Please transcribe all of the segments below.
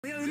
Hello,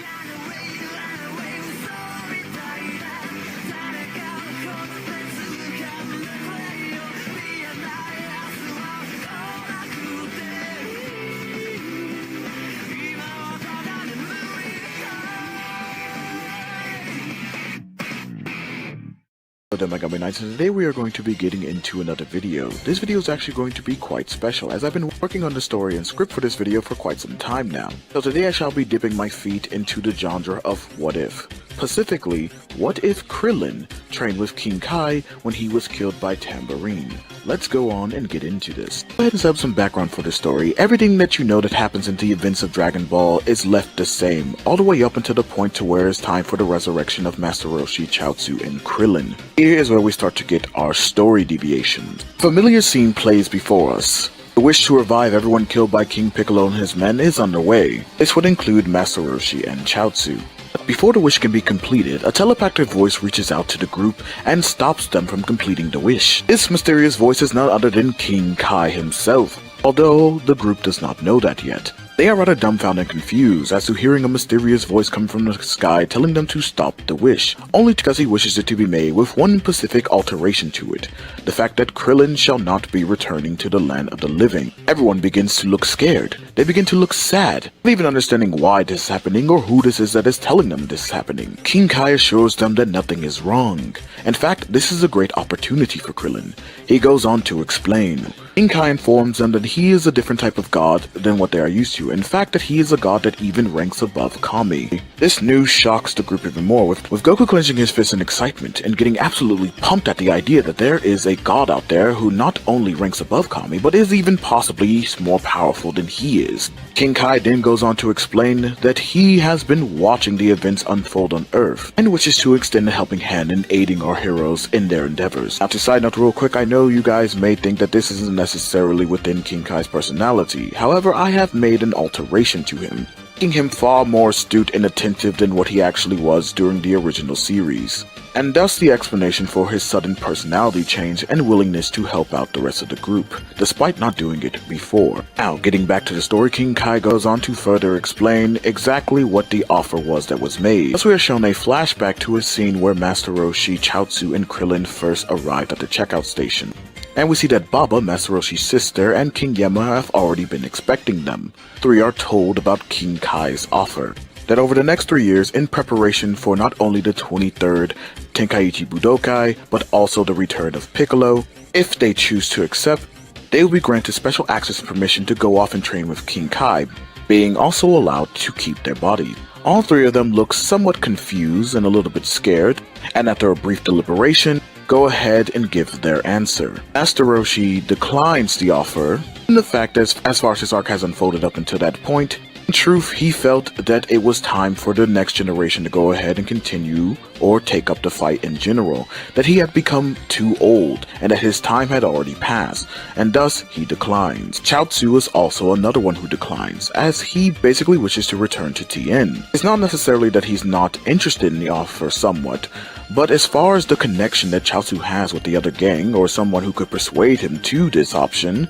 my Gummy Knights, and today we are going to be getting into another video. This video is actually going to be quite special, as I've been working on the story and script for this video for quite some time now. So today I shall be dipping my feet into the genre of what if. Specifically, what if Krillin trained with King Kai when he was killed by Tambourine? Let's go on and get into this. Go ahead and set up some background for the story. Everything that you know that happens in the events of Dragon Ball is left the same, all the way up until the point to where it's time for the resurrection of Master Roshi, Chaozu, and Krillin. Here is where we start to get our story deviations. A familiar scene plays before us. The wish to revive everyone killed by King Piccolo and his men is underway. This would include Master Roshi and Chaozu. Before the wish can be completed, a telepathic voice reaches out to the group and stops them from completing the wish. This mysterious voice is none other than King Kai himself, although the group does not know that yet. They are rather dumbfounded and confused as to hearing a mysterious voice come from the sky telling them to stop the wish, only because he wishes it to be made with one specific alteration to it: the fact that Krillin shall not be returning to the land of the living. Everyone begins to look scared. They begin to look sad, not even understanding why this is happening or who this is that is telling them this is happening. King Kai assures them that nothing is wrong. In fact, this is a great opportunity for Krillin. He goes on to explain. King Kai informs them that he is a different type of god than what they are used to. In fact, that he is a god that even ranks above Kami. This news shocks the group even more, with Goku clenching his fists in excitement and getting absolutely pumped at the idea that there is a god out there who not only ranks above Kami, but is even possibly more powerful than he is. King Kai then goes on to explain that he has been watching the events unfold on Earth, and wishes to extend a helping hand in aiding our heroes in their endeavors. Now, to side note real quick, I know you guys may think that this isn't necessarily within King Kai's personality. However, I have made an alteration to him, making him far more astute and attentive than what he actually was during the original series, and thus the explanation for his sudden personality change and willingness to help out the rest of the group, despite not doing it before. Now, getting back to the story, King Kai goes on to further explain exactly what the offer was that was made. Thus we are shown a flashback to a scene where Master Roshi, Chaozu, and Krillin first arrived at the checkout station. And we see that Baba, Master Roshi's sister, and King Yama have already been expecting them. Three are told about King Kai's offer, that over the next 3 years, in preparation for not only the 23rd Tenkaichi Budokai, but also the return of Piccolo, if they choose to accept, they will be granted special access and permission to go off and train with King Kai, being also allowed to keep their body. All three of them look somewhat confused and a little bit scared, and after a brief deliberation, go ahead and give their answer. Master Roshi declines the offer, and the fact that as far as his arc has unfolded up until that point, in truth, he felt that it was time for the next generation to go ahead and continue or take up the fight in general, that he had become too old and that his time had already passed, and thus he declines. Chaozu is also another one who declines, as he basically wishes to return to Tien. It's not necessarily that he's not interested in the offer somewhat, but as far as the connection that Chaozu has with the other gang, or someone who could persuade him to this option,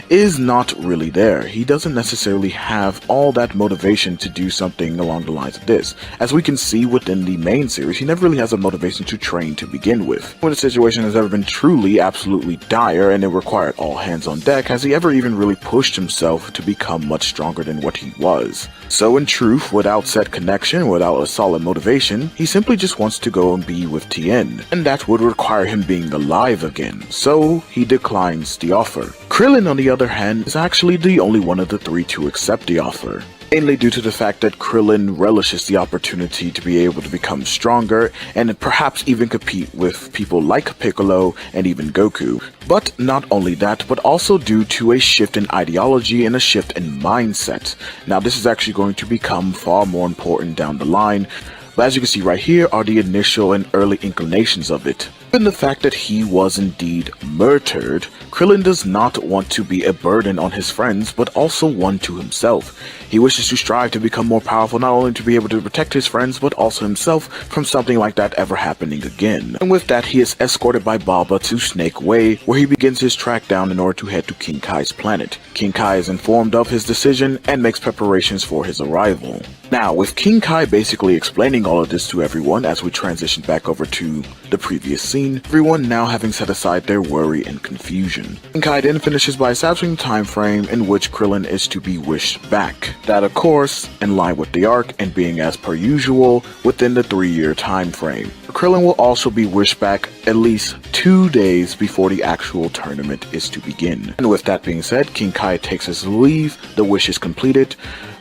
is not really there. He doesn't necessarily have all that motivation to do something along the lines of this. As we can see within the main series, he never really has a motivation to train to begin with. When the situation has ever been truly, absolutely dire, and it required all hands on deck, has he ever even really pushed himself to become much stronger than what he was? So in truth, without said connection, without a solid motivation, he simply just wants to go and be with Tien, and that would require him being alive again, so he declines the offer. Krillin, on the other hand, is actually the only one of the three to accept the offer, mainly due to the fact that Krillin relishes the opportunity to be able to become stronger and perhaps even compete with people like Piccolo and even Goku. But not only that, but also due to a shift in ideology and a shift in mindset. Now, this is actually going to become far more important down the line, but as you can see right here are the initial and early inclinations of it. Given the fact that he was indeed murdered, Krillin does not want to be a burden on his friends, but also one to himself. He wishes to strive to become more powerful, not only to be able to protect his friends, but also himself from something like that ever happening again. And with that, he is escorted by Baba to Snake Way, where he begins his track down in order to head to King Kai's planet. King Kai is informed of his decision and makes preparations for his arrival. Now, with King Kai basically explaining all of this to everyone as we transition back over to the previous scene, everyone now having set aside their worry and confusion. King Kai then finishes by establishing the time frame in which Krillin is to be wished back. That, of course, in line with the arc and being as per usual within the 3-year time frame. Krillin will also be wished back at least 2 days before the actual tournament is to begin. And with that being said, King Kai takes his leave, the wish is completed,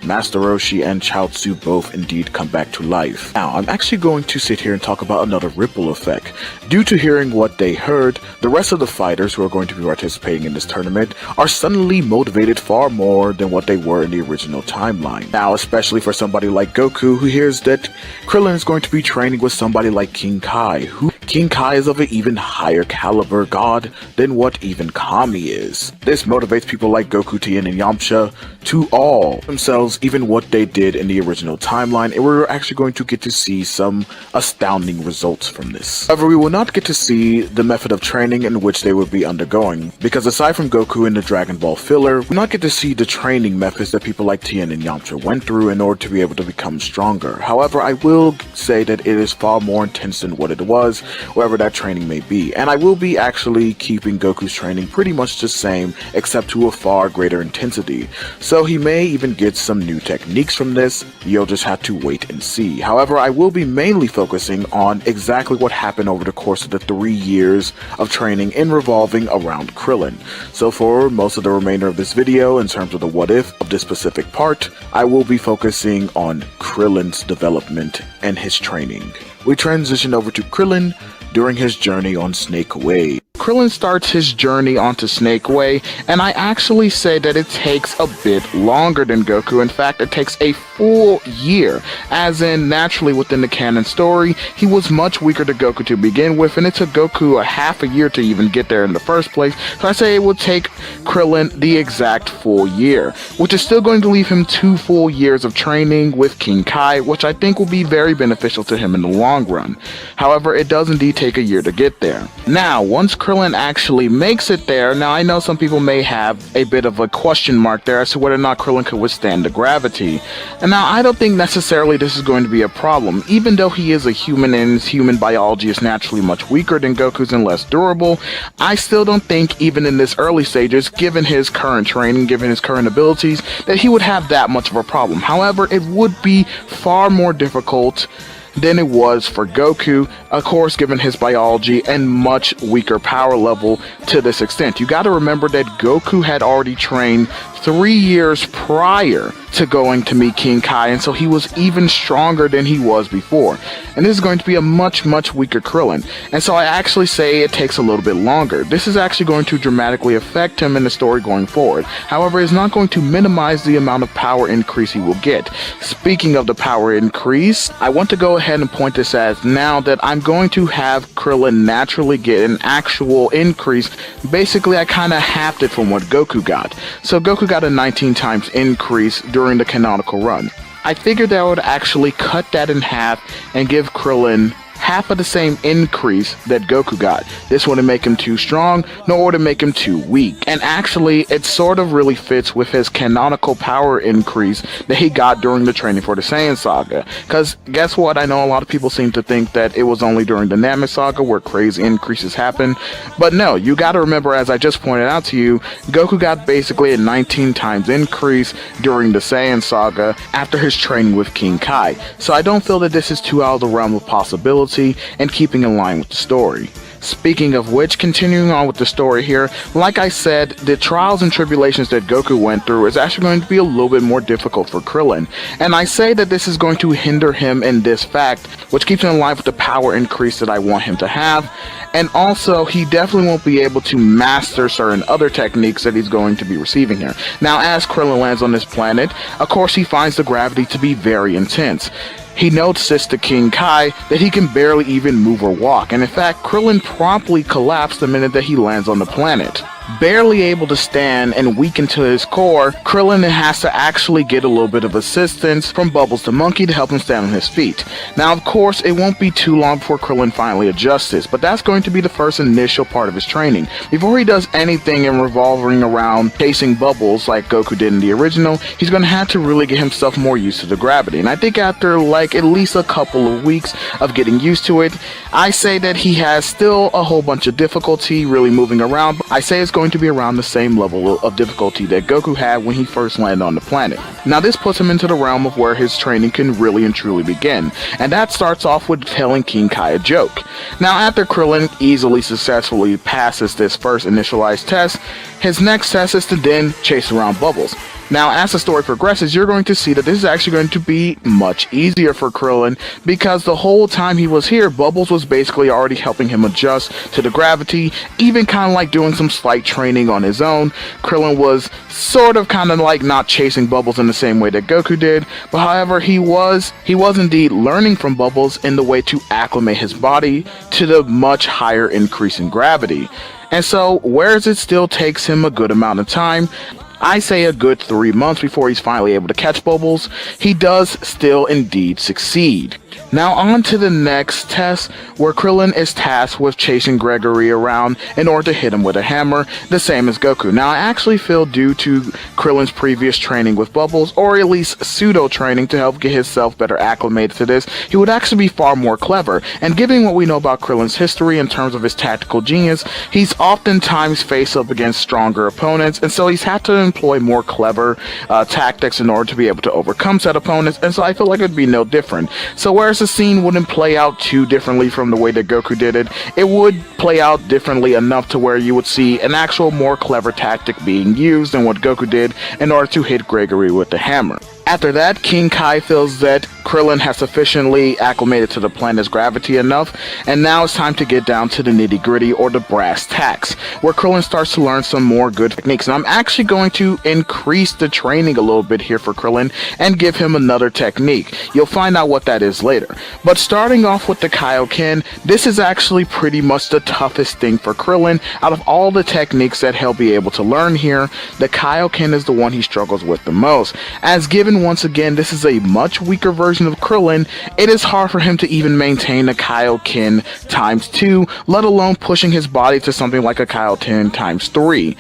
Master Roshi and Chaozu both indeed come back to life. Now, I'm actually going to sit here and talk about another ripple effect. Due to hearing what they heard, the rest of the fighters who are going to be participating in this tournament are suddenly motivated far more than what they were in the original timeline. Now, especially for somebody like Goku, who hears that Krillin is going to be training with somebody like King Kai, who King Kai is of an even higher caliber god than what even Kami is. This motivates people like Goku, Tien, and Yamcha to all themselves even what they did in the original timeline, and we're actually going to get to see some astounding results from this. However, we will not get to see the method of training in which they will be undergoing, because aside from Goku and the Dragon Ball filler, we will not get to see the training methods that people like Tien and Yamcha went through in order to be able to become stronger. However, I will say that it is far more intense than what it was, wherever that training may be, and I will be actually keeping Goku's training pretty much the same, except to a far greater intensity. So he may even get some new techniques from this, you'll just have to wait and see. However, I will be mainly focusing on exactly what happened over the course of the 3 years of training in revolving around Krillin. So for most of the remainder of this video, in terms of the what if of this specific part, I will be focusing on Krillin's development and his training. We transition over to Krillin during his journey on Snake Way. Krillin starts his journey onto Snake Way, and I actually say that it takes a bit longer than Goku. In fact, it takes a full year, as in naturally within the canon story, he was much weaker than Goku to begin with, and it took Goku a half a year to even get there in the first place. So I say it would take Krillin the exact full year, which is still going to leave him 2 full years of training with King Kai, which I think will be very beneficial to him in the long run. However, it does indeed take a year to get there. Now, once Krillin actually makes it there, now I know some people may have a bit of a question mark there as to whether or not Krillin could withstand the gravity. And now I don't think necessarily this is going to be a problem. Even though he is a human and his human biology is naturally much weaker than Goku's and less durable, I still don't think even in this early stages, given his current training, given his current abilities, that he would have that much of a problem. However, it would be far more difficult than it was for Goku, of course given his biology and much weaker power level to this extent. You gotta remember that Goku had already trained 3 years prior to going to meet King Kai, and so he was even stronger than he was before. And this is going to be a much weaker Krillin. And so I actually say it takes a little bit longer. This is actually going to dramatically affect him in the story going forward. However, it's not going to minimize the amount of power increase he will get. Speaking of the power increase, I want to go ahead and point this as now that I'm going to have Krillin naturally get an actual increase. Basically, I kind of halved it from what Goku got. So Goku got a 19 times increase during the canonical run. I figured that I would actually cut that in half and give Krillin half of the same increase that Goku got. This wouldn't make him too strong, nor would it make him too weak. And actually, it sort of really fits with his canonical power increase that he got during the training for the Saiyan saga. Because guess what? I know a lot of people seem to think that it was only during the Namek saga where crazy increases happen. But no, you gotta remember, as I just pointed out to you, Goku got basically a 19 times increase during the Saiyan saga after his training with King Kai. So I don't feel that this is too out of the realm of possibility and keeping in line with the story. Speaking of which, continuing on with the story here, like I said, the trials and tribulations that Goku went through is actually going to be a little bit more difficult for Krillin. And I say that this is going to hinder him in this fact, which keeps him in line with the power increase that I want him to have. And also, he definitely won't be able to master certain other techniques that he's going to be receiving here. Now, as Krillin lands on this planet, of course he finds the gravity to be very intense. He notices to King Kai that he can barely even move or walk, and in fact, Krillin promptly collapsed the minute that he lands on the planet. Barely able to stand and weakened to his core, Krillin has to actually get a little bit of assistance from Bubbles the monkey to help him stand on his feet. Now, of course, it won't be too long before Krillin finally adjusts this, but that's going to be the first initial part of his training. Before he does anything in revolving around chasing Bubbles like Goku did in the original, he's going to have to really get himself more used to the gravity. And I think after like at least a couple of weeks of getting used to it, I say that he has still a whole bunch of difficulty really moving around. I say it's going to be around the same level of difficulty that Goku had when he first landed on the planet. Now this puts him into the realm of where his training can really and truly begin, and that starts off with telling King Kai a joke. Now after Krillin easily successfully passes this first initialized test, his next test is to then chase around Bubbles. Now, as the story progresses, you're going to see that this is actually going to be much easier for Krillin, because the whole time he was here, Bubbles was basically already helping him adjust to the gravity, even kind of like doing some slight training on his own. Krillin was sort of kind of like not chasing Bubbles in the same way that Goku did, but however, he was indeed learning from Bubbles in the way to acclimate his body to the much higher increase in gravity. And so, whereas it still takes him a good amount of time, I say a good 3 months before he's finally able to catch Bubbles, he does still indeed succeed. Now on to the next test, where Krillin is tasked with chasing Gregory around in order to hit him with a hammer, the same as Goku. Now I actually feel due to Krillin's previous training with Bubbles, or at least pseudo training to help get himself better acclimated to this, he would actually be far more clever. And given what we know about Krillin's history in terms of his tactical genius, he's oftentimes faced up against stronger opponents, and so he's had to employ more clever tactics in order to be able to overcome said opponents, and so I feel like it would be no different. So whereas the scene wouldn't play out too differently from the way that Goku did it, it would play out differently enough to where you would see an actual more clever tactic being used than what Goku did in order to hit Gregory with the hammer. After that, King Kai feels that Krillin has sufficiently acclimated to the planet's gravity enough, and now it's time to get down to the nitty-gritty, or the brass tacks, where Krillin starts to learn some more good techniques. And I'm actually going to increase the training a little bit here for Krillin and give him another technique. You'll find out what that is later. But starting off with the Kaioken, this is actually pretty much the toughest thing for Krillin. Out of all the techniques that he'll be able to learn here, the Kaioken is the one he struggles with the most, as given once again this is a much weaker version of Krillin, it is hard for him to even maintain a Kaioken ×2, let alone pushing his body to something like a Kaioken ×3.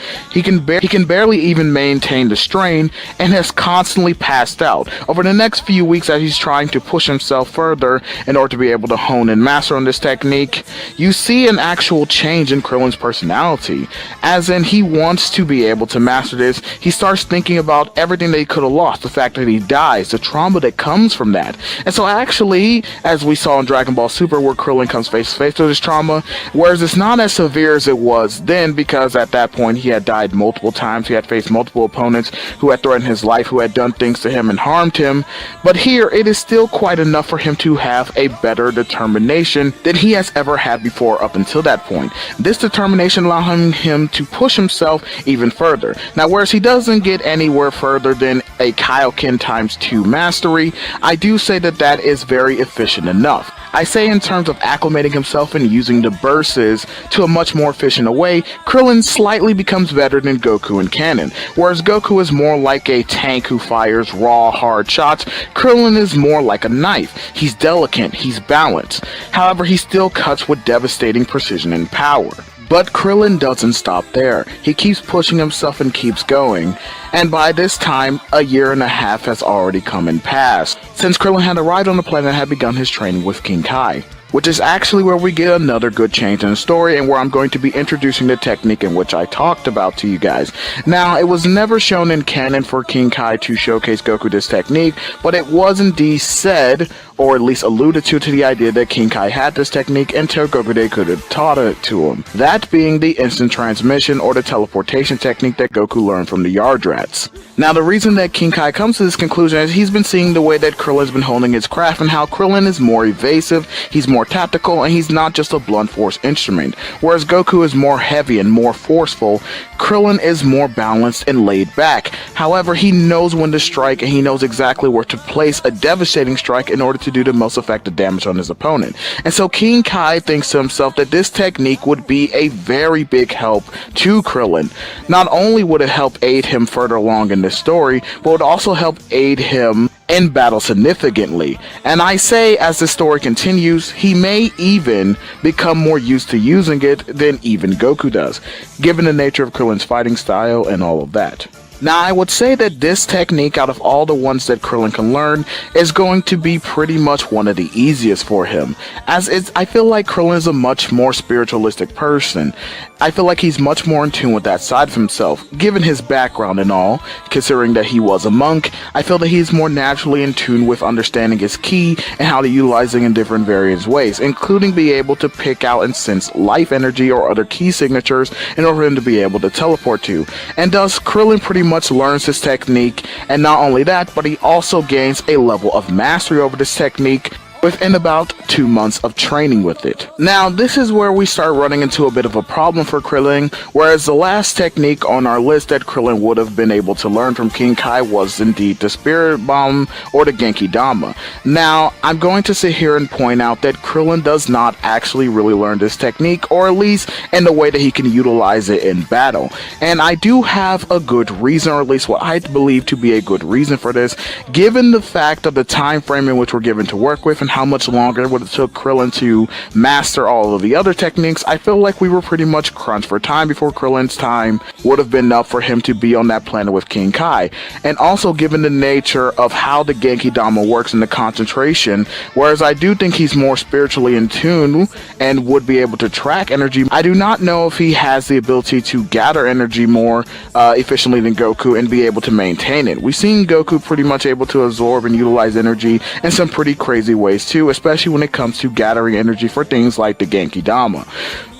He can barely even maintain the strain, and has constantly passed out. Over the next few weeks, as he's trying to push himself further in order to be able to hone and master on this technique, you see an actual change in Krillin's personality, as in he wants to be able to master this. He starts thinking about everything that he could have lost, the fact that he dies, the trauma that comes from that. And so actually, as we saw in Dragon Ball Super, where Krillin comes face to face with his trauma, whereas it's not as severe as it was then, because at that point he had died multiple times, he had faced multiple opponents who had threatened his life, who had done things to him and harmed him, but here it is still quite enough for him to have a better determination than he has ever had before up until that point. This determination allowing him to push himself even further. Now, whereas he doesn't get anywhere further than a Kaioken ×2 mastery, I do say that that is very efficient enough. I say in terms of acclimating himself and using the bursts to a much more efficient way, Krillin slightly becomes better than Goku in canon. Whereas Goku is more like a tank who fires raw, hard shots, Krillin is more like a knife. He's delicate, he's balanced. However, he still cuts with devastating precision and power. But Krillin doesn't stop there. He keeps pushing himself and keeps going. And by this time, a year and a half has already come and passed, since Krillin had arrived on the planet and had begun his training with King Kai. Which is actually where we get another good change in the story, and where I'm going to be introducing the technique in which I talked about to you guys. Now, it was never shown in canon for King Kai to showcase Goku this technique, but it was indeed said, or at least alluded to the idea that King Kai had this technique until Goku could have taught it to him. That being the instant transmission, or the teleportation technique that Goku learned from the Yardrats. Now, the reason that King Kai comes to this conclusion is he's been seeing the way that Krillin's been honing his craft, and how Krillin is more evasive, he's more tactical, and he's not just a blunt force instrument. Whereas Goku is more heavy and more forceful, Krillin is more balanced and laid back. However, he knows when to strike, and he knows exactly where to place a devastating strike in order to do the most effective damage on his opponent. And so King Kai thinks to himself that this technique would be a very big help to Krillin. Not only would it help aid him further along in this story, but would also help aid him in battle significantly. And I say, as the story continues, he may even become more used to using it than even Goku does, given the nature of Krillin's fighting style and all of that. Now, I would say that this technique, out of all the ones that Krillin can learn, is going to be pretty much one of the easiest for him, as I feel like Krillin is a much more spiritualistic person. I feel like he's much more in tune with that side of himself, given his background and all. Considering that he was a monk, I feel that he's more naturally in tune with understanding his ki and how to utilize it in different various ways, including be able to pick out and sense life energy or other key signatures in order for him to be able to teleport to. And thus, Krillin pretty much learns this technique, and not only that, but he also gains a level of mastery over this technique within about 2 months of training with it. Now, this is where we start running into a bit of a problem for Krillin, whereas the last technique on our list that Krillin would have been able to learn from King Kai was indeed the Spirit Bomb or the Genki Dama. Now, I'm going to sit here and point out that Krillin does not actually really learn this technique, or at least in the way that he can utilize it in battle. And I do have a good reason, or at least what I believe to be a good reason for this, given the fact of the time frame in which we're given to work with and how much longer it would have took Krillin to master all of the other techniques. I feel like we were pretty much crunched for time before Krillin's time would have been up for him to be on that planet with King Kai. And also given the nature of how the Genki Dama works in the concentration, whereas I do think he's more spiritually in tune and would be able to track energy, I do not know if he has the ability to gather energy more efficiently than Goku and be able to maintain it. We've seen Goku pretty much able to absorb and utilize energy in some pretty crazy ways too, especially when it comes to gathering energy for things like the Genki Dama.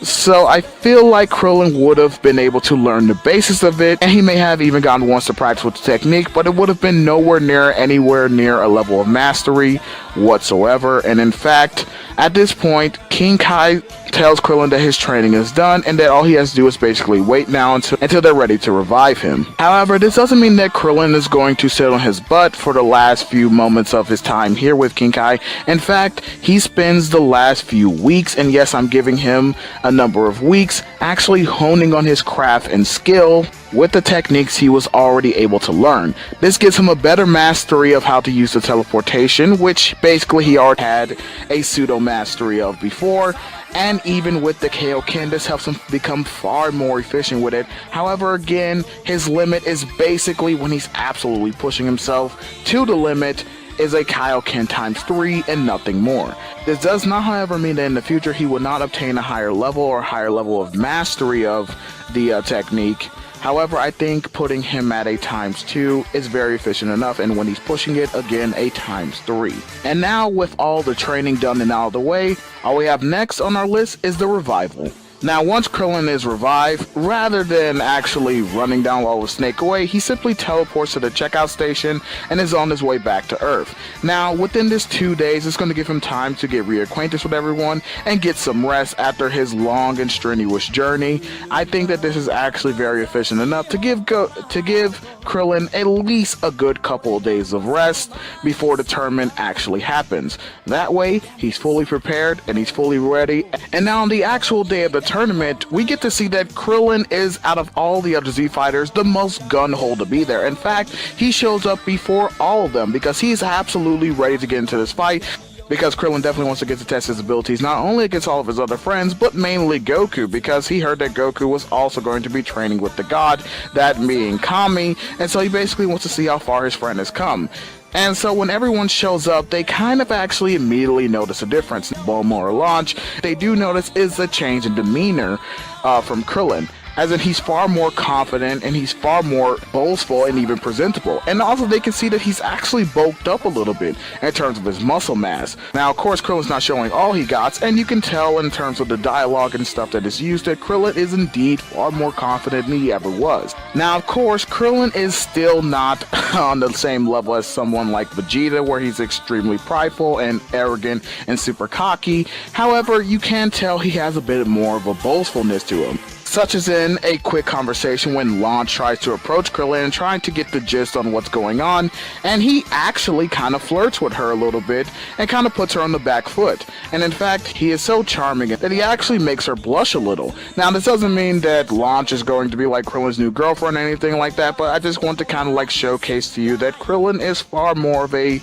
So I feel like Krillin would have been able to learn the basis of it, and he may have even gotten once to practice with the technique, but it would have been anywhere near a level of mastery whatsoever. And in fact, at this point, King Kai tells Krillin that his training is done and that all he has to do is basically wait now until they're ready to revive him. However, this doesn't mean that Krillin is going to sit on his butt for the last few moments of his time here with King Kai. In fact, he spends the last few weeks, and yes, I'm giving him a number of weeks, actually honing on his craft and skill with the techniques he was already able to learn. This gives him a better mastery of how to use the teleportation, which basically he already had a pseudo mastery of before, and even with the Kaioken, this helps him become far more efficient with it. However, again, his limit is basically when he's absolutely pushing himself to the limit is a Kaioken times 3 and nothing more. This does not, however, mean that in the future he will not obtain a higher level of mastery of the technique. However, I think putting him at a times 2 is very efficient enough, and when he's pushing it, again, a times 3. And now, with all the training done and out of the way, all we have next on our list is the revival. Now, once Krillin is revived, rather than actually running down all the Snake away, he simply teleports to the checkout station and is on his way back to Earth. Now, within this 2 days, it's going to give him time to get reacquainted with everyone and get some rest after his long and strenuous journey. I think that this is actually very efficient enough to give Krillin at least a good couple of days of rest before the tournament actually happens. That way, he's fully prepared and he's fully ready. And now on the actual day of the tournament, we get to see that Krillin is, out of all the other Z fighters, the most gun-ho to be there. In fact, he shows up before all of them because he's absolutely ready to get into this fight, because Krillin definitely wants to get to test his abilities not only against all of his other friends, but mainly Goku, because he heard that Goku was also going to be training with the god, that being Kami, and so he basically wants to see how far his friend has come. And so when everyone shows up, they kind of actually immediately notice a difference. Bulma or launch, they do notice is a change in demeanor from Krillin. As in, he's far more confident and he's far more boastful and even presentable. And also they can see that he's actually bulked up a little bit in terms of his muscle mass. Now, of course, Krillin's not showing all he got, and you can tell in terms of the dialogue and stuff that is used that Krillin is indeed far more confident than he ever was. Now, of course, Krillin is still not on the same level as someone like Vegeta, where he's extremely prideful and arrogant and super cocky. However, you can tell he has a bit more of a boastfulness to him. such as in a quick conversation when Launch tries to approach Krillin and trying to get the gist on what's going on, and he actually kind of flirts with her a little bit and kind of puts her on the back foot. And in fact, he is so charming that he actually makes her blush a little. Now, this doesn't mean that Launch is going to be like Krillin's new girlfriend or anything like that, but I just want to kind of like showcase to you that Krillin is far more of a,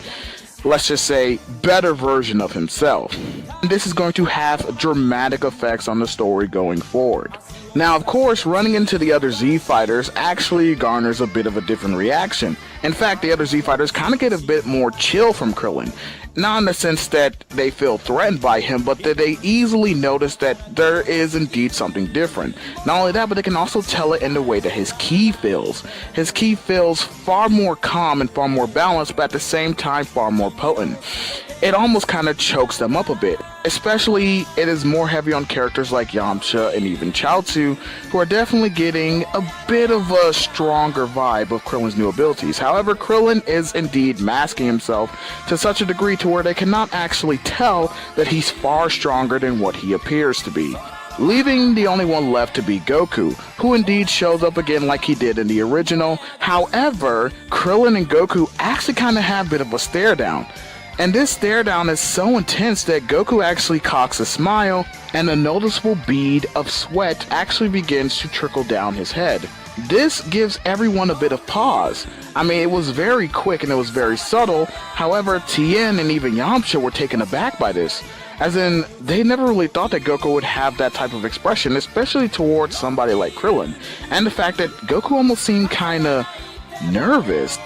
let's just say, better version of himself. And this is going to have dramatic effects on the story going forward. Now, of course, running into the other Z fighters actually garners a bit of a different reaction. In fact, the other Z fighters kind of get a bit more chill from Krillin. Not in the sense that they feel threatened by him, but that they easily notice that there is indeed something different. Not only that, but they can also tell it in the way that his ki feels. His ki feels far more calm and far more balanced, but at the same time far more potent. It almost kind of chokes them up a bit. Especially, it is more heavy on characters like Yamcha and even Chaozu, who are definitely getting a bit of a stronger vibe of Krillin's new abilities. However, Krillin is indeed masking himself to such a degree to where they cannot actually tell that he's far stronger than what he appears to be. Leaving the only one left to be Goku, who indeed shows up again like he did in the original. However, Krillin and Goku actually kind of have a bit of a stare down. And this stare down is so intense that Goku actually cocks a smile, and a noticeable bead of sweat actually begins to trickle down his head. This gives everyone a bit of pause. I mean, it was very quick and it was very subtle. However, Tien and even Yamcha were taken aback by this. As in, they never really thought that Goku would have that type of expression, especially towards somebody like Krillin. And the fact that Goku almost seemed kinda nervous.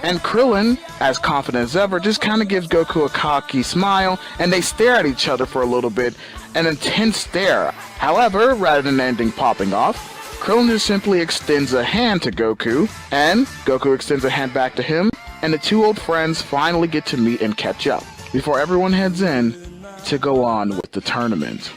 And Krillin, as confident as ever, just kind of gives Goku a cocky smile, and they stare at each other for a little bit, an intense stare. However, rather than anything popping off, Krillin just simply extends a hand to Goku, and Goku extends a hand back to him, and the two old friends finally get to meet and catch up, before everyone heads in to go on with the tournament.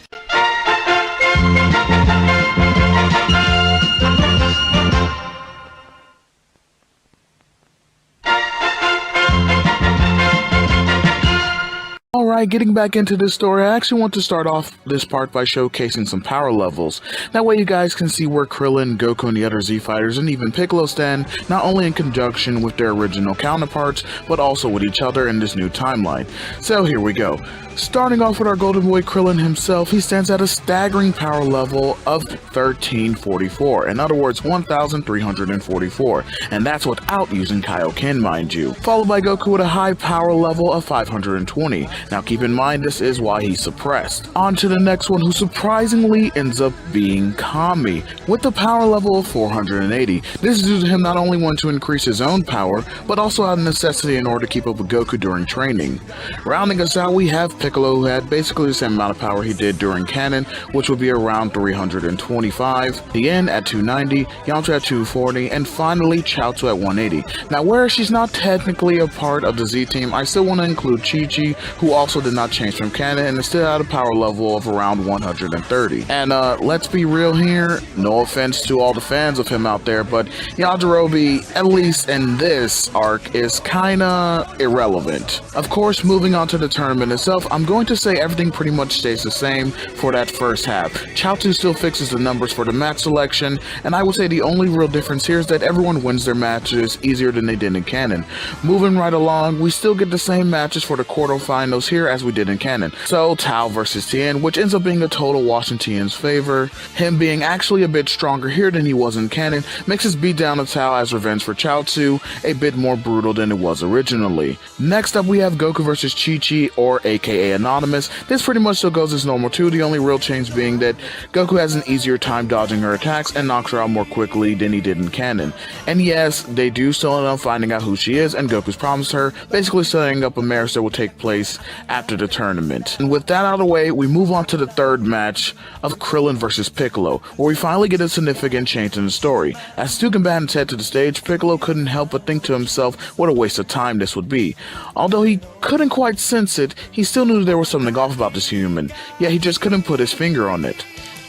Alright, getting back into this story, I actually want to start off this part by showcasing some power levels. That way you guys can see where Krillin, Goku, and the other Z fighters, and even Piccolo stand, not only in conjunction with their original counterparts, but also with each other in this new timeline. So here we go. Starting off with our golden boy Krillin himself, he stands at a staggering power level of 1344, in other words 1344, and that's without using Kaioken, mind you. Followed by Goku with a high power level of 520. Now keep in mind, this is why he's suppressed. On to the next one, who surprisingly ends up being Kami, with a power level of 480. This is due to him not only wanting to increase his own power, but also out of necessity in order to keep up with Goku during training. Rounding us out, we have Piccolo, who had basically the same amount of power he did during canon, which would be around 325, Tien at 290, Yamcha at 240, and finally Chaozu at 180. Now, whereas she's not technically a part of the Z team, I still want to include Chi-Chi, who also did not change from canon and is still at a power level of around 130. And let's be real here, no offense to all the fans of him out there, but Yajirobe, at least in this arc, is kinda irrelevant. Of course, moving on to the tournament itself, I'm going to say everything pretty much stays the same for that first half. Chaozu still fixes the numbers for the match selection, and I would say the only real difference here is that everyone wins their matches easier than they did in canon. Moving right along, we still get the same matches for the quarterfinals here as we did in canon. So, Tao versus Tien, which ends up being a total wash in Tien's favor. Him being actually a bit stronger here than he was in canon makes his beatdown of Tao as revenge for Chaozu a bit more brutal than it was originally. Next up, we have Goku versus Chi-Chi, or aka Anonymous. This pretty much still goes as normal too, the only real change being that Goku has an easier time dodging her attacks and knocks her out more quickly than he did in canon. And yes, they do still end up finding out who she is, and Goku's promised her, basically setting up a marriage that will take place after the tournament. And with that out of the way, we move on to the third match of Krillin versus Piccolo, where we finally get a significant change in the story. As two combatants head to the stage, Piccolo couldn't help but think to himself what a waste of time this would be. Although he couldn't quite sense it, he still knew there was something off about this human, yet he just couldn't put his finger on it.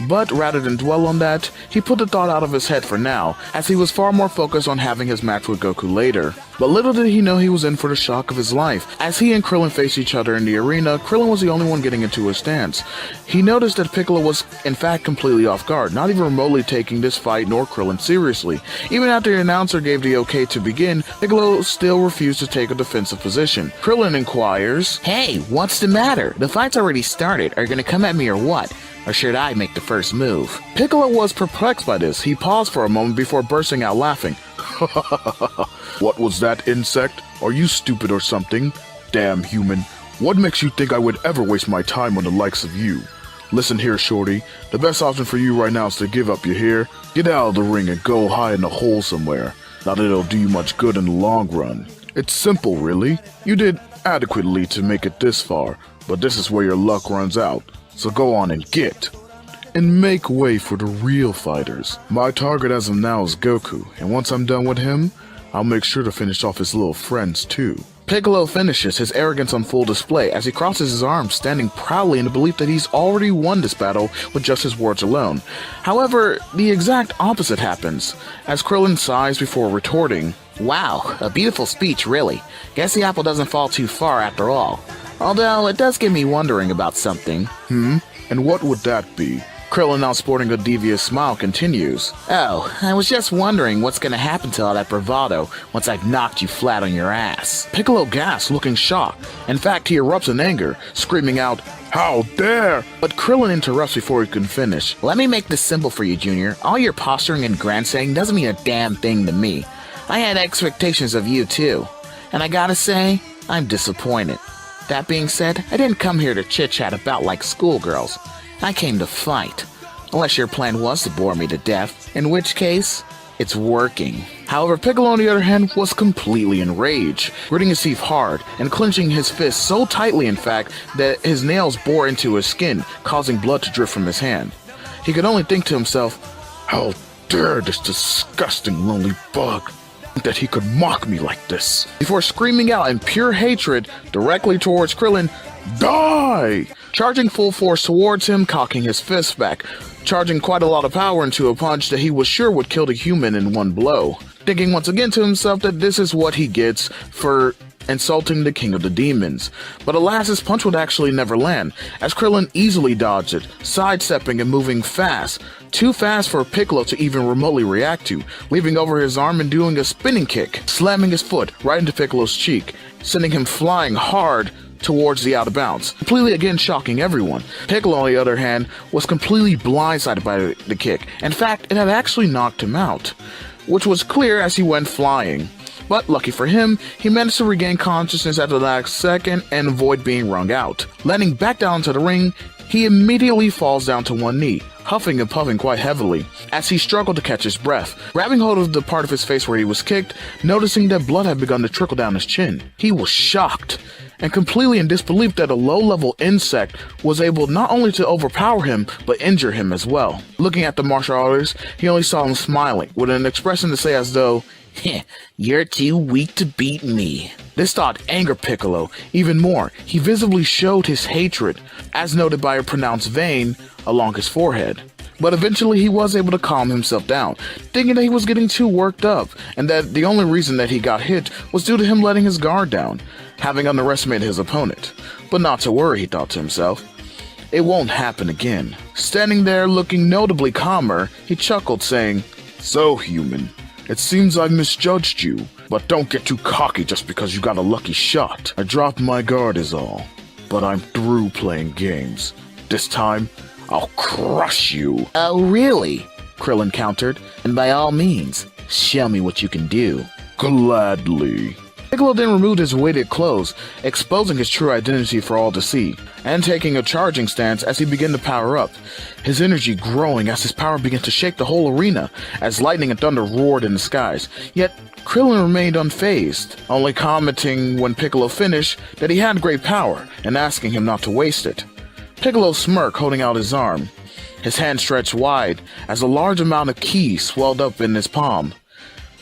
But rather than dwell on that, he put the thought out of his head for now, as he was far more focused on having his match with Goku later. But little did he know he was in for the shock of his life. As he and Krillin faced each other in the arena, Krillin was the only one getting into his stance. He noticed that Piccolo was in fact completely off guard, not even remotely taking this fight nor Krillin seriously. Even after the announcer gave the okay to begin, Piccolo still refused to take a defensive position. Krillin inquires, "Hey, what's the matter? The fight's already started. Are you gonna come at me or what? Or should I make the first move?" Piccolo was perplexed by this. He paused for a moment before bursting out laughing. "What was that, insect? Are you stupid or something? Damn human. What makes you think I would ever waste my time on the likes of you? Listen here, shorty. The best option for you right now is to give up, you hear? Get out of the ring and go hide in a hole somewhere. Not that it'll do you much good in the long run. It's simple, really. You did adequately to make it this far, but this is where your luck runs out. So go on and get. And make way for the real fighters. My target as of now is Goku, and once I'm done with him, I'll make sure to finish off his little friends too." Piccolo finishes, his arrogance on full display as he crosses his arms, standing proudly in the belief that he's already won this battle with just his words alone. However, the exact opposite happens, as Krillin sighs before retorting, "Wow, a beautiful speech, really. Guess the apple doesn't fall too far after all. Although, it does get me wondering about something." And what would that be?" Krillin, now sporting a devious smile, continues, "Oh, I was just wondering what's gonna happen to all that bravado once I've knocked you flat on your ass." Piccolo gasps, looking shocked. In fact, he erupts in anger, screaming out, "How dare!" But Krillin interrupts before he can finish. "Let me make this simple for you, Junior. All your posturing and grandstanding doesn't mean a damn thing to me. I had expectations of you, too. And I gotta say, I'm disappointed. That being said, I didn't come here to chit-chat about like schoolgirls. I came to fight. Unless your plan was to bore me to death, in which case, it's working." However, Piccolo, on the other hand, was completely enraged, gritting his teeth hard and clenching his fists so tightly, in fact, that his nails bore into his skin, causing blood to drip from his hand. He could only think to himself, "How dare this disgusting lonely bug that he could mock me like this," before screaming out in pure hatred directly towards Krillin, "Die!" Charging full force towards him, cocking his fist back, charging quite a lot of power into a punch that he was sure would kill the human in one blow, thinking once again to himself that this is what he gets for insulting the king of the demons. But alas, his punch would actually never land, as Krillin easily dodged it, sidestepping and moving fast, too fast for Piccolo to even remotely react to, leaving over his arm and doing a spinning kick, slamming his foot right into Piccolo's cheek, sending him flying hard towards the out of bounds, completely again shocking everyone. Piccolo, on the other hand, was completely blindsided by the kick. In fact, it had actually knocked him out, which was clear as he went flying. But lucky for him, he managed to regain consciousness at the last second and avoid being wrung out. Landing back down to the ring, he immediately falls down to one knee, huffing and puffing quite heavily, as he struggled to catch his breath, grabbing hold of the part of his face where he was kicked, noticing that blood had begun to trickle down his chin. He was shocked, and completely in disbelief that a low-level insect was able not only to overpower him, but injure him as well. Looking at the martial artist, he only saw him smiling, with an expression to say as though, "You're too weak to beat me." This thought angered Piccolo even more. He visibly showed his hatred, as noted by a pronounced vein along his forehead. But eventually he was able to calm himself down, thinking that he was getting too worked up, and that the only reason that he got hit was due to him letting his guard down, having underestimated his opponent. But not to worry, he thought to himself. It won't happen again. Standing there looking notably calmer, he chuckled, saying, "So, human, it seems I misjudged you, but don't get too cocky just because you got a lucky shot. I dropped my guard is all, but I'm through playing games. This time, I'll crush you." "Oh, really?" Krillin countered. "And by all means, show me what you can do." "Gladly." Piccolo then removed his weighted clothes, exposing his true identity for all to see, and taking a charging stance as he began to power up, his energy growing as his power began to shake the whole arena, as lightning and thunder roared in the skies. Yet Krillin remained unfazed, only commenting when Piccolo finished that he had great power, and asking him not to waste it. Piccolo smirked, holding out his arm, his hand stretched wide, as a large amount of ki swelled up in his palm.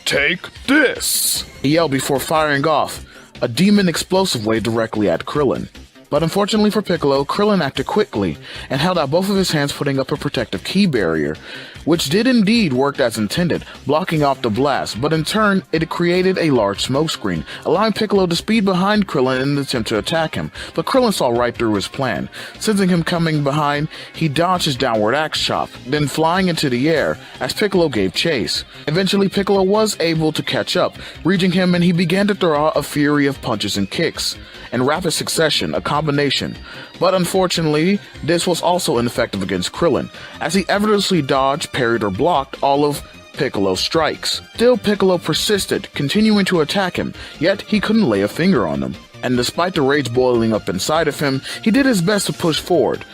"Take this!" he yelled before firing off a demon explosive wave directly at Krillin. But unfortunately for Piccolo, Krillin acted quickly and held out both of his hands, putting up a protective ki barrier, which did indeed work as intended, blocking off the blast, but in turn, it created a large smoke screen, allowing Piccolo to speed behind Krillin in an attempt to attack him. But Krillin saw right through his plan. Sensing him coming behind, he dodged his downward axe chop, then flying into the air as Piccolo gave chase. Eventually, Piccolo was able to catch up, reaching him, and he began to throw out a fury of punches and kicks in rapid succession, a combination. But unfortunately, this was also ineffective against Krillin, as he effortlessly dodged, parried, or blocked all of Piccolo's strikes. Still, Piccolo persisted, continuing to attack him, yet he couldn't lay a finger on him. And despite the rage boiling up inside of him, he did his best to push forward.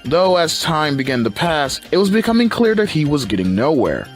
Though as time began to pass, it was becoming clear that he was getting nowhere.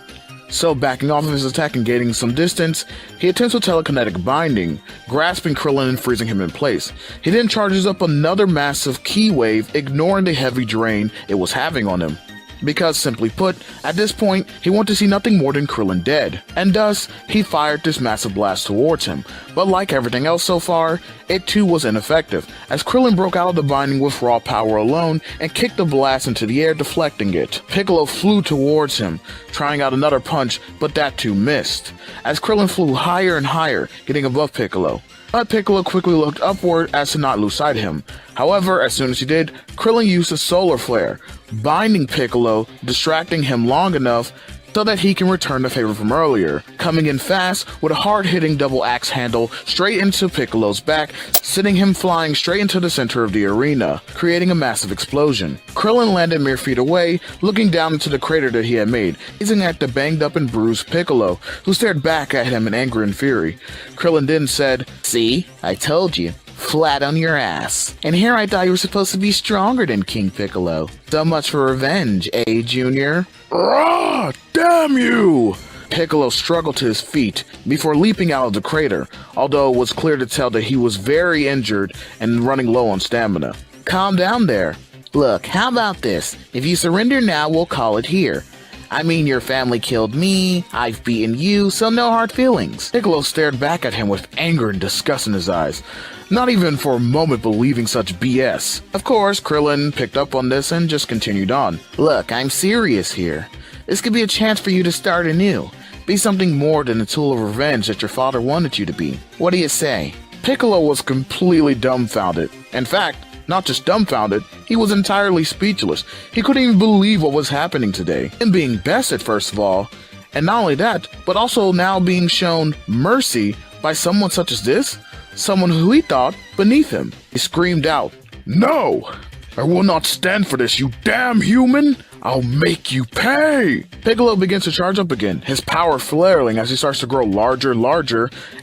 So, backing off of his attack and gaining some distance, he attempts a telekinetic binding, grasping Krillin and freezing him in place. He then charges up another massive ki wave, ignoring the heavy drain it was having on him. Because, simply put, at this point, he wanted to see nothing more than Krillin dead, and thus, he fired this massive blast towards him. But like everything else so far, it too was ineffective, as Krillin broke out of the binding with raw power alone and kicked the blast into the air, deflecting it. Piccolo flew towards him, trying out another punch, but that too missed, as Krillin flew higher and higher, getting above Piccolo. But Piccolo quickly looked upward as to not lose sight of him. However, as soon as he did, Krillin used a solar flare, binding Piccolo, distracting him long enough so that he can return the favor from earlier, coming in fast with a hard-hitting double axe handle straight into Piccolo's back, sending him flying straight into the center of the arena, creating a massive explosion. Krillin landed mere feet away, looking down into the crater that he had made, gazing at the banged up and bruised Piccolo, who stared back at him in anger and fury. Krillin then said, "See, I told you. Flat on your ass. And here I thought you were supposed to be stronger than King Piccolo. So much for revenge, eh, Junior?" Ah, damn you! Piccolo struggled to his feet before leaping out of the crater, although it was clear to tell that he was very injured and running low on stamina. Calm down there. Look, how about this? If you surrender now, we'll call it here. I mean, your family killed me, I've beaten you, so no hard feelings. Piccolo stared back at him with anger and disgust in his eyes, not even for a moment believing such BS. Of course, Krillin picked up on this and just continued on. Look, I'm serious here. This could be a chance for you to start anew. Be something more than a tool of revenge that your father wanted you to be. What do you say? Piccolo was completely dumbfounded. In fact, not just dumbfounded, he was entirely speechless. He couldn't even believe what was happening today. Him being bested, first of all, and not only that, but also now being shown mercy by someone such as this, someone who he thought beneath him. He screamed out, "No! I will not stand for this, you damn human! I'll make you pay!" Piccolo begins to charge up again, his power flaring as he starts to grow larger,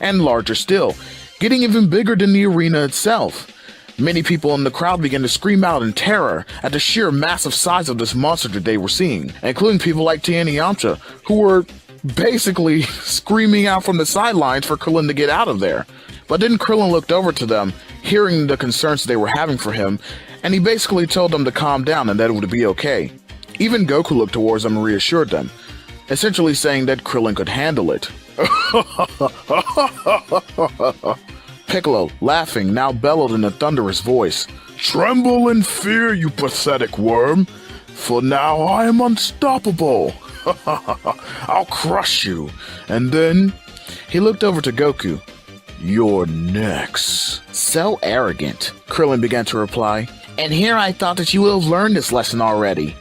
and larger still, getting even bigger than the arena itself. Many people in the crowd began to scream out in terror at the sheer massive size of this monster that they were seeing, including people like Toei Animation, who were basically screaming out from the sidelines for Krillin to get out of there. But then Krillin looked over to them, hearing the concerns they were having for him, and he basically told them to calm down and that it would be okay. Even Goku looked towards them and reassured them, essentially saying that Krillin could handle it. Piccolo, laughing, now bellowed in a thunderous voice, "Tremble in fear, you pathetic worm, for now I am unstoppable. I'll crush you." And then he looked over to Goku. "You're next." So arrogant, Krillin began to reply. And here I thought that you would have learned this lesson already.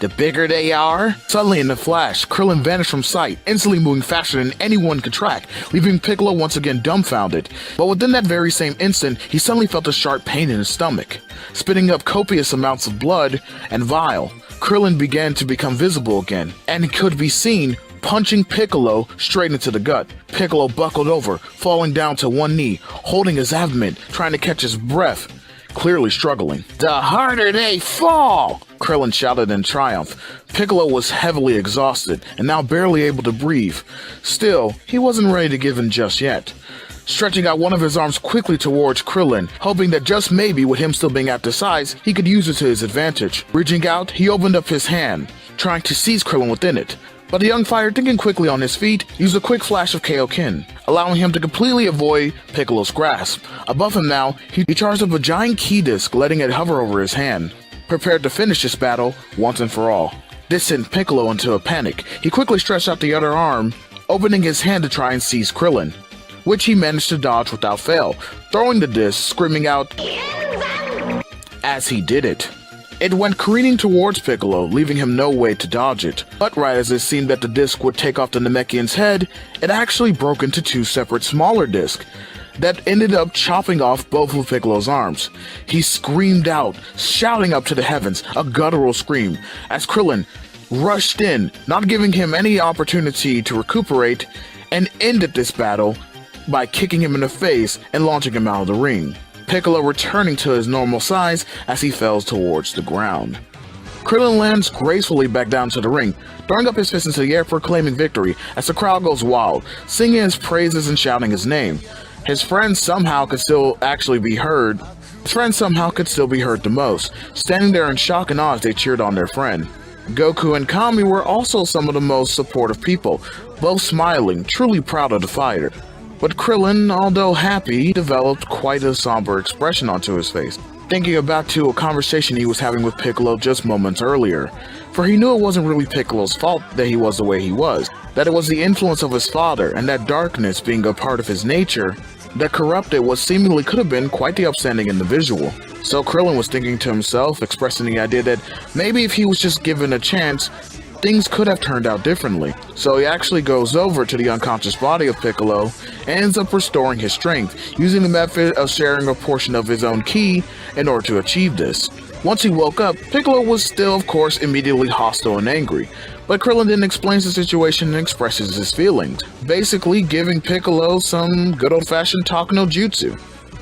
The bigger they are. Suddenly, in a flash, Krillin vanished from sight, instantly moving faster than anyone could track, leaving Piccolo once again dumbfounded. But within that very same instant, he suddenly felt a sharp pain in his stomach, spitting up copious amounts of blood and bile. Krillin began to become visible again, and he could be seen punching Piccolo straight into the gut. Piccolo buckled over, falling down to one knee, holding his abdomen, trying to catch his breath, clearly struggling. The harder they fall! Krillin shouted in triumph. Piccolo was heavily exhausted and now barely able to breathe. Still, he wasn't ready to give in just yet. Stretching out one of his arms quickly towards Krillin, hoping that just maybe with him still being at the size, he could use it to his advantage. Reaching out, he opened up his hand, trying to seize Krillin within it. But the young fighter, thinking quickly on his feet, used a quick flash of Kaioken, allowing him to completely avoid Piccolo's grasp. Above him now, he charged up a giant ki disc, letting it hover over his hand, prepared to finish this battle once and for all. This sent Piccolo into a panic. He quickly stretched out the other arm, opening his hand to try and seize Krillin, which he managed to dodge without fail, throwing the disc, screaming out as he did it. It went careening towards Piccolo, leaving him no way to dodge it. But right as it seemed that the disc would take off the Namekian's head, it actually broke into two separate smaller discs that ended up chopping off both of Piccolo's arms. He screamed out, shouting up to the heavens, a guttural scream, as Krillin rushed in, not giving him any opportunity to recuperate, and ended this battle by kicking him in the face and launching him out of the ring. Piccolo returning to his normal size as he fell towards the ground. Krillin lands gracefully back down to the ring, throwing up his fist into the air proclaiming victory as the crowd goes wild, singing his praises and shouting his name. His friends somehow could still be heard the most, standing there in shock and awe as they cheered on their friend. Goku and Kami were also some of the most supportive people, both smiling, truly proud of the fighter. But Krillin, although happy, developed quite a somber expression onto his face, thinking back to a conversation he was having with Piccolo just moments earlier. For he knew it wasn't really Piccolo's fault that he was the way he was, that it was the influence of his father, and that darkness being a part of his nature that corrupted what seemingly could have been quite the upstanding individual. So Krillin was thinking to himself, expressing the idea that maybe if he was just given a chance, things could have turned out differently. So he actually goes over to the unconscious body of Piccolo and ends up restoring his strength, using the method of sharing a portion of his own ki in order to achieve this. Once he woke up, Piccolo was still, of course, immediately hostile and angry, but Krillin then explains the situation and expresses his feelings, basically giving Piccolo some good old-fashioned talk no jutsu.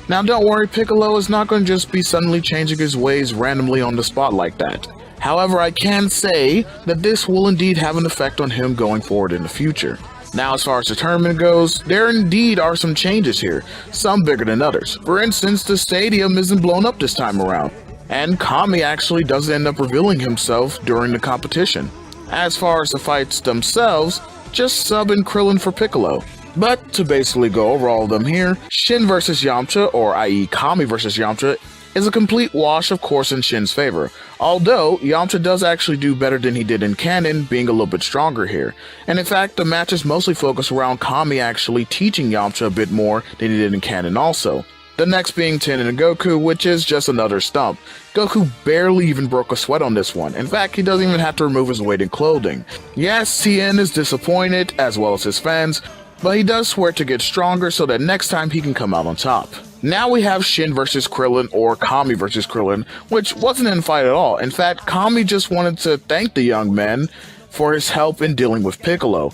Now don't worry, Piccolo is not going to just be suddenly changing his ways randomly on the spot like that. However, I can say that this will indeed have an effect on him going forward in the future. Now, as far as the tournament goes, there indeed are some changes here, some bigger than others. For instance, the stadium isn't blown up this time around, and Kami actually does end up revealing himself during the competition. As far as the fights themselves, just sub in Krillin for Piccolo. But to basically go over all of them here, Shin vs Yamcha, or i.e. Kami vs Yamcha, is a complete wash, of course, in Shin's favor, although Yamcha does actually do better than he did in canon, being a little bit stronger here. And in fact, the match is mostly focused around Kami actually teaching Yamcha a bit more than he did in canon also. The next being Tien and Goku, which is just another stump. Goku barely even broke a sweat on this one. In fact, he doesn't even have to remove his weight in clothing. Yes, Tien is disappointed, as well as his fans, but he does swear to get stronger so that next time he can come out on top. Now we have Shin vs Krillin, or Kami vs Krillin, which wasn't in a fight at all. In fact, Kami just wanted to thank the young man for his help in dealing with Piccolo,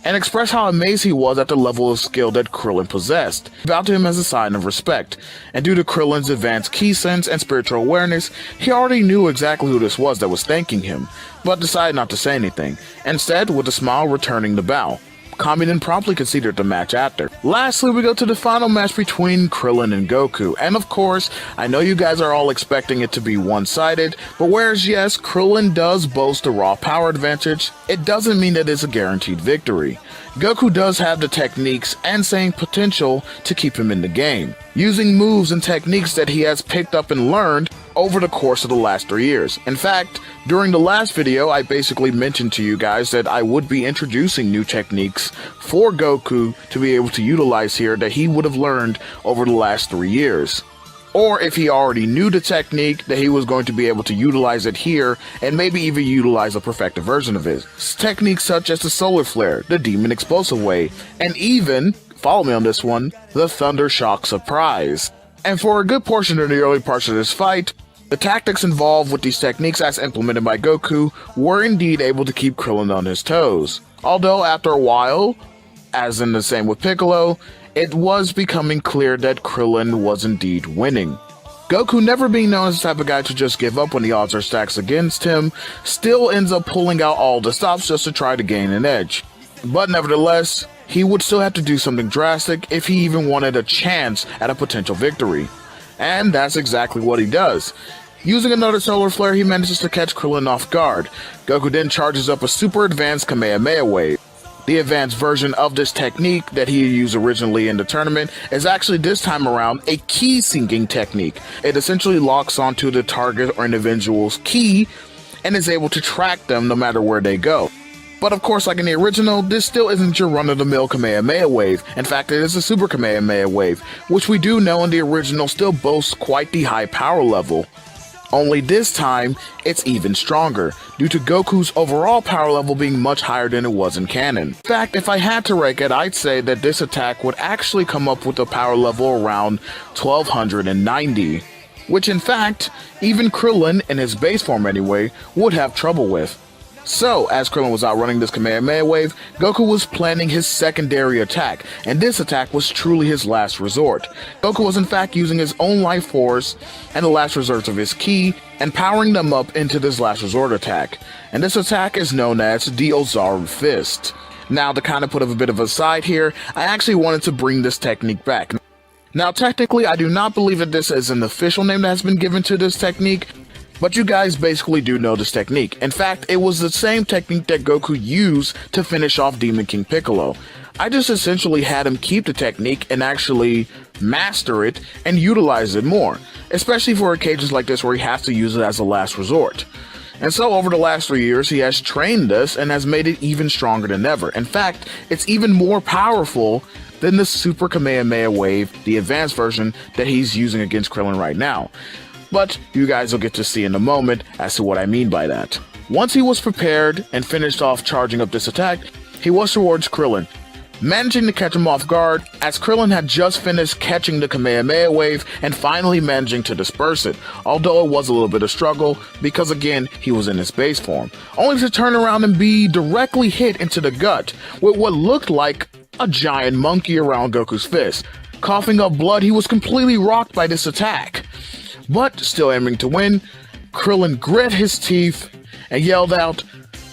and express how amazed he was at the level of skill that Krillin possessed, vowed to him as a sign of respect. And due to Krillin's advanced ki sense and spiritual awareness, he already knew exactly who this was that was thanking him, but decided not to say anything, instead with a smile returning the bow. Kami then promptly conceded the match after. Lastly, we go to the final match between Krillin and Goku, and of course, I know you guys are all expecting it to be one-sided, but whereas yes, Krillin does boast a raw power advantage, it doesn't mean that it's a guaranteed victory. Goku does have the techniques and Saiyan potential to keep him in the game, using moves and techniques that he has picked up and learned over the course of the last 3 years. In fact, during the last video, I basically mentioned to you guys that I would be introducing new techniques for Goku to be able to utilize here that he would have learned over the last 3 years. Or if he already knew the technique, that he was going to be able to utilize it here and maybe even utilize a perfected version of it. Techniques such as the Solar Flare, the Demon Explosive Way, and even, follow me on this one, the Thunder Shock Surprise. And for a good portion of the early parts of this fight, the tactics involved with these techniques as implemented by Goku were indeed able to keep Krillin on his toes. Although after a while, as in the same with Piccolo, it was becoming clear that Krillin was indeed winning. Goku, never being known as the type of guy to just give up when the odds are stacked against him, still ends up pulling out all the stops just to try to gain an edge. But nevertheless, he would still have to do something drastic if he even wanted a chance at a potential victory. And that's exactly what he does. Using another solar flare, he manages to catch Krillin off guard. Goku then charges up a super advanced Kamehameha wave. The advanced version of this technique that he used originally in the tournament is actually this time around a key sinking technique. It essentially locks onto the target or individual's key and is able to track them no matter where they go. But of course, like in the original, this still isn't your run-of-the-mill Kamehameha wave. In fact, it is a Super Kamehameha wave, which we do know in the original still boasts quite the high power level. Only this time, it's even stronger, due to Goku's overall power level being much higher than it was in canon. In fact, if I had to rank it, I'd say that this attack would actually come up with a power level around 1290, which in fact, even Krillin, in his base form anyway, would have trouble with. So, as Krillin was outrunning this Kamehameha wave, Goku was planning his secondary attack, and this attack was truly his last resort. Goku was in fact using his own life force and the last reserves of his ki, and powering them up into this last resort attack. And this attack is known as the Ozaru Fist. Now, to kind of put a bit of a side here, I actually wanted to bring this technique back. Now, technically, I do not believe that this is an official name that has been given to this technique, but you guys basically do know this technique. In fact, it was the same technique that Goku used to finish off Demon King Piccolo. I just essentially had him keep the technique and actually master it and utilize it more, especially for occasions like this where he has to use it as a last resort. And so over the last 3 years, he has trained this and has made it even stronger than ever. In fact, it's even more powerful than the Super Kamehameha wave, the advanced version that he's using against Krillin right now. But you guys will get to see in a moment as to what I mean by that. Once he was prepared and finished off charging up this attack, he was towards Krillin, managing to catch him off guard as Krillin had just finished catching the Kamehameha wave and finally managing to disperse it, although it was a little bit of struggle because again, he was in his base form, only to turn around and be directly hit into the gut with what looked like a giant monkey around Goku's fist. Coughing up blood, he was completely rocked by this attack. But still aiming to win, Krillin grit his teeth and yelled out,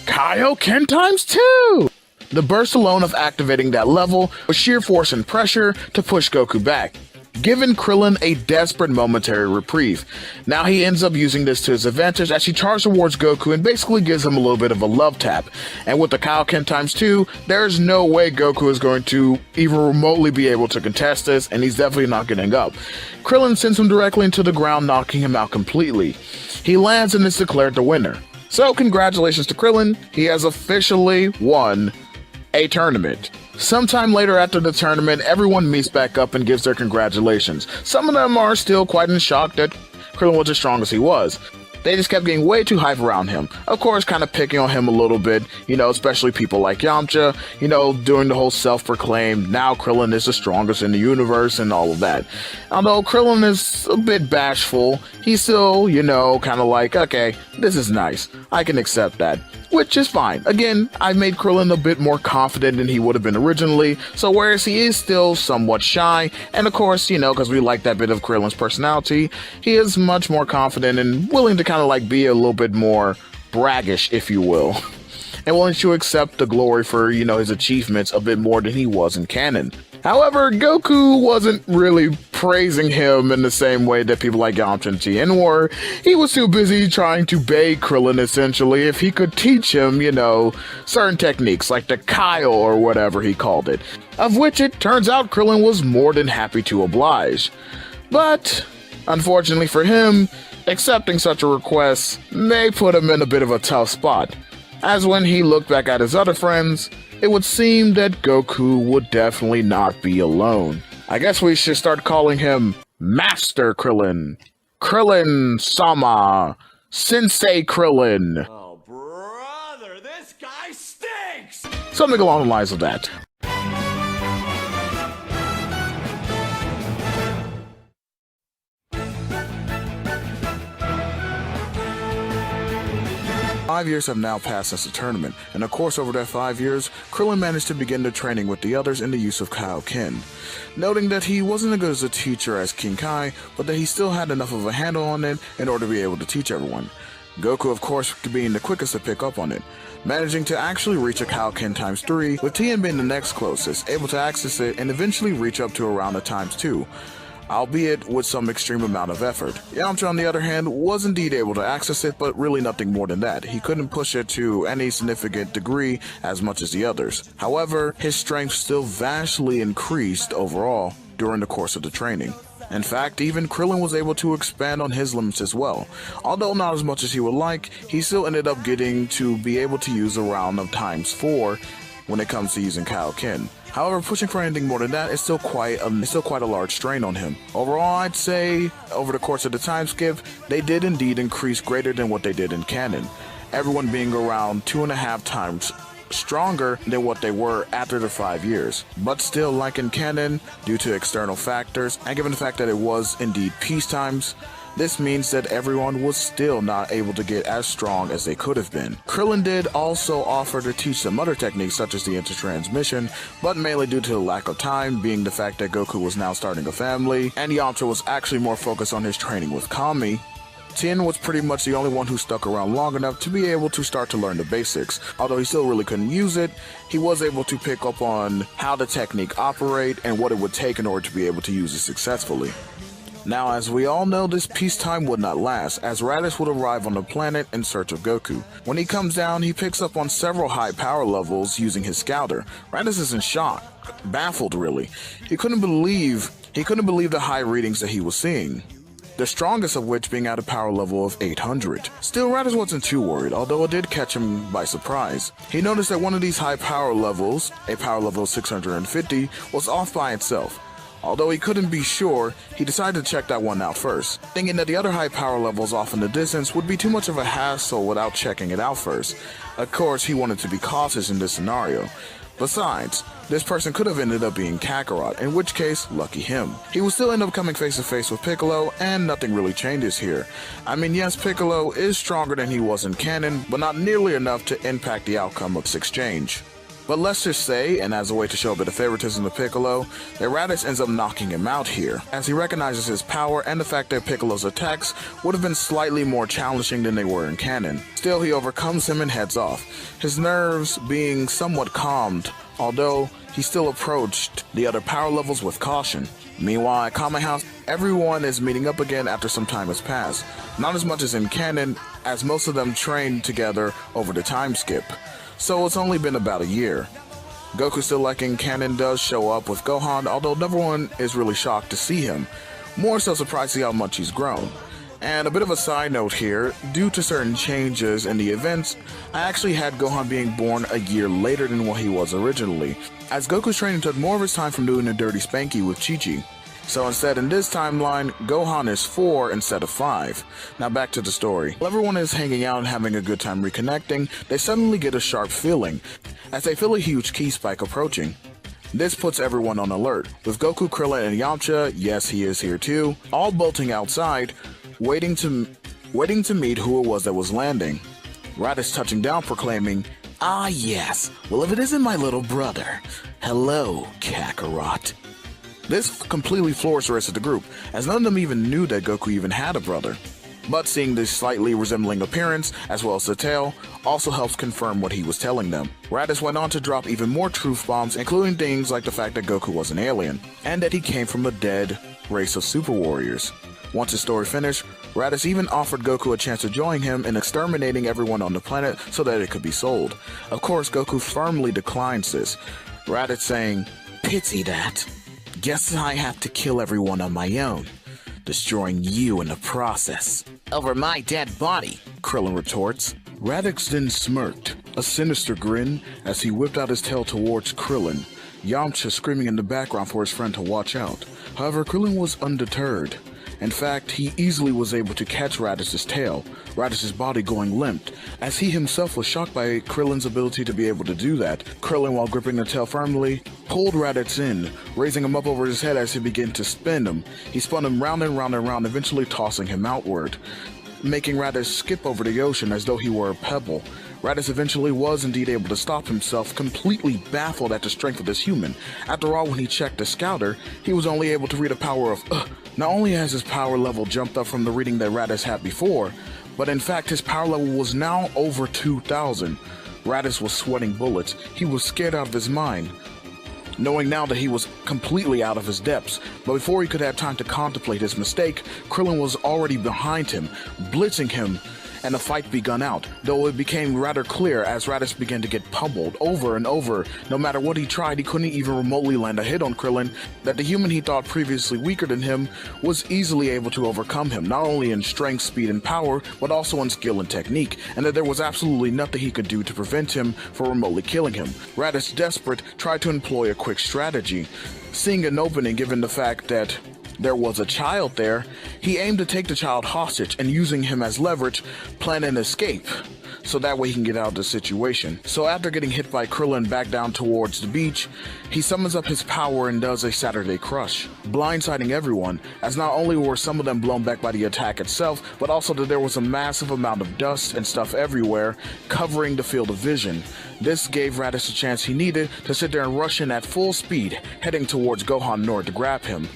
"Kaioken times 2! The burst alone of activating that level was sheer force and pressure to push Goku back, giving Krillin a desperate momentary reprieve. Now he ends up using this to his advantage as he charges towards Goku and basically gives him a little bit of a love tap. And with the Kaioken times 2, there's no way Goku is going to even remotely be able to contest this, and he's definitely not getting up. Krillin sends him directly into the ground, knocking him out completely. He lands and is declared the winner. So congratulations to Krillin, he has officially won a tournament. Sometime later after the tournament, everyone meets back up and gives their congratulations. Some of them are still quite in shock that Krillin was as strong as he was. They just kept getting way too hype around him. Of course, kind of picking on him a little bit, especially people like Yamcha, doing the whole self-proclaimed, now Krillin is the strongest in the universe and all of that. Although Krillin is a bit bashful, he's still, kind of like, okay, this is nice. I can accept that. Which is fine. Again, I made Krillin a bit more confident than he would have been originally, so whereas he is still somewhat shy, and of course, because we like that bit of Krillin's personality, he is much more confident and willing to kind of like be a little bit more braggish, if you will, and willing to accept the glory for, his achievements a bit more than he was in canon. However, Goku wasn't really praising him in the same way that people like Yamcha and Tien were. He was too busy trying to beg Krillin, essentially, if he could teach him, certain techniques, like the Kyle or whatever he called it, of which it turns out Krillin was more than happy to oblige. But, unfortunately for him, accepting such a request may put him in a bit of a tough spot, as when he looked back at his other friends, it would seem that Goku would definitely not be alone. I guess we should start calling him Master Krillin, Krillin-sama, Sensei Krillin. Oh, brother, this guy stinks! Something along the lines of that. 5 years have now passed since the tournament, and of course over that 5 years, Krillin managed to begin the training with the others in the use of Kaioken, noting that he wasn't as good as a teacher as King Kai, but that he still had enough of a handle on it in order to be able to teach everyone. Goku of course being the quickest to pick up on it, managing to actually reach a Kaioken times 3, with Tien being the next closest, able to access it and eventually reach up to around a times 2. albeit with some extreme amount of effort. Yamcha, on the other hand, was indeed able to access it, but really nothing more than that. He couldn't push it to any significant degree as much as the others. However, his strength still vastly increased overall during the course of the training. In fact, even Krillin was able to expand on his limits as well. Although not as much as he would like, he still ended up getting to be able to use a round of ×4 when it comes to using Kaioken. However, pushing for anything more than that is still quite a large strain on him. Overall, I'd say, over the course of the time skip, they did indeed increase greater than what they did in canon. Everyone being around 2.5 times stronger than what they were after the 5 years. But still, like in canon, due to external factors, and given the fact that it was indeed peace times, this means that everyone was still not able to get as strong as they could have been. Krillin did also offer to teach some other techniques such as the intertransmission, but mainly due to the lack of time, being the fact that Goku was now starting a family, and Yamcha was actually more focused on his training with Kami. Tien was pretty much the only one who stuck around long enough to be able to start to learn the basics. Although he still really couldn't use it, he was able to pick up on how the technique operates and what it would take in order to be able to use it successfully. Now, as we all know, this peacetime would not last, as Raditz would arrive on the planet in search of Goku. When he comes down, he picks up on several high power levels using his scouter. Raditz is in shock, baffled really. He couldn't believe the high readings that he was seeing, the strongest of which being at a power level of 800. Still, Raditz wasn't too worried, although it did catch him by surprise. He noticed that one of these high power levels, a power level of 650, was off by itself. Although he couldn't be sure, he decided to check that one out first, thinking that the other high power levels off in the distance would be too much of a hassle without checking it out first. Of course, he wanted to be cautious in this scenario. Besides, this person could have ended up being Kakarot, in which case, lucky him. He would still end up coming face to face with Piccolo, and nothing really changes here. I mean, yes, Piccolo is stronger than he was in canon, but not nearly enough to impact the outcome of this exchange. But let's just say, and as a way to show a bit of favoritism to Piccolo, that Raditz ends up knocking him out here, as he recognizes his power and the fact that Piccolo's attacks would have been slightly more challenging than they were in canon. Still, he overcomes him and heads off, his nerves being somewhat calmed, although he still approached the other power levels with caution. Meanwhile, at Kame House, everyone is meeting up again after some time has passed. Not as much as in canon, as most of them trained together over the time skip. So it's only been about a year. Goku, still like in canon, does show up with Gohan, although no one is really shocked to see him. More so surprised to see how much he's grown. And a bit of a side note here, due to certain changes in the events, I actually had Gohan being born a year later than what he was originally, as Goku's training took more of his time from doing a dirty spanky with Chi-Chi. So instead, in this timeline, Gohan is 4 instead of 5. Now back to the story. While everyone is hanging out and having a good time reconnecting, they suddenly get a sharp feeling, as they feel a huge ki spike approaching. This puts everyone on alert, with Goku, Krillin, and Yamcha, yes he is here too, all bolting outside, waiting to meet who it was that was landing. Raditz touching down, proclaiming, "Ah yes, well if it isn't my little brother. Hello, Kakarot." This completely floors the rest of the group, as none of them even knew that Goku even had a brother. But seeing this slightly resembling appearance, as well as the tail, also helps confirm what he was telling them. Raditz went on to drop even more truth bombs, including things like the fact that Goku was an alien, and that he came from a dead race of super warriors. Once his story finished, Raditz even offered Goku a chance to join him in exterminating everyone on the planet so that it could be sold. Of course, Goku firmly declines this, Raditz saying, "Pity that. Guess I have to kill everyone on my own, destroying you in the process." "Over my dead body," Krillin retorts. Raditz then smirked, a sinister grin, as he whipped out his tail towards Krillin, Yamcha screaming in the background for his friend to watch out. However, Krillin was undeterred. In fact, he easily was able to catch Raditz's tail, Raditz's body going limp, as he himself was shocked by Krillin's ability to be able to do that. Krillin, while gripping the tail firmly, pulled Raditz in, raising him up over his head as he began to spin him. He spun him round and round and round, eventually tossing him outward, making Raditz skip over the ocean as though he were a pebble. Raditz eventually was indeed able to stop himself, completely baffled at the strength of this human. After all, when he checked the scouter, he was only able to read a power of Not only has his power level jumped up from the reading that Raditz had before, but in fact his power level was now over 2,000. Raditz was sweating bullets. He was scared out of his mind. knowing now that he was completely out of his depths. But before he could have time to contemplate his mistake, Krillin was already behind him, blitzing him, and the fight begun out, though it became rather clear as Raditz began to get pummeled over and over. No matter what he tried, he couldn't even remotely land a hit on Krillin, that the human he thought previously weaker than him was easily able to overcome him, not only in strength, speed, and power, but also in skill and technique, and that there was absolutely nothing he could do to prevent him from remotely killing him. Raditz, desperate, tried to employ a quick strategy. Seeing an opening given the fact that there was a child there, he aimed to take the child hostage and using him as leverage, plan an escape, so that way he can get out of the situation. So after getting hit by Krillin back down towards the beach, he summons up his power and does a Saturday Crush, blindsiding everyone, as not only were some of them blown back by the attack itself, but also that there was a massive amount of dust and stuff everywhere, covering the field of vision. This gave Raditz the chance he needed to sit there and rush in at full speed, heading towards Gohan in order to grab him.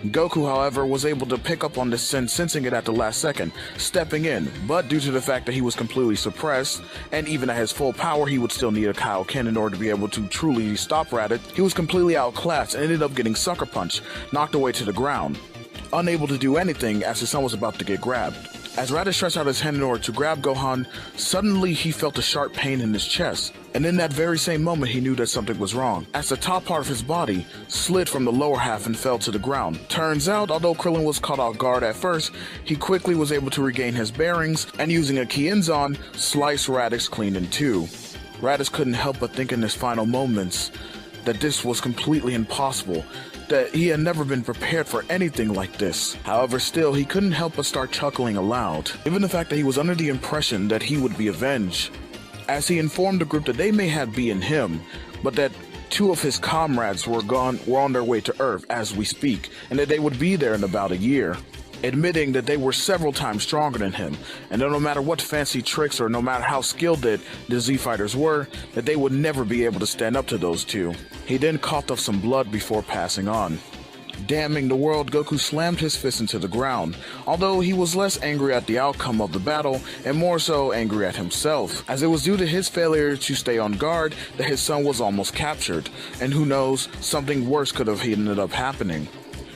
Goku, however, was able to pick up on this sense, sensing it at the last second, stepping in, but due to the fact that he was completely suppressed, and even at his full power he would still need a Kaioken in order to be able to truly stop Raditz, he was completely outclassed and ended up getting sucker punched, knocked away to the ground, unable to do anything as his son was about to get grabbed. As Raditz stretched out his hand in order to grab Gohan, suddenly he felt a sharp pain in his chest, and in that very same moment he knew that something was wrong, as the top part of his body slid from the lower half and fell to the ground. Turns out, although Krillin was caught off guard at first, he quickly was able to regain his bearings, and using a Kienzan, slice Raditz clean in two. Raditz couldn't help but think in his final moments that this was completely impossible, that he had never been prepared for anything like this. However, still, he couldn't help but start chuckling aloud, given the fact that he was under the impression that he would be avenged, as he informed the group that they may have beaten him, but that two of his comrades were on their way to Earth as we speak, and that they would be there in about a year, admitting that they were several times stronger than him, and that no matter what fancy tricks or no matter how skilled that the Z-Fighters were, that they would never be able to stand up to those two. He then coughed up some blood before passing on. Damning the world, Goku slammed his fist into the ground, although he was less angry at the outcome of the battle and more so angry at himself, as it was due to his failure to stay on guard that his son was almost captured, and who knows, something worse could have ended up happening.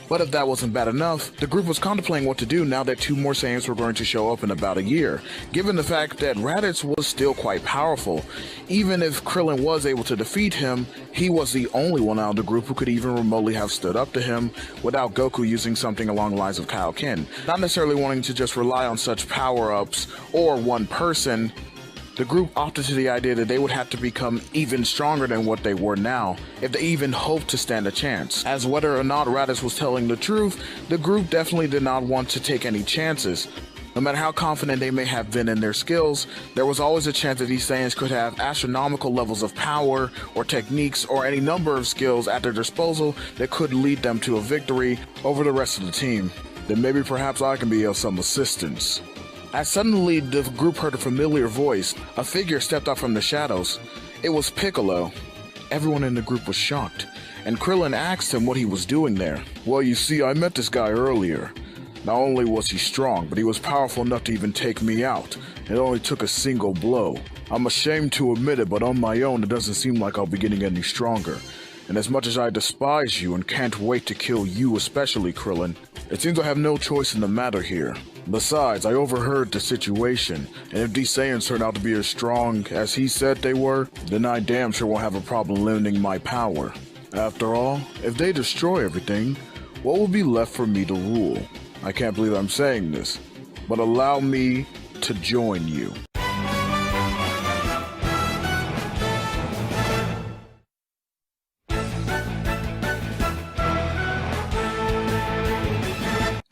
But if that wasn't bad enough, the group was contemplating what to do now that two more Saiyans were going to show up in about a year, given the fact that Raditz was still quite powerful. Even if Krillin was able to defeat him, he was the only one out of the group who could even remotely have stood up to him without Goku using something along the lines of Kaioken. Not necessarily wanting to just rely on such power-ups or one person, the group opted to the idea that they would have to become even stronger than what they were now, if they even hoped to stand a chance. As whether or not Raditz was telling the truth, the group definitely did not want to take any chances. No matter how confident they may have been in their skills, there was always a chance that these Saiyans could have astronomical levels of power, or techniques, or any number of skills at their disposal that could lead them to a victory over the rest of the team. Then maybe perhaps I can be of some assistance. As suddenly the group heard a familiar voice, a figure stepped out from the shadows. It was Piccolo. Everyone in the group was shocked, and Krillin asked him what he was doing there. Well, you see, I met this guy earlier. Not only was he strong, but he was powerful enough to even take me out. It only took a single blow. I'm ashamed to admit it, but on my own it doesn't seem like I'll be getting any stronger. And as much as I despise you and can't wait to kill you especially, Krillin, it seems I have no choice in the matter here. Besides, I overheard the situation, and if these Saiyans turn out to be as strong as he said they were, then I damn sure won't have a problem limiting my power. After all, if they destroy everything, what will be left for me to rule? I can't believe I'm saying this, but allow me to join you.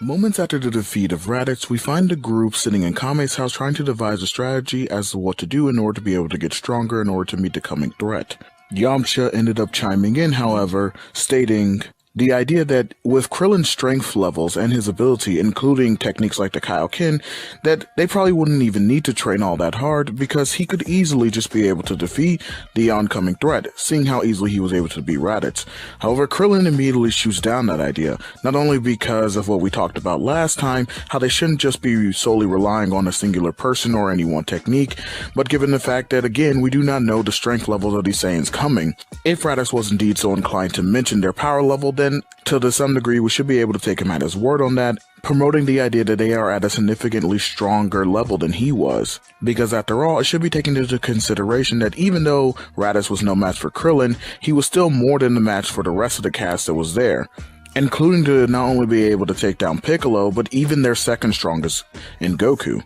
Moments after the defeat of Raditz, we find the group sitting in Kame's house trying to devise a strategy as to what to do in order to be able to get stronger in order to meet the coming threat. Yamcha ended up chiming in, however, stating, The idea that with Krillin's strength levels and his ability, including techniques like the Kaioken, that they probably wouldn't even need to train all that hard because he could easily just be able to defeat the oncoming threat, seeing how easily he was able to beat Raditz. However, Krillin immediately shoots down that idea, not only because of what we talked about last time, how they shouldn't just be solely relying on a singular person or any one technique, but given the fact that, again, we do not know the strength levels of these Saiyans coming. If Raditz was indeed so inclined to mention their power level, then to some degree we should be able to take him at his word on that, promoting the idea that they are at a significantly stronger level than he was. Because after all, it should be taken into consideration that even though Raditz was no match for Krillin, he was still more than the match for the rest of the cast that was there, including to not only be able to take down Piccolo, but even their second strongest in Goku.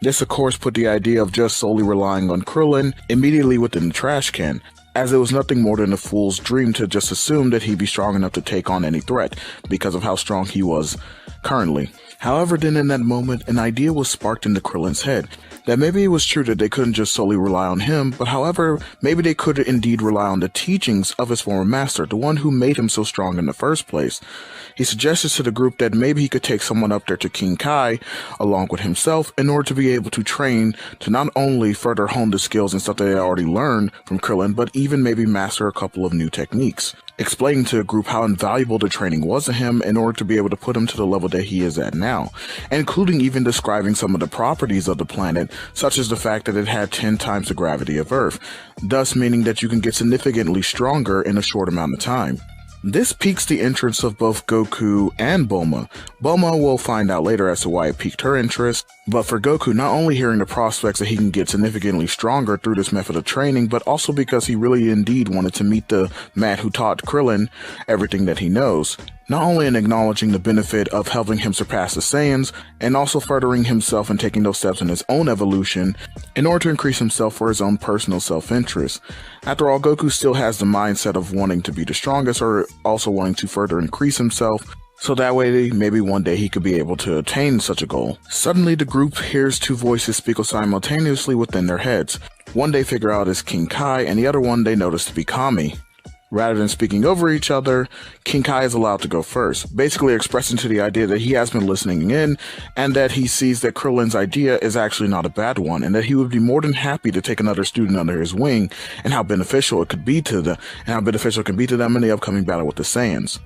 This of course put the idea of just solely relying on Krillin immediately within the trash can, as it was nothing more than a fool's dream to just assume that he'd be strong enough to take on any threat because of how strong he was currently. However, then in that moment, an idea was sparked into Krillin's head, that maybe it was true that they couldn't just solely rely on him, but however, maybe they could indeed rely on the teachings of his former master, the one who made him so strong in the first place. He suggested to the group that maybe he could take someone up there to King Kai, along with himself, in order to be able to train to not only further hone the skills and stuff that they already learned from Krillin, but even maybe master a couple of new techniques, explaining to the group how invaluable the training was to him in order to be able to put him to the level that he is at now, including even describing some of the properties of the planet, such as the fact that it had 10 times the gravity of Earth, thus meaning that you can get significantly stronger in a short amount of time. This piques the interest of both Goku and Bulma. Bulma will find out later as to why it piqued her interest, but for Goku, not only hearing the prospects that he can get significantly stronger through this method of training, but also because he really indeed wanted to meet the man who taught Krillin everything that he knows. Not only in acknowledging the benefit of helping him surpass the Saiyans, and also furthering himself and taking those steps in his own evolution in order to increase himself for his own personal self-interest. After all, Goku still has the mindset of wanting to be the strongest, or also wanting to further increase himself, so that way maybe one day he could be able to attain such a goal. Suddenly the group hears two voices speak simultaneously within their heads. One they figure out is King Kai, and the other one they notice to be Kami. Rather than speaking over each other, King Kai is allowed to go first, basically expressing to the idea that he has been listening in, and that he sees that Krillin's idea is actually not a bad one, and that he would be more than happy to take another student under his wing, and how beneficial it could be to them, in the upcoming battle with the Saiyans.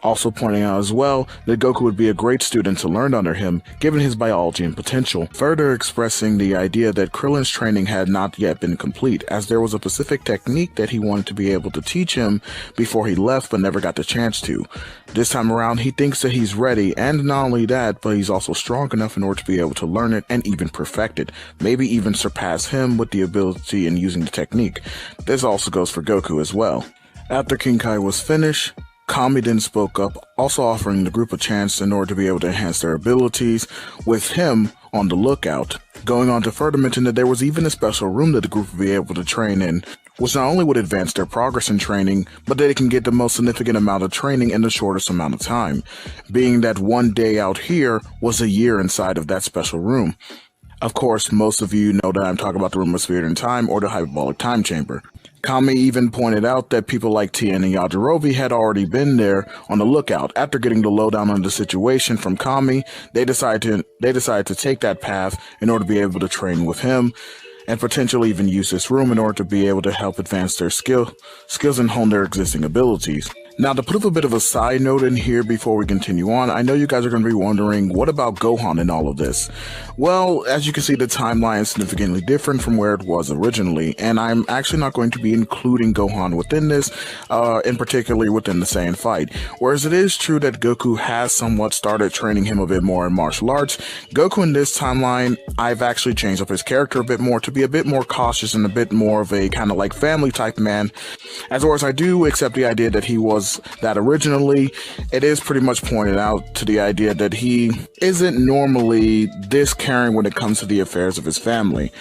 Also pointing out as well that Goku would be a great student to learn under him, given his biology and potential, further expressing the idea that Krillin's training had not yet been complete, as there was a specific technique that he wanted to be able to teach him before he left but never got the chance to. This time around, he thinks that he's ready, and not only that, but he's also strong enough in order to be able to learn it and even perfect it, maybe even surpass him with the ability in using the technique. This also goes for Goku as well. After King Kai was finished, Kami then spoke up, also offering the group a chance in order to be able to enhance their abilities, with him on the lookout, going on to further mention that there was even a special room that the group would be able to train in, which not only would advance their progress in training, but that they can get the most significant amount of training in the shortest amount of time, being that one day out here was a year inside of that special room. Of course, most of you know that I'm talking about the Room of Spirit and Time, or the Hyperbolic Time Chamber. Kami even pointed out that people like Tien and Yajirobe had already been there on the lookout. After getting the lowdown on the situation from Kami, they decided to take that path in order to be able to train with him, and potentially even use this room in order to be able to help advance their skills and hone their existing abilities. Now, to put up a bit of a side note in here before we continue on, I know you guys are going to be wondering, what about Gohan in all of this? Well, as you can see, the timeline is significantly different from where it was originally, and I'm actually not going to be including Gohan within this, in particularly within the Saiyan fight. Whereas it is true that Goku has somewhat started training him a bit more in martial arts, Goku in this timeline, I've actually changed up his character a bit more to be a bit more cautious and a bit more of a kind of like family type man. As far as I do accept the idea that he was that originally, it is pretty much pointed out to the idea that he isn't normally this caring when it comes to the affairs of his family.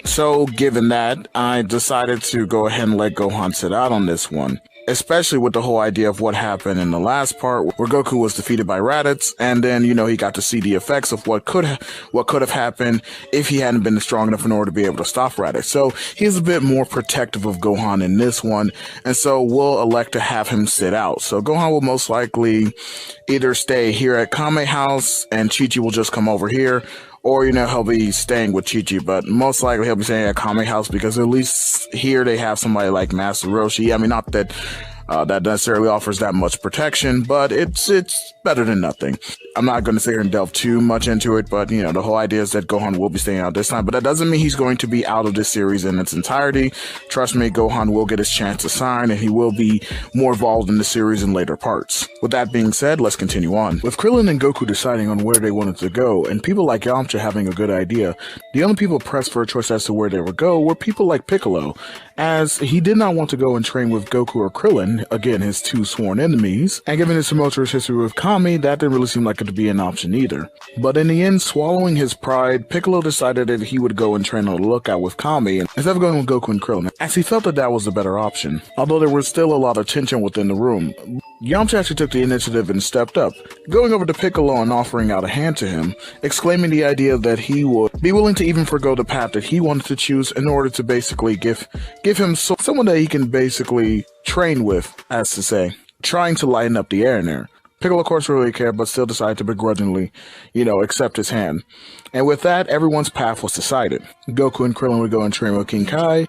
So given that, I decided to go ahead and let Gohan sit out on this one. especially with the whole idea of what happened in the last part where Goku was defeated by Raditz, and then, you know, he got to see the effects of what could have happened if he hadn't been strong enough in order to be able to stop Raditz. So he's a bit more protective of Gohan in this one, and so we'll elect to have him sit out. So Gohan will most likely either stay here at Kame House and Chi-Chi will just come over here, or, you know, he'll be staying with Chi-Chi, but most likely he'll be staying at Kame House because at least here they have somebody like Master Roshi. I mean, not that that necessarily offers that much protection, but it's better than nothing. I'm not going to sit here and delve too much into it, but, you know, the whole idea is that Gohan will be staying out this time, but that doesn't mean he's going to be out of this series in its entirety. Trust me, Gohan will get his chance to shine, and he will be more involved in the series in later parts. With that being said, let's continue on. With Krillin and Goku deciding on where they wanted to go, and people like Yamcha having a good idea, the only people pressed for a choice as to where they would go were people like Piccolo, as he did not want to go and train with Goku or Krillin, again, his two sworn enemies, and given his tumultuous history with Kami, that didn't really seem like it to be an option either. But in the end, swallowing his pride, Piccolo decided that he would go and train on the lookout with Kami instead of going with Goku and Krillin, as he felt that that was the better option. Although there was still a lot of tension within the room, Yamcha actually took the initiative and stepped up, going over to Piccolo and offering out a hand to him, exclaiming the idea that he would be willing to even forgo the path that he wanted to choose in order to basically give him someone that he can basically train with, as to say, trying to lighten up the air in there. Piccolo, of course, really cared, but still decided to begrudgingly, you know, accept his hand. And with that, everyone's path was decided. Goku and Krillin would go and train with King Kai,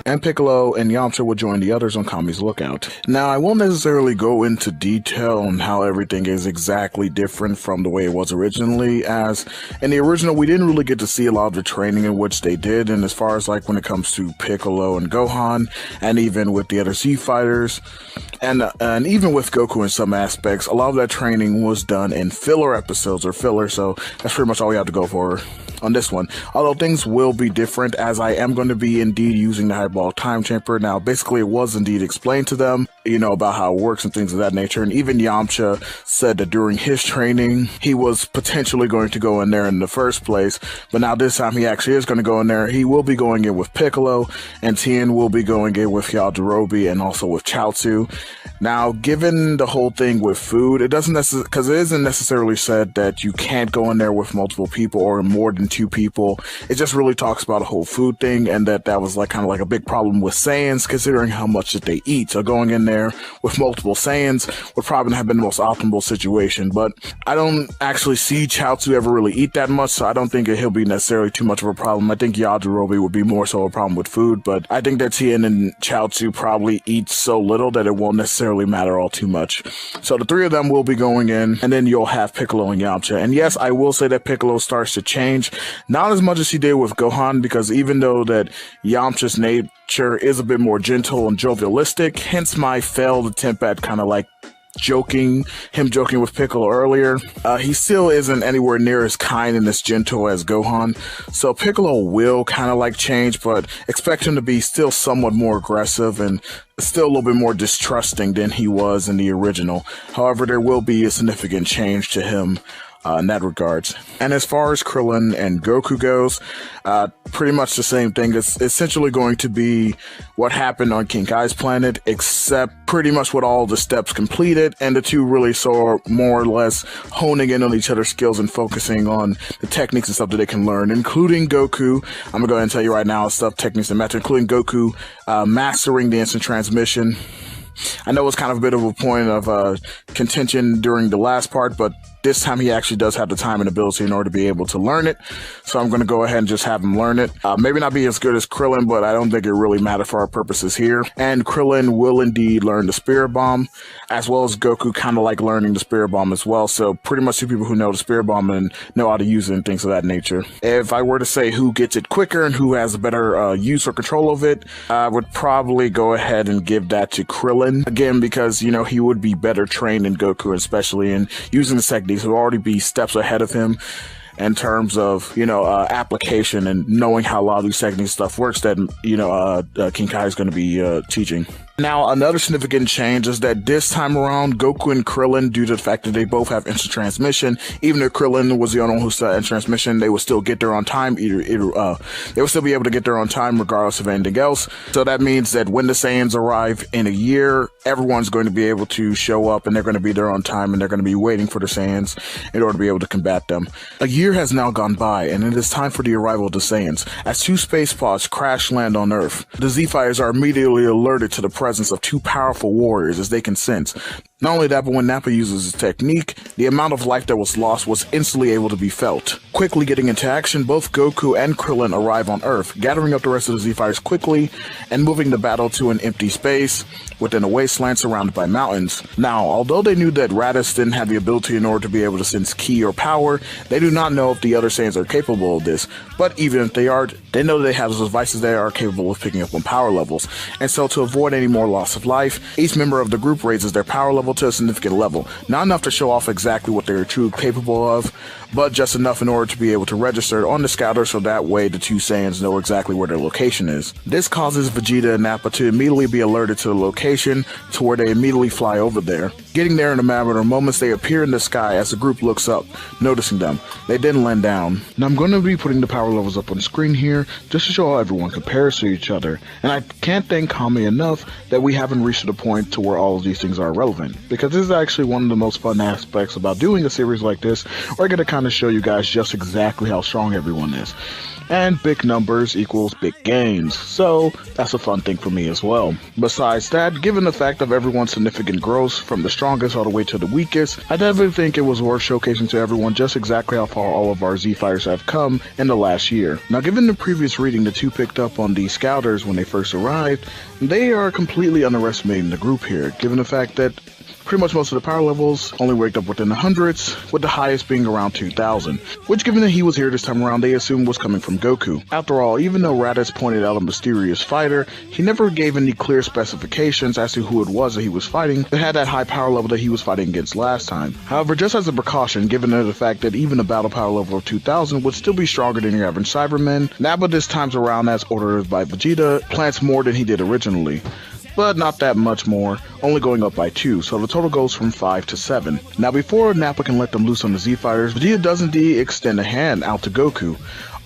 and Piccolo and Yamcha would join the others on Kami's lookout. Now, I won't necessarily go into detail on how everything is exactly different from the way it was originally, as in the original, we didn't really get to see a lot of the training in which they did, and as far as like when it comes to Piccolo and Gohan, and even with the other Z fighters, and even with Goku in some aspects, a lot of that training was done in filler episodes or filler, so that's pretty much all we have to go for on this one. Although things will be different, as I am going to be indeed using the highball time chamber. Now, basically, it was indeed explained to them, you know, about how it works and things of that nature. And even Yamcha said that during his training, he was potentially going to go in there in the first place. But now this time, he actually is going to go in there. He will be going in with Piccolo, and Tien will be going in with Yajirobe and also with Chaozu. Now, given the whole thing with food, it doesn't necessarily, because it isn't necessarily said that you can't go in there with multiple people or more than two people. It just really talks about a whole food thing, and that was like kind of like a big problem with Saiyans, considering how much that they eat. So going in there with multiple Saiyans would probably not have been the most optimal situation. But I don't actually see Chaozu ever really eat that much, so I don't think he'll be necessarily too much of a problem. I think Yajirobe would be more so a problem with food, but I think that Tien and Chaozu probably eat so little that it won't necessarily matter all too much. So the three of them will be going in, and then you'll have Piccolo and Yamcha. And yes, I will say that Piccolo starts to change, not as much as he did with Gohan, because even though that Yamcha's nature is a bit more gentle and jovialistic, hence my failed attempt at kind of like joking with Piccolo earlier, he still isn't anywhere near as kind and as gentle as Gohan. So Piccolo will kind of like change, but expect him to be still somewhat more aggressive and still a little bit more distrusting than he was in the original. However, there will be a significant change to him in that regards. And as far as Krillin and Goku goes, pretty much the same thing. It's essentially going to be what happened on King Kai's planet, except pretty much with all the steps completed, and the two really saw more or less honing in on each other's skills and focusing on the techniques and stuff that they can learn, including Goku. I'm gonna go ahead and tell you right now stuff, techniques that matter, including Goku mastering the instant transmission. I know it's kind of a bit of a point of contention during the last part, but this time he actually does have the time and ability in order to be able to learn it. So I'm going to go ahead and just have him learn it. Maybe not be as good as Krillin, but I don't think it really matters for our purposes here. And Krillin will indeed learn the Spirit Bomb, as well as Goku kind of like learning the Spirit Bomb as well. So pretty much two people who know the Spirit Bomb and know how to use it and things of that nature. If I were to say who gets it quicker and who has a better use or control of it, I would probably go ahead and give that to Krillin. Again, because, you know, he would be better trained than Goku, especially in using the techniques. He'll already be steps ahead of him in terms of, you know, application and knowing how a lot of these techniques stuff works that, you know, King Kai is going to be teaching. Now, another significant change is that this time around, Goku and Krillin, due to the fact that they both have instant transmission, even if Krillin was the only one who still had transmission, they would still get there on time. They would still be able to get there on time regardless of anything else. So that means that when the Saiyans arrive in a year, everyone's going to be able to show up and they're going to be there on time and they're going to be waiting for the Saiyans in order to be able to combat them. A year has now gone by and it is time for the arrival of the Saiyans. As two space pods crash land on Earth, the Z-Fighters are immediately alerted to the presence of two powerful warriors as they can sense. Not only that, but when Nappa uses his technique, the amount of life that was lost was instantly able to be felt. Quickly getting into action, both Goku and Krillin arrive on Earth, gathering up the rest of the Z-Fighters quickly and moving the battle to an empty space within a wasteland surrounded by mountains. Now, although they knew that Raditz didn't have the ability in order to be able to sense ki or power, they do not know if the other Saiyans are capable of this. But even if they are, they know they have devices that are capable of picking up on power levels. And so to avoid any more loss of life, each member of the group raises their power level to a significant level. Not enough to show off exactly what they're truly capable of, but just enough in order to be able to register on the scouter so that way the two Saiyans know exactly where their location is. This causes Vegeta and Nappa to immediately be alerted to the location to where they immediately fly over there. Getting there in a matter of moments, they appear in the sky as the group looks up, noticing them. They didn't land down. Now I'm going to be putting the power levels up on the screen here just to show how everyone compares to each other. And I can't thank Kami enough that we haven't reached the point to where all of these things are relevant, because this is actually one of the most fun aspects about doing a series like this, where I get to kind of show you guys just exactly how strong everyone is. And big numbers equals big gains, so that's a fun thing for me as well. Besides that, given the fact of everyone's significant growth from the strongest all the way to the weakest, I definitely think it was worth showcasing to everyone just exactly how far all of our Z-Fighters have come in the last year. Now, given the previous reading the two picked up on the Scouters when they first arrived, they are completely underestimating the group here, given the fact that pretty much most of the power levels only ranked up within the hundreds, with the highest being around 2,000, which given that he was here this time around, they assumed was coming from Goku. After all, even though Raditz pointed out a mysterious fighter, he never gave any clear specifications as to who it was that he was fighting that had that high power level that he was fighting against last time. However, just as a precaution, given the fact that even a battle power level of 2,000 would still be stronger than your average Cyberman, Nappa this time around, as ordered by Vegeta, plants more than he did originally. But not that much more, only going up by 2, so the total goes from 5 to 7. Now before Nappa can let them loose on the Z-Fighters, Vegeta does indeed extend a hand out to Goku,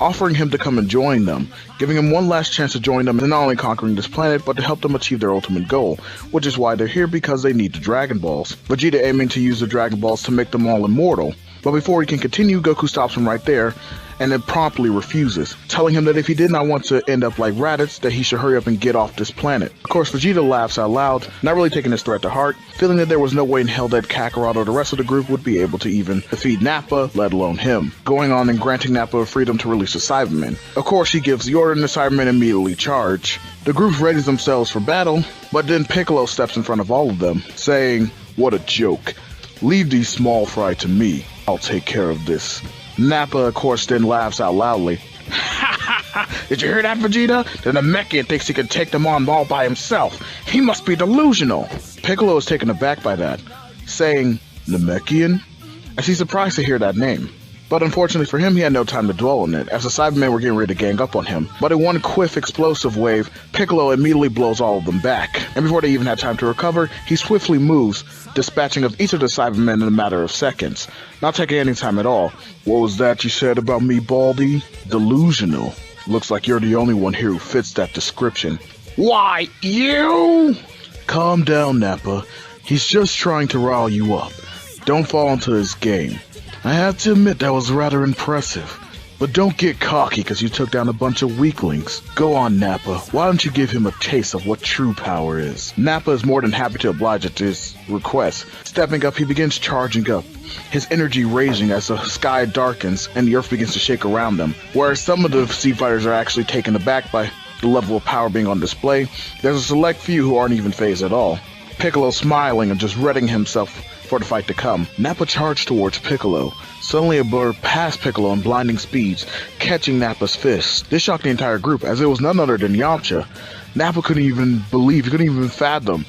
offering him to come and join them, giving him one last chance to join them in not only conquering this planet, but to help them achieve their ultimate goal, which is why they're here, because they need the Dragon Balls. Vegeta aiming to use the Dragon Balls to make them all immortal. But before he can continue, Goku stops him right there, and then promptly refuses, telling him that if he did not want to end up like Raditz, that he should hurry up and get off this planet. Of course, Vegeta laughs out loud, not really taking this threat to heart, feeling that there was no way in hell that Kakarot or the rest of the group would be able to even defeat Nappa, let alone him, going on and granting Nappa freedom to release the Cybermen. Of course, he gives the order and the Cybermen immediately charge. The group readies themselves for battle, but then Piccolo steps in front of all of them, saying, "What a joke. Leave these small fry to me. I'll take care of this." Nappa, of course, then laughs out loudly. Did you hear that, Vegeta? The Namekian thinks he can take them on all by himself. He must be delusional. Piccolo is taken aback by that, saying, Namekian? As he's surprised to hear that name. But unfortunately for him, he had no time to dwell on it, as the Cybermen were getting ready to gang up on him. But in one quick explosive wave, Piccolo immediately blows all of them back. And before they even had time to recover, he swiftly moves, dispatching of each of the Cybermen in a matter of seconds, not taking any time at all. What was that you said about me, Baldy? Delusional. Looks like you're the only one here who fits that description. Why, you? Calm down, Nappa. He's just trying to rile you up. Don't fall into his game. I have to admit that was rather impressive. But don't get cocky because you took down a bunch of weaklings. Go on, Nappa. Why don't you give him a taste of what true power is? Nappa is more than happy to oblige at his request. Stepping up, he begins charging up, his energy raging as the sky darkens and the earth begins to shake around them. Whereas some of the Z-Fighters are actually taken aback by the level of power being on display, there's a select few who aren't even phased at all. Piccolo smiling and just readying himself for the fight to come. Nappa charged towards Piccolo, suddenly a bird past Piccolo in blinding speeds, catching Nappa's fist. This shocked the entire group, as it was none other than Yamcha. Nappa couldn't even believe, he couldn't even fathom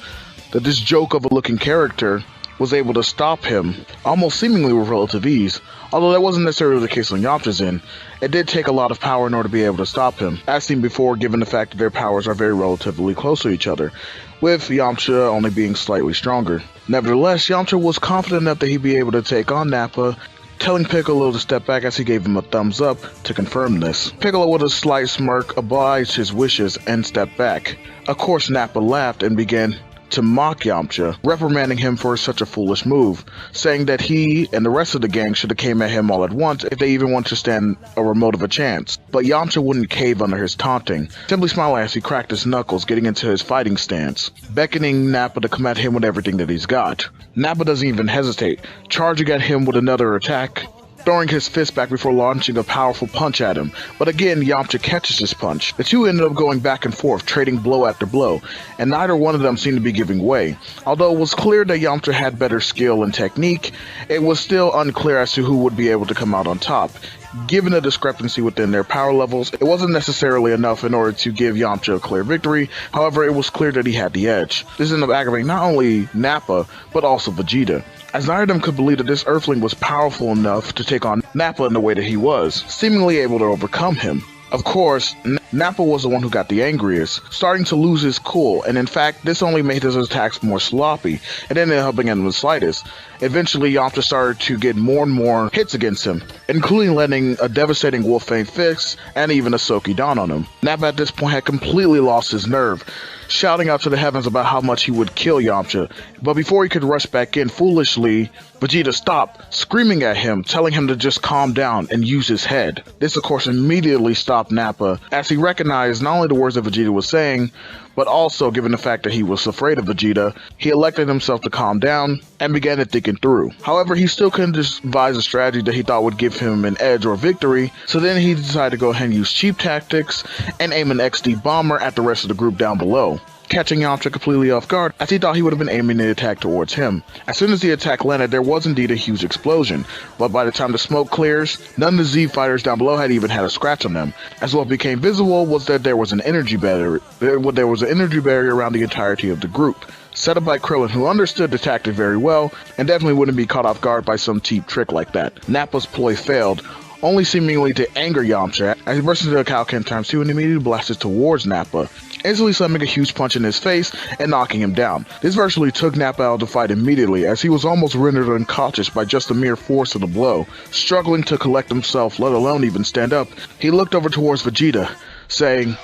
that this joke of a looking character was able to stop him, almost seemingly with relative ease. Although that wasn't necessarily the case on Yamcha's end, it did take a lot of power in order to be able to stop him, as seen before given the fact that their powers are very relatively close to each other, with Yamcha only being slightly stronger. Nevertheless, Yamcha was confident enough that he'd be able to take on Nappa, telling Piccolo to step back as he gave him a thumbs up to confirm this. Piccolo with a slight smirk obliged his wishes and stepped back. Of course, Nappa laughed and began to mock Yamcha, reprimanding him for such a foolish move, saying that he and the rest of the gang should have came at him all at once if they even wanted to stand a remote of a chance. But Yamcha wouldn't cave under his taunting, simply smiling as he cracked his knuckles, getting into his fighting stance, beckoning Nappa to come at him with everything that he's got. Nappa doesn't even hesitate, charging at him with another attack, throwing his fist back before launching a powerful punch at him. But again, Yamcha catches his punch. The two ended up going back and forth, trading blow after blow, and neither one of them seemed to be giving way. Although it was clear that Yamcha had better skill and technique, it was still unclear as to who would be able to come out on top. Given the discrepancy within their power levels, it wasn't necessarily enough in order to give Yamcha a clear victory. However, it was clear that he had the edge. This ended up aggravating not only Nappa, but also Vegeta, as neither of them could believe that this Earthling was powerful enough to take on Nappa in the way that he was, seemingly able to overcome him. Of course, Nappa was the one who got the angriest, starting to lose his cool, and in fact, this only made his attacks more sloppy, and ended up helping him the slightest. Eventually, Yamcha started to get more and more hits against him, including landing a devastating Wolf-Fang fist and even a Soki-Dan on him. Nappa at this point had completely lost his nerve, shouting out to the heavens about how much he would kill Yamcha. But before he could rush back in foolishly, Vegeta stopped, screaming at him, telling him to just calm down and use his head. This of course immediately stopped Nappa, as he recognized not only the words that Vegeta was saying, but also given the fact that he was afraid of Vegeta, he elected himself to calm down and began to think it through. However, he still couldn't devise a strategy that he thought would give him an edge or victory, so then he decided to go ahead and use cheap tactics and aim an XD bomber at the rest of the group down below, catching Yamcha completely off guard, as he thought he would have been aiming the attack towards him. As soon as the attack landed, there was indeed a huge explosion, but by the time the smoke clears, none of the Z fighters down below had even had a scratch on them, as what became visible was that there was an energy barrier around the entirety of the group, set up by Krillin, who understood the tactic very well, and definitely wouldn't be caught off guard by some cheap trick like that. Nappa's ploy failed, only seemingly to anger Yamcha, as he burst into a Kaioken ×2 and immediately blasted towards Nappa, instantly slamming a huge punch in his face and knocking him down. This virtually took Nappa out of the fight immediately, as he was almost rendered unconscious by just the mere force of the blow. Struggling to collect himself, let alone even stand up, he looked over towards Vegeta, saying,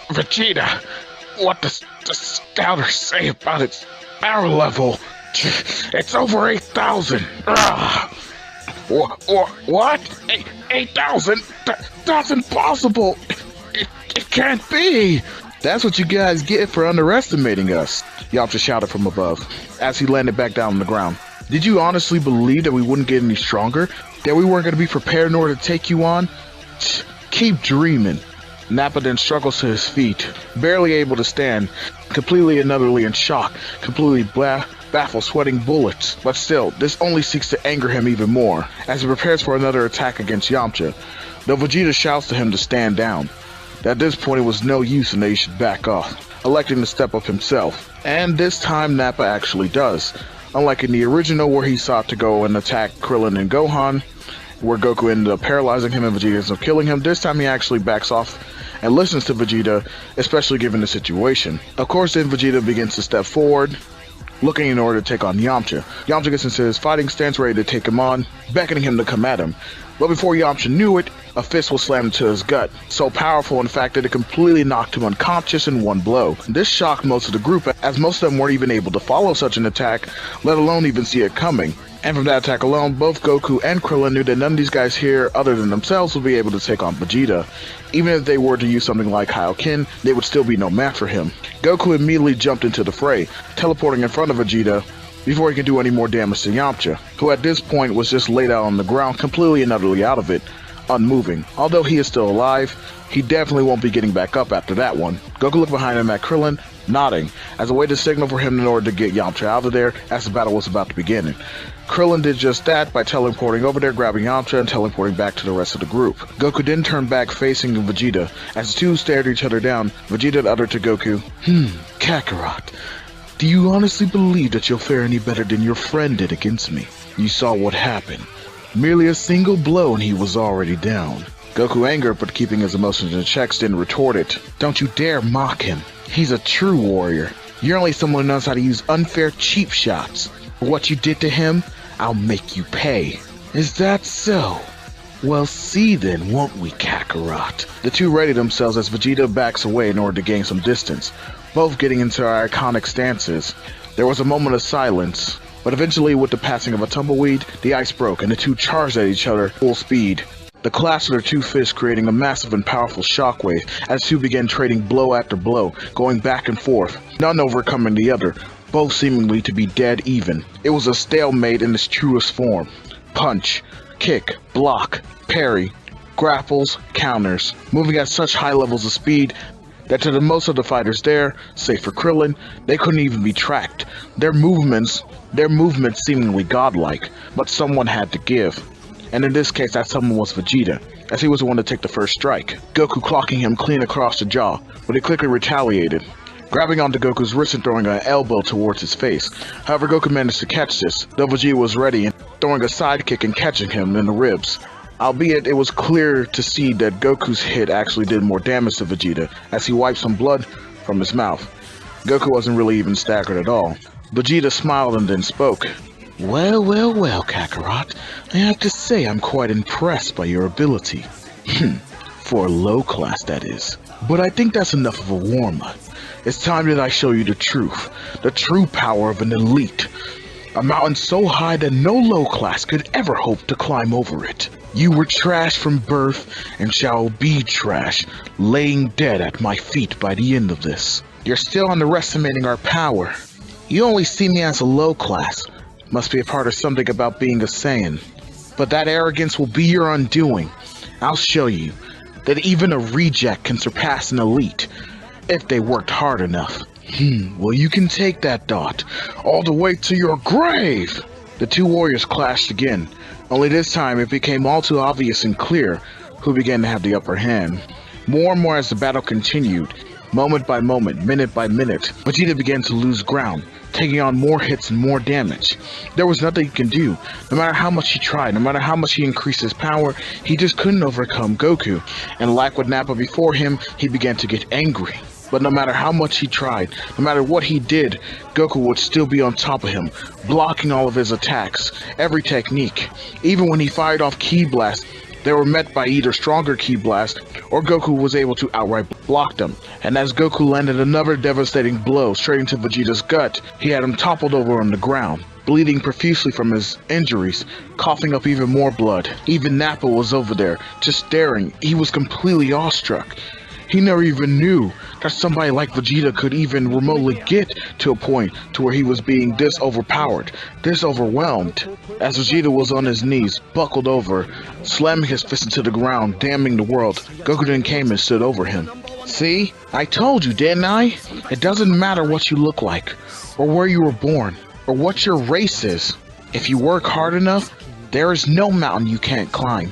Vegeta, what does the scouter say about its power level? It's over 8,000. What? 8,000? That's impossible. It can't be. That's what you guys get for underestimating us, Yamcha shouted from above, as he landed back down on the ground. Did you honestly believe that we wouldn't get any stronger? That we weren't going to be prepared in order to take you on? Keep dreaming. Nappa then struggles to his feet, barely able to stand, completely and utterly in shock, completely baffled, sweating bullets. But still, this only seeks to anger him even more, as he prepares for another attack against Yamcha, though Vegeta shouts to him to stand down. At this point, it was no use and that he should back off, electing to step up himself. And this time, Nappa actually does. Unlike in the original, where he sought to go and attack Krillin and Gohan, where Goku ended up paralyzing him and Vegeta ends up killing him, this time he actually backs off and listens to Vegeta, especially given the situation. Of course, then Vegeta begins to step forward, looking in order to take on Yamcha. Yamcha gets into his fighting stance, ready to take him on, beckoning him to come at him. But before Yamcha knew it, a fist was slammed into his gut, so powerful in fact that it completely knocked him unconscious in one blow. This shocked most of the group, as most of them weren't even able to follow such an attack, let alone even see it coming. And from that attack alone, both Goku and Krillin knew that none of these guys here, other than themselves, would be able to take on Vegeta. Even if they were to use something like Kaioken, they would still be no match for him. Goku immediately jumped into the fray, teleporting in front of Vegeta before he could do any more damage to Yamcha, who at this point was just laid out on the ground, completely and utterly out of it, unmoving. Although he is still alive, he definitely won't be getting back up after that one. Goku looked behind him at Krillin, nodding, as a way to signal for him in order to get Yamcha out of there as the battle was about to begin. Krillin did just that by teleporting over there, grabbing Yamcha, and teleporting back to the rest of the group. Goku then turned back facing Vegeta. As the two stared each other down, Vegeta uttered to Goku, Kakarot, Do you honestly believe that you'll fare any better than your friend did against me? You saw what happened. Merely a single blow and he was already down. Goku, angered but keeping his emotions in check, then retorted, "Don't you dare mock him. He's a true warrior. You're only someone who knows how to use unfair cheap shots. For what you did to him, I'll make you pay." "Is that so? Well, see then, won't we, Kakarot?" The two ready themselves as Vegeta backs away in order to gain some distance, both getting into our iconic stances. There was a moment of silence, but eventually with the passing of a tumbleweed, the ice broke and the two charged at each other full speed. The clash of their two fists creating a massive and powerful shockwave as two began trading blow after blow, going back and forth, none overcoming the other, both seemingly to be dead even. It was a stalemate in its truest form. Punch, kick, block, parry, grapples, counters, moving at such high levels of speed that to the most of the fighters there, save for Krillin, they couldn't even be tracked. Their movements seemingly godlike, but someone had to give. And in this case, that someone was Vegeta, as he was the one to take the first strike. Goku clocking him clean across the jaw, but he quickly retaliated, grabbing onto Goku's wrist and throwing an elbow towards his face. However, Goku managed to catch this, though Vegeta was ready and throwing a sidekick and catching him in the ribs. Albeit, it was clear to see that Goku's hit actually did more damage to Vegeta, as he wiped some blood from his mouth. Goku wasn't really even staggered at all. Vegeta smiled and then spoke. Well, Kakarot, I have to say I'm quite impressed by your ability. For a low class, that is. But I think that's enough of a warm-up. It's time that I show you the true power of an elite. A mountain so high that no low class could ever hope to climb over it. You were trash from birth and shall be trash, laying dead at my feet by the end of this. You're still underestimating our power. You only see me as a low class. Must be a part of something about being a Saiyan. But that arrogance will be your undoing. I'll show you that even a reject can surpass an elite, if they worked hard enough. Well, you can take that thought all the way to your grave. The two warriors clashed again, only this time it became all too obvious and clear who began to have the upper hand. More and more as the battle continued, moment by moment, minute by minute, Vegeta began to lose ground, taking on more hits and more damage. There was nothing he could do. No matter how much he tried, no matter how much he increased his power, he just couldn't overcome Goku. And like with Nappa before him, he began to get angry. But no matter how much he tried, no matter what he did, Goku would still be on top of him, blocking all of his attacks, every technique. Even when he fired off Ki Blast, they were met by either stronger Ki Blast, or Goku was able to outright block them. And as Goku landed another devastating blow straight into Vegeta's gut, he had him toppled over on the ground, bleeding profusely from his injuries, coughing up even more blood. Even Nappa was over there, just staring. He was completely awestruck. He never even knew that somebody like Vegeta could even remotely get to a point to where he was being this overpowered, this overwhelmed. As Vegeta was on his knees, buckled over, slamming his fist into the ground, damning the world, Goku then came and stood over him. See? I told you, didn't I? It doesn't matter what you look like, or where you were born, or what your race is. If you work hard enough, there is no mountain you can't climb,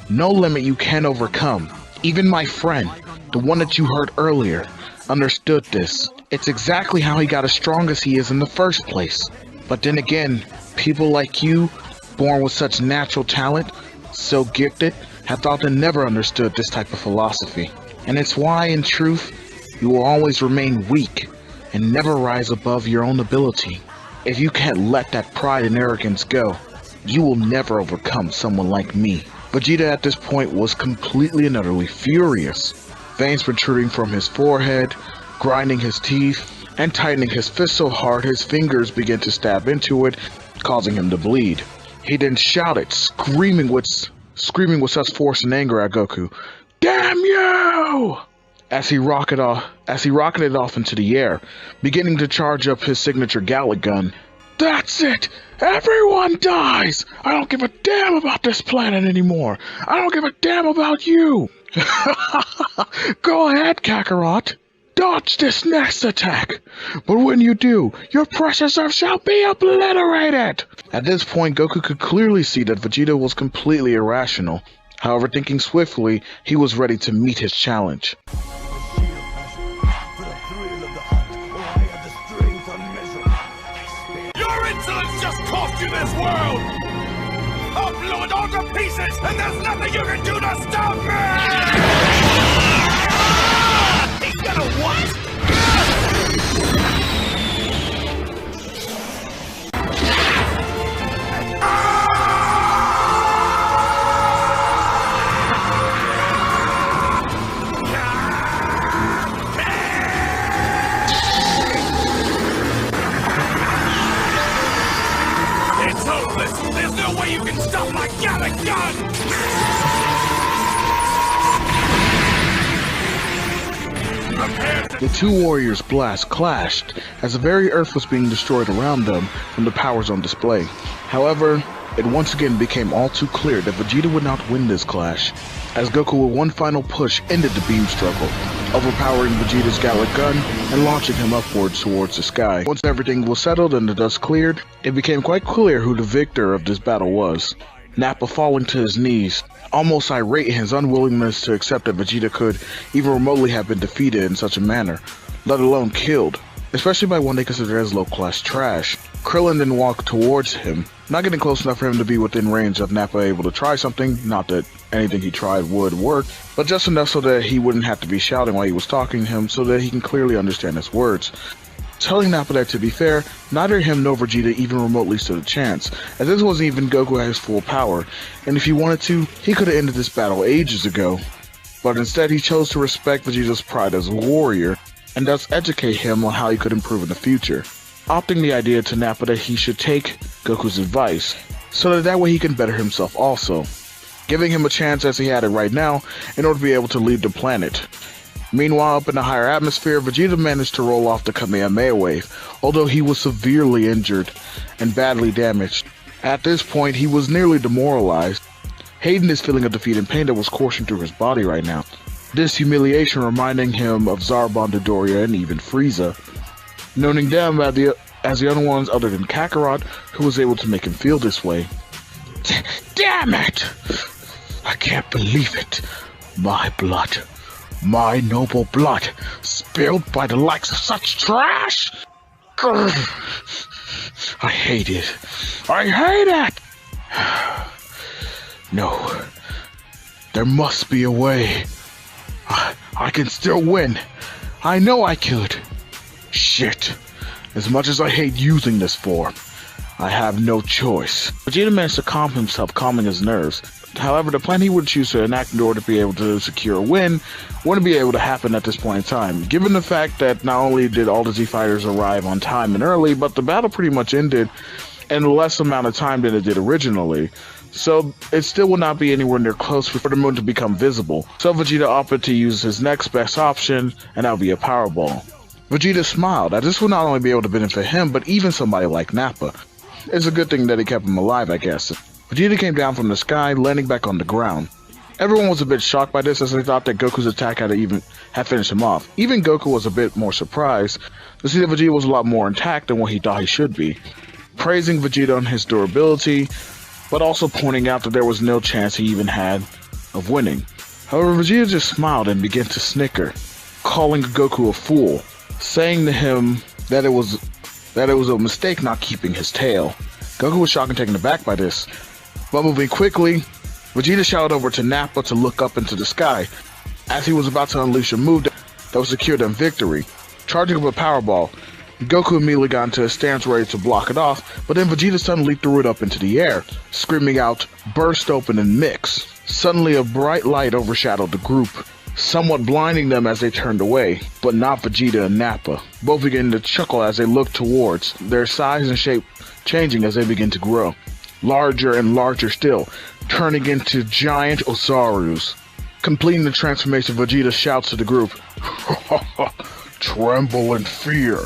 no limit you can't overcome. Even my friend, the one that you heard earlier, understood this. It's exactly how he got as strong as he is in the first place. But then again, people like you, born with such natural talent, so gifted, have thought they never understood this type of philosophy. And it's why, in truth, you will always remain weak and never rise above your own ability. If you can't let that pride and arrogance go, you will never overcome someone like me. Vegeta at this point was completely and utterly furious. Veins protruding from his forehead, grinding his teeth, and tightening his fist so hard his fingers began to stab into it, causing him to bleed. He then shouted, screaming with such force and anger at Goku, "Damn you!" As he rocketed off into the air, beginning to charge up his signature Gallic gun. That's it! Everyone dies! I don't give a damn about this planet anymore! I don't give a damn about you! Go ahead, Kakarot! Dodge this next attack! But when you do, your precious Earth shall be obliterated! At this point, Goku could clearly see that Vegeta was completely irrational. However, thinking swiftly, he was ready to meet his challenge. For the thrill of the hunt, or I have the strength unmeasured. insolence just cost you this world! I'll blow it all to pieces, and there's nothing you can do to stop me! He's gonna what? It's hopeless! There's no way you can stop my Gummy gun! The two warriors' blasts clashed as the very earth was being destroyed around them from the powers on display. However, it once again became all too clear that Vegeta would not win this clash, as Goku with one final push ended the beam struggle, overpowering Vegeta's Gallic gun and launching him upwards towards the sky. Once everything was settled and the dust cleared, it became quite clear who the victor of this battle was. Nappa falling to his knees, almost irate in his unwillingness to accept that Vegeta could even remotely have been defeated in such a manner, let alone killed, especially by one they consider as low-class trash. Krillin then walked towards him, not getting close enough for him to be within range of Nappa able to try something, not that anything he tried would work, but just enough so that he wouldn't have to be shouting while he was talking to him so that he can clearly understand his words. Telling Nappa that, to be fair, neither him nor Vegeta even remotely stood a chance, as this wasn't even Goku at his full power, and if he wanted to, he could have ended this battle ages ago. But instead he chose to respect Vegeta's pride as a warrior, and thus educate him on how he could improve in the future, opting the idea to Nappa that he should take Goku's advice, so that way he can better himself also, giving him a chance as he had it right now in order to be able to leave the planet. Meanwhile, up in the higher atmosphere, Vegeta managed to roll off the Kamehameha wave, although he was severely injured and badly damaged. At this point, he was nearly demoralized, hating his feeling of defeat and pain that was coursing through his body right now. This humiliation reminding him of Zarbon, Dodoria, and even Frieza, noting them as the only ones other than Kakarot who was able to make him feel this way. Damn it! I can't believe it. My blood. My noble blood, spilled by the likes of such trash? Grr. I hate it. I hate it! No. There must be a way. I can still win. I know I could. Shit. As much as I hate using this form, I have no choice. Vegeta managed to calm himself, calming his nerves. However, the plan he would choose to enact in order to be able to secure a win wouldn't be able to happen at this point in time, given the fact that not only did all the Z fighters arrive on time and early, but the battle pretty much ended in less amount of time than it did originally. So it still would not be anywhere near close for the moon to become visible. So Vegeta opted to use his next best option, and that would be a Power Ball. Vegeta smiled, as this would not only be able to benefit him, but even somebody like Nappa. It's a good thing that he kept him alive, I guess. Vegeta came down from the sky, landing back on the ground. Everyone was a bit shocked by this, as they thought that Goku's attack had finished him off. Even Goku was a bit more surprised to see that Vegeta was a lot more intact than what he thought he should be, praising Vegeta on his durability, but also pointing out that there was no chance he even had of winning. However, Vegeta just smiled and began to snicker, calling Goku a fool, saying to him that it was a mistake not keeping his tail. Goku was shocked and taken aback by this, but moving quickly, Vegeta shouted over to Nappa to look up into the sky, as he was about to unleash a move that would secure them victory. Charging up a Power Ball, Goku immediately got into a stance ready to block it off, but then Vegeta suddenly threw it up into the air, screaming out, "Burst open and mix." Suddenly a bright light overshadowed the group, somewhat blinding them as they turned away, but not Vegeta and Nappa, both beginning to chuckle as they looked towards, their size and shape changing as they begin to grow, larger and larger still, turning into giant Osarus. Completing the transformation, Vegeta shouts to the group, "Tremble in fear.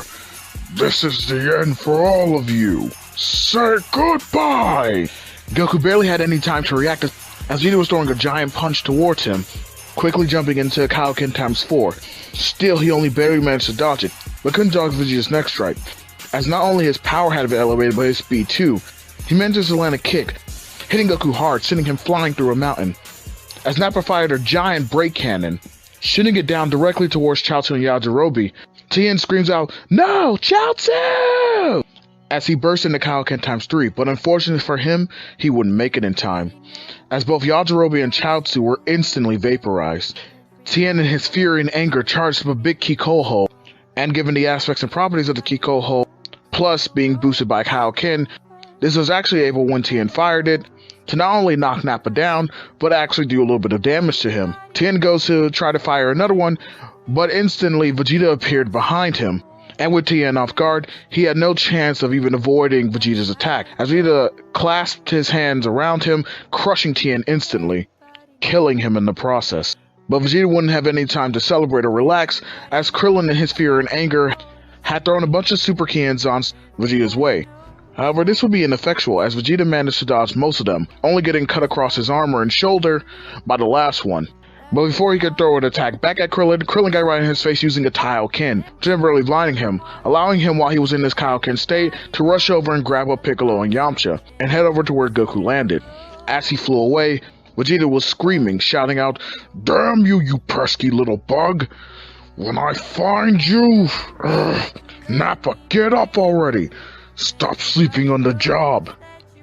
This is the end for all of you. Say goodbye!" Goku barely had any time to react as Vegeta was throwing a giant punch towards him, quickly jumping into Kaioken times 4. Still, he only barely managed to dodge it, but couldn't dodge Vegeta's next strike, as not only his power had been elevated, but his speed too. He managed to land a kick, hitting Goku hard, sending him flying through a mountain, as Nappa fired a giant break cannon, shooting it down directly towards Chaozu and Yajirobe. Tien screams out, "No, Chaozu!" as he burst into Kaioken ×3, but unfortunately for him, he wouldn't make it in time, as both Yajirobe and Chaozu were instantly vaporized. Tien in his fury and anger charged up a big Kiko hole, and given the aspects and properties of the Kiko hole, plus being boosted by Kaioken, this was actually able, when Tien fired it, to not only knock Nappa down, but actually do a little bit of damage to him. Tien goes to try to fire another one, but instantly Vegeta appeared behind him. And with Tien off guard, he had no chance of even avoiding Vegeta's attack, as Vegeta clasped his hands around him, crushing Tien instantly, killing him in the process. But Vegeta wouldn't have any time to celebrate or relax, as Krillin in his fear and anger had thrown a bunch of Super Kienzans Vegeta's way. However, this would be ineffectual, as Vegeta managed to dodge most of them, only getting cut across his armor and shoulder by the last one. But before he could throw an attack back at Krillin, Krillin got right in his face using a Kaioken, temporarily blinding him, allowing him, while he was in this Kaioken state, to rush over and grab up Piccolo and Yamcha, and head over to where Goku landed. As he flew away, Vegeta was screaming, shouting out, "Damn you, you pesky little bug! When I find you, Nappa, get up already! Stop sleeping on the job!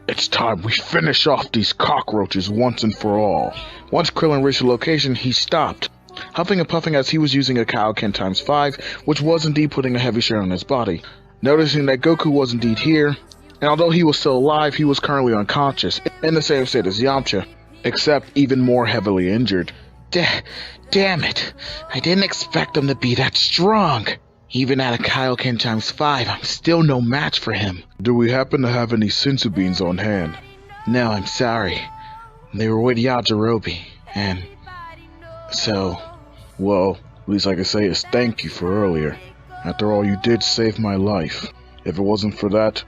It's time we finish off these cockroaches once and for all." Once Krillin reached the location, he stopped, huffing and puffing as he was using a Kaioken ×5, which was indeed putting a heavy strain on his body. Noticing that Goku was indeed here, and although he was still alive, he was currently unconscious, in the same state as Yamcha, except even more heavily injured. Damn it. I didn't expect him to be that strong. Even at a Kaioken ×5, I'm still no match for him. Do we happen to have any senzu beans on hand? No, I'm sorry. They were with Yajirobe, and so... Well, least I can say is thank you for earlier. After all, you did save my life. If it wasn't for that,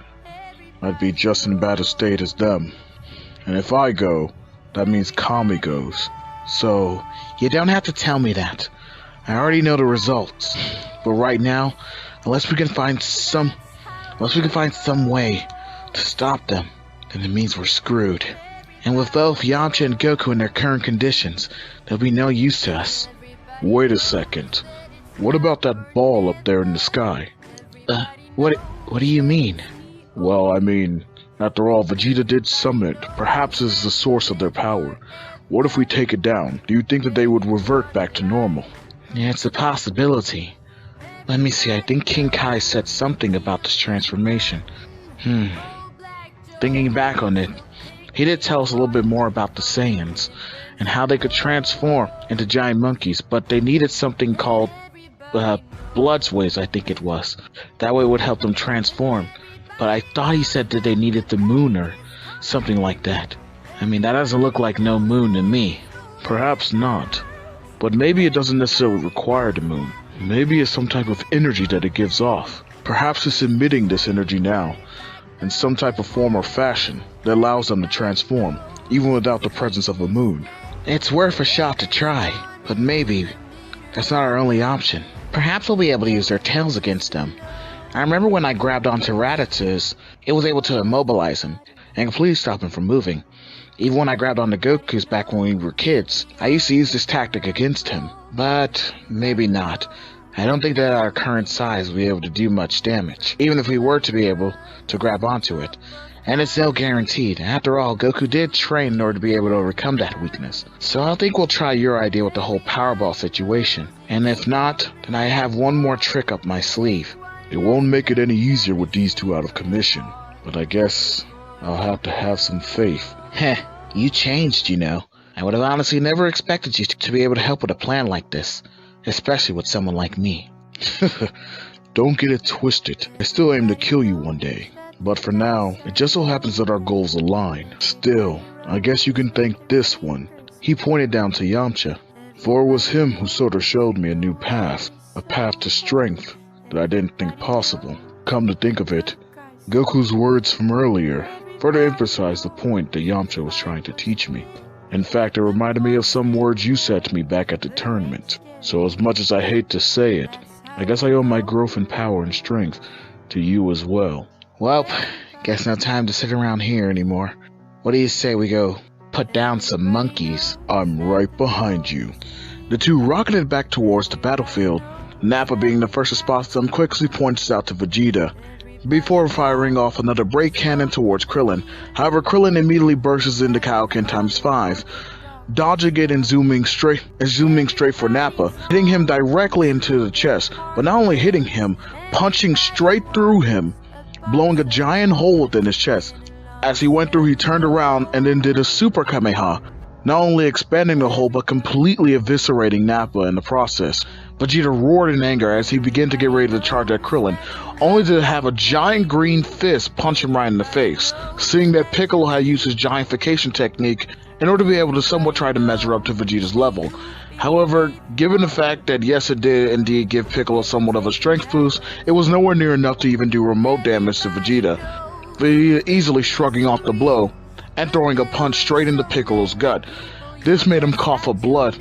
I'd be just in as bad a state as them. And if I go, that means Kami goes. So, you don't have to tell me that. I already know the results. But right now, unless we can find some way to stop them, then it means we're screwed. And with both Yamcha and Goku in their current conditions, they'll be no use to us. Wait a second. What about that ball up there in the sky? What do you mean? Well, I mean, after all, Vegeta did summon it. Perhaps it's the source of their power. What if we take it down? Do you think that they would revert back to normal? Yeah, it's a possibility. Let me see, I think King Kai said something about this transformation. Thinking back on it, he did tell us a little bit more about the Saiyans, and how they could transform into giant monkeys, but they needed something called blood sways, I think it was. That way it would help them transform. But I thought he said that they needed the moon or something like that. I mean, that doesn't look like no moon to me. Perhaps not. But maybe it doesn't necessarily require the moon. Maybe it's some type of energy that it gives off. Perhaps it's emitting this energy now, in some type of form or fashion, that allows them to transform, even without the presence of a moon. It's worth a shot to try, but maybe that's not our only option. Perhaps we'll be able to use their tails against them. I remember when I grabbed onto Raditz's, it was able to immobilize him, and completely stop him from moving. Even when I grabbed onto Goku's back when we were kids, I used to use this tactic against him. But maybe not. I don't think that at our current size we'll be able to do much damage, even if we were to be able to grab onto it. And it's no guaranteed. After all, Goku did train in order to be able to overcome that weakness. So I think we'll try your idea with the whole Powerball situation. And if not, then I have one more trick up my sleeve. It won't make it any easier with these two out of commission, but I guess I'll have to have some faith. Heh, you changed, you know. I would have honestly never expected you to be able to help with a plan like this, especially with someone like me. Don't get it twisted. I still aim to kill you one day. But for now, it just so happens that our goals align. Still, I guess you can thank this one. He pointed down to Yamcha, for it was him who sort of showed me a new path, a path to strength that I didn't think possible. Come to think of it, Goku's words from earlier further emphasized the point that Yamcha was trying to teach me. In fact, it reminded me of some words you said to me back at the tournament. So as much as I hate to say it, I guess I owe my growth in power and strength to you as well. Well, guess no time to sit around here anymore. What do you say we go put down some monkeys? I'm right behind you. The two rocketed back towards the battlefield. Nappa, being the first to spot them, quickly points out to Vegeta. before firing off another break cannon towards Krillin. However, Krillin immediately bursts into Kaioken times 5, dodging it and zooming straight for Nappa, hitting him directly into the chest, but not only hitting him, punching straight through him, blowing a giant hole within his chest. As he went through, he turned around and then did a Super Kamehameha, not only expanding the hole but completely eviscerating Nappa in the process. Vegeta roared in anger as he began to get ready to charge at Krillin, only to have a giant green fist punch him right in the face. Seeing that Piccolo had used his giantification technique in order to be able to somewhat try to measure up to Vegeta's level. However, given the fact that yes, it did indeed give Piccolo somewhat of a strength boost, it was nowhere near enough to even do remote damage to Vegeta. Vegeta easily shrugging off the blow and throwing a punch straight into Piccolo's gut. This made him cough up blood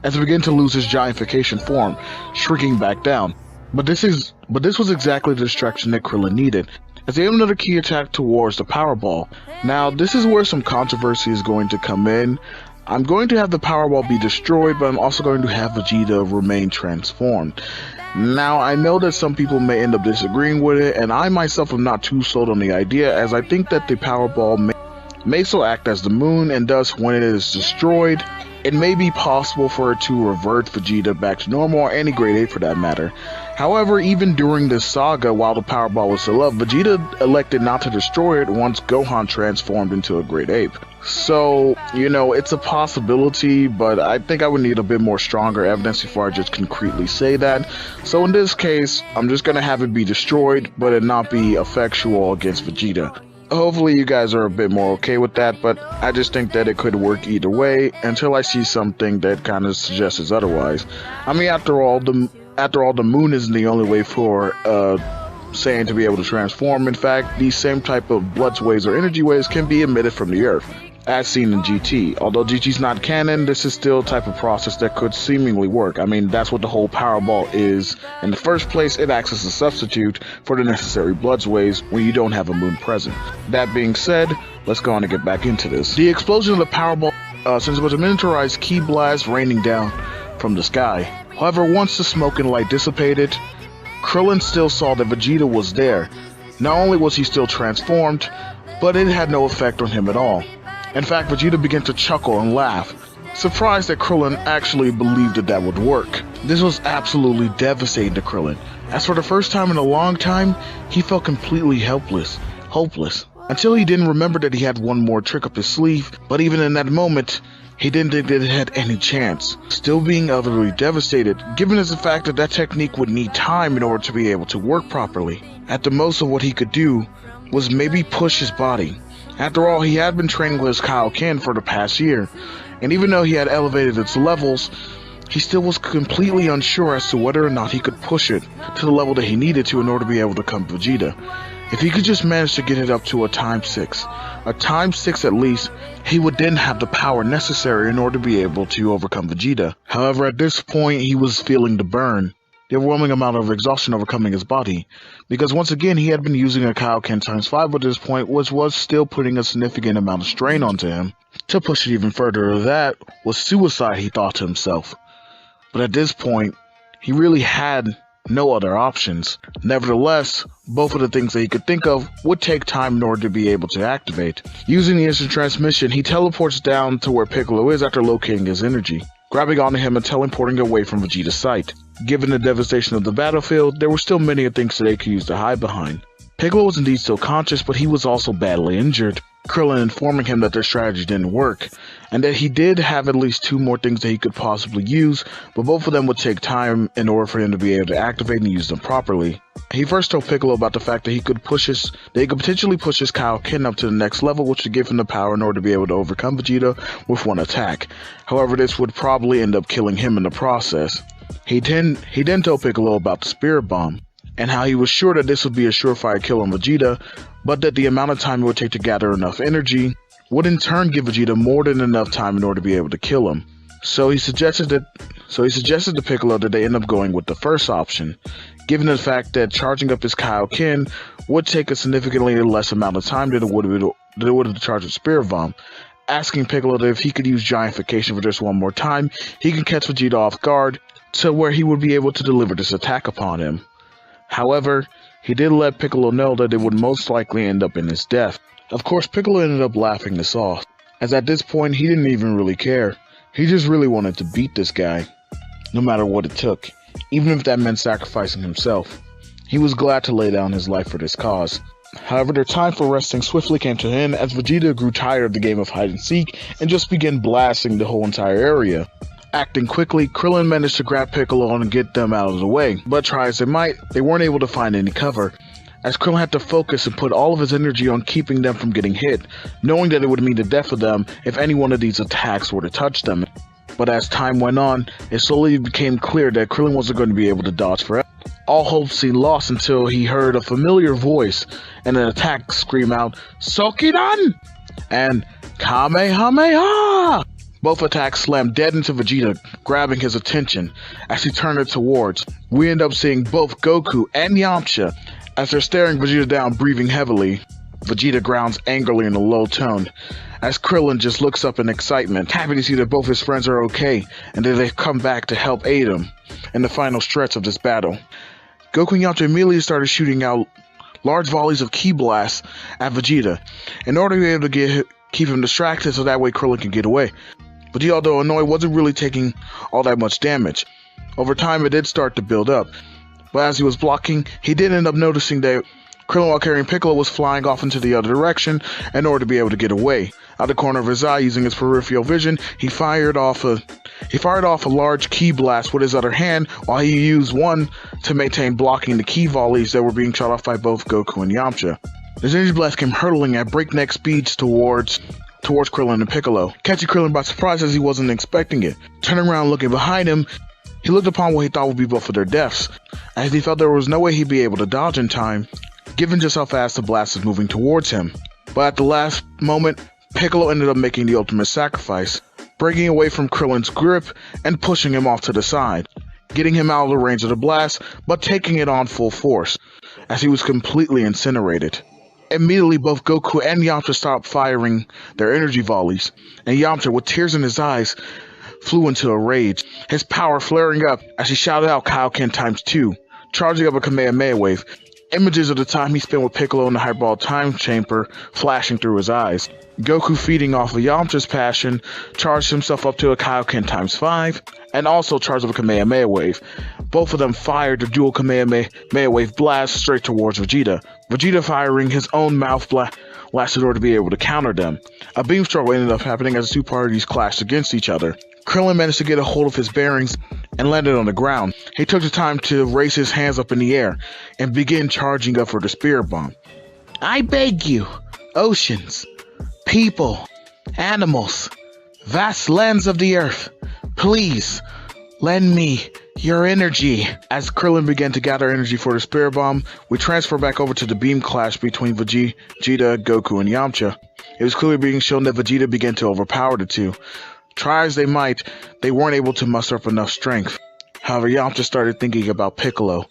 as he began to lose his giantification form, shrinking back down. But this was exactly the distraction that Krillin needed, as he had another key attack towards the Power Ball. Now, this is where some controversy is going to come in. I'm going to have the Power Ball be destroyed, but I'm also going to have Vegeta remain transformed. Now, I know that some people may end up disagreeing with it, and I myself am not too sold on the idea, as I think that the Power Ball may so act as the moon, and thus when it is destroyed, it may be possible for it to revert Vegeta back to normal, or any Great Ape for that matter. However, even during this saga, while the Power Ball was still up, Vegeta elected not to destroy it once Gohan transformed into a Great Ape. So, you know, it's a possibility, but I think I would need a bit more stronger evidence before I just concretely say that. So in this case, I'm just going to have it be destroyed, but it not be effectual against Vegeta. Hopefully you guys are a bit more okay with that, but I just think that it could work either way until I see something that kind of suggests otherwise. I mean, after all, the moon isn't the only way for Saiyan to be able to transform. In fact, these same type of blood waves or energy waves can be emitted from the Earth, as seen in GT. Although GT's not canon, this is still a type of process that could seemingly work. I mean, that's what the whole Power Ball is. In the first place, it acts as a substitute for the necessary blood waves when you don't have a moon present. That being said, let's go on and get back into this. The explosion of the Power Ball, since it was a miniaturized ki blast raining down from the sky. However, once the smoke and light dissipated, Krillin still saw that Vegeta was there. Not only was he still transformed, but it had no effect on him at all. In fact, Vegeta began to chuckle and laugh, surprised that Krillin actually believed that would work. This was absolutely devastating to Krillin, as for the first time in a long time, he felt completely hopeless, until he didn't remember that he had one more trick up his sleeve, but even in that moment, he didn't think that it had any chance. Still being utterly devastated, given as the fact that technique would need time in order to be able to work properly. At the most of what he could do was maybe push his body. After all, he had been training with his Kaioken for the past year, and even though he had elevated its levels, he still was completely unsure as to whether or not he could push it to the level that he needed to in order to be able to become Vegeta. If he could just manage to get it up to a times 6 at least, he would then have the power necessary in order to be able to overcome Vegeta. However, at this point, he was feeling the burn, the overwhelming amount of exhaustion overcoming his body, because once again he had been using a Kaioken times 5 at this point, which was still putting a significant amount of strain onto him. To push it even further, that was suicide, he thought to himself. But at this point, he really had no other options. Nevertheless, both of the things that he could think of would take time in order to be able to activate. Using the instant transmission, he teleports down to where Piccolo is after locating his energy, grabbing onto him and teleporting away from Vegeta's sight. Given the devastation of the battlefield, there were still many things that they could use to hide behind. Piccolo was indeed still conscious, but he was also badly injured. Krillin informing him that their strategy didn't work, and that he did have at least 2 more things that he could possibly use, but both of them would take time in order for him to be able to activate and use them properly. He first told Piccolo about the fact that he could potentially push his Kaioken up to the next level, which would give him the power in order to be able to overcome Vegeta with one attack. However, this would probably end up killing him in the process. He then told Piccolo about the Spirit Bomb, and how he was sure that this would be a surefire kill on Vegeta, but that the amount of time it would take to gather enough energy would in turn give Vegeta more than enough time in order to be able to kill him. So he suggested to Piccolo that they end up going with the first option, given the fact that charging up his Kaioken would take a significantly less amount of time than it would have to charge a Spirit Bomb, asking Piccolo that if he could use Giantification for just one more time, he could catch Vegeta off guard to where he would be able to deliver this attack upon him. However, he did let Piccolo know that it would most likely end up in his death. Of course, Piccolo ended up laughing this off, as at this point he didn't even really care. He just really wanted to beat this guy, no matter what it took, even if that meant sacrificing himself. He was glad to lay down his life for this cause. However, their time for resting swiftly came to an end as Vegeta grew tired of the game of hide and seek and just began blasting the whole entire area. Acting quickly, Krillin managed to grab Piccolo and get them out of the way, but try as they might, they weren't able to find any cover, as Krillin had to focus and put all of his energy on keeping them from getting hit, knowing that it would mean the death of them if any one of these attacks were to touch them. But as time went on, it slowly became clear that Krillin wasn't going to be able to dodge forever. All hope seemed lost until he heard a familiar voice and an attack scream out, "Sokidan!" and "Kamehameha!" Both attacks slammed dead into Vegeta, grabbing his attention. As he turned it towards, we end up seeing both Goku and Yamcha. As they're staring Vegeta down, breathing heavily, Vegeta growls angrily in a low tone, as Krillin just looks up in excitement, happy to see that both his friends are okay, and that they've come back to help aid him in the final stretch of this battle. Goku and Yamcha immediately started shooting out large volleys of ki blasts at Vegeta, in order to be able to keep him distracted so that way Krillin can get away. Vegeta, although annoyed, wasn't really taking all that much damage. Over time, it did start to build up, but as he was blocking, he did end up noticing that Krillin, while carrying Piccolo, was flying off into the other direction in order to be able to get away. Out the corner of his eye, using his peripheral vision, he fired off a large ki blast with his other hand, while he used one to maintain blocking the ki volleys that were being shot off by both Goku and Yamcha. His energy blast came hurtling at breakneck speeds towards Krillin and Piccolo, catching Krillin by surprise as he wasn't expecting it. Turning around looking behind him, he looked upon what he thought would be both of their deaths, as he felt there was no way he'd be able to dodge in time, given just how fast the blast was moving towards him. But at the last moment, Piccolo ended up making the ultimate sacrifice, breaking away from Krillin's grip and pushing him off to the side, getting him out of the range of the blast, but taking it on full force, as he was completely incinerated. Immediately, both Goku and Yamcha stopped firing their energy volleys, and Yamcha, with tears in his eyes, flew into a rage, his power flaring up as he shouted out Kaioken ×2, charging up a Kamehameha wave. Images of the time he spent with Piccolo in the Hyperbolic Time Chamber flashing through his eyes. Goku, feeding off of Yamcha's passion, charged himself up to a Kaioken ×5, and also charged up a Kamehameha wave. Both of them fired the dual Kamehameha wave blast straight towards Vegeta. Vegeta firing his own mouth blast in order to be able to counter them. A beam struggle ended up happening as the two parties clashed against each other. Krillin managed to get a hold of his bearings and landed on the ground. He took the time to raise his hands up in the air and begin charging up for the Spirit Bomb. "I beg you, oceans, people, animals, vast lands of the earth, please lend me your energy." As Krillin began to gather energy for the Spirit Bomb, we transfer back over to the beam clash between Vegeta, Goku, and Yamcha. It was clearly being shown that Vegeta began to overpower the two. Try as they might, they weren't able to muster up enough strength. However, Yamcha started thinking about Piccolo,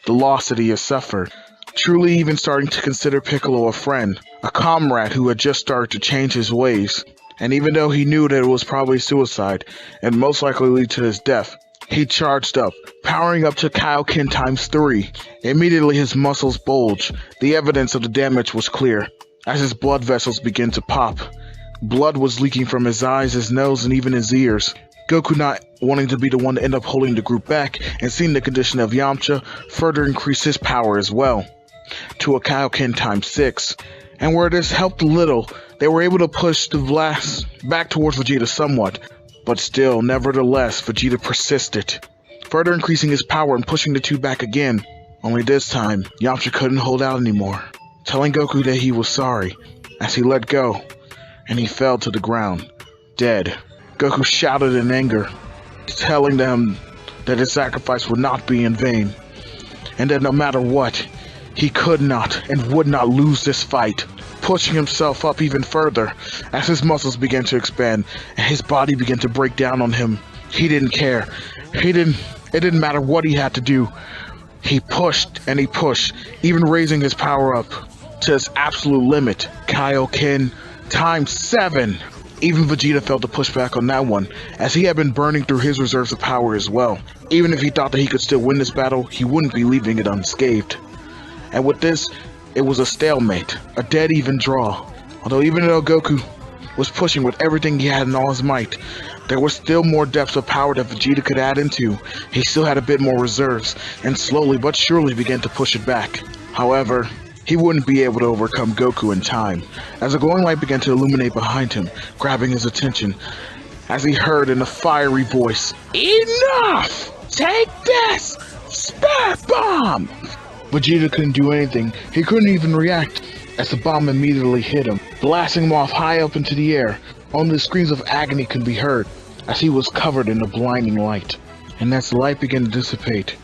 the loss that he has suffered, truly even starting to consider Piccolo a friend, a comrade who had just started to change his ways. And even though he knew that it was probably suicide, and most likely lead to his death, he charged up, powering up to Kaioken ×3. Immediately his muscles bulged. The evidence of the damage was clear, as his blood vessels began to pop. Blood was leaking from his eyes, his nose, and even his ears. Goku, not wanting to be the one to end up holding the group back, and seeing the condition of Yamcha, further increased his power as well, to a Kaioken ×6. And where this helped a little, they were able to push the blast back towards Vegeta somewhat. But still, nevertheless, Vegeta persisted, further increasing his power and pushing the two back again. Only this time, Yamcha couldn't hold out anymore, telling Goku that he was sorry, as he let go, and he fell to the ground, dead. Goku shouted in anger, telling them that his sacrifice would not be in vain, and that no matter what, he could not and would not lose this fight, pushing himself up even further as his muscles began to expand and his body began to break down on him. He didn't care. It didn't matter what he had to do. He pushed and he pushed, even raising his power up to its absolute limit. Kaioken ×7. Even Vegeta felt the pushback on that one, as he had been burning through his reserves of power as well. Even if he thought that he could still win this battle, he wouldn't be leaving it unscathed. And with this, it was a stalemate, a dead even draw. Even though Goku was pushing with everything he had in all his might, there was still more depths of power that Vegeta could add into. He still had a bit more reserves, and slowly but surely began to push it back. However, he wouldn't be able to overcome Goku in time, as a glowing light began to illuminate behind him, grabbing his attention, as he heard in a fiery voice, "Enough! Take this! Spirit Bomb!" Vegeta couldn't do anything. He couldn't even react, as the bomb immediately hit him, blasting him off high up into the air. Only the screams of agony could be heard, as he was covered in a blinding light. And as the light began to dissipate,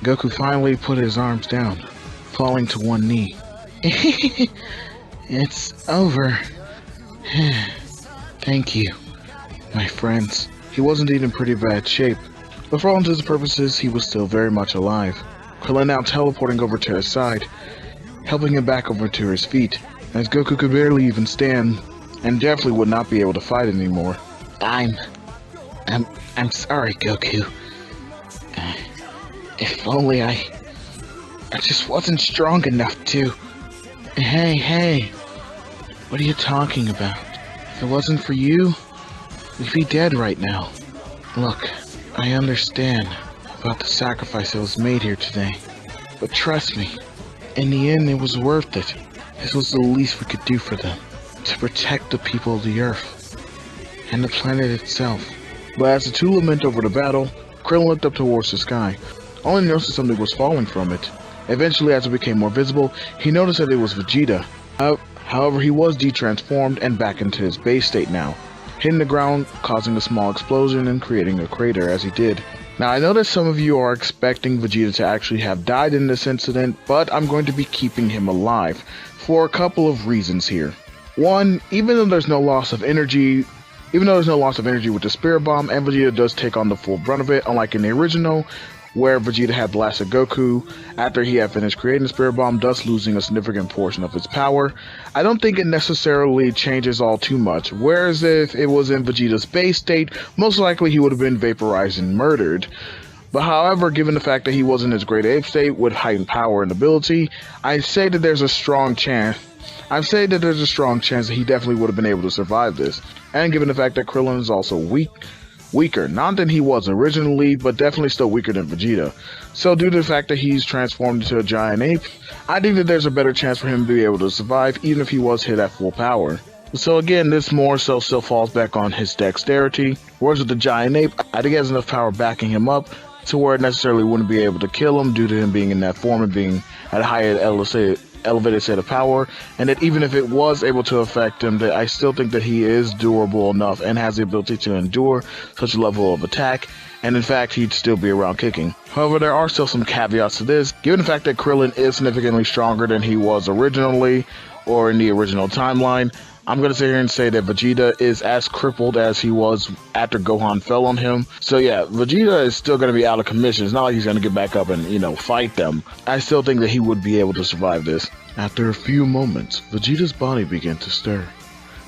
Goku finally put his arms down, falling to one knee. "It's over. Thank you, my friends." He wasn't in pretty bad shape, but for all intents and purposes, he was still very much alive. Krillin now teleporting over to his side, helping him back over to his feet, as Goku could barely even stand, and definitely would not be able to fight anymore. I'm sorry, Goku. If only I just wasn't strong enough to. Hey, what are you talking about? If it wasn't for you, we'd be dead right now. Look, I understand about the sacrifice that was made here today, but trust me, in the end it was worth it. This was the least we could do for them, to protect the people of the Earth, and the planet itself. But as the two lament over the battle, Krillin looked up towards the sky, only noticed something was falling from it. Eventually, as it became more visible, he noticed that it was Vegeta. However, he was de-transformed and back into his base state now, hitting the ground, causing a small explosion and creating a crater as he did. Now, I know that some of you are expecting Vegeta to actually have died in this incident, but I'm going to be keeping him alive for a couple of reasons here. One, even though there's no loss of energy with the Spirit Bomb, and Vegeta does take on the full brunt of it, unlike in the original, where Vegeta had blasted Goku after he had finished creating the Spirit Bomb, thus losing a significant portion of its power. I don't think it necessarily changes all too much, whereas if it was in Vegeta's base state, most likely he would have been vaporized and murdered. But however, given the fact that he was in his Great Ape state with heightened power and ability, I'd say that there's a strong chance that he definitely would have been able to survive this. And given the fact that Krillin is also weaker, not than he was originally, but definitely still weaker than Vegeta. So due to the fact that he's transformed into a giant ape, I think that there's a better chance for him to be able to survive even if he was hit at full power. So again, this more so still falls back on his dexterity, whereas with the giant ape, I think he has enough power backing him up to where it necessarily wouldn't be able to kill him due to him being in that form and being at a higher elevated set of power, and that even if it was able to affect him, that I still think that he is durable enough and has the ability to endure such a level of attack, and in fact he'd still be around kicking. However, there are still some caveats to this, given the fact that Krillin is significantly stronger than he was originally or in the original timeline. I'm going to sit here and say that Vegeta is as crippled as he was after Gohan fell on him. So yeah, Vegeta is still going to be out of commission. It's not like he's going to get back up and, fight them. I still think that he would be able to survive this. After a few moments, Vegeta's body began to stir.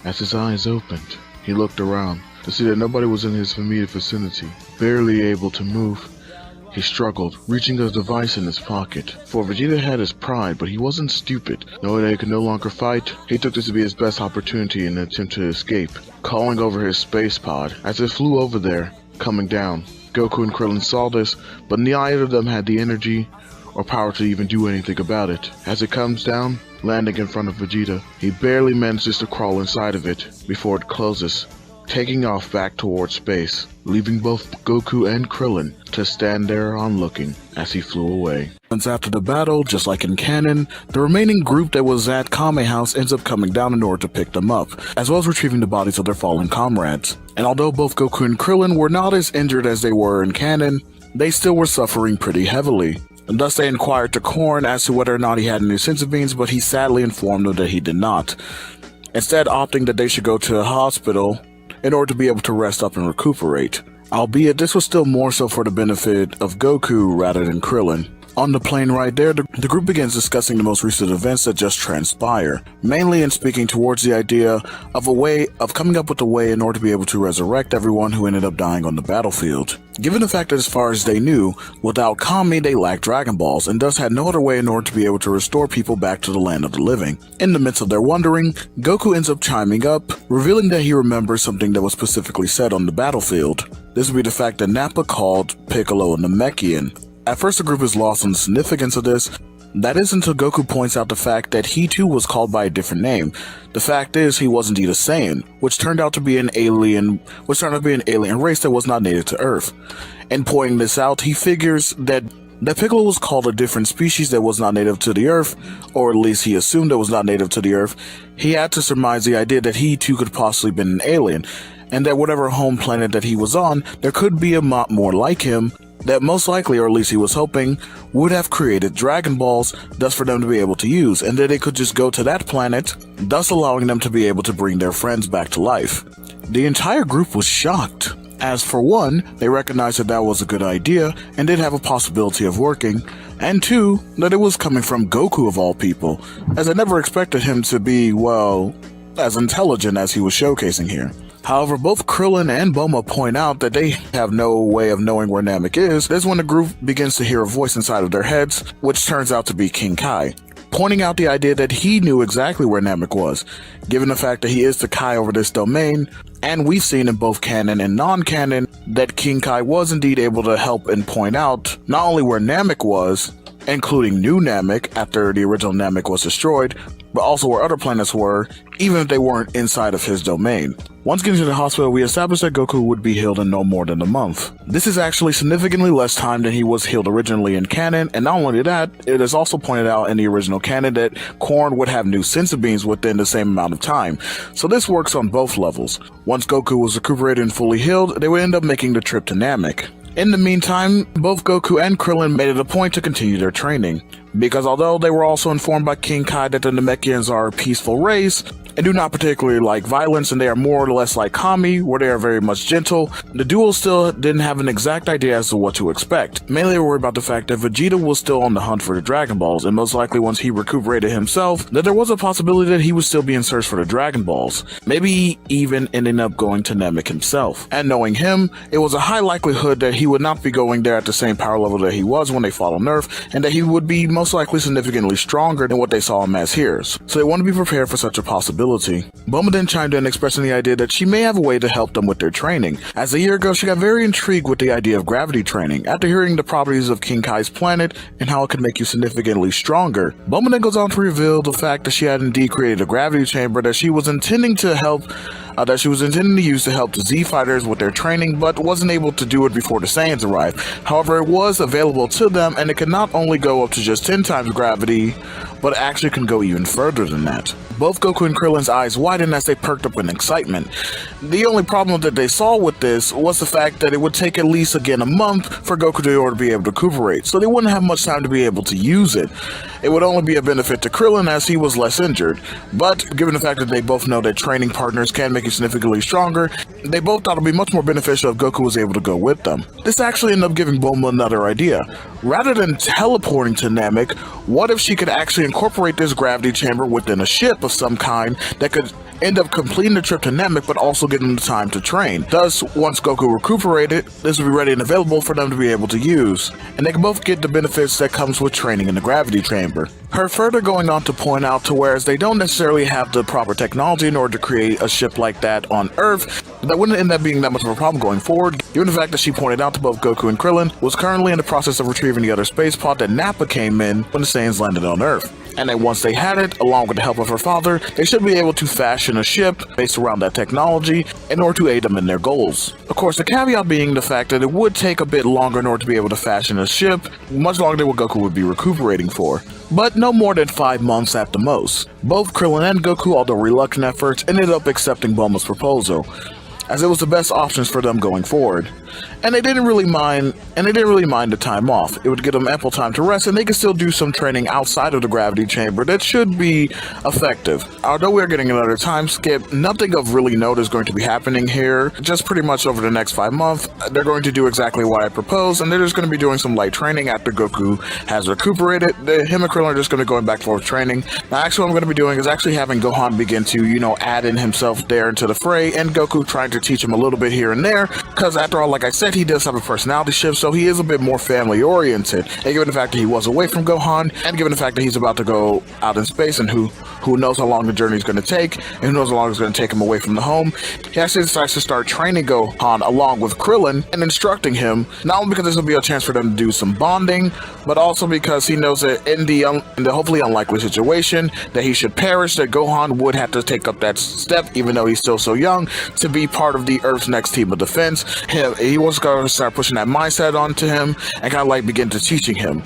As his eyes opened, he looked around to see that nobody was in his immediate vicinity. Barely able to move, he struggled, reaching a device in his pocket. For Vegeta had his pride, but he wasn't stupid. Knowing that he could no longer fight, he took this to be his best opportunity in an attempt to escape, calling over his space pod. As it flew over there, coming down, Goku and Krillin saw this, but neither of them had the energy or power to even do anything about it. As it comes down, landing in front of Vegeta, he barely manages to crawl inside of it before it closes, taking off back towards space, leaving both Goku and Krillin to stand there onlooking as he flew away. Once after the battle, just like in canon, the remaining group that was at Kame House ends up coming down in order to pick them up, as well as retrieving the bodies of their fallen comrades. And although both Goku and Krillin were not as injured as they were in canon, they still were suffering pretty heavily. And thus they inquired to Korn as to whether or not he had any senzu beans, but he sadly informed them that he did not, instead opting that they should go to a hospital in order to be able to rest up and recuperate. Albeit this was still more so for the benefit of Goku rather than Krillin, On the plane right there, the group begins discussing the most recent events that just transpire, mainly in speaking towards the idea of coming up with a way in order to be able to resurrect everyone who ended up dying on the battlefield. Given the fact that as far as they knew, without Kami they lacked Dragon Balls and thus had no other way in order to be able to restore people back to the land of the living. In the midst of their wondering, Goku ends up chiming up, revealing that he remembers something that was specifically said on the battlefield. This would be the fact that Nappa called Piccolo a Namekian. At first the group is lost on the significance of this. That is until Goku points out the fact that he too was called by a different name. The fact is he was indeed a Saiyan, which turned out to be an alien race that was not native to Earth. In pointing this out, he figures that Piccolo was called a different species that was not native to the Earth, or at least he assumed it was not native to the Earth. He had to surmise the idea that he too could possibly have been an alien, and that whatever home planet that he was on, there could be a lot more like him, that most likely, or at least he was hoping, would have created Dragon Balls, thus for them to be able to use, and that they could just go to that planet, thus allowing them to be able to bring their friends back to life. The entire group was shocked, as for one, they recognized that that was a good idea, and did have a possibility of working, and two, that it was coming from Goku of all people, as I never expected him to be, well, as intelligent as he was showcasing here. However, both Krillin and Bulma point out that they have no way of knowing where Namek is. That's when the group begins to hear a voice inside of their heads, which turns out to be King Kai, pointing out the idea that he knew exactly where Namek was, given the fact that he is the Kai over this domain, and we've seen in both canon and non-canon that King Kai was indeed able to help and point out not only where Namek was, including New Namek after the original Namek was destroyed, but also where other planets were, even if they weren't inside of his domain. Once getting to the hospital, we established that Goku would be healed in no more than a month. This is actually significantly less time than he was healed originally in canon, and not only that, it is also pointed out in the original canon that Korn would have new senzu beans within the same amount of time, so this works on both levels. Once Goku was recuperated and fully healed, they would end up making the trip to Namek. In the meantime, both Goku and Krillin made it a point to continue their training, because although they were also informed by King Kai that the Namekians are a peaceful race, and do not particularly like violence, and they are more or less like Kami, where they are very much gentle, the duo still didn't have an exact idea as to what to expect. Mainly they were worried about the fact that Vegeta was still on the hunt for the Dragon Balls, and most likely once he recuperated himself, that there was a possibility that he would still be in search for the Dragon Balls, maybe even ending up going to Namek himself. And knowing him, it was a high likelihood that he would not be going there at the same power level that he was when they fought on Earth, and that he would be most likely significantly stronger than what they saw him as here. So they want to be prepared for such a possibility. Bulma then chimed in, expressing the idea that she may have a way to help them with their training, as a year ago she got very intrigued with the idea of gravity training after hearing the properties of King Kai's planet and how it could make you significantly stronger. Bulma then goes on to reveal the fact that she had indeed created a gravity chamber that she was intending to use to help the Z fighters with their training, but wasn't able to do it before the Saiyans arrived. However, it was available to them, and it could not only go up to just 10 times gravity, but actually can go even further than that. Both Goku and Krillin's eyes widened as they perked up in excitement. The only problem that they saw with this was the fact that it would take at least again a month for Goku to be able to recuperate, so they wouldn't have much time to be able to use it. It would only be a benefit to Krillin as he was less injured, but given the fact that they both know that training partners can make you significantly stronger, they both thought it would be much more beneficial if Goku was able to go with them. This actually ended up giving Bulma another idea. Rather than teleporting to Namek, what if she could actually incorporate this gravity chamber within a ship of some kind that could end up completing the trip to Namek, but also give them the time to train. Thus, once Goku recuperated, this would be ready and available for them to be able to use, and they can both get the benefits that comes with training in the gravity chamber. Her further going on to point out to whereas they don't necessarily have the proper technology in order to create a ship like that on Earth, that wouldn't end up being that much of a problem going forward, given the fact that she pointed out to both Goku and Krillin was currently in the process of retrieving the other space pod that Nappa came in when the Saiyans landed on Earth. And that once they had it, along with the help of her father, they should be able to fashion a ship based around that technology in order to aid them in their goals. Of course, the caveat being the fact that it would take a bit longer in order to be able to fashion a ship, much longer than what Goku would be recuperating for, but no more than 5 months at the most. Both Krillin and Goku, although reluctant at first, ended up accepting Bulma's proposal. as it was the best options for them going forward. And they didn't really mind the time off. It would give them ample time to rest, and they could still do some training outside of the gravity chamber that should be effective. Although we're getting another time skip, nothing of really note is going to be happening here. Just pretty much over the next 5 months, they're going to do exactly what I proposed, and they're just going to be doing some light training after Goku has recuperated. Him and Krillin are just going to be going back and forth training. Now, actually what I'm going to be doing is actually having Gohan begin to, add in himself there into the fray, and Goku trying to teach him a little bit here and there, because after all, like I said, he does have a personality shift, so he is a bit more family oriented. And given the fact that he was away from Gohan, and given the fact that he's about to go out in space, and who knows how long the journey is going to take, and who knows how long it's going to take him away from the home, he actually decides to start training Gohan along with Krillin and instructing him, not only because this will be a chance for them to do some bonding, but also because he knows that in the hopefully unlikely situation that he should perish, that Gohan would have to take up that step, even though he's still so young, to be part of the Earth's next team of defense. He was going to start pushing that mindset onto him and kind of like begin to teaching him.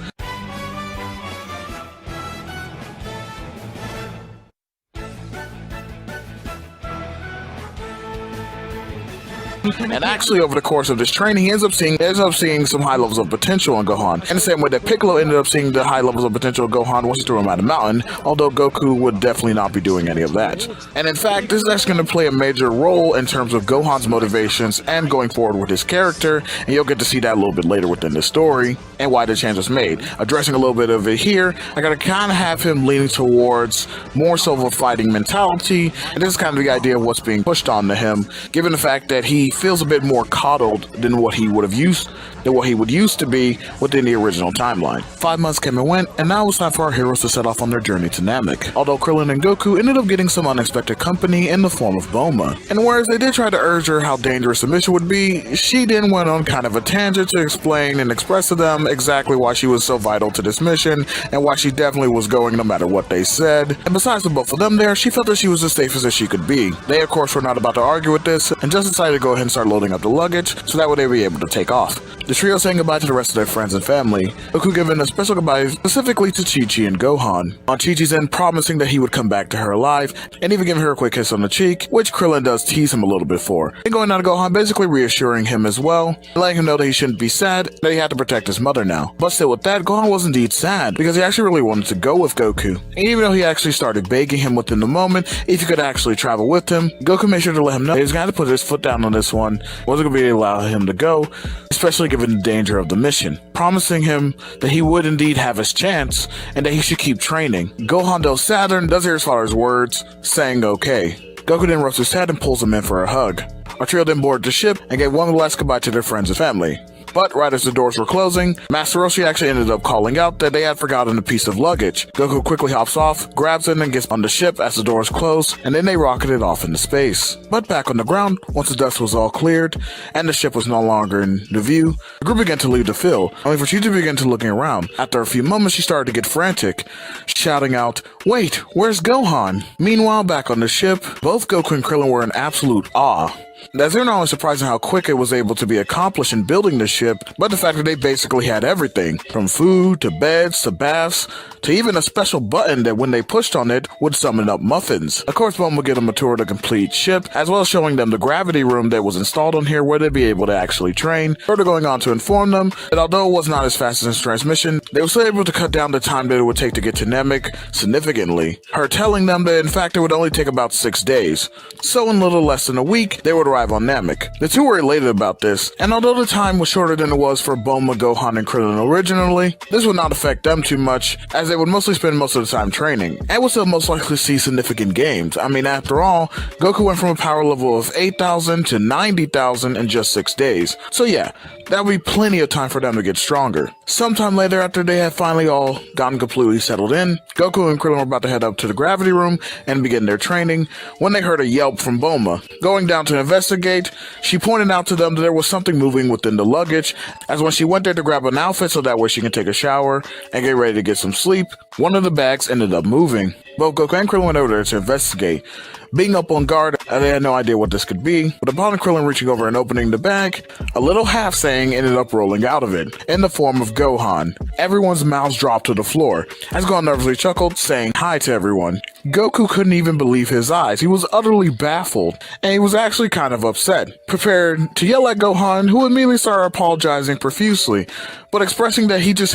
And actually, over the course of this training, he ends up seeing some high levels of potential in Gohan. In the same way that Piccolo ended up seeing the high levels of potential in Gohan once he threw him out of the mountain, although Goku would definitely not be doing any of that. And in fact, this is actually going to play a major role in terms of Gohan's motivations and going forward with his character, and you'll get to see that a little bit later within the story, and why the change was made. Addressing a little bit of it here, I gotta kind of have him leaning towards more so of a fighting mentality, and this is kind of the idea of what's being pushed onto him, given the fact that he feels a bit more coddled than what he would used to be within the original timeline. 5 months came and went, and now it was time for our heroes to set off on their journey to Namek. Although Krillin and Goku ended up getting some unexpected company in the form of Bulma. And whereas they did try to urge her how dangerous the mission would be, she then went on kind of a tangent to explain and express to them exactly why she was so vital to this mission, and why she definitely was going no matter what they said. And besides the both of them there, she felt that she was as safe as she could be. They of course were not about to argue with this, and just decided to go ahead and start loading up the luggage, so that way they would be able to take off. The trio saying goodbye to the rest of their friends and family, Goku giving a special goodbye specifically to Chi-Chi and Gohan, on Chi-Chi's end promising that he would come back to her alive, and even giving her a quick kiss on the cheek, which Krillin does tease him a little bit for. And going down to Gohan, basically reassuring him as well, letting him know that he shouldn't be sad, that he had to protect his mother now. But still with that, Gohan was indeed sad, because he actually really wanted to go with Goku. And even though he actually started begging him within the moment if he could actually travel with him, Goku made sure to let him know he was going to have to put his foot down on this one, wasn't going to be able to allow him to go, especially given the danger of the mission, promising him that he would indeed have his chance and that he should keep training. Gohan, though saddened, does hear his father's words, saying okay. Goku then rubs his head and pulls him in for a hug. Our trio then boarded the ship and gave one last goodbye to their friends and family. But right as the doors were closing, Master Roshi actually ended up calling out that they had forgotten a piece of luggage. Goku quickly hops off, grabs it, and gets on the ship as the doors close, and then they rocketed off into space. But back on the ground, once the dust was all cleared, and the ship was no longer in the view, the group began to leave the field, only for Chi to begin to looking around. After a few moments, she started to get frantic, shouting out, "Wait, where's Gohan?" Meanwhile, back on the ship, both Goku and Krillin were in absolute awe. As they're not only surprising how quick it was able to be accomplished in building the ship, but the fact that they basically had everything, from food, to beds, to baths, to even a special button that when they pushed on it, would summon up muffins. Of course, Bulma would give them a tour of the complete ship, as well as showing them the gravity room that was installed on here where they'd be able to actually train, further going on to inform them that although it was not as fast as its transmission, they were still able to cut down the time that it would take to get to Namek significantly, her telling them that in fact it would only take about 6 days. So in little less than a week, they would arrive on Namek. The two were elated about this, and although the time was shorter than it was for Bulma, Gohan, and Krillin originally, this would not affect them too much, as they would mostly spend most of the time training, and would still most likely see significant gains. I mean, after all, Goku went from a power level of 8,000 to 90,000 in just 6 days. So yeah, that would be plenty of time for them to get stronger. Sometime later, after they had finally all gotten completely settled in, Goku and Krillin were about to head up to the gravity room and begin their training, when they heard a yelp from Bulma. Going down to investigate, she pointed out to them that there was something moving within the luggage, as when she went there to grab an outfit so that way she can take a shower and get ready to get some sleep, one of the bags ended up moving. Both Goku and Krillin went over there to investigate. Being up on guard, they had no idea what this could be, but upon Krillin reaching over and opening the bag, a little half-saying ended up rolling out of it, in the form of Gohan. Everyone's mouths dropped to the floor, as Gohan nervously chuckled, saying hi to everyone. Goku couldn't even believe his eyes. He was utterly baffled, and he was actually kind of upset, prepared to yell at Gohan, who immediately started apologizing profusely, but expressing that he just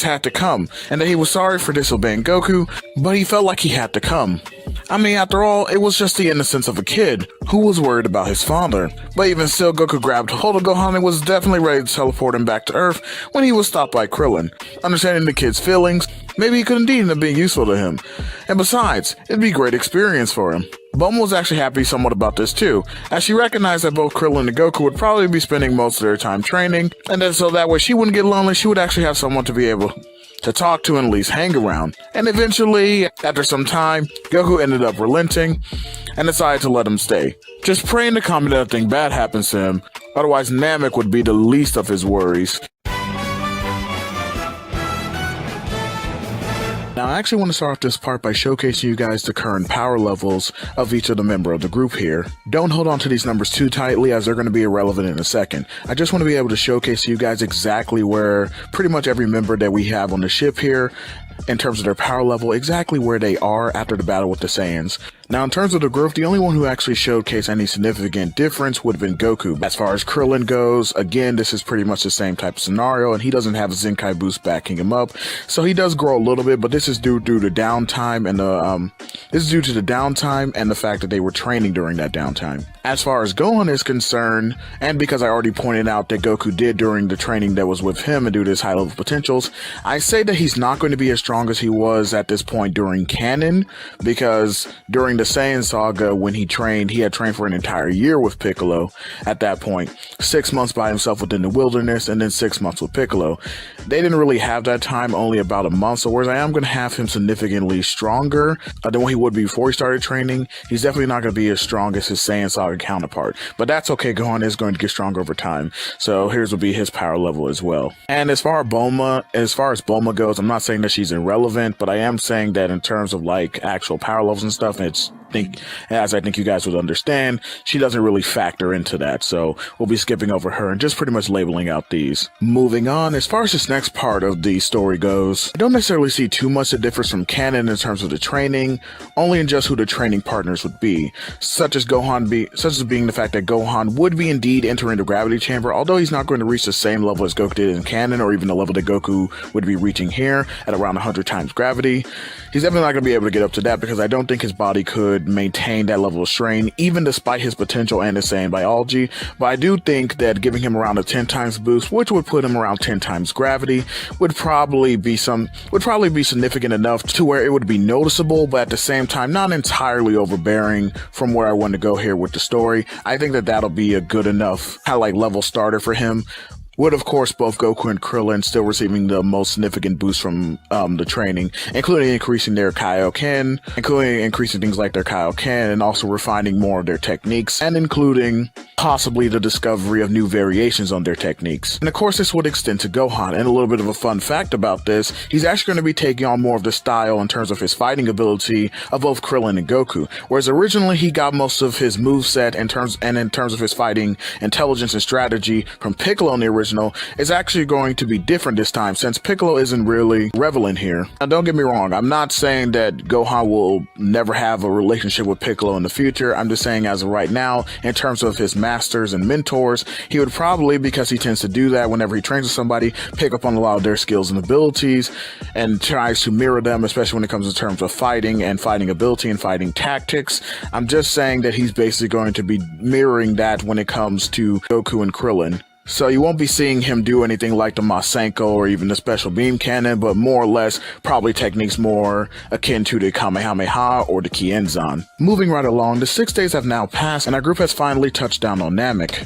had to come, and that he was sorry for disobeying Goku, but he felt like he had to come. I mean, after all, it was just the innocence of a kid who was worried about his father. But even still, Goku grabbed hold of Gohan and was definitely ready to teleport him back to Earth when he was stopped by Krillin. Understanding the kid's feelings, maybe he could indeed end up being useful to him. And besides, it'd be a great experience for him. Bulma was actually happy somewhat about this too, as she recognized that both Krillin and Goku would probably be spending most of their time training, and then so that way she wouldn't get lonely, she would actually have someone to be able to talk to and at least hang around. And eventually, after some time, Goku ended up relenting and decided to let him stay, just praying to comment that nothing bad happens to him, otherwise Namek would be the least of his worries. Now, I actually want to start off this part by showcasing you guys the current power levels of each of the member of the group here. Don't hold on to these numbers too tightly, as they're going to be irrelevant in a second. I just want to be able to showcase to you guys exactly where pretty much every member that we have on the ship here, in terms of their power level, exactly where they are after the battle with the Saiyans. Now, in terms of the group, the only one who actually showcased any significant difference would have been Goku. As far as Krillin goes, again, this is pretty much the same type of scenario, and he doesn't have a Zenkai boost backing him up, so he does grow a little bit, but this is due to downtime and the fact that they were training during that downtime. As far as Gohan is concerned, and because I already pointed out that Goku did during the training that was with him and due to his high level potentials, I say that he's not going to be as strong as he was at this point during canon, because during the Saiyan saga, when he had trained for an entire year with Piccolo at that point, 6 months by himself within the wilderness, and then 6 months with Piccolo. They didn't really have that time, only about a month, so whereas I am going to have him significantly stronger than what he would be before he started training, he's definitely not going to be as strong as his Saiyan saga counterpart. But that's okay, Gohan is going to get stronger over time, so here's will be his power level as well. And as far as Bulma goes, I'm not saying that she's irrelevant, but I am saying that in terms of like actual power levels and stuff, as I think you guys would understand, she doesn't really factor into that, so we'll be skipping over her and just pretty much labeling out these. Moving on, as far as this next part of the story goes, I don't necessarily see too much that differs from canon in terms of the training, only in just who the training partners would be, such as being the fact that Gohan would be indeed entering the gravity chamber, although he's not going to reach the same level as Goku did in canon, or even the level that Goku would be reaching here at around 100 times gravity. He's definitely not going to be able to get up to that, because I don't think his body could maintain that level of strain, even despite his potential and his Saiyan biology. But I do think that giving him around a 10 times boost, which would put him around 10 times gravity, would probably be significant enough to where it would be noticeable, but at the same time not entirely overbearing from where I want to go here with the story. I think that that'll be a good enough kind of like level starter for him. With, of course, both Goku and Krillin still receiving the most significant boost from the training, including increasing their Kaioken, including increasing things like their Kaioken, and also refining more of their techniques, and including possibly the discovery of new variations on their techniques. And of course, this would extend to Gohan, and a little bit of a fun fact about this, he's actually going to be taking on more of the style in terms of his fighting ability of both Krillin and Goku, whereas originally he got most of his moveset in terms of his fighting intelligence and strategy from Piccolo in the original, is actually going to be different this time, since Piccolo isn't really relevant here. Now, don't get me wrong, I'm not saying that Gohan will never have a relationship with Piccolo in the future. I'm just saying as of right now, in terms of his masters and mentors, he would probably, because he tends to do that whenever he trains with somebody, pick up on a lot of their skills and abilities and tries to mirror them, especially when it comes to terms of fighting and fighting ability and fighting tactics. I'm just saying that he's basically going to be mirroring that when it comes to Goku and Krillin. So you won't be seeing him do anything like the Masenko or even the special beam cannon, but more or less probably techniques more akin to the Kamehameha or the Kienzan. Moving right along, the 6 days have now passed and our group has finally touched down on Namek.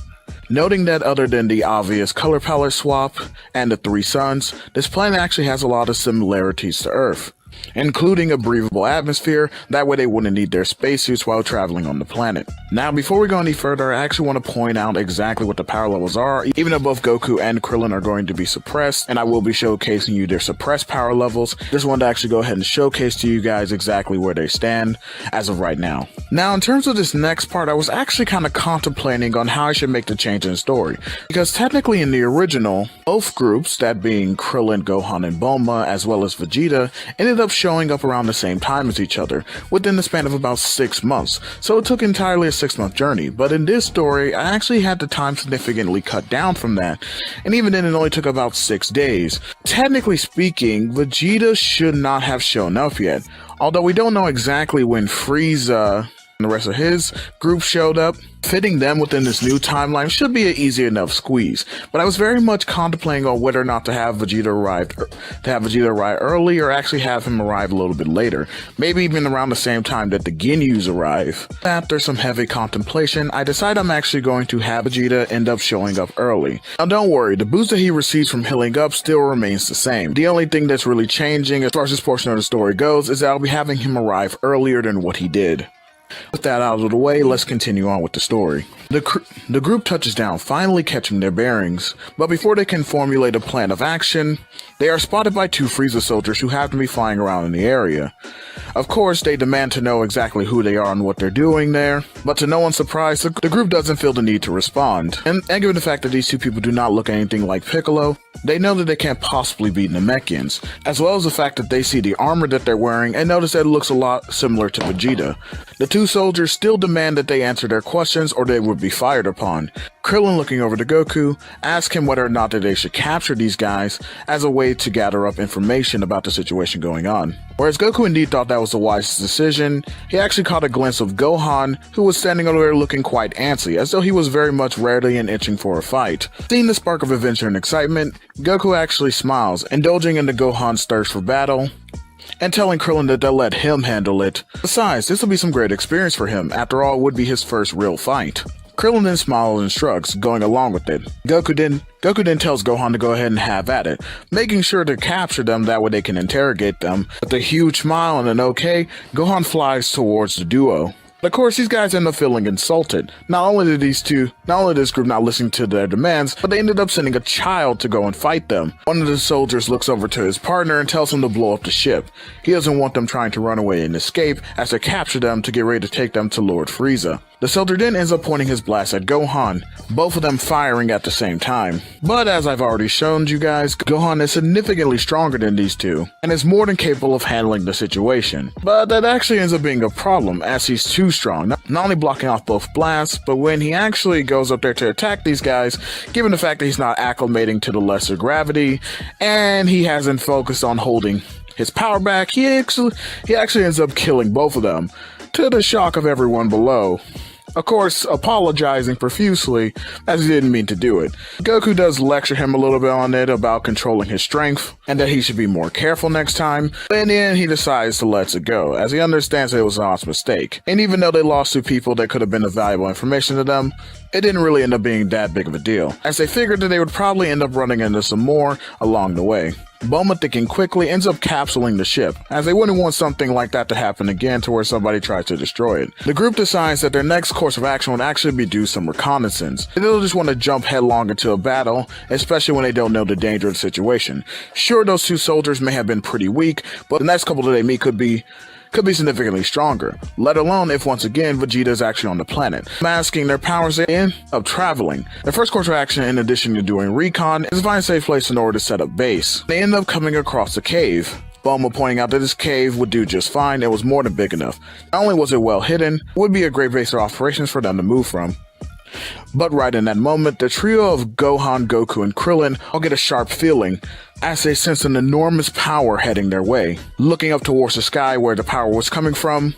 Noting that other than the obvious color palette swap and the 3 suns, this planet actually has a lot of similarities to Earth, including a breathable atmosphere, that way they wouldn't need their spacesuits while traveling on the planet. Now, before we go any further, I actually want to point out exactly what the power levels are, even though both Goku and Krillin are going to be suppressed, and I will be showcasing you their suppressed power levels. Just wanted to actually go ahead and showcase to you guys exactly where they stand as of right now. Now, in terms of this next part, I was actually kind of contemplating on how I should make the change in the story, because technically in the original, both groups, that being Krillin, Gohan, and Bulma, as well as Vegeta, ended up showing up around the same time as each other, within the span of about 6 months, so it took entirely a 6-month journey. But in this story, I actually had the time significantly cut down from that, and even then it only took about 6 days. Technically speaking, Vegeta should not have shown up yet, although we don't know exactly when Frieza and the rest of his group showed up. Fitting them within this new timeline should be an easy enough squeeze, but I was very much contemplating on whether or not to have Vegeta arrive early, or actually have him arrive a little bit later, maybe even around the same time that the Ginyus arrive. After some heavy contemplation, I decide I'm actually going to have Vegeta end up showing up early. Now don't worry, the boost that he receives from healing up still remains the same. The only thing that's really changing as far as this portion of the story goes is that I'll be having him arrive earlier than what he did. With that out of the way, let's continue on with the story. The group touches down, finally catching their bearings, but before they can formulate a plan of action, they are spotted by 2 Frieza soldiers who happen to be flying around in the area. Of course, they demand to know exactly who they are and what they're doing there, but to no one's surprise, the group doesn't feel the need to respond. And given the fact that these 2 people do not look anything like Piccolo, they know that they can't possibly be Namekians, as well as the fact that they see the armor that they're wearing and notice that it looks a lot similar to Vegeta. The 2 soldiers still demand that they answer their questions or they would be fired upon. Krillin, looking over to Goku, asks him whether or not that they should capture these guys as a way to gather up information about the situation going on. Whereas Goku indeed thought that was the wisest decision, he actually caught a glimpse of Gohan, who was standing over there looking quite antsy, as though he was very much ready and itching for a fight. Seeing the spark of adventure and excitement, Goku actually smiles, indulging into Gohan's thirst for battle, and telling Krillin that they'll let him handle it. Besides, this will be some great experience for him. After all, it would be his first real fight. Krillin then smiles and shrugs, going along with it. Goku then tells Gohan to go ahead and have at it, making sure to capture them, that way they can interrogate them. With a huge smile and an okay, Gohan flies towards the duo. Of course, these guys end up feeling insulted. Not only did this group not listen to their demands, but they ended up sending a child to go and fight them. One of the soldiers looks over to his partner and tells him to blow up the ship. He doesn't want them trying to run away and escape, as they capture them to get ready to take them to Lord Frieza. The soldier then ends up pointing his blast at Gohan, both of them firing at the same time. But as I've already shown you guys, Gohan is significantly stronger than these 2, and is more than capable of handling the situation. But that actually ends up being a problem, as he's too strong, not only blocking off both blasts, but when he actually goes up there to attack these guys, given the fact that he's not acclimating to the lesser gravity, and he hasn't focused on holding his power back, he actually ends up killing both of them, to the shock of everyone below. Of course, apologizing profusely, as he didn't mean to do it. Goku does lecture him a little bit on it about controlling his strength, and that he should be more careful next time, but in the end he decides to let it go, as he understands that it was an honest mistake. And even though they lost 2 people that could have been of valuable information to them, it didn't really end up being that big of a deal, as they figured that they would probably end up running into some more along the way. Bulma, thinking quickly, ends up capsuling the ship, as they wouldn't want something like that to happen again to where somebody tries to destroy it. The group decides that their next course of action would actually be do some reconnaissance. They don't just want to jump headlong into a battle, especially when they don't know the danger of the situation. Sure, those 2 soldiers may have been pretty weak, but the next couple that they meet could be significantly stronger, let alone if once again Vegeta is actually on the planet. Masking their powers in of traveling. Their first course of action, in addition to doing recon, is to find a safe place in order to set up base. They end up coming across a cave. Bulma pointing out that this cave would do just fine, it was more than big enough. Not only was it well hidden, it would be a great base of operations for them to move from. But right in that moment, the trio of Gohan, Goku, and Krillin all get a sharp feeling, as they sense an enormous power heading their way. Looking up towards the sky where the power was coming from,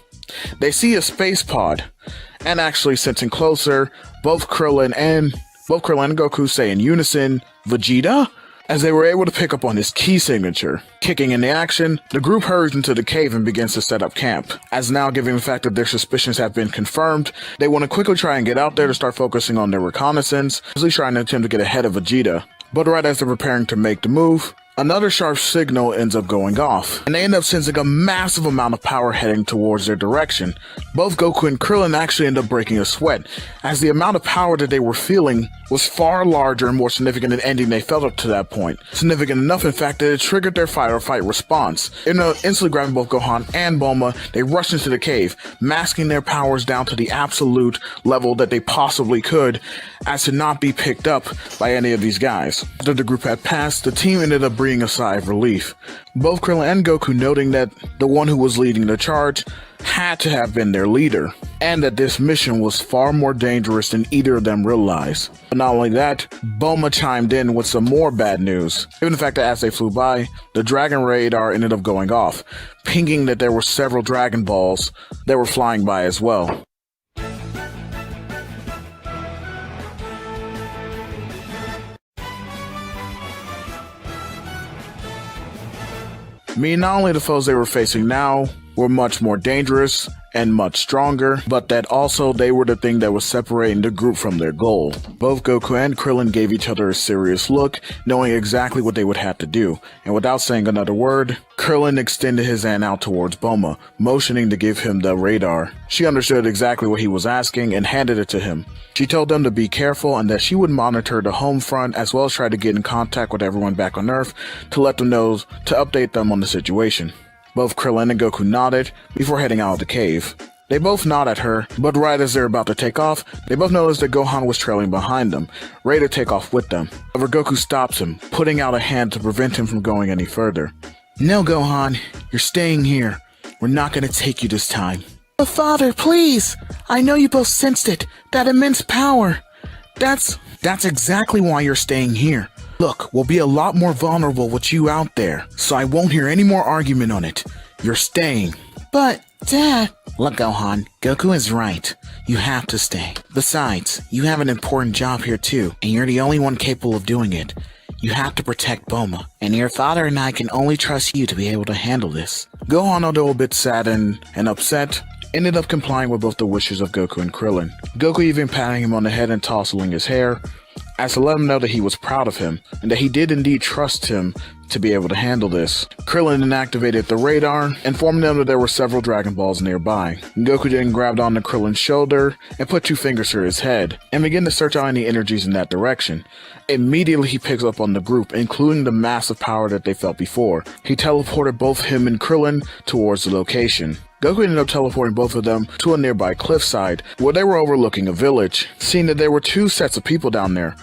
they see a space pod, and actually sensing closer, both Krillin and Goku say in unison, "Vegeta?" As they were able to pick up on his key signature. Kicking in the action, the group hurries into the cave and begins to set up camp. As now, given the fact that their suspicions have been confirmed, they want to quickly try and get out there to start focusing on their reconnaissance, usually trying to attempt to get ahead of Vegeta. But right as they're preparing to make the move, Another sharp signal ends up going off, and they end up sensing a massive amount of power heading towards their direction. Both Goku and Krillin actually end up breaking a sweat, as the amount of power that they were feeling was far larger and more significant than anything they felt up to that point. Significant enough, in fact, that it triggered their fight or flight response. Instantly grabbing both Gohan and Bulma, they rushed into the cave, masking their powers down to the absolute level that they possibly could, as to not be picked up by any of these guys. After the group had passed, the team ended up breathing a sigh of relief. Both Krillin and Goku noting that the one who was leading the charge had to have been their leader, and that this mission was far more dangerous than either of them realized. But not only that, Bulma chimed in with some more bad news, given the fact that as they flew by, the Dragon Radar ended up going off, pinging that there were several Dragon Balls that were flying by as well. Meaning not only the foes they were facing now were much more dangerous and much stronger, but that also they were the thing that was separating the group from their goal. Both Goku and Krillin gave each other a serious look, knowing exactly what they would have to do, and without saying another word, Krillin extended his hand out towards Bulma, motioning to give him the radar. She understood exactly what he was asking and handed it to him. She told them to be careful and that she would monitor the home front as well as try to get in contact with everyone back on Earth to let them know to update them on the situation. Both Krillin and Goku nodded before heading out of the cave. They both nod at her, but right as they're about to take off, they both notice that Gohan was trailing behind them, ready to take off with them. However, Goku stops him, putting out a hand to prevent him from going any further. No, Gohan, you're staying here. We're not gonna take you this time. But Father, please! I know you both sensed it, that immense power. That's exactly why you're staying here. Look, we'll be a lot more vulnerable with you out there, so I won't hear any more argument on it. You're staying. But, Dad... Look, Gohan, Goku is right. You have to stay. Besides, you have an important job here too, and you're the only one capable of doing it. You have to protect Bulma, and your father and I can only trust you to be able to handle this. Gohan, although a bit saddened and upset, ended up complying with both the wishes of Goku and Krillin. Goku even patting him on the head and tousling his hair, as to let him know that he was proud of him, and that he did indeed trust him to be able to handle this. Krillin then activated the radar, informing them that there were several Dragon Balls nearby. Goku then grabbed onto Krillin's shoulder and put 2 fingers to his head, and began to search out any energies in that direction. Immediately he picks up on the group, including the massive power that they felt before. He teleported both him and Krillin towards the location. Goku ended up teleporting both of them to a nearby cliffside, where they were overlooking a village, seeing that there were 2 sets of people down there.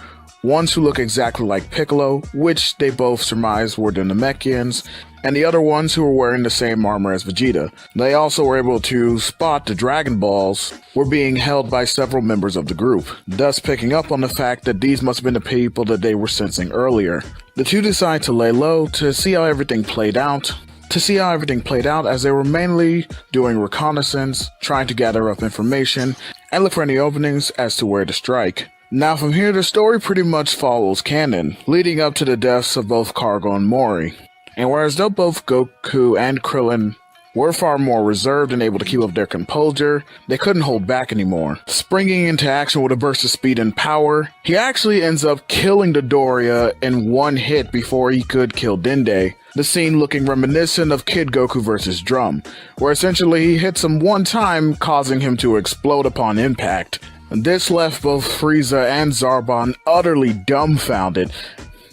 Ones who look exactly like Piccolo, which they both surmised were the Namekians, and the other ones who were wearing the same armor as Vegeta. They also were able to spot the Dragon Balls were being held by several members of the group, thus picking up on the fact that these must have been the people that they were sensing earlier. The 2 decided to lay low to see how everything played out. As they were mainly doing reconnaissance, trying to gather up information, and look for any openings as to where to strike. Now from here, the story pretty much follows canon, leading up to the deaths of both Cargo and Mori. And whereas though both Goku and Krillin were far more reserved and able to keep up their composure, they couldn't hold back anymore. Springing into action with a burst of speed and power, he actually ends up killing Dodoria in 1 hit before he could kill Dende. The scene looking reminiscent of Kid Goku vs. Drum, where essentially he hits him 1 time, causing him to explode upon impact. This left both Frieza and Zarbon utterly dumbfounded.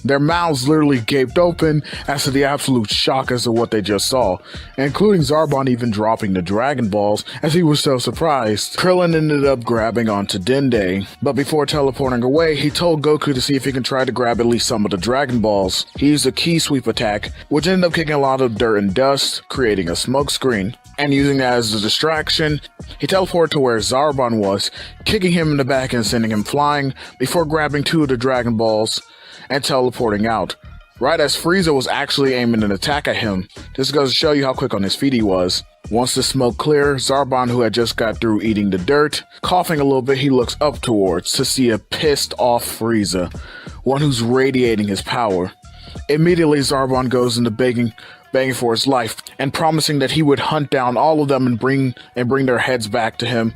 Their mouths literally gaped open as to the absolute shock as to what they just saw, including Zarbon even dropping the Dragon Balls as he was so surprised. Krillin ended up grabbing onto Dende, but before teleporting away, he told Goku to see if he can try to grab at least some of the Dragon Balls. He used a key sweep attack, which ended up kicking a lot of dirt and dust, creating a smoke screen. And using that as a distraction, he teleported to where Zarbon was, kicking him in the back and sending him flying, before grabbing 2 of the Dragon Balls and teleporting out, right as Frieza was actually aiming an attack at him. This goes to show you how quick on his feet he was. Once the smoke cleared, Zarbon, who had just got through eating the dirt, coughing a little bit, he looks up towards to see a pissed off Frieza, one who's radiating his power. Immediately Zarbon goes into begging for his life and promising that he would hunt down all of them and bring their heads back to him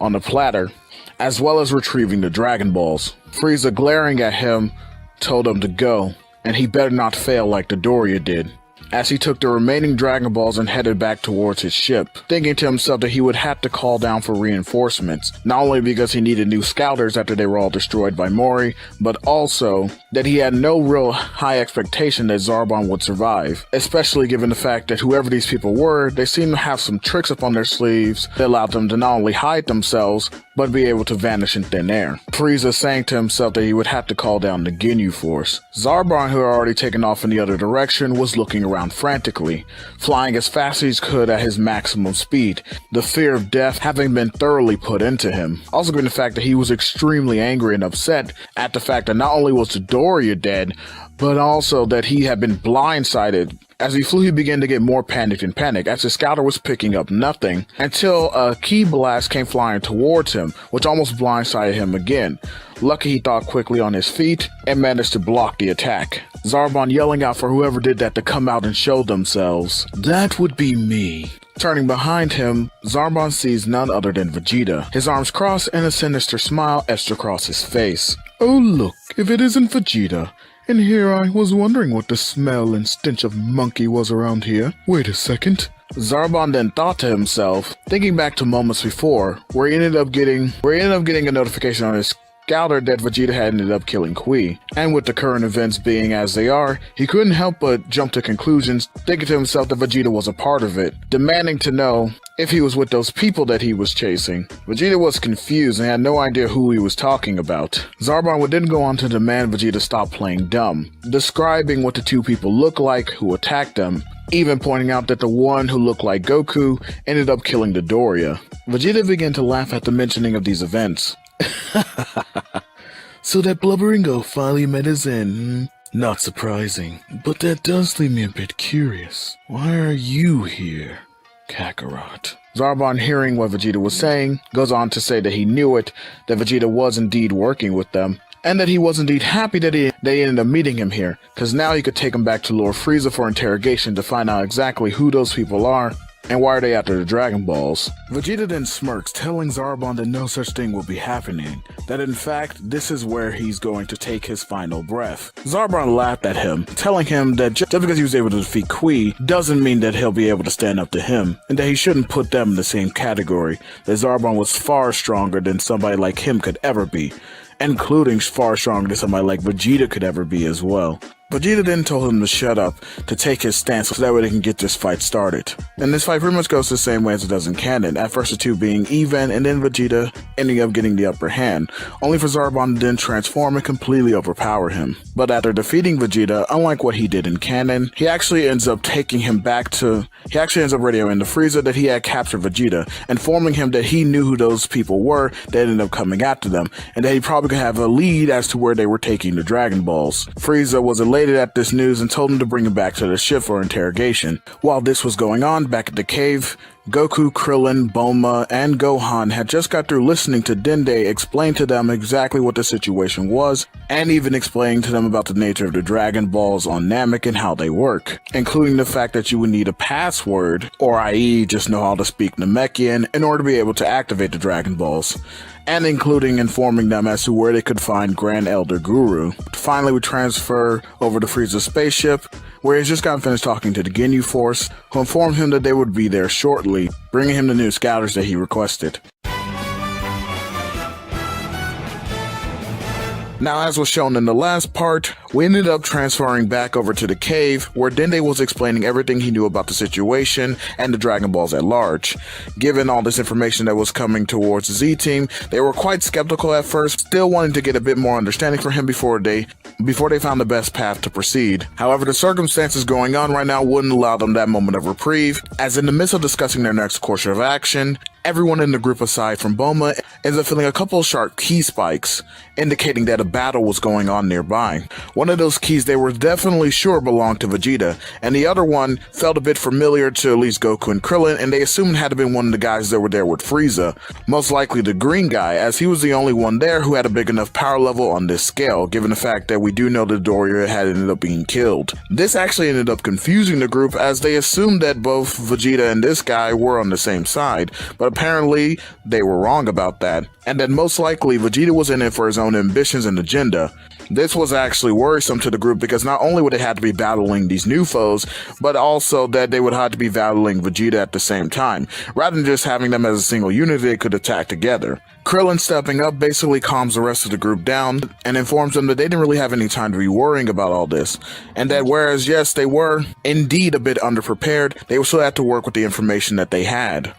on the platter, as well as retrieving the Dragon Balls. Frieza, glaring at him, told him to go, and he better not fail like the Doria did. As he took the remaining Dragon Balls and headed back towards his ship, thinking to himself that he would have to call down for reinforcements, not only because he needed new scouters after they were all destroyed by Mori, but also that he had no real high expectation that Zarbon would survive, especially given the fact that whoever these people were, they seemed to have some tricks up on their sleeves that allowed them to not only hide themselves, but be able to vanish in thin air. Frieza saying to himself that he would have to call down the Ginyu force. Zarbon, who had already taken off in the other direction, was looking around frantically, flying as fast as he could at his maximum speed, the fear of death having been thoroughly put into him. Also given the fact that he was extremely angry and upset at the fact that not only was the Doria dead, but also that he had been blindsided. As he flew, he began to get more panicked and panicked, as his scouter was picking up nothing, until a key blast came flying towards him, which almost blindsided him again. Lucky he thought quickly on his feet, and managed to block the attack. Zarbon yelling out for whoever did that to come out and show themselves. That would be me. Turning behind him, Zarbon sees none other than Vegeta, his arms crossed and a sinister smile etched across his face. Oh look, if it isn't Vegeta. And here I was wondering what the smell and stench of monkey was around here. Wait a second. Zarbon then thought to himself, thinking back to moments before, where he ended up getting a notification on his scouter that Vegeta had ended up killing Kui. And with the current events being as they are, he couldn't help but jump to conclusions, thinking to himself that Vegeta was a part of it, demanding to know if he was with those people that he was chasing. Vegeta was confused and had no idea who he was talking about. Zarbon would then go on to demand Vegeta stop playing dumb, describing what the two people looked like who attacked them, even pointing out that the one who looked like Goku ended up killing the Doria. Vegeta began to laugh at the mentioning of these events. So that blubberingo finally met his end. Not surprising, but that does leave me a bit curious. Why are you here, Kakarot? Zarbon, hearing what Vegeta was saying, goes on to say that he knew it, that Vegeta was indeed working with them, and that he was indeed happy that they ended up meeting him here, because now he could take him back to Lord Frieza for interrogation to find out exactly who those people are, and why are they after the Dragon Balls? Vegeta then smirks, telling Zarbon that no such thing will be happening, that in fact, this is where he's going to take his final breath. Zarbon laughed at him, telling him that just because he was able to defeat Kui doesn't mean that he'll be able to stand up to him, and that he shouldn't put them in the same category, that Zarbon was far stronger than somebody like him could ever be, including far stronger than somebody like Vegeta could ever be as well. Vegeta then told him to shut up, to take his stance so that way they can get this fight started. And this fight pretty much goes the same way as it does in canon, at first the two being even, and then Vegeta ending up getting the upper hand, only for Zarbon to then transform and completely overpower him. But after defeating Vegeta, unlike what he did in canon, he actually ends up radioing to Frieza that he had captured Vegeta, informing him that he knew who those people were that ended up coming after them, and that he probably could have a lead as to where they were taking the Dragon Balls. Frieza was elated at this news and told him to bring him back to the ship for interrogation. While this was going on back at the cave, Goku, Krillin, Bulma, and Gohan had just got through listening to Dende explain to them exactly what the situation was, and even explaining to them about the nature of the Dragon Balls on Namek and how they work, including the fact that you would need a password, or i.e. just know how to speak Namekian, in order to be able to activate the Dragon Balls, and including informing them as to where they could find Grand Elder Guru. Finally, we transfer over to Frieza's spaceship, where he's just gotten finished talking to the Ginyu Force, who informed him that they would be there shortly, bringing him the new scouters that he requested. Now, as was shown in the last part, we ended up transferring back over to the cave, where Dende was explaining everything he knew about the situation and the Dragon Balls at large. Given all this information that was coming towards the Z-Team, they were quite skeptical at first, still wanting to get a bit more understanding from him before they found the best path to proceed. However, the circumstances going on right now wouldn't allow them that moment of reprieve, as in the midst of discussing their next course of action, everyone in the group aside from Bulma ends up feeling a couple of sharp key spikes, indicating that a battle was going on nearby. One of those keys they were definitely sure belonged to Vegeta, and the other one felt a bit familiar to at least Goku and Krillin, and they assumed it had to been one of the guys that were there with Frieza, most likely the green guy, as he was the only one there who had a big enough power level on this scale, given the fact that we do know the Doria had ended up being killed. This actually ended up confusing the group, as they assumed that both Vegeta and this guy were on the same side, but apparently they were wrong about that, and that most likely Vegeta was in it for his own ambitions and agenda. This was actually worrisome to the group because not only would they have to be battling these new foes, but also that they would have to be battling Vegeta at the same time, rather than just having them as a single unit they could attack together. Krillin stepping up basically calms the rest of the group down and informs them that they didn't really have any time to be worrying about all this, and that whereas yes, they were indeed a bit underprepared, they would still have to work with the information that they had,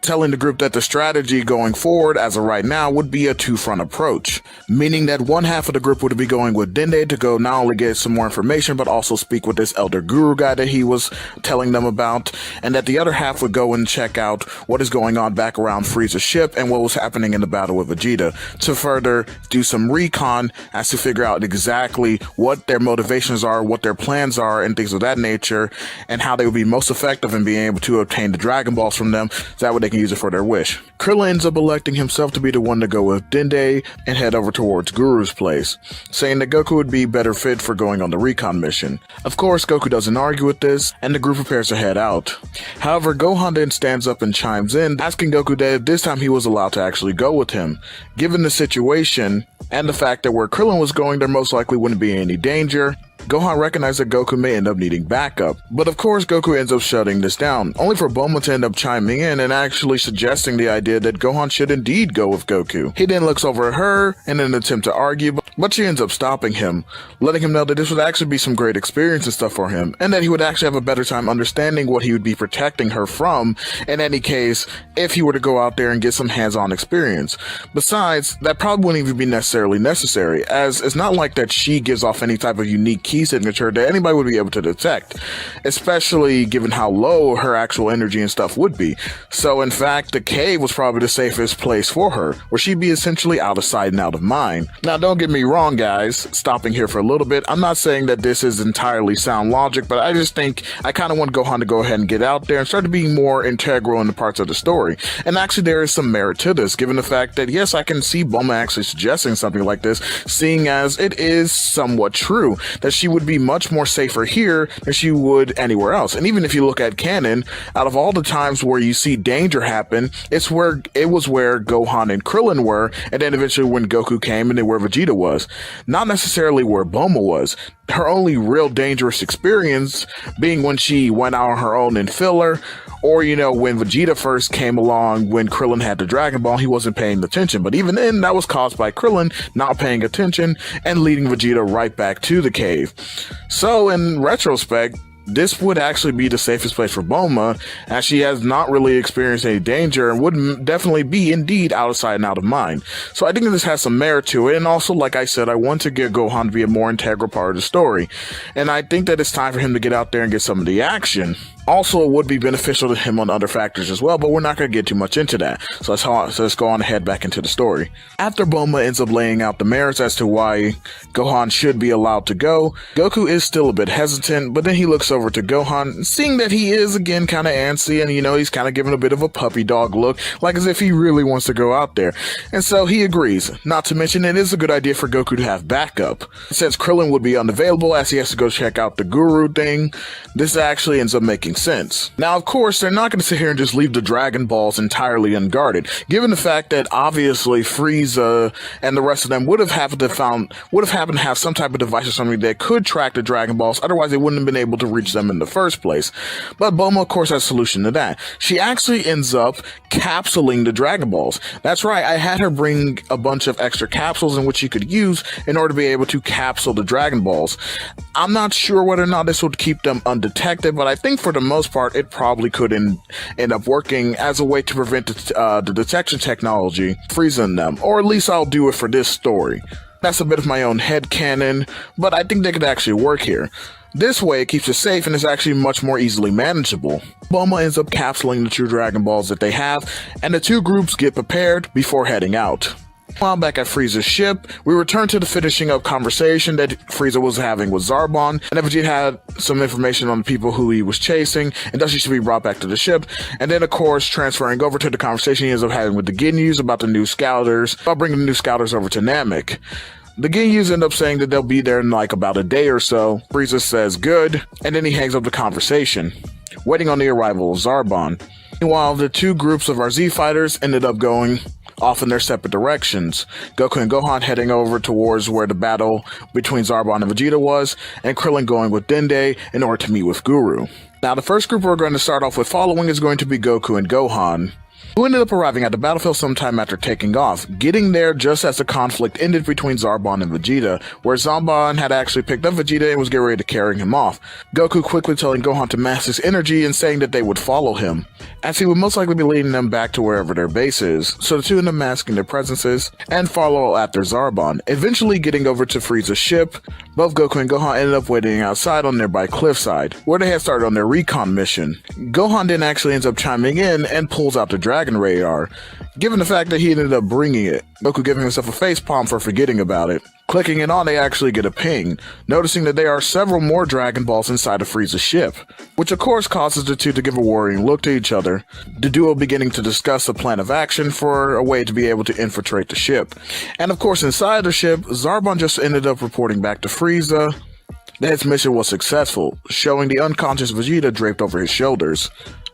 telling the group that the strategy going forward as of right now would be a two-front approach, meaning that one half of the group would be going with Dende to go not only get some more information but also speak with this elder guru guy that he was telling them about, and that the other half would go and check out what is going on back around Frieza's ship and what was happening in the battle with Vegeta, to further do some recon as to figure out exactly what their motivations are, what their plans are, and things of that nature, and how they would be most effective in being able to obtain the Dragon Balls from them, so that way they can use it for their wish. Krillin ends up electing himself to be the one to go with Dende and head over towards Guru's place, saying that Goku would be better fit for going on the recon mission. Of course, Goku doesn't argue with this, and the group prepares to head out. However, Gohan then stands up and chimes in, asking Goku that if this time he was allowed to actually go with him. Given the situation, and the fact that where Krillin was going there most likely wouldn't be any danger, Gohan recognized that Goku may end up needing backup. But of course, Goku ends up shutting this down, only for Bulma to end up chiming in and actually suggesting the idea that Gohan should indeed go with Goku. He then looks over at her in an attempt to argue, but she ends up stopping him, letting him know that this would actually be some great experience and stuff for him, and that he would actually have a better time understanding what he would be protecting her from, in any case, if he were to go out there and get some hands-on experience. Besides, that probably wouldn't even be necessarily necessary, as it's not like that she gives off any type of unique key signature that anybody would be able to detect, especially given how low her actual energy and stuff would be. So in fact, the cave was probably the safest place for her, where she'd be essentially out of sight and out of mind. Now don't get me wrong guys, stopping here for a little bit, I'm not saying that this is entirely sound logic, but I just think I kind of want Gohan to go ahead and get out there and start being more integral in the parts of the story. And actually there is some merit to this, given the fact that yes, I can see Bulma actually suggesting something like this, seeing as it is somewhat true that she would be much more safer here than she would anywhere else. And even if you look at canon, out of all the times where you see danger happen, it was where Gohan and Krillin were, and then eventually when Goku came and then where Vegeta was. Not necessarily where Bulma was. Her only real dangerous experience being when she went out on her own in filler, or, you know, when Vegeta first came along, when Krillin had the Dragon Ball, he wasn't paying attention. But even then, that was caused by Krillin not paying attention and leading Vegeta right back to the cave. So, in retrospect, this would actually be the safest place for Bulma, as she has not really experienced any danger and would definitely be indeed out of sight and out of mind. So I think this has some merit to it, and also, like I said, I want to get Gohan to be a more integral part of the story. And I think that it's time for him to get out there and get some of the action. Also, it would be beneficial to him on other factors as well, but we're not going to get too much into that. So let's go on and head back into the story. After Bulma ends up laying out the merits as to why Gohan should be allowed to go, Goku is still a bit hesitant, but then he looks over to Gohan, seeing that he is again kind of antsy, and you know, he's kind of giving a bit of a puppy dog look, like as if he really wants to go out there. And so he agrees. Not to mention, it is a good idea for Goku to have backup. Since Krillin would be unavailable as he has to go check out the guru thing, this actually ends up making sense. Now, of course, they're not going to sit here and just leave the Dragon Balls entirely unguarded, given the fact that obviously Frieza and the rest of them would have happened to have some type of device or something that could track the Dragon Balls, otherwise they wouldn't have been able to reach them in the first place. But Bulma, of course, has a solution to that. She actually ends up capsuling the Dragon Balls. That's right, I had her bring a bunch of extra capsules in which she could use in order to be able to capsule the Dragon Balls. I'm not sure whether or not this would keep them undetected, but I think for the most part it probably could end up working as a way to prevent the detection technology freezing them, or at least I'll do it for this story. That's a bit of my own headcanon, but I think they could actually work here. This way it keeps it safe and is actually much more easily manageable. Bulma ends up capsuling the two Dragon Balls that they have, and the two groups get prepared before heading out. While back at Frieza's ship, we return to the finishing up conversation that Frieza was having with Zarbon, and that Vegeta had some information on the people who he was chasing, and thus he should be brought back to the ship. And then, of course, transferring over to the conversation he ends up having with the Ginyus about the new scouters, about bringing the new scouters over to Namek. The Ginyus end up saying that they'll be there in like about a day or so. Frieza says good, and then he hangs up the conversation, waiting on the arrival of Zarbon. Meanwhile, the two groups of our Z fighters ended up going off in their separate directions. Goku and Gohan heading over towards where the battle between Zarbon and Vegeta was, and Krillin going with Dende in order to meet with Guru. Now, the first group we're going to start off with following is going to be Goku and Gohan, who ended up arriving at the battlefield sometime after taking off, getting there just as the conflict ended between Zarbon and Vegeta, where Zarbon had actually picked up Vegeta and was getting ready to carry him off. Goku quickly telling Gohan to mask his energy and saying that they would follow him, as he would most likely be leading them back to wherever their base is, so the two end up masking their presences and follow after Zarbon, eventually getting over to Frieza's ship. Both Goku and Gohan ended up waiting outside on nearby cliffside, where they had started on their recon mission. Gohan then actually ends up chiming in and pulls out the Dragon Radar, given the fact that he ended up bringing it, Goku giving himself a facepalm for forgetting about it. Clicking it on, they actually get a ping, noticing that there are several more Dragon Balls inside of Frieza's ship, which of course causes the two to give a worrying look to each other, the duo beginning to discuss a plan of action for a way to be able to infiltrate the ship. And of course inside the ship, Zarbon just ended up reporting back to Frieza that his mission was successful, showing the unconscious Vegeta draped over his shoulders.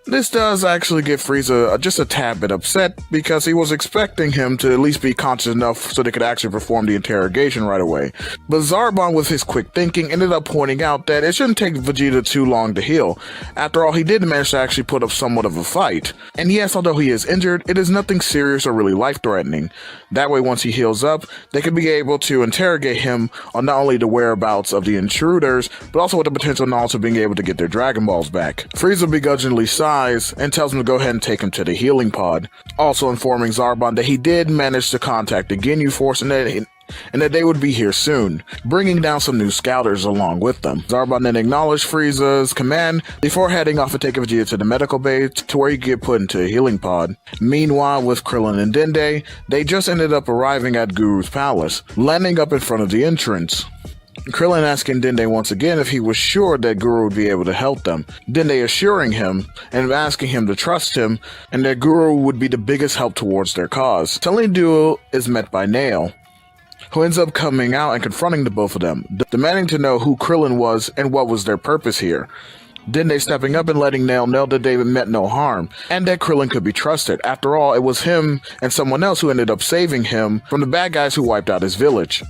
This does actually get Frieza just a tad bit upset, because he was expecting him to at least be conscious enough so they could actually perform the interrogation right away. But Zarbon, with his quick thinking, ended up pointing out that it shouldn't take Vegeta too long to heal. After all, he did manage to actually put up somewhat of a fight. And yes, although he is injured, it is nothing serious or really life-threatening. That way, once he heals up, they could be able to interrogate him on not only the whereabouts of the intruders, but also with the potential knowledge of being able to get their Dragon Balls back. Frieza begrudgingly sighs and tells him to go ahead and take him to the healing pod, also informing Zarbon that he did manage to contact the Ginyu force and that they would be here soon, bringing down some new scouters along with them. Zarbon then acknowledged Frieza's command before heading off and taking Vegeta to the medical bay to where he could get put into a healing pod. Meanwhile, with Krillin and Dende, they just ended up arriving at Guru's palace, landing up in front of the entrance. Krillin asking Dende once again if he was sure that Guru would be able to help them, Dende assuring him and asking him to trust him and that Guru would be the biggest help towards their cause. Telling Duo is met by Nail, who ends up coming out and confronting the both of them, demanding to know who Krillin was and what was their purpose here. Dende stepping up and letting Nail know that they meant no harm, and that Krillin could be trusted. After all, it was him and someone else who ended up saving him from the bad guys who wiped out his village.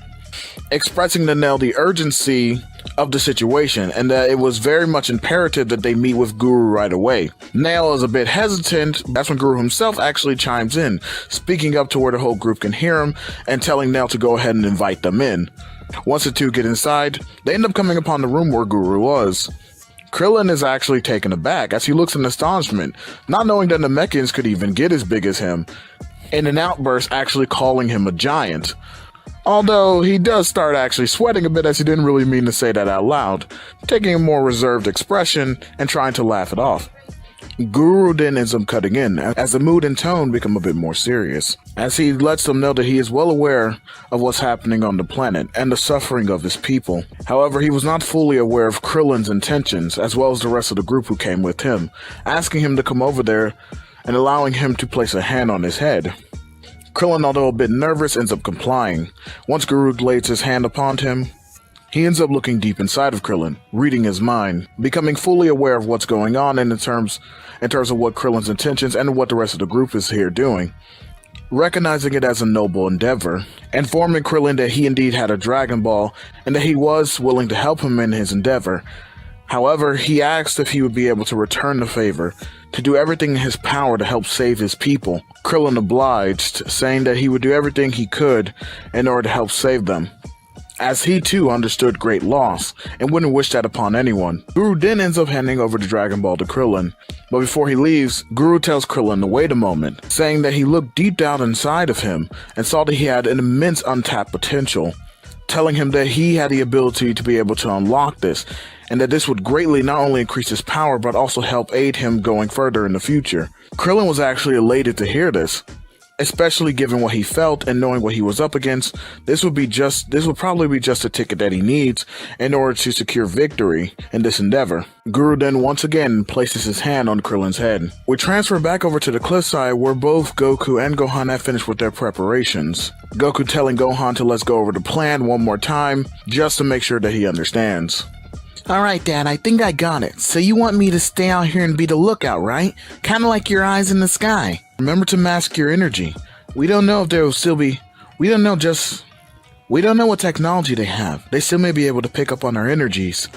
Expressing to Nail the urgency of the situation and that it was very much imperative that they meet with Guru right away. Nail is a bit hesitant. That's when Guru himself actually chimes in, speaking up to where the whole group can hear him and telling Nail to go ahead and invite them in. Once the two get inside, they end up coming upon the room where Guru was. Krillin is actually taken aback as he looks in astonishment, not knowing that the Namekians could even get as big as him, in an outburst actually calling him a giant. Although he does start actually sweating a bit as he didn't really mean to say that out loud, taking a more reserved expression and trying to laugh it off. Guru then ends up cutting in as the mood and tone become a bit more serious, as he lets them know that he is well aware of what's happening on the planet and the suffering of his people. However, he was not fully aware of Krillin's intentions, as well as the rest of the group who came with him, asking him to come over there and allowing him to place a hand on his head. Krillin, although a bit nervous, ends up complying. Once Guru lays his hand upon him, he ends up looking deep inside of Krillin, reading his mind, becoming fully aware of what's going on and in terms of what Krillin's intentions and what the rest of the group is here doing. Recognizing it as a noble endeavor, informing Krillin that he indeed had a Dragon Ball and that he was willing to help him in his endeavor. However, he asked if he would be able to return the favor, to do everything in his power to help save his people. Krillin obliged, saying that he would do everything he could in order to help save them, as he too understood great loss and wouldn't wish that upon anyone. Guru then ends up handing over the Dragon Ball to Krillin, but before he leaves, Guru tells Krillin to wait a moment, saying that he looked deep down inside of him and saw that he had an immense untapped potential, telling him that he had the ability to be able to unlock this, and that this would greatly not only increase his power but also help aid him going further in the future. Krillin was actually elated to hear this, especially given what he felt and knowing what he was up against. This would probably be just the ticket that he needs in order to secure victory in this endeavor. Guru then once again places his hand on Krillin's head. We transfer back over to the cliffside where both Goku and Gohan have finished with their preparations. Goku telling Gohan to let's go over the plan one more time, just to make sure that he understands. Alright, Dad, I think I got it. So you want me to stay out here and be the lookout, right? Kinda like your eyes in the sky. Remember to mask your energy. We don't know if there will still be... We don't know what technology they have. They still may be able to pick up on our energies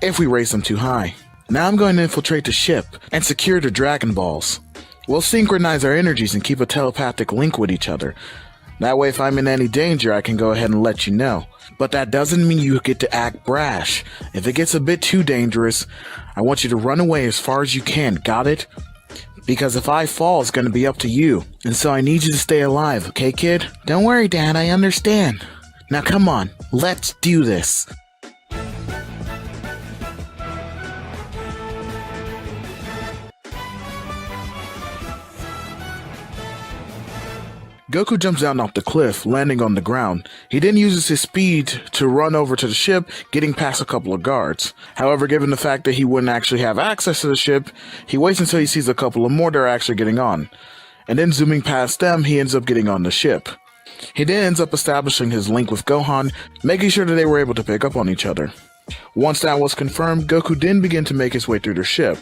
if we raise them too high. Now I'm going to infiltrate the ship and secure the Dragon Balls. We'll synchronize our energies and keep a telepathic link with each other. That way if I'm in any danger, I can go ahead and let you know. But that doesn't mean you get to act brash. If it gets a bit too dangerous, I want you to run away as far as you can, got it? Because if I fall, it's gonna be up to you. And so I need you to stay alive, okay, kid? Don't worry, Dad, I understand. Now come on, let's do this. Goku jumps down off the cliff, landing on the ground. He then uses his speed to run over to the ship, getting past a couple of guards. However, given the fact that he wouldn't actually have access to the ship, he waits until he sees a couple of more that are actually getting on. And then zooming past them, he ends up getting on the ship. He then ends up establishing his link with Gohan, making sure that they were able to pick up on each other. Once that was confirmed, Goku then began to make his way through the ship,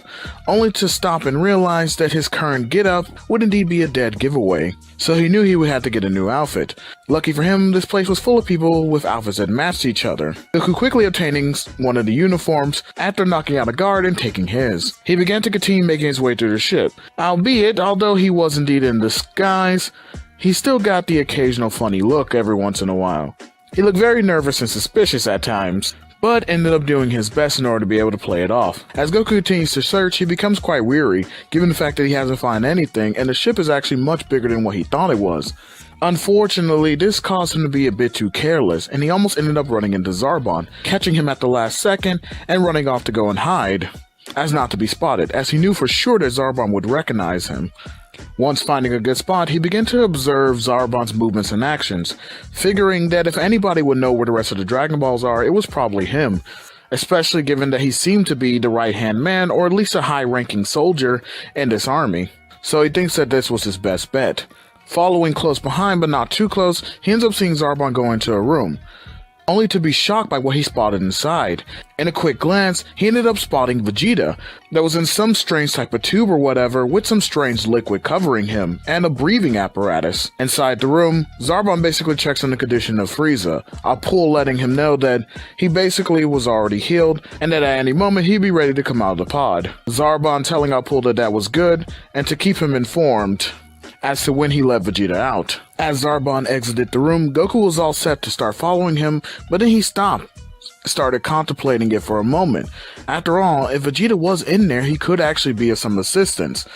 only to stop and realize that his current get-up would indeed be a dead giveaway, so he knew he would have to get a new outfit. Lucky for him, this place was full of people with outfits that matched each other. Goku quickly obtaining one of the uniforms after knocking out a guard and taking his. He began to continue making his way through the ship, although he was indeed in disguise, he still got the occasional funny look every once in a while. He looked very nervous and suspicious at times, but ended up doing his best in order to be able to play it off. As Goku continues to search, he becomes quite weary, given the fact that he hasn't found anything, and the ship is actually much bigger than what he thought it was. Unfortunately, this caused him to be a bit too careless, and he almost ended up running into Zarbon, catching him at the last second, and running off to go and hide, as not to be spotted, as he knew for sure that Zarbon would recognize him. Once finding a good spot, he began to observe Zarbon's movements and actions, figuring that if anybody would know where the rest of the Dragon Balls are, it was probably him, especially given that he seemed to be the right-hand man, or at least a high-ranking soldier in this army. So he thinks that this was his best bet. Following close behind, but not too close, he ends up seeing Zarbon go into a room, only to be shocked by what he spotted inside. In a quick glance, he ended up spotting Vegeta, that was in some strange type of tube or whatever, with some strange liquid covering him, and a breathing apparatus. Inside the room, Zarbon basically checks on the condition of Frieza, Apul letting him know that he basically was already healed, and that at any moment he'd be ready to come out of the pod. Zarbon telling Apul that that was good, and to keep him informed as to when he let Vegeta out. As Zarbon exited the room, Goku was all set to start following him, but then he started contemplating it for a moment. After all, if Vegeta was in there, he could actually be of some assistance.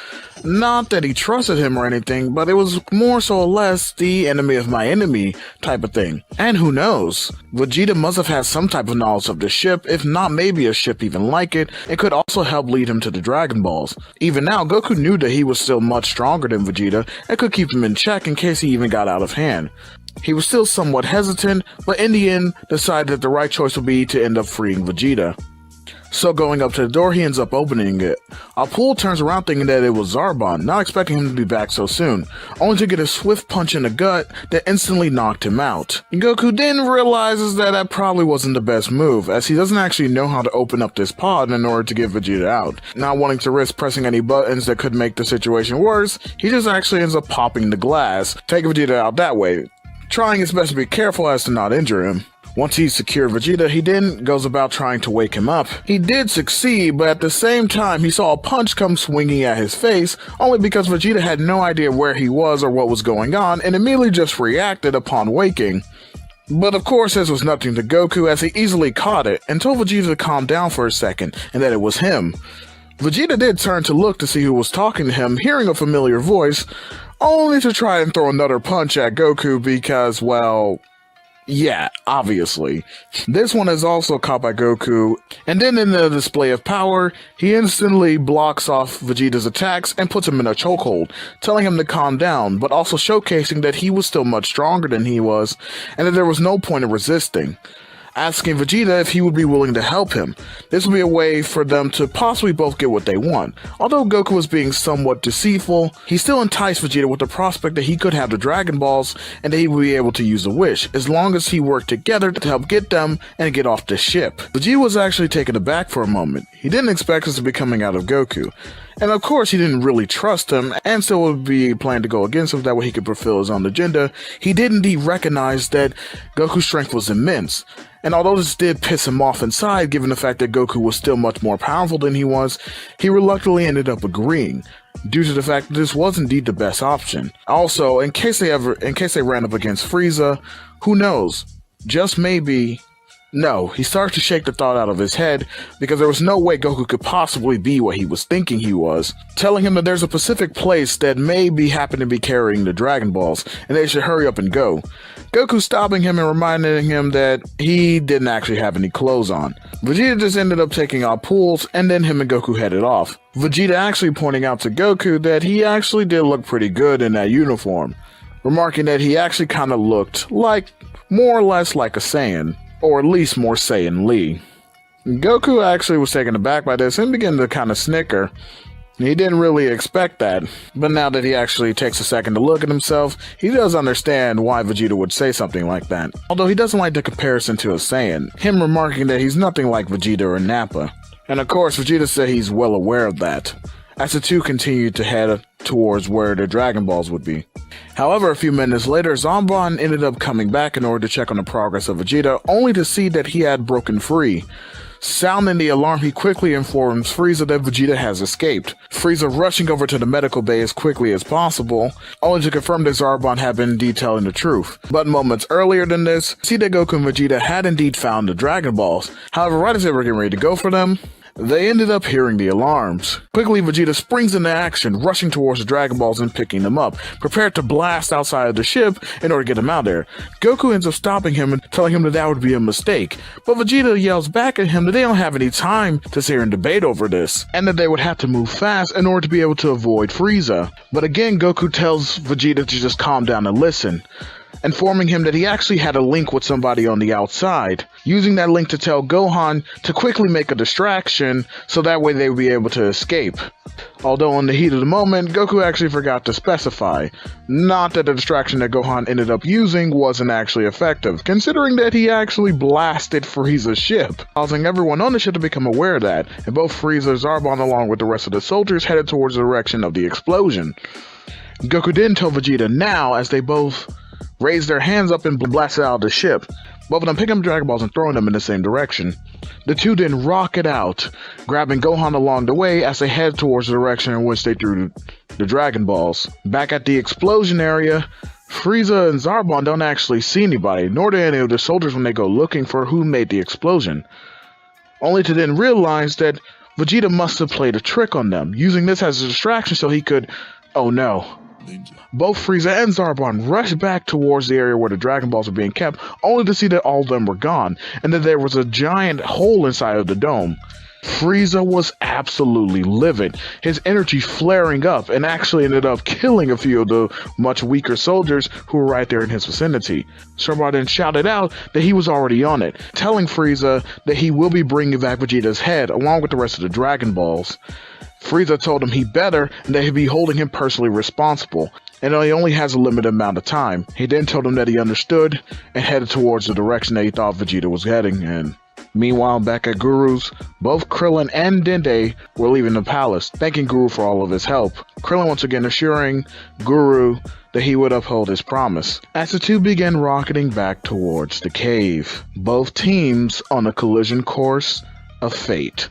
Not that he trusted him or anything, but it was more so or less the enemy of my enemy type of thing. And who knows? Vegeta must have had some type of knowledge of the ship, if not maybe a ship even like it, and could also help lead him to the Dragon Balls. Even now, Goku knew that he was still much stronger than Vegeta, and could keep him in check in case he even got out of hand. He was still somewhat hesitant, but in the end, decided that the right choice would be to end up freeing Vegeta. So going up to the door, he ends up opening it. Apul turns around thinking that it was Zarbon, not expecting him to be back so soon, only to get a swift punch in the gut that instantly knocked him out. Goku then realizes that that probably wasn't the best move, as he doesn't actually know how to open up this pod in order to get Vegeta out. Not wanting to risk pressing any buttons that could make the situation worse, he just actually ends up popping the glass, taking Vegeta out that way, trying his best to be careful as to not injure him. Once he's secured Vegeta, he then goes about trying to wake him up. He did succeed, but at the same time, he saw a punch come swinging at his face, only because Vegeta had no idea where he was or what was going on, and immediately just reacted upon waking. But of course, this was nothing to Goku, as he easily caught it, and told Vegeta to calm down for a second, and that it was him. Vegeta did turn to look to see who was talking to him, hearing a familiar voice, only to try and throw another punch at Goku because, well, yeah, obviously. This one is also caught by Goku, and then in the display of power, he instantly blocks off Vegeta's attacks and puts him in a chokehold, telling him to calm down, but also showcasing that he was still much stronger than he was, and that there was no point in resisting. Asking Vegeta if he would be willing to help him. This would be a way for them to possibly both get what they want. Although Goku was being somewhat deceitful, he still enticed Vegeta with the prospect that he could have the Dragon Balls and that he would be able to use a wish, as long as he worked together to help get them and get off the ship. Vegeta was actually taken aback for a moment. He didn't expect this to be coming out of Goku, And of course, he didn't really trust him, and so it would be planned to go against him, that way he could fulfill his own agenda. He did indeed recognize that Goku's strength was immense. And although this did piss him off inside, given the fact that Goku was still much more powerful than he was, he reluctantly ended up agreeing, due to the fact that this was indeed the best option. Also, in case they ran up against Frieza, who knows? Just maybe. No, he started to shake the thought out of his head, because there was no way Goku could possibly be what he was thinking he was, telling him that there's a specific place that maybe happened to be carrying the Dragon Balls, and they should hurry up and go. Goku stopping him and reminding him that he didn't actually have any clothes on. Vegeta just ended up taking off pulls, and then him and Goku headed off. Vegeta actually pointing out to Goku that he actually did look pretty good in that uniform, remarking that he actually kind of looked like, more or less like a Saiyan. Or at least more Saiyan Lee. Goku actually was taken aback by this and began to kind of snicker. He didn't really expect that, but now that he actually takes a second to look at himself, he does understand why Vegeta would say something like that. Although he doesn't like the comparison to a Saiyan, him remarking that he's nothing like Vegeta or Nappa. And of course, Vegeta said he's well aware of that, as the two continued to head towards where the Dragon Balls would be. However, a few minutes later, Zarbon ended up coming back in order to check on the progress of Vegeta, only to see that he had broken free. Sounding the alarm, he quickly informs Frieza that Vegeta has escaped. Frieza rushing over to the medical bay as quickly as possible, only to confirm that Zarbon had been indeed telling the truth. But moments earlier than this, see that Goku and Vegeta had indeed found the Dragon Balls. However, right as they were getting ready to go for them, they ended up hearing the alarms. Quickly, Vegeta springs into action, rushing towards the Dragon Balls and picking them up, prepared to blast outside of the ship in order to get them out there. Goku ends up stopping him and telling him that that would be a mistake, but Vegeta yells back at him that they don't have any time to sit here and debate over this, and that they would have to move fast in order to be able to avoid Frieza. But again, Goku tells Vegeta to just calm down and listen, informing him that he actually had a link with somebody on the outside, using that link to tell Gohan to quickly make a distraction so that way they would be able to escape. Although in the heat of the moment, Goku actually forgot to specify. Not that the distraction that Gohan ended up using wasn't actually effective, considering that he actually blasted Frieza's ship, causing everyone on the ship to become aware of that, and both Frieza, Zarbon along with the rest of the soldiers headed towards the direction of the explosion. Goku didn't tell Vegeta now, as they both raised their hands up and blasted out of the ship, both of them picking up Dragon Balls and throwing them in the same direction. The two then rocket out, grabbing Gohan along the way as they head towards the direction in which they threw the Dragon Balls. Back at the explosion area, Frieza and Zarbon don't actually see anybody, nor do any of the soldiers when they go looking for who made the explosion, only to then realize that Vegeta must have played a trick on them, using this as a distraction so he could, oh no. Both Frieza and Zarbon rushed back towards the area where the Dragon Balls were being kept, only to see that all of them were gone, and that there was a giant hole inside of the dome. Frieza was absolutely livid, his energy flaring up, and actually ended up killing a few of the much weaker soldiers who were right there in his vicinity. Zarbon then shouted out that he was already on it, telling Frieza that he will be bringing back Vegeta's head along with the rest of the Dragon Balls. Frieza told him he better, and that he'd be holding him personally responsible, and that he only has a limited amount of time. He then told him that he understood, and headed towards the direction that he thought Vegeta was heading in. Meanwhile, back at Guru's, both Krillin and Dende were leaving the palace, thanking Guru for all of his help. Krillin once again assuring Guru that he would uphold his promise, as the two began rocketing back towards the cave, both teams on a collision course of fate.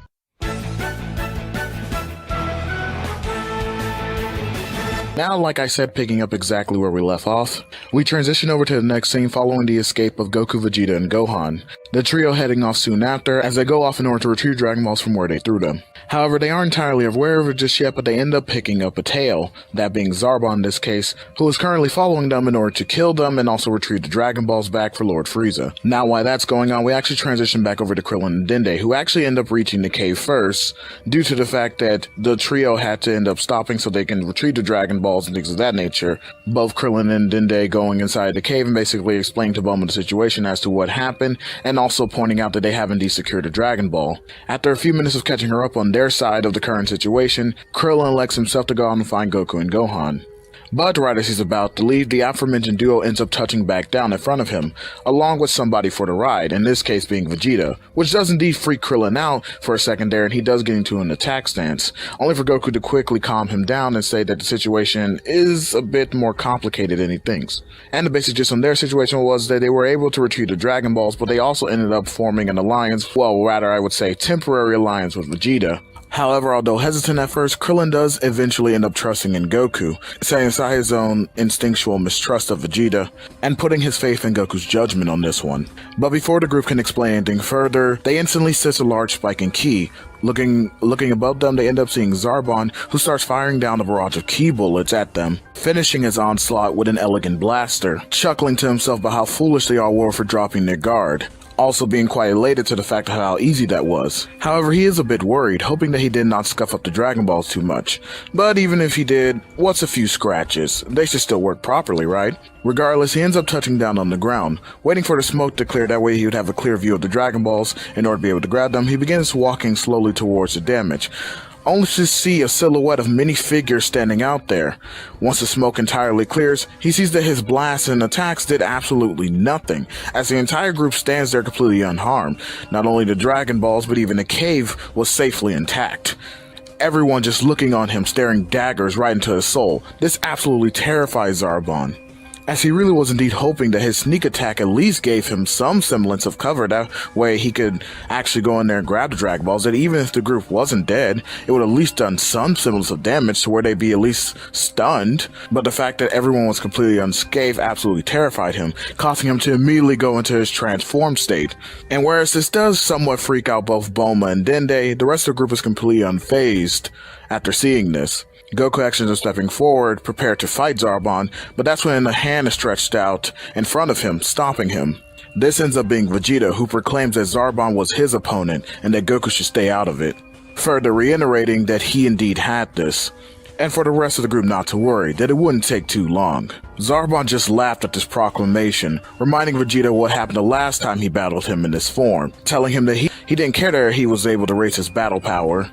Now, like I said, picking up exactly where we left off, we transition over to the next scene following the escape of Goku, Vegeta, and Gohan. The trio heading off soon after, as they go off in order to retrieve Dragon Balls from where they threw them. However, they aren't entirely aware of it just yet, but they end up picking up a tail, that being Zarbon in this case, who is currently following them in order to kill them and also retrieve the Dragon Balls back for Lord Frieza. Now, while that's going on, we actually transition back over to Krillin and Dende, who actually end up reaching the cave first, due to the fact that the trio had to end up stopping so they can retrieve the Dragon Balls and things of that nature. Both Krillin and Dende going inside the cave and basically explaining to Bulma the situation as to what happened, and also pointing out that they have indeed secured a Dragon Ball. After a few minutes of catching her up on their side of the current situation, Krillin elects himself to go out and find Goku and Gohan. But right as he's about to leave, the aforementioned duo ends up touching back down in front of him, along with somebody for the ride, in this case being Vegeta, which does indeed freak Krillin out for a second there, and he does get into an attack stance, only for Goku to quickly calm him down and say that the situation is a bit more complicated than he thinks. And the basic gist on their situation was that they were able to retrieve the Dragon Balls, but they also ended up forming an alliance, well, rather I would say temporary alliance with Vegeta. However, although hesitant at first, Krillin does eventually end up trusting in Goku, setting aside his own instinctual mistrust of Vegeta, and putting his faith in Goku's judgment on this one. But before the group can explain anything further, they instantly sense a large spike in ki. Looking above them, they end up seeing Zarbon, who starts firing down a barrage of ki bullets at them, finishing his onslaught with an elegant blaster, chuckling to himself about how foolish they all were for dropping their guard, also being quite elated to the fact of how easy that was. However, he is a bit worried, hoping that he did not scuff up the Dragon Balls too much. But even if he did, what's a few scratches? They should still work properly, right? Regardless, he ends up touching down on the ground, waiting for the smoke to clear, that way he would have a clear view of the Dragon Balls. In order to be able to grab them, he begins walking slowly towards the damage, only to see a silhouette of many figures standing out there. Once the smoke entirely clears, he sees that his blasts and attacks did absolutely nothing, as the entire group stands there completely unharmed. Not only the Dragon Balls, but even the cave was safely intact. Everyone just looking on him, staring daggers right into his soul. This absolutely terrifies Zarbon, as he really was indeed hoping that his sneak attack at least gave him some semblance of cover, that way he could actually go in there and grab the Dragon Balls, that even if the group wasn't dead, it would at least done some semblance of damage to where they'd be at least stunned. But the fact that everyone was completely unscathed absolutely terrified him, causing him to immediately go into his transformed state. And whereas this does somewhat freak out both Bulma and Dende, the rest of the group is completely unfazed after seeing this. Goku actions are stepping forward, prepared to fight Zarbon, but that's when a hand is stretched out in front of him, stopping him. This ends up being Vegeta, who proclaims that Zarbon was his opponent and that Goku should stay out of it, further reiterating that he indeed had this, and for the rest of the group not to worry, that it wouldn't take too long. Zarbon just laughed at this proclamation, reminding Vegeta what happened the last time he battled him in this form, telling him that he didn't care that he was able to raise his battle power,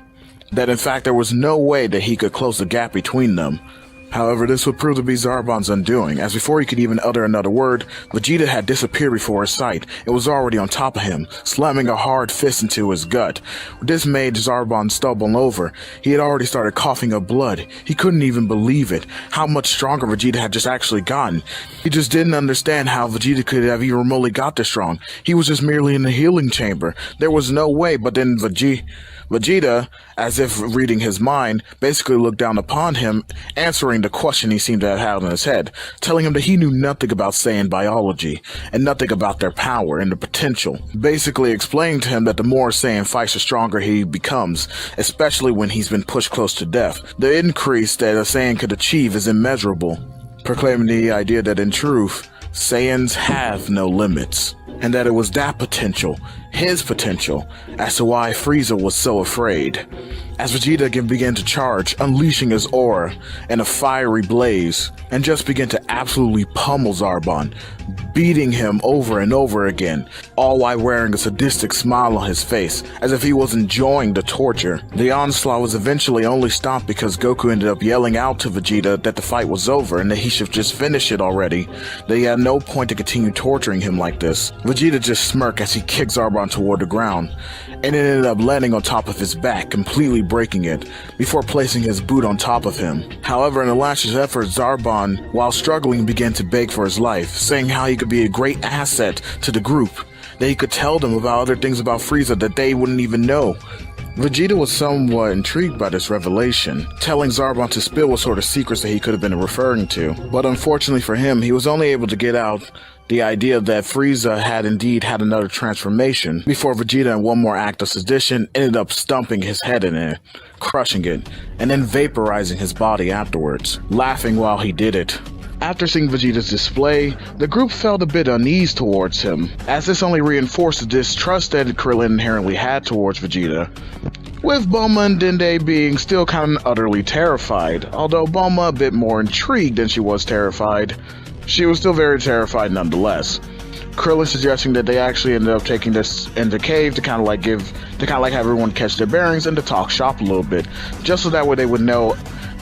that in fact there was no way that he could close the gap between them. However, this would prove to be Zarbon's undoing, as before he could even utter another word, Vegeta had disappeared before his sight and was already on top of him, slamming a hard fist into his gut. This made Zarbon stumble over. He had already started coughing up blood. He couldn't even believe it, how much stronger Vegeta had just actually gotten. He just didn't understand how Vegeta could have even remotely got this strong. He was just merely in the healing chamber. There was no way. But then Vegeta, as if reading his mind, basically looked down upon him, answering the question he seemed to have had in his head, telling him that he knew nothing about Saiyan biology, and nothing about their power and the potential, basically explaining to him that the more Saiyan fights, the stronger he becomes, especially when he's been pushed close to death. The increase that a Saiyan could achieve is immeasurable, proclaiming the idea that in truth, Saiyans have no limits, and that it was that potential, his potential, as to why Frieza was so afraid. As Vegeta again began to charge, unleashing his aura in a fiery blaze, and just began to absolutely pummel Zarbon, beating him over and over again, all while wearing a sadistic smile on his face, as if he was enjoying the torture. The onslaught was eventually only stopped because Goku ended up yelling out to Vegeta that the fight was over and that he should just finish it already, that he had no point to continue torturing him like this. Vegeta just smirked as he kicked Zarbon toward the ground, and it ended up landing on top of his back, completely breaking it, before placing his boot on top of him. However, in a last effort, Zarbon, while struggling, began to beg for his life, saying how he could be a great asset to the group, that he could tell them about other things about Frieza that they wouldn't even know. Vegeta was somewhat intrigued by this revelation, telling Zarbon to spill what sort of secrets that he could have been referring to, but unfortunately for him, he was only able to get out the idea that Frieza had indeed had another transformation, before Vegeta, in one more act of sedition, ended up stumping his head in it, crushing it, and then vaporizing his body afterwards, laughing while he did it. After seeing Vegeta's display, the group felt a bit uneasy towards him, as this only reinforced the distrust that Krillin inherently had towards Vegeta, with Bulma and Dende being still kind of utterly terrified, although Bulma a bit more intrigued than she was terrified. She was still very terrified nonetheless. Krillin suggesting that they actually ended up taking this in the cave to kind of like have everyone catch their bearings and to talk shop a little bit, just so that way they would know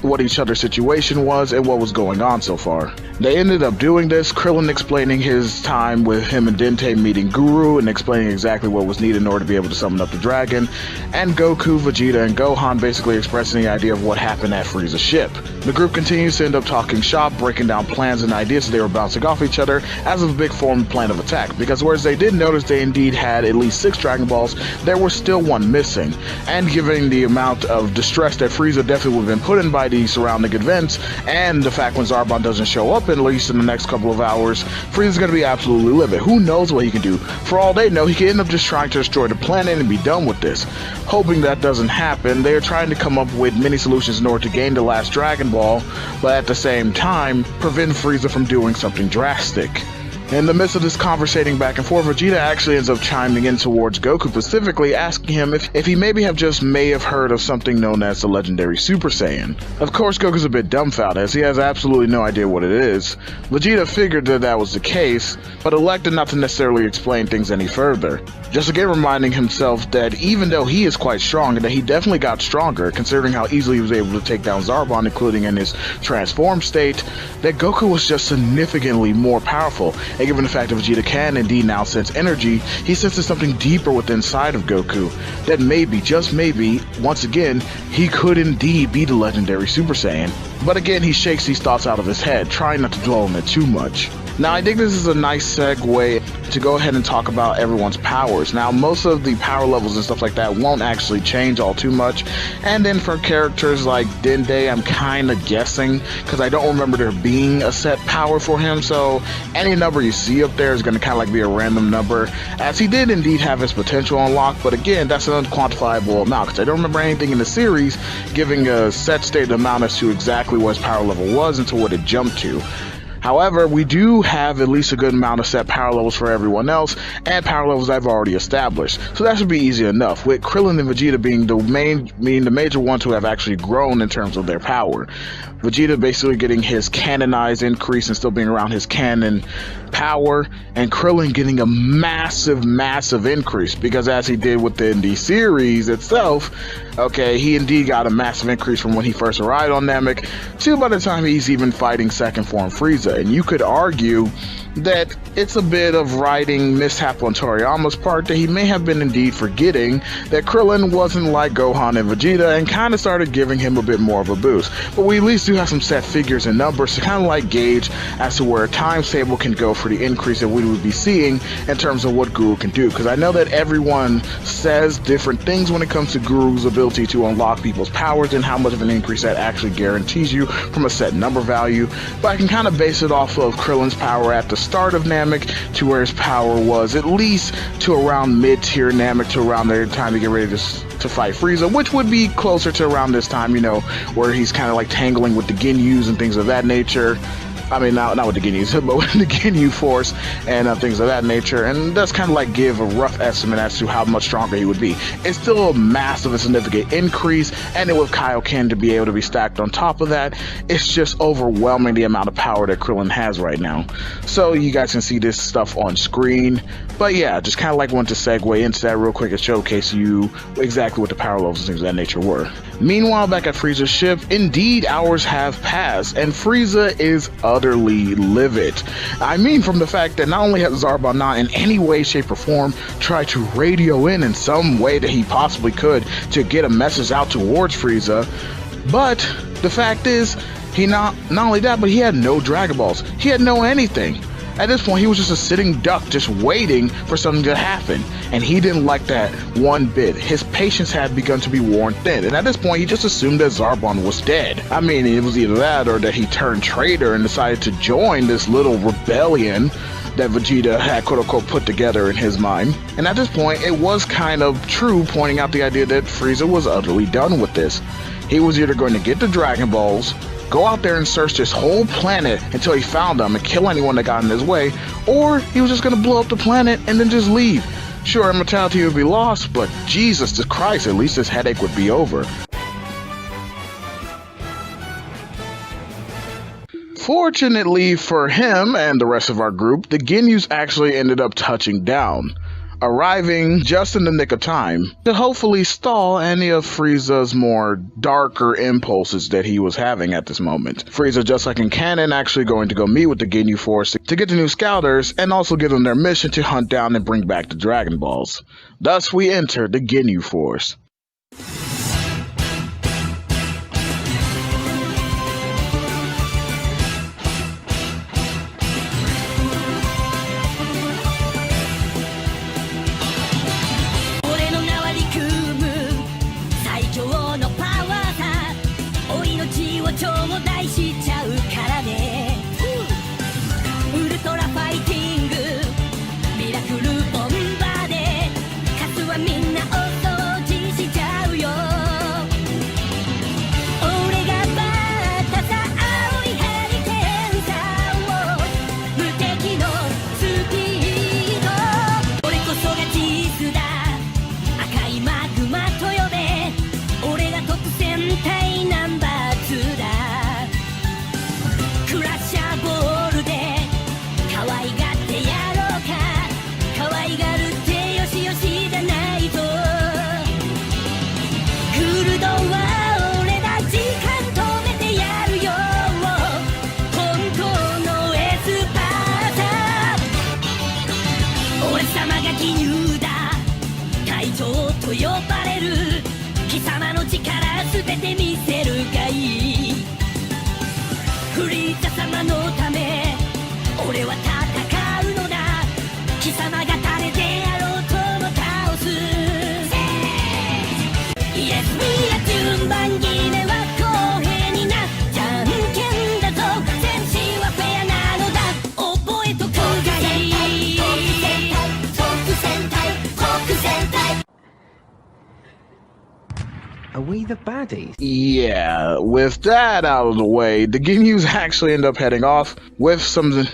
what each other's situation was and what was going on so far. They ended up doing this, Krillin explaining his time with him and Dente meeting Guru and explaining exactly what was needed in order to be able to summon up the dragon, and Goku, Vegeta, and Gohan basically expressing the idea of what happened at Frieza's ship. The group continues to end up talking shop, breaking down plans and ideas as they were bouncing off each other as of a big formed plan of attack, because whereas they did notice they indeed had at least 6 Dragon Balls, there was still one missing, and given the amount of distress that Frieza definitely would have been put in by the surrounding events, and the fact when Zarbon doesn't show up at least in the next couple of hours, Frieza's going to be absolutely livid. Who knows what he can do? For all they know, he could end up just trying to destroy the planet and be done with this. Hoping that doesn't happen, they are trying to come up with many solutions in order to gain the last Dragon Ball, but at the same time, prevent Frieza from doing something drastic. In the midst of this conversating back and forth, Vegeta actually ends up chiming in towards Goku, specifically asking him if he may have heard of something known as the legendary Super Saiyan. Of course, Goku's a bit dumbfounded as he has absolutely no idea what it is. Vegeta figured that was the case, but elected not to necessarily explain things any further. Just again reminding himself that even though he is quite strong, and that he definitely got stronger, considering how easily he was able to take down Zarbon, including in his transformed state, that Goku was just significantly more powerful. And given the fact that Vegeta can indeed now sense energy, he senses something deeper within inside of Goku, that maybe, just maybe, once again, he could indeed be the legendary Super Saiyan. But again, he shakes these thoughts out of his head, trying not to dwell on it too much. Now, I think this is a nice segue to go ahead and talk about everyone's powers. Now, most of the power levels and stuff like that won't actually change all too much. And then for characters like Dende, I'm kind of guessing, because I don't remember there being a set power for him. So any number you see up there is going to kind of like be a random number, as he did indeed have his potential unlocked. But again, that's an unquantifiable amount, because I don't remember anything in the series giving a set stated amount as to exactly what his power level was until what it jumped to. However, we do have at least a good amount of set power levels for everyone else, and power levels I've already established, so that should be easy enough, with Krillin and Vegeta being the major ones who have actually grown in terms of their power. Vegeta basically getting his canonized increase and still being around his canon power, and Krillin getting a massive increase, because as he did within the series itself, okay, he indeed got a massive increase from when he first arrived on Namek to by the time he's even fighting second form Frieza. And you could argue that it's a bit of writing mishap on Toriyama's part, that he may have been indeed forgetting that Krillin wasn't like Gohan and Vegeta and kind of started giving him a bit more of a boost. But we at least do have some set figures and numbers to kind of like gauge as to where a times table can go for the increase that we would be seeing in terms of what Guru can do. Because I know that everyone says different things when it comes to Guru's ability to unlock people's powers and how much of an increase that actually guarantees you from a set number value. But I can kind of base it off of Krillin's power at the start of Namek to where his power was at least to around mid-tier Namek, to around their time to get ready to fight Frieza, which would be closer to around this time, you know, where he's kind of like tangling with the Ginyus and things of that nature. I mean, not with the Ginyus, but with the Ginyu Force and things of that nature. And that's kind of like give a rough estimate as to how much stronger he would be. It's still a massive and significant increase, and then with Kaioken to be able to be stacked on top of that, it's just overwhelming the amount of power that Krillin has right now. So you guys can see this stuff on screen. But yeah, just kind of like wanted to segue into that real quick and showcase you exactly what the power levels and things of that nature were. Meanwhile, back at Frieza's ship, indeed hours have passed, and Frieza is utterly livid. I mean, from the fact that not only has Zarbon not in any way, shape, or form tried to radio in some way that he possibly could to get a message out towards Frieza, but the fact is, he not only that, but he had no Dragon Balls. He had no anything. At this point, he was just a sitting duck, just waiting for something to happen. And he didn't like that one bit. His patience had begun to be worn thin. And at this point, he just assumed that Zarbon was dead. I mean, it was either that or that he turned traitor and decided to join this little rebellion that Vegeta had quote-unquote put together in his mind. And at this point, it was kind of true, pointing out the idea that Frieza was utterly done with this. He was either going to get the Dragon Balls, go out there and search this whole planet until he found them and kill anyone that got in his way, or he was just going to blow up the planet and then just leave. Sure, immortality would be lost, but Jesus Christ, at least this headache would be over. Fortunately for him and the rest of our group, the Ginyus actually ended up touching down. arriving just in the nick of time to hopefully stall any of Frieza's more darker impulses that he was having at this moment. Frieza, just like in canon, actually going to go meet with the Ginyu Force to get the new Scouters and also give them their mission to hunt down and bring back the Dragon Balls. Thus, we enter the Ginyu Force. Are we the baddies? Yeah, with that out of the way, the Ginyus actually end up heading off with some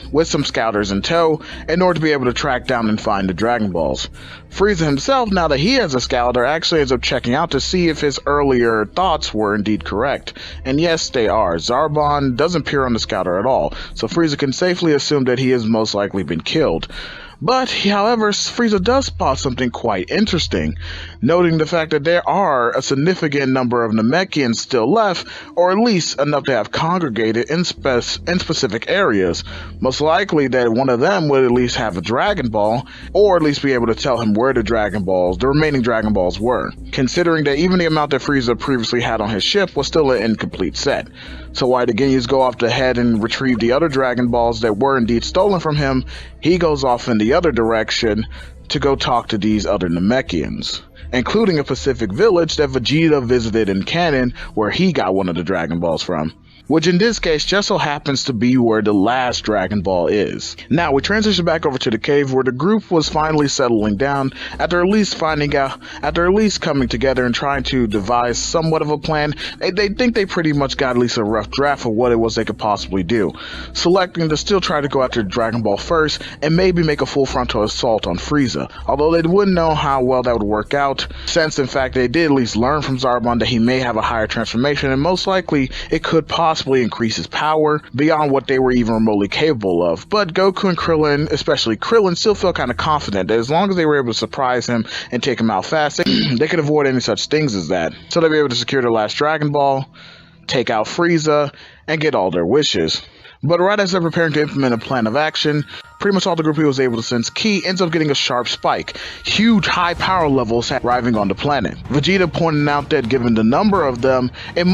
Scouters in tow in order to be able to track down and find the Dragon Balls. Frieza himself, now that he has a Scouter, actually ends up checking out to see if his earlier thoughts were indeed correct. And yes, they are. Zarbon doesn't appear on the Scouter at all, so Frieza can safely assume that he has most likely been killed. But, however, Frieza does spot something quite interesting, noting the fact that there are a significant number of Namekians still left, or at least enough to have congregated in specific areas. Most likely that one of them would at least have a Dragon Ball, or at least be able to tell him where the remaining Dragon Balls were, considering that even the amount that Frieza previously had on his ship was still an incomplete set. So while the Ginyus go off ahead and retrieve the other Dragon Balls that were indeed stolen from him, he goes off in the other direction to go talk to these other Namekians, including a Pacific village that Vegeta visited in canon where he got one of the Dragon Balls from, which in this case just so happens to be where the last Dragon Ball is. Now we transition back over to the cave where the group was finally settling down after at least coming together and trying to devise somewhat of a plan. They think they pretty much got at least a rough draft of what it was they could possibly do, selecting to still try to go after Dragon Ball first and maybe make a full frontal assault on Frieza, although they wouldn't know how well that would work out, since in fact they did at least learn from Zarbon that he may have a higher transformation and most likely it could possibly increase his power beyond what they were even remotely capable of. But Goku and Krillin, especially Krillin, still felt kind of confident that as long as they were able to surprise him and take him out fast, they could avoid any such things as that. So they'd be able to secure their last Dragon Ball, take out Frieza, and get all their wishes. But right as they're preparing to implement a plan of action, pretty much all the group he was able to sense ki ends up getting a sharp spike. Huge high power levels arriving on the planet. Vegeta pointing out that given the number of them, it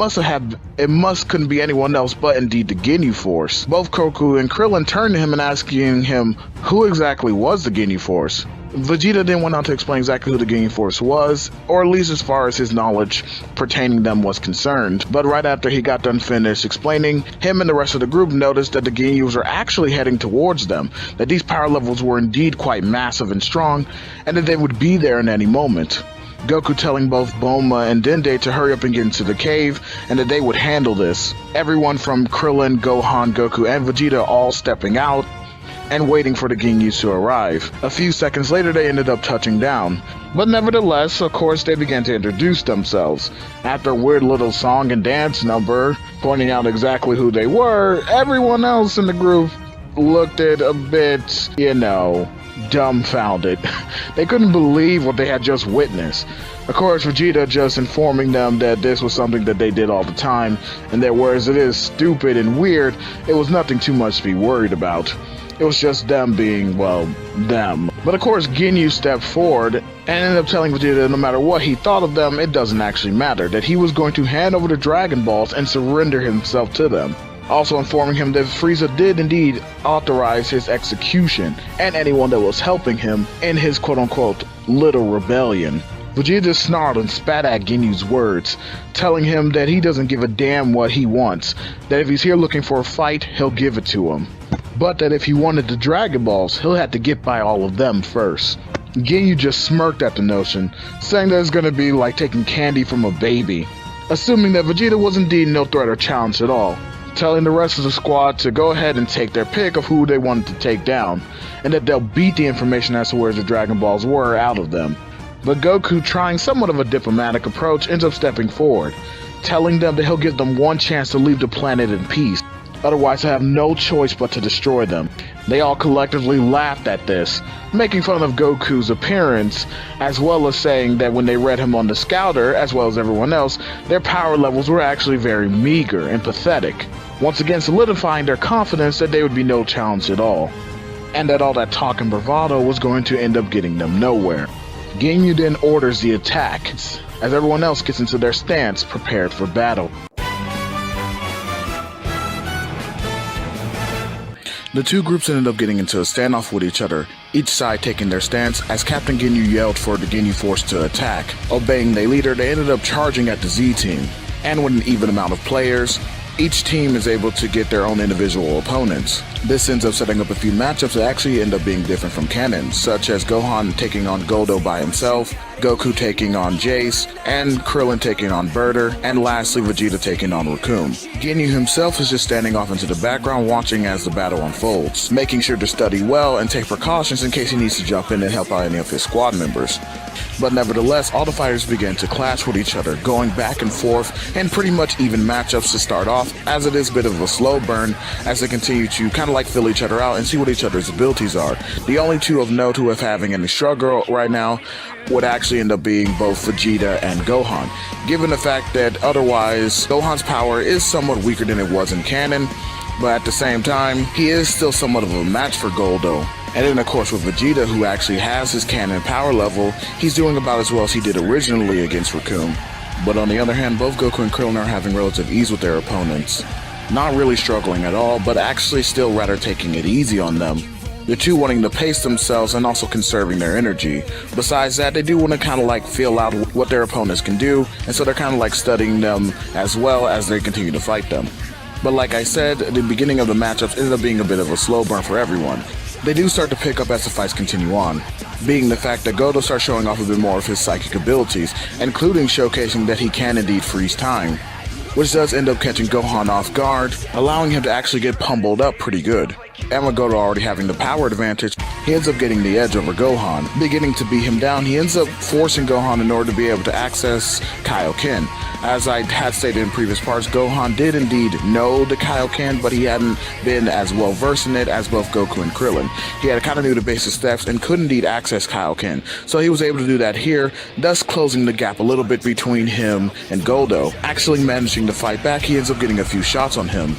couldn't be anyone else but indeed the Ginyu Force. Both Goku and Krillin turned to him and asking him who exactly was the Ginyu Force. Vegeta then went on to explain exactly who the Ginyu Force was, or at least as far as his knowledge pertaining them was concerned. But right after he got done finished explaining, him and the rest of the group noticed that the Ginyus were actually heading towards them, that these power levels were indeed quite massive and strong, and that they would be there in any moment. Goku telling both Bulma and Dende to hurry up and get into the cave, and that they would handle this. Everyone from Krillin, Gohan, Goku, and Vegeta all stepping out and waiting for the Ginyus to arrive. A few seconds later they ended up touching down. But nevertheless, of course, they began to introduce themselves. After a weird little song and dance number, pointing out exactly who they were, everyone else in the group looked at a bit, dumbfounded. They couldn't believe what they had just witnessed. Of course, Vegeta just informing them that this was something that they did all the time, and that whereas it is stupid and weird, it was nothing too much to be worried about. It was just them being, well, them. But of course, Ginyu stepped forward and ended up telling Vegeta no matter what he thought of them, it doesn't actually matter, that he was going to hand over the Dragon Balls and surrender himself to them. Also informing him that Frieza did indeed authorize his execution and anyone that was helping him in his quote-unquote little rebellion. Vegeta snarled and spat at Ginyu's words, telling him that he doesn't give a damn what he wants, that if he's here looking for a fight, he'll give it to him. But that if he wanted the Dragon Balls, he'll have to get by all of them first. Ginyu just smirked at the notion, saying that it's gonna be like taking candy from a baby, assuming that Vegeta was indeed no threat or challenge at all, telling the rest of the squad to go ahead and take their pick of who they wanted to take down, and that they'll beat the information as to where the Dragon Balls were out of them. But Goku, trying somewhat of a diplomatic approach, ends up stepping forward, telling them that he'll give them one chance to leave the planet in peace, otherwise he'll have no choice but to destroy them. They all collectively laughed at this, making fun of Goku's appearance, as well as saying that when they read him on the Scouter, as well as everyone else, their power levels were actually very meager and pathetic, once again solidifying their confidence that they would be no challenge at all, and that all that talk and bravado was going to end up getting them nowhere. Ginyu then orders the attack, as everyone else gets into their stance, prepared for battle. The two groups ended up getting into a standoff with each other, each side taking their stance, as Captain Ginyu yelled for the Ginyu Force to attack. Obeying their leader, they ended up charging at the Z team, and with an even amount of players, each team is able to get their own individual opponents. This ends up setting up a few matchups that actually end up being different from canon, such as Gohan taking on Goldo by himself, Goku taking on Jace, and Krillin taking on Burter, and lastly Vegeta taking on Recoome. Ginyu himself is just standing off into the background watching as the battle unfolds, making sure to study well and take precautions in case he needs to jump in and help out any of his squad members. But nevertheless, all the fighters begin to clash with each other, going back and forth, and pretty much even matchups to start off, as it is a bit of a slow burn as they continue to kind of like fill each other out and see what each other's abilities are. The only two of note who are having any struggle right now would actually end up being both Vegeta and Gohan, given the fact that otherwise Gohan's power is somewhat weaker than it was in canon, but at the same time, he is still somewhat of a match for Goldo. And then of course with Vegeta, who actually has his canon power level, he's doing about as well as he did originally against Recoome. But on the other hand, both Goku and Krillin are having relative ease with their opponents. Not really struggling at all, but actually still rather taking it easy on them. The two wanting to pace themselves and also conserving their energy. Besides that, they do want to kind of like feel out what their opponents can do, and so they're kind of like studying them as well as they continue to fight them. But like I said, the beginning of the matchups ended up being a bit of a slow burn for everyone. They do start to pick up as the fights continue on, being the fact that Goldo starts showing off a bit more of his psychic abilities, including showcasing that he can indeed freeze time, which does end up catching Gohan off guard, allowing him to actually get pummeled up pretty good. And with Goldo already having the power advantage, he ends up getting the edge over Gohan. Beginning to beat him down, he ends up forcing Gohan in order to be able to access Kaioken. As I had stated in previous parts, Gohan did indeed know the Kaioken, but he hadn't been as well versed in it as both Goku and Krillin. He had kind of knew the basic steps and could indeed access Kaioken, so he was able to do that here, thus closing the gap a little bit between him and Goldo. Actually managing to fight back, he ends up getting a few shots on him.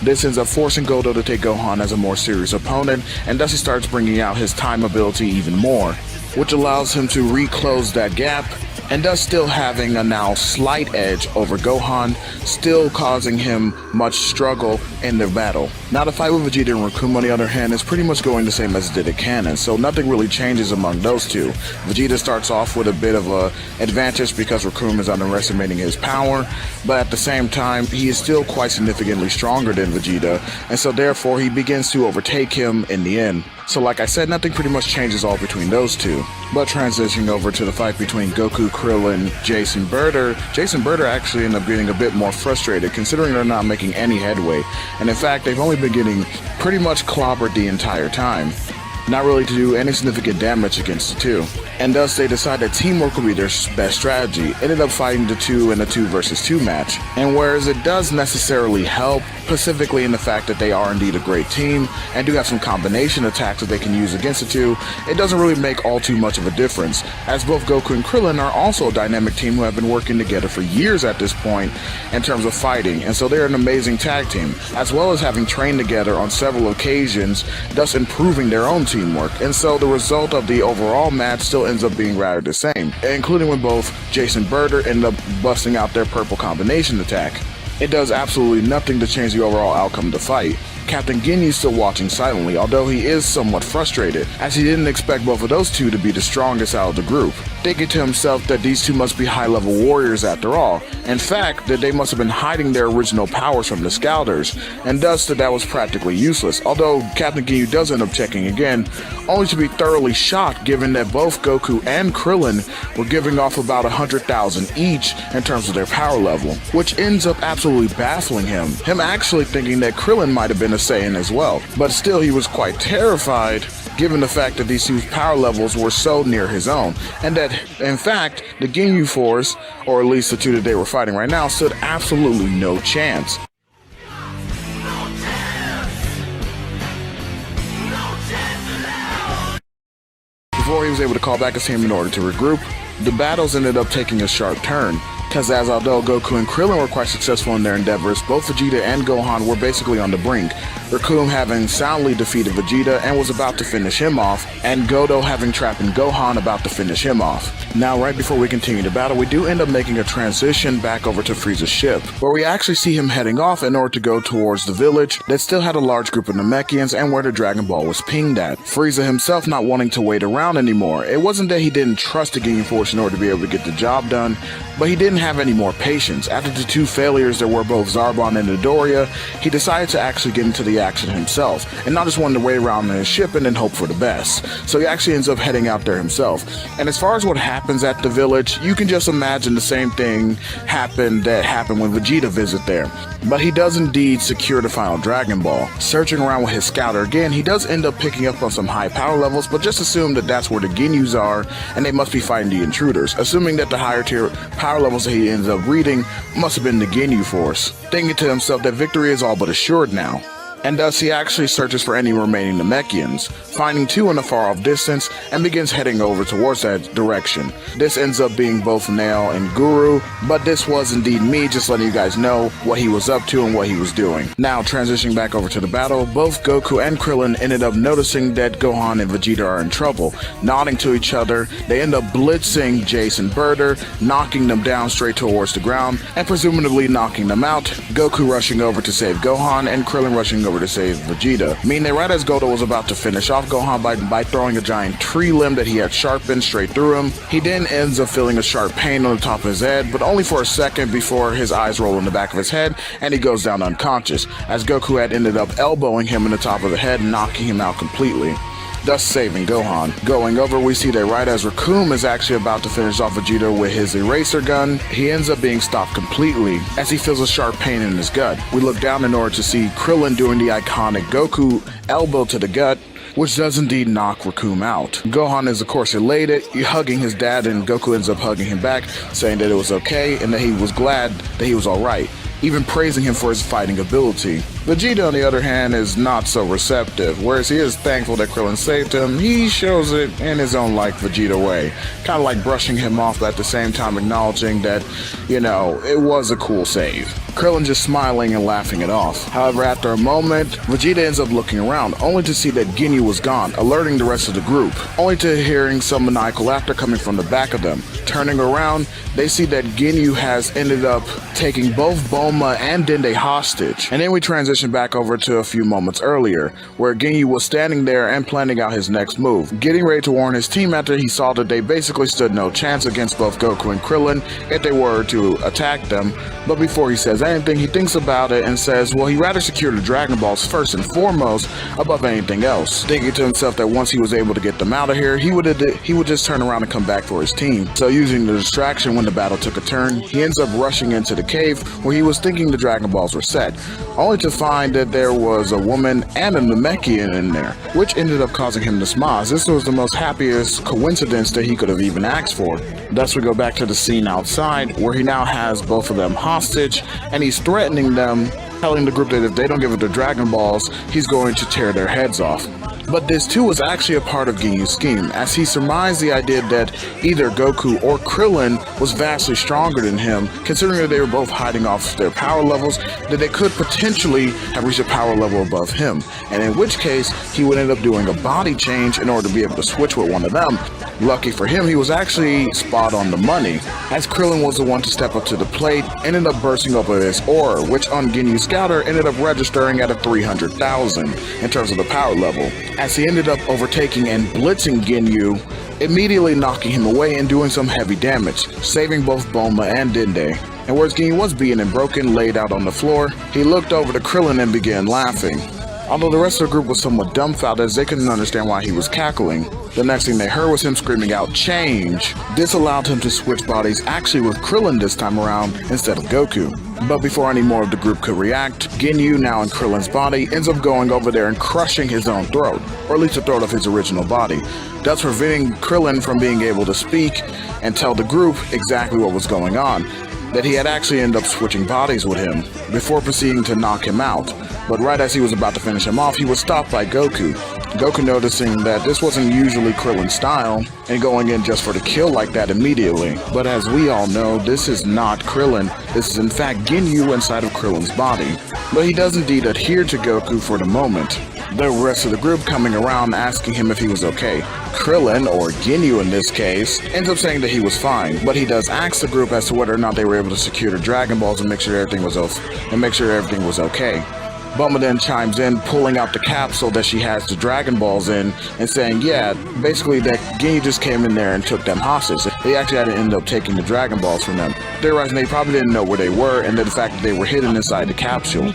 This ends up forcing Goldo to take Gohan as a more serious opponent, and thus he starts bringing out his time ability even more, which allows him to reclose that gap, and thus still having a now slight edge over Gohan, still causing him much struggle in the battle. Now the fight with Vegeta and Recoome on the other hand is pretty much going the same as it did in canon, so nothing really changes among those two. Vegeta starts off with a bit of a advantage because Recoome is underestimating his power, but at the same time he is still quite significantly stronger than Vegeta, and so therefore he begins to overtake him in the end. So like I said, nothing pretty much changes all between those two. But transitioning over to the fight between Goku, Krillin, Jace, and Burter actually end up getting a bit more frustrated considering they're not making any headway. And in fact, they've only been getting pretty much clobbered the entire time. Not really to do any significant damage against the two. and thus they decide that teamwork will be their best strategy. Ended up fighting the two in a 2 versus 2 match, and whereas it does necessarily help, specifically in the fact that they are indeed a great team and do have some combination attacks that they can use against the two, it doesn't really make all too much of a difference, as both Goku and Krillin are also a dynamic team who have been working together for years at this point in terms of fighting, and so they're an amazing tag team, as well as having trained together on several occasions, thus improving their own teamwork. And so the result of the overall match still ends up being rather the same, including when both Jason and Birder end up busting out their purple combination attack. It does absolutely nothing to change the overall outcome of the fight. Captain Ginyu is still watching silently, although he is somewhat frustrated, as he didn't expect both of those two to be the strongest out of the group, thinking to himself that these two must be high-level warriors after all. In fact, that they must have been hiding their original powers from the Scouters, and thus that was practically useless, although Captain Ginyu does end up checking again, only to be thoroughly shocked given that both Goku and Krillin were giving off about 100,000 each in terms of their power level, which ends up absolutely baffling him actually thinking that Krillin might have been a Saiyan as well, but still he was quite terrified given the fact that these two power levels were so near his own, and that in fact the Ginyu Force, or at least the two that they were fighting right now, stood absolutely no chance. Before he was able to call back his team in order to regroup, the battles ended up taking a sharp turn, because as although Goku and Krillin were quite successful in their endeavors, both Vegeta and Gohan were basically on the brink, Raccoon having soundly defeated Vegeta and was about to finish him off, and Godo having trapped in Gohan about to finish him off. Now right before we continue the battle, we do end up making a transition back over to Frieza's ship, where we actually see him heading off in order to go towards the village that still had a large group of Namekians and where the Dragon Ball was pinged at. Frieza himself not wanting to wait around anymore. It wasn't that he didn't trust the Ginyu Force in order to be able to get the job done, but he didn't have any more patience. After the two failures that were both Zarbon and Midoriya, he decided to actually get into the action himself, and not just wanted to wait around in his ship and then hope for the best. So he actually ends up heading out there himself. And as far as what happens at the village, you can just imagine the same thing that happened when Vegeta visited there. But he does indeed secure the final Dragon Ball. Searching around with his scouter again, he does end up picking up on some high power levels, but just assume that that's where the Ginyus are, and they must be fighting the intruders, assuming that the higher tier power levels that he ends up reading must have been the Ginyu Force, thinking to himself that victory is all but assured now. And thus he actually searches for any remaining Namekians, finding two in a far-off distance, and begins heading over towards that direction. This ends up being both Nail and Guru, but this was indeed me just letting you guys know what he was up to and what he was doing. Now, transitioning back over to the battle, both Goku and Krillin ended up noticing that Gohan and Vegeta are in trouble. Nodding to each other, they end up blitzing Jason and Birder, knocking them down straight towards the ground, and presumably knocking them out, Goku rushing over to save Gohan, and Krillin rushing over to save Vegeta. Meaning that right as Godo was about to finish off Gohan by throwing a giant tree limb that he had sharpened straight through him, he then ends up feeling a sharp pain on the top of his head, but only for a second before his eyes roll in the back of his head and he goes down unconscious, as Goku had ended up elbowing him in the top of the head, knocking him out completely, thus saving Gohan. Going over, we see that right as Raccoon is actually about to finish off Vegeta with his eraser gun, he ends up being stopped completely as he feels a sharp pain in his gut. We look down in order to see Krillin doing the iconic Goku elbow to the gut, which does indeed knock Raccoon out. Gohan is of course elated, hugging his dad, and Goku ends up hugging him back, saying that it was okay and that he was glad that he was alright, even praising him for his fighting ability. Vegeta, on the other hand, is not so receptive. Whereas he is thankful that Krillin saved him, he shows it in his own like Vegeta way. Kind of like brushing him off, but at the same time acknowledging that, you know, it was a cool save. Krillin just smiling and laughing it off. However, after a moment, Vegeta ends up looking around, only to see that Ginyu was gone, alerting the rest of the group, only to hearing some maniacal laughter coming from the back of them. Turning around, they see that Ginyu has ended up taking both Bulma and Dende hostage. And then we transition back over to a few moments earlier, where Ginyu was standing there and planning out his next move, getting ready to warn his team after he saw that they basically stood no chance against both Goku and Krillin if they were to attack them. But before he says anything, he thinks about it and says, well, he'd rather secure the Dragon Balls first and foremost above anything else, thinking to himself that once he was able to get them out of here, he would just turn around and come back for his team. So using the distraction when the battle took a turn, he ends up rushing into the cave where he was thinking the Dragon Balls were set, only to find find that there was a woman and a Namekian in there, which ended up causing him to smile. This was the most happiest coincidence that he could have even asked for. Thus we go back to the scene outside where he now has both of them hostage and he's threatening them, telling the group that if they don't give it the Dragon Balls, he's going to tear their heads off. But this too was actually a part of Ginyu's scheme, as he surmised the idea that either Goku or Krillin was vastly stronger than him, considering that they were both hiding off their power levels, that they could potentially have reached a power level above him, and in which case he would end up doing a body change in order to be able to switch with one of them. Lucky for him, he was actually spot on the money, as Krillin was the one to step up to the plate, ended up bursting open his aura, which on Ginyu's scouter ended up registering at a 300,000 in terms of the power level, as he ended up overtaking and blitzing Ginyu, immediately knocking him away and doing some heavy damage, saving both Bulma and Dende. And whereas Ginyu was beaten and broken, laid out on the floor, he looked over to Krillin and began laughing. Although the rest of the group was somewhat dumbfounded as they couldn't understand why he was cackling. The next thing they heard was him screaming out, "Change!" This allowed him to switch bodies actually with Krillin this time around instead of Goku. But before any more of the group could react, Ginyu, now in Krillin's body, ends up going over there and crushing his own throat, or at least the throat of his original body, thus preventing Krillin from being able to speak and tell the group exactly what was going on, that he had actually ended up switching bodies with him, before proceeding to knock him out. But right as he was about to finish him off, he was stopped by Goku. Goku noticing that this wasn't usually Krillin's style, and going in just for the kill like that immediately. But as we all know, this is not Krillin, this is in fact Ginyu inside of Krillin's body. But he does indeed adhere to Goku for the moment, the rest of the group coming around asking him if he was okay. Krillin, or Ginyu in this case, ends up saying that he was fine, but he does ask the group as to whether or not they were able to secure the Dragon Balls and make sure everything was okay. Bulma then chimes in, pulling out the capsule that she has the Dragon Balls in, and saying, yeah, basically that Ginyu just came in there and took them hostage. They actually had to end up taking the Dragon Balls from them, theorizing they probably didn't know where they were, and the fact that they were hidden inside the capsule.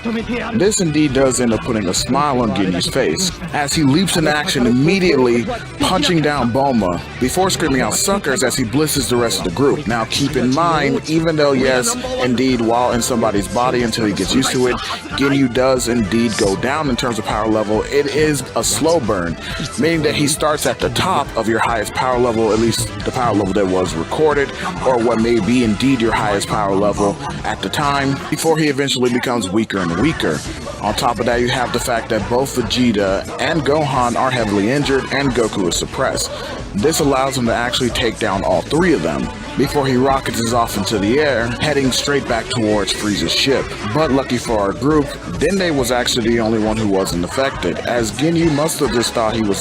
This indeed does end up putting a smile on Ginyu's face, as he leaps in action immediately, punching down Bulma, before screaming out suckers as he blitzes the rest of the group. Now keep in mind, even though yes, indeed, while in somebody's body until he gets used to it, Ginyu does indeed go down in terms of power level. It is a slow burn, meaning that he starts at the top of your highest power level, at least the power level that was recorded, or what may be indeed your highest power level at the time, before he eventually becomes weaker and weaker. On top of that, you have the fact that both Vegeta and Gohan are heavily injured and Goku is suppressed. This allows him to actually take down all three of them, before he rockets off into the air, heading straight back towards Frieza's ship. But lucky for our group, Dende was actually the only one who wasn't affected, as Ginyu must have just thought he was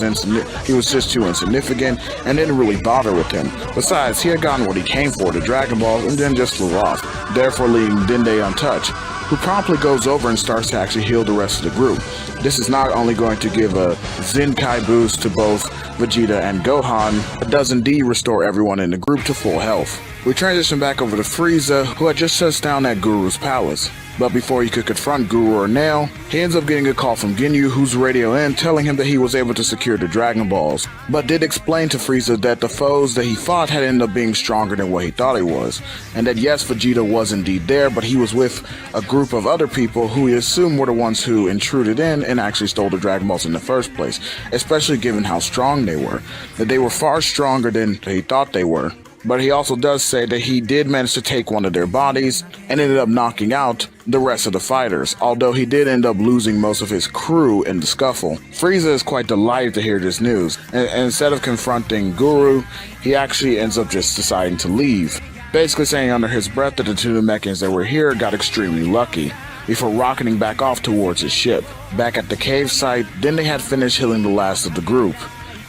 just too insignificant and didn't really bother with him. Besides, he had gotten what he came for, the Dragon Balls, and then just flew off, therefore leaving Dende untouched, who promptly goes over and starts to actually heal the rest of the group. This is not only going to give a Zenkai boost to both Vegeta and Gohan, but does indeed restore everyone in the group to full health. We transition back over to Frieza, who had just touched down at Guru's palace. But before he could confront Guru or Nail, he ends up getting a call from Ginyu, who's radio in, telling him that he was able to secure the Dragon Balls, but did explain to Frieza that the foes that he fought had ended up being stronger than what he thought he was, and that yes, Vegeta was indeed there, but he was with a group of other people who he assumed were the ones who intruded in and actually stole the Dragon Balls in the first place, especially given how strong they were, that they were far stronger than he thought they were. But he also does say that he did manage to take one of their bodies and ended up knocking out the rest of the fighters, although he did end up losing most of his crew in the scuffle. Frieza is quite delighted to hear this news, and instead of confronting Guru, he actually ends up just deciding to leave, basically saying under his breath that the two Namekians that were here got extremely lucky, before rocketing back off towards his ship. Back at the cave site, then they had finished healing the last of the group.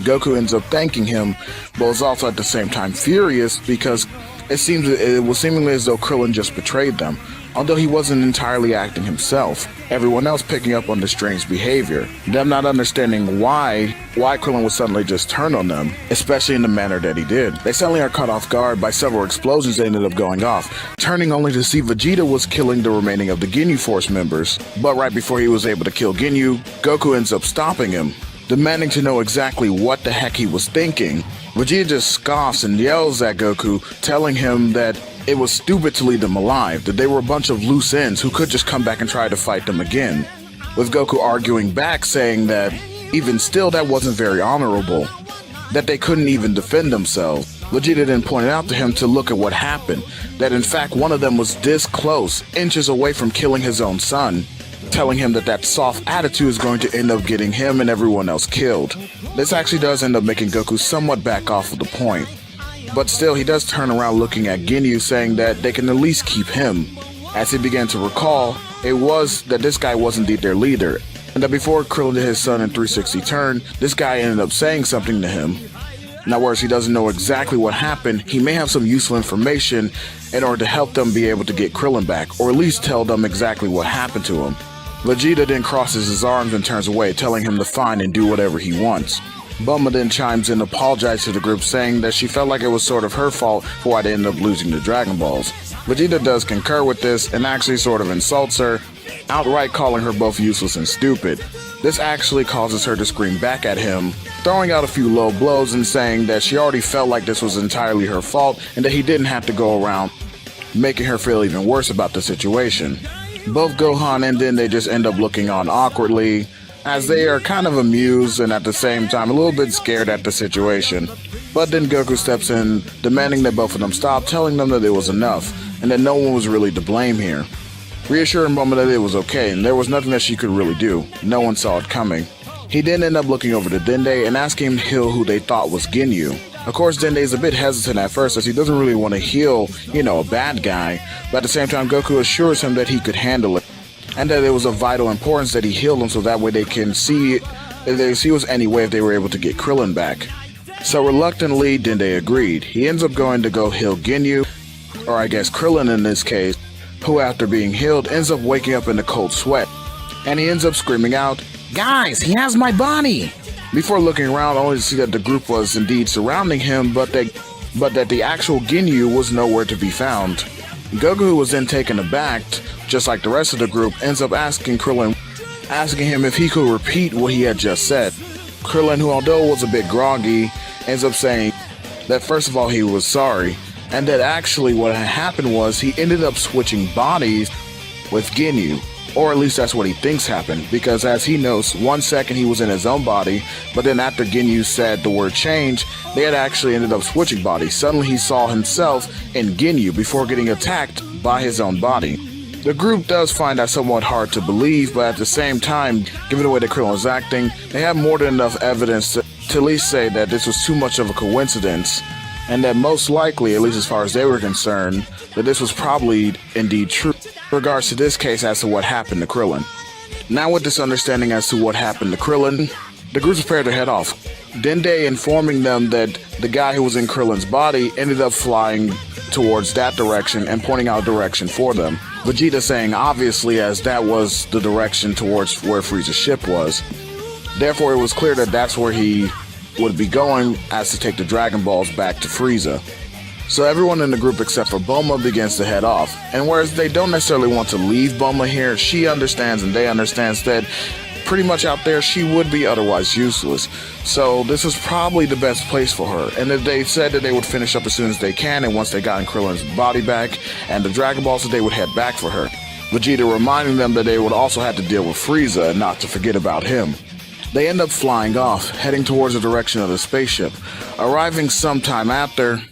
Goku ends up thanking him, but was also at the same time furious because it was seemingly as though Krillin just betrayed them, although he wasn't entirely acting himself. Everyone else picking up on the strange behavior, them not understanding why Krillin would suddenly just turn on them, especially in the manner that he did. They suddenly are caught off guard by several explosions that ended up going off, turning only to see Vegeta was killing the remaining of the Ginyu Force members. But right before he was able to kill Ginyu, Goku ends up stopping him, demanding to know exactly what the heck he was thinking. Vegeta just scoffs and yells at Goku, telling him that it was stupid to leave them alive, that they were a bunch of loose ends who could just come back and try to fight them again. with Goku arguing back saying that even still that wasn't very honorable, that they couldn't even defend themselves. Vegeta then pointed out to him to look at what happened, that in fact one of them was this close, inches away from killing his own son, telling him that that soft attitude is going to end up getting him and everyone else killed. This actually does end up making Goku somewhat back off of the point, but still he does turn around looking at Ginyu saying that they can at least keep him. As he began to recall, it was that this guy was indeed their leader, and that before Krillin did his son in 360 turn, this guy ended up saying something to him. Now, whereas he doesn't know exactly what happened, he may have some useful information in order to help them be able to get Krillin back, or at least tell them exactly what happened to him. Vegeta then crosses his arms and turns away, telling him to find and do whatever he wants. Bulma then chimes in and apologizes to the group, saying that she felt like it was sort of her fault for why they ended up losing the Dragon Balls. Vegeta does concur with this and actually sort of insults her, outright calling her both useless and stupid. This actually causes her to scream back at him, throwing out a few low blows and saying that she already felt like this was entirely her fault and that he didn't have to go around making her feel even worse about the situation. Both Gohan and then they just end up looking on awkwardly, as they are kind of amused and at the same time a little bit scared at the situation. But then Goku steps in, demanding that both of them stop, telling them that it was enough, and that no one was really to blame here. Reassuring Bulma that it was okay, and there was nothing that she could really do. No one saw it coming. He then ended up looking over to Dende and asking him to heal who they thought was Ginyu. Of course, Dende is a bit hesitant at first as he doesn't really want to heal, a bad guy, but at the same time Goku assures him that he could handle it, and that it was of vital importance that he healed him so that way they can see if there was any way if they were able to get Krillin back. So reluctantly, Dende agreed. He ends up going to go heal Ginyu, or I guess Krillin in this case, who after being healed ends up waking up in a cold sweat, and he ends up screaming out, "Guys, he has my body!" Before looking around only to see that the group was indeed surrounding him, but that the actual Ginyu was nowhere to be found. Goku, who was then taken aback, just like the rest of the group, ends up asking him if he could repeat what he had just said. Krillin, who although was a bit groggy, ends up saying that first of all he was sorry, and that actually what had happened was he ended up switching bodies with Ginyu, or at least that's what he thinks happened, because as he knows, 1 second he was in his own body, but then after Ginyu said the word change, they had actually ended up switching bodies. Suddenly he saw himself in Ginyu before getting attacked by his own body. The group does find that somewhat hard to believe, but at the same time, given the way that Krillin was acting, they have more than enough evidence to at least say that this was too much of a coincidence, and that most likely, at least as far as they were concerned, that this was probably indeed true in regards to this case as to what happened to Krillin. Now with this understanding as to what happened to Krillin, the group's prepared to head off. Dende informing them that the guy who was in Krillin's body ended up flying towards that direction and pointing out a direction for them. Vegeta saying obviously as that was the direction towards where Frieza's ship was. Therefore it was clear that that's where he would be going as to take the Dragon Balls back to Frieza. So everyone in the group except for Bulma begins to head off, and whereas they don't necessarily want to leave Bulma here, she understands and they understand that pretty much out there she would be otherwise useless. So this is probably the best place for her, and if they said that they would finish up as soon as they can, and once they got Krillin's body back and the Dragon Balls, that they would head back for her. Vegeta reminding them that they would also have to deal with Frieza and not to forget about him. They end up flying off, heading towards the direction of the spaceship, arriving sometime after,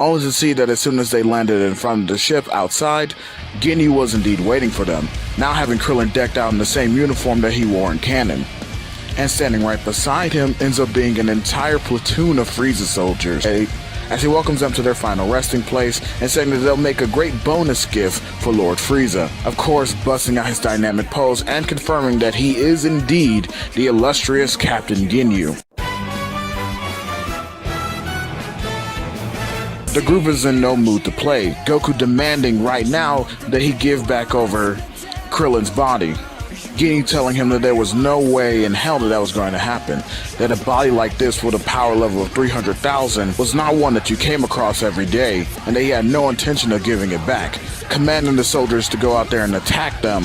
only to see that as soon as they landed in front of the ship outside, Ginyu was indeed waiting for them, now having Krillin decked out in the same uniform that he wore in canon. And standing right beside him ends up being an entire platoon of Frieza soldiers, as he welcomes them to their final resting place and saying that they'll make a great bonus gift for Lord Frieza. Of course, busting out his dynamic pose and confirming that he is indeed the illustrious Captain Ginyu. The group is in no mood to play, Goku demanding right now that he give back over Krillin's body. Ginyu telling him that there was no way in hell that was going to happen, that a body like this with a power level of 300,000 was not one that you came across every day, and that he had no intention of giving it back, commanding the soldiers to go out there and attack them.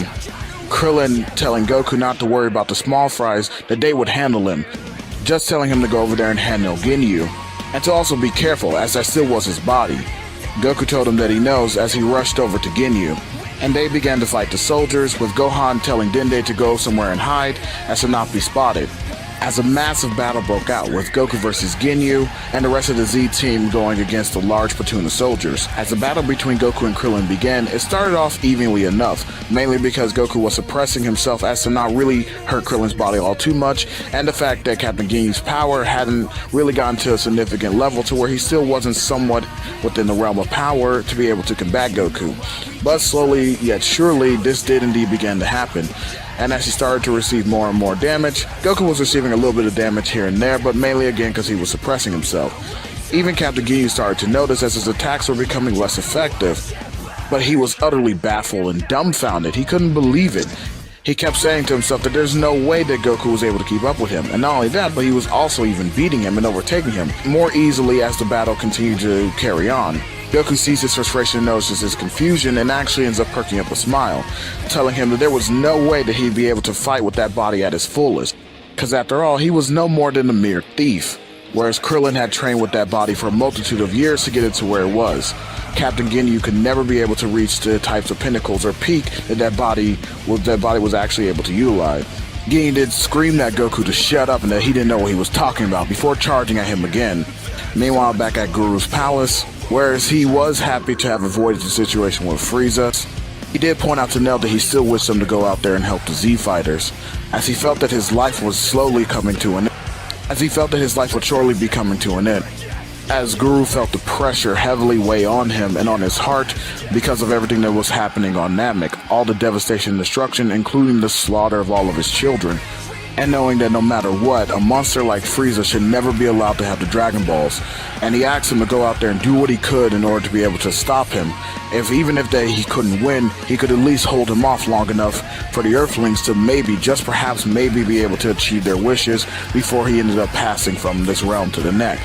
Krillin telling Goku not to worry about the small fries, that they would handle him, just telling him to go over there and handle Ginyu, and to also be careful as that still was his body. Goku told him that he knows as he rushed over to Ginyu. and they began to fight the soldiers, with Gohan telling Dende to go somewhere and hide as to not be spotted. As a massive battle broke out with Goku versus Ginyu and the rest of the Z team going against a large platoon of soldiers. As the battle between Goku and Krillin began, it started off evenly enough, mainly because Goku was suppressing himself as to not really hurt Krillin's body all too much, and the fact that Captain Ginyu's power hadn't really gotten to a significant level to where he still wasn't somewhat within the realm of power to be able to combat Goku. But slowly yet surely, this did indeed begin to happen. And as he started to receive more and more damage, Goku was receiving a little bit of damage here and there, but mainly again because he was suppressing himself. Even Captain Ginyu started to notice as his attacks were becoming less effective, but he was utterly baffled and dumbfounded. He couldn't believe it. He kept saying to himself that there's no way that Goku was able to keep up with him, and not only that, but he was also even beating him and overtaking him more easily as the battle continued to carry on. Goku sees his frustration and notices his confusion and actually ends up perking up a smile, telling him that there was no way that he'd be able to fight with that body at his fullest, because after all, he was no more than a mere thief, whereas Krillin had trained with that body for a multitude of years to get it to where it was. Captain Ginyu could never be able to reach the types of pinnacles or peak that body was actually able to utilize. Ginyu did scream at Goku to shut up and that he didn't know what he was talking about before charging at him again. Meanwhile, back at Guru's palace, whereas he was happy to have avoided the situation with Frieza, he did point out to Nell that he still wished him to go out there and help the Z fighters, as he felt that his life was slowly coming to an end. Surely be coming to an end. As Guru felt the pressure heavily weigh on him and on his heart because of everything that was happening on Namek, all the devastation and destruction, including the slaughter of all of his children. And knowing that no matter what, a monster like Frieza should never be allowed to have the Dragon Balls. And he asked him to go out there and do what he could in order to be able to stop him. Even if he couldn't win, he could at least hold him off long enough for the Earthlings to perhaps maybe be able to achieve their wishes before he ended up passing from this realm to the next.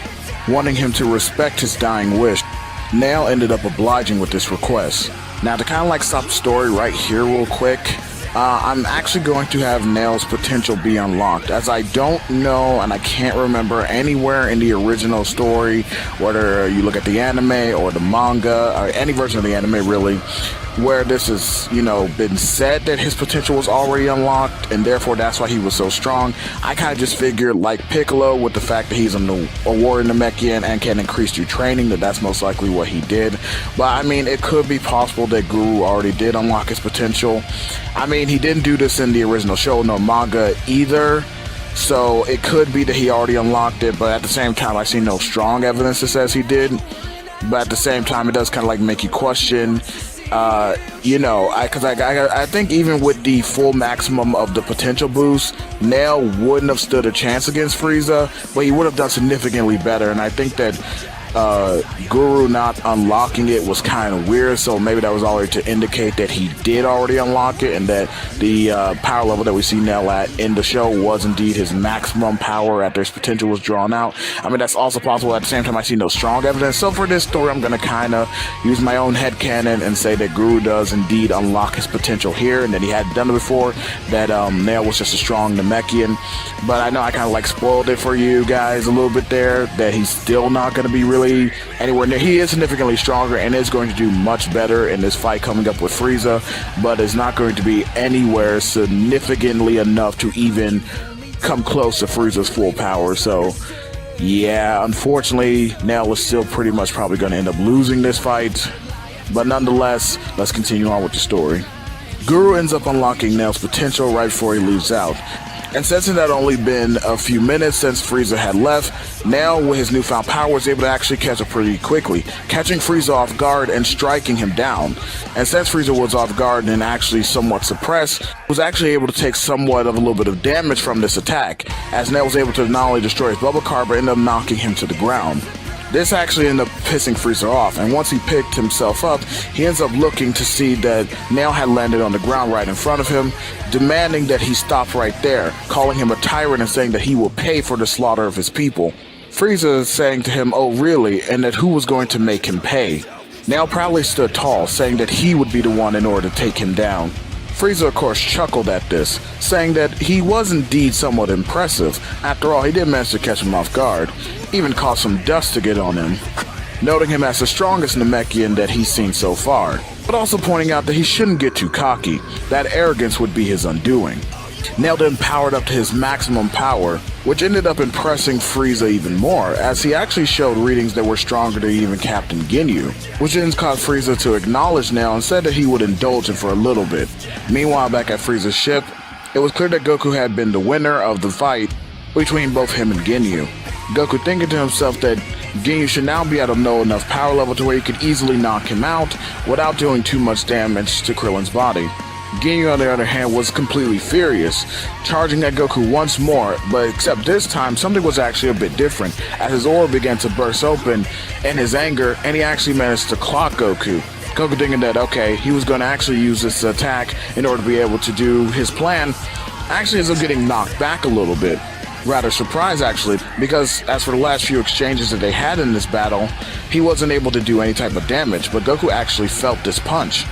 Wanting him to respect his dying wish, Nail ended up obliging with this request. Now to kind of stop the story right here real quick, I'm actually going to have Nail's potential be unlocked, as I don't know and I can't remember anywhere in the original story, whether you look at the anime or the manga or any version of the anime really, where this is, been said that his potential was already unlocked and therefore that's why he was so strong. I kind of just figured, like Piccolo, with the fact that he's a warrior Namekian and can increase through training, that's most likely what he did. But I mean, it could be possible that Guru already did unlock his potential. I mean, he didn't do this in the original show nor manga either, so it could be that he already unlocked it, but at the same time I see no strong evidence that says he did. But at the same time, it does kind of make you question, I think even with the full maximum of the potential boost, Nail wouldn't have stood a chance against Frieza, but he would have done significantly better, and I think that Guru not unlocking it was kind of weird, so maybe that was already to indicate that he did already unlock it and that the power level that we see Nail at in the show was indeed his maximum power after his potential was drawn out. I mean, that's also possible. At the same time, I see no strong evidence, so for this story I'm going to kind of use my own headcanon and say that Guru does indeed unlock his potential here and that he hadn't done it before, that Nail was just a strong Namekian. But I know I kind of spoiled it for you guys a little bit there, that he's still not going to be really anywhere near. He is significantly stronger and is going to do much better in this fight coming up with Frieza, but is not going to be anywhere significantly enough to even come close to Frieza's full power. So yeah, unfortunately, Nail is still pretty much probably going to end up losing this fight, but nonetheless, let's continue on with the story. Guru ends up unlocking Nail's potential right before he leaves out. And since it had only been a few minutes since Frieza had left, Nail, with his newfound power, was able to actually catch up pretty quickly, catching Frieza off guard and striking him down. And since Frieza was off guard and actually somewhat suppressed, was actually able to take somewhat of a little bit of damage from this attack, as Nail was able to not only destroy his bubble card, but end up knocking him to the ground. This actually ended up pissing Frieza off, and once he picked himself up, he ends up looking to see that Nail had landed on the ground right in front of him, demanding that he stop right there, calling him a tyrant and saying that he will pay for the slaughter of his people. Frieza is saying to him, "Oh really?" and that who was going to make him pay. Nail proudly stood tall, saying that he would be the one in order to take him down. Frieza, of course, chuckled at this, saying that he was indeed somewhat impressive. After all, he did manage to catch him off guard, even caused some dust to get on him. noting him as the strongest Namekian that he's seen so far, but also pointing out that he shouldn't get too cocky, that arrogance would be his undoing. Now then powered up to his maximum power, which ended up impressing Frieza even more, as he actually showed readings that were stronger than even Captain Ginyu, which then caused Frieza to acknowledge now and said that he would indulge him for a little bit. Meanwhile, back at Frieza's ship, it was clear that Goku had been the winner of the fight between both him and Ginyu. Goku thinking to himself that Ginyu should now be able to know enough power level to where he could easily knock him out without doing too much damage to Krillin's body. Ginyu, on the other hand, was completely furious, charging at Goku once more, but except this time something was actually a bit different, as his aura began to burst open in his anger, and he actually managed to clock Goku. Goku thinking that, okay, he was going to actually use this attack in order to be able to do his plan, actually ends up getting knocked back a little bit. Rather surprised actually, because as for the last few exchanges that they had in this battle, he wasn't able to do any type of damage, but Goku actually felt this punch.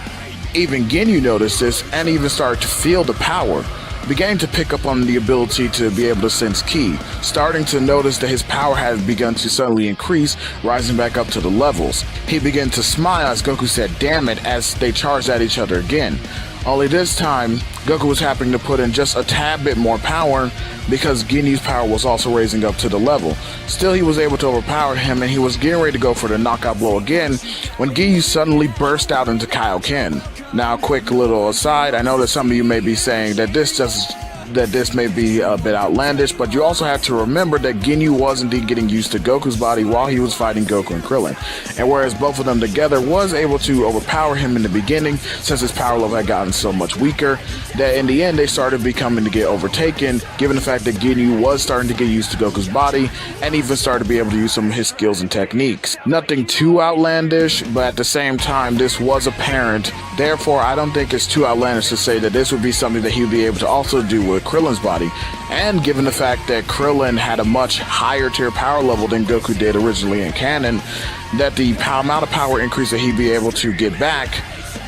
Even Ginyu noticed this and even started to feel the power, began to pick up on the ability to be able to sense ki, starting to notice that his power had begun to suddenly increase, rising back up to the levels. He began to smile as Goku said "damn it" as they charged at each other again. Only this time, Goku was happening to put in just a tad bit more power because Ginyu's power was also raising up to the level. Still, he was able to overpower him and he was getting ready to go for the knockout blow again when Ginyu suddenly burst out into Kaioken. Now, quick little aside, I know that some of you may be saying that this may be a bit outlandish, but you also have to remember that Ginyu was indeed getting used to Goku's body while he was fighting Goku and Krillin. And whereas both of them together was able to overpower him in the beginning, since his power level had gotten so much weaker, that in the end they started becoming to get overtaken, given the fact that Ginyu was starting to get used to Goku's body, and even started to be able to use some of his skills and techniques. Nothing too outlandish, but at the same time this was apparent, therefore I don't think it's too outlandish to say that this would be something that he would be able to also do with Krillin's body, and given the fact that Krillin had a much higher tier power level than Goku did originally in canon, that the amount of power increase that he'd be able to get back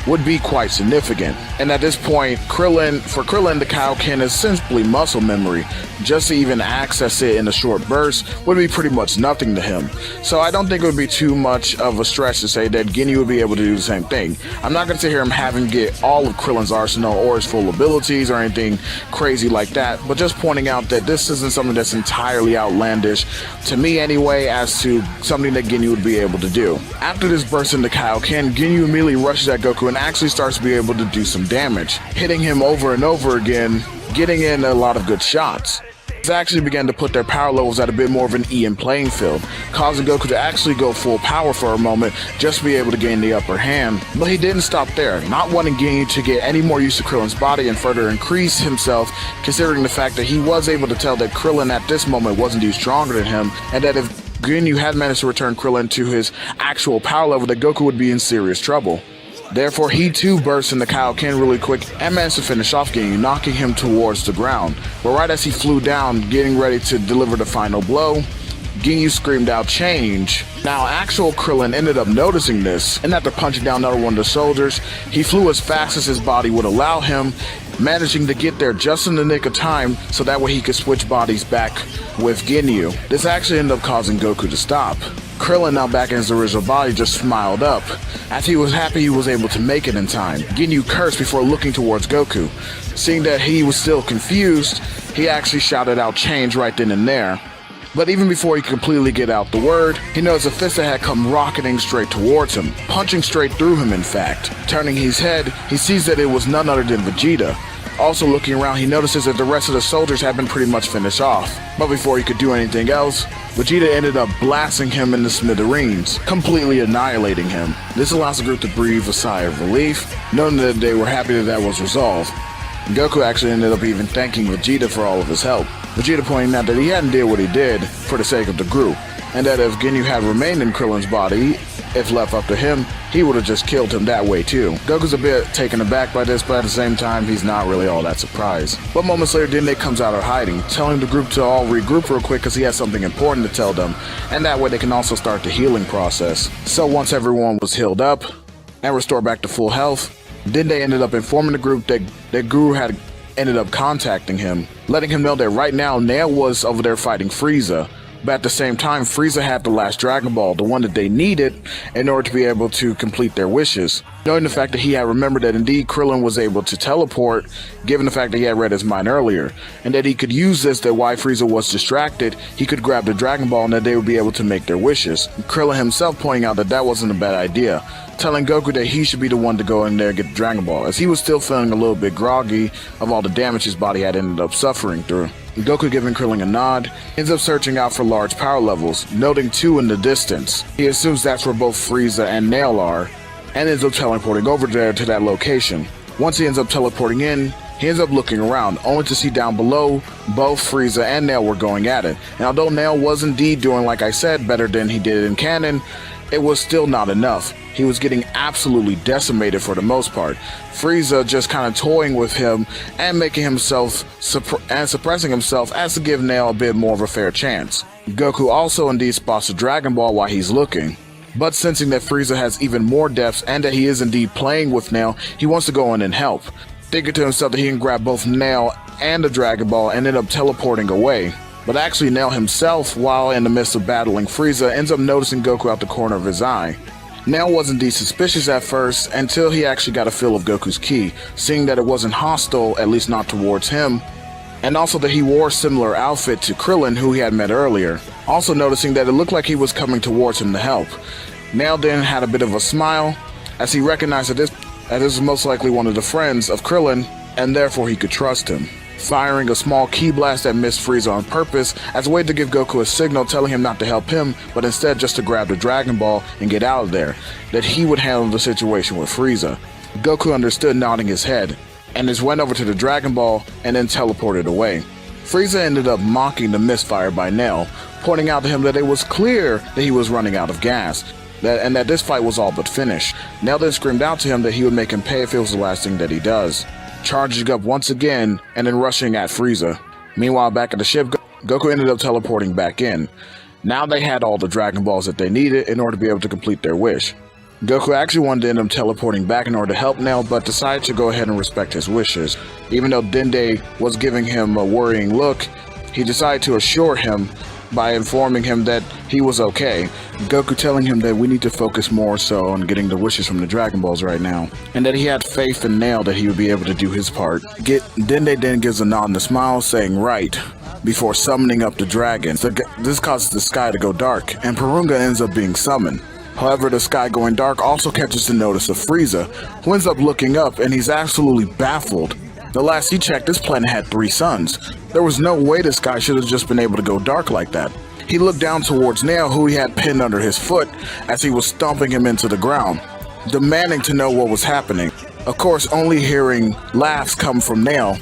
would be quite significant. And at this point, for Krillin, the Kaioken is simply muscle memory. Just to even access it in a short burst would be pretty much nothing to him. So I don't think it would be too much of a stretch to say that Ginyu would be able to do the same thing. I'm not going to sit here and have him get all of Krillin's arsenal or his full abilities or anything crazy like that, but just pointing out that this isn't something that's entirely outlandish, to me anyway, as to something that Ginyu would be able to do. After this burst into Kaioken, Ginyu immediately rushes at Goku and actually starts to be able to do some damage, hitting him over and over again, getting in a lot of good shots. This actually began to put their power levels at a bit more of an even playing field, causing Goku to actually go full power for a moment just to be able to gain the upper hand. But he didn't stop there, not wanting Ginyu to get any more used to Krillin's body and further increase himself, considering the fact that he was able to tell that Krillin at this moment wasn't even stronger than him, and that if Ginyu had managed to return Krillin to his actual power level, that Goku would be in serious trouble. Therefore, he too burst into Kaioken really quick and managed to finish off Ginyu, knocking him towards the ground. But right as he flew down, getting ready to deliver the final blow, Ginyu screamed out, "Change!" Now, actual Krillin ended up noticing this, and after punching down another one of the soldiers, he flew as fast as his body would allow him, managing to get there just in the nick of time so that way he could switch bodies back with Ginyu. This actually ended up causing Goku to stop. Krillin, now back in his original body, just smiled up, as he was happy he was able to make it in time. Ginyu cursed before looking towards Goku. Seeing that he was still confused, he actually shouted out "Change" right then and there. But even before he could completely get out the word, he noticed a fist that had come rocketing straight towards him, punching straight through him in fact. Turning his head, he sees that it was none other than Vegeta. Also looking around, he notices that the rest of the soldiers had been pretty much finished off. But before he could do anything else, Vegeta ended up blasting him in the smithereens, completely annihilating him. This allows the group to breathe a sigh of relief, knowing that they were happy that was resolved. Goku actually ended up even thanking Vegeta for all of his help. Vegeta pointing out that he hadn't did what he did for the sake of the group, and that if Ginyu had remained in Krillin's body, if left up to him, he would have just killed him that way too. Goku's a bit taken aback by this, but at the same time, he's not really all that surprised. But moments later, Dende comes out of hiding, telling the group to all regroup real quick because he has something important to tell them, and that way they can also start the healing process. So once everyone was healed up and restored back to full health, Dende ended up informing the group that Guru had ended up contacting him, letting him know that right now Nail was over there fighting Frieza, But at the same time, Frieza had the last Dragon Ball, the one that they needed in order to be able to complete their wishes. Knowing the fact that he had remembered that indeed Krillin was able to teleport, given the fact that he had read his mind earlier, and that he could use this, that while Frieza was distracted, he could grab the Dragon Ball and that they would be able to make their wishes. Krillin himself pointing out that that wasn't a bad idea, telling Goku that he should be the one to go in there and get the Dragon Ball, as he was still feeling a little bit groggy of all the damage his body had ended up suffering through. Goku giving Krillin a nod, ends up searching out for large power levels, noting 2 in the distance. He assumes that's where both Frieza and Nail are, and ends up teleporting over there to that location. Once he ends up teleporting in, he ends up looking around, only to see down below both Frieza and Nail were going at it. And although Nail was indeed doing, like I said, better than he did in canon, it was still not enough. He was getting absolutely decimated for the most part. Frieza just kind of toying with him and making himself suppressing himself as to give Nail a bit more of a fair chance. Goku also indeed spots the Dragon Ball while he's looking, but sensing that Frieza has even more depths and that he is indeed playing with Nail, he wants to go in and help, thinking to himself that he can grab both Nail and the Dragon Ball and end up teleporting away. But actually Nail himself, while in the midst of battling Frieza, ends up noticing Goku out the corner of his eye. Nail was indeed suspicious at first until he actually got a feel of Goku's ki, seeing that it wasn't hostile, at least not towards him, and also that he wore a similar outfit to Krillin, who he had met earlier, also noticing that it looked like he was coming towards him to help. Nail then had a bit of a smile as he recognized that this was most likely one of the friends of Krillin, and therefore he could trust him, firing a small ki blast that missed Frieza on purpose as a way to give Goku a signal telling him not to help him, but instead just to grab the Dragon Ball and get out of there, that he would handle the situation with Frieza. Goku understood, nodding his head, and just went over to the Dragon Ball and then teleported away. Frieza ended up mocking the misfire by Nail, pointing out to him that it was clear that he was running out of gas, and that this fight was all but finished. Nail then screamed out to him that he would make him pay if it was the last thing that he does, charging up once again and then rushing at Frieza. Meanwhile, back at the ship, Goku ended up teleporting back in. Now they had all the Dragon Balls that they needed in order to be able to complete their wish. Goku actually wanted to end up teleporting back in order to help Nail, but decided to go ahead and respect his wishes. Even though Dende was giving him a worrying look, he decided to assure him by informing him that he was okay. Goku telling him that we need to focus more so on getting the wishes from the Dragon Balls right now, and that he had faith in Nail that he would be able to do his part. Dende then gives a nod and a smile, saying right, before summoning up the dragon. So this causes the sky to go dark, and Porunga ends up being summoned. However, the sky going dark also catches the notice of Frieza, who ends up looking up, and he's absolutely baffled. The last he checked, this planet had 3 suns. There was no way the sky should have just been able to go dark like that. He looked down towards Nail, who he had pinned under his foot as he was stomping him into the ground, demanding to know what was happening. Of course, only hearing laughs come from Nail,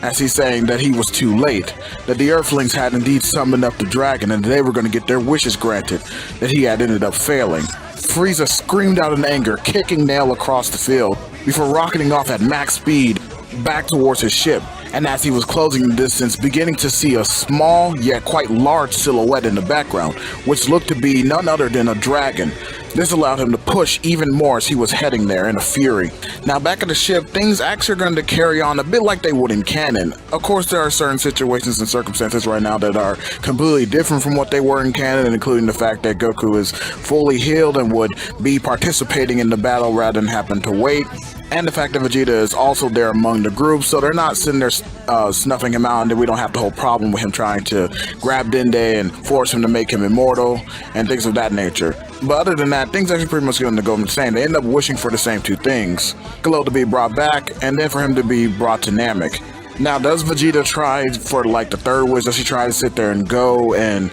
as he's saying that he was too late, that the Earthlings had indeed summoned up the dragon and they were going to get their wishes granted, that he had ended up failing. Frieza screamed out in anger, kicking Nail across the field, before rocketing off at max speed back towards his ship, and as he was closing the distance, beginning to see a small yet quite large silhouette in the background, which looked to be none other than a dragon. This allowed him to push even more as he was heading there in a fury. Now back at the ship, things actually are going to carry on a bit like they would in canon. Of course, there are certain situations and circumstances right now that are completely different from what they were in canon, including the fact that Goku is fully healed and would be participating in the battle rather than happen to wait. And the fact that Vegeta is also there among the group, so they're not sitting there snuffing him out, and then we don't have the whole problem with him trying to grab Dende and force him to make him immortal and things of that nature. But other than that, things actually pretty much going to go the same. They end up wishing for the same 2 things: Piccolo to be brought back, and then for him to be brought to Namek. Now, does Vegeta try for like the 3rd wish? Does he try to sit there and go and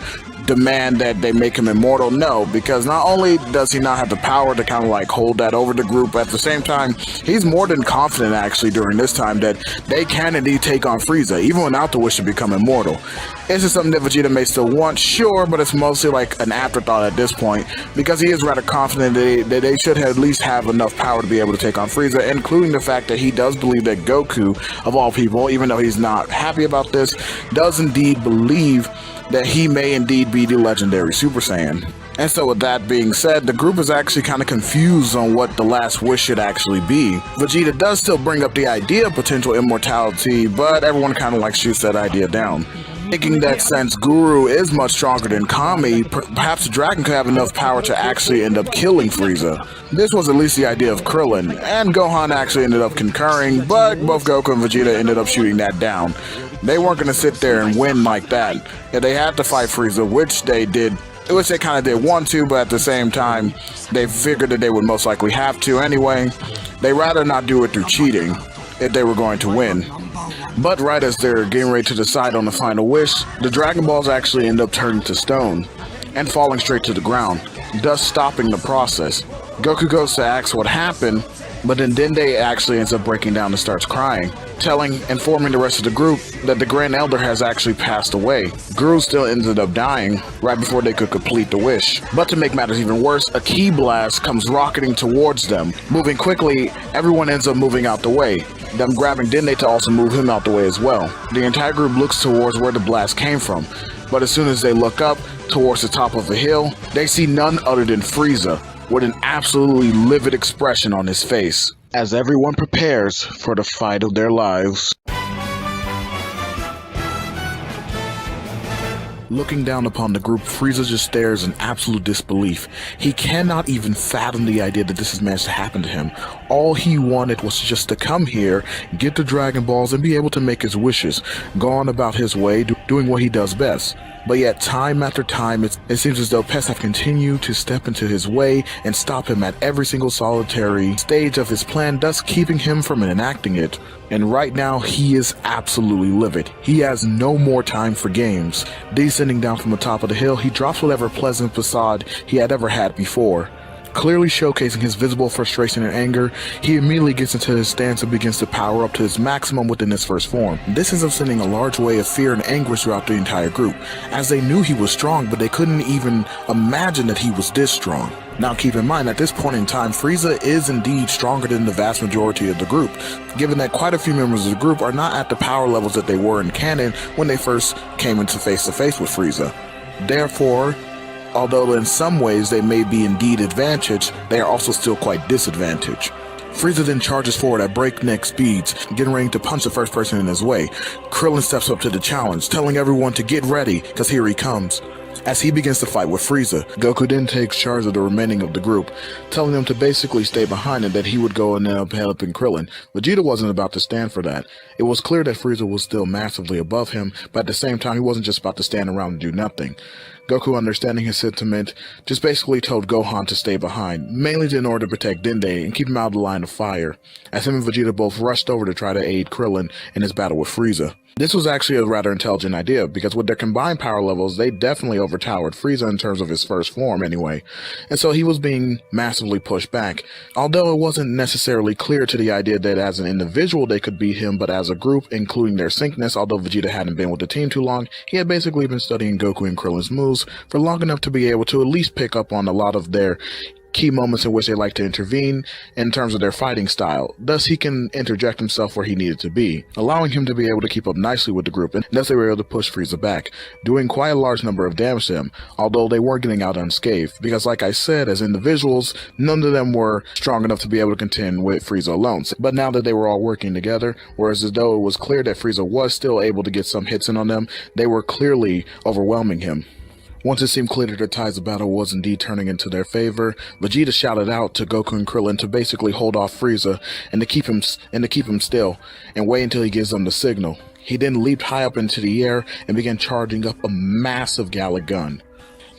demand that they make him immortal? No, because not only does he not have the power to kind of like hold that over the group, at the same time, he's more than confident actually during this time that they can indeed take on Frieza, even without the wish to become immortal. Is it something that Vegeta may still want? Sure, but it's mostly like an afterthought at this point, because he is rather confident that they should at least have enough power to be able to take on Frieza, including the fact that he does believe that Goku, of all people, even though he's not happy about this, does indeed believe that he may indeed be the legendary Super Saiyan. And so with that being said, the group is actually kind of confused on what the last wish should actually be. Vegeta does still bring up the idea of potential immortality, but everyone kind of like shoots that idea down. Thinking that since Guru is much stronger than Kami, perhaps the dragon could have enough power to actually end up killing Frieza. This was at least the idea of Krillin, and Gohan actually ended up concurring, but both Goku and Vegeta ended up shooting that down. They weren't going to sit there and win like that. If they had to fight Frieza, which they did, which they kind of did want to, but at the same time, they figured that they would most likely have to anyway. They'd rather not do it through cheating if they were going to win. But right as they're getting ready to decide on the final wish, the Dragon Balls actually end up turning to stone and falling straight to the ground, thus stopping the process. Goku goes to ask what happened, but then Dende actually ends up breaking down and starts crying, informing the rest of the group that the Grand Elder has actually passed away. Guru still ended up dying right before they could complete the wish. But to make matters even worse, a ki blast comes rocketing towards them. Moving quickly, everyone ends up moving out the way, them grabbing Dende to also move him out the way as well. The entire group looks towards where the blast came from, but as soon as they look up towards the top of the hill, they see none other than Frieza, with an absolutely livid expression on his face, as everyone prepares for the fight of their lives. Looking down upon the group, Frieza just stares in absolute disbelief. He cannot even fathom the idea that this has managed to happen to him. All he wanted was just to come here, get the Dragon Balls, and be able to make his wishes, go on about his way, doing what he does best. But yet, time after time, it seems as though pests have continued to step into his way and stop him at every single solitary stage of his plan, thus keeping him from enacting it. And right now, he is absolutely livid. He has no more time for games. Descending down from the top of the hill, he drops whatever pleasant facade he had ever had before. Clearly showcasing his visible frustration and anger, he immediately gets into his stance and begins to power up to his maximum within his first form. This ends up sending a large wave of fear and anguish throughout the entire group, as they knew he was strong, but they couldn't even imagine that he was this strong. Now keep in mind, at this point in time, Frieza is indeed stronger than the vast majority of the group, given that quite a few members of the group are not at the power levels that they were in canon when they first came into face-to-face with Frieza. Therefore, although in some ways they may be indeed advantaged, they are also still quite disadvantaged. Frieza then charges forward at breakneck speeds, getting ready to punch the first person in his way. Krillin steps up to the challenge, telling everyone to get ready, cause here he comes. As he begins to fight with Frieza, Goku then takes charge of the remaining of the group, telling them to basically stay behind and that he would go and end up helping Krillin. Vegeta wasn't about to stand for that. It was clear that Frieza was still massively above him, but at the same time he wasn't just about to stand around and do nothing. Goku, understanding his sentiment, just basically told Gohan to stay behind, mainly in order to protect Dende and keep him out of the line of fire, as him and Vegeta both rushed over to try to aid Krillin in his battle with Frieza. This was actually a rather intelligent idea, because with their combined power levels, they definitely overtowered Frieza in terms of his first form anyway, and so he was being massively pushed back. Although it wasn't necessarily clear to the idea that as an individual they could beat him, but as a group, including their syncness, although Vegeta hadn't been with the team too long, he had basically been studying Goku and Krillin's moves for long enough to be able to at least pick up on a lot of their key moments in which they like to intervene in terms of their fighting style. Thus, he can interject himself where he needed to be, allowing him to be able to keep up nicely with the group, and thus they were able to push Frieza back, doing quite a large number of damage to him, although they weren't getting out unscathed, because like I said, as individuals, none of them were strong enough to be able to contend with Frieza alone. But now that they were all working together, whereas as though it was clear that Frieza was still able to get some hits in on them, they were clearly overwhelming him. Once it seemed clear that the tides of battle was indeed turning into their favor, Vegeta shouted out to Goku and Krillin to basically hold off Frieza and to keep him still and wait until he gives them the signal. He then leaped high up into the air and began charging up a massive Gallic gun.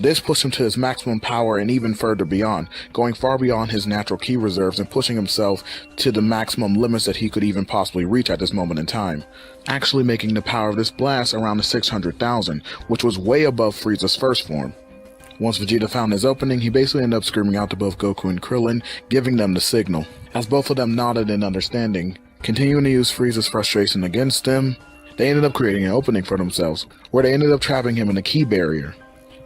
This pushed him to his maximum power and even further beyond, going far beyond his natural ki reserves and pushing himself to the maximum limits that he could even possibly reach at this moment in time, actually making the power of this blast around the 600,000, which was way above Frieza's first form. Once Vegeta found his opening, he basically ended up screaming out to both Goku and Krillin, giving them the signal. As both of them nodded in understanding, continuing to use Frieza's frustration against them, they ended up creating an opening for themselves, where they ended up trapping him in a ki barrier.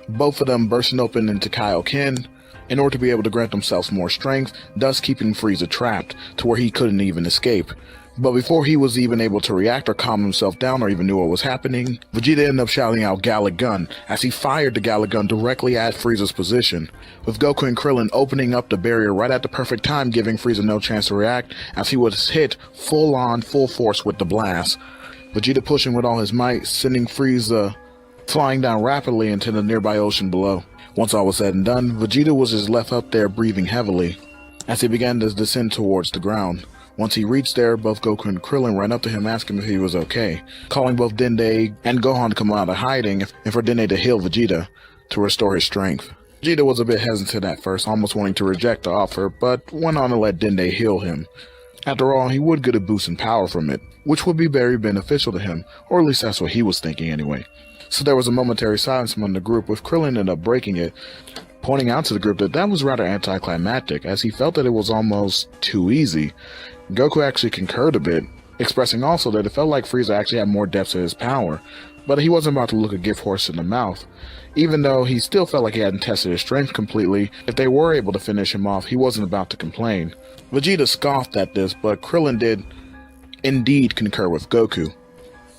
Both of them bursting open into Kaioken in order to be able to grant themselves more strength, thus keeping Frieza trapped to where he couldn't even escape. But before he was even able to react or calm himself down or even knew what was happening, Vegeta ended up shouting out Gallic Gun as he fired the Gallic Gun directly at Frieza's position, with Goku and Krillin opening up the barrier right at the perfect time, giving Frieza no chance to react as he was hit full force with the blast. Vegeta pushing with all his might, sending Frieza flying down rapidly into the nearby ocean below. Once all was said and done, Vegeta was just left up there breathing heavily as he began to descend towards the ground. Once he reached there, both Goku and Krillin ran up to him asking if he was okay, calling both Dende and Gohan to come out of hiding and for Dende to heal Vegeta to restore his strength. Vegeta was a bit hesitant at first, almost wanting to reject the offer, but went on to let Dende heal him. After all, he would get a boost in power from it, which would be very beneficial to him, or at least that's what he was thinking anyway. So there was a momentary silence among the group, with Krillin ended up breaking it, pointing out to the group that was rather anticlimactic, as he felt that it was almost too easy. Goku actually concurred a bit, expressing also that it felt like Frieza actually had more depth to his power, but he wasn't about to look a gift horse in the mouth. Even though he still felt like he hadn't tested his strength completely, if they were able to finish him off, he wasn't about to complain. Vegeta scoffed at this, but Krillin did indeed concur with Goku.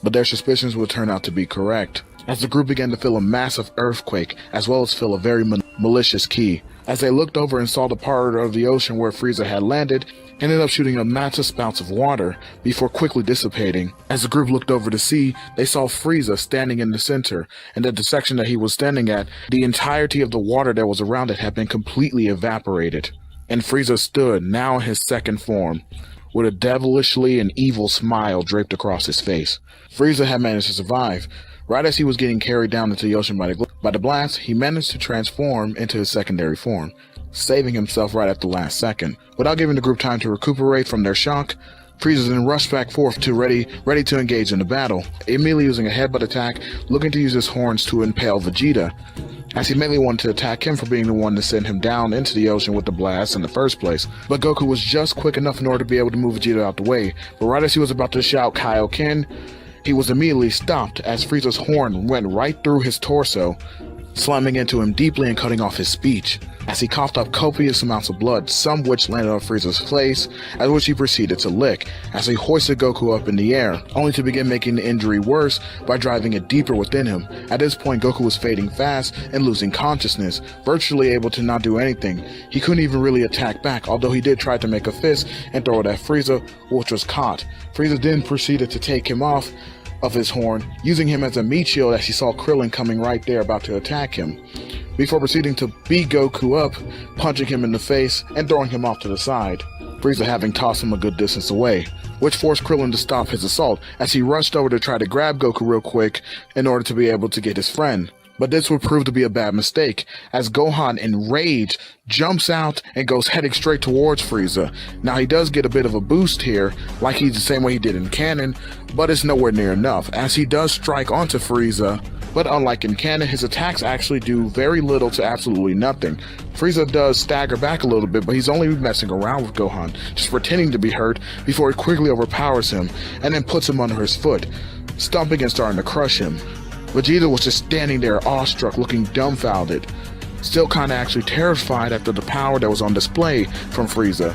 But their suspicions would turn out to be correct, as the group began to feel a massive earthquake, as well as feel a very malicious ki. As they looked over and saw the part of the ocean where Frieza had landed, ended up shooting a massive spouts of water, before quickly dissipating. As the group looked over to see, they saw Frieza standing in the center, and at the section that he was standing at, the entirety of the water that was around it had been completely evaporated. And Frieza stood, now in his second form, with a devilishly and evil smile draped across his face. Frieza had managed to survive. Right as he was getting carried down into the ocean by the blast, he managed to transform into his secondary form, saving himself right at the last second. Without giving the group time to recuperate from their shock, Frieza then rushed back forth to ready to engage in the battle, immediately using a headbutt attack, looking to use his horns to impale Vegeta, as he mainly wanted to attack him for being the one to send him down into the ocean with the blast in the first place. But Goku was just quick enough in order to be able to move Vegeta out the way, but right as he was about to shout Kaioken, he was immediately stopped as Frieza's horn went right through his torso, slamming into him deeply and cutting off his speech, as he coughed up copious amounts of blood, some which landed on Frieza's face, at which he proceeded to lick, as he hoisted Goku up in the air, only to begin making the injury worse by driving it deeper within him. At this point, Goku was fading fast and losing consciousness, virtually able to not do anything. He couldn't even really attack back, although he did try to make a fist and throw it at Frieza, which was caught. Frieza then proceeded to take him off of his horn, using him as a meat shield as he saw Krillin coming right there about to attack him, before proceeding to beat Goku up, punching him in the face and throwing him off to the side, Frieza having tossed him a good distance away, which forced Krillin to stop his assault as he rushed over to try to grab Goku real quick in order to be able to get his friend. But this would prove to be a bad mistake, as Gohan, in rage, jumps out and goes heading straight towards Frieza. Now he does get a bit of a boost here, like he's the same way he did in canon, but it's nowhere near enough, as he does strike onto Frieza. But unlike in canon, his attacks actually do very little to absolutely nothing. Frieza does stagger back a little bit, but he's only messing around with Gohan, just pretending to be hurt before he quickly overpowers him, and then puts him under his foot, stomping and starting to crush him. Vegeta was just standing there awestruck, looking dumbfounded, still kinda actually terrified after the power that was on display from Frieza.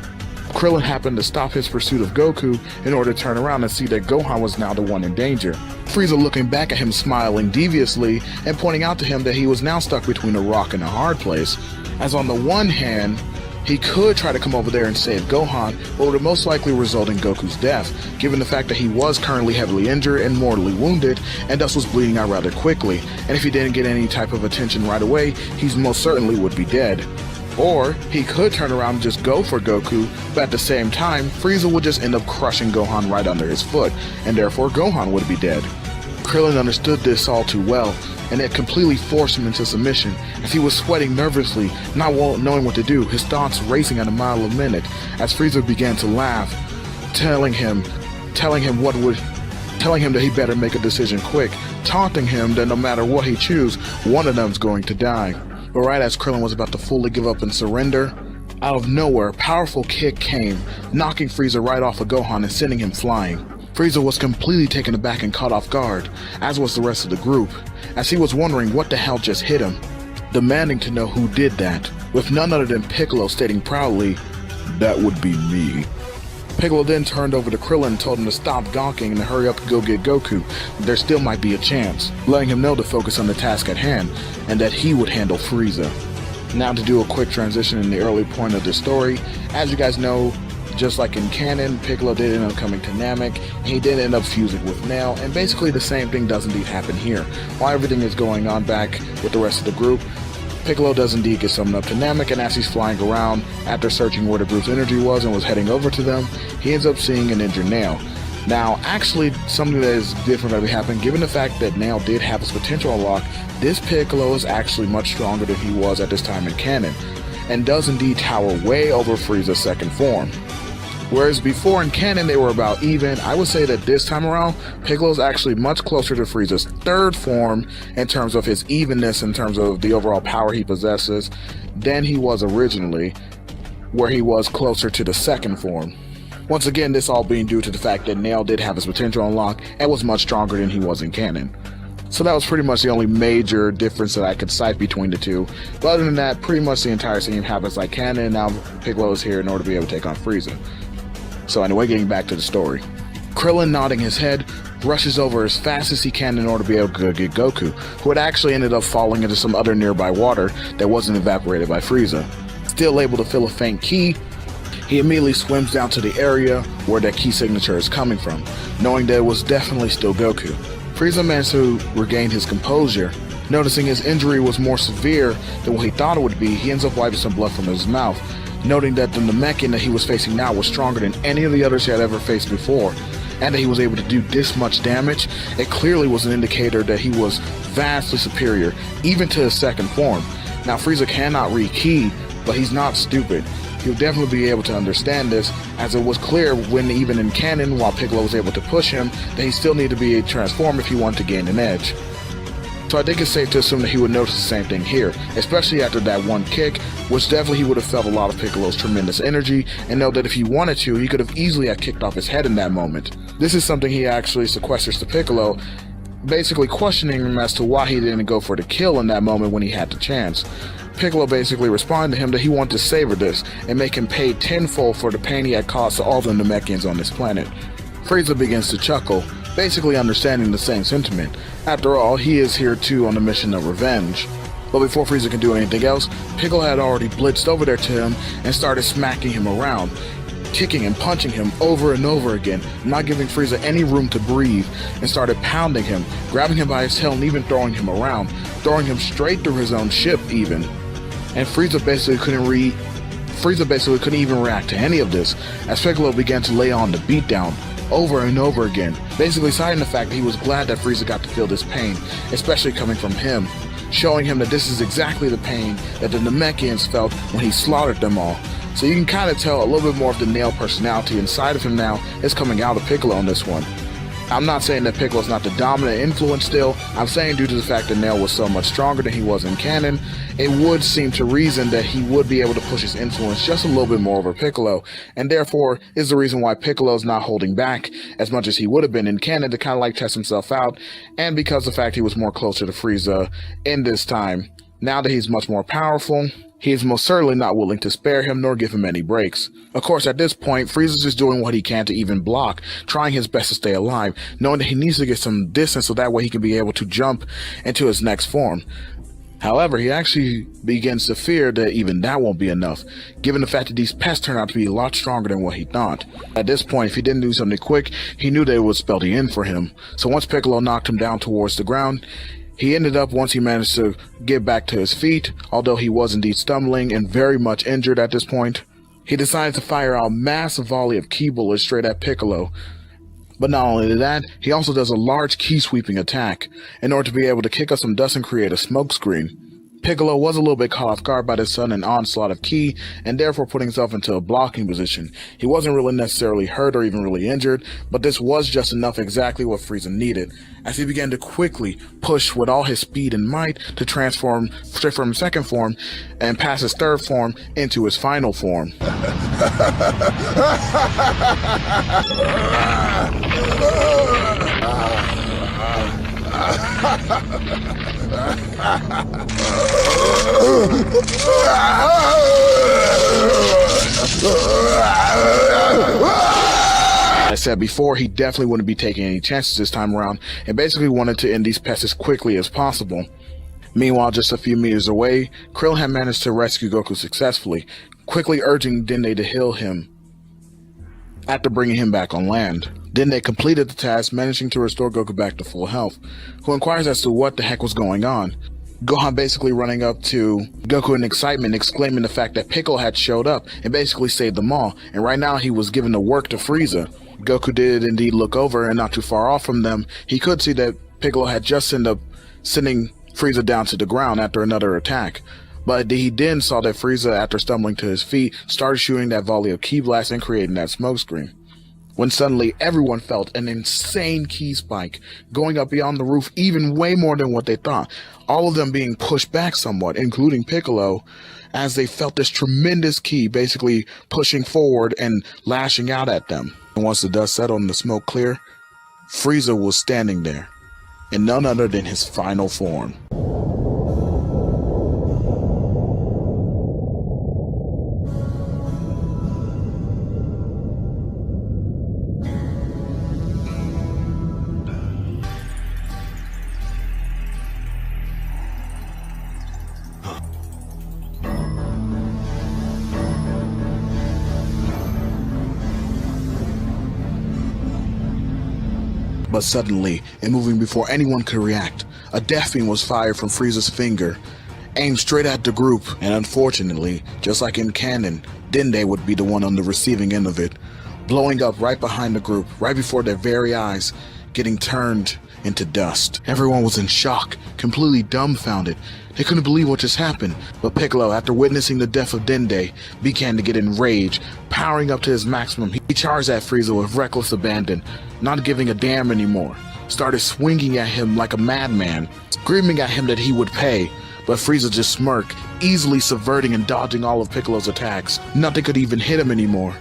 Krillin happened to stop his pursuit of Goku in order to turn around and see that Gohan was now the one in danger. Frieza looking back at him smiling deviously and pointing out to him that he was now stuck between a rock and a hard place, as on the one hand, he could try to come over there and save Gohan, but would most likely result in Goku's death, given the fact that he was currently heavily injured and mortally wounded, and thus was bleeding out rather quickly, and if he didn't get any type of attention right away, he most certainly would be dead. Or he could turn around and just go for Goku, but at the same time, Frieza would just end up crushing Gohan right under his foot, and therefore Gohan would be dead. Krillin understood this all too well, and it completely forced him into submission, as he was sweating nervously, not knowing what to do, his thoughts racing at a mile a minute, as Frieza began to laugh, telling him that he better make a decision quick, taunting him that no matter what he chooses, one of them's going to die. But right as Krillin was about to fully give up and surrender, out of nowhere, a powerful kick came, knocking Frieza right off of Gohan and sending him flying. Frieza was completely taken aback and caught off guard, as was the rest of the group, as he was wondering what the hell just hit him, demanding to know who did that, with none other than Piccolo stating proudly, "That would be me." Piccolo then turned over to Krillin and told him to stop gawking and to hurry up and go get Goku. There still might be a chance, letting him know to focus on the task at hand, and that he would handle Frieza. Now to do a quick transition in the early point of the story, as you guys know, just like in canon, Piccolo did end up coming to Namek, and he did end up fusing with Nail, and basically the same thing does indeed happen here. While everything is going on back with the rest of the group, Piccolo does indeed get summoned up to Namek, and as he's flying around, after searching where the group's energy was and was heading over to them, he ends up seeing an injured Nail. Now, actually, something that is different that happened, given the fact that Nail did have his potential unlocked, this Piccolo is actually much stronger than he was at this time in canon, and does indeed tower way over Frieza's second form. Whereas before in canon they were about even, I would say that this time around, Piccolo is actually much closer to Frieza's third form in terms of his evenness, in terms of the overall power he possesses, than he was originally, where he was closer to the second form. Once again, this all being due to the fact that Nail did have his potential unlocked and was much stronger than he was in canon. So that was pretty much the only major difference that I could cite between the two. But other than that, pretty much the entire scene happens like canon, and now Piccolo is here in order to be able to take on Frieza. So anyway, getting back to the story. Krillin, nodding his head, rushes over as fast as he can in order to be able to get Goku, who had actually ended up falling into some other nearby water that wasn't evaporated by Frieza. Still able to feel a faint ki, he immediately swims down to the area where that key signature is coming from, knowing that it was definitely still Goku. Frieza managed to regain his composure. Noticing his injury was more severe than what he thought it would be, he ends up wiping some blood from his mouth, noting that the Namekian that he was facing now was stronger than any of the others he had ever faced before, and that he was able to do this much damage. It clearly was an indicator that he was vastly superior, even to his second form. Now Frieza cannot read ki, but he's not stupid. He'll definitely be able to understand this, as it was clear when even in canon, while Piccolo was able to push him, that he still needed to be transformed if he wanted to gain an edge. So I think it's safe to assume that he would notice the same thing here, especially after that one kick, which definitely he would have felt a lot of Piccolo's tremendous energy, and know that if he wanted to, he could have easily have kicked off his head in that moment. This is something he actually sequesters to Piccolo, basically questioning him as to why he didn't go for the kill in that moment when he had the chance. Piccolo basically responded to him that he wanted to savor this and make him pay tenfold for the pain he had caused to all the Namekians on this planet. Frieza begins to chuckle, basically understanding the same sentiment. After all, he is here too on a mission of revenge. But before Frieza can do anything else, Piccolo had already blitzed over there to him and started smacking him around, kicking and punching him over and over again, not giving Frieza any room to breathe, and started pounding him, grabbing him by his tail and even throwing him around, throwing him straight through his own ship even. And Frieza basically couldn't even react to any of this, as Piccolo began to lay on the beatdown over and over again, basically citing the fact that he was glad that Frieza got to feel this pain, especially coming from him, showing him that this is exactly the pain that the Namekians felt when he slaughtered them all. So you can kind of tell a little bit more of the Nail personality inside of him now is coming out of Piccolo on this one. I'm not saying that Piccolo's not the dominant influence still. I'm saying due to the fact that Nail was so much stronger than he was in canon, it would seem to reason that he would be able to push his influence just a little bit more over Piccolo, and therefore is the reason why Piccolo's not holding back as much as he would have been in canon to kind of like test himself out, and because of the fact he was more closer to Frieza in this time. Now that he's much more powerful, he is most certainly not willing to spare him nor give him any breaks. Of course, at this point, Frieza's just doing what he can to even block, trying his best to stay alive, knowing that he needs to get some distance so that way he can be able to jump into his next form. However, he actually begins to fear that even that won't be enough, given the fact that these pests turn out to be a lot stronger than what he thought. At this point, if he didn't do something quick, he knew that it would spell the end for him. So once Piccolo knocked him down towards the ground, he ended up, once he managed to get back to his feet, although he was indeed stumbling and very much injured at this point, he decided to fire out a massive volley of ki bullets straight at Piccolo. But not only that, he also does a large ki sweeping attack in order to be able to kick up some dust and create a smoke screen. Piccolo was a little bit caught off guard by this sudden onslaught of ki, and therefore putting himself into a blocking position. He wasn't really necessarily hurt or even really injured, but this was just enough exactly what Frieza needed, as he began to quickly push with all his speed and might to transform straight from his second form and pass his third form into his final form. I said before, he definitely wouldn't be taking any chances this time around, and basically wanted to end these pests as quickly as possible. Meanwhile, just a few meters away, Krillin had managed to rescue Goku successfully, quickly urging Dende to heal him. after bringing him back on land. Then they completed the task, managing to restore Goku back to full health, who inquires as to what the heck was going on. Gohan basically running up to Goku in excitement, exclaiming the fact that Piccolo had showed up and basically saved them all, and right now he was giving the work to Frieza. Goku did indeed look over, and not too far off from them, he could see that Piccolo had just ended up sending Frieza down to the ground after another attack. But he then saw that Frieza, after stumbling to his feet, started shooting that volley of ki blast and creating that smoke screen. When suddenly everyone felt an insane ki spike going up beyond the roof, even way more than what they thought. All of them being pushed back somewhat, including Piccolo, as they felt this tremendous ki basically pushing forward and lashing out at them. And once the dust settled and the smoke cleared, Frieza was standing there, in none other than his final form. But suddenly, and moving before anyone could react, a death beam was fired from Frieza's finger, aimed straight at the group, and unfortunately, just like in canon, Dende would be the one on the receiving end of it, blowing up right behind the group, right before their very eyes, getting turned into dust. Everyone was in shock, completely dumbfounded. They couldn't believe what just happened, but Piccolo, after witnessing the death of Dende, began to get enraged. Powering up to his maximum, he charged at Frieza with reckless abandon, not giving a damn anymore. Started swinging at him like a madman, screaming at him that he would pay. But Frieza just smirked, easily subverting and dodging all of Piccolo's attacks. Nothing could even hit him anymore.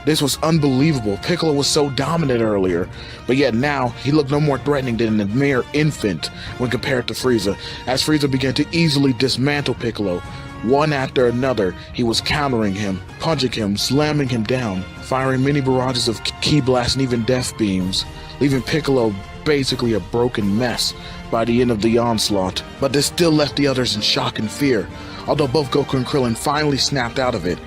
This was unbelievable. Piccolo was so dominant earlier, but yet now he looked no more threatening than a mere infant when compared to Frieza. As Frieza began to easily dismantle Piccolo, one after another, he was countering him, punching him, slamming him down, firing many barrages of ki blasts and even death beams, leaving Piccolo basically a broken mess by the end of the onslaught. But this still left the others in shock and fear, although both Goku and Krillin finally snapped out of it,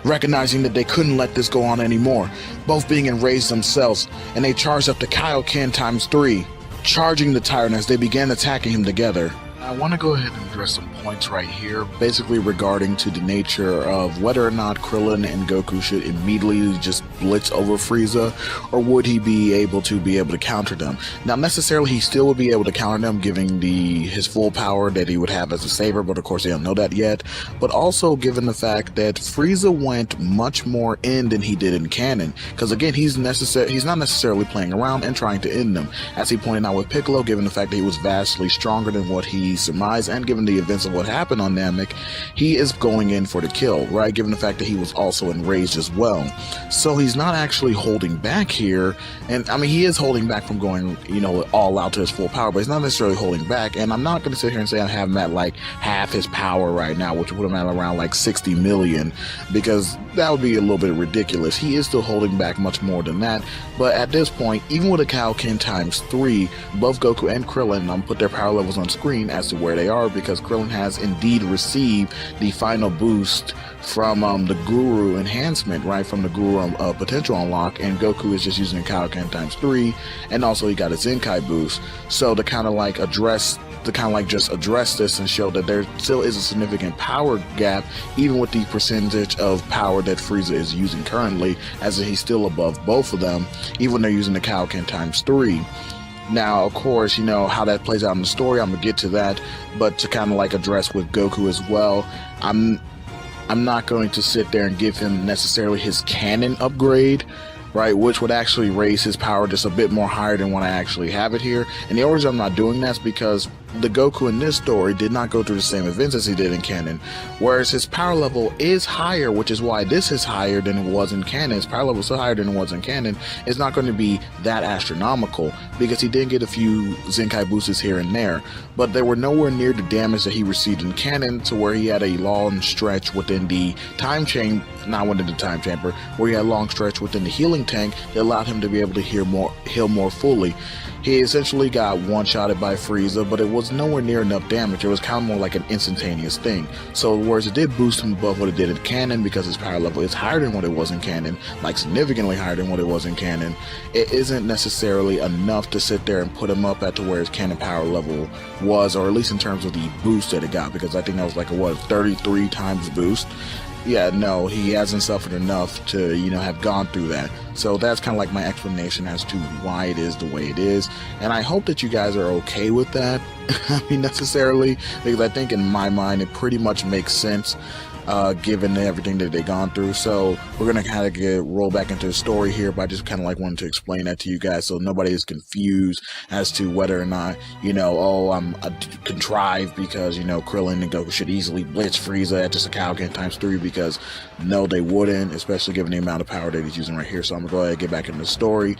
recognizing that they couldn't let this go on anymore, both being enraged themselves, and they charged up to Kaioken ×3, charging the Tyrant as they began attacking him together. I want to go ahead and address some points right here, basically regarding to the nature of whether or not Krillin and Goku should immediately just blitz over Frieza, or would he be able to counter them. Now necessarily he still would be able to counter them, giving his full power that he would have as a saber, but of course they don't know that yet. But also given the fact that Frieza went much more in than he did in canon, because again he's not necessarily playing around and trying to end them, as he pointed out with Piccolo, given the fact that he was vastly stronger than what he surmised, and given the events of what happened on Namek, he is going in for the kill, right? Given the fact that he was also enraged as well. So he's not actually holding back here, and I mean he is holding back from going, all out to his full power, but he's not necessarily holding back. And I'm not going to sit here and say I have him at like half his power right now, which would put him at around like 60 million, because that would be a little bit ridiculous. He is still holding back much more than that, but at this point, even with a Kaioken ×3, both Goku and Krillin put their power levels on screen as to where they are, because Krillin has indeed received the final boost from the Guru enhancement, right, from the Guru potential unlock, and Goku is just using Kaioken ×3, and also he got a Zenkai boost. So to kind of like just address this and show that there still is a significant power gap, even with the percentage of power that Frieza is using currently, as he's still above both of them, even when they're using the Kaioken ×3. Now, of course, how that plays out in the story, I'm gonna get to that, but to kind of like address with Goku as well, I'm not going to sit there and give him necessarily his canon upgrade, right, which would actually raise his power just a bit more higher than when I actually have it here. And the reason I'm not doing that is because the Goku in this story did not go through the same events as he did in canon, whereas his power level is higher, which is why this is higher than it was in canon. His power level is so higher than it was in canon. It's not going to be that astronomical, because he did get a few Zenkai boosts here and there, but they were nowhere near the damage that he received in canon, to where he had a long stretch within the time chain, not within the time chamber, where he had a long stretch within the healing tank that allowed him to be able to heal more fully. He essentially got one-shotted by Frieza, but it was nowhere near enough damage. It was kind of more like an instantaneous thing. So whereas it did boost him above what it did in canon, because his power level is higher than what it was in canon, like significantly higher than what it was in canon, it isn't necessarily enough to sit there and put him up at to where his canon power level was, or at least in terms of the boost that it got, because I think that was like a 33 times boost. Yeah, no, he hasn't suffered enough to, have gone through that. So that's kind of like my explanation as to why it is the way it is. And I hope that you guys are okay with that. I mean, necessarily, because I think in my mind, it pretty much makes sense, given everything that they've gone through. So we're going to kind of roll back into the story here, but I just kind of like wanted to explain that to you guys so nobody is confused as to whether or not, I'm contrived because, Krillin and Goku should easily blitz Frieza at just a Kaioken times 3, because no, they wouldn't, especially given the amount of power that he's using right here. So I'm going to go ahead and get back into the story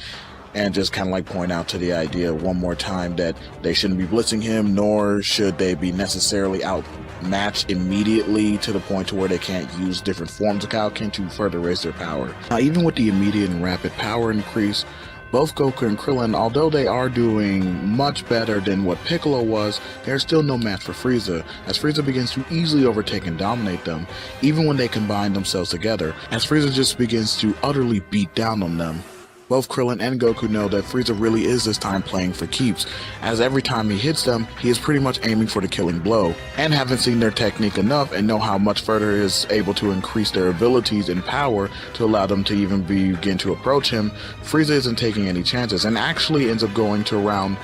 and just kind of like point out to the idea one more time that they shouldn't be blitzing him, nor should they be necessarily outmatched immediately to the point to where they can't use different forms of Kaioken to further raise their power. Now, even with the immediate and rapid power increase, both Goku and Krillin, although they are doing much better than what Piccolo was, they're still no match for Frieza, as Frieza begins to easily overtake and dominate them, even when they combine themselves together, as Frieza just begins to utterly beat down on them. Both Krillin and Goku know that Frieza really is this time playing for keeps, as every time he hits them, he is pretty much aiming for the killing blow. And having seen their technique enough and know how much further he is able to increase their abilities and power to allow them to even begin to approach him, Frieza isn't taking any chances and actually ends up going to around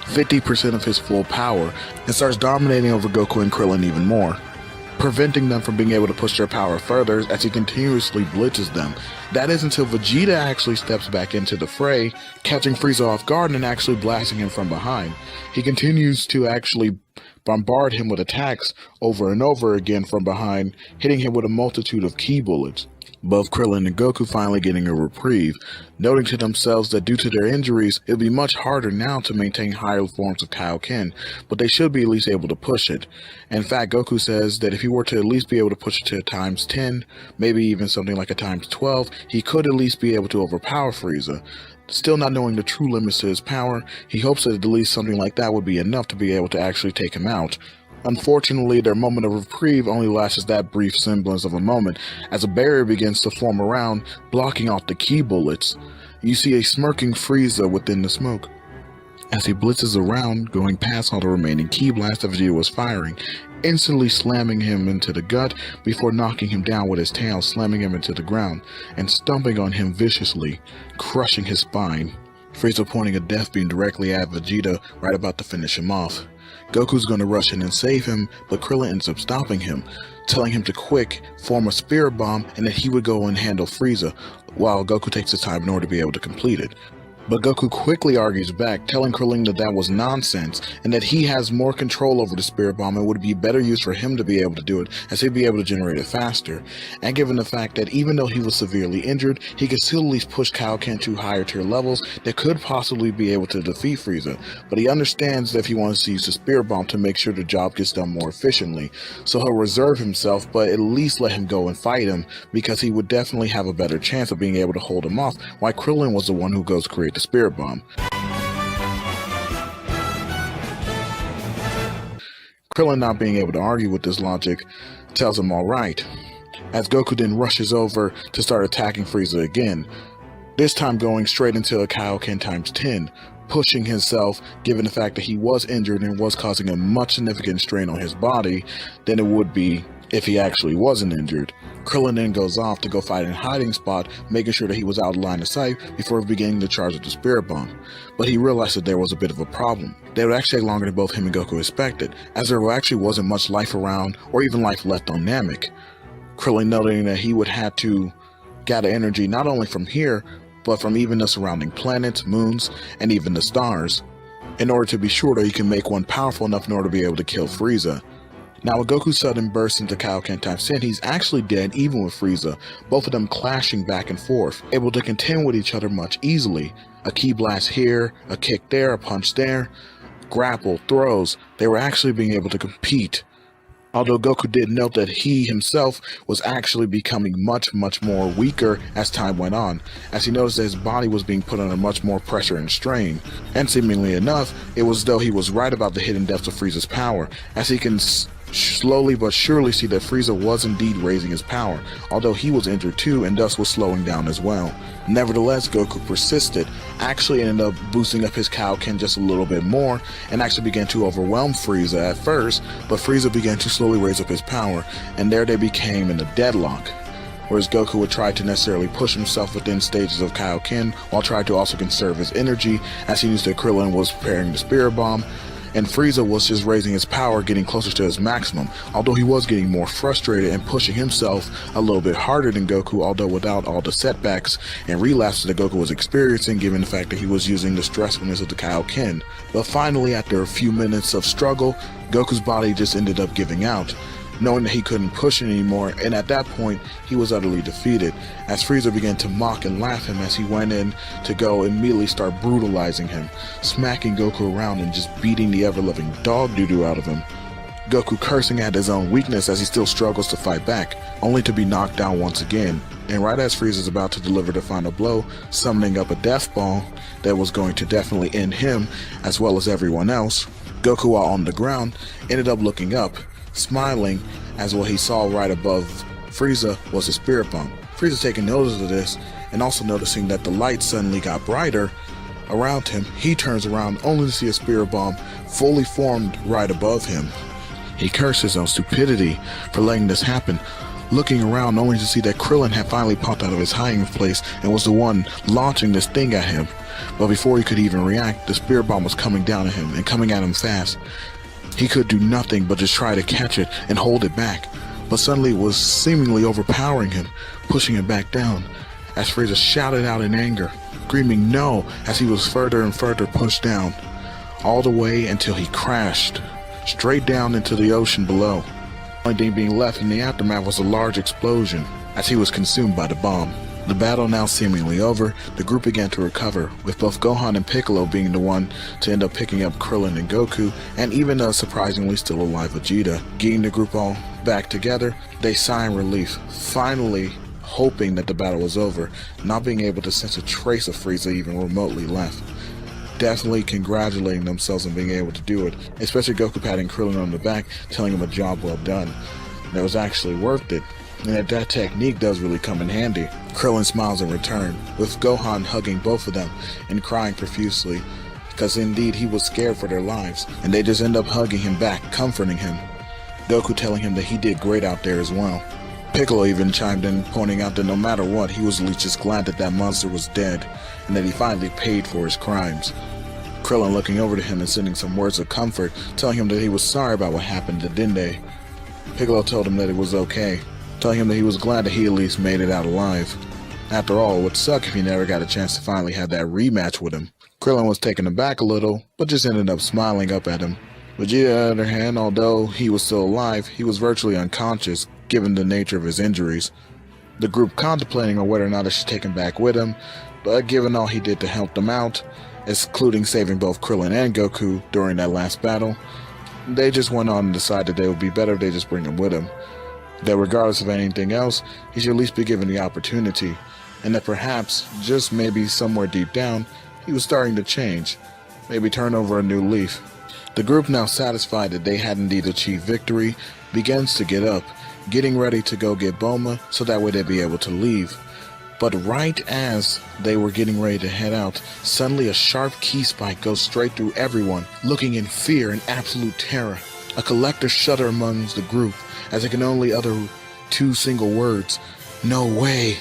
50% of his full power and starts dominating over Goku and Krillin even more, preventing them from being able to push their power further as he continuously blitzes them. That is until Vegeta actually steps back into the fray, catching Frieza off guard and actually blasting him from behind. He continues to actually bombard him with attacks over and over again from behind, hitting him with a multitude of ki bullets. Both Krillin and Goku finally getting a reprieve, noting to themselves that due to their injuries, it would be much harder now to maintain higher forms of Kaioken, but they should be at least able to push it. In fact, Goku says that if he were to at least be able to push it to a times 10, maybe even something like a times 12, he could at least be able to overpower Frieza. Still not knowing the true limits to his power, he hopes that at least something like that would be enough to be able to actually take him out. Unfortunately, their moment of reprieve only lasts that brief semblance of a moment, as a barrier begins to form around, blocking off the ki bullets. You see a smirking Frieza within the smoke, as he blitzes around, going past all the remaining ki blasts that Vegeta was firing, instantly slamming him into the gut before knocking him down with his tail, slamming him into the ground, and stomping on him viciously, crushing his spine. Frieza pointing a death beam directly at Vegeta, right about to finish him off. Goku's going to rush in and save him, but Krillin ends up stopping him, telling him to quick form a spirit bomb and that he would go and handle Frieza, while Goku takes his time in order to be able to complete it. But Goku quickly argues back, telling Krillin that that was nonsense and that he has more control over the spirit bomb and would be better used for him to be able to do it, as he'd be able to generate it faster. And given the fact that even though he was severely injured, he could still at least push Kaioken to higher tier levels that could possibly be able to defeat Frieza. But he understands that if he wants to use the spirit bomb to make sure the job gets done more efficiently, so he'll reserve himself, but at least let him go and fight him, because he would definitely have a better chance of being able to hold him off, while Krillin was the one who goes create the spirit bomb. Krillin, not being able to argue with this logic, tells him alright, as Goku then rushes over to start attacking Frieza again, this time going straight into a Kaioken times 10, pushing himself given the fact that he was injured and was causing a much significant strain on his body than it would be if he actually wasn't injured. Krillin then goes off to go fight in a hiding spot, making sure that he was out of line of sight before beginning the charge of the spirit bomb. But he realized that there was a bit of a problem. That would actually take longer than both him and Goku expected, as there actually wasn't much life around or even life left on Namek. Krillin noting that he would have to gather energy not only from here, but from even the surrounding planets, moons, and even the stars, in order to be sure that he can make one powerful enough in order to be able to kill Frieza. Now with Goku's sudden burst into Kaioken times 10, he's actually dead even with Frieza, both of them clashing back and forth, able to contend with each other much easily. A ki blast here, a kick there, a punch there, grapple, throws. They were actually being able to compete Although Goku did note that he himself was actually becoming much more weaker as time went on, as he noticed that his body was being put under much more pressure and strain. And seemingly enough, it was as though he was right about the hidden depths of Frieza's power, as he can slowly but surely see that Frieza was indeed raising his power, although he was injured too and thus was slowing down as well. Nevertheless, Goku persisted, actually ended up boosting up his Kaioken just a little bit more, and actually began to overwhelm Frieza at first, but Frieza began to slowly raise up his power, and there they became in a deadlock. Whereas Goku would try to necessarily push himself within stages of Kaioken, while trying to also conserve his energy, as he knew that Krillin was preparing the Spirit Bomb, and Frieza was just raising his power, getting closer to his maximum, although he was getting more frustrated and pushing himself a little bit harder than Goku, although without all the setbacks and relapses that Goku was experiencing, given the fact that he was using the stressfulness of the Kaioken. But finally, after a few minutes of struggle, Goku's body just ended up giving out, knowing that he couldn't push it anymore, and at that point, he was utterly defeated, as Frieza began to mock and laugh him as he went in to go immediately start brutalizing him, smacking Goku around and just beating the ever-loving dog doo-doo out of him. Goku cursing at his own weakness as he still struggles to fight back, only to be knocked down once again, and right as Frieza's about to deliver the final blow, summoning up a death ball that was going to definitely end him, as well as everyone else, Goku, while on the ground, ended up looking up, smiling, as what he saw right above Frieza was a Spirit Bomb. Frieza taking notice of this, and also noticing that the light suddenly got brighter around him, he turns around only to see a Spirit Bomb fully formed right above him. He cursed his own stupidity for letting this happen, looking around only to see that Krillin had finally popped out of his hiding place and was the one launching this thing at him. But before he could even react, the Spirit Bomb was coming down at him, and coming at him fast. He could do nothing but just try to catch it and hold it back, but suddenly it was seemingly overpowering him, pushing him back down, as Frieza shouted out in anger, screaming no as he was further and further pushed down, all the way until he crashed straight down into the ocean below. The only thing being left in the aftermath was a large explosion, as he was consumed by the bomb. The battle now seemingly over, the group began to recover, with both Gohan and Piccolo being the one to end up picking up Krillin and Goku, and even a surprisingly still alive Vegeta. Getting the group all back together, they sigh in relief, finally hoping that the battle was over, not being able to sense a trace of Frieza even remotely left. Definitely congratulating themselves on being able to do it, especially Goku patting Krillin on the back, telling him a job well done. That was actually worth it, and that technique does really come in handy. Krillin smiles in return, with Gohan hugging both of them and crying profusely, because indeed he was scared for their lives, and they just end up hugging him back, comforting him. Goku telling him that he did great out there as well. Piccolo even chimed in, pointing out that no matter what, he was at least just glad that that monster was dead, and that he finally paid for his crimes. Krillin looking over to him and sending some words of comfort, telling him that he was sorry about what happened to Dende. Piccolo told him that it was okay, telling him that he was glad that he at least made it out alive. After all, it would suck if he never got a chance to finally have that rematch with him. Krillin was taken aback a little, but just ended up smiling up at him. Vegeta, on the other hand, although he was still alive, he was virtually unconscious, given the nature of his injuries. The group contemplating on whether or not it should take him back with him, but given all he did to help them out, including saving both Krillin and Goku during that last battle, they just went on and decided that it would be better if they just bring him with him. That regardless of anything else, he should at least be given the opportunity, and that perhaps, just maybe somewhere deep down, he was starting to change, maybe turn over a new leaf. The group, now satisfied that they had indeed achieved victory, begins to get up, getting ready to go get Bulma so that way they'd be able to leave. But right as they were getting ready to head out, suddenly a sharp key spike goes straight through everyone, looking in fear and absolute terror. A collective shudder amongst the group, as they can only utter two single words, "No way."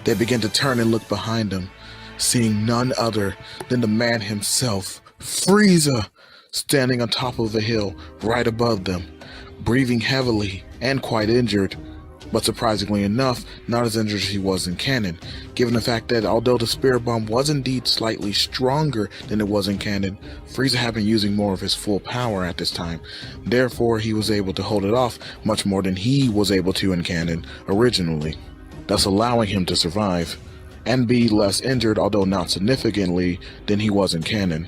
They begin to turn and look behind them, seeing none other than the man himself, Frieza, standing on top of a hill right above them, breathing heavily and quite injured. But surprisingly enough, not as injured as he was in canon, given the fact that although the Spirit Bomb was indeed slightly stronger than it was in canon, Frieza had been using more of his full power at this time. Therefore, he was able to hold it off much more than he was able to in canon originally, thus allowing him to survive, and be less injured, although not significantly, than he was in canon.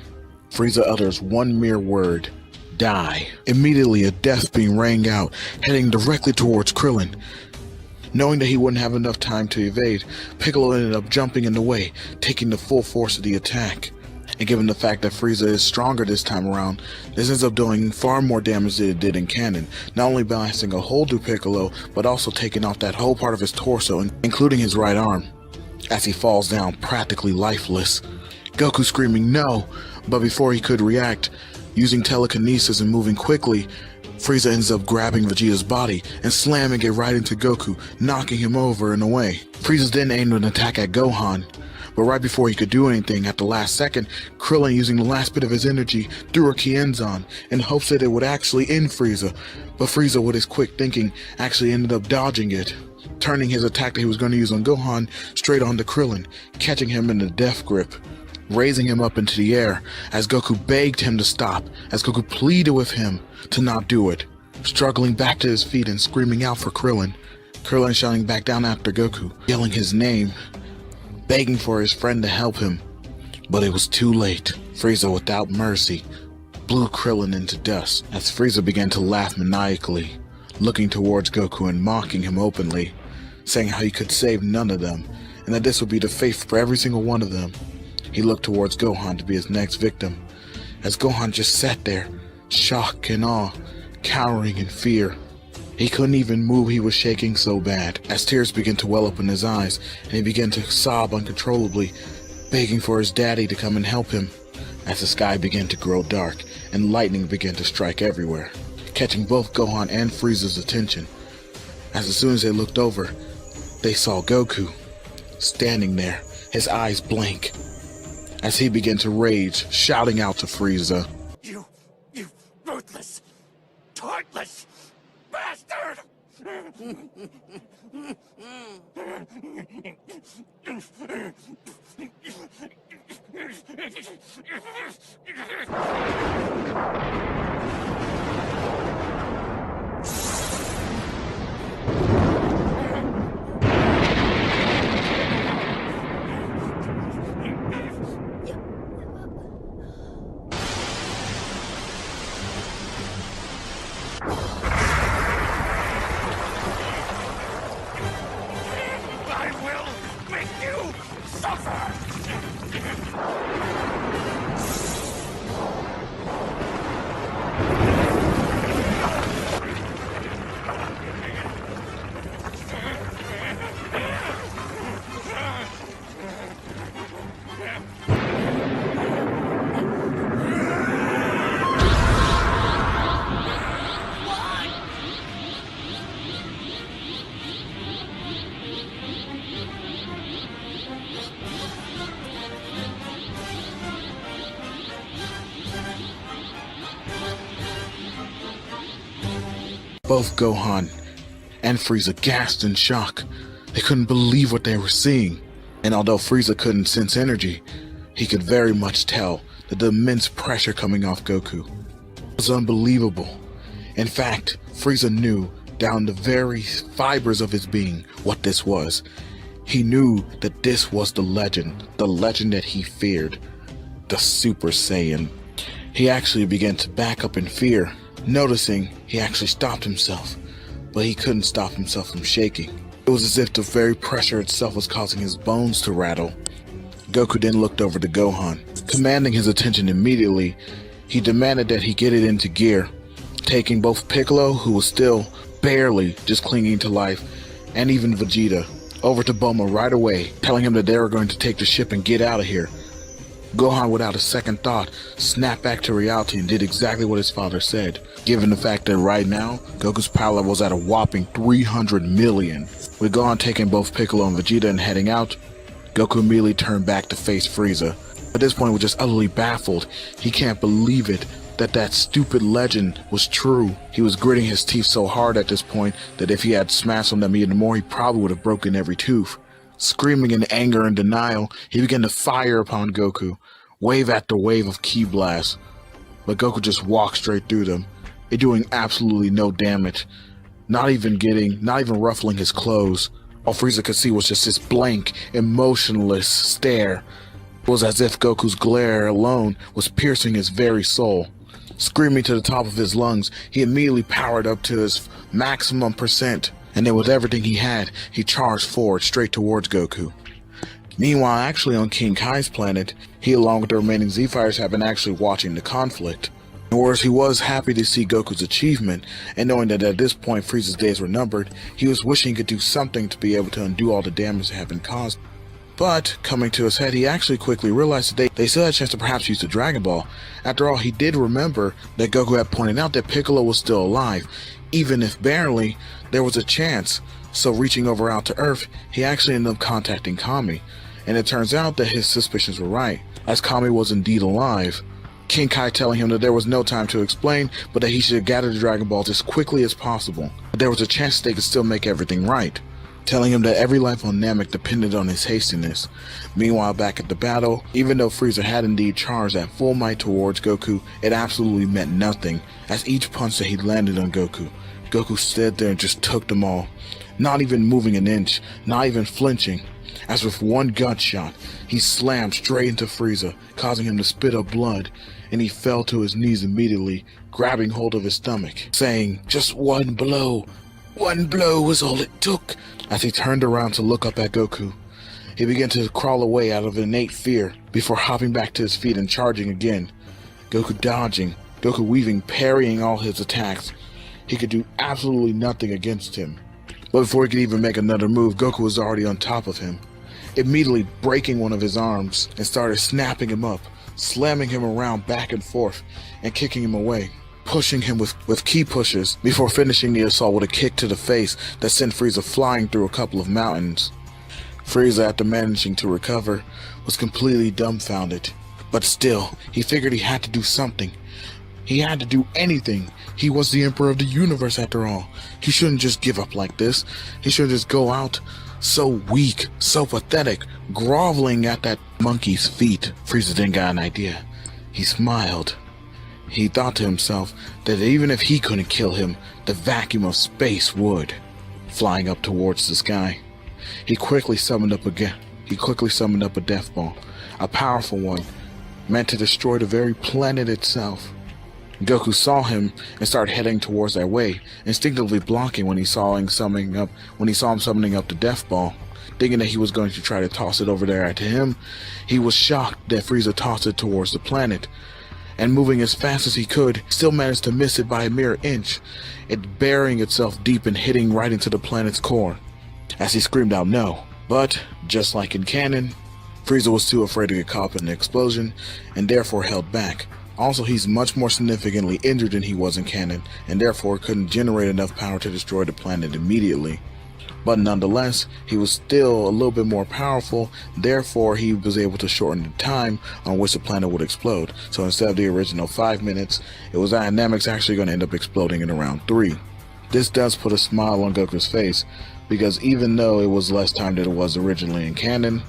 Frieza utters one mere word, die. Immediately, a death beam rang out, heading directly towards Krillin. Knowing that he wouldn't have enough time to evade, Piccolo ended up jumping in the way, taking the full force of the attack. And given the fact that Frieza is stronger this time around, this ends up doing far more damage than it did in canon, not only blasting a hole through Piccolo, but also taking off that whole part of his torso, including his right arm, as he falls down practically lifeless. Goku screaming no, but before he could react, using telekinesis and moving quickly, Frieza ends up grabbing Vegeta's body and slamming it right into Goku, knocking him over and away. Frieza then aimed an attack at Gohan, but right before he could do anything, at the last second, Krillin, using the last bit of his energy, threw a Kienzan in hopes that it would actually end Frieza, but Frieza, with his quick thinking, actually ended up dodging it, turning his attack that he was going to use on Gohan straight onto Krillin, catching him in the death grip, raising him up into the air as Goku begged him to stop, as Goku pleaded with him to not do it, struggling back to his feet and screaming out for Krillin. Krillin shouting back down after Goku, yelling his name, begging for his friend to help him, but it was too late. Frieza, without mercy, blew Krillin into dust as Frieza began to laugh maniacally, looking towards Goku and mocking him openly, saying how he could save none of them, and that this would be the fate for every single one of them. He looked towards Gohan to be his next victim, as Gohan just sat there, shock and awe, cowering in fear. He couldn't even move, he was shaking so bad, as tears began to well up in his eyes, and he began to sob uncontrollably, begging for his daddy to come and help him, as the sky began to grow dark, and lightning began to strike everywhere, catching both Gohan and Frieza's attention. As soon as they looked over, they saw Goku, standing there, his eyes blank, as he began to rage, shouting out to Frieza, You ruthless, heartless bastard! I will make you suffer! Both Gohan and Frieza gasped in shock. They couldn't believe what they were seeing. And although Frieza couldn't sense energy, he could very much tell that the immense pressure coming off Goku was unbelievable. In fact, Frieza knew down the very fibers of his being what this was. He knew that this was the legend that he feared, the Super Saiyan. He actually began to back up in fear, noticing he actually stopped himself, but he couldn't stop himself from shaking. It was as if the very pressure itself was causing his bones to rattle. Goku then looked over to Gohan. Commanding his attention immediately, he demanded that he get it into gear, taking both Piccolo, who was still barely just clinging to life, and even Vegeta, over to Bulma right away, telling him that they were going to take the ship and get out of here. Gohan, without a second thought, snapped back to reality and did exactly what his father said, given the fact that right now, Goku's power level was at a whopping 300 million. With Gohan taking both Piccolo and Vegeta and heading out, Goku immediately turned back to face Frieza. At this point, he was just utterly baffled. He can't believe it, that stupid legend was true. He was gritting his teeth so hard at this point that if he had smashed on them even more, he probably would have broken every tooth. Screaming in anger and denial, he began to fire upon Goku, wave after wave of ki blasts. But Goku just walked straight through them, doing absolutely no damage, not even ruffling his clothes. All Frieza could see was just this blank, emotionless stare. It was as if Goku's glare alone was piercing his very soul. Screaming to the top of his lungs, he immediately powered up to his maximum percent, and then with everything he had, he charged forward straight towards Goku. Meanwhile, actually on King Kai's planet, he along with the remaining Z-Fighters have been actually watching the conflict. Whereas he was happy to see Goku's achievement, and knowing that at this point Frieza's days were numbered, he was wishing he could do something to be able to undo all the damage that had been caused. But, coming to his head, he actually quickly realized that they still had a chance to perhaps use the Dragon Ball. After all, he did remember that Goku had pointed out that Piccolo was still alive. Even if barely, there was a chance. So reaching over out to Earth, he actually ended up contacting Kami. And it turns out that his suspicions were right, as Kami was indeed alive. King Kai telling him that there was no time to explain, but that he should gather the Dragon Balls as quickly as possible. But there was a chance they could still make everything right, telling him that every life on Namek depended on his hastiness. Meanwhile, back at the battle, even though Frieza had indeed charged at full might towards Goku, it absolutely meant nothing, as each punch that he landed on Goku, Goku stood there and just took them all, not even moving an inch, not even flinching. As with one gunshot, he slammed straight into Frieza, causing him to spit up blood, and he fell to his knees immediately, grabbing hold of his stomach, saying, "Just one blow was all it took." As he turned around to look up at Goku, he began to crawl away out of innate fear, before hopping back to his feet and charging again. Goku dodging, Goku weaving, parrying all his attacks. He could do absolutely nothing against him. But before he could even make another move, Goku was already on top of him, immediately breaking one of his arms and started snapping him up, slamming him around back and forth and kicking him away, pushing him with key pushes before finishing the assault with a kick to the face that sent Frieza flying through a couple of mountains. Frieza, after managing to recover, was completely dumbfounded. But still, he figured he had to do something. He had to do anything. He was the Emperor of the Universe after all. He shouldn't just give up like this. He shouldn't just go out so weak, so pathetic, groveling at that monkey's feet. Frieza then got an idea. He smiled. He thought to himself that even if he couldn't kill him, the vacuum of space would. Flying up towards the sky, he quickly summoned up a death ball, a powerful one, meant to destroy the very planet itself. Goku saw him and started heading towards that way, instinctively blocking when he saw him summoning up the death ball. Thinking that he was going to try to toss it over there to him, he was shocked that Frieza tossed it towards the planet, and moving as fast as he could, still managed to miss it by a mere inch, it burying itself deep and hitting right into the planet's core, as he screamed out no. But, just like in canon, Frieza was too afraid to get caught in the explosion, and therefore held back. Also, he's much more significantly injured than he was in canon, and therefore couldn't generate enough power to destroy the planet immediately. But nonetheless, he was still a little bit more powerful, therefore he was able to shorten the time on which the planet would explode. So instead of the original 5 minutes, it was Namek's actually going to end up exploding in around 3. This does put a smile on Goku's face, because even though it was less time than it was originally in canon,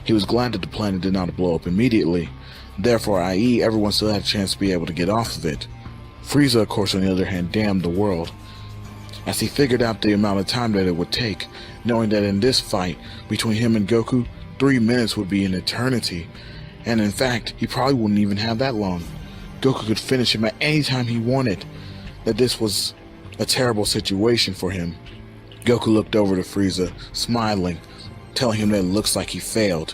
he was glad that the planet did not blow up immediately. Therefore, i.e., everyone still had a chance to be able to get off of it. Frieza, of course, on the other hand, damned the world, as he figured out the amount of time that it would take, knowing that in this fight between him and Goku, 3 minutes would be an eternity, and in fact, he probably wouldn't even have that long. Goku could finish him at any time he wanted, that this was a terrible situation for him. Goku looked over to Frieza, smiling, telling him that it looks like he failed,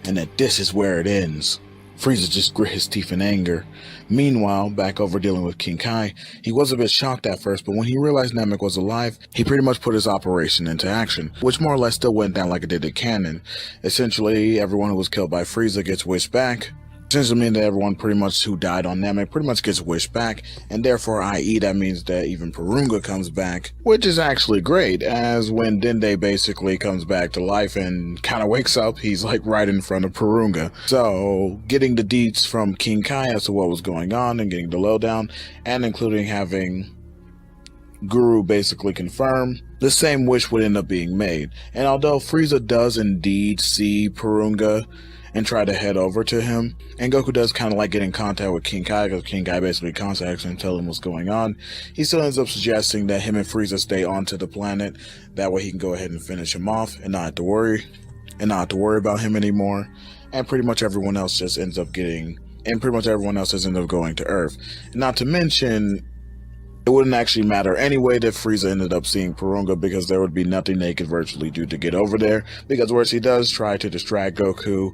and that this is where it ends. Frieza just grit his teeth in anger. Meanwhile, back over dealing with King Kai, he was a bit shocked at first, but when he realized Namek was alive, he pretty much put his operation into action, which more or less still went down like it did in canon. Essentially, everyone who was killed by Frieza gets wished back. Essentially means that everyone pretty much who died on Namek pretty much gets wished back, and therefore, i.e., that means that even Porunga comes back, which is actually great, as when Dende basically comes back to life and kind of wakes up, he's like right in front of Porunga. So, getting the deets from King Kai as to what was going on, and getting the lowdown, and including having Guru basically confirm, the same wish would end up being made. And although Frieza does indeed see Porunga and try to head over to him, and Goku does kind of like get in contact with King Kai, because King Kai basically contacts him, telling him what's going on, he still ends up suggesting that him and Frieza stay onto the planet, that way he can go ahead and finish him off and not have to worry about him anymore, and pretty much everyone else just ends up getting and pretty much everyone else has ended up going to Earth. Not to mention, it wouldn't actually matter anyway that Frieza ended up seeing Porunga, because there would be nothing they could virtually do to get over there, because whereas he does try to distract Goku,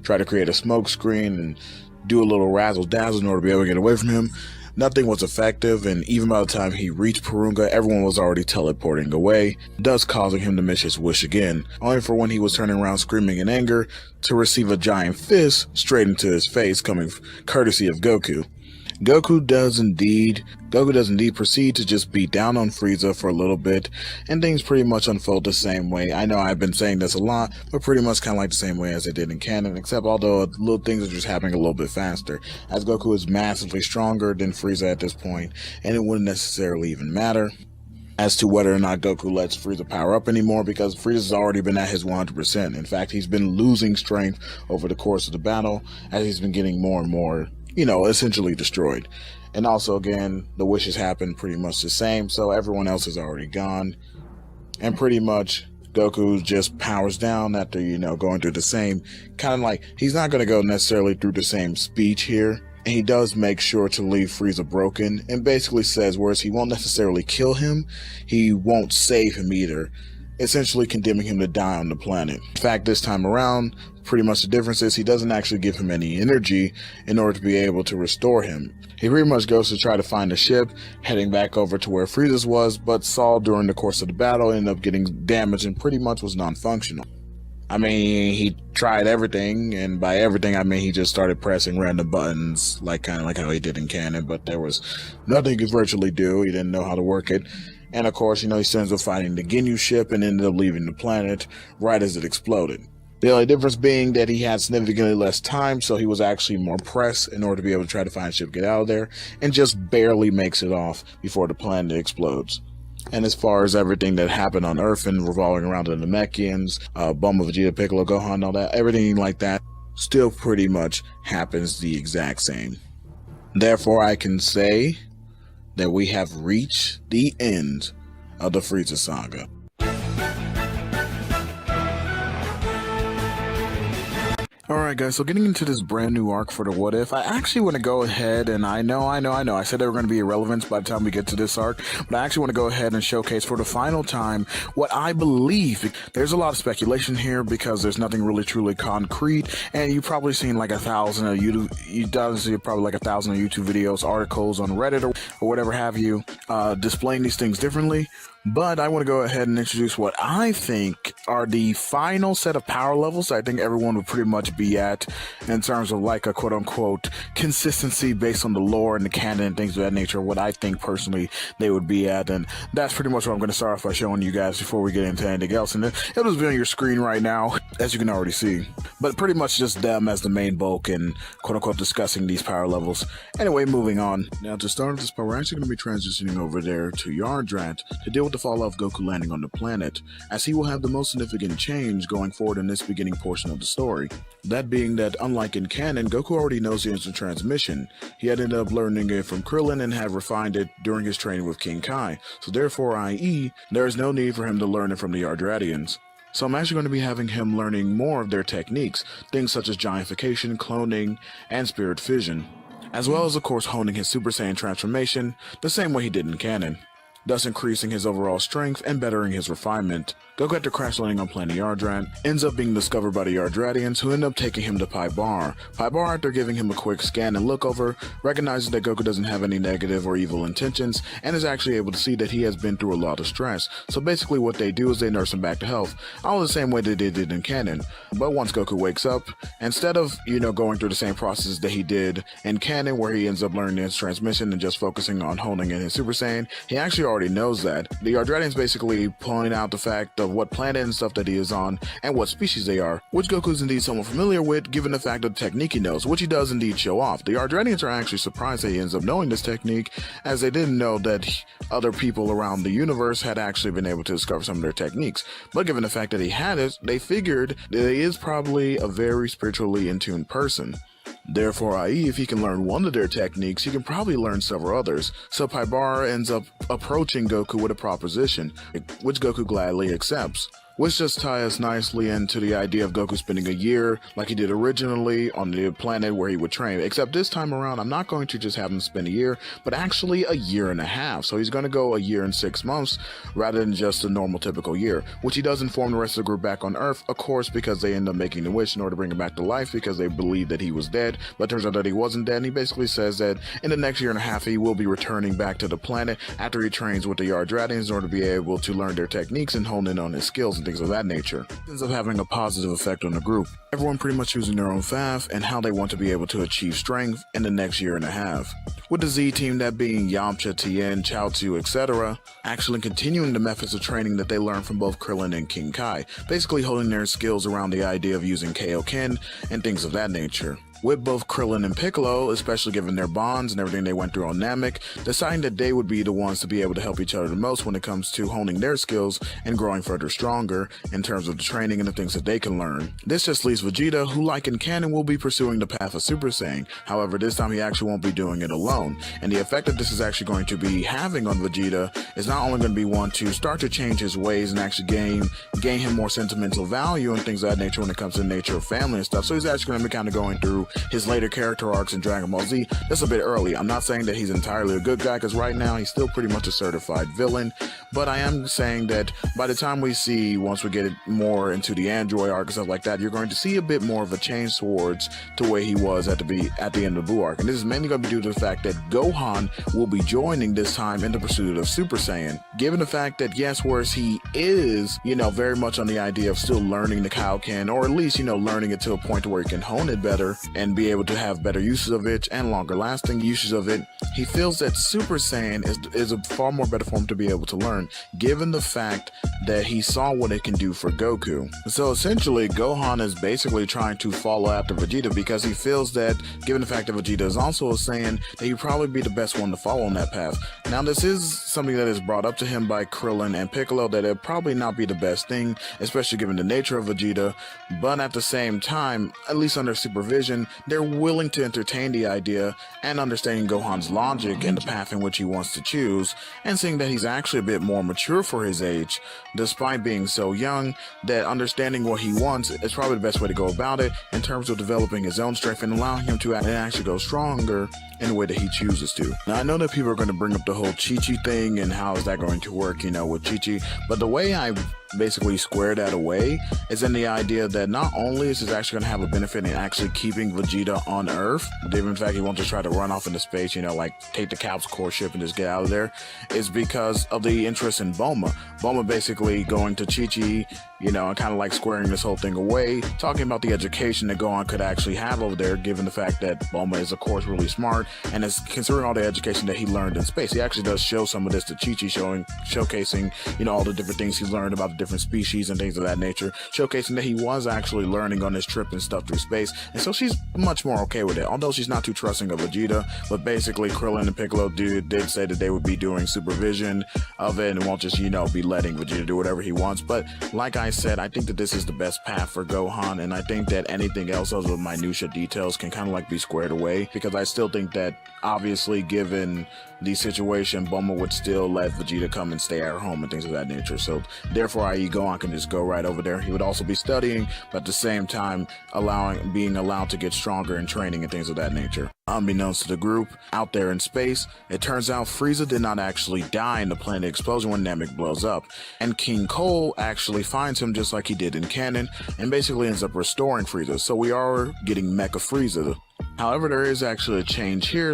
try to create a smoke screen and do a little razzle dazzle in order to be able to get away from him, nothing was effective, and even by the time he reached Porunga, everyone was already teleporting away, thus causing him to miss his wish again, only for when he was turning around screaming in anger to receive a giant fist straight into his face, coming courtesy of Goku. Goku does indeed proceed to just beat down on Frieza for a little bit, and things pretty much unfold the same way. I know I've been saying this a lot, but pretty much kind of like the same way as they did in canon, except although little things are just happening a little bit faster, as Goku is massively stronger than Frieza at this point, and it wouldn't necessarily even matter as to whether or not Goku lets Frieza power up anymore, because Frieza's already been at his 100%. In fact, he's been losing strength over the course of the battle, as he's been getting more and more essentially destroyed. And also, again, the wishes happen pretty much the same, so everyone else is already gone. And pretty much, Goku just powers down after, going through the same, kind of like, he's not going to go necessarily through the same speech here. And he does make sure to leave Frieza broken, and basically says, whereas he won't necessarily kill him, he won't save him either, essentially condemning him to die on the planet. In fact, this time around, pretty much the difference is he doesn't actually give him any energy in order to be able to restore him. He pretty much goes to try to find a ship, heading back over to where Frieza's was, but Saul during the course of the battle ended up getting damaged and pretty much was non-functional. I mean, he tried everything, and by everything I mean he just started pressing random buttons, kind of like how he did in canon, but there was nothing he could virtually do. He didn't know how to work it. And of course, he ends up fighting the Ginyu ship and ended up leaving the planet right as it exploded. The only difference being that he had significantly less time, so he was actually more pressed in order to be able to try to find a ship, get out of there, and just barely makes it off before the planet explodes. And as far as everything that happened on Earth and revolving around the Namekians, Bulma, Vegeta, Piccolo, Gohan, all that, everything like that still pretty much happens the exact same. Therefore, I can say that we have reached the end of the Frieza saga. Alright guys, so getting into this brand new arc for the What If, I actually want to go ahead, and I know, I said they were going to be irrelevant by the time we get to this arc, but I actually want to go ahead and showcase for the final time what I believe. There's a lot of speculation here because there's nothing really truly concrete, and you've probably seen like 1,000 of YouTube videos, articles on Reddit or whatever have you, displaying these things differently. But I want to go ahead and introduce what I think are the final set of power levels I think everyone would pretty much be at in terms of like a quote-unquote consistency based on the lore and the canon and things of that nature, what I think personally they would be at. And that's pretty much what I'm going to start off by showing you guys before we get into anything else. And it'll just be on your screen right now, as you can already see. But pretty much just them as the main bulk and quote-unquote discussing these power levels. Anyway, moving on. Now to start this part, we're actually going to be transitioning over there to Yardrat to deal with the fall of Goku landing on the planet, as he will have the most significant change going forward in this beginning portion of the story. That being that, unlike in canon, Goku already knows the instant transmission. He had ended up learning it from Krillin and had refined it during his training with King Kai, so therefore, i.e., there is no need for him to learn it from the Yardratians. So I'm actually going to be having him learning more of their techniques, things such as giantification, cloning, and spirit fission, as well as of course honing his Super Saiyan transformation the same way he did in canon, thus increasing his overall strength and bettering his refinement. Goku, after crash landing on planet Yardrat, ends up being discovered by the Yardratians, who end up taking him to Pai Bar. Pai Bar, after giving him a quick scan and look over, recognizes that Goku doesn't have any negative or evil intentions, and is actually able to see that he has been through a lot of stress. So basically what they do is they nurse him back to health, all the same way that they did in canon. But once Goku wakes up, instead of, going through the same process that he did in canon, where he ends up learning his transmission and just focusing on honing in his Super Saiyan, he actually already knows that. The Yardratians basically point out the fact of what planet and stuff that he is on, and what species they are, which Goku is indeed somewhat familiar with, given the fact of the technique he knows, which he does indeed show off. The Yardratians are actually surprised that he ends up knowing this technique, as they didn't know that other people around the universe had actually been able to discover some of their techniques. But given the fact that he had it, they figured that he is probably a very spiritually in tune person. Therefore, i.e., if he can learn one of their techniques, he can probably learn several others. So Pai Bar ends up approaching Goku with a proposition, which Goku gladly accepts. which just ties us nicely into the idea of Goku spending a year like he did originally on the planet where he would train. Except this time around, I'm not going to just have him spend a year, but actually a year and a half. So he's going to go a year and 6 months rather than just a normal typical year, which he does inform the rest of the group back on Earth, of course, because they end up making the wish in order to bring him back to life because they believe that he was dead, but it turns out that he wasn't dead. And he basically says that in the next year and a half, he will be returning back to the planet after he trains with the Yardratians in order to be able to learn their techniques and hone in on his skills and things of that nature. It ends up having a positive effect on the group. Everyone pretty much choosing their own path and how they want to be able to achieve strength in the next year and a half. With the Z team, that being Yamcha, Tien, Chaozu, etc., actually continuing the methods of training that they learned from both Krillin and King Kai, basically holding their skills around the idea of using Kaioken and things of that nature. With both Krillin and Piccolo, especially given their bonds and everything they went through on Namek, deciding that they would be the ones to be able to help each other the most when it comes to honing their skills and growing further stronger in terms of the training and the things that they can learn. This just leaves Vegeta, who like in canon will be pursuing the path of Super Saiyan. However, this time he actually won't be doing it alone. And the effect that this is actually going to be having on Vegeta is not only going to be one to start to change his ways and actually gain him more sentimental value and things of that nature when it comes to the nature of family and stuff. So he's actually going to be kind of going through his later character arcs in Dragon Ball Z. That's a bit early. I'm not saying that he's entirely a good guy, because right now he's still pretty much a certified villain, but I am saying that by the time we see, once we get it more into the android arc and stuff like that, you're going to see a bit more of a change towards the way he was at the end of the Buu arc. And this is mainly going to be due to the fact that Gohan will be joining this time in the pursuit of Super Saiyan. Given the fact that, yes, whereas he is, very much on the idea of still learning the Kaioken, or at least, learning it to a point to where he can hone it better and be able to have better uses of it and longer lasting uses of it, he feels that Super Saiyan is a far more better form to be able to learn, given the fact that he saw what it can do for Goku. So essentially, Gohan is basically trying to follow after Vegeta because he feels that, given the fact that Vegeta is also a Saiyan, that he'd probably be the best one to follow on that path. Now, this is something that is brought up to him by Krillin and Piccolo, that it'd probably not be the best thing, especially given the nature of Vegeta, but at the same time, at least under supervision, they're willing to entertain the idea and understanding Gohan's logic and the path in which he wants to choose, and seeing that he's actually a bit more mature for his age, despite being so young, that understanding what he wants is probably the best way to go about it in terms of developing his own strength and allowing him to actually go stronger in the way that he chooses to. Now, I know that people are going to bring up the whole Chi-Chi thing and how is that going to work, with Chi-Chi, but the way I basically square that away is in the idea that not only is this actually going to have a benefit in actually keeping Vegeta on Earth, given the fact he won't just try to run off into space, like take the Cap's core ship and just get out of there, is because of the interest in Bulma. Bulma basically going to Chi-Chi, and kind of like squaring this whole thing away, talking about the education that Gohan could actually have over there, given the fact that Bulma is, of course, really smart, and is considering all the education that he learned in space. He actually does show some of this to Chi-Chi, showcasing, all the different things he's learned about the different species and things of that nature, showcasing that he was actually learning on this trip and stuff through space. And so she's much more okay with it, although she's not too trusting of Vegeta. But basically, Krillin and Piccolo did say that they would be doing supervision of it and won't just, be letting Vegeta do whatever he wants. But like I said, I think that this is the best path for Gohan, and I think that anything else other than minutia details can kind of like be squared away, because I still think that, obviously, given the situation, Bulma would still let Vegeta come and stay at home and things of that nature. So therefore, i.e. Gohan can just go right over there. He would also be studying, but at the same time being allowed to get stronger in training and things of that nature. Unbeknownst to the group, out there in space, it turns out Frieza did not actually die in the planet explosion when Namek blows up, and King Cole actually finds him just like he did in canon, and basically ends up restoring Frieza. So we are getting Mecha Frieza. However, there is actually a change here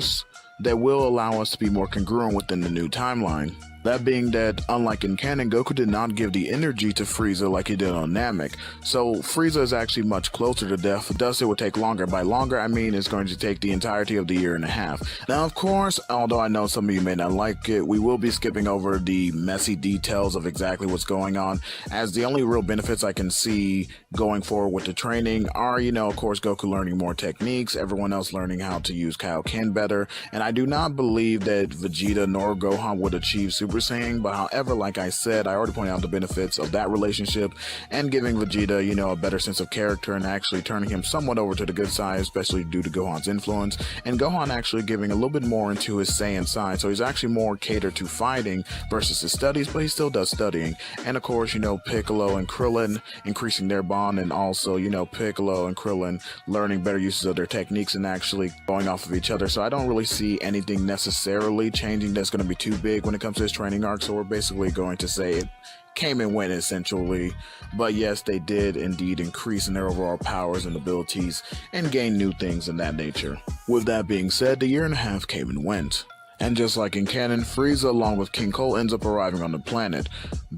that will allow us to be more congruent within the new timeline. That being that, unlike in canon, Goku did not give the energy to Frieza like he did on Namek. So Frieza is actually much closer to death, thus it would take longer. By longer, I mean it's going to take the entirety of the year and a half. Now, of course, although I know some of you may not like it, we will be skipping over the messy details of exactly what's going on, as the only real benefits I can see going forward with the training are, of course, Goku learning more techniques, everyone else learning how to use Kaioken better, and I do not believe that Vegeta nor Gohan would achieve Super Super Saiyan, but however, like I said, I already pointed out the benefits of that relationship and giving Vegeta, you know, a better sense of character and actually turning him somewhat over to the good side, especially due to Gohan's influence, and Gohan actually giving a little bit more into his Saiyan side, so he's actually more catered to fighting versus his studies, but he still does studying. And of course, you know, Piccolo and Krillin increasing their bond, and also, you know, Piccolo and Krillin learning better uses of their techniques and actually going off of each other. So I don't really see anything necessarily changing that's going to be too big when it comes to his training arc. So we're basically going to say it came and went essentially, but yes, they did indeed increase in their overall powers and abilities and gain new things in that nature. With that being said, the year and a half came and went. And just like in canon, Frieza along with King Cole ends up arriving on the planet,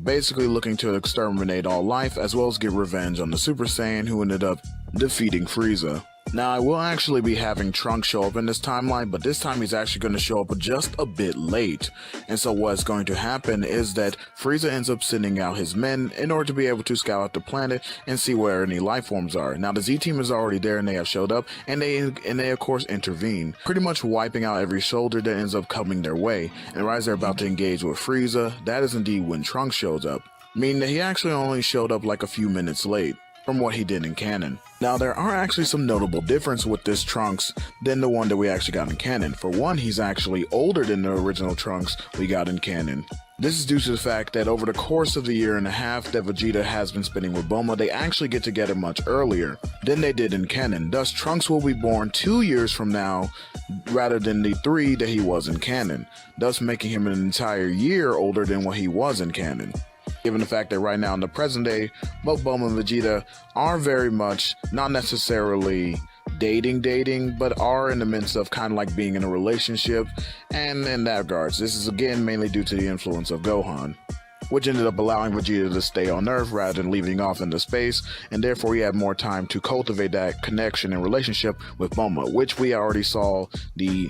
basically looking to exterminate all life as well as get revenge on the Super Saiyan who ended up defeating Frieza. Now, I will actually be having Trunks show up in this timeline, but this time he's actually going to show up just a bit late. And so what's going to happen is that Frieza ends up sending out his men in order to be able to scout out the planet and see where any life forms are. Now, the Z-Team is already there and they have showed up, and they of course intervene, pretty much wiping out every soldier that ends up coming their way. And right as they're about to engage with Frieza, that is indeed when Trunks shows up, meaning that he actually only showed up like a few minutes late from what he did in canon. Now, there are actually some notable differences with this Trunks than the one that we actually got in canon. For one, he's actually older than the original Trunks we got in canon. This is due to the fact that over the course of the year and a half that Vegeta has been spending with Bulma, they actually get together much earlier than they did in canon. Thus, Trunks will be born 2 years from now rather than the 3 that he was in canon, thus making him an entire year older than what he was in canon. Given the fact that right now in the present day, both Bulma and Vegeta are very much not necessarily dating, but are in the midst of kind of like being in a relationship, and in that regards, this is again mainly due to the influence of Gohan, which ended up allowing Vegeta to stay on Earth rather than leaving off into space, and therefore he had more time to cultivate that connection and relationship with Bulma, which we already saw the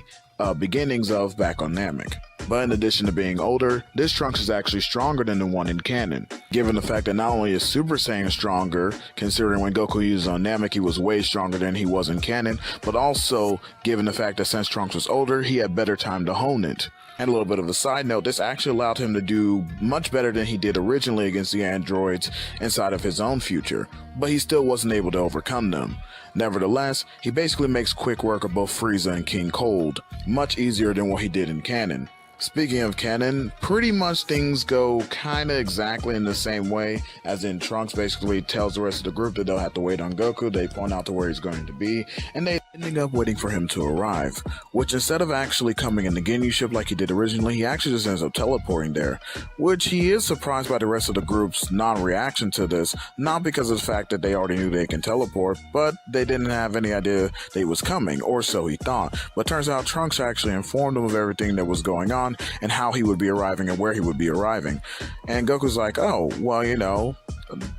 beginnings of back on Namek. But in addition to being older, this Trunks is actually stronger than the one in canon, given the fact that not only is Super Saiyan stronger, considering when Goku used on Namek he was way stronger than he was in canon, but also given the fact that since Trunks was older, he had better time to hone it. And a little bit of a side note, this actually allowed him to do much better than he did originally against the androids inside of his own future, but he still wasn't able to overcome them. Nevertheless, he basically makes quick work of both Frieza and King Cold, much easier than what he did in canon. Speaking of canon, pretty much things go kinda exactly in the same way, as in Trunks basically tells the rest of the group that they'll have to wait on Goku, they point out to where he's going to be, and they ending up waiting for him to arrive, which instead of actually coming in the Ginyu ship like he did originally, he actually just ends up teleporting there, which he is surprised by the rest of the group's non-reaction to this, not because of the fact that they already knew they can teleport, but they didn't have any idea that he was coming, or so he thought. But turns out Trunks actually informed him of everything that was going on, and how he would be arriving and where he would be arriving. And Goku's like, oh, well, you know,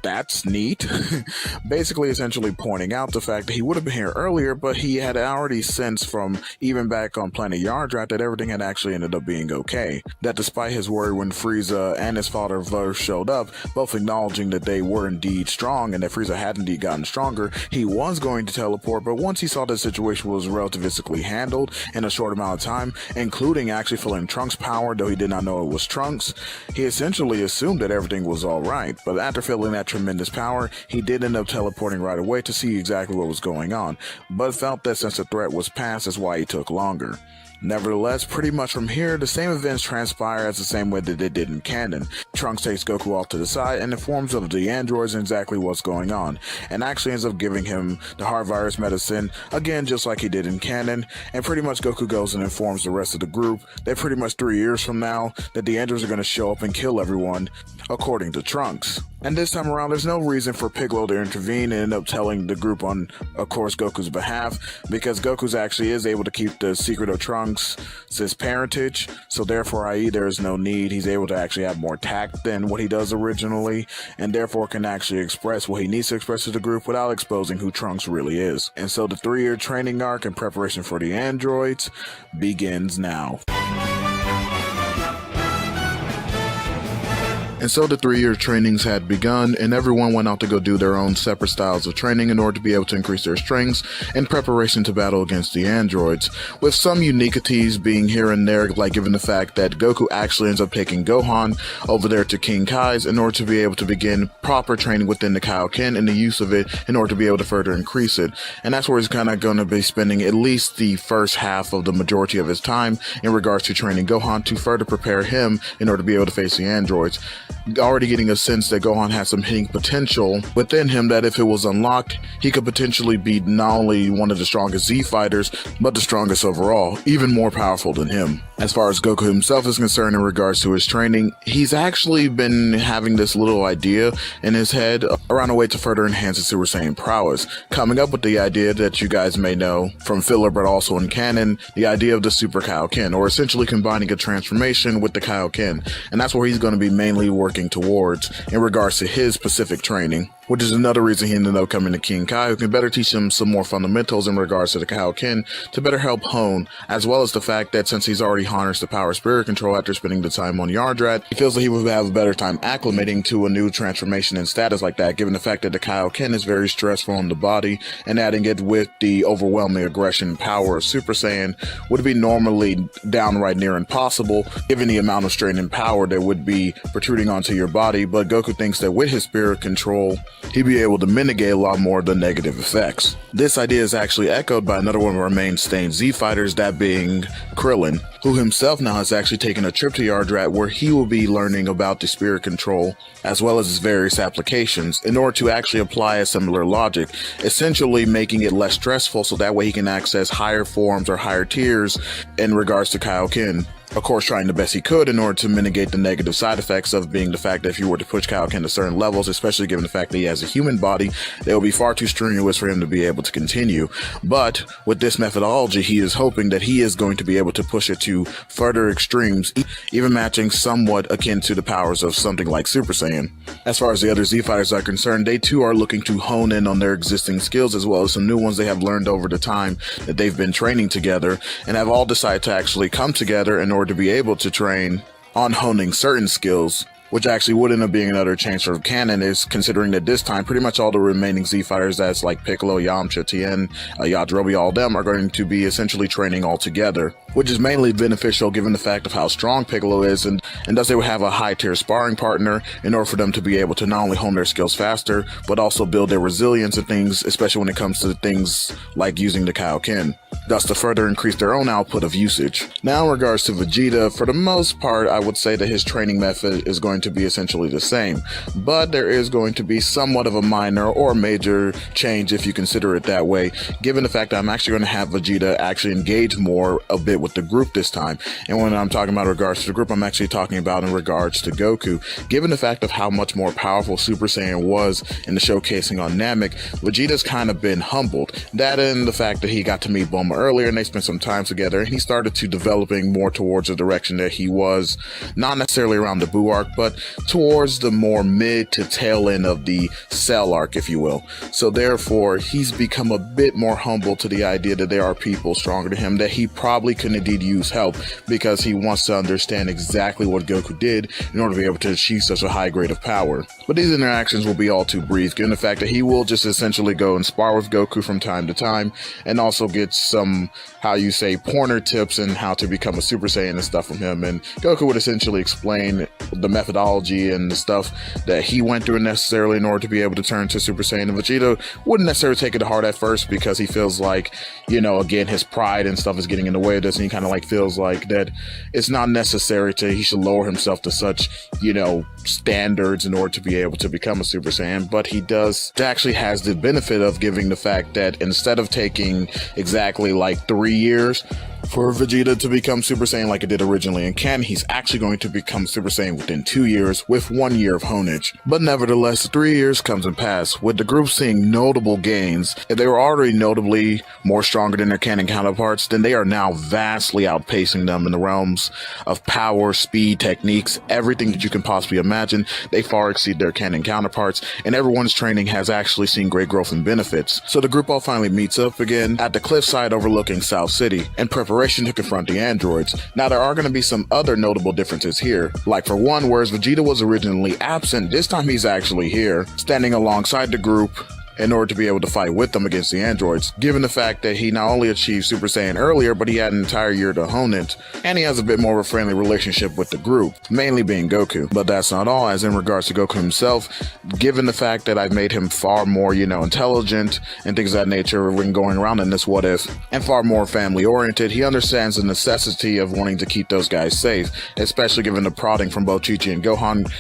that's neat. Basically, essentially pointing out the fact that he would have been here earlier, but he had already sensed from even back on Planet Yardrat that everything had actually ended up being okay. That despite his worry when Frieza and his father Ver showed up, both acknowledging that they were indeed strong and that Frieza had indeed gotten stronger, he was going to teleport, but once he saw the situation was relativistically handled in a short amount of time, including actually feeling Trunks' power, though he did not know it was Trunks, he essentially assumed that everything was alright. But after feeling that tremendous power, he did end up teleporting right away to see exactly what was going on, but felt that since the threat was past, that's why he took longer. Nevertheless, pretty much from here, the same events transpire as the same way that they did in canon. Trunks takes Goku off to the side and informs of the androids exactly what's going on, and actually ends up giving him the heart virus medicine, again just like he did in canon, and pretty much Goku goes and informs the rest of the group that pretty much 3 years from now, that the androids are going to show up and kill everyone, according to Trunks. And this time around, there's no reason for Piccolo to intervene and end up telling the group on, of course, Goku's behalf, because Goku's actually is able to keep the secret of Trunks' parentage, so therefore, i.e. there is no need. He's able to actually have more tact than what he does originally, and therefore can actually express what he needs to express to the group without exposing who Trunks really is. And so the 3-year training arc in preparation for the androids begins now. And so the 3-year trainings had begun, and everyone went out to go do their own separate styles of training in order to be able to increase their strengths in preparation to battle against the androids, with some uniquities being here and there, like given the fact that Goku actually ends up taking Gohan over there to King Kai's in order to be able to begin proper training within the Kaioken and the use of it in order to be able to further increase it. And that's where he's kind of going to be spending at least the first half of the majority of his time in regards to training Gohan to further prepare him in order to be able to face the androids. Already getting a sense that Gohan has some hidden potential within him that if it was unlocked, he could potentially be not only one of the strongest Z fighters, but the strongest overall, even more powerful than him. As far as Goku himself is concerned in regards to his training, he's actually been having this little idea in his head around a way to further enhance his Super Saiyan prowess, coming up with the idea that you guys may know from filler but also in canon, the idea of the Super Kaioken, or essentially combining a transformation with the Kaioken, and that's where he's going to be mainly working towards in regards to his specific training, which is another reason he ended up coming to King Kai, who can better teach him some more fundamentals in regards to the Kaioken to better help hone, as well as the fact that since he's already harnessed the power spirit control after spending the time on Yardrat, he feels that he would have a better time acclimating to a new transformation and status like that, given the fact that the Kaioken is very stressful on the body, and adding it with the overwhelming aggression and power of Super Saiyan would be normally downright near impossible, given the amount of strain and power that would be protruding onto your body. But Goku thinks that with his spirit control, he'd be able to mitigate a lot more of the negative effects. This idea is actually echoed by another one of our mainstay Z fighters, that being Krillin, who himself now has actually taken a trip to Yardrat where he will be learning about the spirit control as well as its various applications in order to actually apply a similar logic, essentially making it less stressful so that way he can access higher forms or higher tiers in regards to Kaioken. Of course, trying the best he could in order to mitigate the negative side effects of being the fact that if you were to push Kaioken to certain levels, especially given the fact that he has a human body, they will be far too strenuous for him to be able to continue. But with this methodology, he is hoping that he is going to be able to push it to further extremes, even matching somewhat akin to the powers of something like Super Saiyan. As far as the other Z fighters are concerned, they too are looking to hone in on their existing skills as well as some new ones they have learned over the time that they've been training together, and have all decided to actually come together in order to be able to train on honing certain skills, which actually would end up being another change for canon, is considering that this time pretty much all the remaining Z fighters, that's like Piccolo, Yamcha, Tien, Yajirobe, all of them are going to be essentially training all together, which is mainly beneficial given the fact of how strong Piccolo is, and thus they would have a high tier sparring partner in order for them to be able to not only hone their skills faster, but also build their resilience and things, especially when it comes to things like using the Kaioken, thus to further increase their own output of usage. Now in regards to Vegeta, for the most part, I would say that his training method is going to be essentially the same, but there is going to be somewhat of a minor or major change if you consider it that way, given the fact that I'm actually going to have Vegeta actually engage more a bit with the group this time. And when I'm talking about regards to the group, I'm actually talking about in regards to Goku. Given the fact of how much more powerful Super Saiyan was in the showcasing on Namek, Vegeta's kind of been humbled. That and the fact that he got to meet Bulma earlier and they spent some time together, and he started to developing more towards the direction that he was, not necessarily around the Buu arc, but towards the more mid to tail end of the Cell arc, if you will. So therefore, he's become a bit more humble to the idea that there are people stronger than him, that he probably could indeed use help, because he wants to understand exactly what Goku did in order to be able to achieve such a high grade of power. But these interactions will be all too brief, given the fact that he will just essentially go and spar with Goku from time to time, and also get some, how you say, pointer tips in how to become a Super Saiyan and stuff from him. And Goku would essentially explain the methodology and the stuff that he went through necessarily in order to be able to turn to Super Saiyan. And Vegeta wouldn't necessarily take it to heart at first, because he feels like, you know, again, his pride and stuff is getting in the way of this, and he kind of like feels like that it's not necessary he should lower himself to such, you know, standards in order to be able to become a Super Saiyan. But he actually has the benefit of giving the fact that instead of taking exactly like 3 years for Vegeta to become Super Saiyan like it did originally in canon, he's actually going to become Super Saiyan within 2 years with 1 year of honage. But nevertheless, 3 years comes and pass, with the group seeing notable gains. If they were already notably more stronger than their canon counterparts, then they are now vastly outpacing them in the realms of power, speed, techniques, everything that you can possibly imagine. They far exceed their canon counterparts, and everyone's training has actually seen great growth and benefits. So the group all finally meets up again at the cliffside overlooking South City, and preparation to confront the androids. Now there are going to be some other notable differences here. Like for one, whereas Vegeta was originally absent, this time he's actually here, standing alongside the group in order to be able to fight with them against the androids, given the fact that he not only achieved Super Saiyan earlier, but he had an entire year to hone it, and he has a bit more of a friendly relationship with the group, mainly being Goku. But that's not all, as in regards to Goku himself, given the fact that I've made him far more, intelligent and things of that nature when going around in this what if, and far more family oriented, he understands the necessity of wanting to keep those guys safe, especially given the prodding from both Chi-Chi and Gohan.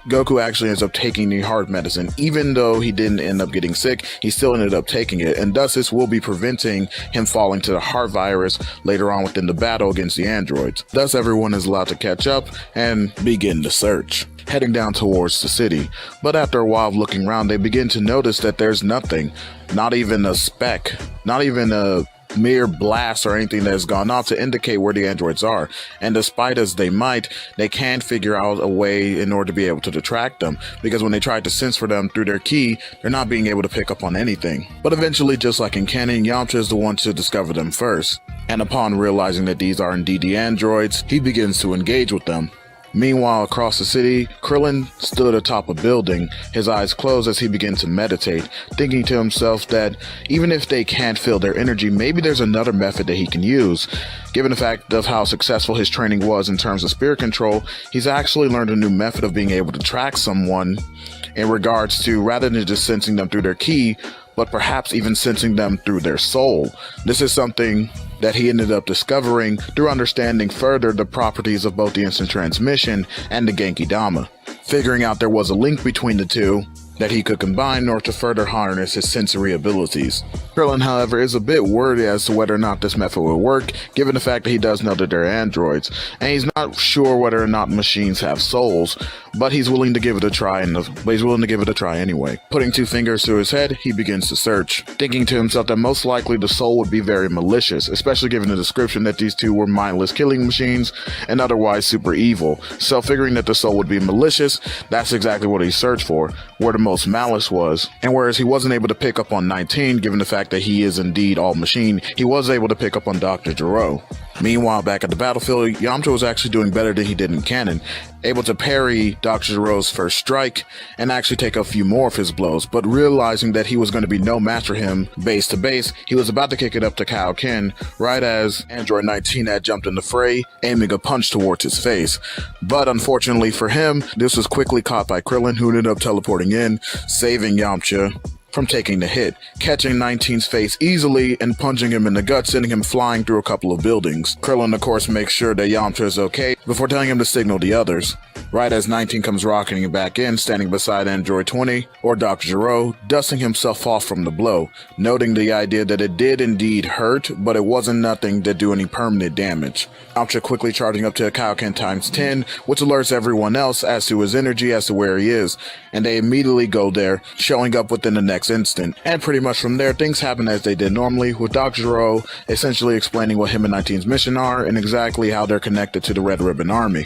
Goku actually ends up taking the heart medicine, even though he didn't end up getting sick. He still ended up taking it, and thus this will be preventing him falling to the heart virus later on within the battle against the androids. Thus everyone is allowed to catch up and begin the search, heading down towards the city. But after a while of looking around, they begin to notice that there's nothing, not even a speck, not even a mere blast or anything that has gone off to indicate where the androids are. And despite as they might, they can't figure out a way in order to be able to track them, because when they try to sense for them through their ki, they're not being able to pick up on anything. But eventually, just like in canon, Yamcha is the one to discover them first, and upon realizing that these are indeed the androids, he begins to engage with them. Meanwhile, across the city, Krillin stood atop a building, his eyes closed as he began to meditate, thinking to himself that even if they can't feel their energy, maybe there's another method that he can use. Given the fact of how successful his training was in terms of spirit control, he's actually learned a new method of being able to track someone in regards to, rather than just sensing them through their ki, but perhaps even sensing them through their soul. This is something that he ended up discovering through understanding further the properties of both the instant transmission and the Genki Dama, figuring out there was a link between the two that he could combine in order to further harness his sensory abilities. Krillin, however, is a bit worried as to whether or not this method will work, given the fact that he does know that they're androids, and he's not sure whether or not machines have souls, but he's willing to give it a try, anyway. Putting two fingers to his head, he begins to search, thinking to himself that most likely the soul would be very malicious, especially given the description that these two were mindless killing machines and otherwise super evil. So figuring that the soul would be malicious, that's exactly what he searched for, where the most malice was. And whereas he wasn't able to pick up on 19, given the fact that he is indeed all machine, he was able to pick up on Dr. Gero. Meanwhile, back at the battlefield, Yamcha was actually doing better than he did in canon, able to parry Dr. Gero's first strike and actually take a few more of his blows, but realizing that he was going to be no match for him base to base, he was about to kick it up to Kaioken right as Android 19 had jumped in the fray, aiming a punch towards his face. But unfortunately for him, this was quickly caught by Krillin, who ended up teleporting in, saving Yamcha from taking the hit, catching 19's face easily and punching him in the gut, sending him flying through a couple of buildings. Krillin, of course, makes sure that Yamcha is okay before telling him to signal the others. Right as 19 comes rocketing back in, standing beside Android 20, or Dr. Gero, dusting himself off from the blow, noting the idea that it did indeed hurt, but it wasn't nothing that do any permanent damage. Yamcha quickly charging up to a Kaioken times 10, which alerts everyone else as to his energy as to where he is, and they immediately go there, showing up within the next instant. And pretty much from there, things happen as they did normally, with Dr. Gero essentially explaining what him and 19's mission are and exactly how they're connected to the Red Ribbon Army.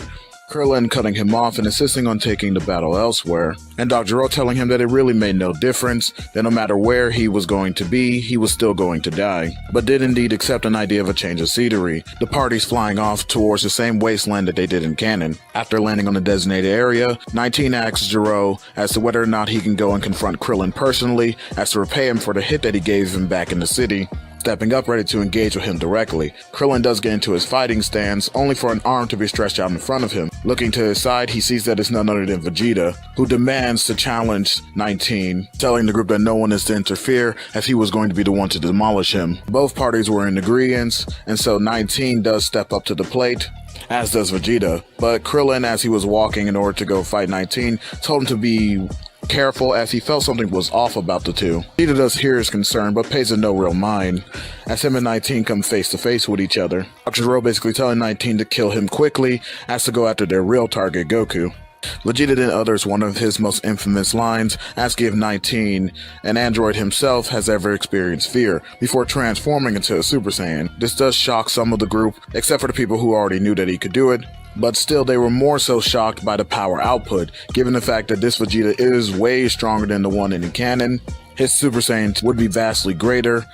Krillin cutting him off and insisting on taking the battle elsewhere, and Dr. Gero telling him that it really made no difference, that no matter where he was going to be, he was still going to die, but did indeed accept an idea of a change of scenery, the parties flying off towards the same wasteland that they did in canon. After landing on the designated area, 19 asks Gero as to whether or not he can go and confront Krillin personally, as to repay him for the hit that he gave him back in the city. Stepping up ready to engage with him directly, Krillin does get into his fighting stance, only for an arm to be stretched out in front of him. Looking to his side, he sees that it's none other than Vegeta, who demands to challenge 19, telling the group that no one is to interfere, as he was going to be the one to demolish him. Both parties were in agreement, and so 19 does step up to the plate, as does Vegeta. But Krillin, as he was walking in order to go fight 19, told him to be careful, as he felt something was off about the two. Vegeta does hear his concern, but pays it no real mind, as him and 19 come face to face with each other. Dr. Gero basically telling 19 to kill him quickly, as to go after their real target, Goku. Vegeta then utters one of his most infamous lines, asking if 19, an android himself, has ever experienced fear, before transforming into a Super Saiyan. This does shock some of the group, except for the people who already knew that he could do it, but still they were more so shocked by the power output, given the fact that this Vegeta is way stronger than the one in the canon. His Super Saiyan would be vastly greater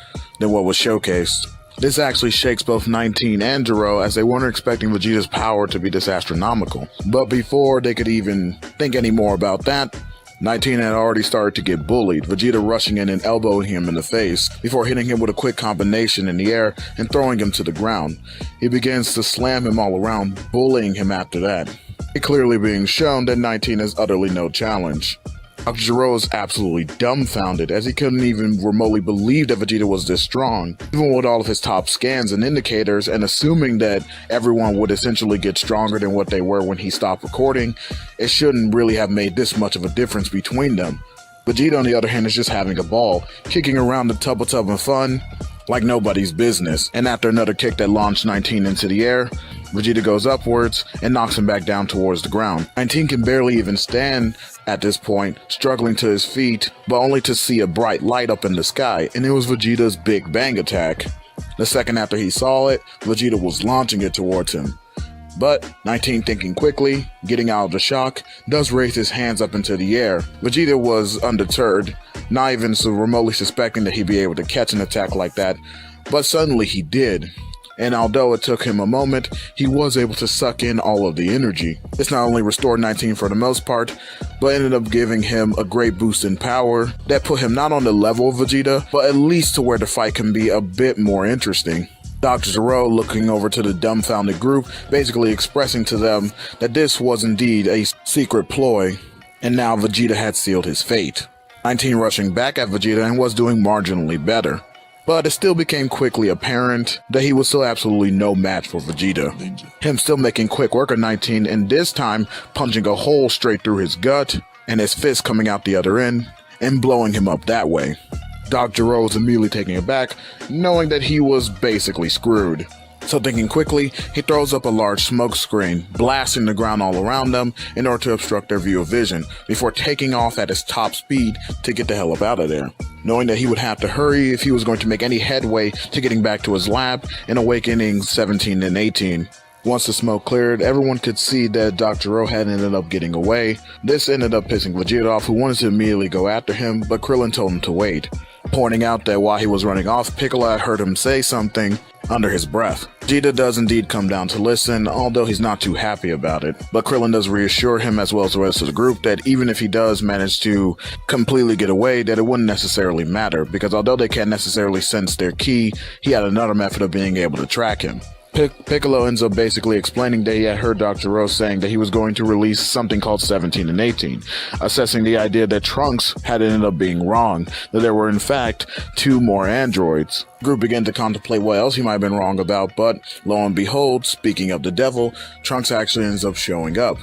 than what was showcased. This actually shakes both 19 and Gero, as they weren't expecting Vegeta's power to be this astronomical. But before they could even think any more about that, 19 had already started to get bullied, Vegeta rushing in and elbowing him in the face, before hitting him with a quick combination in the air and throwing him to the ground. He begins to slam him all around, bullying him after that. It clearly being shown that 19 is utterly no challenge. Dr. Gero is absolutely dumbfounded, as he couldn't even remotely believe that Vegeta was this strong. Even with all of his top scans and indicators, and assuming that everyone would essentially get stronger than what they were when he stopped recording, it shouldn't really have made this much of a difference between them. Vegeta, on the other hand, is just having a ball, kicking around the tub of fun like nobody's business. And after another kick that launched 19 into the air, Vegeta goes upwards and knocks him back down towards the ground. 19 can barely even stand at this point, struggling to his feet, but only to see a bright light up in the sky, and it was Vegeta's Big Bang attack. The second after he saw it, Vegeta was launching it towards him. But 19, thinking quickly, getting out of the shock, does raise his hands up into the air. Vegeta was undeterred, not even so remotely suspecting that he'd be able to catch an attack like that, but suddenly he did. And although it took him a moment, he was able to suck in all of the energy. This not only restored 19 for the most part, but ended up giving him a great boost in power that put him not on the level of Vegeta, but at least to where the fight can be a bit more interesting. Dr. Gero, looking over to the dumbfounded group, basically expressing to them that this was indeed a secret ploy, and now Vegeta had sealed his fate. 19 rushing back at Vegeta and was doing marginally better. But it still became quickly apparent that he was still absolutely no match for Vegeta. Him still making quick work of 19, and this time punching a hole straight through his gut, and his fist coming out the other end, and blowing him up that way. Dr. Gero was immediately taken aback, knowing that he was basically screwed. So thinking quickly, he throws up a large smoke screen, blasting the ground all around them in order to obstruct their view of vision, before taking off at his top speed to get the hell up out of there. Knowing that he would have to hurry if he was going to make any headway to getting back to his lab and awakening 17 and 18. Once the smoke cleared, everyone could see that Dr. Gero had ended up getting away. This ended up pissing Vegeta off, who wanted to immediately go after him, but Krillin told him to wait, pointing out that while he was running off, Piccolo had heard him say something under his breath. Vegeta does indeed come down to listen, although he's not too happy about it. But Krillin does reassure him, as well as the rest of the group, that even if he does manage to completely get away, that it wouldn't necessarily matter, because although they can't necessarily sense their ki, he had another method of being able to track him. Piccolo ends up basically explaining that he had heard Dr. Gero saying that he was going to release something called 17 and 18, assessing the idea that Trunks had ended up being wrong, that there were in fact 2 more androids. The group began to contemplate what else he might have been wrong about, but lo and behold, speaking of the devil, Trunks actually ends up showing up.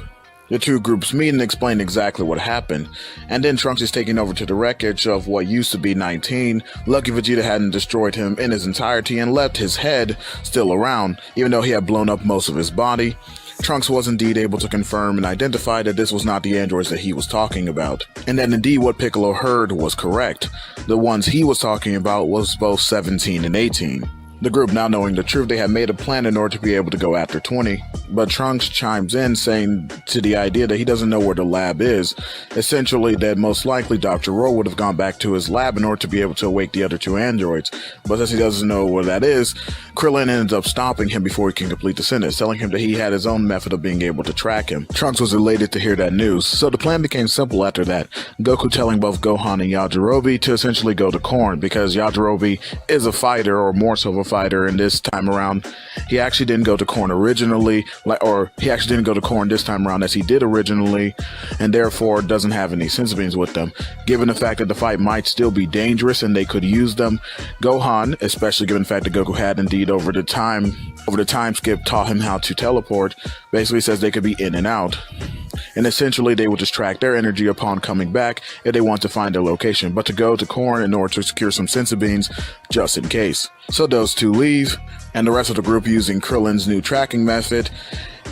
The two groups meet and explain exactly what happened, and then Trunks is taken over to the wreckage of what used to be 19. Lucky Vegeta hadn't destroyed him in his entirety and left his head still around, even though he had blown up most of his body. Trunks was indeed able to confirm and identify that this was not the androids that he was talking about, and that indeed what Piccolo heard was correct. The ones he was talking about was both 17 and 18. The group, now knowing the truth, they had made a plan in order to be able to go after 20, but Trunks chimes in saying to the idea that he doesn't know where the lab is, essentially that most likely Dr. Gero would have gone back to his lab in order to be able to awake the other 2 androids, but since he doesn't know where that is, Krillin ends up stopping him before he can complete the sentence, telling him that he had his own method of being able to track him. Trunks was elated to hear that news, so the plan became simple after that, Goku telling both Gohan and Yajirobe to essentially go to Korn, because Yajirobe is a fighter, or more so of a fighter, and this time around he actually didn't go to Korn originally, he actually didn't go to Korn this time around as he did originally, and therefore doesn't have any senzu beans with them. Given the fact that the fight might still be dangerous and they could use them, Gohan, especially given the fact that Goku had indeed over the time skip taught him how to teleport, basically says they could be in and out. And essentially they would just track their energy upon coming back if they want to find their location, but to go to Korn in order to secure some senzu beans just in case. So those two leave, and the rest of the group, using Krillin's new tracking method,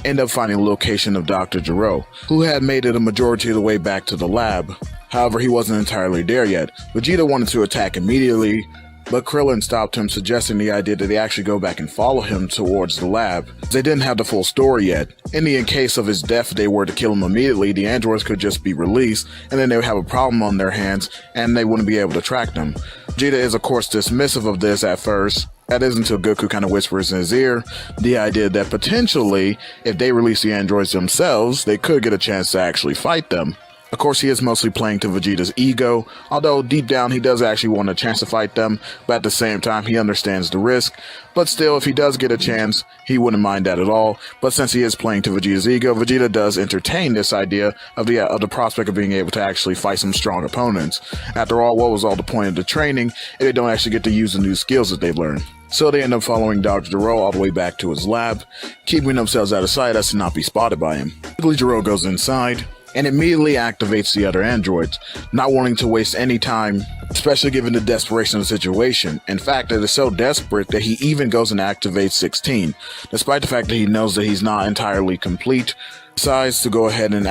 end up finding the location of Dr. Gero, who had made it a majority of the way back to the lab. However, he wasn't entirely there yet. Vegeta wanted to attack immediately, but Krillin stopped him, suggesting the idea that they actually go back and follow him towards the lab. They didn't have the full story yet. In case of his death, if they were to kill him immediately, the androids could just be released, and then they would have a problem on their hands, and they wouldn't be able to track them. Vegeta is of course dismissive of this at first, That is until Goku kind of whispers in his ear the idea that potentially, if they release the androids themselves, they could get a chance to actually fight them. Of course, he is mostly playing to Vegeta's ego, although deep down he does actually want a chance to fight them, but at the same time he understands the risk. But still, if he does get a chance, he wouldn't mind that at all. But since he is playing to Vegeta's ego, Vegeta does entertain this idea of the prospect of being able to actually fight some strong opponents. After all, what was all the point of the training if they don't actually get to use the new skills that they've learned? So they end up following Dr. Gero all the way back to his lab, keeping themselves out of sight as to not be spotted by him. Quickly, Gero goes inside and immediately activates the other androids, not wanting to waste any time, especially given the desperation of the situation. In fact, it is so desperate that he even goes and activates 16, despite the fact that he knows that he's not entirely complete, decides to go ahead and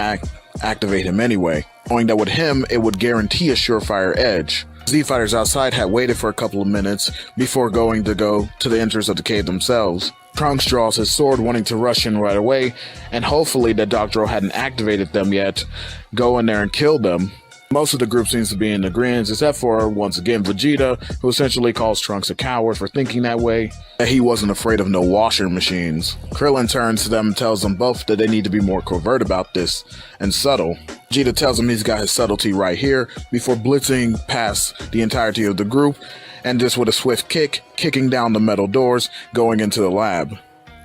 activate him anyway, knowing that with him, it would guarantee a surefire edge. Z-Fighters outside had waited for a couple of minutes before going to the entrance of the cave themselves. Trunks draws his sword, wanting to rush in right away, and hopefully that Dr. Gero hadn't activated them yet, go in there and kill them. Most of the group seems to be in agreement, except for, once again, Vegeta, who essentially calls Trunks a coward for thinking that way, that he wasn't afraid of no washing machines. Krillin turns to them and tells them both that they need to be more covert about this, and subtle. Vegeta tells him he's got his subtlety right here, before blitzing past the entirety of the group, and just with a swift kick, kicking down the metal doors, going into the lab.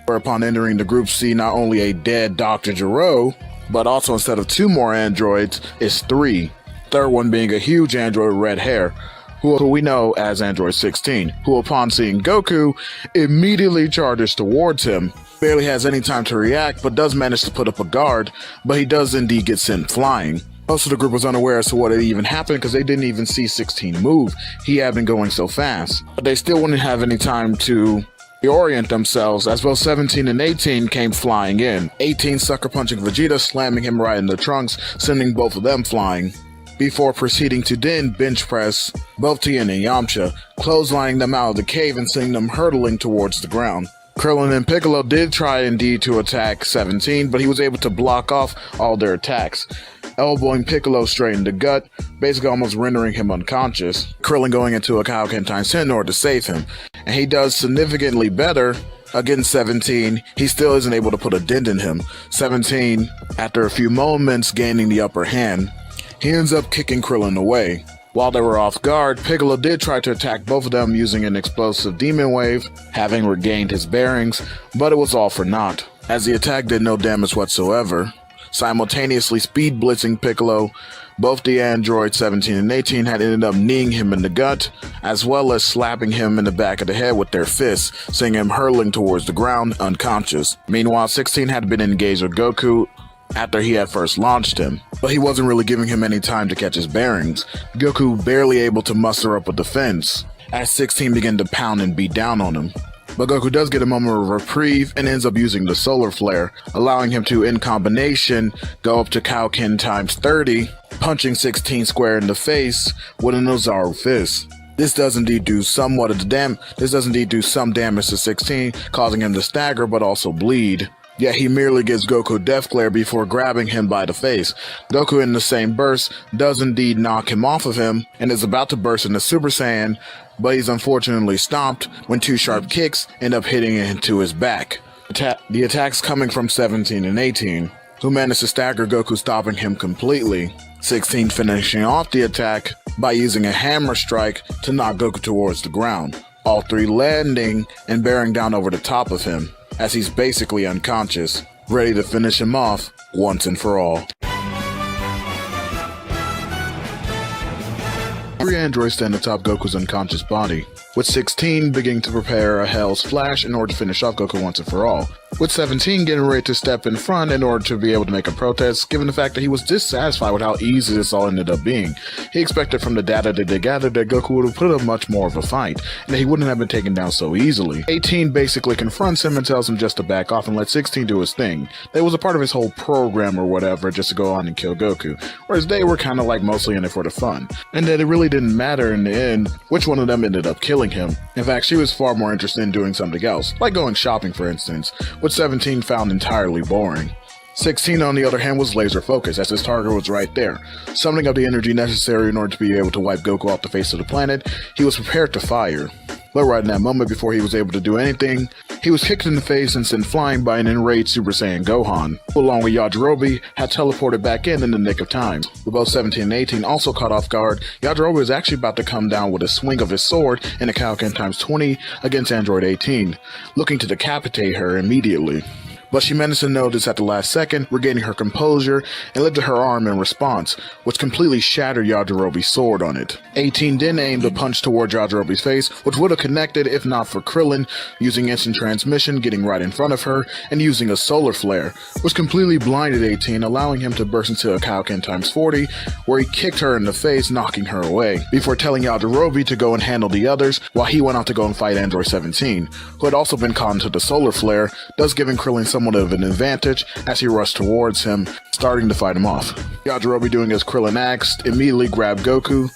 Whereupon entering the group see not only a dead Dr. Gero, but also instead of 2 more androids, it's 3. Third one being a huge android with red hair, who we know as Android 16, who upon seeing Goku, immediately charges towards him. Barely has any time to react, but does manage to put up a guard, but he does indeed get sent flying. Most of the group was unaware as to what had even happened because they didn't even see 16 move. He had been going so fast. But they still wouldn't have any time to reorient themselves as both 17 and 18 came flying in. 18 sucker punching Vegeta, slamming him right in the trunks, sending both of them flying, before proceeding to then bench press both Tien and Yamcha, clotheslining them out of the cave and sending them hurtling towards the ground. Krillin and Piccolo did try indeed to attack 17, but he was able to block off all their attacks, elbowing Piccolo straight in the gut, basically almost rendering him unconscious. Krillin going into a Kaioken times 10 in order to save him, and he does significantly better. Against 17, he still isn't able to put a dent in him. 17, after a few moments gaining the upper hand, he ends up kicking Krillin away. While they were off guard, Piccolo did try to attack both of them using an explosive demon wave, having regained his bearings, but it was all for naught, as the attack did no damage whatsoever. Simultaneously speed blitzing Piccolo, both the androids 17 and 18 had ended up kneeing him in the gut, as well as slapping him in the back of the head with their fists, sending him hurtling towards the ground, unconscious. Meanwhile, 16 had been engaged with Goku after he had first launched him, but he wasn't really giving him any time to catch his bearings. Goku barely able to muster up a defense, as 16 began to pound and beat down on him. But Goku does get a moment of reprieve and ends up using the solar flare, allowing him to, in combination, go up to Kaioken times 30, punching 16 square in the face with an Ozaru fist. This does indeed do some damage to 16, causing him to stagger but also bleed. Yet he merely gives Goku Death Glare before grabbing him by the face. Goku, in the same burst, does indeed knock him off of him and is about to burst into Super Saiyan, but he's unfortunately stopped when 2 sharp kicks end up hitting into his back. The attacks coming from 17 and 18, who managed to stagger Goku, stopping him completely. 16 finishing off the attack by using a hammer strike to knock Goku towards the ground, all 3 landing and bearing down over the top of him, as he's basically unconscious, ready to finish him off once and for all. 3 androids stand atop Goku's unconscious body, with 16 beginning to prepare a Hell's Flash in order to finish off Goku once and for all, with 17 getting ready to step in front in order to be able to make a protest, given the fact that he was dissatisfied with how easy this all ended up being. He expected from the data that they gathered that Goku would have put up much more of a fight, and that he wouldn't have been taken down so easily. 18 basically confronts him and tells him just to back off and let 16 do his thing. That was a part of his whole program or whatever, just to go on and kill Goku, whereas they were kind of like mostly in it for the fun, and that it really didn't matter in the end which one of them ended up killing him. In fact, she was far more interested in doing something else, like going shopping for instance, which 17 found entirely boring. 16 on the other hand was laser focused, as his target was right there. Summoning up the energy necessary in order to be able to wipe Goku off the face of the planet, he was prepared to fire. But right in that moment, before he was able to do anything, he was kicked in the face and sent flying by an enraged Super Saiyan Gohan, who along with Yajirobe had teleported back in the nick of time. With both 17 and 18 also caught off guard, Yajirobe was actually about to come down with a swing of his sword in a Kaioken times 20 against Android 18, looking to decapitate her immediately. But she managed to notice at the last second, regaining her composure, and lifted her arm in response, which completely shattered Yajirobe's sword on it. 18 then aimed a punch toward Yajirobe's face, which would have connected if not for Krillin using instant transmission, getting right in front of her, and using a solar flare, which completely blinded 18, allowing him to burst into a Kaioken times 40, where he kicked her in the face, knocking her away, before telling Yajirobe to go and handle the others, while he went out to go and fight Android 17, who had also been caught into the solar flare, thus giving Krillin somewhat of an advantage as he rushed towards him, starting to fight him off. Yajirobe, doing as Krillin asked, immediately grabbed Goku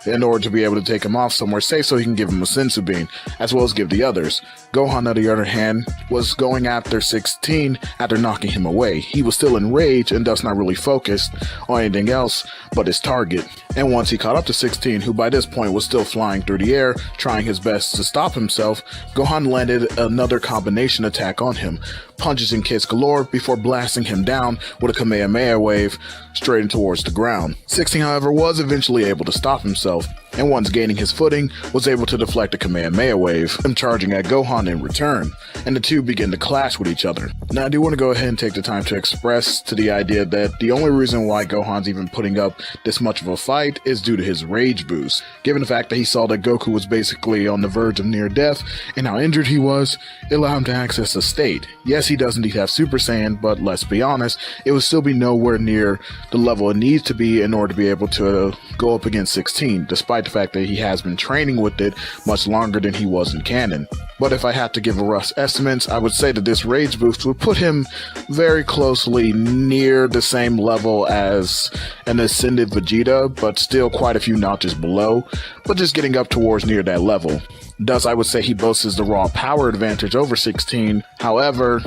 in order to be able to take him off somewhere safe so he can give him a Senzu Bean, as well as give the others. Gohan, on the other hand, was going after 16 after knocking him away. He was still enraged and thus not really focused on anything else but his target. And once he caught up to 16, who by this point was still flying through the air, trying his best to stop himself, Gohan landed another combination attack on him, punches and kicks galore before blasting him down with a Kamehameha wave straight towards the ground. 16, however, was eventually able to stop himself, and once gaining his footing, was able to deflect a Kamehameha wave, him charging at Gohan in return, and the two begin to clash with each other. Now I do want to go ahead and take the time to express to the idea that the only reason why Gohan's even putting up this much of a fight is due to his rage boost. Given the fact that he saw that Goku was basically on the verge of near death, and how injured he was, it allowed him to access a state. Yes, he does indeed have Super Saiyan, but let's be honest, it would still be nowhere near the level it needs to be in order to be able to go up against 16, despite the fact that he has been training with it much longer than he was in canon. But if I had to give a rough estimate, I would say that this rage boost would put him very closely near the same level as an ascended Vegeta, but still quite a few notches below, but just getting up towards near that level. Thus, I would say he boasts the raw power advantage over 16, however,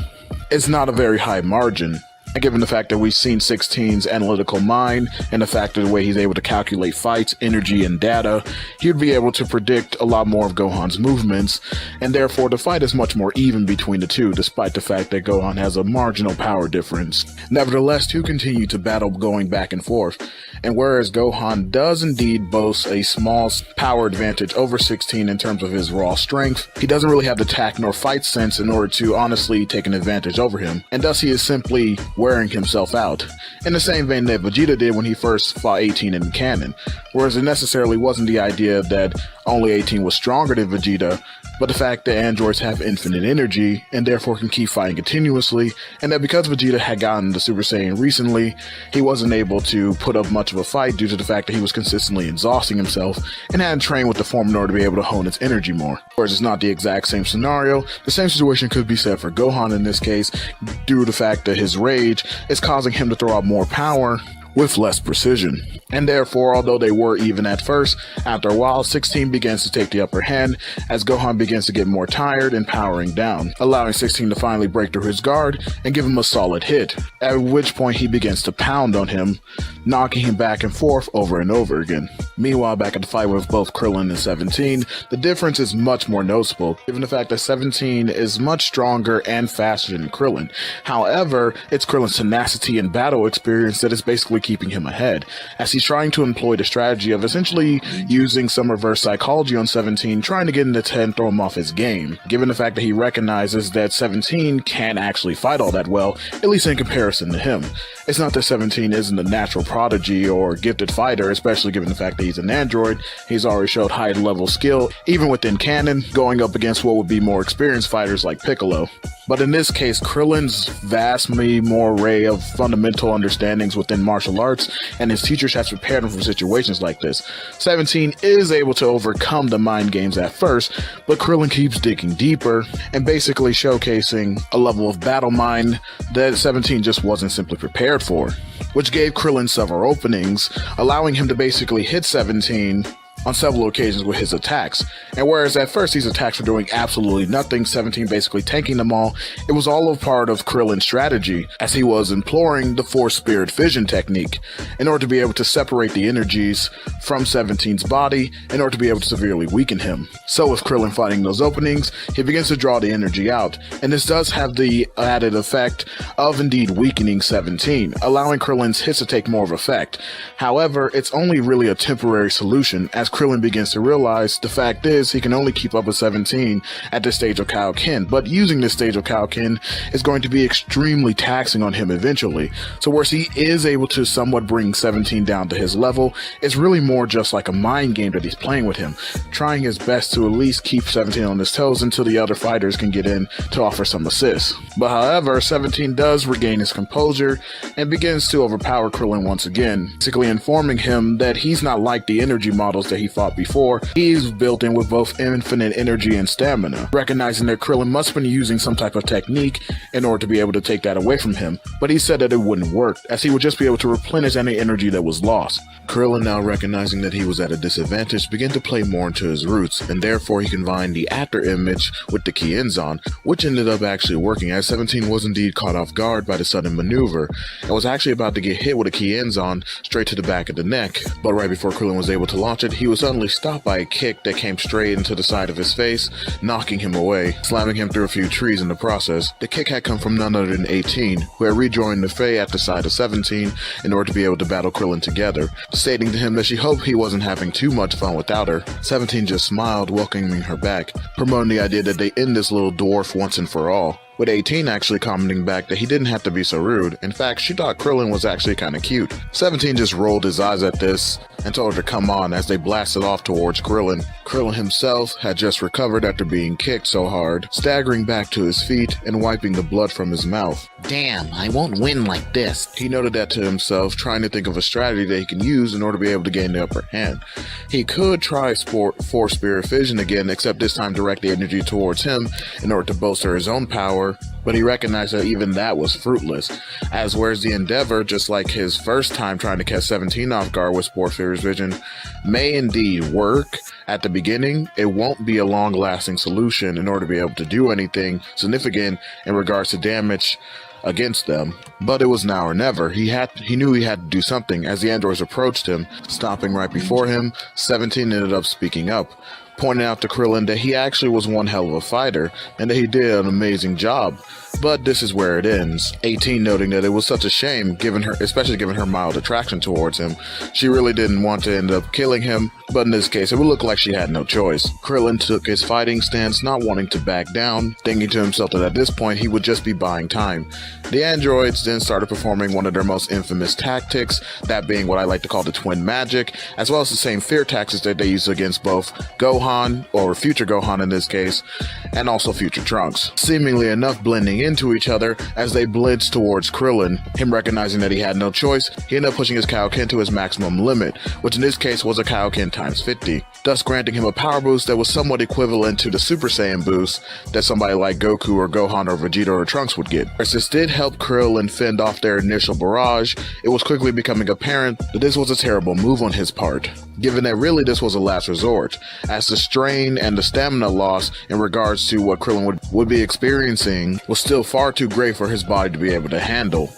it's not a very high margin. And given the fact that we've seen 16's analytical mind and the fact of the way he's able to calculate fights, energy, and data, he'd be able to predict a lot more of Gohan's movements, and therefore the fight is much more even between the two, despite the fact that Gohan has a marginal power difference. Nevertheless, two continue to battle going back and forth, and whereas Gohan does indeed boast a small power advantage over 16 in terms of his raw strength, he doesn't really have the tact nor fight sense in order to honestly take an advantage over him, and thus he is simply wearing himself out, in the same vein that Vegeta did when he first fought 18 in canon, whereas it necessarily wasn't the idea that only 18 was stronger than Vegeta, but the fact that androids have infinite energy and therefore can keep fighting continuously, and that because Vegeta had gotten the Super Saiyan recently, he wasn't able to put up much of a fight due to the fact that he was consistently exhausting himself and hadn't trained with the form in order to be able to hone its energy more. Whereas it's not the exact same scenario, the same situation could be said for Gohan in this case, due to the fact that his rage is causing him to throw out more power with less precision. And therefore, although they were even at first, after a while 16 begins to take the upper hand as Gohan begins to get more tired and powering down, allowing 16 to finally break through his guard and give him a solid hit, at which point he begins to pound on him, knocking him back and forth over and over again. Meanwhile, back at the fight with both Krillin and 17, the difference is much more noticeable, given the fact that 17 is much stronger and faster than Krillin. However, it's Krillin's tenacity and battle experience that is basically keeping him ahead, as he's trying to employ the strategy of essentially using some reverse psychology on 17, trying to get in his head and throw him off his game, given the fact that he recognizes that 17 can't actually fight all that well, at least in comparison to him. It's not that 17 isn't a natural prodigy or gifted fighter, especially given the fact that he's an android. He's already showed high level skill, even within canon, going up against what would be more experienced fighters like Piccolo. But in this case, Krillin's vastly more array of fundamental understandings within martial arts and his teachers have prepared him for situations like this. 17 is able to overcome the mind games at first, but Krillin keeps digging deeper and basically showcasing a level of battle mind that 17 just wasn't simply prepared for, which gave Krillin several openings, allowing him to basically hit 17 on several occasions with his attacks. And whereas at first these attacks were doing absolutely nothing, 17 basically tanking them all, it was all a part of Krillin's strategy, as he was employing the Force Spirit Fission technique in order to be able to separate the energies from 17's body in order to be able to severely weaken him. So with Krillin finding those openings, he begins to draw the energy out, and this does have the added effect of indeed weakening 17, allowing Krillin's hits to take more of effect. However, it's only really a temporary solution, as Krillin begins to realize the fact is he can only keep up with 17 at this stage of Kaioken, but using this stage of Kaioken is going to be extremely taxing on him eventually. So whereas he is able to somewhat bring 17 down to his level, it's really more just like a mind game that he's playing with him, trying his best to at least keep 17 on his toes until the other fighters can get in to offer some assists. But however, 17 does regain his composure and begins to overpower Krillin once again, basically informing him that he's not like the energy models that he fought before. He's built in with both infinite energy and stamina, recognizing that Krillin must have been using some type of technique in order to be able to take that away from him, but he said that it wouldn't work, as he would just be able to replenish any energy that was lost. Krillin, now recognizing that he was at a disadvantage, began to play more into his roots, and therefore he combined the after image with the Kienzan, which ended up actually working, as 17 was indeed caught off guard by the sudden maneuver, and was actually about to get hit with a Kienzan straight to the back of the neck. But right before Krillin was able to launch it, he was suddenly stopped by a kick that came straight into the side of his face, knocking him away, slamming him through a few trees in the process. The kick had come from none other than 18, who had rejoined the fray at the side of 17 in order to be able to battle Krillin together, stating to him that she hoped he wasn't having too much fun without her. 17 just smiled, welcoming her back, promoting the idea that they end this little dwarf once and for all, with 18 actually commenting back that he didn't have to be so rude. In fact, she thought Krillin was actually kinda cute. 17 just rolled his eyes at this and told her to come on as they blasted off towards Krillin. Krillin himself had just recovered after being kicked so hard, staggering back to his feet and wiping the blood from his mouth. Damn, I won't win like this. He noted that to himself, trying to think of a strategy that he can use in order to be able to gain the upper hand. He could try Force Spirit Fission again, except this time direct the energy towards him in order to bolster his own power, but he recognized that even that was fruitless, as whereas the endeavor, just like his first time trying to catch 17 off guard with Force Spirit Vision, may indeed work at the beginning, it won't be a long-lasting solution in order to be able to do anything significant in regards to damage against them. But it was now or never. He knew he had to do something. As the androids approached him, stopping right before him, 17 ended up speaking up, pointing out to Krillin that he actually was one hell of a fighter and that he did an amazing job. But this is where it ends. 18 noting that it was such a shame, especially given her mild attraction towards him. She really didn't want to end up killing him, but in this case it would look like she had no choice. Krillin took his fighting stance, not wanting to back down, thinking to himself that at this point he would just be buying time. The androids then started performing one of their most infamous tactics, that being what I like to call the twin magic, as well as the same fear tactics that they used against both Gohan, or future Gohan in this case, and also future Trunks, seemingly enough blending into each other as they blitzed towards Krillin. Him recognizing that he had no choice, he ended up pushing his Kaioken to his maximum limit, which in this case was a Kaioken times 50, thus granting him a power boost that was somewhat equivalent to the Super Saiyan boost that somebody like Goku or Gohan or Vegeta or Trunks would get. As this did help Krillin fend off their initial barrage, it was quickly becoming apparent that this was a terrible move on his part, given that really this was a last resort, as the strain and the stamina loss in regards to what Krillin would be experiencing was still far too great for his body to be able to handle,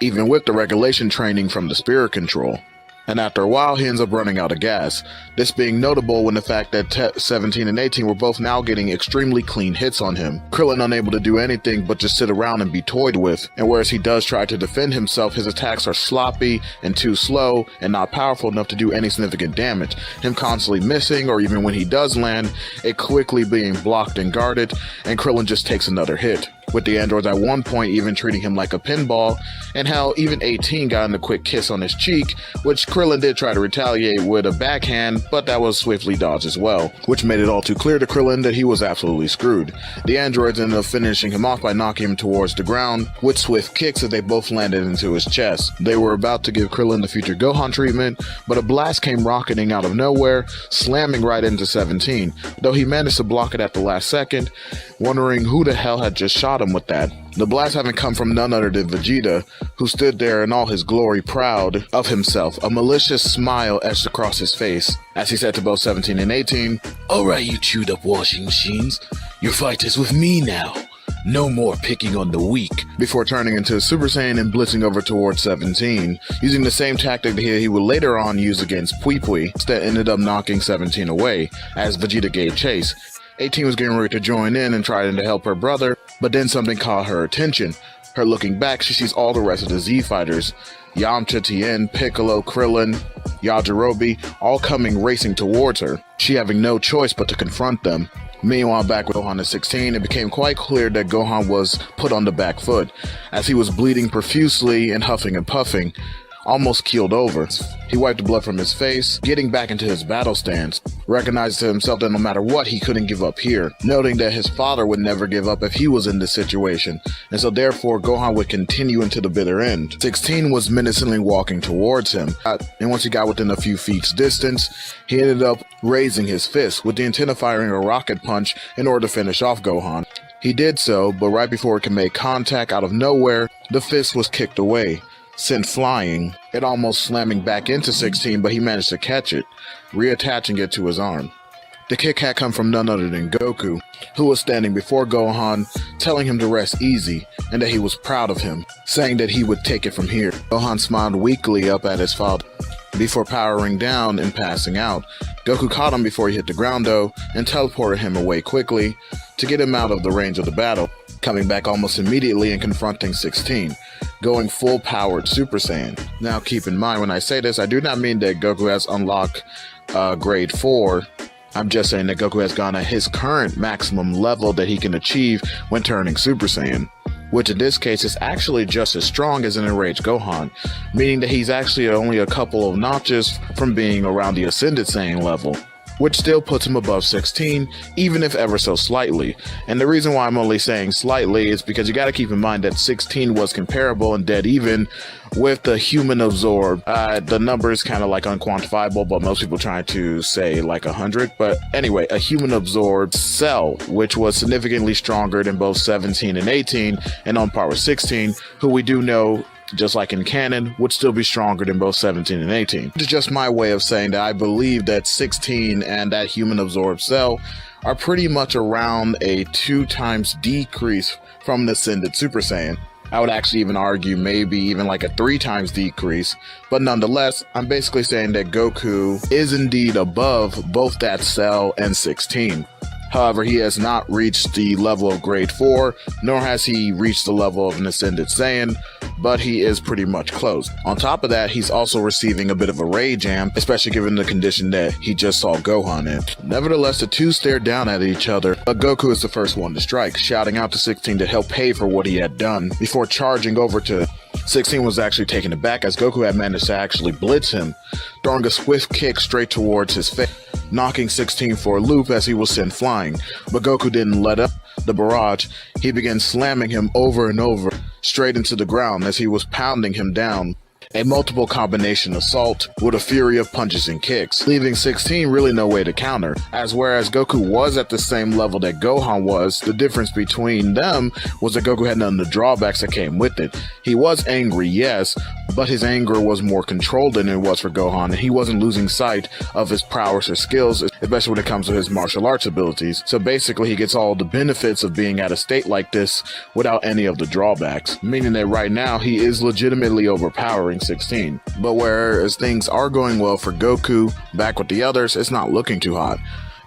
even with the regulation training from the spirit control. And after a while he ends up running out of gas, this being notable when the fact that 17 and 18 were both now getting extremely clean hits on him. Krillin unable to do anything but just sit around and be toyed with, and whereas he does try to defend himself, his attacks are sloppy and too slow and not powerful enough to do any significant damage, him constantly missing, or even when he does land, it quickly being blocked and guarded, and Krillin just takes another hit, with the androids at one point even treating him like a pinball, and how even 18 got in a quick kiss on his cheek, which Krillin did try to retaliate with a backhand, but that was swiftly dodged as well, which made it all too clear to Krillin that he was absolutely screwed. The androids ended up finishing him off by knocking him towards the ground with swift kicks as they both landed into his chest. They were about to give Krillin the future Gohan treatment, but a blast came rocketing out of nowhere, slamming right into 17, though he managed to block it at the last second, wondering who the hell had just shot caught him with that. The blast having come from none other than Vegeta, who stood there in all his glory proud of himself, a malicious smile etched across his face, as he said to both 17 and 18, "Alright, you chewed up washing machines. Your fight is with me now. No more picking on the weak," before turning into a Super Saiyan and blitzing over towards 17, using the same tactic that he would later on use against Pui Pui, that ended up knocking 17 away, as Vegeta gave chase. 18 was getting ready to join in and trying to help her brother, but then something caught her attention. Her looking back, she sees all the rest of the Z fighters, Yamcha, Tien, Piccolo, Krillin, Yajirobe, all coming racing towards her, she having no choice but to confront them. Meanwhile, back with Gohan at 16, it became quite clear that Gohan was put on the back foot, as he was bleeding profusely and huffing and puffing, almost keeled over. He wiped the blood from his face, getting back into his battle stance, recognized to himself that no matter what, he couldn't give up here, noting that his father would never give up if he was in this situation, and so therefore Gohan would continue into the bitter end. 16 was menacingly walking towards him, and once he got within a few feet's distance, he ended up raising his fist with the intent of firing a rocket punch in order to finish off Gohan. He did so, but right before it could make contact, out of nowhere, the fist was kicked away, sent flying, it almost slamming back into 16, but he managed to catch it, reattaching it to his arm. The kick had come from none other than Goku, who was standing before Gohan, telling him to rest easy, and that he was proud of him, saying that he would take it from here. Gohan smiled weakly up at his father, before powering down and passing out. Goku caught him before he hit the ground though, and teleported him away quickly, to get him out of the range of the battle, coming back almost immediately and confronting 16, going full-powered Super Saiyan. Now keep in mind, when I say this, I do not mean that Goku has unlocked grade 4. I'm just saying that Goku has gone at his current maximum level that he can achieve when turning Super Saiyan, which in this case is actually just as strong as an enraged Gohan, meaning that he's actually only a couple of notches from being around the Ascended Saiyan level, which still puts him above 16, even if ever so slightly. And the reason why I'm only saying slightly is because you gotta keep in mind that 16 was comparable and dead even with the human absorb. The number is kind of like unquantifiable, but most people try to say like 100. But anyway, a human absorbed cell, which was significantly stronger than both 17 and 18, and on par with 16, who we do know, just like in canon, would still be stronger than both 17 and 18. It's just my way of saying that I believe that 16 and that human absorbed cell are pretty much around a 2 times decrease from the Ascended Super Saiyan. I would actually even argue maybe even like a 3 times decrease, but nonetheless, I'm basically saying that Goku is indeed above both that cell and 16. However, he has not reached the level of grade 4, nor has he reached the level of an Ascended Saiyan, but he is pretty much close. On top of that, he's also receiving a bit of a rage jam, especially given the condition that he just saw Gohan in. Nevertheless, the two stared down at each other, but Goku is the first one to strike, shouting out to 16 to help pay for what he had done, before charging over to 16 was actually taken aback as Goku had managed to actually blitz him, throwing a swift kick straight towards his face, knocking 16 for a loop as he was sent flying. But Goku didn't let up the barrage. He began slamming him over and over, straight into the ground as he was pounding him down. A multiple combination assault with a fury of punches and kicks, leaving 16 really no way to counter, as whereas Goku was at the same level that Gohan was, the difference between them was that Goku had none of the drawbacks that came with it. He was angry, yes, but his anger was more controlled than it was for Gohan, and he wasn't losing sight of his prowess or skills, especially when it comes to his martial arts abilities. So basically he gets all the benefits of being at a state like this without any of the drawbacks, meaning that right now he is legitimately overpowering 16. But whereas things are going well for Goku, back with the others, it's not looking too hot.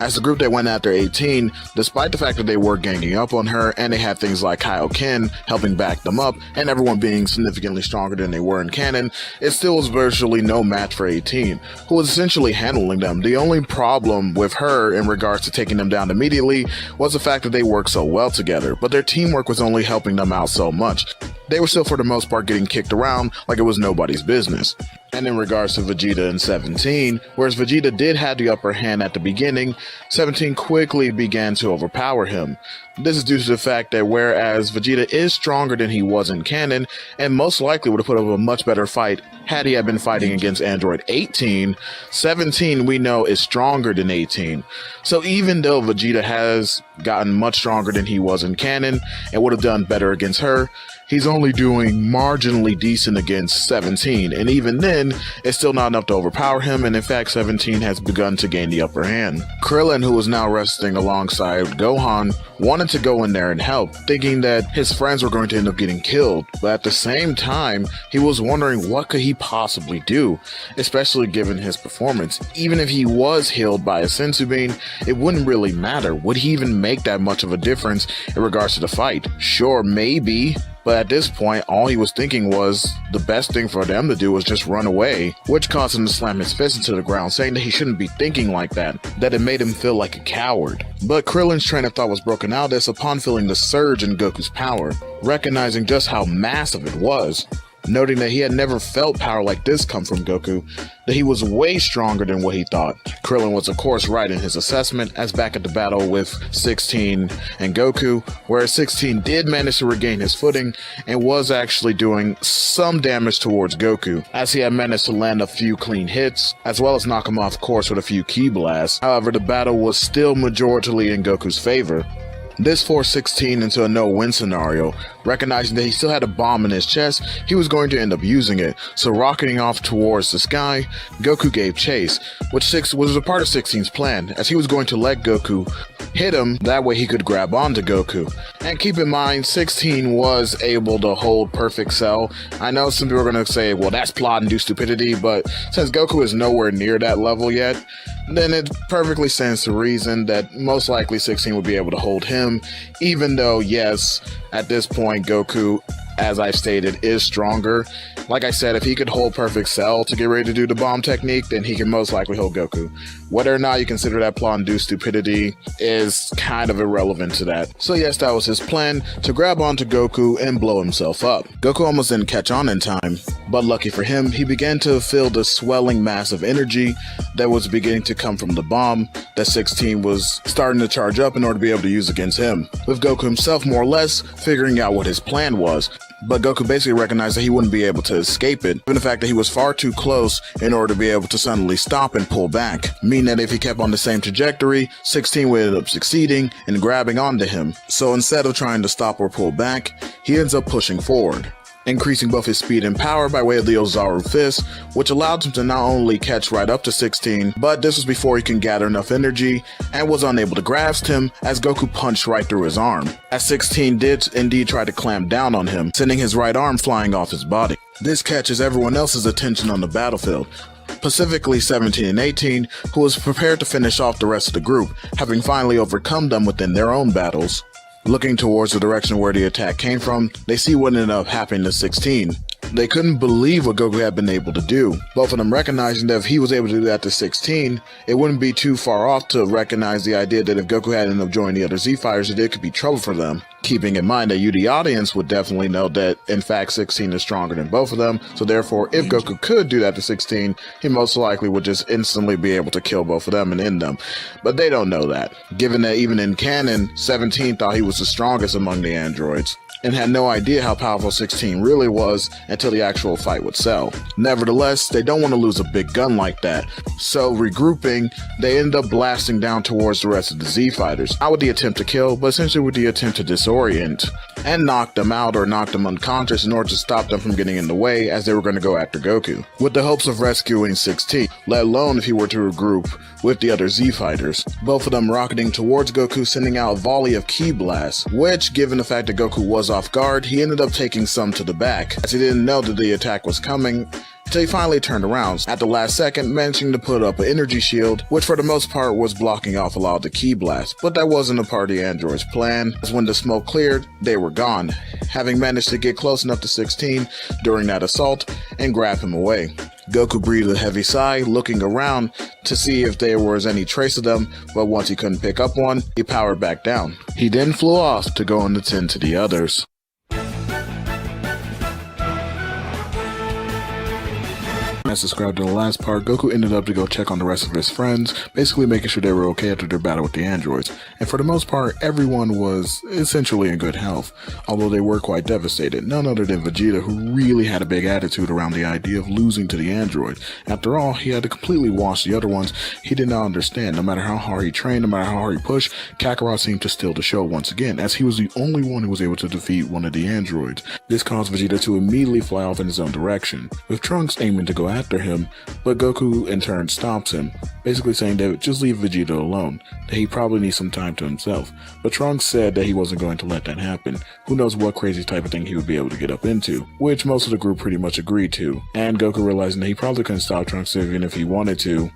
As the group that went after 18, despite the fact that they were ganging up on her and they had things like Kaioken helping back them up and everyone being significantly stronger than they were in canon, it still was virtually no match for 18, who was essentially handling them. The only problem with her in regards to taking them down immediately was the fact that they worked so well together, but their teamwork was only helping them out so much. They were still for the most part getting kicked around like it was nobody's business. And in regards to Vegeta and 17, whereas Vegeta did have the upper hand at the beginning, 17 quickly began to overpower him. This is due to the fact that whereas Vegeta is stronger than he was in canon, and most likely would have put up a much better fight had he had been fighting against Android 18, 17 we know is stronger than 18. So even though Vegeta has gotten much stronger than he was in canon and would have done better against her, he's only doing marginally decent against 17, and even then, it's still not enough to overpower him, and in fact 17 has begun to gain the upper hand. Krillin, who was now resting alongside Gohan, wanted to go in there and help, thinking that his friends were going to end up getting killed, but at the same time, he was wondering what could he possibly do, especially given his performance. Even if he was healed by a senzu bean, it wouldn't really matter. Would he even make that much of a difference in regards to the fight? Sure, maybe. But at this point, all he was thinking was the best thing for them to do was just run away, which caused him to slam his fist into the ground, saying that he shouldn't be thinking like that it made him feel like a coward. But Krillin's train of thought was broken out of this upon feeling the surge in Goku's power, recognizing just how massive it was. Noting that he had never felt power like this come from Goku, that he was way stronger than what he thought. Krillin was of course right in his assessment, as back at the battle with 16 and Goku, where 16 did manage to regain his footing and was actually doing some damage towards Goku, as he had managed to land a few clean hits, as well as knock him off course with a few ki blasts. However, the battle was still majorly in Goku's favor. This forced 16 into a no-win scenario. Recognizing that he still had a bomb in his chest, he was going to end up using it, so rocketing off towards the sky, Goku gave chase, which was a part of 16's plan, as he was going to let Goku hit him, that way he could grab onto Goku. And keep in mind, 16 was able to hold Perfect Cell. I know some people are going to say, well, that's plot-induced stupidity, but since Goku is nowhere near that level yet, then it perfectly stands to reason that most likely 16 would be able to hold him, even though, yes, at this point, Goku, as I've stated, is stronger. Like I said, if he could hold Perfect Cell to get ready to do the bomb technique, then he can most likely hold Goku. Whether or not you consider that plot-induced stupidity is kind of irrelevant to that. So yes, that was his plan, to grab onto Goku and blow himself up. Goku almost didn't catch on in time, but lucky for him, he began to feel the swelling mass of energy that was beginning to come from the bomb that 16 was starting to charge up in order to be able to use against him, with Goku himself more or less figuring out what his plan was. But Goku basically recognized that he wouldn't be able to escape it, given the fact that he was far too close in order to be able to suddenly stop and pull back, meaning that if he kept on the same trajectory, 16 would end up succeeding in grabbing onto him. So instead of trying to stop or pull back, he ends up pushing forward, increasing both his speed and power by way of the Ozaru Fist, which allowed him to not only catch right up to 16, but this was before he can gather enough energy and was unable to grasp him, as Goku punched right through his arm, as 16 did indeed try to clamp down on him, sending his right arm flying off his body. This catches everyone else's attention on the battlefield, specifically 17 and 18, who was prepared to finish off the rest of the group, having finally overcome them within their own battles. Looking towards the direction where the attack came from, they see what ended up happening to 16. They couldn't believe what Goku had been able to do, both of them recognizing that if he was able to do that to 16, it wouldn't be too far off to recognize the idea that if Goku had ended up joining the other Z-Fighters, it could be trouble for them. Keeping in mind that you, the audience, would definitely know that, in fact, 16 is stronger than both of them, so therefore, if Goku could do that to 16, he most likely would just instantly be able to kill both of them and end them. But they don't know that, given that even in canon, 17 thought he was the strongest among the androids, and had no idea how powerful 16 really was until the actual fight with Cell. Nevertheless, they don't want to lose a big gun like that, so regrouping, they end up blasting down towards the rest of the Z-Fighters, not with the attempt to kill, but essentially with the attempt to disorient, and knock them out or knock them unconscious in order to stop them from getting in the way, as they were going to go after Goku, with the hopes of rescuing 16, let alone if he were to regroup with the other Z-Fighters. Both of them rocketing towards Goku, sending out a volley of ki blasts, which, given the fact that Goku was off guard, he ended up taking some to the back, as he didn't know that the attack was coming, until he finally turned around, at the last second managing to put up an energy shield, which for the most part was blocking off a lot of the ki blasts, but that wasn't a part of the android's plan, as when the smoke cleared, they were gone, having managed to get close enough to 16 during that assault and grab him away. Goku breathed a heavy sigh, looking around to see if there was any trace of them, but once he couldn't pick up one, he powered back down. He then flew off to go and attend to the others. As described in the last part, Goku ended up to go check on the rest of his friends, basically making sure they were okay after their battle with the androids, and for the most part, everyone was essentially in good health, although they were quite devastated, none other than Vegeta, who really had a big attitude around the idea of losing to the android. After all, he had to completely wash the other ones. He did not understand. No matter how hard he trained, no matter how hard he pushed, Kakarot seemed to steal the show once again, as he was the only one who was able to defeat one of the androids. This caused Vegeta to immediately fly off in his own direction, with Trunks aiming to go after him, but Goku in turn stops him, basically saying that just leave Vegeta alone, that he probably needs some time to himself. But Trunks said that he wasn't going to let that happen. Who knows what crazy type of thing he would be able to get up into, which most of the group pretty much agreed to, and Goku realizing that he probably couldn't stop Trunks even if he wanted to.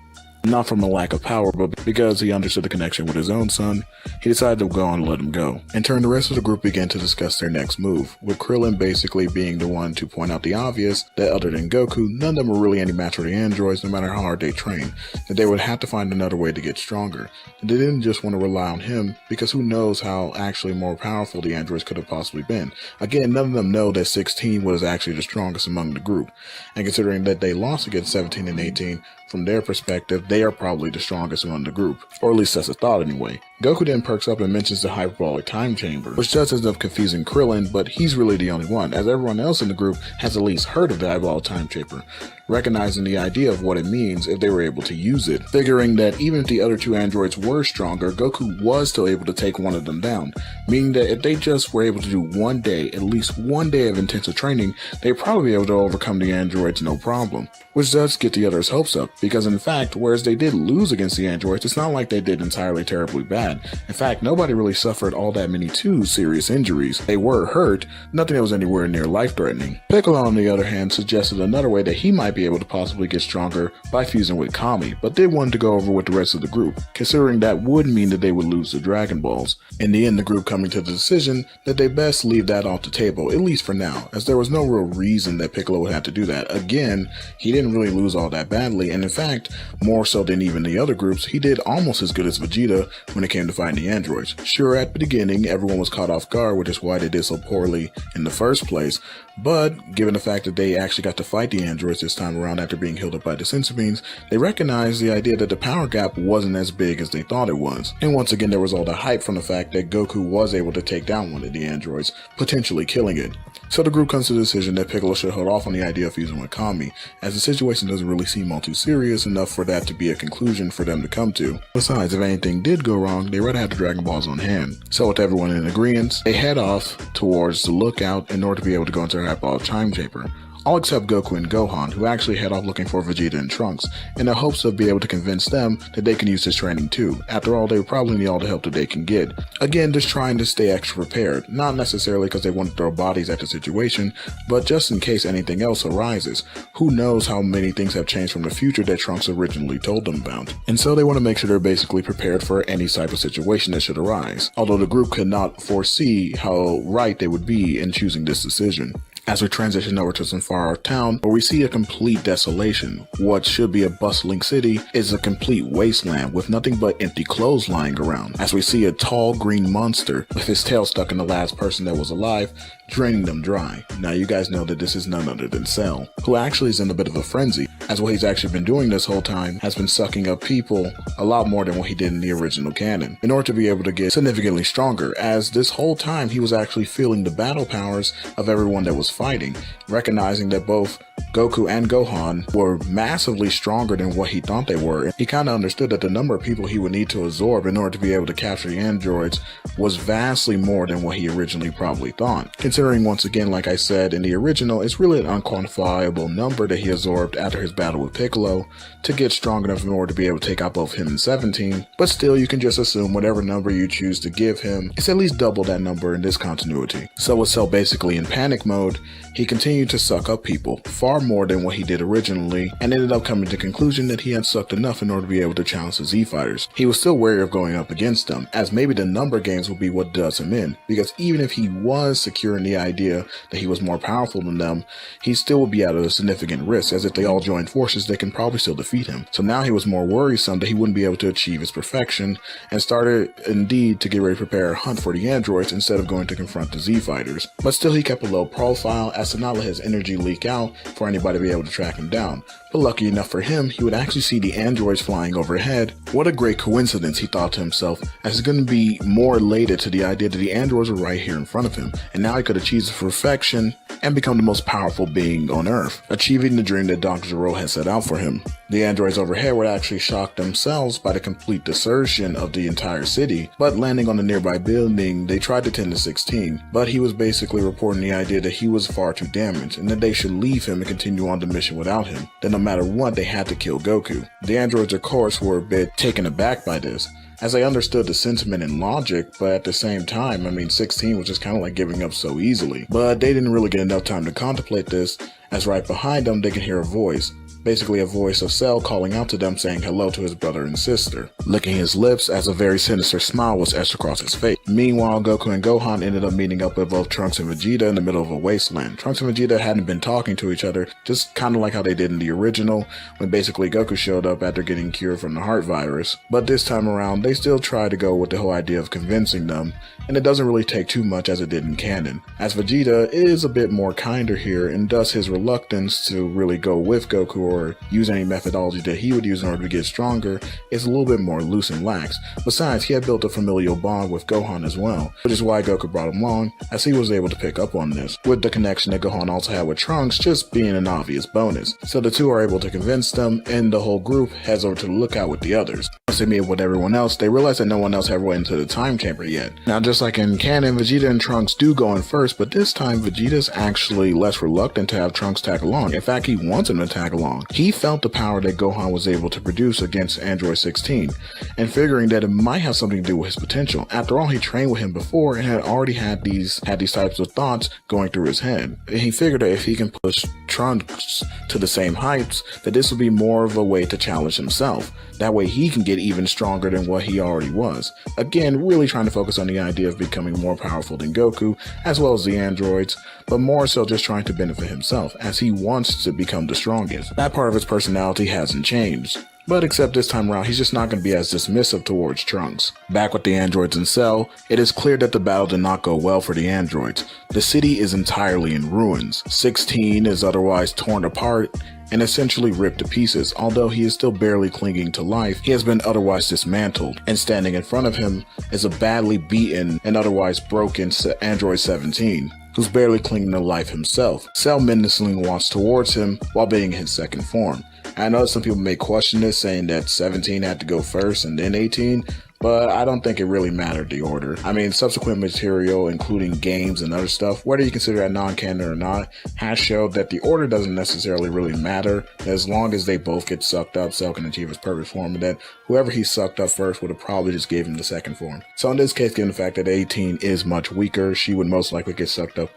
Not from a lack of power, but because he understood the connection with his own son, he decided to go on and let him go. In turn, the rest of the group began to discuss their next move, with Krillin basically being the one to point out the obvious, that other than Goku, none of them were really any match for the androids no matter how hard they trained, that they would have to find another way to get stronger. And they didn't just want to rely on him, because who knows how actually more powerful the androids could have possibly been. Again, none of them know that 16 was actually the strongest among the group, and considering that they lost against 17 and 18, from their perspective, they are probably the strongest among the group, or at least that's a thought anyway. Goku then perks up and mentions the hyperbolic time chamber, which does end up confusing Krillin, but he's really the only one, as everyone else in the group has at least heard of the hyperbolic time chamber, recognizing the idea of what it means if they were able to use it, figuring that even if the other two androids were stronger, Goku was still able to take one of them down, meaning that if they just were able to do one day, at least one day of intensive training, they'd probably be able to overcome the androids no problem, which does get the others' hopes up, because in fact, whereas they did lose against the androids, it's not like they did entirely terribly bad. In fact, nobody really suffered all that many too serious injuries. They were hurt, nothing that was anywhere near life-threatening. Piccolo, on the other hand, suggested another way that he might be able to possibly get stronger by fusing with Kami, but did want to go over with the rest of the group, considering that would mean that they would lose the Dragon Balls. In the end, the group coming to the decision that they best leave that off the table, at least for now, as there was no real reason that Piccolo would have to do that. Again, he didn't really lose all that badly, and in fact, more so than even the other groups, he did almost as good as Vegeta when it came to fighting the androids. Sure, at the beginning, everyone was caught off guard, which is why they did so poorly in the first place, but given the fact that they actually got to fight the androids this time around after being healed up by the sensor beams, they recognized the idea that the power gap wasn't as big as they thought it was. And once again, there was all the hype from the fact that Goku was able to take down one of the androids, potentially killing it. So the group comes to the decision that Piccolo should hold off on the idea of fusing with Kami, as the situation doesn't really seem all too serious enough for that to be a conclusion for them to come to. Besides, if anything did go wrong, they'd rather have the Dragon Balls on hand. So with everyone in agreement, they head off towards the lookout in order to be able to go into the hyperbolic time chamber. All except Goku and Gohan, who actually head off looking for Vegeta and Trunks, in the hopes of being able to convince them that they can use this training too. After all, they would probably need all the help that they can get. Again, just trying to stay extra prepared, not necessarily because they want to throw bodies at the situation, but just in case anything else arises. Who knows how many things have changed from the future that Trunks originally told them about. And so they want to make sure they're basically prepared for any type of situation that should arise, although the group could not foresee how right they would be in choosing this decision. As we transition over to some far off town, where we see a complete desolation. What should be a bustling city is a complete wasteland with nothing but empty clothes lying around, as we see a tall green monster with his tail stuck in the last person that was alive, draining them dry. Now you guys know that this is none other than Cell, who actually is in a bit of a frenzy, as what he's actually been doing this whole time has been sucking up people a lot more than what he did in the original canon, in order to be able to get significantly stronger, as this whole time he was actually feeling the battle powers of everyone that was fighting, recognizing that both Goku and Gohan were massively stronger than what he thought they were, and he kind of understood that the number of people he would need to absorb in order to be able to capture the androids was vastly more than what he originally probably thought. Considering, once again, like I said, in the original, it's really an unquantifiable number that he absorbed after his battle with Piccolo to get strong enough in order to be able to take out both him and 17, but still you can just assume whatever number you choose to give him, it's at least double that number in this continuity. So with Cell basically in panic mode, he continued to suck up people, far more than what he did originally, and ended up coming to the conclusion that he had sucked enough in order to be able to challenge the Z-Fighters. He was still wary of going up against them, as maybe the number games would be what does him in, because even if he was securing the idea that he was more powerful than them, he still would be at a significant risk, as if they all joined forces, they can probably still defeat him. So now he was more worrisome that he wouldn't be able to achieve his perfection, and started indeed to get ready to prepare a hunt for the androids instead of going to confront the Z fighters. But still, he kept a low profile as to not let his energy leak out for anybody to be able to track him down. But lucky enough for him, he would actually see the androids flying overhead. What a great coincidence, he thought to himself, as he's going to be more elated to the idea that the androids were right here in front of him, and now he could achieve his perfection and become the most powerful being on Earth, achieving the dream that Dr. Zero had set out for him. The androids overhead would actually shock themselves by the complete desertion of the entire city, but landing on a nearby building, they tried to tend to 16, but he was basically reporting the idea that he was far too damaged, and that they should leave him and continue on the mission without him, that no matter what, they had to kill Goku. The androids, of course, were a bit taken aback by this, as they understood the sentiment and logic, but at the same time, 16 was just kind of like giving up so easily. But they didn't really get enough time to contemplate this, as right behind them they can hear a voice. Basically a voice of Cell calling out to them, saying hello to his brother and sister, licking his lips as a very sinister smile was etched across his face. Meanwhile, Goku and Gohan ended up meeting up with both Trunks and Vegeta in the middle of a wasteland. Trunks and Vegeta hadn't been talking to each other, just kind of like how they did in the original, when basically Goku showed up after getting cured from the heart virus. But this time around, they still try to go with the whole idea of convincing them, and it doesn't really take too much as it did in canon, as Vegeta is a bit more kinder here, and thus his reluctance to really go with Goku or use any methodology that he would use in order to get stronger is a little bit more loose and lax. Besides, he had built a familial bond with Gohan as well, which is why Goku brought him along, as he was able to pick up on this, with the connection that Gohan also had with Trunks just being an obvious bonus. So the two are able to convince them, and the whole group heads over to the lookout with the others. Once they meet with everyone else, they realize that no one else had went into the time chamber yet. Now, just like in canon, Vegeta and Trunks do go in first, but this time Vegeta's actually less reluctant to have Trunks tag along. In fact, he wants him to tag along. He felt the power that Gohan was able to produce against Android 16, and figuring that it might have something to do with his potential. After all, he trained with him before and had already had these types of thoughts going through his head. And he figured that if he can push Trunks to the same heights, that this would be more of a way to challenge himself. That way he can get even stronger than what he already was. Again, really trying to focus on the idea of becoming more powerful than Goku, as well as the androids, but more so just trying to benefit himself, as he wants to become the strongest. That part of his personality hasn't changed. But except this time around, he's just not going to be as dismissive towards Trunks. Back with the androids in Cell, it is clear that the battle did not go well for the androids. The city is entirely in ruins. 16 is otherwise torn apart and essentially ripped to pieces. Although he is still barely clinging to life, he has been otherwise dismantled, and standing in front of him is a badly beaten and otherwise broken Android 17, who's barely clinging to life himself. Cell menacingly walks towards him while being in his second form. I know some people may question this, saying that 17 had to go first and then 18, but I don't think it really mattered the order. Subsequent material, including games and other stuff, whether you consider that non-canon or not, has showed that the order doesn't necessarily really matter. As long as they both get sucked up, Cell can achieve his perfect form, and that whoever he sucked up first would have probably just gave him the second form. So in this case, given the fact that 18 is much weaker, she would most likely get sucked up,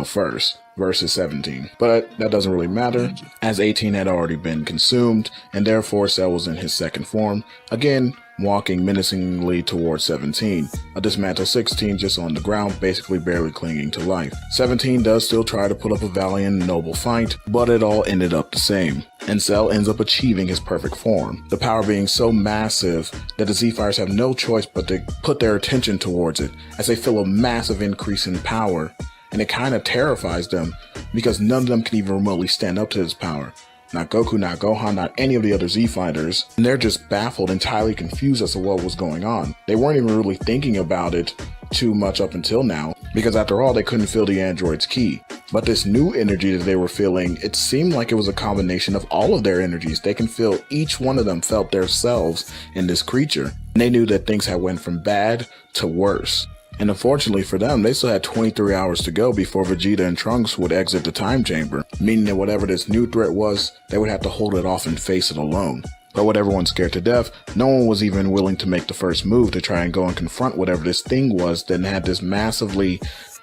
first versus 17. But that doesn't really matter, as 18 had already been consumed, and therefore Cell was in his second form, again walking menacingly towards 17. A dismantled 16 just on the ground, basically barely clinging to life. 17 does still try to put up a valiant and noble fight, but it all ended up the same, and Cell ends up achieving his perfect form, the power being so massive that the Z-Fighters have no choice but to put their attention towards it, as they feel a massive increase in power, and it kind of terrifies them, because none of them can even remotely stand up to this power. Not Goku, not Gohan, not any of the other Z-Fighters, and they're just baffled, entirely confused as to what was going on. They weren't even really thinking about it too much up until now, because after all, they couldn't feel the android's ki. But this new energy that they were feeling, it seemed like it was a combination of all of their energies. They can feel each one of them felt their selves in this creature, and they knew that things had went from bad to worse. And unfortunately for them, they still had 23 hours to go before Vegeta and Trunks would exit the time chamber, meaning that whatever this new threat was, they would have to hold it off and face it alone. But with everyone scared to death, no one was even willing to make the first move to try and go and confront whatever this thing was that had this massively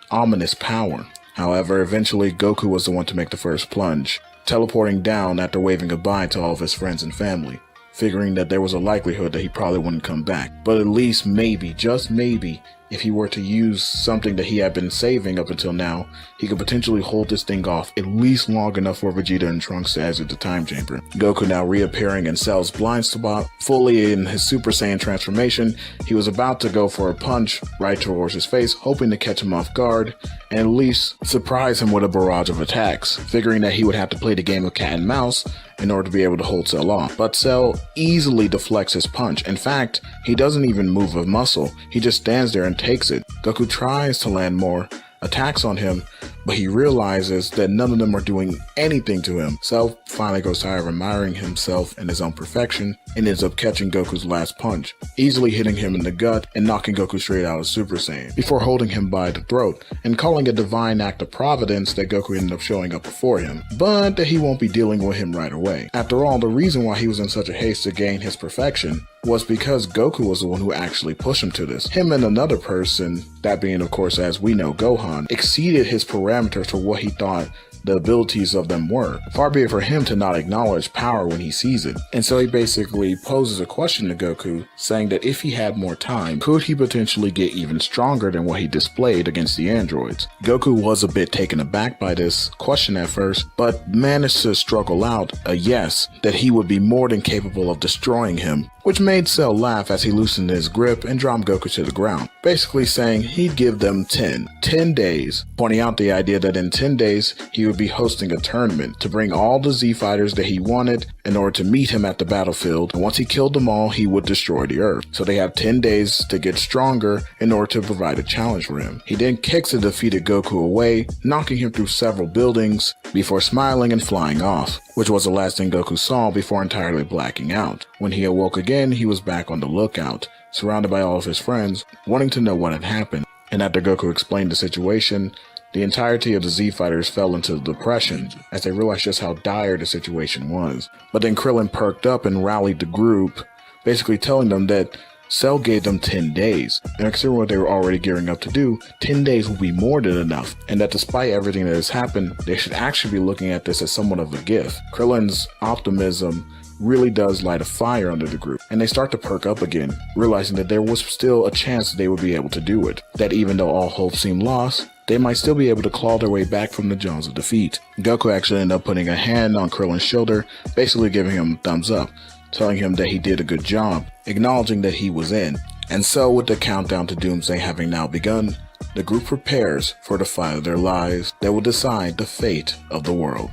ominous power. However, eventually Goku was the one to make the first plunge, teleporting down after waving goodbye to all of his friends and family, figuring that there was a likelihood that he probably wouldn't come back. But at least maybe, just maybe, if he were to use something that he had been saving up until now, he could potentially hold this thing off at least long enough for Vegeta and Trunks to exit the time chamber. Goku now reappearing in Cell's blind spot, fully in his Super Saiyan transformation. He was about to go for a punch right towards his face, hoping to catch him off guard and at least surprise him with a barrage of attacks, figuring that he would have to play the game of cat and mouse in order to be able to hold Cell off. But Cell easily deflects his punch. In fact, he doesn't even move a muscle. He just stands there and takes it. Goku tries to land more attacks on him, but he realizes that none of them are doing anything to him. Cell finally goes tired of admiring himself and his own perfection and ends up catching Goku's last punch, easily hitting him in the gut and knocking Goku straight out of Super Saiyan, before holding him by the throat and calling a divine act of providence that Goku ended up showing up before him, but that he won't be dealing with him right away. After all, the reason why he was in such a haste to gain his perfection was because Goku was the one who actually pushed him to this. Him and another person, that being of course as we know Gohan, exceeded his parameters for what he thought the abilities of them were. Far be it for him to not acknowledge power when he sees it. And so he basically poses a question to Goku, saying that if he had more time, could he potentially get even stronger than what he displayed against the androids? Goku was a bit taken aback by this question at first, but managed to struggle out a yes, that he would be more than capable of destroying him, which made Cell laugh as he loosened his grip and dropped Goku to the ground, basically saying he'd give them 10 days, pointing out the idea that in 10 days he would be hosting a tournament to bring all the Z fighters that he wanted in order to meet him at the battlefield, and once he killed them all, he would destroy the Earth. So they have 10 days to get stronger in order to provide a challenge for him. He then kicks the defeated Goku away, knocking him through several buildings before smiling and flying off, which was the last thing Goku saw before entirely blacking out. When he awoke again, he was back on the lookout, surrounded by all of his friends, wanting to know what had happened. And after Goku explained the situation, the entirety of the Z fighters fell into depression as they realized just how dire the situation was. But then Krillin perked up and rallied the group, basically telling them that Cell gave them 10 days, and considering what they were already gearing up to do, 10 days will be more than enough, and that despite everything that has happened, they should actually be looking at this as somewhat of a gift. Krillin's optimism really does light a fire under the group, and they start to perk up again, realizing that there was still a chance that they would be able to do it, that even though all hope seemed lost, they might still be able to claw their way back from the jaws of defeat. Goku actually ended up putting a hand on Krillin's shoulder, basically giving him a thumbs up, telling him that he did a good job, acknowledging that he was in. And so with the countdown to Doomsday having now begun, the group prepares for the fight of their lives that will decide the fate of the world.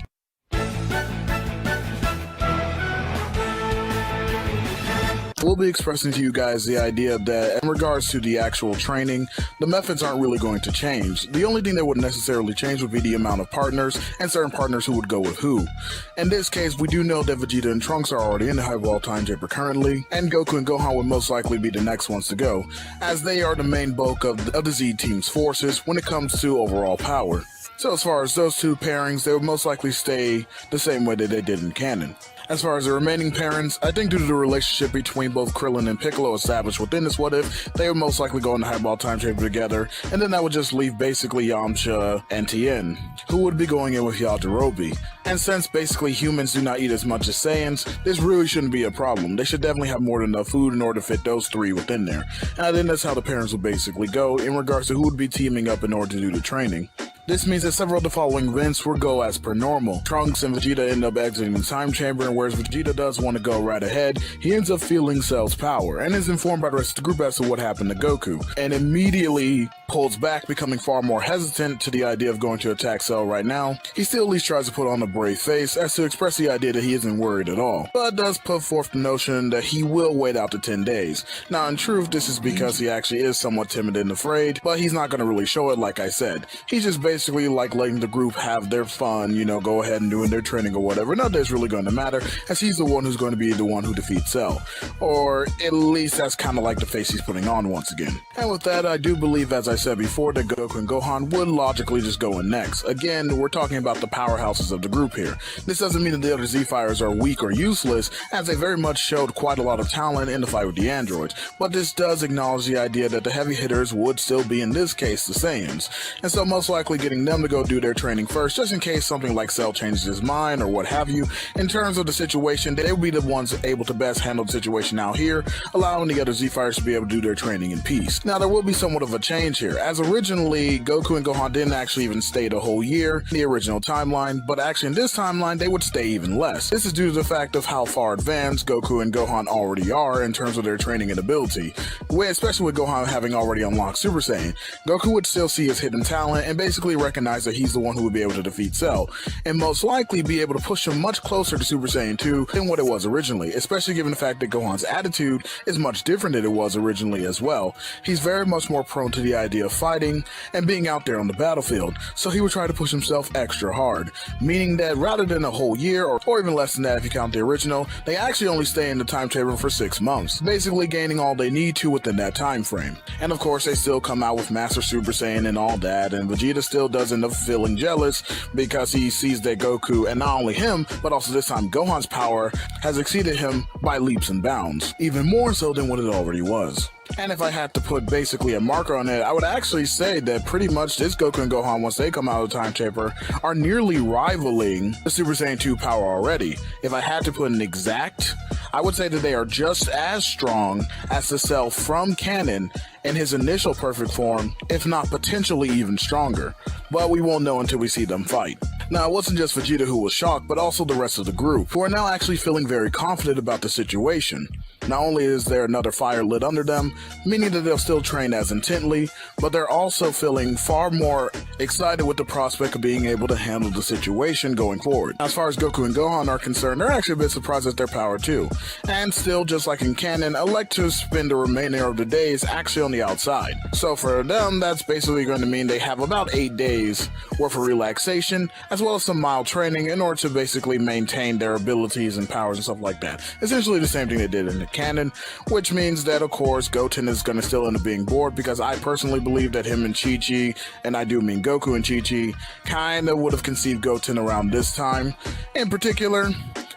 We'll be expressing to you guys the idea that in regards to the actual training, the methods aren't really going to change. The only thing that would necessarily change would be the amount of partners and certain partners who would go with who. In this case, we do know that Vegeta and Trunks are already in the High-Wall Time Chamber currently, and Goku and Gohan would most likely be the next ones to go, as they are the main bulk of the Z Team's forces when it comes to overall power. So as far as those two pairings, they would most likely stay the same way that they did in canon. As far as the remaining parents, I think due to the relationship between both Krillin and Piccolo established within this what if, they would most likely go in the High-Ball Time Chamber together, and then that would just leave basically Yamcha and Tien, who would be going in with Yajirobe. And since basically humans do not eat as much as Saiyans, this really shouldn't be a problem. They should definitely have more than enough food in order to fit those three within there. And I think that's how the parents would basically go in regards to who would be teaming up in order to do the training. This means that several of the following events will go as per normal. Trunks and Vegeta end up exiting the time chamber, and whereas Vegeta does want to go right ahead, he ends up feeling Cell's power, and is informed by the rest of the group as to what happened to Goku, and immediately pulls back, becoming far more hesitant to the idea of going to attack Cell right now. He still at least tries to put on a brave face as to express the idea that he isn't worried at all, but does put forth the notion that he will wait out the 10 days. Now in truth, this is because he actually is somewhat timid and afraid, but he's not going to really show it like I said. He's just basically like letting the group have their fun, you know, go ahead and doing their training or whatever. None of that's really going to matter, as he's the one who's going to be the one who defeats Cell. Or at least that's kind of like the face he's putting on once again. And with that, I do believe, as I said before, that Goku and Gohan would logically just go in next. Again, we're talking about the powerhouses of the group here. This doesn't mean that the other Z-Fighters are weak or useless, as they very much showed quite a lot of talent in the fight with the androids, but this does acknowledge the idea that the heavy hitters would still be, in this case, the Saiyans. And so most likely getting them to go do their training first, just in case something like Cell changes his mind or what have you. In terms of the situation, they will be the ones able to best handle the situation out here, allowing the other Z-Fighters to be able to do their training in peace. Now, there will be somewhat of a change here, as originally Goku and Gohan didn't actually even stay the whole year in the original timeline, but actually in this timeline they would stay even less. This is due to the fact of how far advanced Goku and Gohan already are in terms of their training and ability, especially with Gohan having already unlocked Super Saiyan. Goku would still see his hidden talent and basically recognize that he's the one who would be able to defeat Cell, and most likely be able to push him much closer to Super Saiyan 2 than what it was originally, especially given the fact that Gohan's attitude is much different than it was originally as well. He's very much more prone to the idea of fighting and being out there on the battlefield, so he would try to push himself extra hard, meaning that rather than a whole year, or even less than that if you count the original, they actually only stay in the timetable for 6 months, basically gaining all they need to within that time frame. And of course they still come out with Master Super Saiyan and all that, and Vegeta still does end up feeling jealous because he sees that Goku, and not only him, but also this time Gohan's power has exceeded him by leaps and bounds, even more so than what it already was. And if I had to put basically a marker on it, I would actually say that pretty much this Goku and Gohan, once they come out of the time chamber, are nearly rivaling the Super Saiyan 2 power already. If I had to put an exact, I would say that they are just as strong as the Cell from canon in his initial perfect form, if not potentially even stronger. But we won't know until we see them fight. Now, it wasn't just Vegeta who was shocked, but also the rest of the group, who are now actually feeling very confident about the situation. Not only is there another fire lit under them, meaning that they'll still train as intently, but they're also feeling far more excited with the prospect of being able to handle the situation going forward. As far as Goku and Gohan are concerned, they're actually a bit surprised at their power too, and still, just like in canon, elect to spend the remainder of the days actually on the outside. So for them, that's basically going to mean they have about 8 days worth of relaxation, as well as some mild training in order to basically maintain their abilities and powers and stuff like that. Essentially the same thing they did in the canon, which means that of course Goten is going to still end up being bored, because I personally believe that him and Chi-Chi, and I do mean Goku and Chi-Chi, kinda would have conceived Goten around this time, in particular,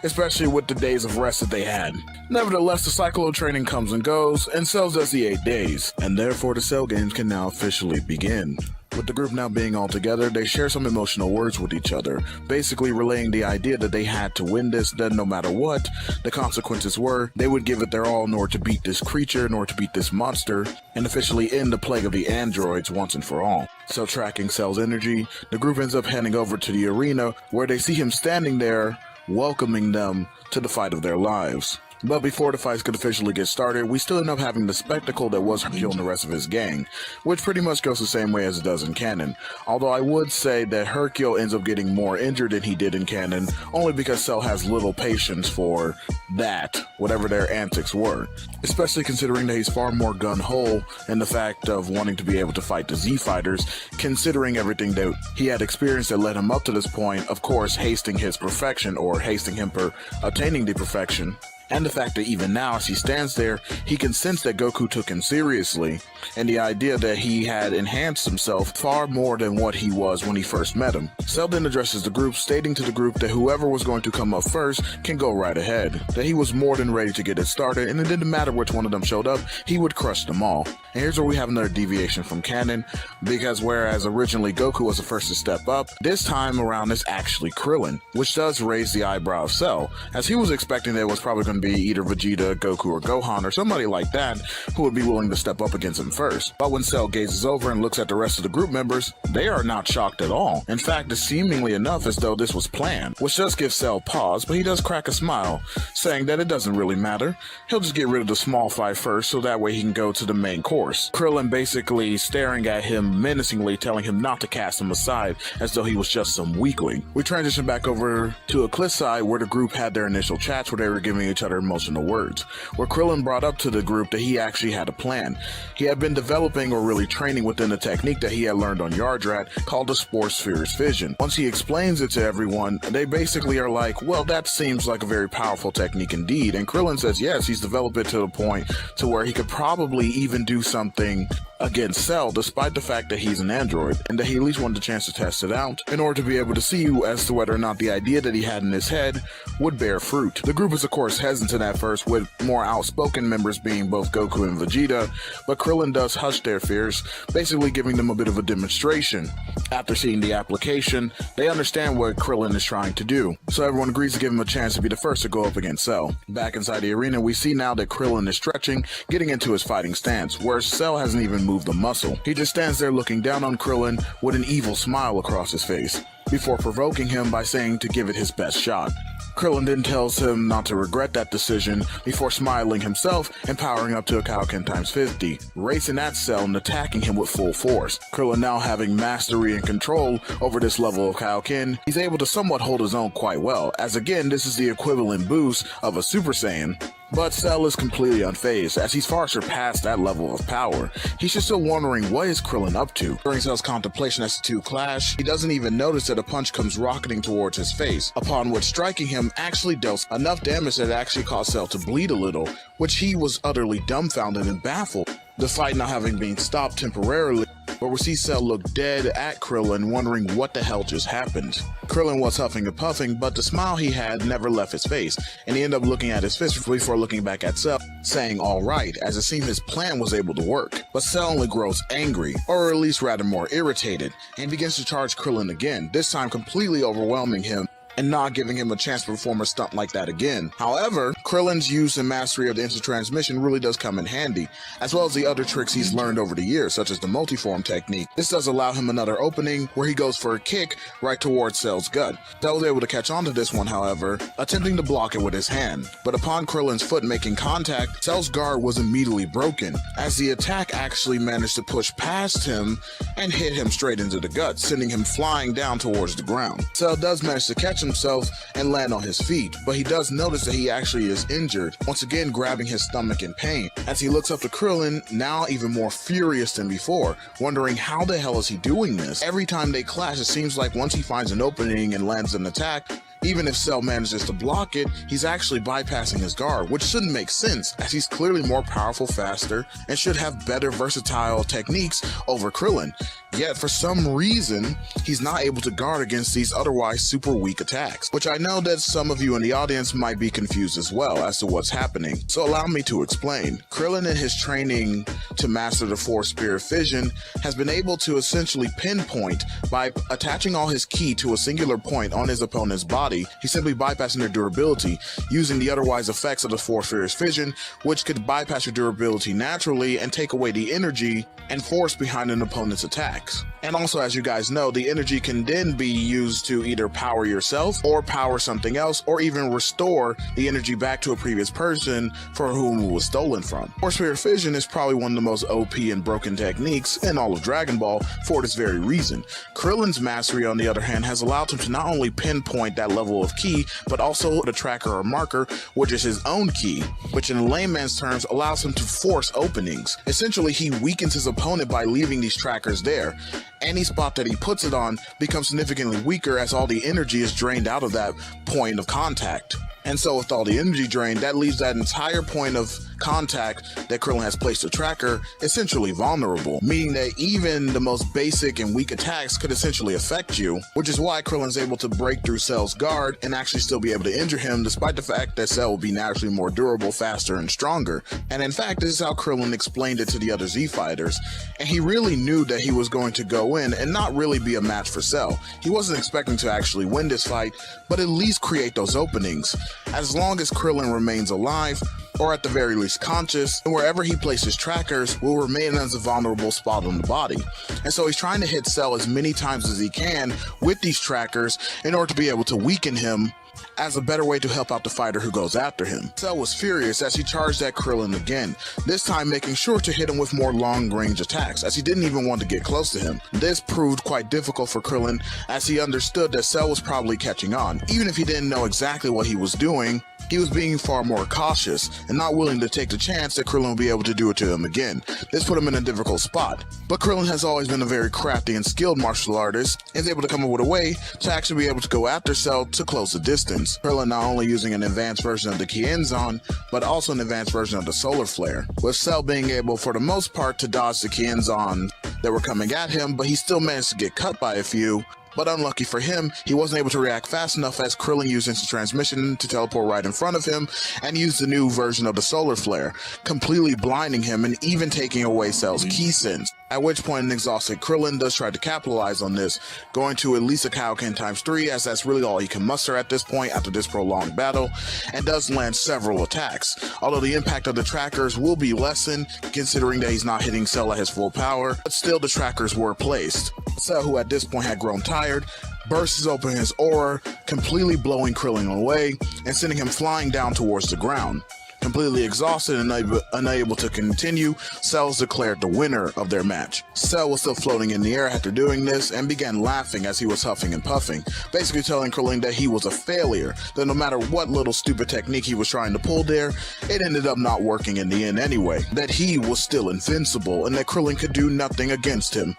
especially with the days of rest that they had. Nevertheless, the cycle of training comes and goes, and Cell does the 8 days, and therefore the Cell games can now officially begin. With the group now being all together, they share some emotional words with each other, basically relaying the idea that they had to win this, that no matter what the consequences were, they would give it their all in order to beat this creature, in order to beat this monster, and officially end the plague of the androids once and for all. So tracking Cell's energy, the group ends up heading over to the arena, where they see him standing there, welcoming them to the fight of their lives. But before the fights could officially get started, we still end up having the spectacle that was Hercule and the rest of his gang, which pretty much goes the same way as it does in canon. Although I would say that Hercule ends up getting more injured than he did in canon, only because Cell has little patience for that, whatever their antics were. Especially considering that he's far more gun-ho in the fact of wanting to be able to fight the Z-Fighters, considering everything that he had experienced that led him up to this point, of course hasting his perfection, or hasting him for attaining the perfection. And the fact that even now, as he stands there, he can sense that Goku took him seriously, and the idea that he had enhanced himself far more than what he was when he first met him. Cell then addresses the group, stating to the group that whoever was going to come up first can go right ahead, that he was more than ready to get it started, and it didn't matter which one of them showed up, he would crush them all. And here's where we have another deviation from canon, because whereas originally Goku was the first to step up, this time around it's actually Krillin, which does raise the eyebrow of Cell, as he was expecting that it was probably going to be either Vegeta, Goku, or Gohan, or somebody like that who would be willing to step up against him first. But when Cell gazes over and looks at the rest of the group members, they are not shocked at all. In fact, it's seemingly enough as though this was planned, which does give Cell pause, but he does crack a smile, saying that it doesn't really matter. He'll just get rid of the small fight first, so that way he can go to the main course. Krillin basically staring at him menacingly, telling him not to cast him aside, as though he was just some weakling. We transition back over to a cliffside where the group had their initial chats, where they were giving each other emotional words, where Krillin brought up to the group that he actually had a plan. He had been developing or really training within a technique that he had learned on Yardrat called the Spore Sphere's Vision. Once he explains it to everyone, they basically are like, well, that seems like a very powerful technique indeed. And Krillin says yes, he's developed it to the point to where he could probably even do something against Cell, despite the fact that he's an android, and that he at least wanted a chance to test it out in order to be able to see as to whether or not the idea that he had in his head would bear fruit. The group is of course hesitant hesitant at first, with more outspoken members being both Goku and Vegeta, but Krillin does hush their fears, basically giving them a bit of a demonstration. After seeing the application, they understand what Krillin is trying to do, so everyone agrees to give him a chance to be the first to go up against Cell. Back inside the arena, we see now that Krillin is stretching, getting into his fighting stance, where Cell hasn't even moved a muscle. He just stands there looking down on Krillin with an evil smile across his face, before provoking him by saying to give it his best shot. Krillin then tells him not to regret that decision before smiling himself and powering up to a Kaioken times 50, racing at Cell and attacking him with full force. Krillin now having mastery and control over this level of Kaioken, he's able to somewhat hold his own quite well, as again this is the equivalent boost of a Super Saiyan. But Cell is completely unfazed, as he's far surpassed that level of power. He's just still wondering what is Krillin up to. During Cell's contemplation as the two clash, he doesn't even notice that a punch comes rocketing towards his face, upon which striking him actually dealt enough damage that it actually caused Cell to bleed a little, which he was utterly dumbfounded and baffled. The fight now having been stopped temporarily, but we see Cell look dead at Krillin, wondering what the hell just happened. Krillin was huffing and puffing, but the smile he had never left his face, and he ended up looking at his fist before looking back at Cell, saying alright, as it seemed his plan was able to work. But Cell only grows angry, or at least rather more irritated, and begins to charge Krillin again, this time completely overwhelming him and not giving him a chance to perform a stunt like that again. However, Krillin's use and mastery of the instant transmission really does come in handy, as well as the other tricks he's learned over the years, such as the multiform technique. This does allow him another opening where he goes for a kick right towards Cell's gut. Cell was able to catch on to this one, however, attempting to block it with his hand. But upon Krillin's foot making contact, Cell's guard was immediately broken, as the attack actually managed to push past him and hit him straight into the gut, sending him flying down towards the ground. Cell does manage to catch himself and land on his feet, but he does notice that he actually is injured, once again grabbing his stomach in pain, as he looks up to Krillin, now even more furious than before, wondering how the hell is he doing this. Every time they clash, it seems like once he finds an opening and lands an attack, even if Cell manages to block it, he's actually bypassing his guard, which shouldn't make sense, as he's clearly more powerful, faster, and should have better versatile techniques over Krillin. Yet, for some reason, he's not able to guard against these otherwise super weak attacks, which I know that some of you in the audience might be confused as well as to what's happening. So allow me to explain. Krillin in his training to master the Fourth Spirit Fission has been able to essentially pinpoint by attaching all his ki to a singular point on his opponent's body. He's simply bypassing their durability, using the otherwise effects of the Fourth Spirit Fission, which could bypass your durability naturally and take away the energy and force behind an opponent's attacks. And also, as you guys know, the energy can then be used to either power yourself or power something else, or even restore the energy back to a previous person for whom it was stolen from. Fourth Spirit Fission is probably one of the most OP and broken techniques in all of Dragon Ball for this very reason. Krillin's mastery, on the other hand, has allowed him to not only pinpoint that level of ki, but also the tracker or marker, which is his own ki, which in layman's terms allows him to force openings. Essentially, he weakens his opponent by leaving these trackers there. Any spot that he puts it on becomes significantly weaker as all the energy is drained out of that point of contact. And so with all the energy drained, that leaves that entire point of contact that Krillin has placed a tracker essentially vulnerable, meaning that even the most basic and weak attacks could essentially affect you, which is why Krillin's able to break through Cell's guard and actually still be able to injure him, despite the fact that Cell will be naturally more durable, faster, and stronger. And in fact, this is how Krillin explained it to the other Z fighters, and he really knew that he was going to go in and not really be a match for Cell. He wasn't expecting to actually win this fight, but at least create those openings. As long as Krillin remains alive, or at the very least conscious, and wherever he places trackers will remain as a vulnerable spot on the body. And so he's trying to hit Cell as many times as he can with these trackers in order to be able to weaken him as a better way to help out the fighter who goes after him. Cell was furious as he charged at Krillin again, this time making sure to hit him with more long-range attacks, as he didn't even want to get close to him. This proved quite difficult for Krillin, as he understood that Cell was probably catching on. Even if he didn't know exactly what he was doing, he was being far more cautious and not willing to take the chance that Krillin would be able to do it to him again. This put him in a difficult spot. But Krillin has always been a very crafty and skilled martial artist and is able to come up with a way to actually be able to go after Cell to close the distance. Krillin not only using an advanced version of the Kienzon, but also an advanced version of the Solar Flare, with Cell being able for the most part to dodge the Kienzon that were coming at him, but he still managed to get cut by a few, But unlucky for him, he wasn't able to react fast enough as Krillin used instant transmission to teleport right in front of him and used the new version of the solar flare, completely blinding him and even taking away Cell's ki sense. At which point an exhausted Krillin does try to capitalize on this, going to at least a Kaioken times 3 as that's really all he can muster at this point after this prolonged battle, and does land several attacks, although the impact of the trackers will be lessened considering that he's not hitting Cell at his full power, but still the trackers were placed. Cell, who at this point had grown tired, bursts open his aura, completely blowing Krillin away and sending him flying down towards the ground. Completely exhausted and unable to continue, Cell is declared the winner of their match. Cell was still floating in the air after doing this and began laughing as he was huffing and puffing, basically telling Krillin that he was a failure, that no matter what little stupid technique he was trying to pull there, it ended up not working in the end anyway, that he was still invincible and that Krillin could do nothing against him.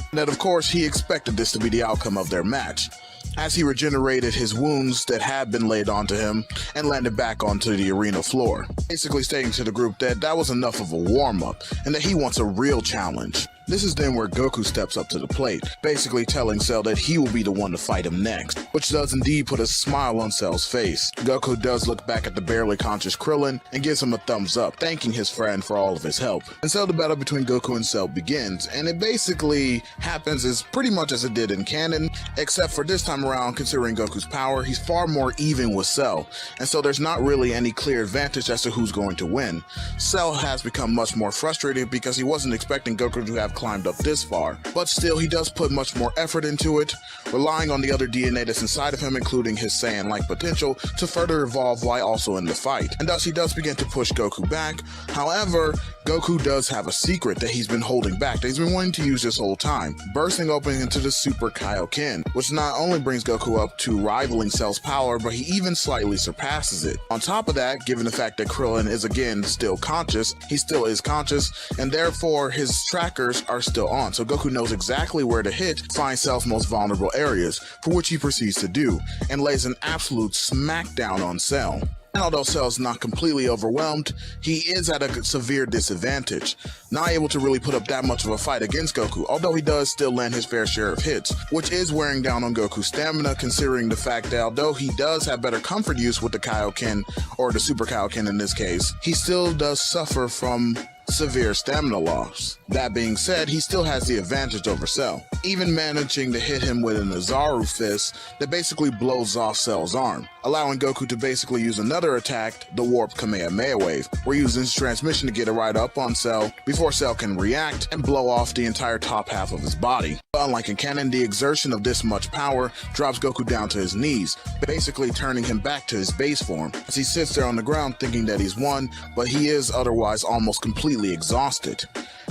And that of course he expected this to be the outcome of their match, as he regenerated his wounds that had been laid onto him and landed back onto the arena floor, basically stating to the group that that was enough of a warm-up and that he wants a real challenge. This is then where Goku steps up to the plate, basically telling Cell that he will be the one to fight him next, which does indeed put a smile on Cell's face. Goku does look back at the barely conscious Krillin and gives him a thumbs up, thanking his friend for all of his help. And so the battle between Goku and Cell begins, and it basically happens as pretty much as it did in canon, except for this time around, considering Goku's power, he's far more even with Cell, and so there's not really any clear advantage as to who's going to win. Cell has become much more frustrated because he wasn't expecting Goku to have climbed up this far, but still he does put much more effort into it, relying on the other DNA that's inside of him, including his Saiyan-like potential, to further evolve while also in the fight, and thus he does begin to push Goku back. However, Goku does have a secret that he's been holding back, that he's been wanting to use this whole time, bursting open into the Super Kaioken, which not only brings Goku up to rivaling Cell's power, but he even slightly surpasses it. On top of that, given the fact that Krillin is again still conscious, he still is conscious, and therefore his trackers are still on, so Goku knows exactly where to hit to find Cell's most vulnerable areas, for which he proceeds to do, and lays an absolute smackdown on Cell. And although Cell's not completely overwhelmed, he is at a severe disadvantage, not able to really put up that much of a fight against Goku, although he does still land his fair share of hits, which is wearing down on Goku's stamina, considering the fact that although he does have better comfort use with the Kaioken, or the Super Kaioken in this case, he still does suffer from severe stamina loss. That being said, he still has the advantage over Cell, even managing to hit him with an Azaru fist that basically blows off Cell's arm, allowing Goku to basically use another attack, the Warp Kamehameha Wave, where he uses his transmission to get it right up on Cell before Cell can react and blow off the entire top half of his body. But unlike in canon, the exertion of this much power drops Goku down to his knees, basically turning him back to his base form, as he sits there on the ground thinking that he's won, but he is otherwise almost completely exhausted.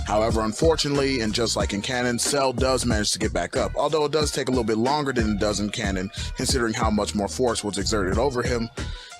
However, unfortunately, and just like in canon, Cell does manage to get back up, although it does take a little bit longer than it does in canon, considering how much more force was exerted over him.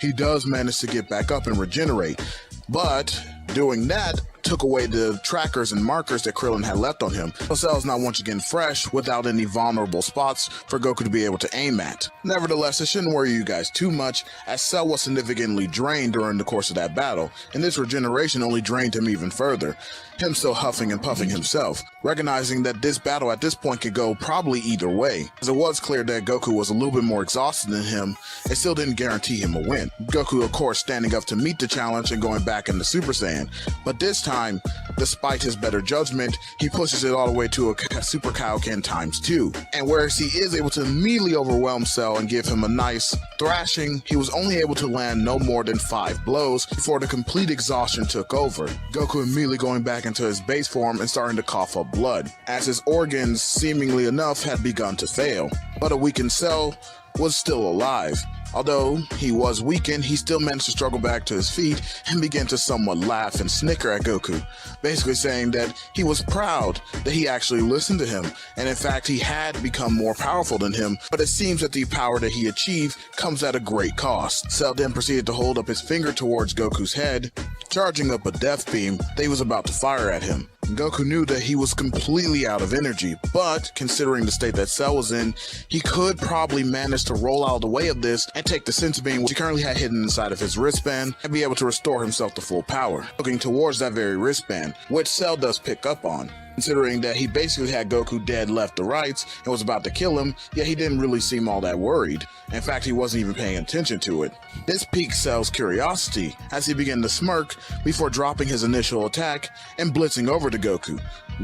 He does manage to get back up and regenerate, but doing that took away the trackers and markers that Krillin had left on him, so Cell is now once again fresh without any vulnerable spots for Goku to be able to aim at. Nevertheless, it shouldn't worry you guys too much, as Cell was significantly drained during the course of that battle, and this regeneration only drained him even further, him still huffing and puffing himself, recognizing that this battle at this point could go probably either way, as it was clear that Goku was a little bit more exhausted than him. It still didn't guarantee him a win. Goku of course standing up to meet the challenge and going back into Super Saiyan, but this time, despite his better judgment, he pushes it all the way to a Super Kaioken times 2, and whereas he is able to immediately overwhelm Cell and give him a nice thrashing, he was only able to land no more than 5 blows before the complete exhaustion took over, Goku immediately going back into his base form and starting to cough up blood, as his organs, seemingly enough, had begun to fail. But a weakened Cell was still alive. Although he was weakened, he still managed to struggle back to his feet and began to somewhat laugh and snicker at Goku, basically saying that he was proud that he actually listened to him, and in fact he had become more powerful than him, but it seems that the power that he achieved comes at a great cost. Cell then proceeded to hold up his finger towards Goku's head, charging up a death beam that he was about to fire at him. Goku knew that he was completely out of energy, but considering the state that Cell was in, he could probably manage to roll out of the way of this and take the sense beam, which he currently had hidden inside of his wristband, and be able to restore himself to full power, looking towards that very wristband, which Cell does pick up on. Considering that he basically had Goku dead left to right and was about to kill him, yet he didn't really seem all that worried. In fact, he wasn't even paying attention to it. This piqued Cell's curiosity as he began to smirk before dropping his initial attack and blitzing over to Goku.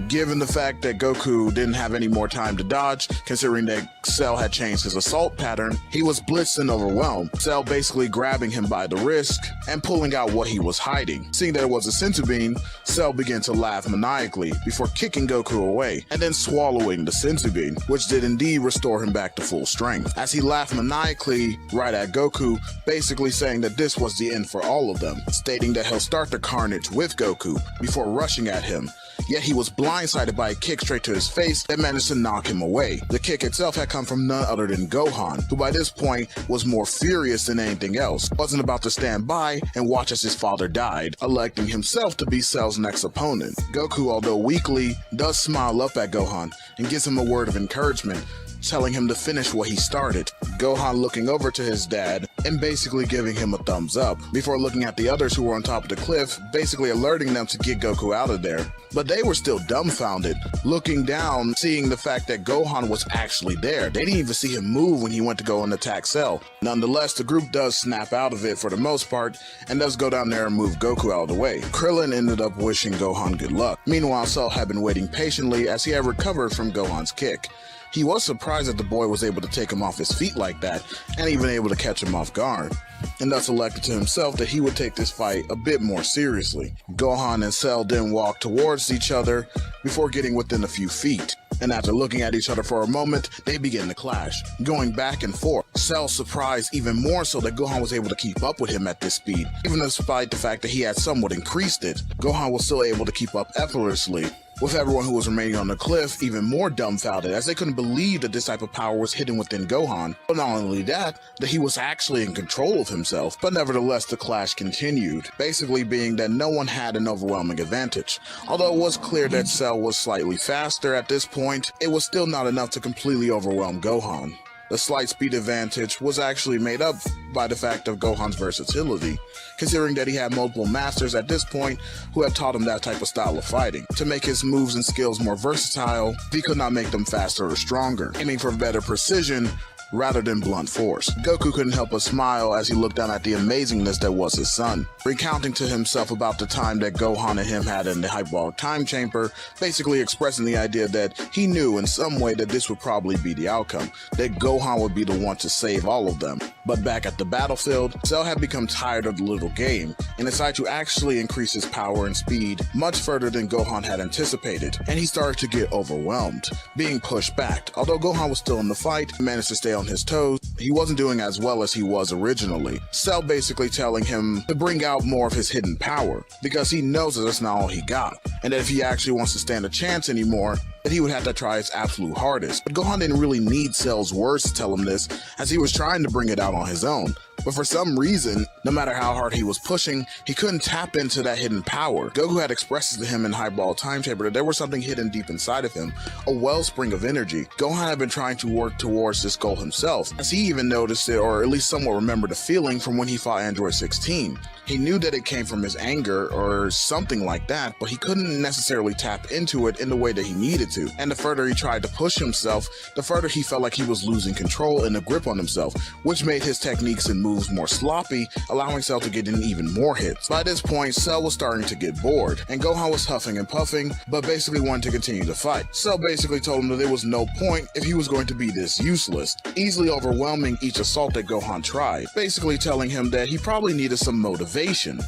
Given the fact that Goku didn't have any more time to dodge, considering that Cell had changed his assault pattern, he was blitzed and overwhelmed, Cell basically grabbing him by the wrist and pulling out what he was hiding. Seeing that it was a senzu bean, Cell began to laugh maniacally before kicking Goku away and then swallowing the senzu bean, which did indeed restore him back to full strength, as he laughed maniacally right at Goku, basically saying that this was the end for all of them, stating that he'll start the carnage with Goku before rushing at him. Yet he was blindsided by a kick straight to his face that managed to knock him away. The kick itself had come from none other than Gohan, who by this point was more furious than anything else, wasn't about to stand by and watch as his father died, electing himself to be Cell's next opponent. Goku, although weakly, does smile up at Gohan and gives him a word of encouragement, telling him to finish what he started. Gohan looking over to his dad and basically giving him a thumbs up, before looking at the others who were on top of the cliff, basically alerting them to get Goku out of there. But they were still dumbfounded, looking down, seeing the fact that Gohan was actually there. They didn't even see him move when he went to go and attack Cell. Nonetheless, the group does snap out of it for the most part, and does go down there and move Goku out of the way. Krillin ended up wishing Gohan good luck. Meanwhile, Cell had been waiting patiently as he had recovered from Gohan's kick. He was surprised that the boy was able to take him off his feet like that, and even able to catch him off guard, and thus elected to himself that he would take this fight a bit more seriously. Gohan and Cell then walked towards each other before getting within a few feet, and after looking at each other for a moment, they began to clash, going back and forth. Cell surprised even more so that Gohan was able to keep up with him at this speed. Even despite the fact that he had somewhat increased it, Gohan was still able to keep up effortlessly, with everyone who was remaining on the cliff even more dumbfounded, as they couldn't believe that this type of power was hidden within Gohan. But not only that he was actually in control of himself. But nevertheless, the clash continued, basically being that no one had an overwhelming advantage. Although it was clear that Cell was slightly faster at this point, it was still not enough to completely overwhelm Gohan. The slight speed advantage was actually made up by the fact of Gohan's versatility, considering that he had multiple masters at this point who had taught him that type of style of fighting. To make his moves and skills more versatile, he could not make them faster or stronger, aiming for better precision rather than blunt force. Goku couldn't help but smile as he looked down at the amazingness that was his son, recounting to himself about the time that Gohan and him had in the hyperbolic time chamber, basically expressing the idea that he knew in some way that this would probably be the outcome, that Gohan would be the one to save all of them. But back at the battlefield, Cell had become tired of the little game and decided to actually increase his power and speed much further than Gohan had anticipated, and he started to get overwhelmed, being pushed back. Although Gohan was still in the fight and managed to stay on his toes, he wasn't doing as well as he was originally. Cell basically telling him to bring out more of his hidden power, because he knows that that's not all he got, and that if he actually wants to stand a chance anymore, that he would have to try his absolute hardest. But Gohan didn't really need Cell's words to tell him this, as he was trying to bring it out on his own. But for some reason, no matter how hard he was pushing, he couldn't tap into that hidden power. Goku had expressed to him in Highball Time Chamber that there was something hidden deep inside of him, a wellspring of energy. Gohan had been trying to work towards this goal himself, as he even noticed it, or at least somewhat remembered the feeling from when he fought Android 16. He knew that it came from his anger or something like that, but he couldn't necessarily tap into it in the way that he needed to. And the further he tried to push himself, the further he felt like he was losing control and a grip on himself, which made his techniques and moves more sloppy, allowing Cell to get in even more hits. By this point, Cell was starting to get bored, and Gohan was huffing and puffing, but basically wanted to continue the fight. Cell basically told him that there was no point if he was going to be this useless, easily overwhelming each assault that Gohan tried, basically telling him that he probably needed some motivation.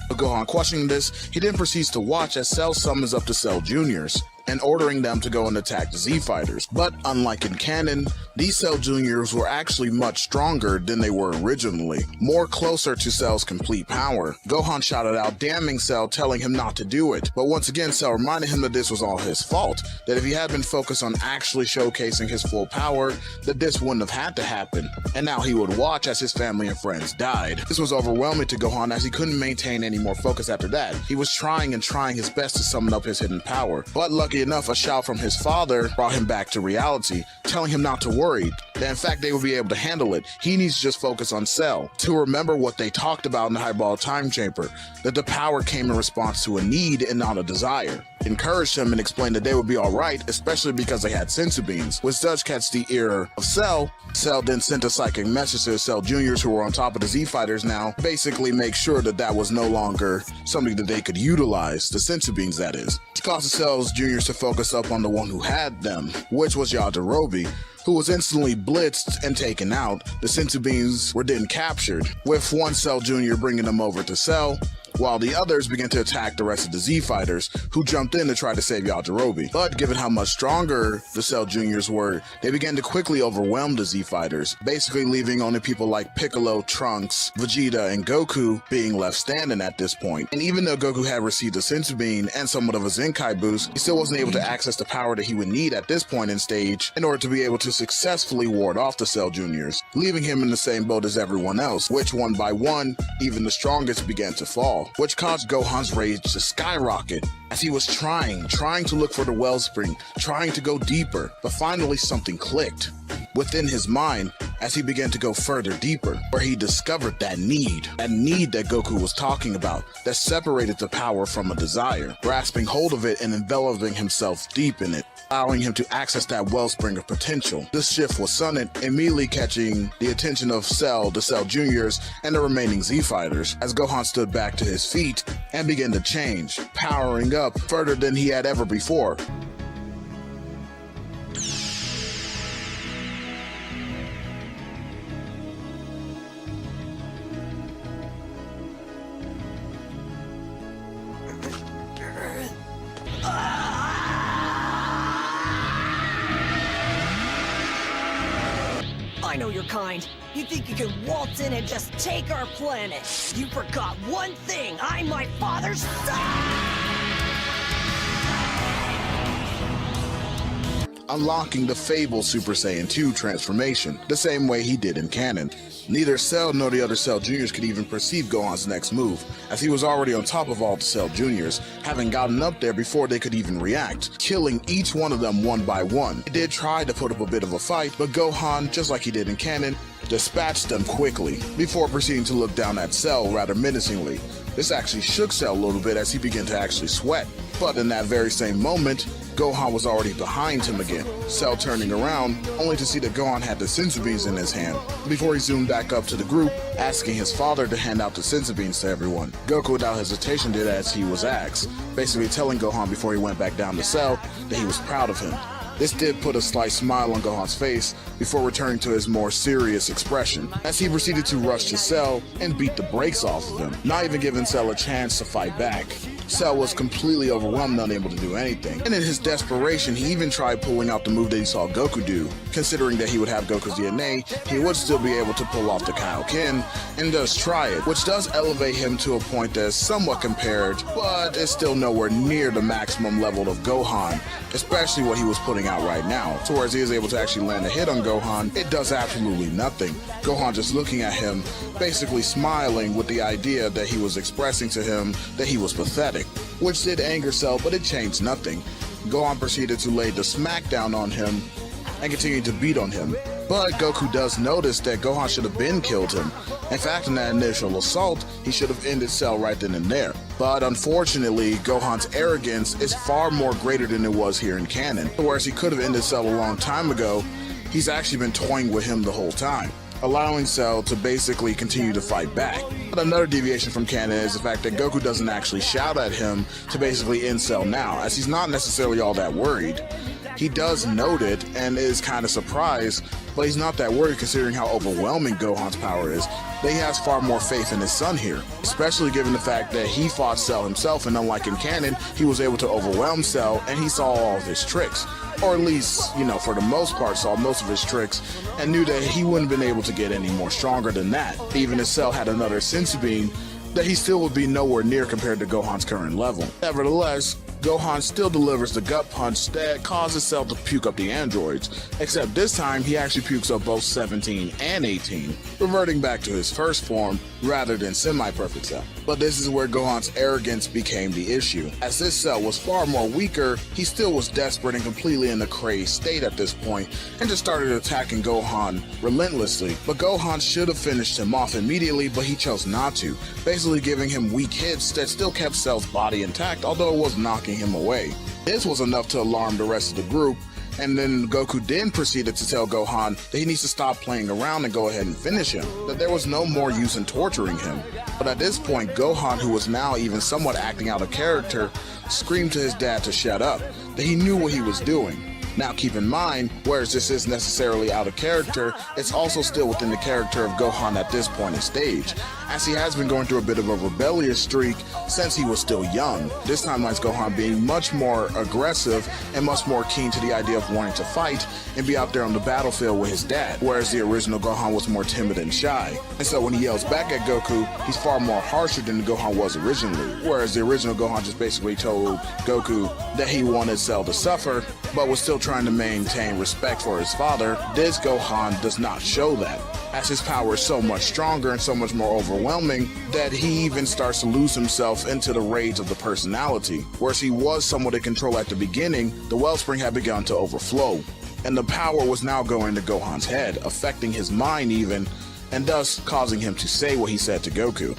But Gohan questioning this, he then proceeds to watch as Cell summons up the Cell Juniors, and ordering them to go and attack the Z-Fighters. But unlike in canon, these Cell Juniors were actually much stronger than they were originally, more closer to Cell's complete power. Gohan shouted out, damning Cell, telling him not to do it. But once again, Cell reminded him that this was all his fault, that if he had been focused on actually showcasing his full power, that this wouldn't have had to happen, and now he would watch as his family and friends died. This was overwhelming to Gohan, as he couldn't maintain any more focus after that. He was trying his best to summon up his hidden power, but lucky enough, a shout from his father brought him back to reality, telling him not to worry, that in fact they would be able to handle it. He needs to just focus on Cell, to remember what they talked about in the Highball Time Chamber, that the power came in response to a need and not a desire. encouraged him and explained that they would be alright, especially because they had sensu beans, which does catch the ear of Cell. Cell then sent a psychic message to Cell Juniors, who were on top of the Z-Fighters now, basically make sure that that was no longer something that they could utilize, the sensu beans that is. Which caused the Cell Juniors to focus up on the one who had them, which was Yajirobe, who was instantly blitzed and taken out. The sensu beans were then captured, with one Cell Jr. bringing them over to Cell, while the others began to attack the rest of the Z-Fighters, who jumped in to try to save Yajirobe. But given how much stronger the Cell Juniors were, they began to quickly overwhelm the Z-Fighters, basically leaving only people like Piccolo, Trunks, Vegeta, and Goku being left standing at this point. And even though Goku had received a sensu bean and somewhat of a Zenkai boost, he still wasn't able to access the power that he would need at this point in stage in order to be able to successfully ward off the Cell Juniors, leaving him in the same boat as everyone else, which one by one, even the strongest began to fall, which caused Gohan's rage to skyrocket as he was trying to look for the wellspring, trying to go deeper, but finally something clicked within his mind as he began to go further deeper, where he discovered that need that Goku was talking about, that separated the power from a desire, grasping hold of it and enveloping himself deep in it, allowing him to access that wellspring of potential. This shift was sudden, immediately catching the attention of Cell, the Cell Juniors, and the remaining Z-Fighters, as Gohan stood back to his feet and began to change, powering up further than he had ever before. I know your kind. You think you can waltz in and just take our planet. You forgot one thing. I'm my father's son! Unlocking the fabled Super Saiyan 2 transformation, the same way he did in canon. Neither Cell nor the other Cell Juniors could even perceive Gohan's next move, as he was already on top of all the Cell Juniors, having gotten up there before they could even react, killing each one of them one by one. He did try to put up a bit of a fight, but Gohan, just like he did in canon, dispatched them quickly, before proceeding to look down at Cell rather menacingly. This actually shook Cell a little bit as he began to actually sweat, but in that very same moment, Gohan was already behind him again, Cell turning around, only to see that Gohan had the sensu beans in his hand, before he zoomed back up to the group, asking his father to hand out the sensu beans to everyone. Goku without hesitation did as he was asked, basically telling Gohan before he went back down to Cell that he was proud of him. This did put a slight smile on Gohan's face before returning to his more serious expression, as he proceeded to rush to Cell and beat the brakes off of him, not even giving Cell a chance to fight back. Cell was completely overwhelmed, unable to do anything, and in his desperation, he even tried pulling out the move that he saw Goku do. Considering that he would have Goku's DNA, he would still be able to pull off the Kaioken, and does try it, which does elevate him to a point that is somewhat compared, but is still nowhere near the maximum level of Gohan, especially what he was putting out right now. So whereas he is able to actually land a hit on Gohan, it does absolutely nothing. Gohan just looking at him, basically smiling with the idea that he was expressing to him that he was pathetic, which did anger Cell, but it changed nothing. Gohan proceeded to lay the smackdown on him and continued to beat on him. But Goku does notice that Gohan should have been killed him. In fact, in that initial assault, he should have ended Cell right then and there. But unfortunately, Gohan's arrogance is far more greater than it was here in canon. Whereas he could have ended Cell a long time ago, he's actually been toying with him the whole time, allowing Cell to basically continue to fight back. But another deviation from canon is the fact that Goku doesn't actually shout at him to basically end Cell now, as he's not necessarily all that worried. He does note it and is kind of surprised, but he's not that worried considering how overwhelming Gohan's power is. That he has far more faith in his son here, especially given the fact that he fought Cell himself, and unlike in canon, he was able to overwhelm Cell and he saw all of his tricks. Or at least, for the most part, saw most of his tricks and knew that he wouldn't have been able to get any more stronger than that. Even if Cell had another sensu bean, that he still would be nowhere near compared to Gohan's current level. Nevertheless, Gohan still delivers the gut punch that causes Cell to puke up the androids, except this time he actually pukes up both 17 and 18, reverting back to his first form, rather than semi-perfect Cell. But this is where Gohan's arrogance became the issue. As this Cell was far more weaker, he still was desperate and completely in a crazed state at this point, and just started attacking Gohan relentlessly. But Gohan should have finished him off immediately, but he chose not to, basically giving him weak hits that still kept Cell's body intact, although it was knocking him away. This was enough to alarm the rest of the group, and then Goku then proceeded to tell Gohan that he needs to stop playing around and go ahead and finish him, that there was no more use in torturing him. But at this point, Gohan, who was now even somewhat acting out of character, screamed to his dad to shut up, that he knew what he was doing. Now keep in mind, whereas this is necessarily out of character, it's also still within the character of Gohan at this point in stage, as he has been going through a bit of a rebellious streak since he was still young. This timeline's Gohan being much more aggressive and much more keen to the idea of wanting to fight and be out there on the battlefield with his dad, whereas the original Gohan was more timid and shy. And so when he yells back at Goku, he's far more harsher than Gohan was originally, whereas the original Gohan just basically told Goku that he wanted Cell to suffer, but was still trying to maintain respect for his father. This Gohan does not show that, as his power is so much stronger and so much more overwhelming that he even starts to lose himself into the rage of the personality. Whereas he was somewhat in control at the beginning, the wellspring had begun to overflow, and the power was now going to Gohan's head, affecting his mind even, and thus causing him to say what he said to Goku.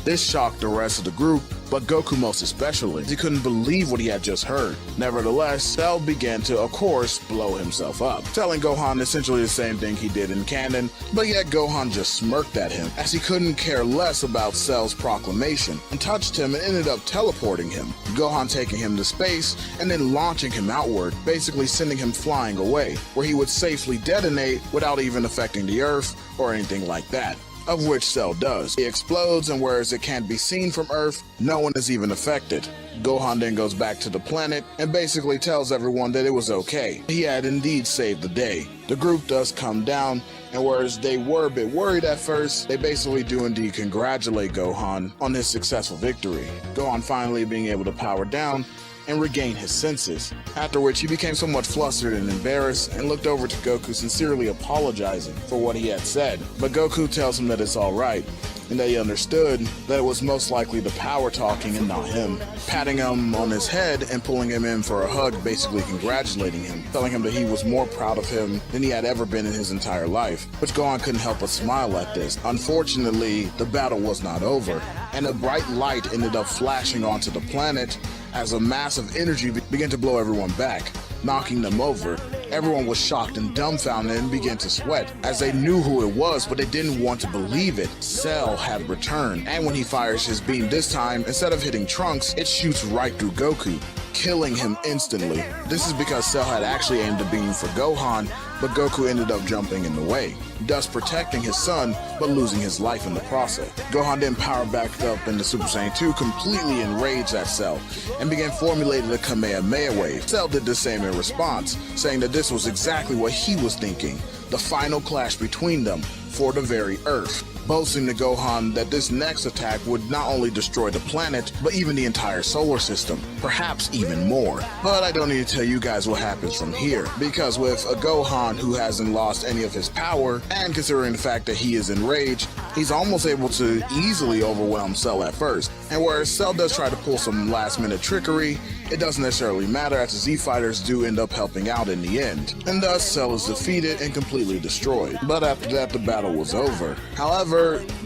This shocked the rest of the group, but Goku most especially. He couldn't believe what he had just heard. Nevertheless, Cell began to, of course, blow himself up, telling Gohan essentially the same thing he did in canon, but yet Gohan just smirked at him, as he couldn't care less about Cell's proclamation, and touched him and ended up teleporting him, Gohan taking him to space and then launching him outward, basically sending him flying away, where he would safely detonate without even affecting the Earth or anything like that, of which Cell does. He explodes, and whereas it can't be seen from Earth, no one is even affected. Gohan then goes back to the planet and basically tells everyone that it was okay. He had indeed saved the day. The group does come down, and whereas they were a bit worried at first, they basically do indeed congratulate Gohan on his successful victory. Gohan finally being able to power down and regain his senses, after which he became somewhat flustered and embarrassed and looked over to Goku, sincerely apologizing for what he had said. But Goku tells him that it's alright, and that he understood that it was most likely the power talking and not him, patting him on his head and pulling him in for a hug, basically congratulating him, telling him that he was more proud of him than he had ever been in his entire life, which Gohan couldn't help but smile at this. Unfortunately, the battle was not over, and a bright light ended up flashing onto the planet as a massive energy began to blow everyone back, knocking them over. Everyone was shocked and dumbfounded and began to sweat, as they knew who it was, but they didn't want to believe it. Cell had returned, and when he fires his beam this time, instead of hitting Trunks, it shoots right through Goku, killing him instantly. This is because Cell had actually aimed a beam for Gohan, but Goku ended up jumping in the way, thus protecting his son, but losing his life in the process. Gohan then powered back up into Super Saiyan 2, completely enraged at Cell, and began formulating the Kamehameha wave. Cell did the same in response, saying that this was exactly what he was thinking, the final clash between them for the very Earth, boasting to Gohan that this next attack would not only destroy the planet, but even the entire solar system, perhaps even more. But I don't need to tell you guys what happens from here, because with a Gohan who hasn't lost any of his power, and considering the fact that he is enraged, he's almost able to easily overwhelm Cell at first. And whereas Cell does try to pull some last minute trickery, it doesn't necessarily matter, as the Z Fighters do end up helping out in the end, and thus Cell is defeated and completely destroyed. But after that, the battle was over. However,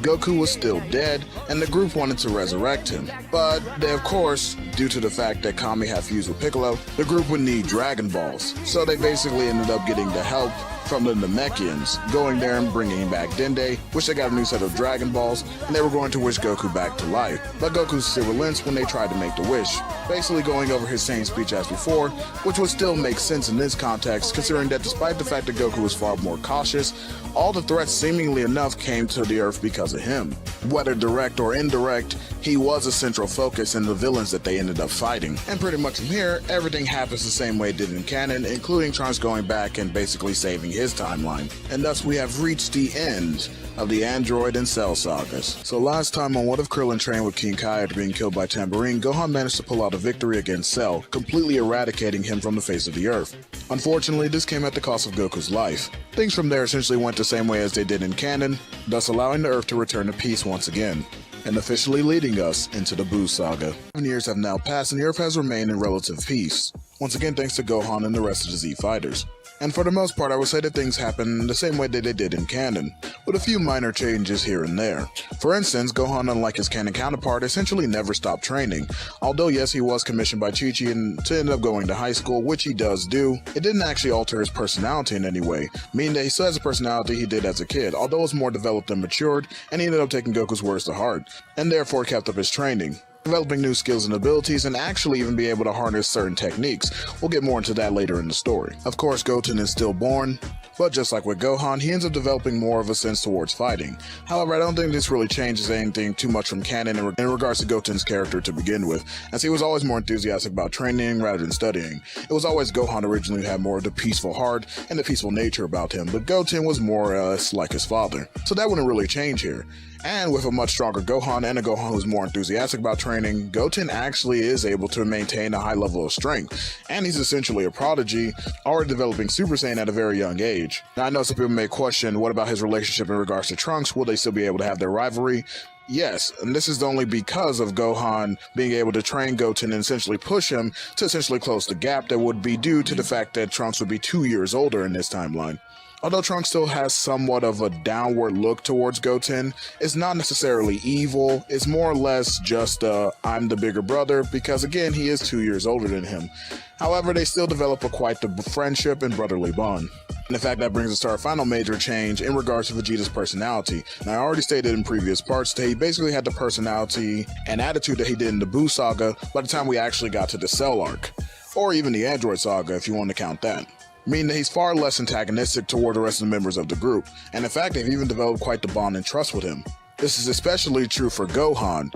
Goku was still dead, and the group wanted to resurrect him. But they, of course, due to the fact that Kami had fused with Piccolo, the group would need Dragon Balls. So they basically ended up getting the help from the Namekians, going there and bringing back Dende, which they got a new set of Dragon Balls, and they were going to wish Goku back to life. But Goku still relents when they tried to make the wish, basically going over his same speech as before, which would still make sense in this context, considering that despite the fact that Goku was far more cautious, all the threats seemingly enough came to the Earth because of him. Whether direct or indirect, he was a central focus in the villains that they ended up fighting. And pretty much from here, everything happens the same way it did in canon, including Trunks going back and basically saving his timeline. And thus we have reached the end of the Android and Cell sagas. So last time on What If Krillin trained with King Kai after being killed by Tambourine, Gohan managed to pull out a victory against Cell, completely eradicating him from the face of the Earth. Unfortunately, this came at the cost of Goku's life. Things from there essentially went the same way as they did in canon, thus allowing the Earth to return to peace once again, and officially leading us into the Buu Saga. 7 years have now passed and the Earth has remained in relative peace, once again thanks to Gohan and the rest of the Z Fighters. And for the most part, I would say that things happen the same way that they did in canon, with a few minor changes here and there. For instance, Gohan, unlike his canon counterpart, essentially never stopped training. Although yes, he was commissioned by Chi-Chi and to end up going to high school, which he does do, it didn't actually alter his personality in any way, meaning that he still has a personality he did as a kid, although it's more developed and matured, and he ended up taking Goku's words to heart, and therefore kept up his training, developing new skills and abilities, and actually even be able to harness certain techniques. We'll get more into that later in the story. Of course, Goten is still born, but just like with Gohan, he ends up developing more of a sense towards fighting. However, I don't think this really changes anything too much from canon in regards to Goten's character to begin with, as he was always more enthusiastic about training rather than studying. It was always Gohan originally who had more of the peaceful heart and the peaceful nature about him, but Goten was more or less like his father, so that wouldn't really change here. And with a much stronger Gohan and a Gohan who's more enthusiastic about training, Goten actually is able to maintain a high level of strength, and he's essentially a prodigy, already developing Super Saiyan at a very young age. Now I know some people may question, what about his relationship in regards to Trunks? Will they still be able to have their rivalry? Yes, and this is only because of Gohan being able to train Goten and essentially push him to essentially close the gap that would be due to the fact that Trunks would be 2 years older in this timeline. Although Trunks still has somewhat of a downward look towards Goten, it's not necessarily evil, it's more or less just I'm the bigger brother, because again, he is 2 years older than him. However, they still develop quite the friendship and brotherly bond. And in fact, that brings us to our final major change in regards to Vegeta's personality. Now, I already stated in previous parts that he basically had the personality and attitude that he did in the Buu Saga by the time we actually got to the Cell arc, or even the Android Saga if you want to count that. Meaning that he's far less antagonistic toward the rest of the members of the group, and in fact they've even developed quite the bond and trust with him. This is especially true for Gohan,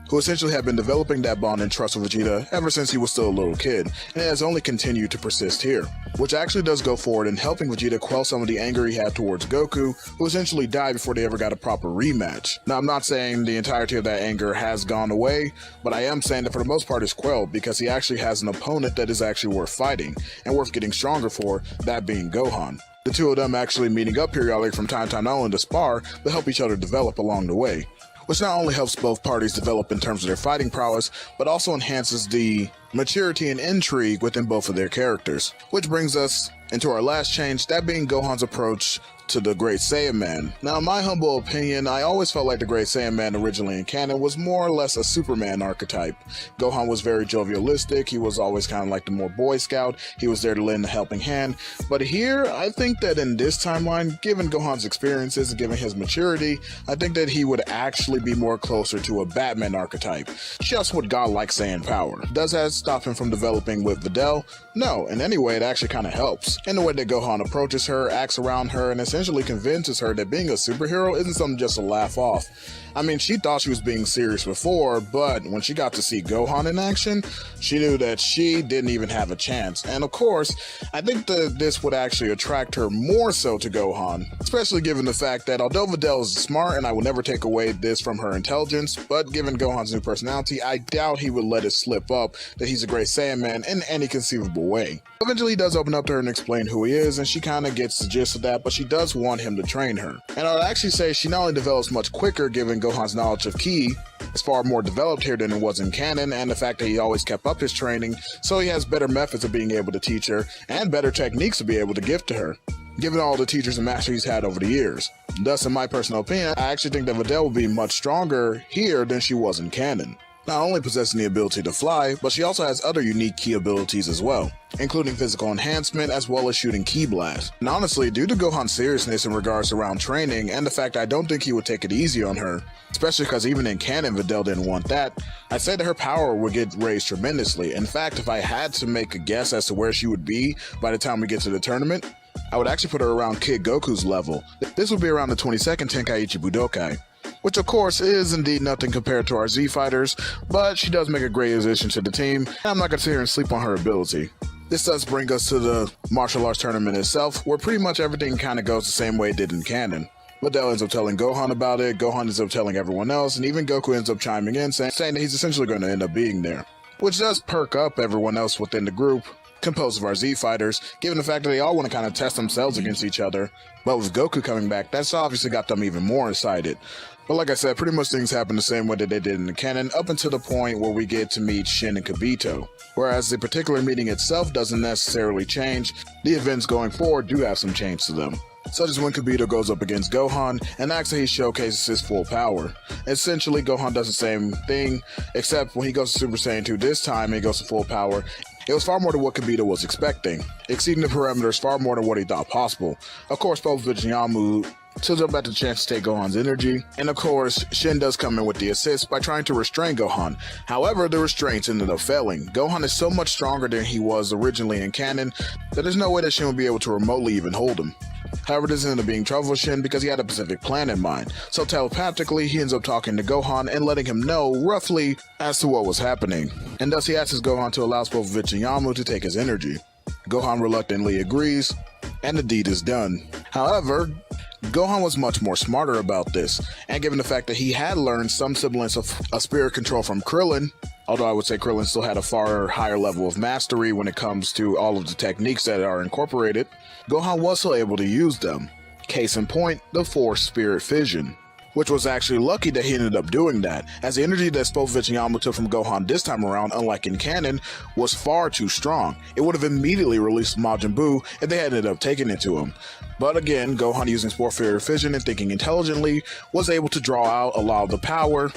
who essentially had been developing that bond and trust with Vegeta ever since he was still a little kid, and it has only continued to persist here, which actually does go forward in helping Vegeta quell some of the anger he had towards Goku, who essentially died before they ever got a proper rematch. Now, I'm not saying the entirety of that anger has gone away, but I am saying that for the most part it's quelled because he actually has an opponent that is actually worth fighting, and worth getting stronger for, that being Gohan. The two of them actually meeting up periodically from time to time not only to spar, but help each other develop along the way, which not only helps both parties develop in terms of their fighting prowess, but also enhances the maturity and intrigue within both of their characters. Which brings us into our last change, that being Gohan's approach to the Great Saiyan Man. Now, in my humble opinion, I always felt like the Great Saiyan Man originally in canon was more or less a Superman archetype. Gohan was very jovialistic, he was always kind of like the more Boy Scout, he was there to lend a helping hand. But here, I think that in this timeline, given Gohan's experiences and given his maturity, I think that he would actually be more closer to a Batman archetype, just with godlike Saiyan power. Does that stop him from developing with Videl? No, in any way it actually kind of helps. In the way that Gohan approaches her, acts around her, and essentially convinces her that being a superhero isn't something just to laugh off. I mean, she thought she was being serious before, but when she got to see Gohan in action, she knew that she didn't even have a chance. And of course, I think that this would actually attract her more so to Gohan, especially given the fact that although Videl is smart, and I will never take away this from her intelligence, but given Gohan's new personality, I doubt he would let it slip up that he's a Great Saiyan Man in any conceivable way. Eventually he does open up to her and explain who he is, and she kind of gets the gist of that, but she does want him to train her. And I would actually say she not only develops much quicker given Gohan's knowledge of Ki is far more developed here than it was in canon, and the fact that he always kept up his training, so he has better methods of being able to teach her, and better techniques to be able to give to her, given all the teachers and masters he's had over the years. Thus, in my personal opinion, I actually think that Videl will be much stronger here than she was in canon. Not only possessing the ability to fly, but she also has other unique Ki abilities as well, including physical enhancement as well as shooting Ki blast. And honestly, due to Gohan's seriousness in regards to round training and the fact I don't think he would take it easy on her, especially because even in canon Videl didn't want that, I'd say that her power would get raised tremendously. In fact, if I had to make a guess as to where she would be by the time we get to the tournament, I would actually put her around Kid Goku's level. This would be around the 22nd Tenkaichi Budokai, which of course is indeed nothing compared to our Z Fighters, but she does make a great addition to the team, and I'm not going to sit here and sleep on her ability. This does bring us to the martial arts tournament itself, where pretty much everything kind of goes the same way it did in canon. Videl ends up telling Gohan about it, Gohan ends up telling everyone else, and even Goku ends up chiming in saying that he's essentially going to end up being there, which does perk up everyone else within the group, composed of our Z fighters, given the fact that they all want to kind of test themselves against each other. But with Goku coming back, that's obviously got them even more excited. But like I said, pretty much things happen the same way that they did in the canon, up until the point where we get to meet Shin and Kibito. Whereas the particular meeting itself doesn't necessarily change, the events going forward do have some change to them. Such as when Kibito goes up against Gohan, and actually he showcases his full power. Essentially, Gohan does the same thing, except when he goes to Super Saiyan 2 this time and he goes to full power, it was far more than what Kibito was expecting, exceeding the parameters far more than what he thought possible. Of course, both Vegetayamu took up at the chance to take Gohan's energy, and of course, Shin does come in with the assist by trying to restrain Gohan. However, the restraints ended up failing. Gohan is so much stronger than he was originally in canon that there's no way that Shin would be able to remotely even hold him. However, this ended up being trouble for Shin because he had a specific plan in mind, so telepathically he ends up talking to Gohan and letting him know roughly as to what was happening, and thus he asks Gohan to allow both Vegetayamu to take his energy. Gohan reluctantly agrees, and the deed is done. However, Gohan was much more smarter about this, and given the fact that he had learned some semblance of a spirit control from Krillin, although I would say Krillin still had a far higher level of mastery when it comes to all of the techniques that are incorporated, Gohan was still able to use them. Case in point, the Force Spirit Fission. Which was actually lucky that he ended up doing that, as the energy that both Vegetayamu took from Gohan this time around, unlike in canon, was far too strong. It would have immediately released Majin Buu if they had ended up taking it to him. But again, Gohan using Force Spirit Fission and thinking intelligently, was able to draw out a lot of the power,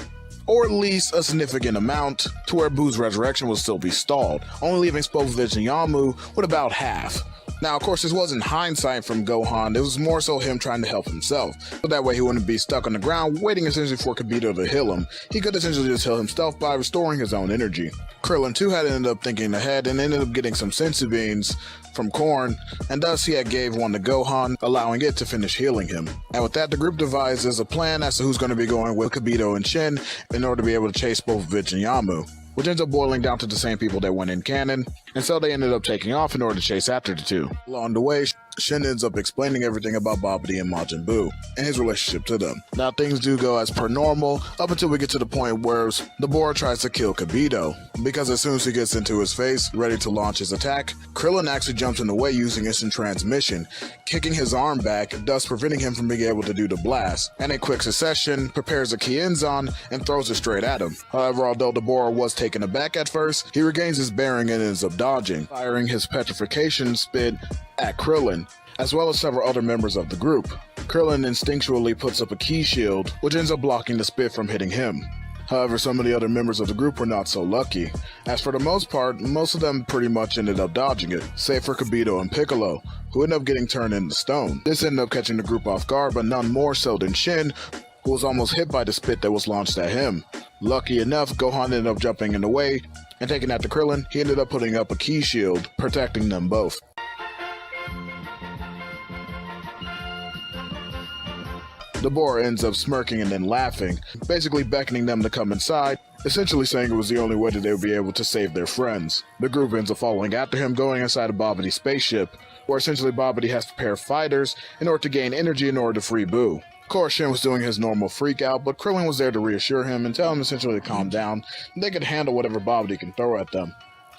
or at least a significant amount, to where Buu's resurrection will still be stalled, only leaving both Vegetayamu with about half. Now, of course, this wasn't hindsight from Gohan, it was more so him trying to help himself. But that way he wouldn't be stuck on the ground, waiting essentially for Kibito to heal him. He could essentially just heal himself by restoring his own energy. Krillin too had ended up thinking ahead and ended up getting some senzu beans from corn, and thus he had gave one to Gohan, allowing it to finish healing him. And with that, the group devises a plan as to who's going to be going with Kibito and Shin in order to be able to chase both Vegetayamu, which ends up boiling down to the same people that went in canon, and so they ended up taking off in order to chase after the two. Along the way, Shin ends up explaining everything about Babidi and Majin Buu, and his relationship to them. Now things do go as per normal, up until we get to the point where the boar tries to kill Kibito, because as soon as he gets into his face, ready to launch his attack, Krillin actually jumps in the way using instant transmission, kicking his arm back, thus preventing him from being able to do the blast, and in quick succession, prepares a Kienzan and throws it straight at him. However, although the boar was taken aback at first, he regains his bearing and ends up dodging, firing his petrification spit at Krillin, as well as several other members of the group. Krillin instinctually puts up a ki shield, which ends up blocking the spit from hitting him. However, some of the other members of the group were not so lucky, as for the most part, most of them pretty much ended up dodging it, save for Kibito and Piccolo, who ended up getting turned into stone. This ended up catching the group off guard, but none more so than Shin, who was almost hit by the spit that was launched at him. Lucky enough, Gohan ended up jumping in the way, and taking after Krillin, he ended up putting up a ki shield, protecting them both. The boar ends up smirking and then laughing, basically beckoning them to come inside, essentially saying it was the only way that they would be able to save their friends. The group ends up following after him, going inside of Babidi's spaceship, where essentially Babidi has to prepare fighters in order to gain energy in order to free Buu. Of course, Shin was doing his normal freak out, but Krillin was there to reassure him and tell him essentially to calm down, and they could handle whatever Babidi can throw at them.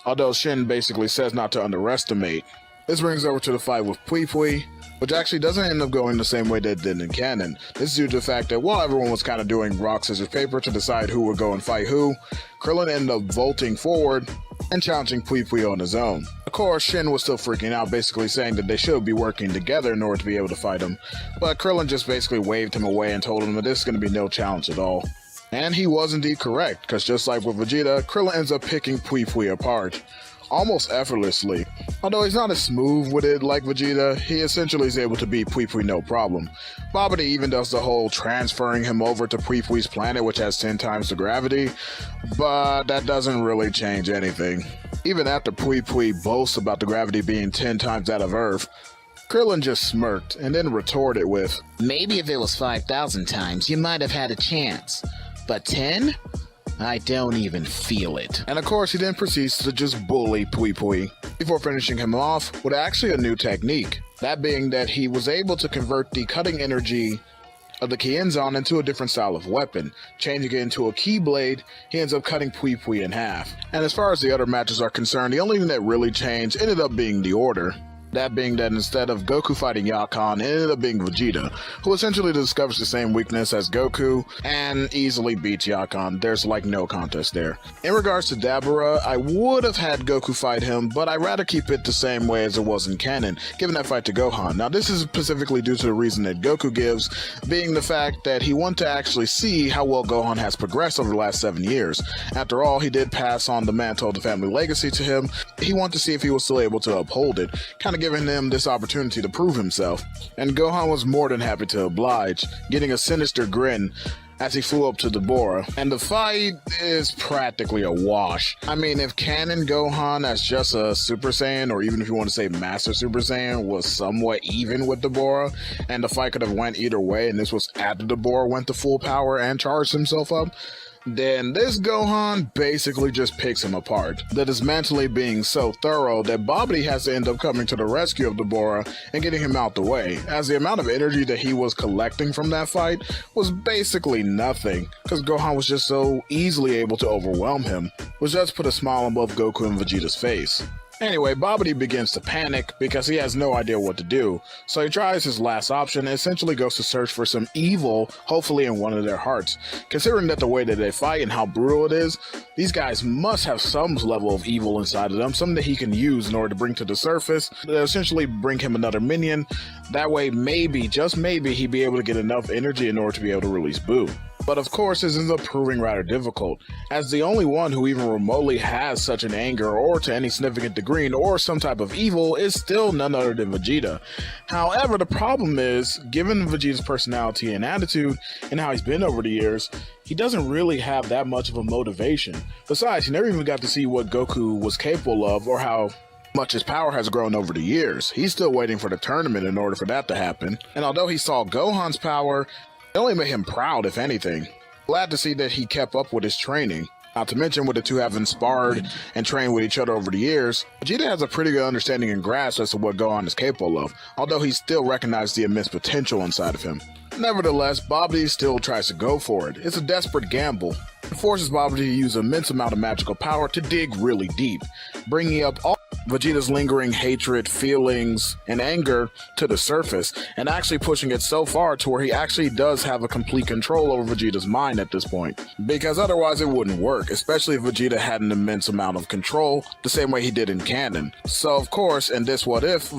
Although Shin basically says not to underestimate. This brings over to the fight with Pui Pui, which actually doesn't end up going the same way that it did in canon. This is due to the fact that while everyone was kind of doing rock, scissors, paper to decide who would go and fight who, Krillin ended up vaulting forward and challenging Pui Pui on his own. Of course, Shin was still freaking out, basically saying that they should be working together in order to be able to fight him, but Krillin just basically waved him away and told him that this is going to be no challenge at all. And he was indeed correct, because just like with Vegeta, Krillin ends up picking Pui Pui apart, almost effortlessly. Although he's not as smooth with it like Vegeta, he essentially is able to beat Pui Pui no problem. Babidi even does the whole transferring him over to Pui Pui's planet, which has 10 times the gravity, but that doesn't really change anything. Even after Pui Pui boasts about the gravity being 10 times that of Earth, Krillin just smirked and then retorted with, Maybe if it was 5,000 times, you might have had a chance. But 10? I don't even feel it. And of course, he then proceeds to just bully Pui Pui, before finishing him off with actually a new technique. That being that he was able to convert the cutting energy of the Kienzan into a different style of weapon. Changing it into a Keyblade, he ends up cutting Pui Pui in half. And as far as the other matches are concerned, the only thing that really changed ended up being the order. That being that instead of Goku fighting Yakan, it ended up being Vegeta, who essentially discovers the same weakness as Goku and easily beats Yakan. There's like no contest there. In regards to Dabura, I would have had Goku fight him, but I'd rather keep it the same way as it was in canon, giving that fight to Gohan. Now this is specifically due to the reason that Goku gives, being the fact that he wanted to actually see how well Gohan has progressed over the last 7 years. After all, he did pass on the mantle of the family legacy to him. He wanted to see if he was still able to uphold it, kind of giving him this opportunity to prove himself, and Gohan was more than happy to oblige, getting a sinister grin as he flew up to Dabura, and the fight is practically a wash. I mean, if canon Gohan as just a Super Saiyan, or even if you want to say Master Super Saiyan, was somewhat even with Dabura, and the fight could have went either way, and this was after Dabura went to full power and charged himself up, then this Gohan basically just picks him apart. The dismantling being so thorough that Babidi has to end up coming to the rescue of Dabura and getting him out the way, as the amount of energy that he was collecting from that fight was basically nothing, because Gohan was just so easily able to overwhelm him, which just put a smile on both Goku and Vegeta's face. Anyway, Babidi begins to panic because he has no idea what to do, so he tries his last option and essentially goes to search for some evil, hopefully in one of their hearts. Considering that the way that they fight and how brutal it is, these guys must have some level of evil inside of them, something that he can use in order to bring to the surface, to essentially bring him another minion. That way, maybe, just maybe, he'd be able to get enough energy in order to be able to release Boo. But of course, this ends up proving rather difficult, as the only one who even remotely has such an anger or to any significant degree or some type of evil is still none other than Vegeta. However, the problem is, given Vegeta's personality and attitude and how he's been over the years, he doesn't really have that much of a motivation. Besides, he never even got to see what Goku was capable of or how much his power has grown over the years. He's still waiting for the tournament in order for that to happen. And although he saw Gohan's power, it only made him proud, if anything. Glad to see that he kept up with his training. Not to mention, with the two having sparred and trained with each other over the years, Vegeta has a pretty good understanding and grasp as to what Gohan is capable of, although he still recognizes the immense potential inside of him. Nevertheless, Babidi still tries to go for it. It's a desperate gamble. It forces Babidi to use an immense amount of magical power to dig really deep, bringing up all Vegeta's lingering hatred, feelings, and anger to the surface, and actually pushing it so far to where he actually does have a complete control over Vegeta's mind at this point. Because otherwise it wouldn't work, especially if Vegeta had an immense amount of control, the same way he did in canon. So of course, in this what if,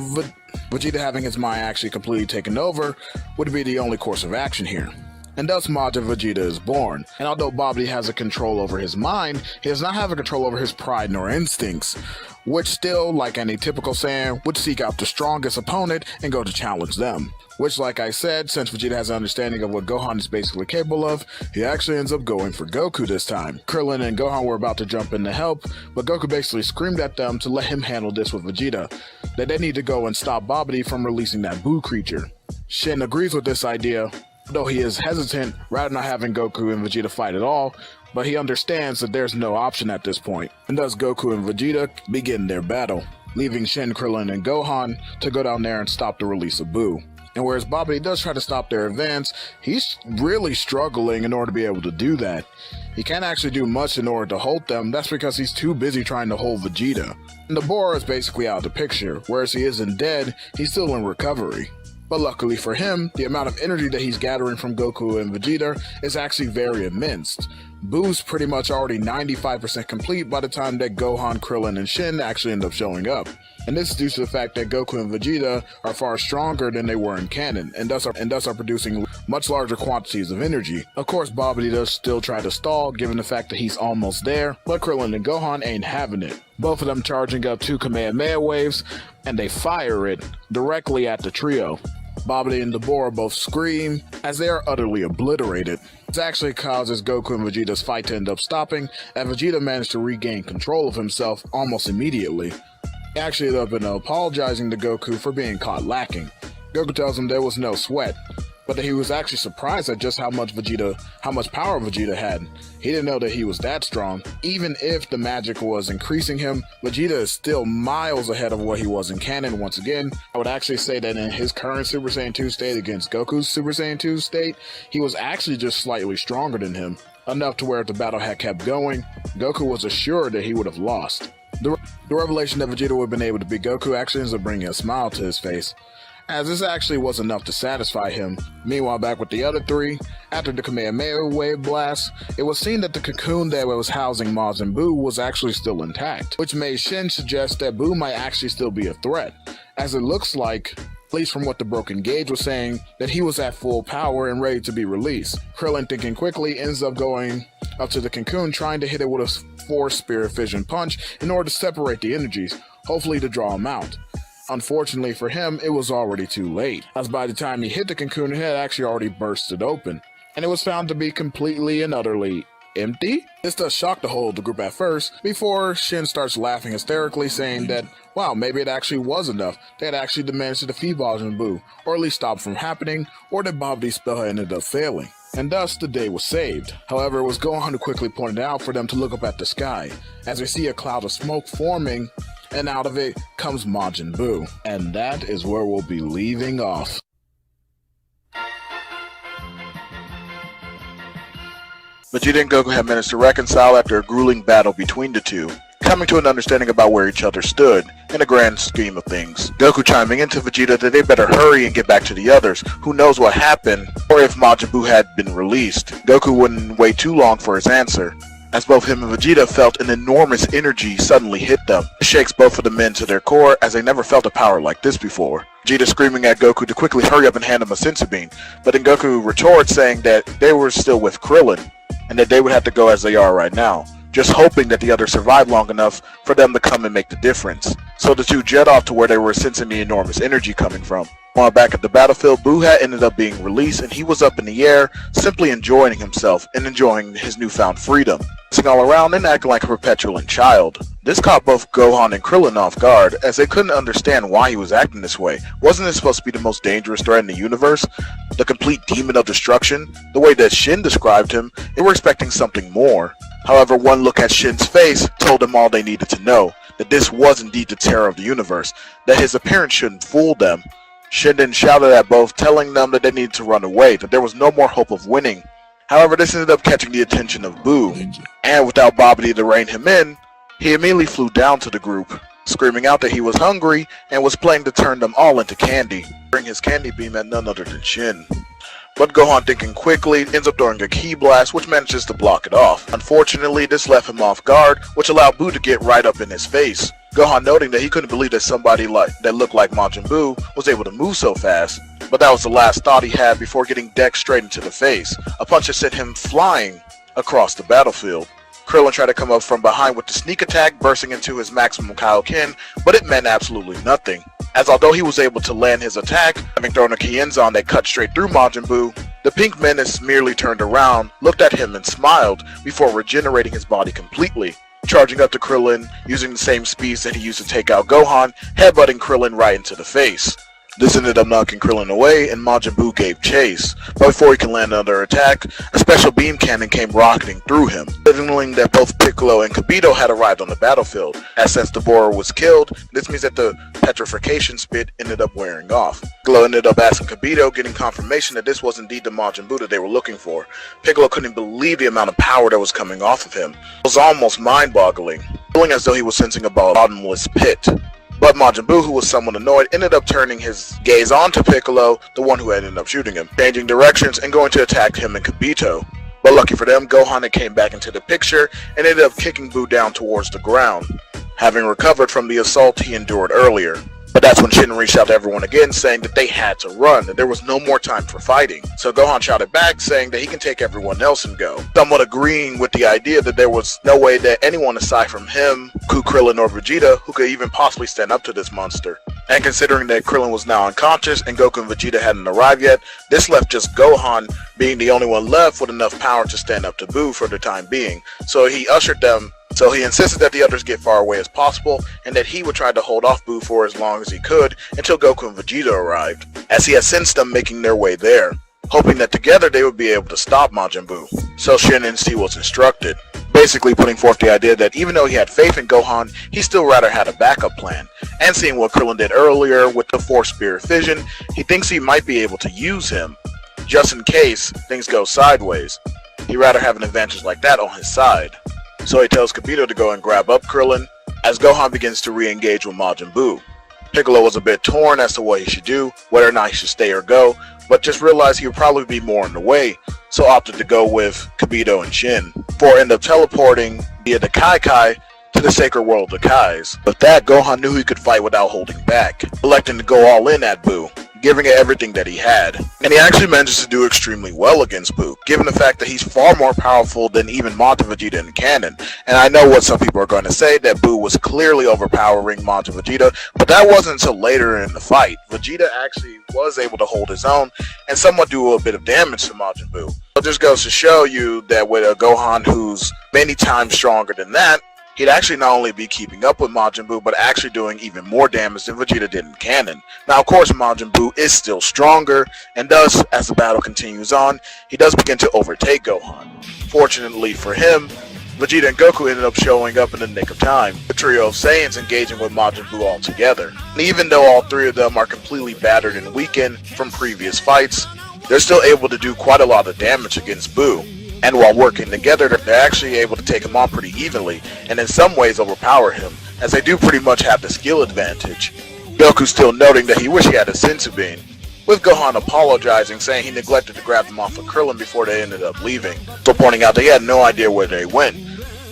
Vegeta having his mind actually completely taken over would be the only course of action here. And thus Majin Vegeta is born, and although Babidi has a control over his mind, he does not have a control over his pride nor instincts, which still, like any typical Saiyan, would seek out the strongest opponent and go to challenge them. Which, like I said, since Vegeta has an understanding of what Gohan is basically capable of, he actually ends up going for Goku this time. Krillin and Gohan were about to jump in to help, but Goku basically screamed at them to let him handle this with Vegeta, that they need to go and stop Babidi from releasing that Boo creature. Shin agrees with this idea, though he is hesitant rather than not having Goku and Vegeta fight at all, but he understands that there's no option at this point, and thus Goku and Vegeta begin their battle, leaving Shin, Krillin, and Gohan to go down there and stop the release of Boo. And whereas Babidi does try to stop their advance, he's really struggling in order to be able to do that. He can't actually do much in order to hold them, that's because he's too busy trying to hold Vegeta. And Dabura is basically out of the picture, whereas he isn't dead, he's still in recovery. But luckily for him, the amount of energy that he's gathering from Goku and Vegeta is actually very immense. Boo's pretty much already 95% complete by the time that Gohan, Krillin, and Shin actually end up showing up. And this is due to the fact that Goku and Vegeta are far stronger than they were in canon, and thus are producing much larger quantities of energy. Of course, Babidi does still try to stall, given the fact that he's almost there, but Krillin and Gohan ain't having it. Both of them charging up 2 Kamehameha waves, and they fire it directly at the trio. Babidi and Dabura both scream as they are utterly obliterated. This actually causes Goku and Vegeta's fight to end up stopping, and Vegeta managed to regain control of himself almost immediately. He actually ended up apologizing to Goku for being caught lacking. Goku tells him there was no sweat. but that he was actually surprised at just how much power Vegeta had. He didn't know that he was that strong. Even if the magic was increasing him, Vegeta is still miles ahead of what he was in canon. Once again, I would actually say that in his current Super Saiyan 2 state against Goku's Super Saiyan 2 state, he was actually just slightly stronger than him. Enough to where if the battle had kept going, Goku was assured that he would have lost. The revelation that Vegeta would have been able to beat Goku actually ends up bringing a smile to his face, as this actually was enough to satisfy him. Meanwhile, back with the other three, after the Kamehameha wave blast, it was seen that the cocoon that was housing Majin Buu was actually still intact, which made Shin suggest that Buu might actually still be a threat, as it looks like, at least from what the broken gauge was saying, that he was at full power and ready to be released. Krillin, thinking quickly, ends up going up to the cocoon, trying to hit it with a Force Spirit Fission punch in order to separate the energies, hopefully to draw him out. Unfortunately for him, it was already too late, as by the time he hit the cocoon, it had actually already bursted open, and it was found to be completely and utterly empty. This does shock the whole of the group at first, before Shin starts laughing hysterically, saying that, wow, maybe it actually was enough. They had actually managed to defeat Majin Buu, or at least stop from happening, or that Babidi's spell had ended up failing. And thus, the day was saved. However, it was Gohan who quickly pointed out for them to look up at the sky, as we see a cloud of smoke forming, and out of it comes Majin Buu. And that is where we'll be leaving off. Vegeta and Goku had managed to reconcile after a grueling battle between the two, coming to an understanding about where each other stood in the grand scheme of things. Goku chiming into Vegeta that they better hurry and get back to the others. Who knows what happened, or if Majin Buu had been released. Goku wouldn't wait too long for his answer, as both him and Vegeta felt an enormous energy suddenly hit them. It shakes both of the men to their core, as they never felt a power like this before. Vegeta screaming at Goku to quickly hurry up and hand him a senzu bean, but then Goku retorts saying that they were still with Krillin, and that they would have to go as they are right now, just hoping that the others survived long enough for them to come and make the difference. So the two jet off to where they were sensing the enormous energy coming from. While back at the battlefield, Buu had ended up being released, and he was up in the air, simply enjoying himself and enjoying his newfound freedom, dancing all around and acting like a petulant child. This caught both Gohan and Krillin off guard, as they couldn't understand why he was acting this way. Wasn't it supposed to be the most dangerous threat in the universe? The complete demon of destruction? The way that Shin described him, they were expecting something more. However, one look at Shin's face told them all they needed to know, that this was indeed the terror of the universe, that his appearance shouldn't fool them. Shin then shouted at both, telling them that they needed to run away, that there was no more hope of winning. However, this ended up catching the attention of Buu, and without Babidi to rein him in, he immediately flew down to the group, screaming out that he was hungry and was planning to turn them all into candy, bring his candy beam at none other than Shin. But Gohan, thinking quickly, ends up throwing a ki blast, which manages to block it off. Unfortunately, this left him off guard, which allowed Buu to get right up in his face. Gohan noting that he couldn't believe that somebody that looked like Majin Buu was able to move so fast. But that was the last thought he had before getting decked straight into the face, a punch that sent him flying across the battlefield. Krillin tried to come up from behind with the sneak attack, bursting into his maximum Kaioken, but it meant absolutely nothing, as although he was able to land his attack, having thrown a Kienzan that cut straight through Majin Buu, the pink menace merely turned around, looked at him and smiled before regenerating his body completely, charging up to Krillin using the same speeds that he used to take out Gohan, headbutting Krillin right into the face. This ended up knocking Krillin away, and Majin Buu gave chase, but before he can land another attack, a special beam cannon came rocketing through him, signaling that both Piccolo and Kibito had arrived on the battlefield. As since the boar was killed, this means that the petrification spit ended up wearing off. Piccolo ended up asking Kibito, getting confirmation that this was indeed the Majin Buu that they were looking for. Piccolo couldn't believe the amount of power that was coming off of him. It was almost mind-boggling, feeling as though he was sensing a bottomless pit. But Majin Buu, who was somewhat annoyed, ended up turning his gaze onto Piccolo, the one who ended up shooting him, changing directions and going to attack him and Kibito. But lucky for them, Gohan came back into the picture and ended up kicking Buu down towards the ground, having recovered from the assault he endured earlier. But that's when Shin reached out to everyone again, saying that they had to run, that there was no more time for fighting. So Gohan shouted back, saying that he can take everyone else and go, somewhat agreeing with the idea that there was no way that anyone aside from him, Krillin or Vegeta, who could even possibly stand up to this monster. And considering that Krillin was now unconscious and Goku and Vegeta hadn't arrived yet, this left just Gohan being the only one left with enough power to stand up to Buu for the time being. So he insisted that the others get far away as possible, and that he would try to hold off Buu for as long as he could until Goku and Vegeta arrived, as he had sensed them making their way there. hoping that together they would be able to stop Majin Buu. So Shin instead was instructed, basically putting forth the idea that even though he had faith in Gohan, he still rather had a backup plan. And seeing what Krillin did earlier with the Force Spirit Fission, he thinks he might be able to use him, just in case things go sideways. He'd rather have an advantage like that on his side. So he tells Kibito to go and grab up Krillin, as Gohan begins to re-engage with Majin Buu. Piccolo was a bit torn as to what he should do, whether or not he should stay or go, but just realized he would probably be more in the way, so opted to go with Kibito and Shin, before end up teleporting via the Kai to the sacred world of the Kais. With that, Gohan knew he could fight without holding back, electing to go all in at Buu, giving it everything that he had. And he actually manages to do extremely well against Buu, given the fact that he's far more powerful than even Majin Vegeta in canon. And I know what some people are going to say, that Buu was clearly overpowering Majin Vegeta, but that wasn't until later in the fight. Vegeta actually was able to hold his own and somewhat do a bit of damage to Majin Buu. It just goes to show you that with a Gohan who's many times stronger than that, he'd actually not only be keeping up with Majin Buu, but actually doing even more damage than Vegeta did in canon. Now, of course, Majin Buu is still stronger, and thus, as the battle continues on, he does begin to overtake Gohan. Fortunately for him, Vegeta and Goku ended up showing up in the nick of time, the trio of Saiyans engaging with Majin Buu all together. And even though all three of them are completely battered and weakened from previous fights, they're still able to do quite a lot of damage against Buu. And while working together, they're actually able to take him on pretty evenly, and in some ways overpower him, as they do pretty much have the skill advantage. Goku still noting that he wished he had a Senzu Bean, with Gohan apologizing, saying he neglected to grab them off of Krillin before they ended up leaving, so pointing out that he had no idea where they went.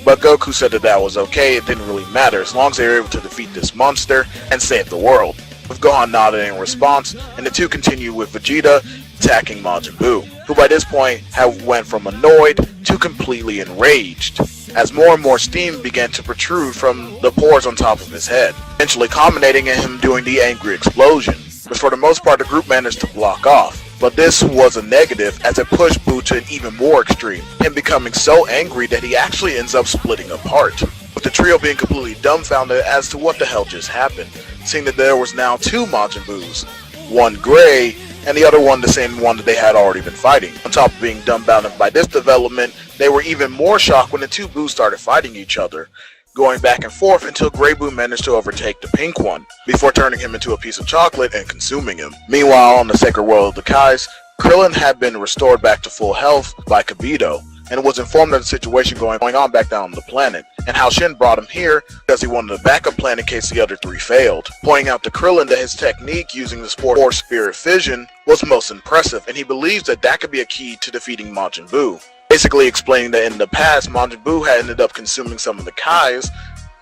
But Goku said that that was okay, it didn't really matter, as long as they were able to defeat this monster and save the world. With Gohan nodding in response, and the two continue with Vegeta attacking Majin Buu, who by this point had went from annoyed to completely enraged, as more and more steam began to protrude from the pores on top of his head, eventually culminating in him doing the angry explosion, which for the most part the group managed to block off. But this was a negative, as it pushed Buu to an even more extreme, him becoming so angry that he actually ends up splitting apart, with the trio being completely dumbfounded as to what the hell just happened, seeing that there was now two Majin Buus, one gray, and the other one the same one that they had already been fighting. On top of being dumbfounded by this development, they were even more shocked when the two Buus started fighting each other, going back and forth until Grey Buu managed to overtake the pink one, before turning him into a piece of chocolate and consuming him. Meanwhile, on the sacred world of the Kais, Krillin had been restored back to full health by Kibito, and was informed of the situation going on back down on the planet, and how Shin brought him here because he wanted a backup plan in case the other three failed, pointing out to Krillin that his technique using the Force Spirit Fission was most impressive, and he believes that that could be a key to defeating Majin Buu. Basically explaining that in the past, Majin Buu had ended up consuming some of the Kais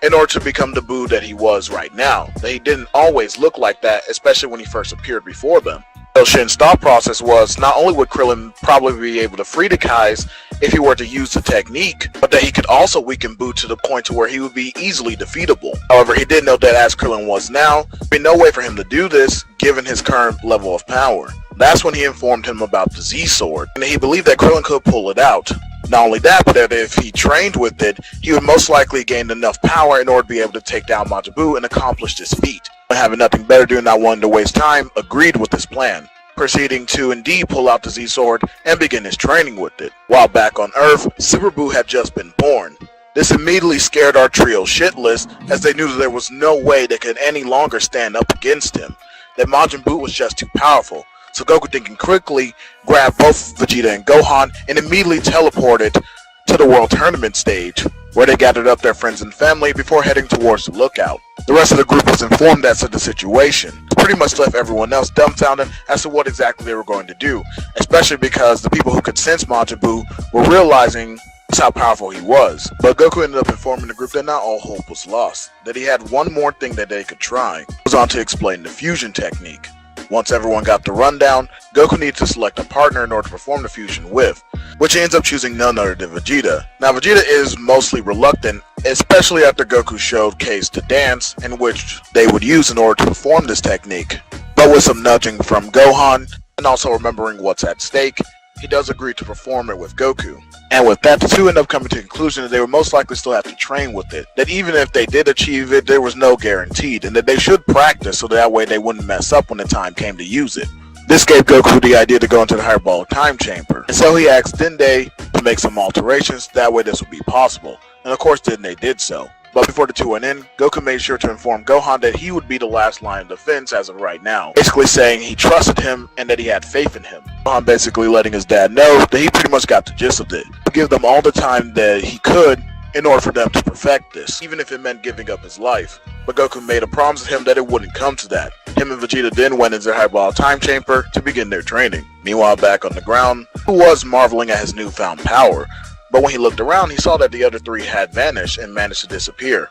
in order to become the Buu that he was right now, that he didn't always look like that, especially when he first appeared before them. So Shin's thought process was, not only would Krillin probably be able to free the Kais if he were to use the technique, but that he could also weaken Buu to the point to where he would be easily defeatable. However, he did know that as Krillin was now, there'd be no way for him to do this given his current level of power. That's when he informed him about the Z-Sword, and he believed that Krillin could pull it out. Not only that, but that if he trained with it, he would most likely gain enough power in order to be able to take down Majin Buu and accomplish this feat. Having nothing better to do and not wanting to waste time, agreed with this plan, proceeding to indeed pull out the Z-Sword and begin his training with it. While back on Earth, Super Buu had just been born. This immediately scared our trio shitless, as they knew that there was no way they could any longer stand up against him, that Majin Buu was just too powerful. So Goku, thinking quickly, grabbed both Vegeta and Gohan and immediately teleported to the World Tournament stage, where they gathered up their friends and family before heading towards the lookout. The rest of the group was informed as to the situation, pretty much left everyone else dumbfounded as to what exactly they were going to do, especially because the people who could sense Majin Buu were realizing just how powerful he was. But Goku ended up informing the group that not all hope was lost, that he had one more thing that they could try. He was on to explain the fusion technique. Once everyone got the rundown, Goku needed to select a partner in order to perform the fusion with, which he ends up choosing none other than Vegeta. Now Vegeta is mostly reluctant, especially after Goku showcased the dance in which they would use in order to perform this technique. But with some nudging from Gohan, and also remembering what's at stake, he does agree to perform it with Goku. And with that, the two end up coming to the conclusion that they would most likely still have to train with it. That even if they did achieve it, there was no guaranteed, and that they should practice so that way they wouldn't mess up when the time came to use it. This gave Goku the idea to go into the hyperbolic time chamber, and so he asked Dende to make some alterations, that way this would be possible, and of course Dende did so. But before the two went in, Goku made sure to inform Gohan that he would be the last line of defense as of right now, basically saying he trusted him and that he had faith in him. Gohan basically letting his dad know that he pretty much got the gist of it, to give them all the time that he could in order for them to perfect this, even if it meant giving up his life. But Goku made a promise to him that it wouldn't come to that. Him and Vegeta then went into the hyperbolic time chamber to begin their training. Meanwhile, back on the ground, Goku was marveling at his newfound power, but when he looked around, he saw that the other three had vanished and managed to disappear.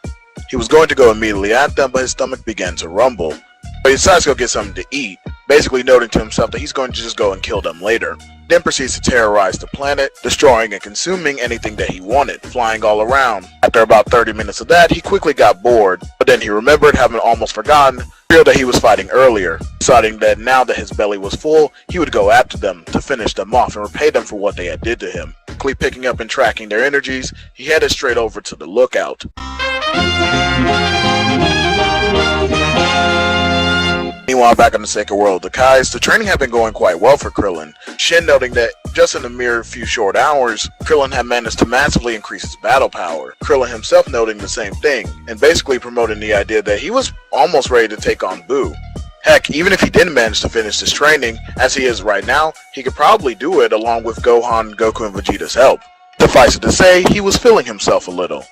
He was going to go immediately at them, but his stomach began to rumble. But he decides to go get something to eat, basically noting to himself that he's going to just go and kill them later. Then proceeds to terrorize the planet, destroying and consuming anything that he wanted, flying all around. After about 30 minutes of that, he quickly got bored, but then he remembered, having almost forgotten, the trio that he was fighting earlier, deciding that now that his belly was full, he would go after them to finish them off and repay them for what they had did to him. Quickly picking up and tracking their energies, he headed straight over to the lookout. Meanwhile, back on the sacred world of the Kais, the training had been going quite well for Krillin, Shin noting that just in a mere few short hours, Krillin had managed to massively increase his battle power, Krillin himself noting the same thing, and basically promoting the idea that he was almost ready to take on Buu. Heck, even if he didn't manage to finish his training, as he is right now, he could probably do it along with Gohan, Goku, and Vegeta's help. Suffice it to say, he was feeling himself a little,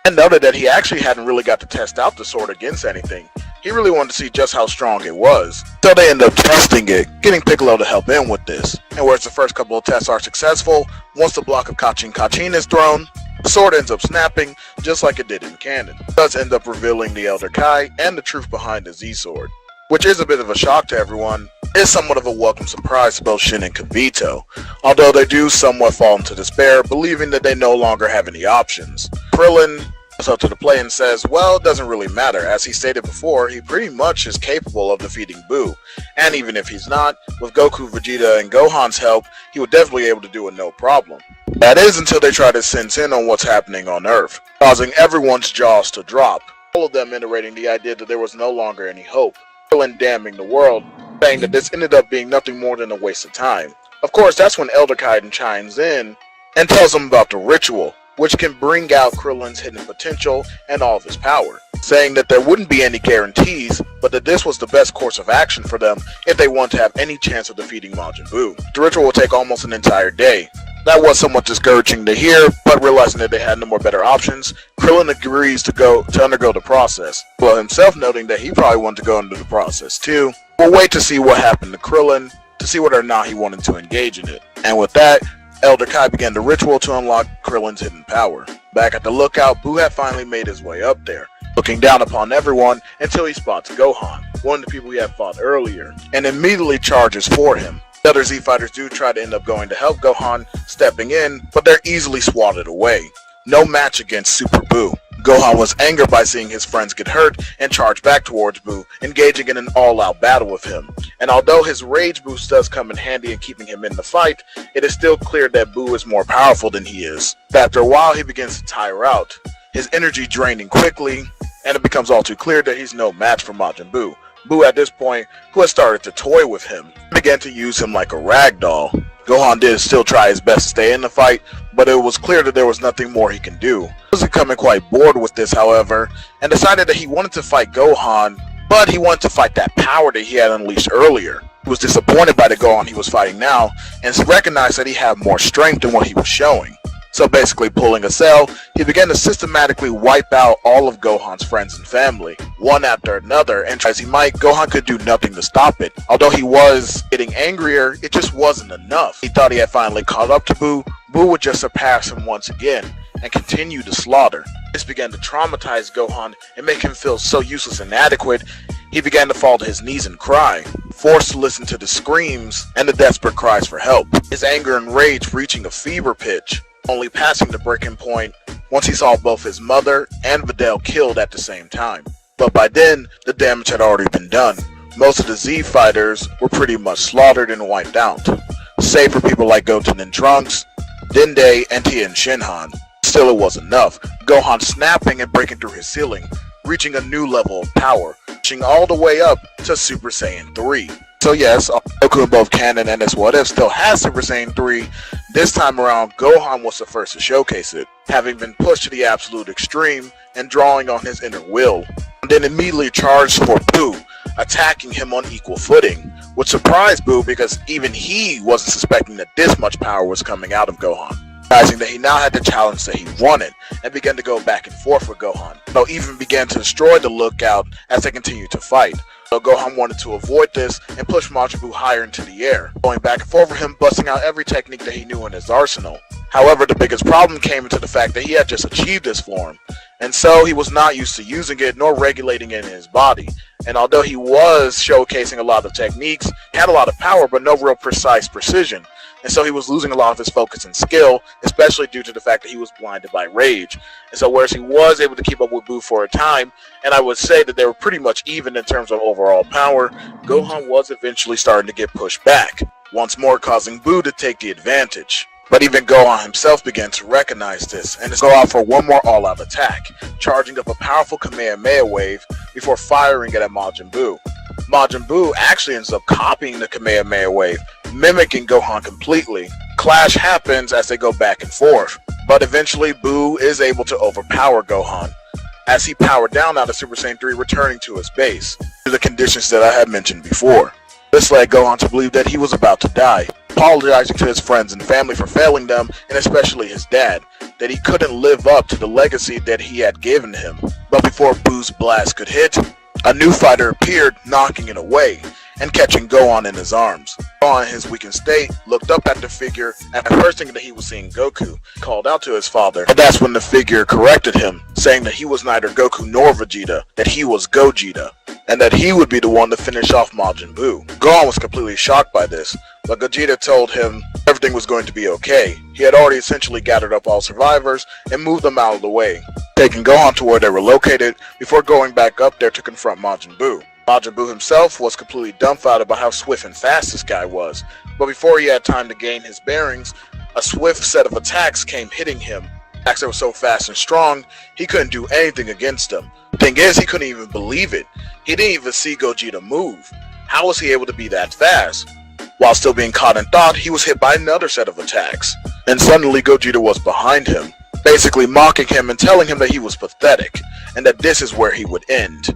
and noted that he actually hadn't really got to test out the sword against anything. He really wanted to see just how strong it was, so they end up testing it, getting Piccolo to help in with this. And whereas the first couple of tests are successful, once the block of Kachin Kachin is thrown, the sword ends up snapping, just like it did in canon. It does end up revealing the Elder Kai and the truth behind the Z-Sword, which is a bit of a shock to everyone. It is somewhat of a welcome surprise to both Shin and Kibito, although they do somewhat fall into despair, believing that they no longer have any options. Krillin up to the play and says, well, it doesn't really matter. As he stated before, he pretty much is capable of defeating Buu, and even if he's not, with Goku, Vegeta, and Gohan's help, he would definitely be able to do it no problem. That is until they try to sense in on what's happening on Earth, causing everyone's jaws to drop, all of them iterating the idea that there was no longer any hope, Krillin damning the world, saying that this ended up being nothing more than a waste of time. Of course, that's when Elder Kaiden chimes in and tells them about the ritual, which can bring out Krillin's hidden potential and all of his power, saying that there wouldn't be any guarantees, but that this was the best course of action for them if they want to have any chance of defeating Majin Buu. The ritual will take almost an entire day. That was somewhat discouraging to hear, but realizing that they had no more better options, Krillin agrees to undergo the process, while himself noting that he probably wanted to go into the process too. We'll wait to see what happened to Krillin, to see whether or not he wanted to engage in it. And with that, Elder Kai began the ritual to unlock Krillin's hidden power. Back at the lookout, Buu had finally made his way up there, looking down upon everyone until he spots Gohan, one of the people he had fought earlier, and immediately charges for him. The other Z fighters do try to end up going to help Gohan, stepping in, but they're easily swatted away. No match against Super Buu. Gohan was angered by seeing his friends get hurt and charged back towards Buu, engaging in an all-out battle with him. And although his rage boost does come in handy in keeping him in the fight, it is still clear that Buu is more powerful than he is. After a while, he begins to tire out, his energy draining quickly, and it becomes all too clear that he's no match for Majin Buu. Buu at this point, who had started to toy with him, began to use him like a rag doll. Gohan did still try his best to stay in the fight, but it was clear that there was nothing more he can do. He was becoming quite bored with this, however, and decided that he wanted to fight Gohan, but he wanted to fight that power that he had unleashed earlier. He was disappointed by the Gohan he was fighting now, and recognized that he had more strength than what he was showing. So basically pulling a Cell, he began to systematically wipe out all of Gohan's friends and family, one after another, and as he might, Gohan could do nothing to stop it. Although he was getting angrier, it just wasn't enough. He thought he had finally caught up to Buu. Buu would just surpass him once again, and continue to slaughter. This began to traumatize Gohan and make him feel so useless and inadequate, he began to fall to his knees and cry, forced to listen to the screams and the desperate cries for help, his anger and rage reaching a fever pitch, only passing the breaking point once he saw both his mother and Videl killed at the same time. But by then, the damage had already been done. Most of the Z fighters were pretty much slaughtered and wiped out, save for people like Goten and Trunks, Dende, and Tien Shinhan. Still, it was enough. Gohan snapping and breaking through his ceiling, reaching a new level of power, reaching all the way up to Super Saiyan 3. So yes, Goku in both canon and its What If still has Super Saiyan 3. This time around, Gohan was the first to showcase it, having been pushed to the absolute extreme and drawing on his inner will, and then immediately charged for Buu, attacking him on equal footing, which surprised Buu because even he wasn't suspecting that this much power was coming out of Gohan. Realizing that he now had the challenge that he wanted, and began to go back and forth with Gohan, though even began to destroy the Lookout as they continued to fight. So Gohan wanted to avoid this and push Majin Buu higher into the air, going back and forth with him, busting out every technique that he knew in his arsenal. However, the biggest problem came into the fact that he had just achieved this form, and so he was not used to using it nor regulating it in his body. And although he was showcasing a lot of techniques, he had a lot of power but no real precise precision. And so he was losing a lot of his focus and skill, especially due to the fact that he was blinded by rage. And so whereas he was able to keep up with Buu for a time, and I would say that they were pretty much even in terms of overall power, Gohan was eventually starting to get pushed back, once more causing Buu to take the advantage. But even Gohan himself began to recognize this, and to go out for one more all-out attack, charging up a powerful Kamehameha wave before firing it at Majin Buu. Majin Buu actually ends up copying the Kamehameha wave, mimicking Gohan completely. Clash happens as they go back and forth, but eventually Buu is able to overpower Gohan, as he powered down out of Super Saiyan 3, returning to his base, to the conditions that I had mentioned before. This led Gohan to believe that he was about to die, apologizing to his friends and family for failing them, and especially his dad, that he couldn't live up to the legacy that he had given him. But before Buu's blast could hit, a new fighter appeared, knocking it away, and catching Gohan in his arms. Gohan, in his weakened state, looked up at the figure, and at first thinking that he was seeing Goku, called out to his father, and that's when the figure corrected him, saying that he was neither Goku nor Vegeta, that he was Gogeta, and that he would be the one to finish off Majin Buu. Gohan was completely shocked by this, but Gogeta told him everything was going to be okay. He had already essentially gathered up all survivors and moved them out of the way, taking Gohan to where they were located before going back up there to confront Majin Buu. Majin Buu himself was completely dumbfounded by how swift and fast this guy was, but before he had time to gain his bearings, a swift set of attacks came hitting him. Attacks that were so fast and strong, he couldn't do anything against them. The thing is, he couldn't even believe it. He didn't even see Gogeta move. How was he able to be that fast? While still being caught in thought, he was hit by another set of attacks, and suddenly Gogeta was behind him, basically mocking him and telling him that he was pathetic, and that this is where he would end.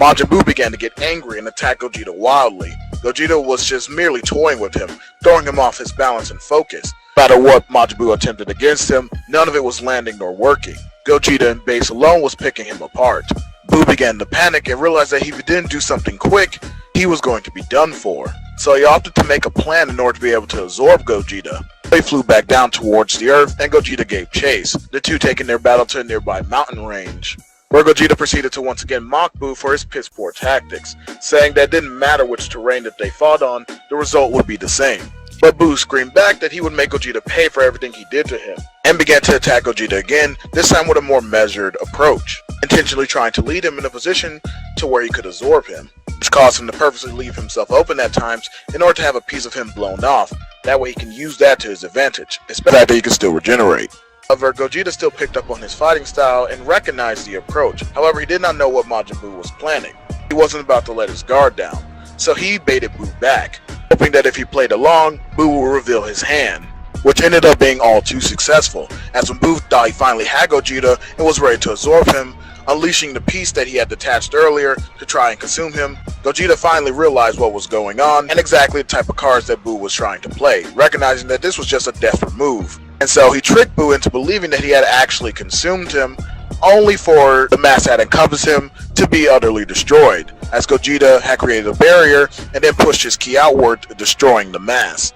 Majin Buu began to get angry and attack Gogeta wildly. Gogeta was just merely toying with him, throwing him off his balance and focus. No matter what Majin Buu attempted against him, none of it was landing nor working. Gogeta in base alone was picking him apart. Buu began to panic and realized that if he didn't do something quick, he was going to be done for. So he opted to make a plan in order to be able to absorb Gogeta. They flew back down towards the earth, and Gogeta gave chase, the two taking their battle to a nearby mountain range, where Gogeta proceeded to once again mock Buu for his piss poor tactics, saying that it didn't matter which terrain that they fought on, the result would be the same. But Buu screamed back that he would make Gogeta pay for everything he did to him, and began to attack Gogeta again, this time with a more measured approach, intentionally trying to lead him in a position to where he could absorb him, which caused him to purposely leave himself open at times in order to have a piece of him blown off. That way he can use that to his advantage, especially the fact that he can still regenerate. However, Gogeta still picked up on his fighting style and recognized the approach. However, he did not know what Majin Buu was planning. He wasn't about to let his guard down, so he baited Buu back, hoping that if he played along, Buu would reveal his hand, which ended up being all too successful, as when Buu thought he finally had Gogeta and was ready to absorb him, unleashing the piece that he had detached earlier to try and consume him, Gogeta finally realized what was going on and exactly the type of cards that Buu was trying to play, recognizing that this was just a desperate move. And so he tricked Buu into believing that he had actually consumed him, only for the mass that encompassed him to be utterly destroyed, as Gogeta had created a barrier and then pushed his ki outward, destroying the mass.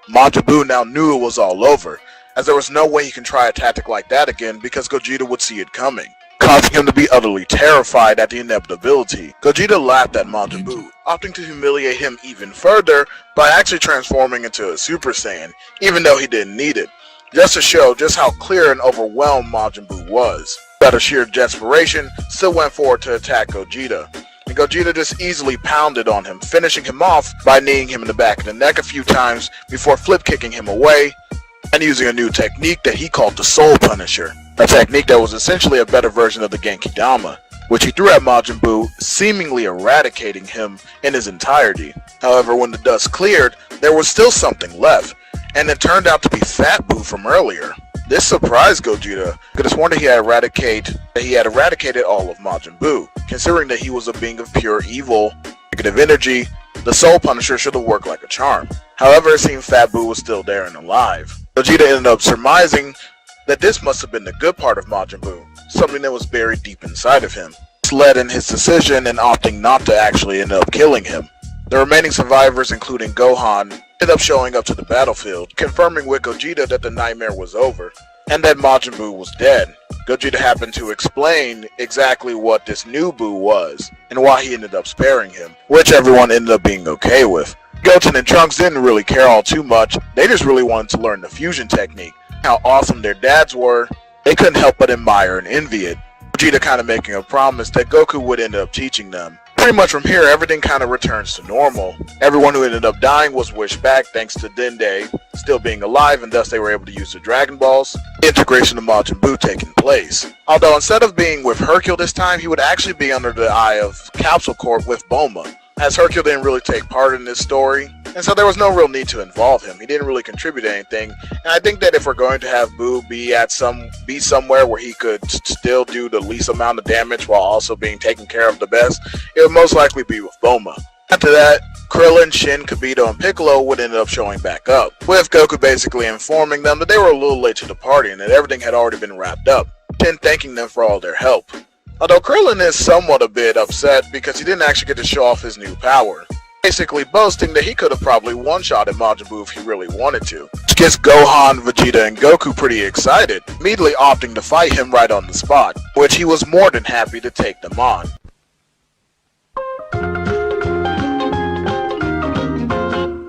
Majin Buu now knew it was all over, as there was no way he can try a tactic like that again because Gogeta would see it coming, causing him to be utterly terrified at the inevitability. Gogeta laughed at Majin Buu, opting to humiliate him even further by actually transforming into a Super Saiyan, even though he didn't need it, just to show just how clear and overwhelmed Majin Buu was. Out of sheer desperation, still went forward to attack Gogeta, and Gogeta just easily pounded on him, finishing him off by kneeing him in the back of the neck a few times before flip kicking him away and using a new technique that he called the Soul Punisher, a technique that was essentially a better version of the Genki Dama. which he threw at Majin Buu, seemingly eradicating him in his entirety. However, when the dust cleared, there was still something left, and it turned out to be Fat Buu from earlier. This surprised Gogeta, could have sworn that he had eradicated all of Majin Buu. Considering that he was a being of pure evil, negative energy, the Soul Punisher should have worked like a charm. However, it seemed Fat Buu was still there and alive. Gogeta ended up surmising that this must have been the good part of Majin Buu, something that was buried deep inside of him. This led in his decision in opting not to actually end up killing him. The remaining survivors, including Gohan, ended up showing up to the battlefield, confirming with Gogeta that the nightmare was over, and that Majin Buu was dead. Gogeta happened to explain exactly what this new Buu was, and why he ended up sparing him, which everyone ended up being okay with. Goten and Trunks didn't really care all too much, they just really wanted to learn the fusion technique. How awesome their dads were, they couldn't help but admire and envy it. Vegeta kind of making a promise that Goku would end up teaching them. Pretty much from here, everything kind of returns to normal. Everyone who ended up dying was wished back thanks to Dende still being alive, and thus they were able to use the Dragon Balls. The integration of Majin Buu taking place. Although instead of being with Hercule this time, he would actually be under the eye of Capsule Corp with Bulma, as Hercule didn't really take part in this story, and so there was no real need to involve him. He didn't really contribute anything, and I think that if we're going to have Buu be somewhere where he could still do the least amount of damage while also being taken care of the best, it would most likely be with Bulma. After that, Krillin, Shin, Kibito, and Piccolo would end up showing back up, with Goku basically informing them that they were a little late to the party and that everything had already been wrapped up, then thanking them for all their help. Although Krillin is somewhat a bit upset because he didn't actually get to show off his new power, basically boasting that he could have probably one-shotted Majin Buu if he really wanted to. Which gets Gohan, Vegeta, and Goku pretty excited, immediately opting to fight him right on the spot, which he was more than happy to take them on.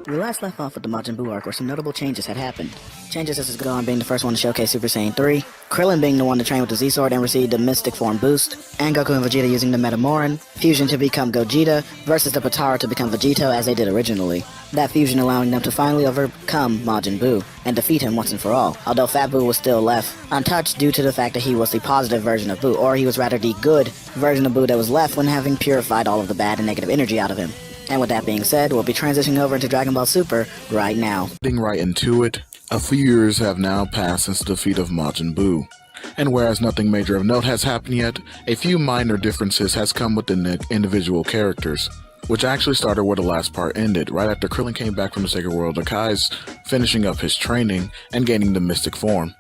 We last left off with the Majin Buu arc where some notable changes had happened. Changes such as Gohan being the first one to showcase Super Saiyan 3, Krillin being the one to train with the Z-Sword and receive the Mystic Form boost, and Goku and Vegeta using the Metamoran fusion to become Gogeta versus the Potara to become Vegito as they did originally. That fusion allowing them to finally overcome Majin Buu and defeat him once and for all, although Fat Buu was still left untouched due to the fact that he was the positive version of Buu, or he was rather the good version of Buu that was left when having purified all of the bad and negative energy out of him. And with that being said, we'll be transitioning over into Dragon Ball Super right now. Getting right into it, a few years have now passed since the defeat of Majin Buu. And whereas nothing major of note has happened yet, a few minor differences has come within the individual characters, which actually started where the last part ended, right after Krillin came back from the Sacred World of Kai's finishing up his training and gaining the Mystic Form,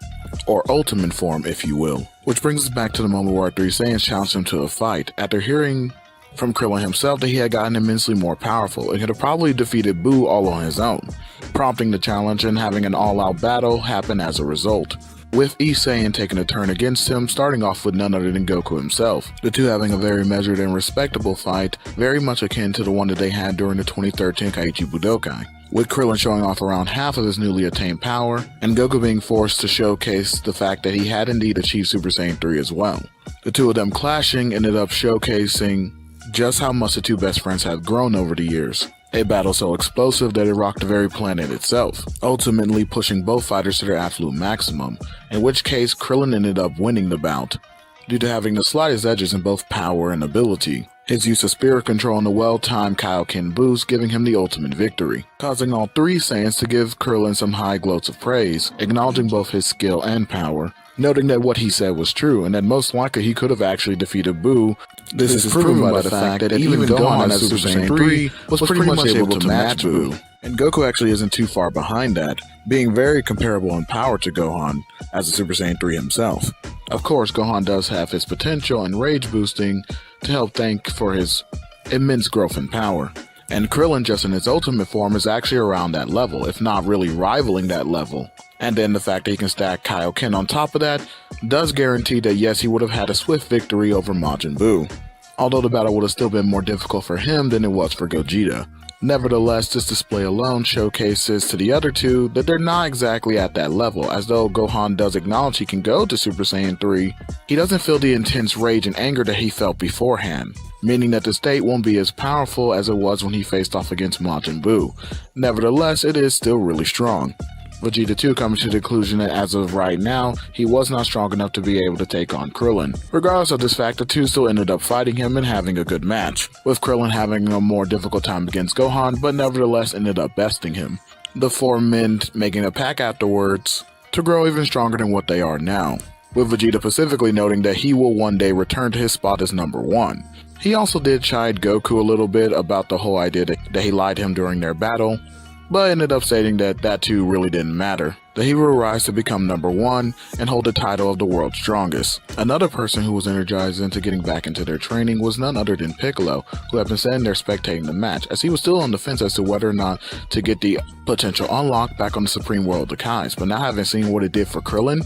or Ultimate Form if you will. Which brings us back to the moment where our three Saiyans challenged him to a fight, after hearing from Krillin himself that he had gotten immensely more powerful and could have probably defeated Buu all on his own, prompting the challenge and having an all-out battle happen as a result, with each Saiyan taking a turn against him, starting off with none other than Goku himself, the two having a very measured and respectable fight, very much akin to the one that they had during the 2013 Kaiichi Budokai, with Krillin showing off around half of his newly attained power, and Goku being forced to showcase the fact that he had indeed achieved Super Saiyan 3 as well. The two of them clashing ended up showcasing just how much the two best friends have grown over the years. A battle so explosive that it rocked the very planet itself, ultimately pushing both fighters to their absolute maximum, in which case Krillin ended up winning the bout, due to having the slightest edges in both power and ability. His use of spirit control and the well-timed Kaioken boost giving him the ultimate victory, causing all three Saiyans to give Krillin some high gloats of praise, acknowledging both his skill and power, noting that what he said was true and that most likely he could have actually defeated Buu. This is proven by the fact that even Gohan as Super Saiyan 3 was pretty much able to match Buu. And Goku actually isn't too far behind that, being very comparable in power to Gohan as a Super Saiyan 3 himself. Of course, Gohan does have his potential and rage boosting to help thank for his immense growth in power. And Krillin just in his ultimate form is actually around that level, if not really rivaling that level. And then the fact that he can stack Kaioken on top of that does guarantee that yes, he would have had a swift victory over Majin Buu, although the battle would have still been more difficult for him than it was for Gogeta. Nevertheless, this display alone showcases to the other two that they're not exactly at that level, as though Gohan does acknowledge he can go to Super Saiyan 3, he doesn't feel the intense rage and anger that he felt beforehand, meaning that the state won't be as powerful as it was when he faced off against Majin Buu. Nevertheless, it is still really strong. Vegeta too coming to the conclusion that as of right now, he was not strong enough to be able to take on Krillin. Regardless of this fact, the two still ended up fighting him and having a good match, with Krillin having a more difficult time against Gohan, but nevertheless ended up besting him. The four men making a pact afterwards to grow even stronger than what they are now, with Vegeta specifically noting that he will one day return to his spot as number 1. He also did chide Goku a little bit about the whole idea that he lied to him during their battle, but ended up stating that that too really didn't matter, that he will rise to become number 1 and hold the title of the world's strongest. Another person who was energized into getting back into their training was none other than Piccolo, who had been sitting there spectating the match, as he was still on the fence as to whether or not to get the potential unlock back on the Supreme World of Kais, but now having seen what it did for Krillin,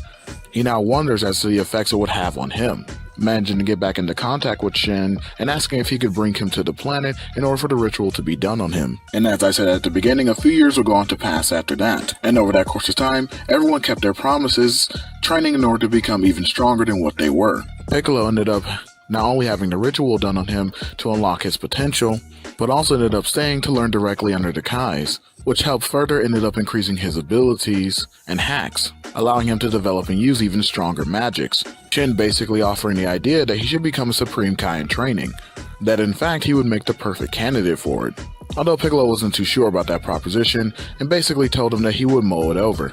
he now wonders as to the effects it would have on him. Managing to get back into contact with Shin and asking if he could bring him to the planet in order for the ritual to be done on him. And as I said at the beginning, a few years would go on to pass after that. And over that course of time, everyone kept their promises, training in order to become even stronger than what they were. Piccolo ended up not only having the ritual done on him to unlock his potential, but also ended up staying to learn directly under the Kais, which helped further ended up increasing his abilities and hacks, allowing him to develop and use even stronger magics. Shin basically offering the idea that he should become a Supreme Kai in training, that in fact he would make the perfect candidate for it. Although Piccolo wasn't too sure about that proposition, and basically told him that he would mull it over.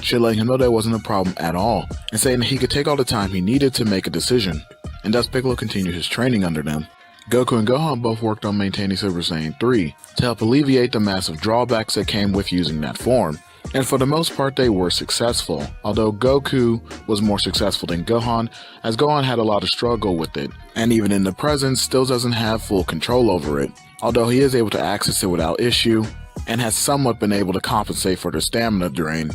Shin letting him know that wasn't a problem at all, and saying that he could take all the time he needed to make a decision, and thus Piccolo continued his training under them. Goku and Gohan both worked on maintaining Super Saiyan 3 to help alleviate the massive drawbacks that came with using that form. And for the most part they were successful, although Goku was more successful than Gohan, as Gohan had a lot of struggle with it, and even in the present still doesn't have full control over it, although he is able to access it without issue, and has somewhat been able to compensate for the stamina drain.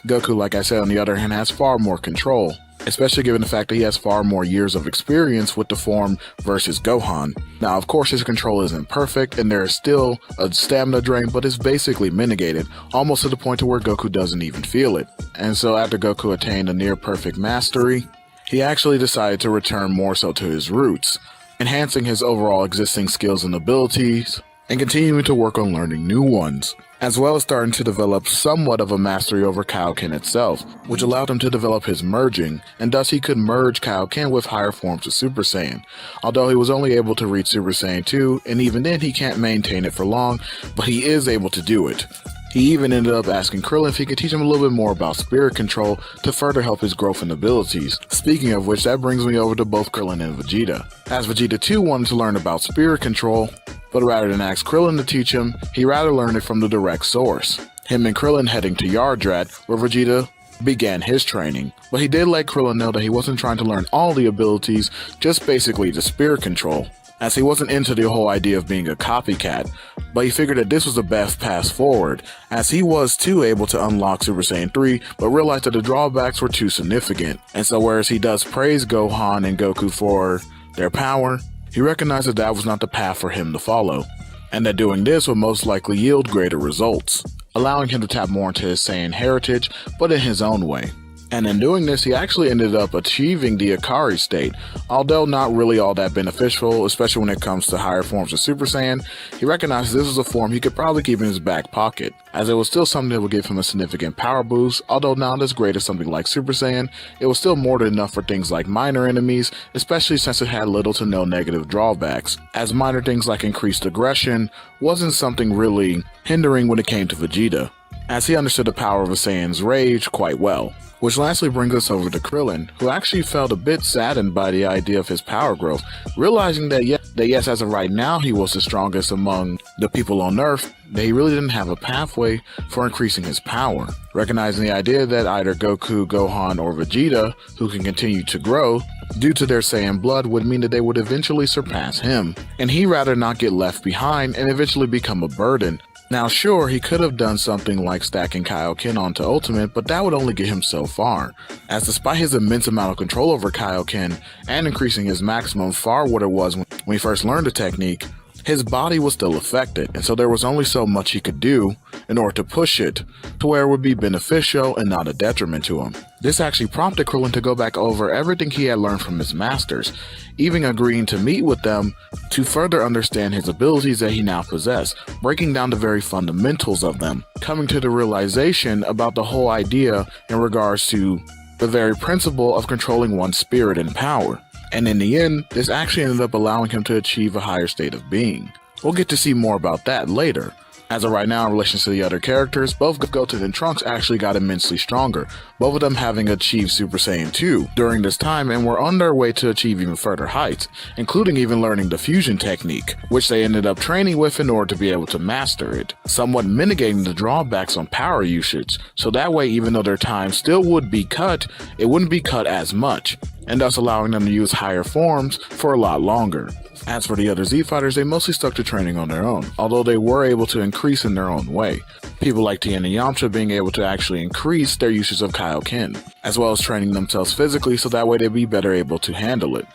Goku, like I said, on the other hand, has far more control, especially given the fact that he has far more years of experience with the form versus Gohan. Now, of course, his control isn't perfect, and there is still a stamina drain, but it's basically mitigated, almost to the point to where Goku doesn't even feel it. And so after Goku attained a near-perfect mastery, he actually decided to return more so to his roots, enhancing his overall existing skills and abilities, and continuing to work on learning new ones, as well as starting to develop somewhat of a mastery over Kaioken itself, which allowed him to develop his merging, and thus he could merge Kaioken with higher forms of Super Saiyan, although he was only able to reach Super Saiyan 2, and even then he can't maintain it for long, but he is able to do it. He even ended up asking Krillin if he could teach him a little bit more about spirit control to further help his growth and abilities. Speaking of which, that brings me over to both Krillin and Vegeta, as Vegeta too wanted to learn about spirit control, but rather than ask Krillin to teach him, he rather learned it from the direct source. Him and Krillin heading to Yardrat, where Vegeta began his training. But he did let Krillin know that he wasn't trying to learn all the abilities, just basically the spirit control, as he wasn't into the whole idea of being a copycat, but he figured that this was the best path forward, as he was too able to unlock Super Saiyan 3, but realized that the drawbacks were too significant. And so whereas he does praise Gohan and Goku for their power, he recognized that that was not the path for him to follow, and that doing this would most likely yield greater results, allowing him to tap more into his Saiyan heritage, but in his own way. And in doing this, he actually ended up achieving the Akari state, although not really all that beneficial, especially when it comes to higher forms of Super Saiyan. He recognized this was a form he could probably keep in his back pocket, as it was still something that would give him a significant power boost, although not as great as something like Super Saiyan. It was still more than enough for things like minor enemies, especially since it had little to no negative drawbacks, as minor things like increased aggression wasn't something really hindering when it came to Vegeta, as he understood the power of a Saiyan's rage quite well. Which lastly brings us over to Krillin, who actually felt a bit saddened by the idea of his power growth, realizing that yes, as of right now he was the strongest among the people on Earth, that he really didn't have a pathway for increasing his power. Recognizing the idea that either Goku, Gohan, or Vegeta, who can continue to grow, due to their Saiyan blood, would mean that they would eventually surpass him, and he'd rather not get left behind and eventually become a burden. Now sure, he could have done something like stacking Kaioken onto Ultimate, but that would only get him so far, as despite his immense amount of control over Kaioken and increasing his maximum far what it was when he first learned the technique, his body was still affected, and so there was only so much he could do, in order to push it to where it would be beneficial and not a detriment to him. This actually prompted Krillin to go back over everything he had learned from his masters, even agreeing to meet with them to further understand his abilities that he now possessed, breaking down the very fundamentals of them, coming to the realization about the whole idea in regards to the very principle of controlling one's spirit and power. And in the end, this actually ended up allowing him to achieve a higher state of being. We'll get to see more about that later. As of right now, in relation to the other characters, both Goten and Trunks actually got immensely stronger, both of them having achieved Super Saiyan 2 during this time and were on their way to achieve even further heights, including even learning the fusion technique, which they ended up training with in order to be able to master it, somewhat mitigating the drawbacks on power usage, so that way even though their time still would be cut, it wouldn't be cut as much, and thus allowing them to use higher forms for a lot longer. As for the other Z fighters, they mostly stuck to training on their own, although they were able to increase in their own way. People like Tien and Yamcha being able to actually increase their usage of Kaioken, as well as training themselves physically so that way they'd be better able to handle it.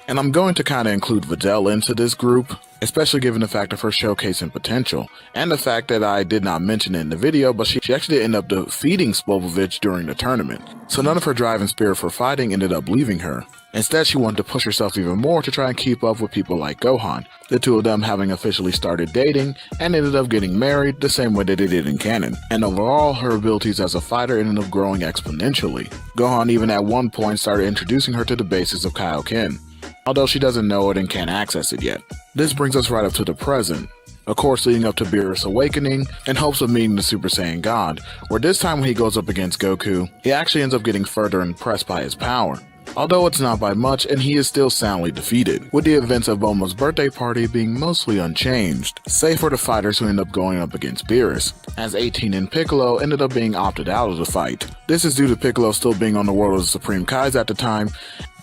And I'm going to kind of include Videl into this group, especially given the fact of her showcasing potential, and the fact that I did not mention it in the video, but she actually ended up defeating Spopovich during the tournament. So none of her drive and spirit for fighting ended up leaving her. Instead, she wanted to push herself even more to try and keep up with people like Gohan, the two of them having officially started dating and ended up getting married the same way that they did in canon. And overall, her abilities as a fighter ended up growing exponentially. Gohan even at one point started introducing her to the basics of Kaioken, although she doesn't know it and can't access it yet. This brings us right up to the present, of course leading up to Beerus awakening in hopes of meeting the Super Saiyan God, where this time when he goes up against Goku, he actually ends up getting further impressed by his power. Although it's not by much, and he is still soundly defeated, with the events of Bulma's birthday party being mostly unchanged, save for the fighters who end up going up against Beerus, as 18 and Piccolo ended up being opted out of the fight. This is due to Piccolo still being on the world of the Supreme Kais at the time,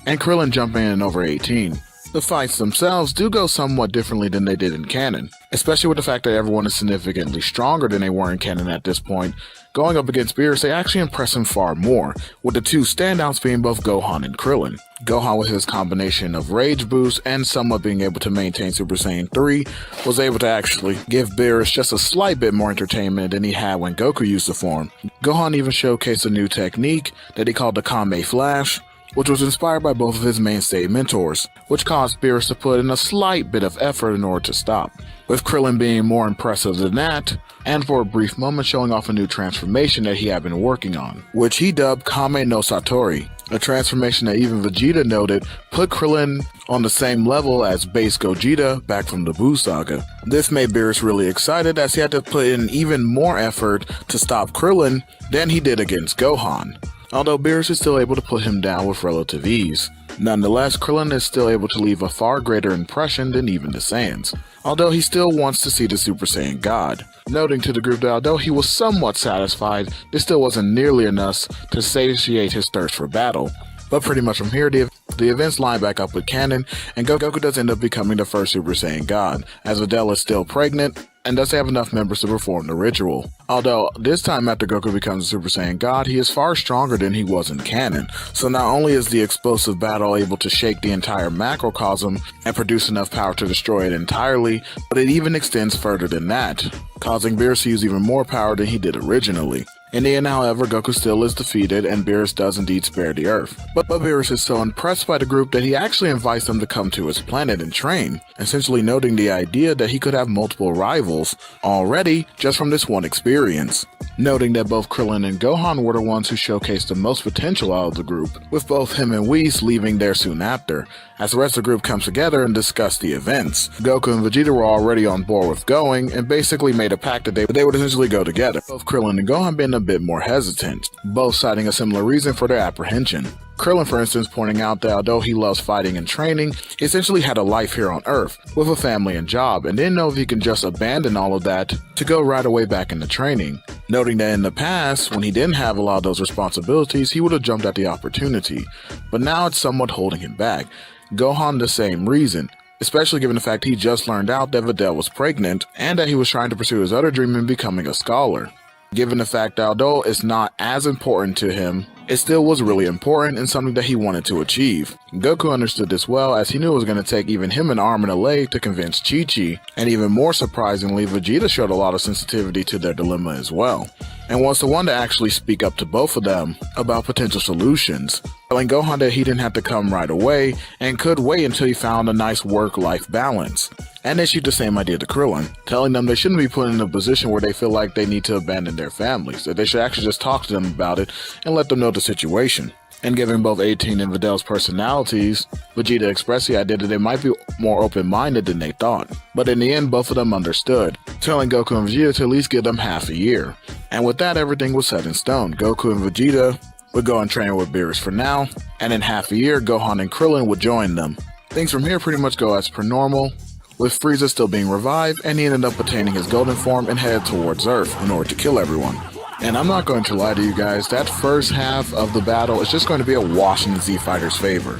and Krillin jumping in over 18. The fights themselves do go somewhat differently than they did in canon, especially with the fact that everyone is significantly stronger than they were in canon at this point. Going up against Beerus, they actually impress him far more, with the two standouts being both Gohan and Krillin. Gohan with his combination of rage boost and somewhat being able to maintain Super Saiyan 3 was able to actually give Beerus just a slight bit more entertainment than he had when Goku used the form. Gohan even showcased a new technique that he called the Kame Flash, which was inspired by both of his mainstay mentors, which caused Beerus to put in a slight bit of effort in order to stop, with Krillin being more impressive than that, and for a brief moment showing off a new transformation that he had been working on, which he dubbed Kame no Satori, a transformation that even Vegeta noted put Krillin on the same level as base Gogeta back from the Buu saga. This made Beerus really excited as he had to put in even more effort to stop Krillin than he did against Gohan, although Beerus is still able to put him down with relative ease. Nonetheless, Krillin is still able to leave a far greater impression than even the Saiyans, although he still wants to see the Super Saiyan God, noting to the group that although he was somewhat satisfied, this still wasn't nearly enough to satiate his thirst for battle. But pretty much from here, the events line back up with canon, and Goku does end up becoming the first Super Saiyan God, as Videl is still pregnant, and does have enough members to perform the ritual. Although, this time after Goku becomes a Super Saiyan God, he is far stronger than he was in canon, so not only is the explosive battle able to shake the entire macrocosm and produce enough power to destroy it entirely, but it even extends further than that, causing Beerus to use even more power than he did originally. In the end, however, Goku still is defeated, and Beerus does indeed spare the Earth. But Beerus is so impressed by the group that he actually invites them to come to his planet and train, essentially noting the idea that he could have multiple rivals already just from this one experience. Noting that both Krillin and Gohan were the ones who showcased the most potential out of the group, with both him and Whis leaving there soon after, as the rest of the group comes together and discuss the events. Goku and Vegeta were already on board with going, and basically made a pact that they would essentially go together, both Krillin and Gohan being a bit more hesitant, both citing a similar reason for their apprehension. Krillin, for instance, pointing out that although he loves fighting and training, he essentially had a life here on Earth, with a family and job, and didn't know if he could just abandon all of that to go right away back into training. Noting that in the past, when he didn't have a lot of those responsibilities, he would have jumped at the opportunity, but now it's somewhat holding him back. Gohan the same reason, especially given the fact he just learned out that Videl was pregnant, and that he was trying to pursue his other dream in becoming a scholar. given the fact that although it's not as important to him, it still was really important and something that he wanted to achieve. Goku understood this well, as he knew it was going to take even him an arm and a leg to convince Chi-Chi, and even more surprisingly, Vegeta showed a lot of sensitivity to their dilemma as well, and was the one to actually speak up to both of them about potential solutions, telling Gohan that he didn't have to come right away and could wait until he found a nice work-life balance. And issued the same idea to Krillin, telling them they shouldn't be put in a position where they feel like they need to abandon their families, that they should actually just talk to them about it and let them know the situation. And given both 18 and Videl's personalities, Vegeta expressed the idea that they might be more open-minded than they thought. But in the end, both of them understood, telling Goku and Vegeta to at least give them half a year. And with that, everything was set in stone. Goku and Vegeta would go and train with Beerus for now, and in half a year, Gohan and Krillin would join them. Things from here pretty much go as per normal, with Frieza still being revived, and he ended up attaining his golden form and headed towards Earth in order to kill everyone. And I'm not going to lie to you guys, that first half of the battle is just going to be a wash in the Z Fighters' favor.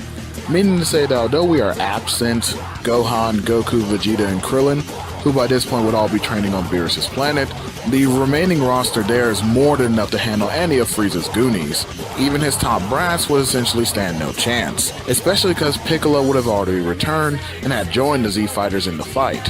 Meaning to say that although we are absent Gohan, Goku, Vegeta, and Krillin, who by this point would all be training on Beerus' planet, the remaining roster there is more than enough to handle any of Frieza's Goonies. Even his top brass would essentially stand no chance, especially because Piccolo would have already returned and had joined the Z Fighters in the fight,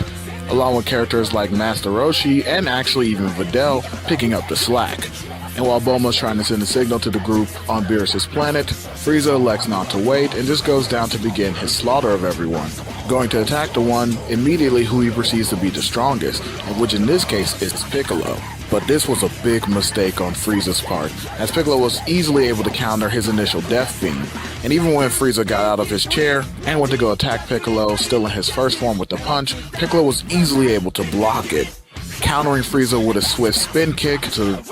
along with characters like Master Roshi and actually even Videl picking up the slack. And while Bulma's trying to send a signal to the group on Beerus' planet, Frieza elects not to wait and just goes down to begin his slaughter of everyone, going to attack the one immediately who he perceives to be the strongest, and which in this case is Piccolo. But this was a big mistake on Frieza's part, as Piccolo was easily able to counter his initial death beam, and even when Frieza got out of his chair and went to go attack Piccolo, still in his first form with the punch, Piccolo was easily able to block it, countering Frieza with a swift spin kick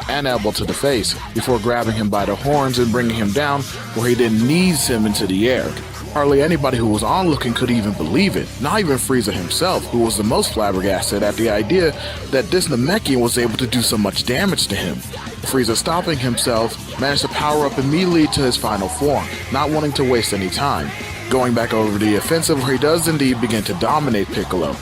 and elbow to the face, before grabbing him by the horns and bringing him down where he then knees him into the air. Hardly anybody who was onlooking could even believe it, not even Frieza himself, who was the most flabbergasted at the idea that this Namekian was able to do so much damage to him. Frieza, stopping himself, managed to power up immediately to his final form, not wanting to waste any time, going back over the offensive where he does indeed begin to dominate Piccolo.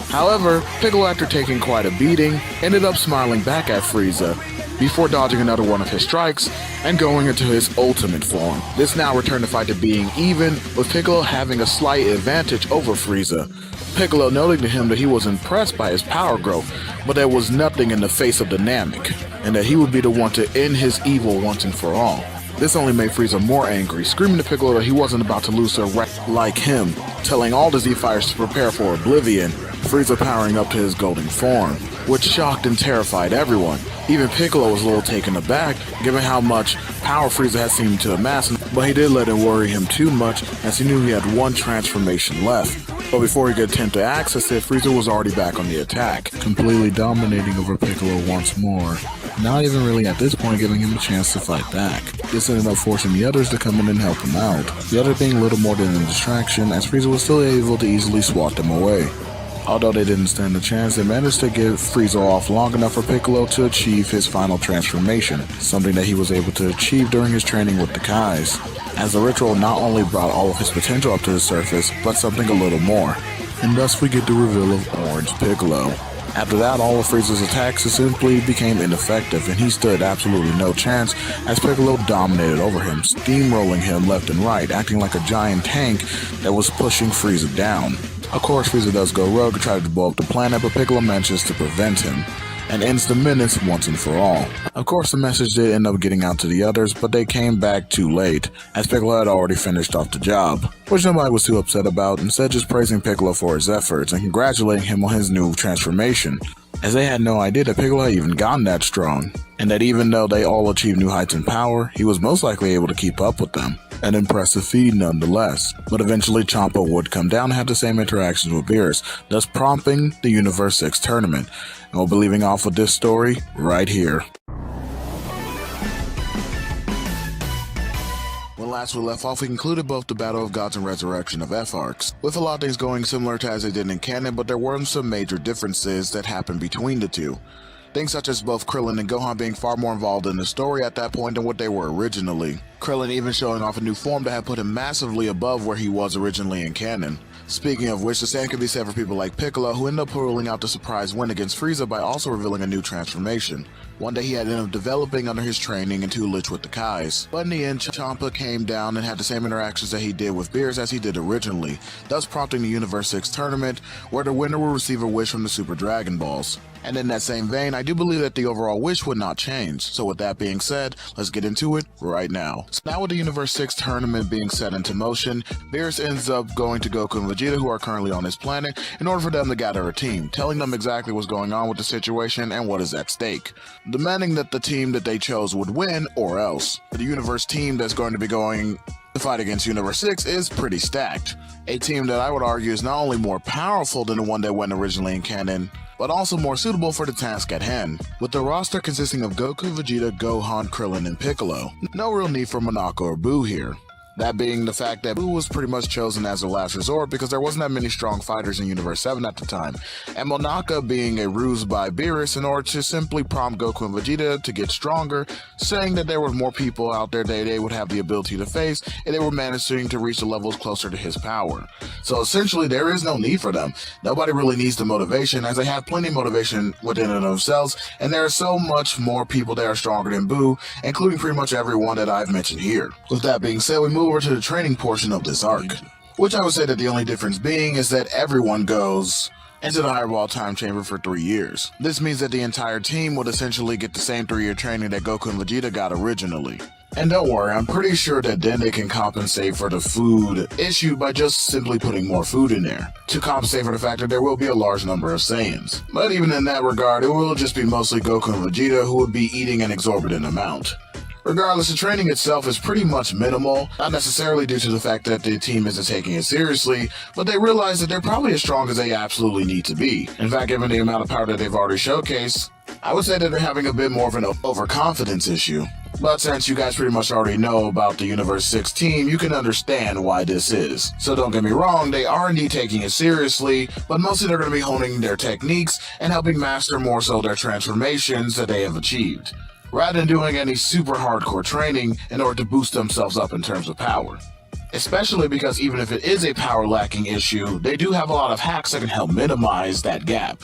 However, Piccolo, after taking quite a beating, ended up smiling back at Frieza, before dodging another one of his strikes and going into his ultimate form. This now returned the fight to being even, with Piccolo having a slight advantage over Frieza. Piccolo noting to him that he was impressed by his power growth, but there was nothing in the face of the Namek, and that he would be the one to end his evil once and for all. This only made Frieza more angry, screaming to Piccolo that he wasn't about to lose to a wreck like him, telling all the Z Fighters to prepare for oblivion, Frieza powering up to his golden form, which shocked and terrified everyone. Even Piccolo was a little taken aback, given how much power Frieza had seemed to amass, but he did let it worry him too much, as he knew he had one transformation left. But before he could attempt to access it, Frieza was already back on the attack, completely dominating over Piccolo once more, not even really at this point giving him a chance to fight back. This ended up forcing the others to come in and help him out, the other being little more than a distraction, as Frieza was still able to easily swat them away. Although they didn't stand a chance, they managed to get Frieza off long enough for Piccolo to achieve his final transformation, something that he was able to achieve during his training with the Kais, as the ritual not only brought all of his potential up to the surface, but something a little more, and thus we get the reveal of Orange Piccolo. After that, all of Frieza's attacks simply became ineffective, and he stood absolutely no chance as Piccolo dominated over him, steamrolling him left and right, acting like a giant tank that was pushing Frieza down. Of course, Frieza does go rogue and try to blow up the planet, but Piccolo manages to prevent him, and ends the menace once and for all. Of course, the message did end up getting out to the others, but they came back too late, as Piccolo had already finished off the job, which nobody was too upset about, instead just praising Piccolo for his efforts and congratulating him on his new transformation, as they had no idea that Piccolo had even gotten that strong, and that even though they all achieved new heights in power, he was most likely able to keep up with them. An impressive feat nonetheless, but eventually Champa would come down and have the same interactions with Beerus, thus prompting the Universe 6 tournament, and we'll be leaving off with this story right here. When last we left off, we concluded both the Battle of Gods and Resurrection of F-Arcs, with a lot of things going similar to as they did in canon, but there were some major differences that happened between the two. Things such as both Krillin and Gohan being far more involved in the story at that point than what they were originally. Krillin even showing off a new form that had put him massively above where he was originally in canon. Speaking of which, the same can be said for people like Piccolo, who ended up pulling out the surprise win against Frieza by also revealing a new transformation. One day he had ended up developing under his training and tutelage with the Kais, but in the end Champa came down and had the same interactions that he did with Beerus as he did originally, thus prompting the Universe 6 tournament, where the winner will receive a wish from the Super Dragon Balls. And in that same vein, I do believe that the overall wish would not change, so with that being said, let's get into it right now. So now with the Universe 6 tournament being set into motion, Beerus ends up going to Goku and Vegeta, who are currently on his planet, in order for them to gather a team, telling them exactly what's going on with the situation and what is at stake, demanding that the team that they chose would win or else. The Universe team that's going to be going to fight against Universe 6 is pretty stacked. A team that I would argue is not only more powerful than the one that went originally in canon, but also more suitable for the task at hand, with the roster consisting of Goku, Vegeta, Gohan, Krillin, and Piccolo. No real need for Monaka or Boo here. That being the fact that Boo was pretty much chosen as a last resort because there wasn't that many strong fighters in Universe 7 at the time, and Monaka being a ruse by Beerus in order to simply prompt Goku and Vegeta to get stronger, saying that there were more people out there that they would have the ability to face and they were managing to reach the levels closer to his power. So essentially there is no need for them. Nobody really needs the motivation, as they have plenty of motivation within and of themselves, and there are so much more people that are stronger than Boo, including pretty much everyone that I've mentioned here. With that being said, we move over to the training portion of this arc, which I would say that the only difference being is that everyone goes into the Higher Time Chamber for 3 years. This means that the entire team would essentially get the same 3-year training that Goku and Vegeta got originally. And don't worry, I'm pretty sure that then they can compensate for the food issue by just simply putting more food in there, to compensate for the fact that there will be a large number of Saiyans. But even in that regard, it will just be mostly Goku and Vegeta who would be eating an exorbitant amount. Regardless, the training itself is pretty much minimal, not necessarily due to the fact that the team isn't taking it seriously, but they realize that they're probably as strong as they absolutely need to be. In fact, given the amount of power that they've already showcased, I would say that they're having a bit more of an overconfidence issue. But since you guys pretty much already know about the Universe 6 team, you can understand why this is. So don't get me wrong, they are indeed taking it seriously, but mostly they're going to be honing their techniques and helping master more so their transformations that they have achieved, rather than doing any super hardcore training in order to boost themselves up in terms of power. Especially because even if it is a power lacking issue, they do have a lot of hacks that can help minimize that gap.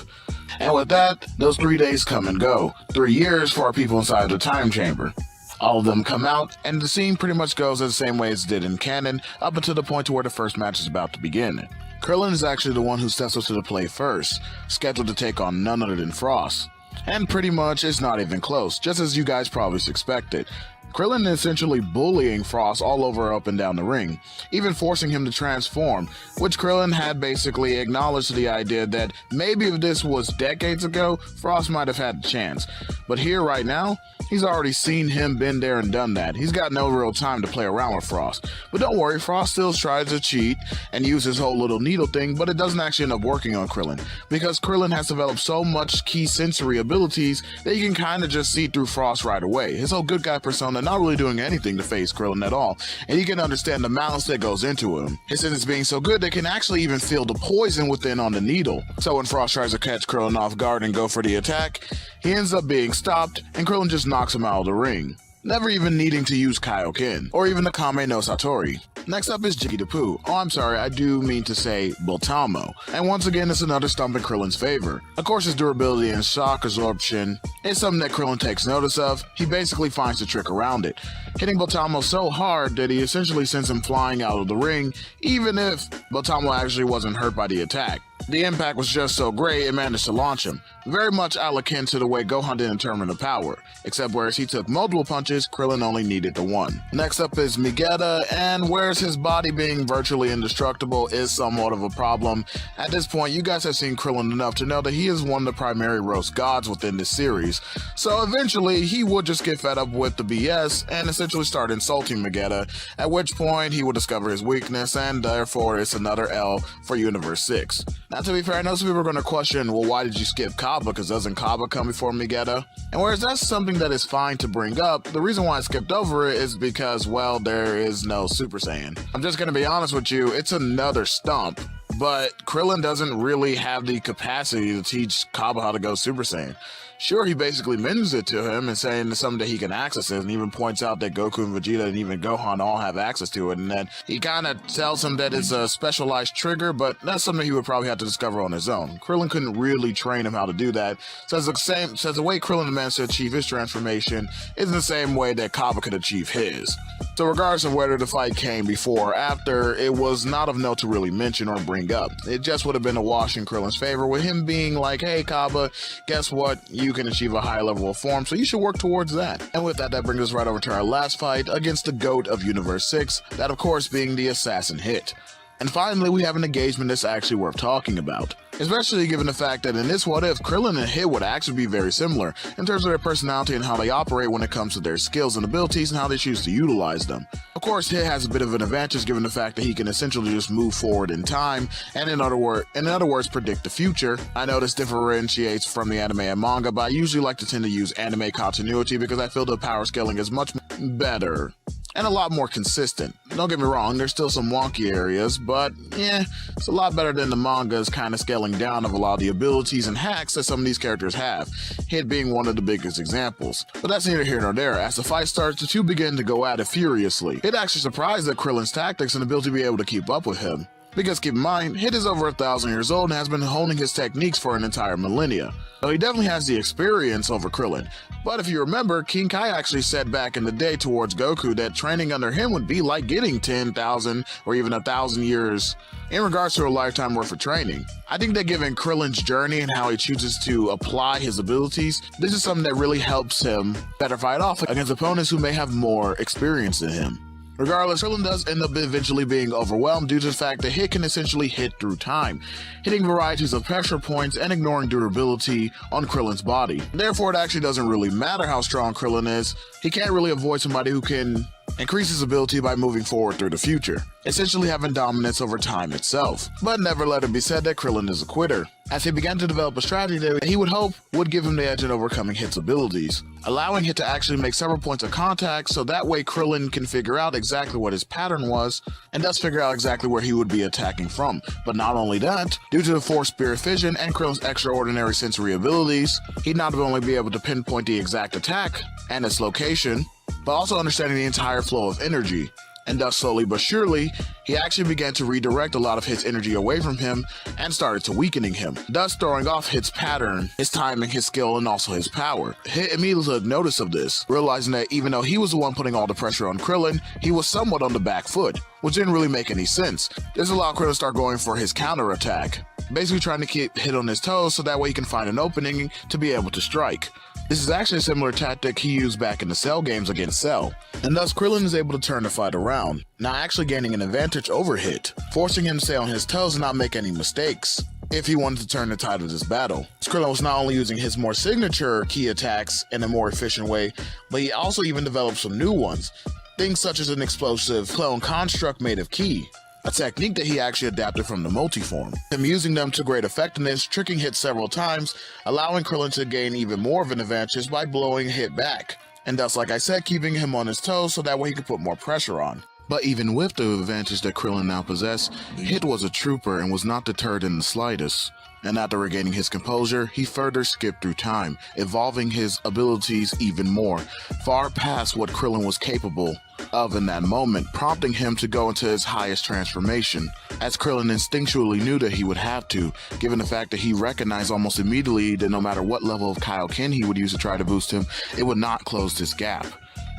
And with that, those 3 days come and go. 3 years for our people inside the time chamber. All of them come out, and the scene pretty much goes the same way as it did in canon, up until the point to where the first match is about to begin. Krillin is actually the one who steps up to the plate first, scheduled to take on none other than Frost. And pretty much it's not even close, just as you guys probably suspected. Krillin is essentially bullying Frost all over up and down the ring, even forcing him to transform, which Krillin had basically acknowledged the idea that maybe if this was decades ago, Frost might have had a chance. But here right now, he's already seen him been there and done that. He's got no real time to play around with Frost. But don't worry, Frost still tries to cheat and use his whole little needle thing, but it doesn't actually end up working on Krillin, because Krillin has developed so much key sensory abilities that you can kind of just see through Frost right away. His whole good guy persona not really doing anything to face Krillin at all, and you can understand the malice that goes into him. His senses being so good, they can actually even feel the poison within on the needle. So when Frost tries to catch Krillin off guard and go for the attack, he ends up being stopped, and Krillin just knocks him out of the ring, never even needing to use Kaioken, or even the Kame no Satori. Next up is Jiggy the Pooh. Oh, I'm sorry, I do mean to say Bultamo. And once again, it's another stump in Krillin's favor. Of course, his durability and shock absorption is something that Krillin takes notice of. He basically finds a trick around it, hitting Bultamo so hard that he essentially sends him flying out of the ring, even if Bultamo actually wasn't hurt by the attack. The impact was just so great, it managed to launch him. Very much akin to the way Gohan did in terms of power, except whereas he took multiple punches, Krillin only needed the one. Next up is Vegeta, and whereas his body being virtually indestructible is somewhat of a problem, at this point you guys have seen Krillin enough to know that he is one of the primary roast gods within this series, so eventually he would just get fed up with the BS and essentially start insulting Vegeta, at which point he would discover his weakness, and therefore it's another L for Universe 6. Now, to be fair, I know some people are going to question, well, why did you skip Kaba, because doesn't Kaba come before Vegeta? And whereas that's something that is fine to bring up, the reason why I skipped over it is because, well, there is no Super Saiyan. I'm just going to be honest with you, it's another stump. But Krillin doesn't really have the capacity to teach Kaba how to go Super Saiyan. Sure, he basically mentions it to him and saying that someday he can access it, and even points out that Goku and Vegeta and even Gohan all have access to it, and that he kind of tells him that it's a specialized trigger, but that's something he would probably have to discover on his own. Krillin couldn't really train him how to do that, says the way Krillin managed to achieve his transformation isn't the same way that Kaba could achieve his. So regardless of whether the fight came before or after, it was not of note to really mention or bring up. It just would have been a wash in Krillin's favor, with him being like, hey Kaba, guess what? You can achieve a high level of form, so you should work towards that. And with that brings us right over to our last fight against the GOAT of Universe 6, that of course being the Assassin Hit. And finally, we have an engagement that's actually worth talking about. Especially given the fact that in this What If, Krillin and Hit would actually be very similar in terms of their personality and how they operate when it comes to their skills and abilities and how they choose to utilize them. Of course, Hit has a bit of an advantage given the fact that he can essentially just move forward in time and in other words predict the future. I know this differentiates from the anime and manga, but I usually like to tend to use anime continuity because I feel the power scaling is much better and a lot more consistent. Don't get me wrong, there's still some wonky areas, but yeah, it's a lot better than the manga's kind of scaling down of a lot of the abilities and hacks that some of these characters have, Hit being one of the biggest examples. But that's neither here nor there. As the fight starts, the two begin to go at it furiously. Hit actually surprised at Krillin's tactics and ability to be able to keep up with him. Because keep in mind, Hit is over 1,000 years old and has been honing his techniques for an entire millennia. So he definitely has the experience over Krillin. But if you remember, King Kai actually said back in the day towards Goku that training under him would be like getting 10,000 or even 1,000 years in regards to a lifetime worth of training. I think that given Krillin's journey and how he chooses to apply his abilities, this is something that really helps him better fight off against opponents who may have more experience than him. Regardless, Krillin does end up eventually being overwhelmed due to the fact that Hit can essentially hit through time, hitting varieties of pressure points and ignoring durability on Krillin's body. Therefore, it actually doesn't really matter how strong Krillin is, he can't really avoid somebody who can increase his ability by moving forward through the future, essentially having dominance over time itself. But never let it be said that Krillin is a quitter, as he began to develop a strategy that he would hope would give him the edge in overcoming Hit's abilities, allowing Hit to actually make several points of contact so that way Krillin can figure out exactly what his pattern was and thus figure out exactly where he would be attacking from. But not only that, due to the Force Spirit Fission and Krillin's extraordinary sensory abilities, he'd not only be able to pinpoint the exact attack and its location, but also understanding the entire flow of energy. And thus slowly but surely, he actually began to redirect a lot of Hit's energy away from him and started to weakening him, thus throwing off Hit's pattern, his timing, his skill, and also his power. Hit immediately took notice of this, realizing that even though he was the one putting all the pressure on Krillin, he was somewhat on the back foot, which didn't really make any sense. This allowed Krillin to start going for his counterattack, basically trying to keep Hit on his toes so that way he can find an opening to be able to strike. This is actually a similar tactic he used back in the Cell games against Cell, and thus Krillin is able to turn the fight around, now actually gaining an advantage over Hit, forcing him to stay on his toes and not make any mistakes if he wanted to turn the tide of this battle. Krillin was not only using his more signature key attacks in a more efficient way, but he also even developed some new ones, things such as an explosive clone construct made of ki, a technique that he actually adapted from the multiform, him using them to great effectiveness, tricking Hit several times, allowing Krillin to gain even more of an advantage by blowing Hit back, and thus, like I said, keeping him on his toes so that way he could put more pressure on. But even with the advantage that Krillin now possessed, Hit was a trooper and was not deterred in the slightest. And after regaining his composure, he further skipped through time, evolving his abilities even more, far past what Krillin was capable of in that moment, prompting him to go into his highest transformation, as Krillin instinctually knew that he would have to, given the fact that he recognized almost immediately that no matter what level of Kaioken he would use to try to boost him, it would not close this gap.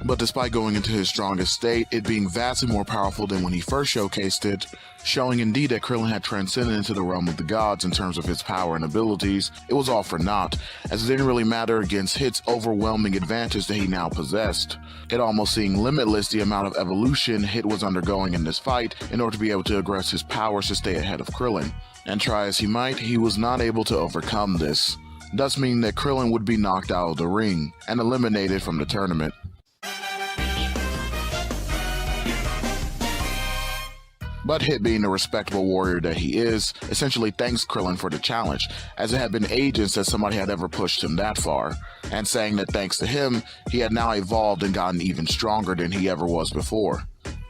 But despite going into his strongest state, it being vastly more powerful than when he first showcased it, showing indeed that Krillin had transcended into the realm of the gods in terms of his power and abilities, it was all for naught, as it didn't really matter against Hit's overwhelming advantage that he now possessed. It almost seemed limitless the amount of evolution Hit was undergoing in this fight in order to be able to aggress his powers to stay ahead of Krillin. And try as he might, he was not able to overcome this, thus meaning that Krillin would be knocked out of the ring and eliminated from the tournament. But Hit, being the respectable warrior that he is, essentially thanks Krillin for the challenge, as it had been ages since somebody had ever pushed him that far, and saying that thanks to him, he had now evolved and gotten even stronger than he ever was before.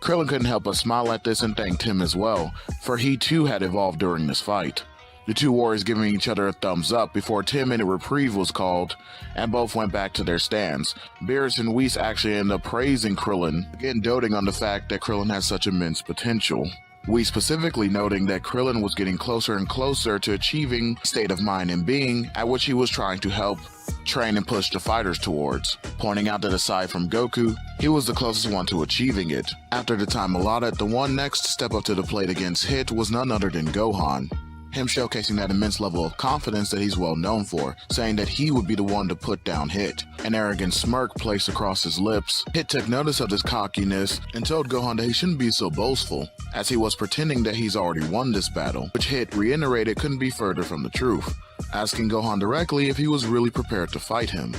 Krillin couldn't help but smile at this and thanked him as well, for he too had evolved during this fight. The two warriors giving each other a thumbs up before a 10-minute reprieve was called, and both went back to their stands. Beerus and Whis actually ended up praising Krillin, again doting on the fact that Krillin has such immense potential. Whis specifically noting that Krillin was getting closer and closer to achieving state of mind and being at which he was trying to help train and push the fighters towards, pointing out that aside from Goku, he was the closest one to achieving it. After the time allotted, the one next to step up to the plate against Hit was none other than Gohan, him showcasing that immense level of confidence that he's well known for, saying that he would be the one to put down Hit. An arrogant smirk placed across his lips. Hit took notice of this cockiness and told Gohan that he shouldn't be so boastful, as he was pretending that he's already won this battle, which Hit reiterated couldn't be further from the truth, asking Gohan directly if he was really prepared to fight him.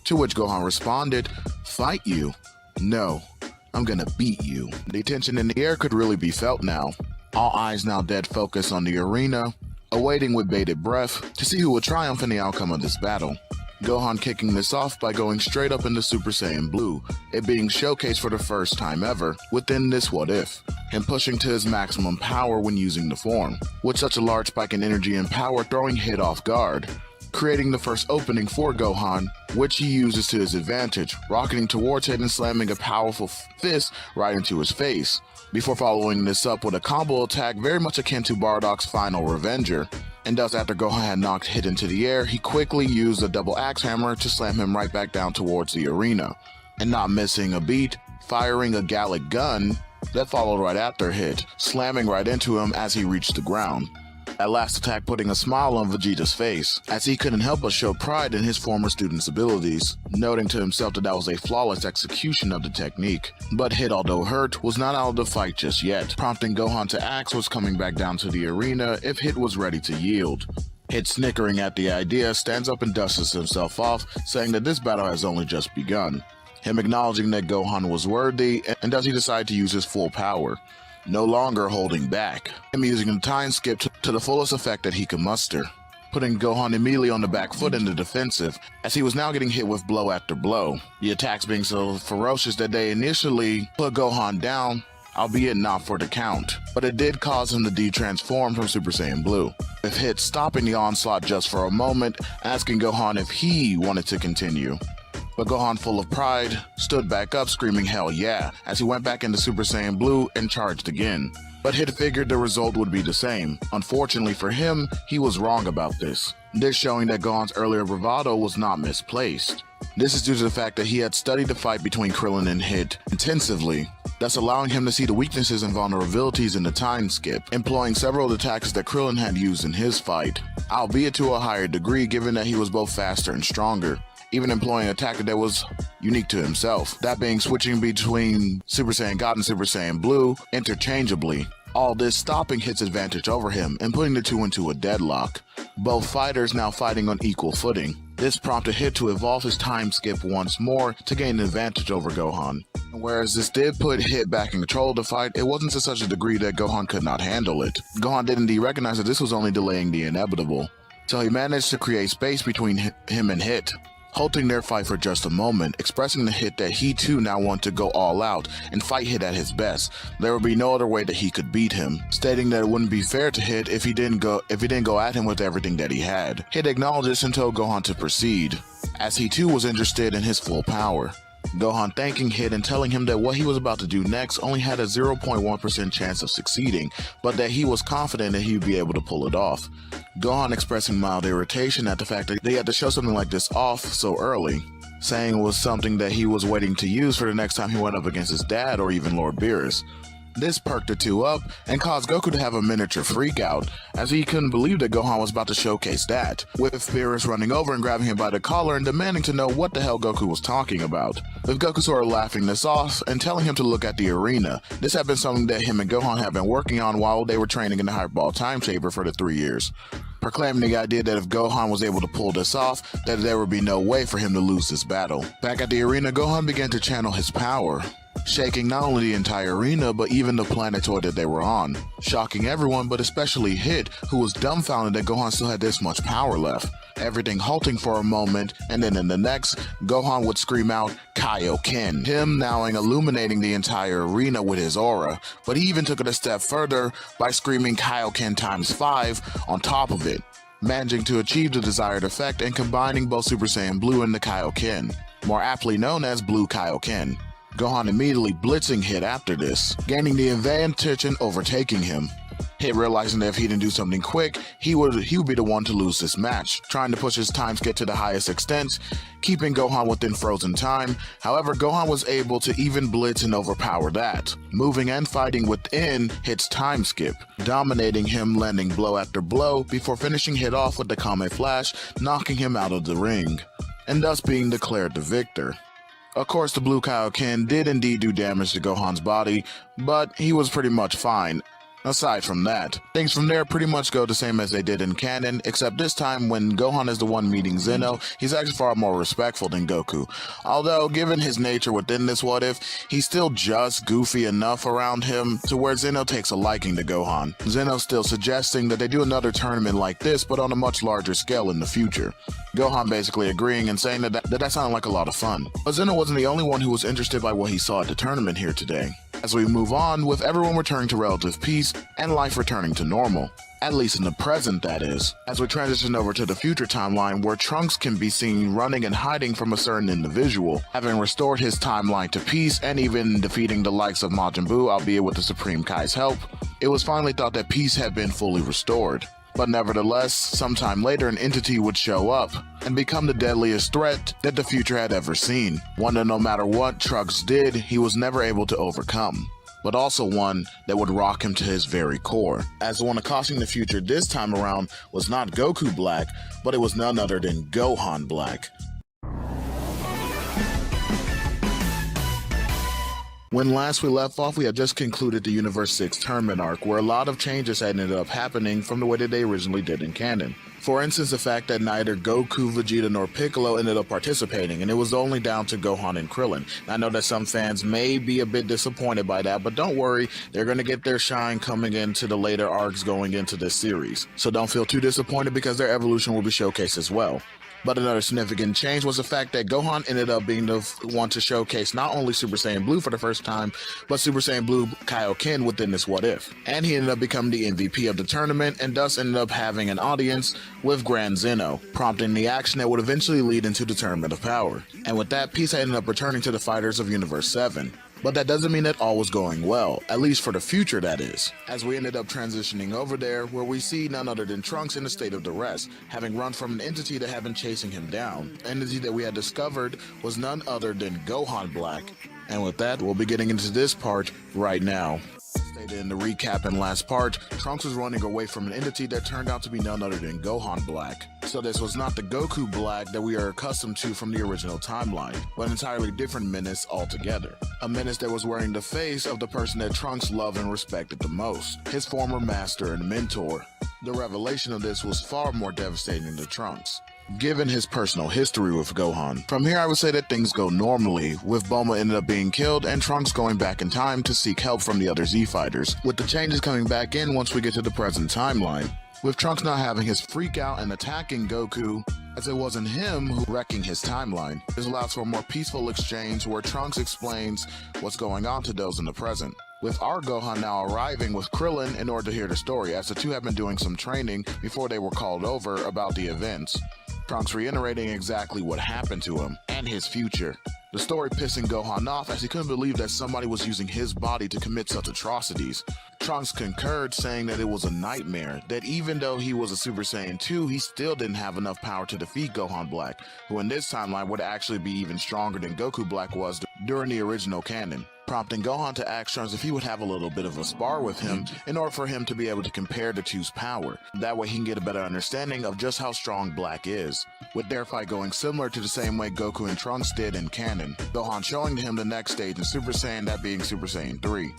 To which Gohan responded, "Fight you? No, I'm gonna beat you." The tension in the air could really be felt now. All eyes now dead focused on the arena, awaiting with bated breath to see who would triumph in the outcome of this battle. Gohan kicking this off by going straight up into Super Saiyan Blue, it being showcased for the first time ever within this What If, him pushing to his maximum power when using the form, with such a large spike in energy and power throwing Hit off guard, creating the first opening for Gohan, which he uses to his advantage, rocketing towards Hit and slamming a powerful fist right into his face, before following this up with a combo attack very much akin to Bardock's final Revenger. And thus, after Gohan had knocked Hit into the air, he quickly used a double axe hammer to slam him right back down towards the arena, and not missing a beat, firing a Gallic gun that followed right after Hit, slamming right into him as he reached the ground. That last attack putting a smile on Vegeta's face, as he couldn't help but show pride in his former student's abilities, noting to himself that was a flawless execution of the technique. But Hit, although hurt, was not out of the fight just yet, prompting Gohan to ask what's coming back down to the arena if Hit was ready to yield. Hit, snickering at the idea, stands up and dusts himself off, saying that this battle has only just begun. Him acknowledging that Gohan was worthy, and thus he decided to use his full power, no longer holding back, him using the time skip to the fullest effect that he could muster, putting Gohan immediately on the back foot in the defensive, as he was now getting hit with blow after blow, the attacks being so ferocious that they initially put Gohan down, albeit not for the count, but it did cause him to de-transform from Super Saiyan Blue, with Hit stopping the onslaught just for a moment, asking Gohan if he wanted to continue. But Gohan, full of pride, stood back up screaming hell yeah, as he went back into Super Saiyan Blue and charged again. But Hit figured the result would be the same. Unfortunately for him, he was wrong about this. This showing that Gohan's earlier bravado was not misplaced. This is due to the fact that he had studied the fight between Krillin and Hit intensively, thus allowing him to see the weaknesses and vulnerabilities in the time skip, employing several of the tactics that Krillin had used in his fight, albeit to a higher degree given that he was both faster and stronger, even employing a tactic that was unique to himself, that being switching between Super Saiyan God and Super Saiyan Blue interchangeably. All this stopping Hit's advantage over him and putting the two into a deadlock, both fighters now fighting on equal footing. This prompted Hit to evolve his time skip once more to gain an advantage over Gohan. And whereas this did put Hit back in control of the fight, it wasn't to such a degree that Gohan could not handle it. Gohan did indeed recognize that this was only delaying the inevitable, so he managed to create space between him and Hit, halting their fight for just a moment, expressing to Hit that he too now wanted to go all out and fight Hit at his best. There would be no other way that he could beat him, stating that it wouldn't be fair to Hit if he didn't go at him with everything that he had. Hit acknowledged this and told Gohan to proceed, as he too was interested in his full power. Gohan thanking Hit and telling him that what he was about to do next only had a 0.1% chance of succeeding, but that he was confident that he would be able to pull it off. Gohan expressing mild irritation at the fact that they had to show something like this off so early, saying it was something that he was waiting to use for the next time he went up against his dad or even Lord Beerus. This perked the two up and caused Goku to have a miniature freakout, as he couldn't believe that Gohan was about to showcase that, with Beerus running over and grabbing him by the collar and demanding to know what the hell Goku was talking about, with Goku sort of laughing this off and telling him to look at the arena. This had been something that him and Gohan had been working on while they were training in the Hyperball Time Chamber for the 3 years, proclaiming the idea that if Gohan was able to pull this off, that there would be no way for him to lose this battle. Back at the arena, Gohan began to channel his power, shaking not only the entire arena but even the planetoid that they were on, shocking everyone but especially Hit, who was dumbfounded that Gohan still had this much power left. Everything halting for a moment, and then in the next, Gohan would scream out Kaioken, him now illuminating the entire arena with his aura, but he even took it a step further by screaming Kaioken times 5 on top of it, managing to achieve the desired effect and combining both Super Saiyan Blue and the Kaioken, more aptly known as Blue Kaioken. Gohan immediately blitzing Hit after this, gaining the advantage and overtaking him. Hit realizing that if he didn't do something quick, he would be the one to lose this match, trying to push his time skip to the highest extent, keeping Gohan within frozen time. However, Gohan was able to even blitz and overpower that, moving and fighting within Hit's time skip, dominating him, landing blow after blow before finishing Hit off with the Kame Flash, knocking him out of the ring, and thus being declared the victor. Of course, the Blue Kaioken did indeed do damage to Gohan's body, but he was pretty much fine. Aside from that, things from there pretty much go the same as they did in canon, except this time when Gohan is the one meeting Zeno, he's actually far more respectful than Goku. Although, given his nature within this what if, he's still just goofy enough around him to where Zeno takes a liking to Gohan. Zeno's still suggesting that they do another tournament like this, but on a much larger scale in the future. Gohan basically agreeing and saying that sounded like a lot of fun. But Zeno wasn't the only one who was interested by what he saw at the tournament here today. As we move on, with everyone returning to relative peace and life returning to normal. At least in the present, that is. As we transition over to the future timeline where Trunks can be seen running and hiding from a certain individual, having restored his timeline to peace and even defeating the likes of Majin Buu, albeit with the Supreme Kai's help, it was finally thought that peace had been fully restored. But nevertheless, sometime later an entity would show up and become the deadliest threat that the future had ever seen. One that no matter what Trunks did, he was never able to overcome. But also one that would rock him to his very core. As the one accosting the future this time around was not Goku Black, but it was none other than Gohan Black. When last we left off, we had just concluded the Universe 6 tournament arc, where a lot of changes had ended up happening from the way that they originally did in canon. For instance, the fact that neither Goku, Vegeta, nor Piccolo ended up participating, and it was only down to Gohan and Krillin. I know that some fans may be a bit disappointed by that, but don't worry, they're going to get their shine coming into the later arcs going into this series. So don't feel too disappointed because their evolution will be showcased as well. But another significant change was the fact that Gohan ended up being the one to showcase not only Super Saiyan Blue for the first time, but Super Saiyan Blue Kaioken within this what if. And he ended up becoming the MVP of the tournament and thus ended up having an audience with Grand Zeno, prompting the action that would eventually lead into the Tournament of Power. And with that, peace ended up returning to the fighters of Universe 7. But that doesn't mean that all was going well, at least for the future that is, as we ended up transitioning over there where we see none other than Trunks in a state of duress, having run from an entity that had been chasing him down. The entity that we had discovered was none other than Gohan Black. And with that, we'll be getting into this part right now. Stated in the recap in last part, Trunks was running away from an entity that turned out to be none other than Gohan Black. So this was not the Goku Black that we are accustomed to from the original timeline, but an entirely different menace altogether. A menace that was wearing the face of the person that Trunks loved and respected the most, his former master and mentor. The revelation of this was far more devastating to Trunks, given his personal history with Gohan. From here I would say that things go normally, with Bulma ended up being killed and Trunks going back in time to seek help from the other Z-Fighters, with the changes coming back in once we get to the present timeline, with Trunks not having his freak out and attacking Goku, as it wasn't him who wrecking his timeline. This allows for a more peaceful exchange where Trunks explains what's going on to those in the present, with our Gohan now arriving with Krillin in order to hear the story, as the two have been doing some training before they were called over about the events. Trunks reiterating exactly what happened to him and his future. The story pissing Gohan off as he couldn't believe that somebody was using his body to commit such atrocities. Trunks concurred, saying that it was a nightmare, that even though he was a Super Saiyan 2, he still didn't have enough power to defeat Gohan Black, who in this timeline would actually be even stronger than Goku Black was during the original canon, prompting Gohan to ask Trunks if he would have a little bit of a spar with him in order for him to be able to compare the two's power. That way he can get a better understanding of just how strong Black is, with their fight going similar to the same way Goku and Trunks did in canon, Gohan showing to him the next stage in Super Saiyan, that being Super Saiyan 3.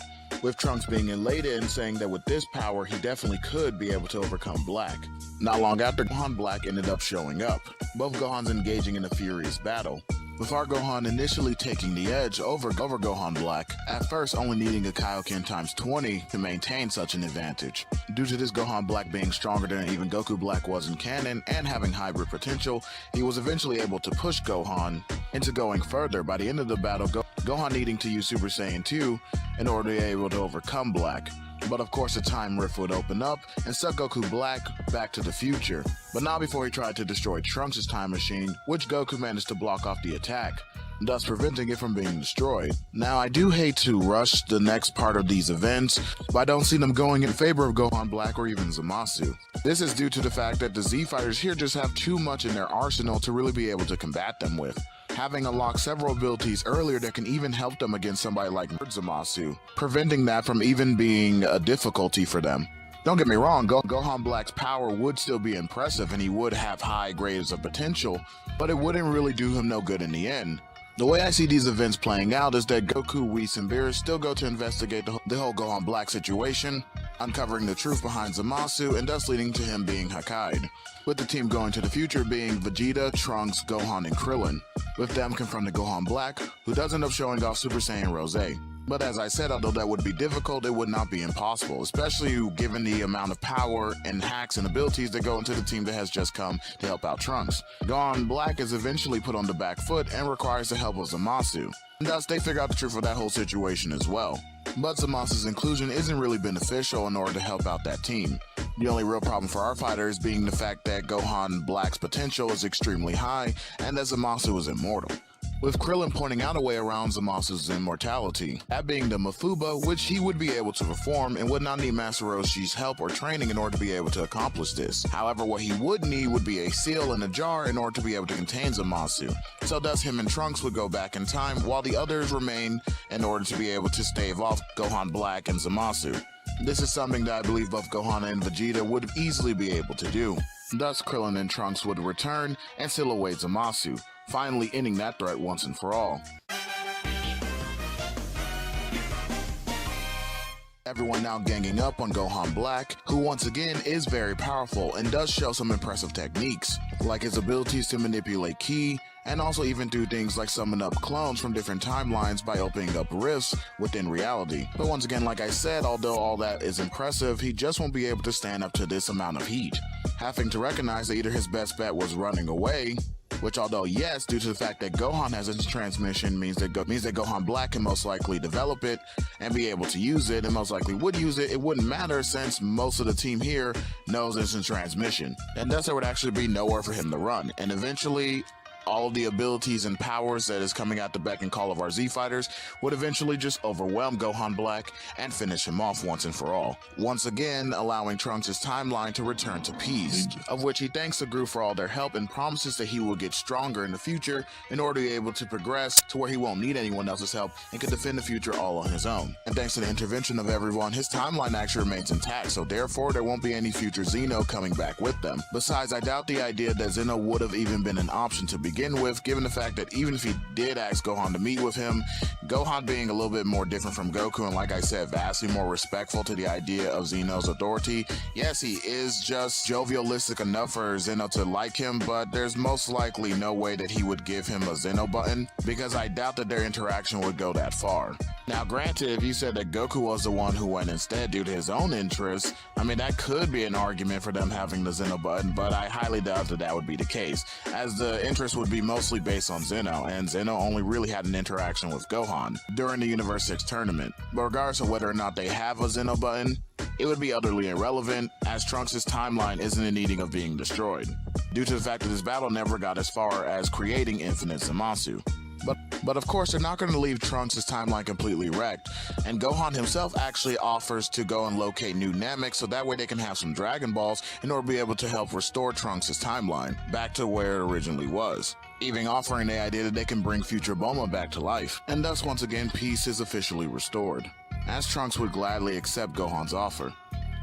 With Trunks being elated and saying that with this power he definitely could be able to overcome Black. Not long after, Gohan Black ended up showing up, both Gohans engaging in a furious battle, with our Gohan initially taking the edge over Gohan Black, at first only needing a Kaioken times 20 to maintain such an advantage. Due to this Gohan Black being stronger than even Goku Black was in canon and having hybrid potential, he was eventually able to push Gohan into going further. By the end of the battle, Gohan needing to use Super Saiyan 2 in order to be able to overcome Black. But of course a time rift would open up and suck Goku Black back to the future, but not before he tried to destroy Trunks' time machine, which Goku managed to block off the attack, thus preventing it from being destroyed. Now I do hate to rush the next part of these events, but I don't see them going in favor of Gohan Black or even Zamasu. This is due to the fact that the Z fighters here just have too much in their arsenal to really be able to combat them with, having unlocked several abilities earlier that can even help them against somebody like Zamasu, preventing that from even being a difficulty for them. Don't get me wrong, Gohan Black's power would still be impressive and he would have high grades of potential, but it wouldn't really do him no good in the end. The way I see these events playing out is that Goku, Whis, and Beerus still go to investigate the whole Gohan Black situation, uncovering the truth behind Zamasu and thus leading to him being Hokkaido, with the team going to the future being Vegeta, Trunks, Gohan, and Krillin, with them confronting Gohan Black, who does end up showing off Super Saiyan Rose. But as I said, although that would be difficult, it would not be impossible, especially given the amount of power and hacks and abilities that go into the team that has just come to help out Trunks. Gohan Black is eventually put on the back foot and requires the help of Zamasu, and thus they figure out the truth of that whole situation as well. But Zamasu's inclusion isn't really beneficial in order to help out that team. The only real problem for our fighters being the fact that Gohan Black's potential is extremely high and that Zamasu is immortal, with Krillin pointing out a way around Zamasu's immortality, that being the Mafuba, which he would be able to perform and would not need Master Roshi's help or training in order to be able to accomplish this. However, what he would need would be a seal in a jar in order to be able to contain Zamasu, so thus him and Trunks would go back in time while the others remain in order to be able to stave off Gohan Black and Zamasu. This is something that I believe both Gohan and Vegeta would easily be able to do. Thus Krillin and Trunks would return and seal away Zamasu, finally ending that threat once and for all. Everyone now ganging up on Gohan Black, who once again is very powerful and does show some impressive techniques, like his abilities to manipulate ki, and also even do things like summon up clones from different timelines by opening up rifts within reality. But once again, like I said, although all that is impressive, he just won't be able to stand up to this amount of heat, having to recognize that either his best bet was running away, which although yes, due to the fact that Gohan has its transmission means that Gohan Black can most likely develop it and be able to use it, and most likely would use it, it wouldn't matter since most of the team here knows instant transmission, and thus there would actually be nowhere for him to run, and eventually all of the abilities and powers that is coming out the beck and call of our Z fighters would eventually just overwhelm Gohan Black and finish him off once and for all, once again allowing Trunks' timeline to return to peace, of which he thanks the group for all their help and promises that he will get stronger in the future in order to be able to progress to where he won't need anyone else's help and can defend the future all on his own. And thanks to the intervention of everyone, his timeline actually remains intact, so therefore there won't be any future Xeno coming back with them. Besides, I doubt the idea that Xeno would have even been an option to begin with, given the fact that even if he did ask Gohan to meet with him, Gohan being a little bit more different from Goku and, like I said, vastly more respectful to the idea of Xeno's authority. Yes, he is just jovialistic enough for Xeno to like him, but there's most likely no way that he would give him a Xeno button, because I doubt that their interaction would go that far. Now granted, if you said that Goku was the one who went instead due to his own interests, I mean that could be an argument for them having the Xeno button, but I highly doubt that that would be the case, as the interest would be mostly based on Xeno, and Xeno only really had an interaction with Gohan during the Universe 6 tournament. But regardless of whether or not they have a Xeno button, it would be utterly irrelevant, as Trunks' timeline isn't in needing of being destroyed, due to the fact that this battle never got as far as creating Infinite Zamasu. But of course, they're not going to leave Trunks' timeline completely wrecked, and Gohan himself actually offers to go and locate new Namek so that way they can have some Dragon Balls in order to be able to help restore Trunks' timeline back to where it originally was, even offering the idea that they can bring future Bulma back to life, and thus once again peace is officially restored, as Trunks would gladly accept Gohan's offer,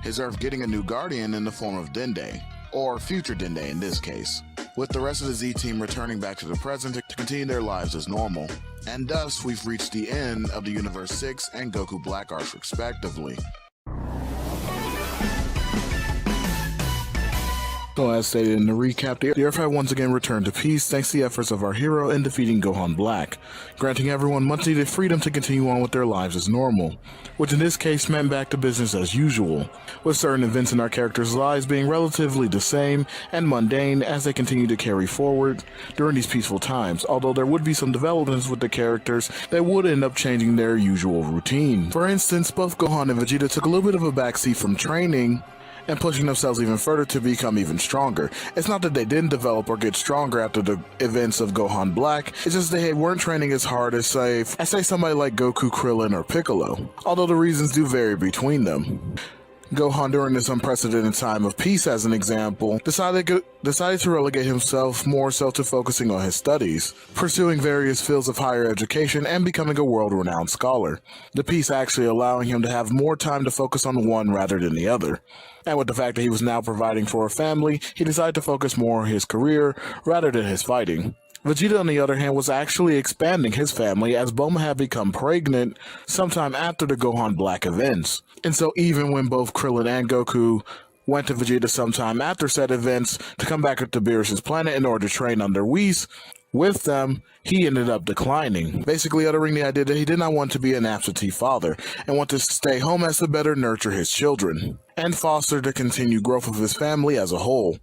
his Earth getting a new guardian in the form of Dende, or future Dende in this case, with the rest of the Z team returning back to the present to continue their lives as normal. And thus, we've reached the end of the Universe 6 and Goku Black arcs respectively. So as stated in the recap, the Earth had once again returned to peace thanks to the efforts of our hero in defeating Gohan Black, granting everyone much needed freedom to continue on with their lives as normal, which in this case meant back to business as usual, with certain events in our characters' lives being relatively the same and mundane as they continue to carry forward during these peaceful times, although there would be some developments with the characters that would end up changing their usual routine. For instance, both Gohan and Vegeta took a little bit of a backseat from training and pushing themselves even further to become even stronger. It's not that they didn't develop or get stronger after the events of Gohan Black, it's just they weren't training as hard as say somebody like Goku, Krillin, or Piccolo, although the reasons do vary between them. Gohan, during this unprecedented time of peace as an example, decided to relegate himself more so to focusing on his studies, pursuing various fields of higher education and becoming a world-renowned scholar. The peace actually allowing him to have more time to focus on one rather than the other. And with the fact that he was now providing for a family, he decided to focus more on his career rather than his fighting. Vegeta, on the other hand, was actually expanding his family as Bulma had become pregnant sometime after the Gohan Black events. And so even when both Krillin and Goku went to Vegeta sometime after said events to come back to Beerus' planet in order to train under Whis with them, he ended up declining, basically uttering the idea that he did not want to be an absentee father and want to stay home as to better nurture his children and foster the continued growth of his family as a whole.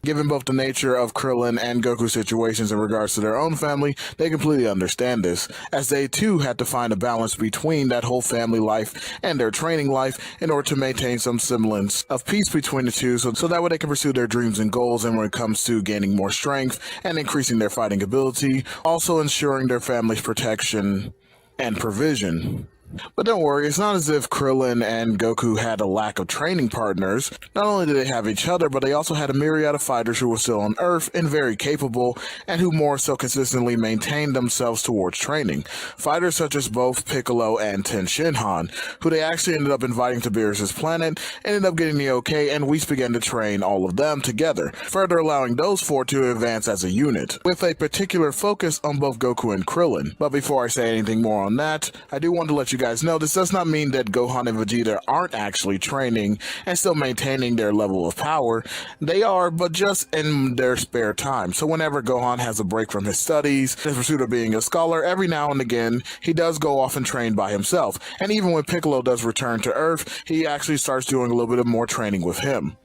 Given both the nature of Krillin and Goku's situations in regards to their own family, they completely understand this, as they too had to find a balance between that whole family life and their training life in order to maintain some semblance of peace between the two, so that way they can pursue their dreams and goals, and when it comes to gaining more strength and increasing their fighting ability, also ensuring their family's protection and provision. But don't worry, it's not as if Krillin and Goku had a lack of training partners. Not only did they have each other, but they also had a myriad of fighters who were still on Earth and very capable, and who more so consistently maintained themselves towards training. Fighters such as both Piccolo and Ten Shinhan, who they actually ended up inviting to Beerus' planet, ended up getting the okay, and Whis began to train all of them together, further allowing those four to advance as a unit, with a particular focus on both Goku and Krillin. But before I say anything more on that, I do want to let you guys know this does not mean that Gohan and Vegeta aren't actually training and still maintaining their level of power. They are, but just in their spare time. So whenever Gohan has a break from his studies, his pursuit of being a scholar, every now and again, he does go off and train by himself. And even when Piccolo does return to Earth, he actually starts doing a little bit of more training with him.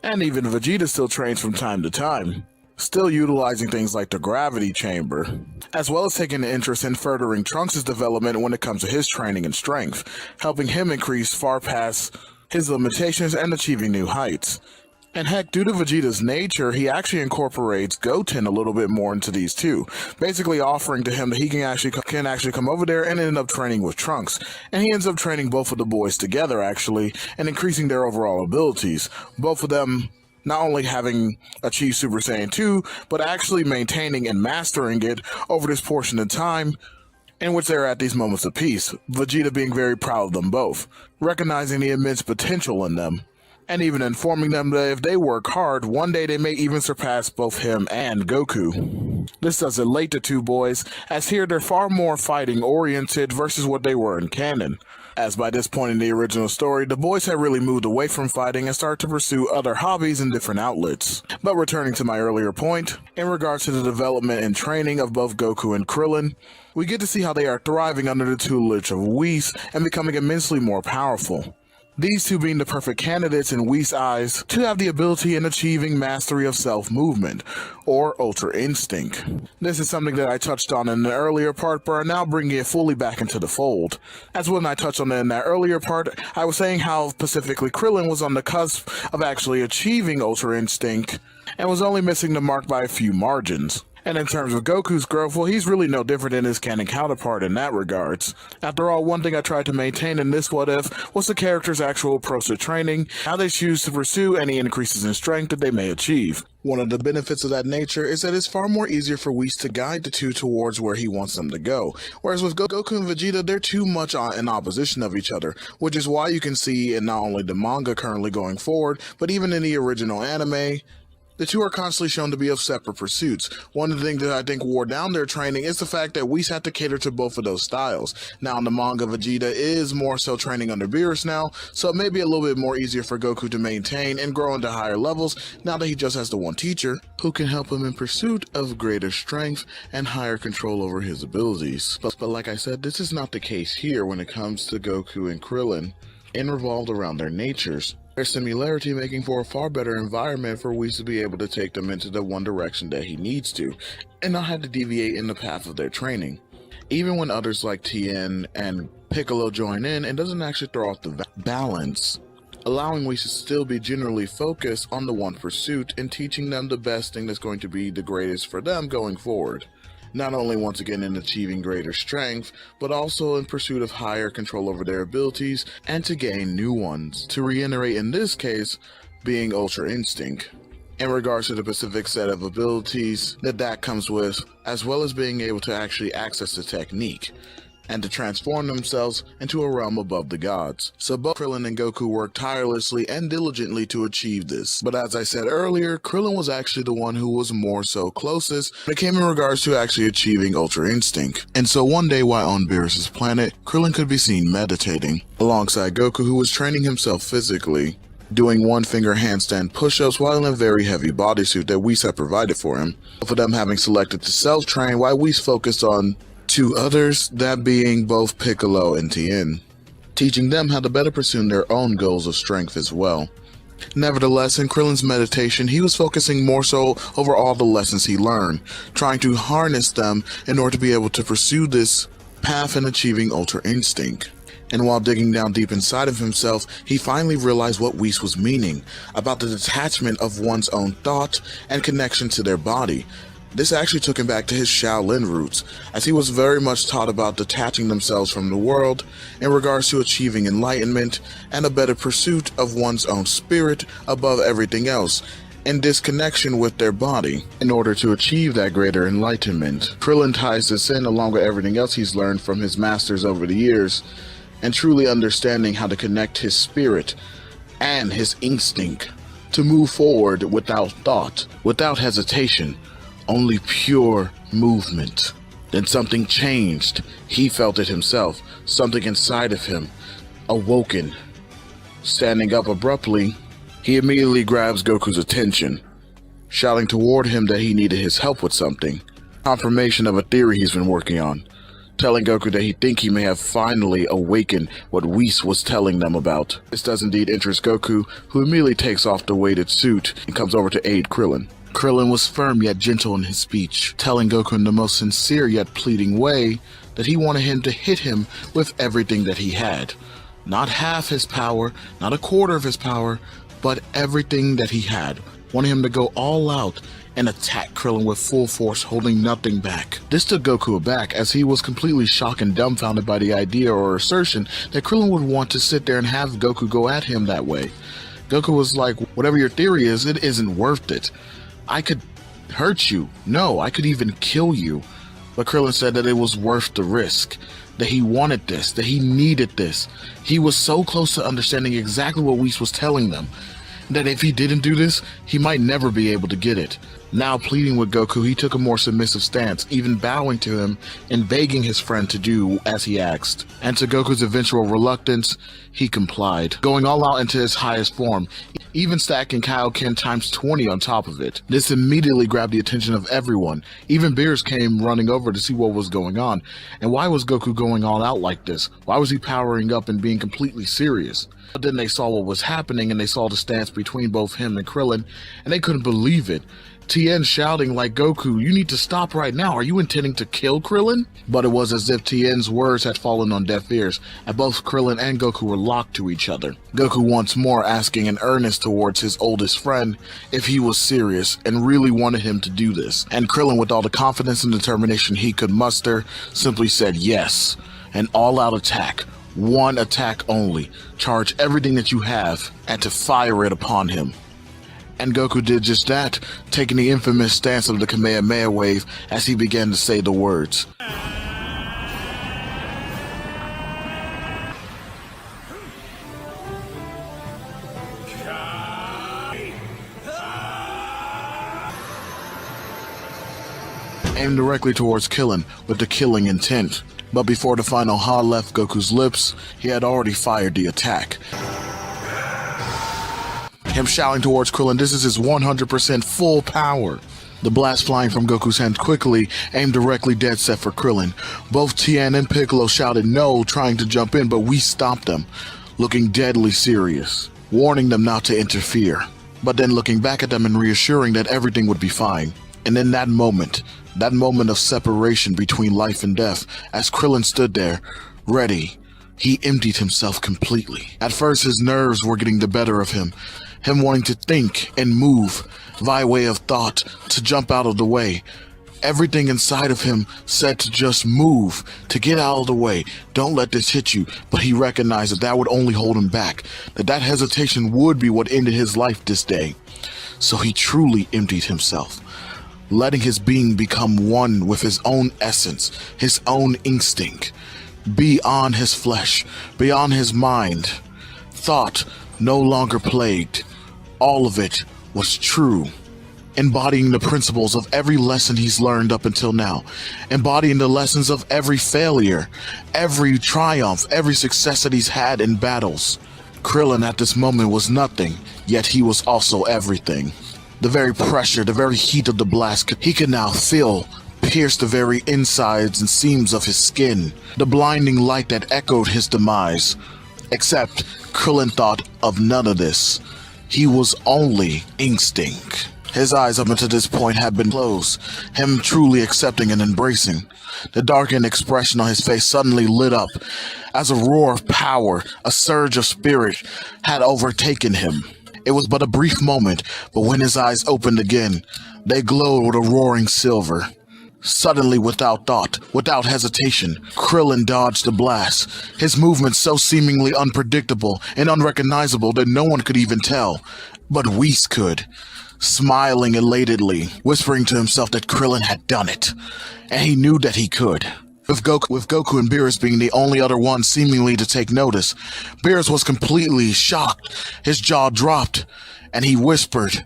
And even Vegeta still trains from time to time, still utilizing things like the gravity chamber, as well as taking an interest in furthering Trunks' development when it comes to his training and strength, helping him increase far past his limitations and achieving new heights. And heck, due to Vegeta's nature, he actually incorporates Goten a little bit more into these too, basically offering to him that he can actually come over there and end up training with Trunks. And he ends up training both of the boys together actually, and increasing their overall abilities, both of them not only having achieved Super Saiyan 2, but actually maintaining and mastering it over this portion of time in which they're at these moments of peace, Vegeta being very proud of them both, recognizing the immense potential in them, and even informing them that if they work hard, one day they may even surpass both him and Goku. This does elate the two boys, as here they're far more fighting oriented versus what they were in canon, as by this point in the original story, the boys had really moved away from fighting and started to pursue other hobbies and different outlets. But returning to my earlier point, in regards to the development and training of both Goku and Krillin, we get to see how they are thriving under the tutelage of Whis and becoming immensely more powerful. These two being the perfect candidates in Whis' eyes to have the ability in achieving mastery of self-movement, or Ultra Instinct. This is something that I touched on in the earlier part, but are now bringing it fully back into the fold. As when I touched on it in that earlier part, I was saying how specifically Krillin was on the cusp of actually achieving Ultra Instinct, and was only missing the mark by a few margins. And in terms of Goku's growth, well, he's really no different than his canon counterpart in that regards. After all, one thing I tried to maintain in this What If was the character's actual approach to training, how they choose to pursue any increases in strength that they may achieve. One of the benefits of that nature is that it's far more easier for Whis to guide the two towards where he wants them to go. Whereas with Goku and Vegeta, they're too much in opposition of each other, which is why you can see in not only the manga currently going forward, but even in the original anime, The two are constantly shown to be of separate pursuits. One of the things that I think wore down their training is the fact that Whis had to cater to both of those styles. Now in the manga, Vegeta is more so training under Beerus now, so it may be a little bit more easier for Goku to maintain and grow into higher levels now that he just has the one teacher who can help him in pursuit of greater strength and higher control over his abilities. But like I said, this is not the case here when it comes to Goku and Krillin, and revolved around their natures. Their similarity making for a far better environment for Whis to be able to take them into the one direction that he needs to, and not have to deviate in the path of their training. Even when others like Tien and Piccolo join in, it doesn't actually throw off the balance, allowing Whis to still be generally focused on the one pursuit and teaching them the best thing that's going to be the greatest for them going forward. Not only once again in achieving greater strength, but also in pursuit of higher control over their abilities and to gain new ones, to reiterate in this case, being Ultra Instinct. In regards to the specific set of abilities that comes with, as well as being able to actually access the technique, and to transform themselves into a realm above the gods. So both Krillin and Goku worked tirelessly and diligently to achieve this. But as I said earlier, Krillin was actually the one who was more so closest when it came in regards to actually achieving Ultra Instinct. And so one day while on Beerus' planet, Krillin could be seen meditating, alongside Goku, who was training himself physically, doing one-finger handstand push-ups while in a very heavy bodysuit that Whis had provided for him. Both of them having selected to self-train while Whis focused on two others, that being both Piccolo and Tien, teaching them how to better pursue their own goals of strength as well. Nevertheless, in Krillin's meditation, he was focusing more so over all the lessons he learned, trying to harness them in order to be able to pursue this path in achieving Ultra Instinct. And while digging down deep inside of himself, he finally realized what Whis was meaning about the detachment of one's own thought and connection to their body. This actually took him back to his Shaolin roots, as he was very much taught about detaching themselves from the world in regards to achieving enlightenment and a better pursuit of one's own spirit above everything else, and disconnection with their body in order to achieve that greater enlightenment. Krillin ties this in along with everything else he's learned from his masters over the years, and truly understanding how to connect his spirit and his instinct to move forward without thought, without hesitation, only pure movement. Then something changed. He felt it himself. Something inside of him awoken. Standing up abruptly, he immediately grabs Goku's attention, shouting toward him that he needed his help with something. Confirmation of a theory he's been working on, telling Goku that he may have finally awakened what Whis was telling them about. This does indeed interest Goku, who immediately takes off the weighted suit and comes over to aid Krillin. Krillin was firm yet gentle in his speech, telling Goku in the most sincere yet pleading way that he wanted him to hit him with everything that he had. Not half his power, not a quarter of his power, but everything that he had. Wanted him to go all out and attack Krillin with full force, holding nothing back. This took Goku aback, as he was completely shocked and dumbfounded by the idea or assertion that Krillin would want to sit there and have Goku go at him that way. Goku was like, whatever your theory is, it isn't worth it. I could hurt you. No, I could even kill you. But Krillin said that it was worth the risk, that he wanted this, that he needed this. He was so close to understanding exactly what Whis was telling them, that if he didn't do this, he might never be able to get it. Now pleading with Goku, he took a more submissive stance, even bowing to him and begging his friend to do as he asked. And to Goku's eventual reluctance, he complied, going all out into his highest form, even stacking Kaioken times 20 on top of it. This immediately grabbed the attention of everyone. Even Beerus came running over to see what was going on. And why was Goku going all out like this? Why was he powering up and being completely serious? But then they saw what was happening, and they saw the stance between both him and Krillin, and they couldn't believe it. Tien shouting like, Goku, you need to stop right now. Are you intending to kill Krillin? But it was as if Tien's words had fallen on deaf ears, and both Krillin and Goku were locked to each other. Goku once more asking in earnest towards his oldest friend if he was serious and really wanted him to do this. And Krillin, with all the confidence and determination he could muster, simply said yes. An all-out attack. One attack only. Charge everything that you have and to fire it upon him. And Goku did just that, taking the infamous stance of the Kamehameha wave as he began to say the words. aimed directly towards Krillin with the killing intent. But before the final Ha left Goku's lips, he had already fired the attack. Him shouting towards Krillin, this is his 100% full power. The blast flying from Goku's hand quickly aimed directly dead set for Krillin. Both Tien and Piccolo shouted no, trying to jump in, but we stopped them, looking deadly serious, warning them not to interfere, but then looking back at them and reassuring that everything would be fine. And in that moment of separation between life and death, as Krillin stood there, ready, he emptied himself completely. At first his nerves were getting the better of him wanting to think and move via way of thought, to jump out of the way. Everything inside of him said to just move, to get out of the way, don't let this hit you, but he recognized that would only hold him back, that hesitation would be what ended his life this day. So he truly emptied himself, letting his being become one with his own essence, his own instinct, beyond his flesh, beyond his mind. Thought no longer plagued. All of it was true, embodying the principles of every lesson he's learned up until now, embodying the lessons of every failure, every triumph, every success that he's had in battles. Krillin at this moment was nothing, yet he was also everything. The very pressure, the very heat of the blast, he could now feel pierce the very insides and seams of his skin, the blinding light that echoed his demise. Except Krillin thought of none of this. He was only instinct. His eyes up until this point had been closed, him truly accepting and embracing. The darkened expression on his face suddenly lit up as a roar of power, a surge of spirit had overtaken him. It was but a brief moment, but when his eyes opened again, they glowed with a roaring silver. Suddenly, without thought, without hesitation, Krillin dodged the blast, his movements so seemingly unpredictable and unrecognizable that no one could even tell. But Whis could, smiling elatedly, whispering to himself that Krillin had done it, and he knew that he could. With Goku and Beerus being the only other ones seemingly to take notice, Beerus was completely shocked, his jaw dropped, and he whispered,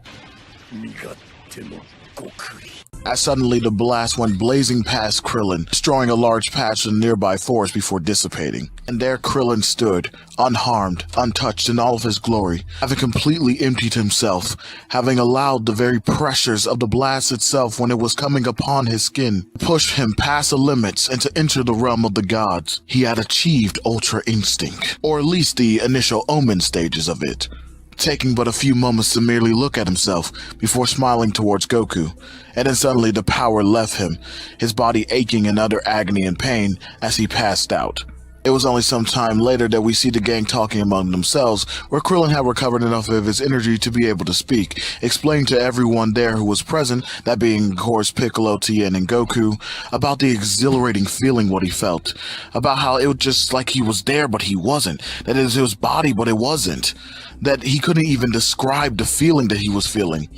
as suddenly the blast went blazing past Krillin, destroying a large patch of the nearby forest before dissipating. And there Krillin stood, unharmed, untouched in all of his glory, having completely emptied himself, having allowed the very pressures of the blast itself when it was coming upon his skin, push him past the limits and to enter the realm of the gods. He had achieved Ultra Instinct, or at least the initial omen stages of it, taking but a few moments to merely look at himself before smiling towards Goku, and then suddenly the power left him, his body aching in utter agony and pain as he passed out. It was only some time later that we see the gang talking among themselves, where Krillin had recovered enough of his energy to be able to speak, explaining to everyone there who was present, that being of course Piccolo, Tien, and Goku, about the exhilarating feeling what he felt, about how it was just like he was there but he wasn't, that it was his body but it wasn't, that he couldn't even describe the feeling that he was feeling.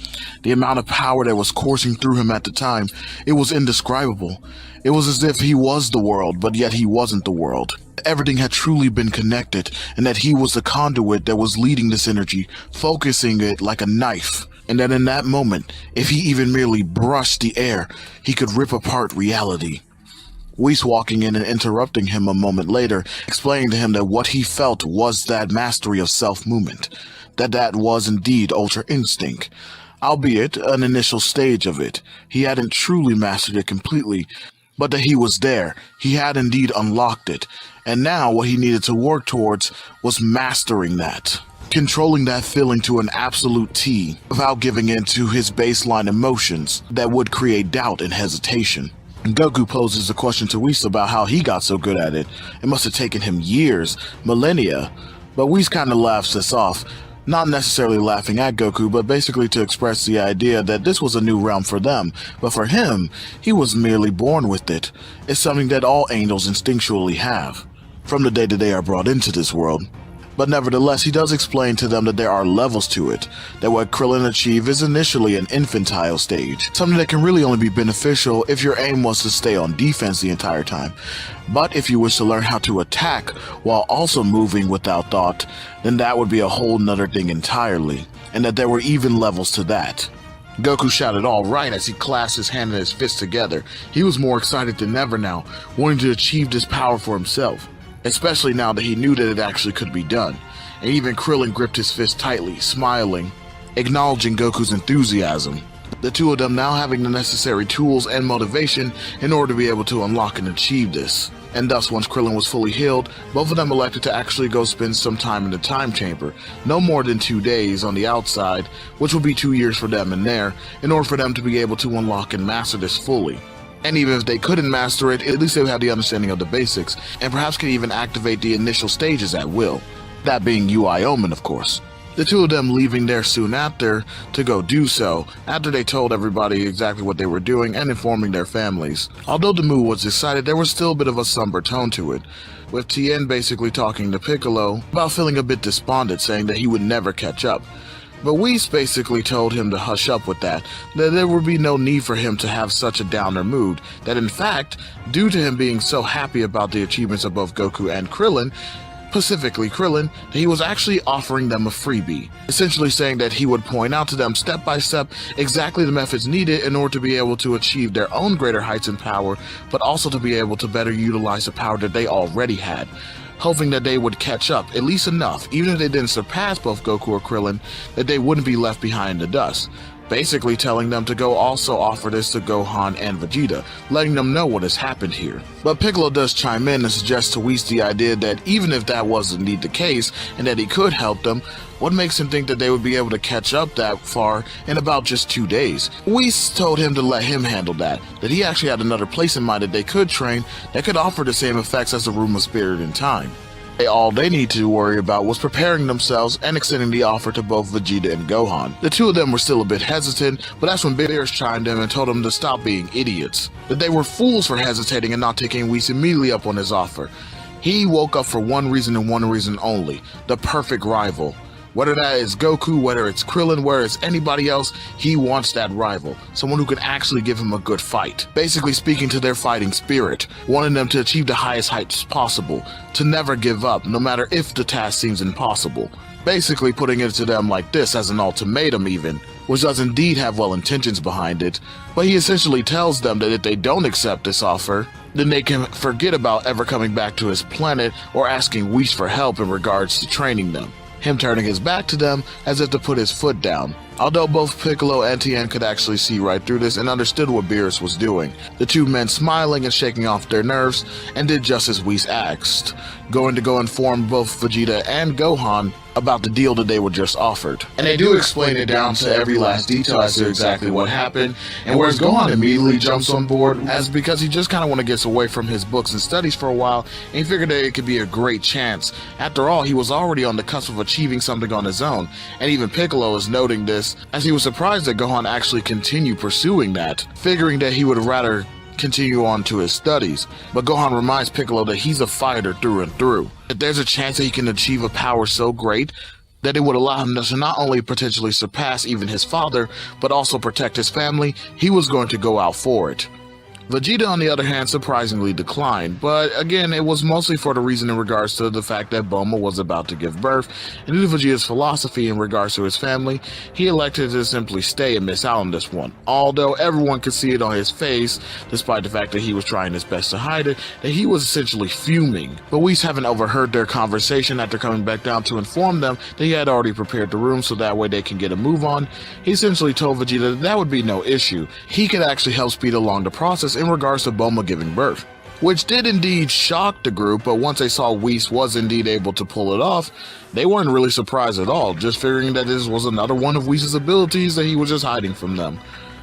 The amount of power that was coursing through him at the time, it was indescribable. It was as if he was the world, but yet he wasn't the world. Everything had truly been connected, and that he was the conduit that was leading this energy, focusing it like a knife. And that in that moment, if he even merely brushed the air, he could rip apart reality. Whis walking in and interrupting him a moment later, explaining to him that what he felt was that mastery of self-movement, that was indeed Ultra Instinct. Albeit an initial stage of it, he hadn't truly mastered it completely, but that he was there, he had indeed unlocked it, and now what he needed to work towards was mastering that. Controlling that feeling to an absolute T, without giving in to his baseline emotions that would create doubt and hesitation. Goku poses a question to Whis about how he got so good at it. It must have taken him years, millennia, but Whis kinda laughs this off. Not necessarily laughing at Goku, but basically to express the idea that this was a new realm for them, but for him, he was merely born with it. It's something that all angels instinctually have, from the day that they are brought into this world. But nevertheless, he does explain to them that there are levels to it, that what Krillin achieved is initially an infantile stage, something that can really only be beneficial if your aim was to stay on defense the entire time. But if you wish to learn how to attack while also moving without thought, then that would be a whole nother thing entirely, and that there were even levels to that. Goku shouted all right as he clasped his hand and his fists together. He was more excited than ever now, wanting to achieve this power for himself, especially now that he knew that it actually could be done. And even Krillin gripped his fist tightly, smiling, acknowledging Goku's enthusiasm. The two of them now having the necessary tools and motivation in order to be able to unlock and achieve this. And thus, once Krillin was fully healed, both of them elected to actually go spend some time in the time chamber, no more than 2 days on the outside, which would be 2 years for them in there, in order for them to be able to unlock and master this fully. And even if they couldn't master it, at least they would have the understanding of the basics, and perhaps could even activate the initial stages at will. That being UI Omen, of course. The two of them leaving there soon after to go do so, after they told everybody exactly what they were doing and informing their families. Although the mood was excited, there was still a bit of a somber tone to it, with Tien basically talking to Piccolo about feeling a bit despondent, saying that he would never catch up. But Whis basically told him to hush up with that there would be no need for him to have such a downer mood, that in fact, due to him being so happy about the achievements of both Goku and Krillin, specifically Krillin, that he was actually offering them a freebie, essentially saying that he would point out to them step by step exactly the methods needed in order to be able to achieve their own greater heights in power, but also to be able to better utilize the power that they already had, hoping that they would catch up, at least enough, even if they didn't surpass both Goku or Krillin, that they wouldn't be left behind in the dust. Basically telling them to go also offer this to Gohan and Vegeta, letting them know what has happened here. But Piccolo does chime in and suggests to Whis the idea that even if that was indeed the case, and that he could help them, what makes him think that they would be able to catch up that far in about just 2 days? Whis told him to let him handle that he actually had another place in mind that they could train that could offer the same effects as the Room of Spirit and Time. All they need to worry about was preparing themselves and extending the offer to both Vegeta and Gohan. The two of them were still a bit hesitant, but that's when Beerus chimed in and told them to stop being idiots, that they were fools for hesitating and not taking Whis immediately up on his offer. He woke up for one reason and one reason only: the perfect rival. Whether that is Goku, whether it's Krillin, whether it's anybody else, he wants that rival. Someone who can actually give him a good fight. Basically speaking to their fighting spirit, wanting them to achieve the highest heights possible, to never give up, no matter if the task seems impossible. Basically putting it to them like this as an ultimatum even, which does indeed have well intentions behind it, but he essentially tells them that if they don't accept this offer, then they can forget about ever coming back to his planet or asking Whis for help in regards to training them. Him turning his back to them as if to put his foot down. Although both Piccolo and Tien could actually see right through this and understood what Beerus was doing, the two men smiling and shaking off their nerves and did just as Whis asked, going to go inform both Vegeta and Gohan about the deal that they were just offered. And they do explain it down to every last detail as to exactly what happened, and whereas Gohan immediately jumps on board as because he just kind of want to get away from his books and studies for a while, and he figured that it could be a great chance. After all, he was already on the cusp of achieving something on his own, and even Piccolo is noting this, as he was surprised that Gohan actually continued pursuing that, figuring that he would rather continue on to his studies. But Gohan reminds Piccolo that he's a fighter through and through. If there's a chance that he can achieve a power so great that it would allow him to not only potentially surpass even his father, but also protect his family, he was going to go out for it. Vegeta, on the other hand, surprisingly declined, but again, it was mostly for the reason in regards to the fact that Bulma was about to give birth, and due to Vegeta's philosophy in regards to his family, he elected to simply stay and miss out on this one. Although everyone could see it on his face, despite the fact that he was trying his best to hide it, that he was essentially fuming. But Whis, having overheard their conversation after coming back down to inform them that he had already prepared the room so that way they can get a move on, he essentially told Vegeta that would be no issue. He could actually help speed along the process in regards to Bulma giving birth, which did indeed shock the group, but once they saw Whis was indeed able to pull it off, they weren't really surprised at all, just figuring that this was another one of Whis' abilities that he was just hiding from them.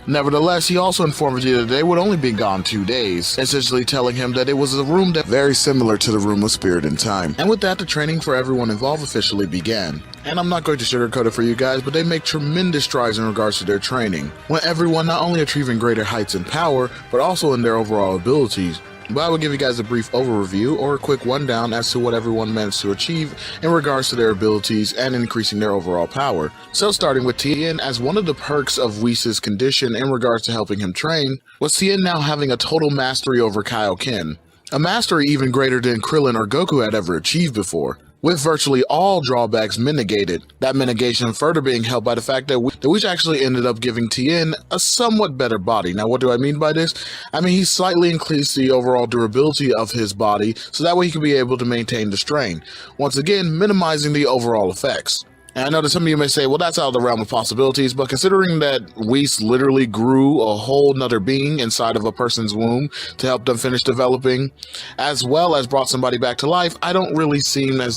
Nevertheless, he also informed Vegeta that they would only be gone 2 days, essentially telling him that it was a room that very similar to the Room of Spirit and Time. And with that, the training for everyone involved officially began. And I'm not going to sugarcoat it for you guys, but they make tremendous strides in regards to their training, with everyone not only achieving greater heights in power, but also in their overall abilities. But I will give you guys a brief overview or a quick rundown as to what everyone managed to achieve in regards to their abilities and increasing their overall power. So starting with Tien, as one of the perks of Whis' condition in regards to helping him train, was Tien now having a total mastery over Kaioken. A mastery even greater than Krillin or Goku had ever achieved before. with virtually all drawbacks mitigated. That mitigation further being helped by the fact that Which actually ended up giving Tien a somewhat better body. Now, what do I mean by this? I mean, he slightly increased the overall durability of his body, so that way he can be able to maintain the strain, once again minimizing the overall effects. And I know that some of you may say, well, that's out of the realm of possibilities, but considering that Whis literally grew a whole nother being inside of a person's womb to help them finish developing, as well as brought somebody back to life, I don't really see why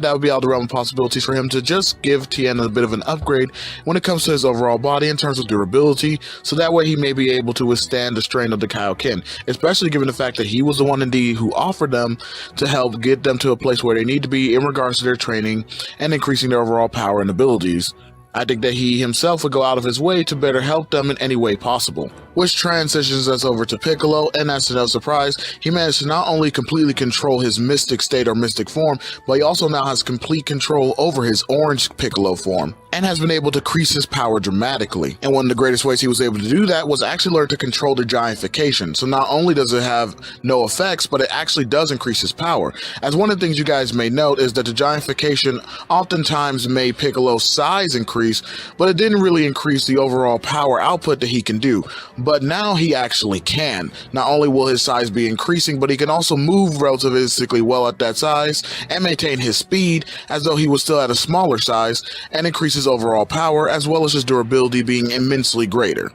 that would be out of the realm of possibilities for him to just give Tien a bit of an upgrade when it comes to his overall body in terms of durability, so that way he may be able to withstand the strain of the Kaioken, especially given the fact that he was the one indeed who offered them to help get them to a place where they need to be in regards to their training and increasing their overall power and abilities. I think that he himself would go out of his way to better help them in any way possible. Which transitions us over to Piccolo, and as to no surprise, he managed to not only completely control his mystic state or mystic form, but he also now has complete control over his orange Piccolo form, and has been able to increase his power dramatically. And one of the greatest ways he was able to do that was actually learn to control the giantification. So not only does it have no effects, but it actually does increase his power. As one of the things you guys may note is that the giantification oftentimes made Piccolo's size increase, but it didn't really increase the overall power output that he can do. But now he actually can. Not only will his size be increasing, but he can also move relatively well at that size and maintain his speed as though he was still at a smaller size, and increase his overall power as well as his durability being immensely greater.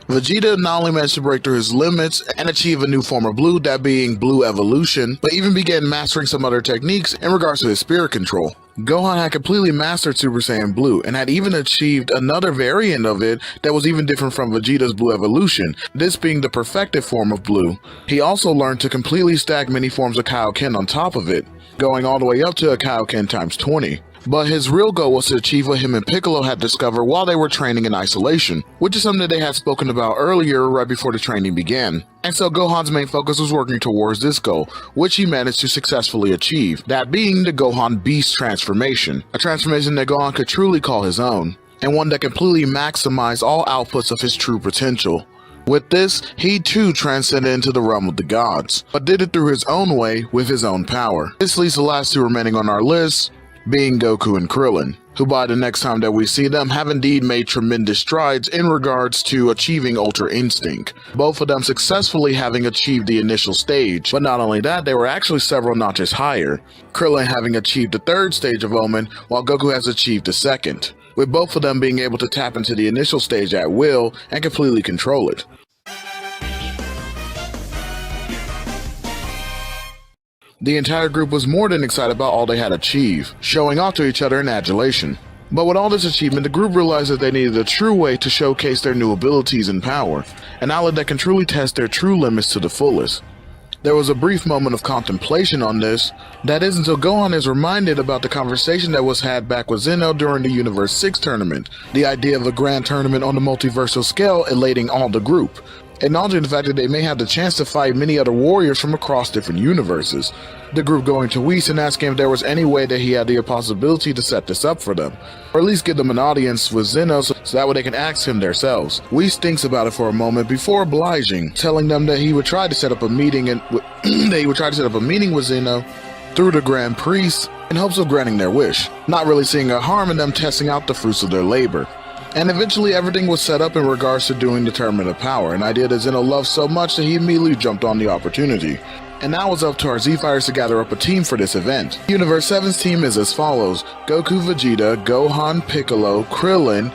Vegeta not only managed to break through his limits and achieve a new form of blue, that being blue evolution, but even began mastering some other techniques in regards to his spirit control. Gohan had completely mastered Super Saiyan Blue and had even achieved another variant of it that was even different from Vegeta's blue evolution, this being the perfected form of blue. He also learned to completely stack many forms of Kaioken on top of it, going all the way up to a Kaioken times 20. But his real goal was to achieve what him and Piccolo had discovered while they were training in isolation, which is something that they had spoken about earlier right before the training began. And so Gohan's main focus was working towards this goal, which he managed to successfully achieve, that being the Gohan Beast transformation, a transformation that Gohan could truly call his own, and one that completely maximized all outputs of his true potential. With this, he too transcended into the realm of the gods, but did it through his own way with his own power. This leaves the last two remaining on our list, being Goku and Krillin, who by the next time that we see them have indeed made tremendous strides in regards to achieving Ultra Instinct, both of them successfully having achieved the initial stage, but not only that, they were actually several notches higher, Krillin having achieved the third stage of Omen, while Goku has achieved the second, with both of them being able to tap into the initial stage at will and completely control it. The entire group was more than excited about all they had achieved, showing off to each other in adulation. But with all this achievement, the group realized that they needed a true way to showcase their new abilities and power, an outlet that can truly test their true limits to the fullest. There was a brief moment of contemplation on this, that is until Gohan is reminded about the conversation that was had back with Zeno during the Universe 6 tournament, the idea of a grand tournament on the multiversal scale elating all the group, acknowledging the fact that they may have the chance to fight many other warriors from across different universes. The group going to Whis and asking if there was any way that he had the possibility to set this up for them, or at least give them an audience with Zeno so that way they can ask him themselves. Whis thinks about it for a moment before obliging, telling them that he would try to set up a meeting with Zeno through the Grand Priest in hopes of granting their wish, not really seeing a harm in them testing out the fruits of their labor. And eventually everything was set up in regards to doing the Tournament of Power, an idea that Zeno loved so much that he immediately jumped on the opportunity. And now it's up to our Z-Fighters to gather up a team for this event. Universe 7's team is as follows: Goku, Vegeta, Gohan, Piccolo, Krillin,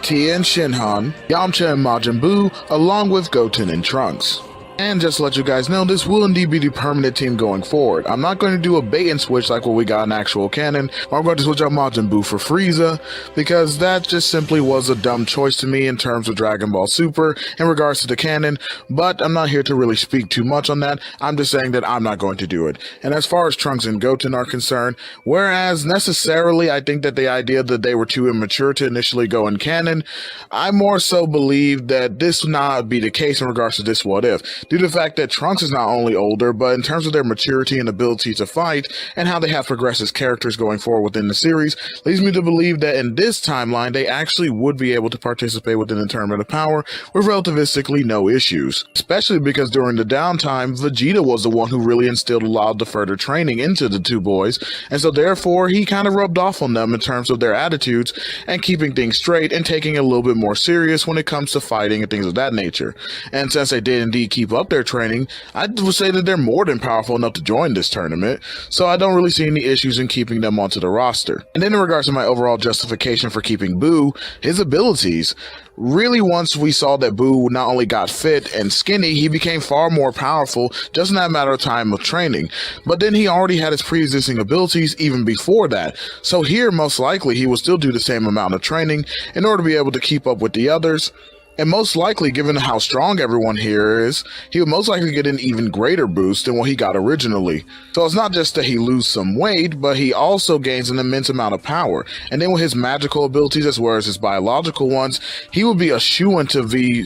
Tien Shinhan, Yamcha and Majin Buu, along with Goten and Trunks. And just to let you guys know, this will indeed be the permanent team going forward. I'm not going to do a bait and switch like what we got in actual canon, or I'm going to switch out Majin Buu for Frieza, because that just simply was a dumb choice to me in terms of Dragon Ball Super in regards to the canon, but I'm not here to really speak too much on that. I'm just saying that I'm not going to do it. And as far as Trunks and Goten are concerned, whereas necessarily I think that the idea that they were too immature to initially go in canon, I more so believe that this would not be the case in regards to this what if. due to the fact that Trunks is not only older, but in terms of their maturity and ability to fight, and how they have progressed as characters going forward within the series, leads me to believe that in this timeline, they actually would be able to participate within the Tournament of Power with relativistically no issues. Especially because during the downtime, Vegeta was the one who really instilled a lot of the further training into the two boys, and so therefore he kind of rubbed off on them in terms of their attitudes and keeping things straight and taking it a little bit more serious when it comes to fighting and things of that nature. And since they did indeed keep up their training, I would say that they're more than powerful enough to join this tournament, so I don't really see any issues in keeping them onto the roster. And then in regards to my overall justification for keeping Boo, his abilities. Really, once we saw that Boo not only got fit and skinny, he became far more powerful just in that matter of time of training. But then he already had his pre-existing abilities even before that. So here, most likely, he will still do the same amount of training in order to be able to keep up with the others. And most likely, given how strong everyone here is, he would most likely get an even greater boost than what he got originally. So it's not just that he loses some weight, but he also gains an immense amount of power. And then with his magical abilities as well as his biological ones, he would be a shoo-in to be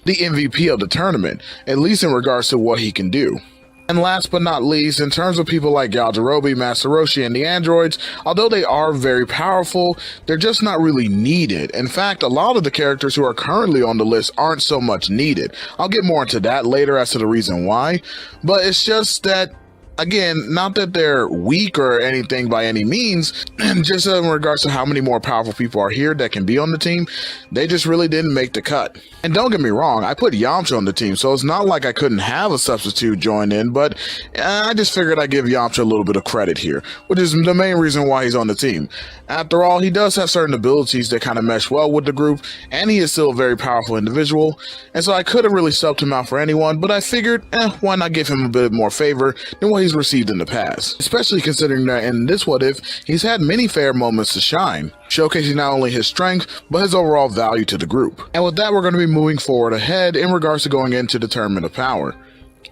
the MVP of the tournament, at least in regards to what he can do. And last but not least, in terms of people like Yajirobe, Master Roshi, and the androids, although they are very powerful, they're just not really needed. In fact, a lot of the characters who are currently on the list aren't so much needed. I'll get more into that later as to the reason why, but it's just that, again, not that they're weak or anything by any means, just in regards to how many more powerful people are here that can be on the team, they just really didn't make the cut. And don't get me wrong, I put Yamcha on the team, so it's not like I couldn't have a substitute join in, but I just figured I'd give Yamcha a little bit of credit here, which is the main reason why he's on the team. After all, he does have certain abilities that kind of mesh well with the group, and he is still a very powerful individual, and so I could have really subbed him out for anyone, but I figured, why not give him a bit more favor than what he's received in the past, especially considering that in this What If, he's had many fair moments to shine, showcasing not only his strength, but his overall value to the group. And with that, we're going to be moving forward ahead in regards to going into the Tournament of Power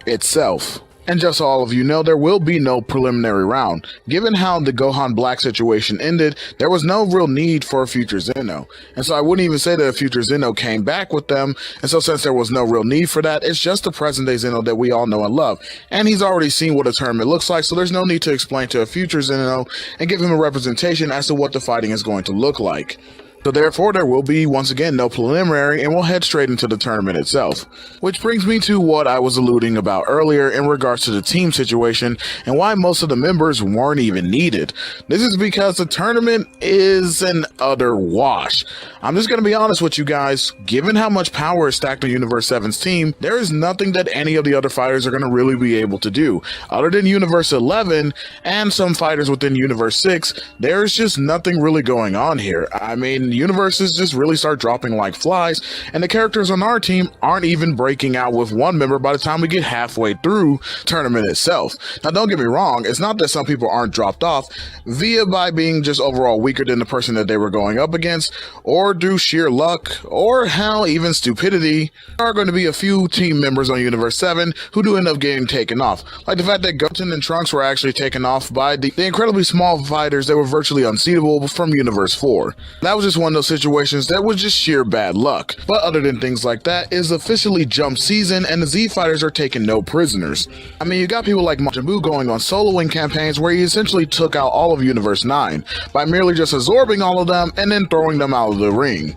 itself. And just so all of you know, there will be no preliminary round. Given how the Gohan Black situation ended, there was no real need for a future Zeno. And so I wouldn't even say that a future Zeno came back with them. And so since there was no real need for that, it's just the present day Zeno that we all know and love. And he's already seen what a tournament looks like, so there's no need to explain to a future Zeno and give him a representation as to what the fighting is going to look like. So therefore, there will be, once again, no preliminary, and we'll head straight into the tournament itself. Which brings me to what I was alluding about earlier in regards to the team situation and why most of the members weren't even needed. This is because the tournament is an utter wash. I'm just going to be honest with you guys, given how much power is stacked on Universe 7's team, there is nothing that any of the other fighters are going to really be able to do. Other than Universe 11 and some fighters within Universe 6, there's just nothing really going on here. I mean, universes just really start dropping like flies, and the characters on our team aren't even breaking out with one member by the time we get halfway through tournament itself. Now don't get me wrong, it's not that some people aren't dropped off via by being just overall weaker than the person that they were going up against, or due sheer luck, or hell, even stupidity. There are going to be a few team members on Universe 7 who do end up getting taken off, like the fact that Goten and Trunks were actually taken off by the incredibly small fighters that were virtually unseatable from Universe 4. That was just one of those situations that was just sheer bad luck. But other than things like that, it's officially jump season and the Z fighters are taking no prisoners. I mean, you got people like Majin Buu going on soloing campaigns where he essentially took out all of Universe 9 by merely just absorbing all of them and then throwing them out of the ring.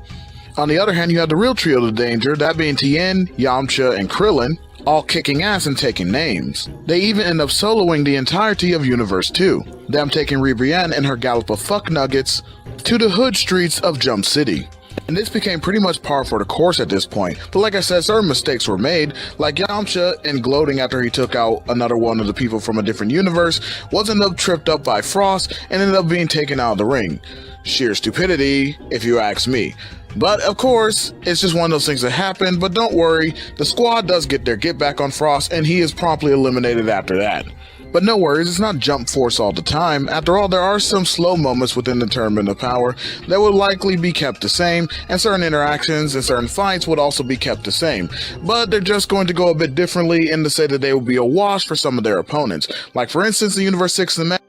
On the other hand, you have the real trio of danger, that being Tien, Yamcha, and Krillin, all kicking ass and taking names. They even end up soloing the entirety of Universe 2, them taking Ribrianne and her gallop of fuck nuggets to the hood streets of Jump City. And this became pretty much par for the course at this point, but like I said, certain mistakes were made, like Yamcha in gloating after he took out another one of the people from a different universe, was ended up tripped up by Frost and ended up being taken out of the ring. Sheer stupidity, if you ask me. But of course, it's just one of those things that happen, but don't worry, the squad does get their get back on Frost and he is promptly eliminated after that. But no worries, it's not jump force all the time. After all, there are some slow moments within the Tournament of Power that will likely be kept the same, and certain interactions and certain fights would also be kept the same. But they're just going to go a bit differently in to say that they will be a wash for some of their opponents. Like for instance, the Universe 6 and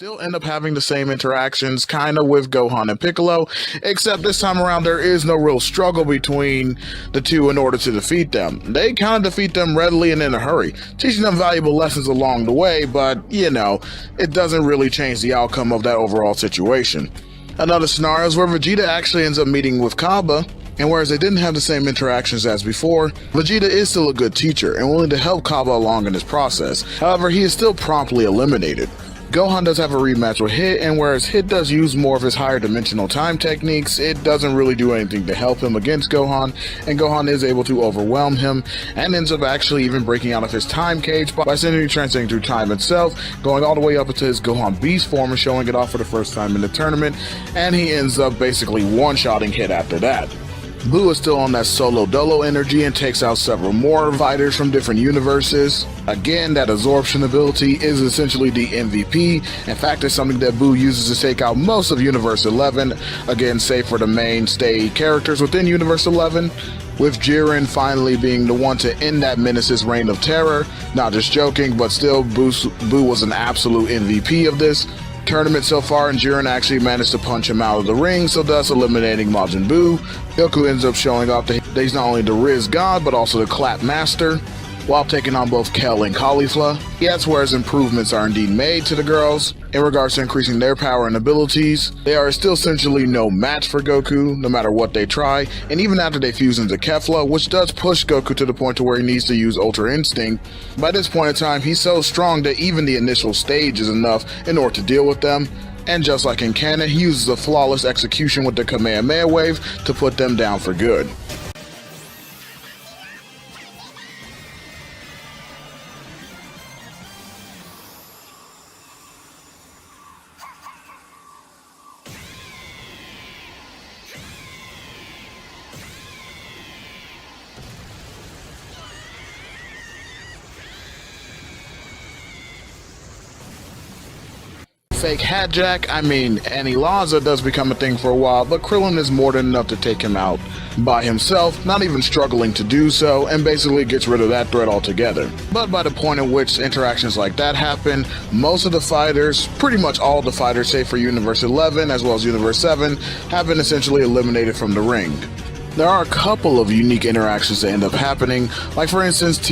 still end up having the same interactions kinda with Gohan and Piccolo, except this time around there is no real struggle between the two in order to defeat them. They kinda defeat them readily and in a hurry, teaching them valuable lessons along the way, but it doesn't really change the outcome of that overall situation. Another scenario is where Vegeta actually ends up meeting with Kaba, and whereas they didn't have the same interactions as before, Vegeta is still a good teacher and willing to help Kaba along in this process. However, he is still promptly eliminated. Gohan does have a rematch with Hit, and whereas Hit does use more of his higher dimensional time techniques, it doesn't really do anything to help him against Gohan, and Gohan is able to overwhelm him, and ends up actually even breaking out of his time cage by simply transcending through time itself, going all the way up into his Gohan Beast form and showing it off for the first time in the tournament, and he ends up basically one-shotting Hit after that. Buu is still on that solo dolo energy and takes out several more fighters from different universes. Again, that absorption ability is essentially the MVP. In fact, it's something that Buu uses to take out most of Universe 11, again, save for the mainstay characters within Universe 11, with Jiren finally being the one to end that menace's reign of terror. Not just joking, but still, Buu was an absolute MVP of this tournament so far, and Jiren actually managed to punch him out of the ring, so thus eliminating Majin Buu. Goku ends up showing off that he's not only the Riz God, but also the Clap Master, while taking on both Kel and Caulifla. Yes, whereas improvements are indeed made to the girls in regards to increasing their power and abilities, they are still essentially no match for Goku, no matter what they try, and even after they fuse into Kefla, which does push Goku to the point to where he needs to use Ultra Instinct. By this point in time, he's so strong that even the initial stage is enough in order to deal with them, and just like in canon, he uses a flawless execution with the Kamehameha Wave to put them down for good. Fake hat jack, Annie Laza does become a thing for a while, but Krillin is more than enough to take him out by himself, not even struggling to do so, and basically gets rid of that threat altogether. But by the point at which interactions like that happen, most of the fighters, pretty much all the fighters save for Universe 11 as well as Universe 7, have been essentially eliminated from the ring. There are a couple of unique interactions that end up happening, like for instance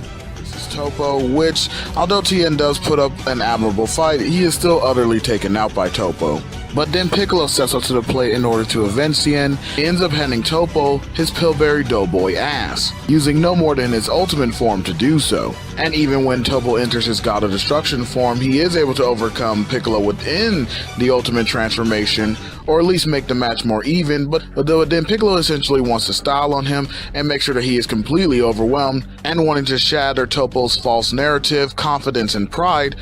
Topo, which, although Tien does put up an admirable fight, he is still utterly taken out by Topo. But then Piccolo steps up to the plate in order to avenge Tien. He ends up handing Topo his Pillberry Doughboy ass, using no more than his ultimate form to do so. And even when Topo enters his God of Destruction form, he is able to overcome Piccolo within the ultimate transformation, or at least make the match more even, but then Piccolo essentially wants to style on him and make sure that he is completely overwhelmed, and wanting to shatter Topo's false narrative, confidence, and pride,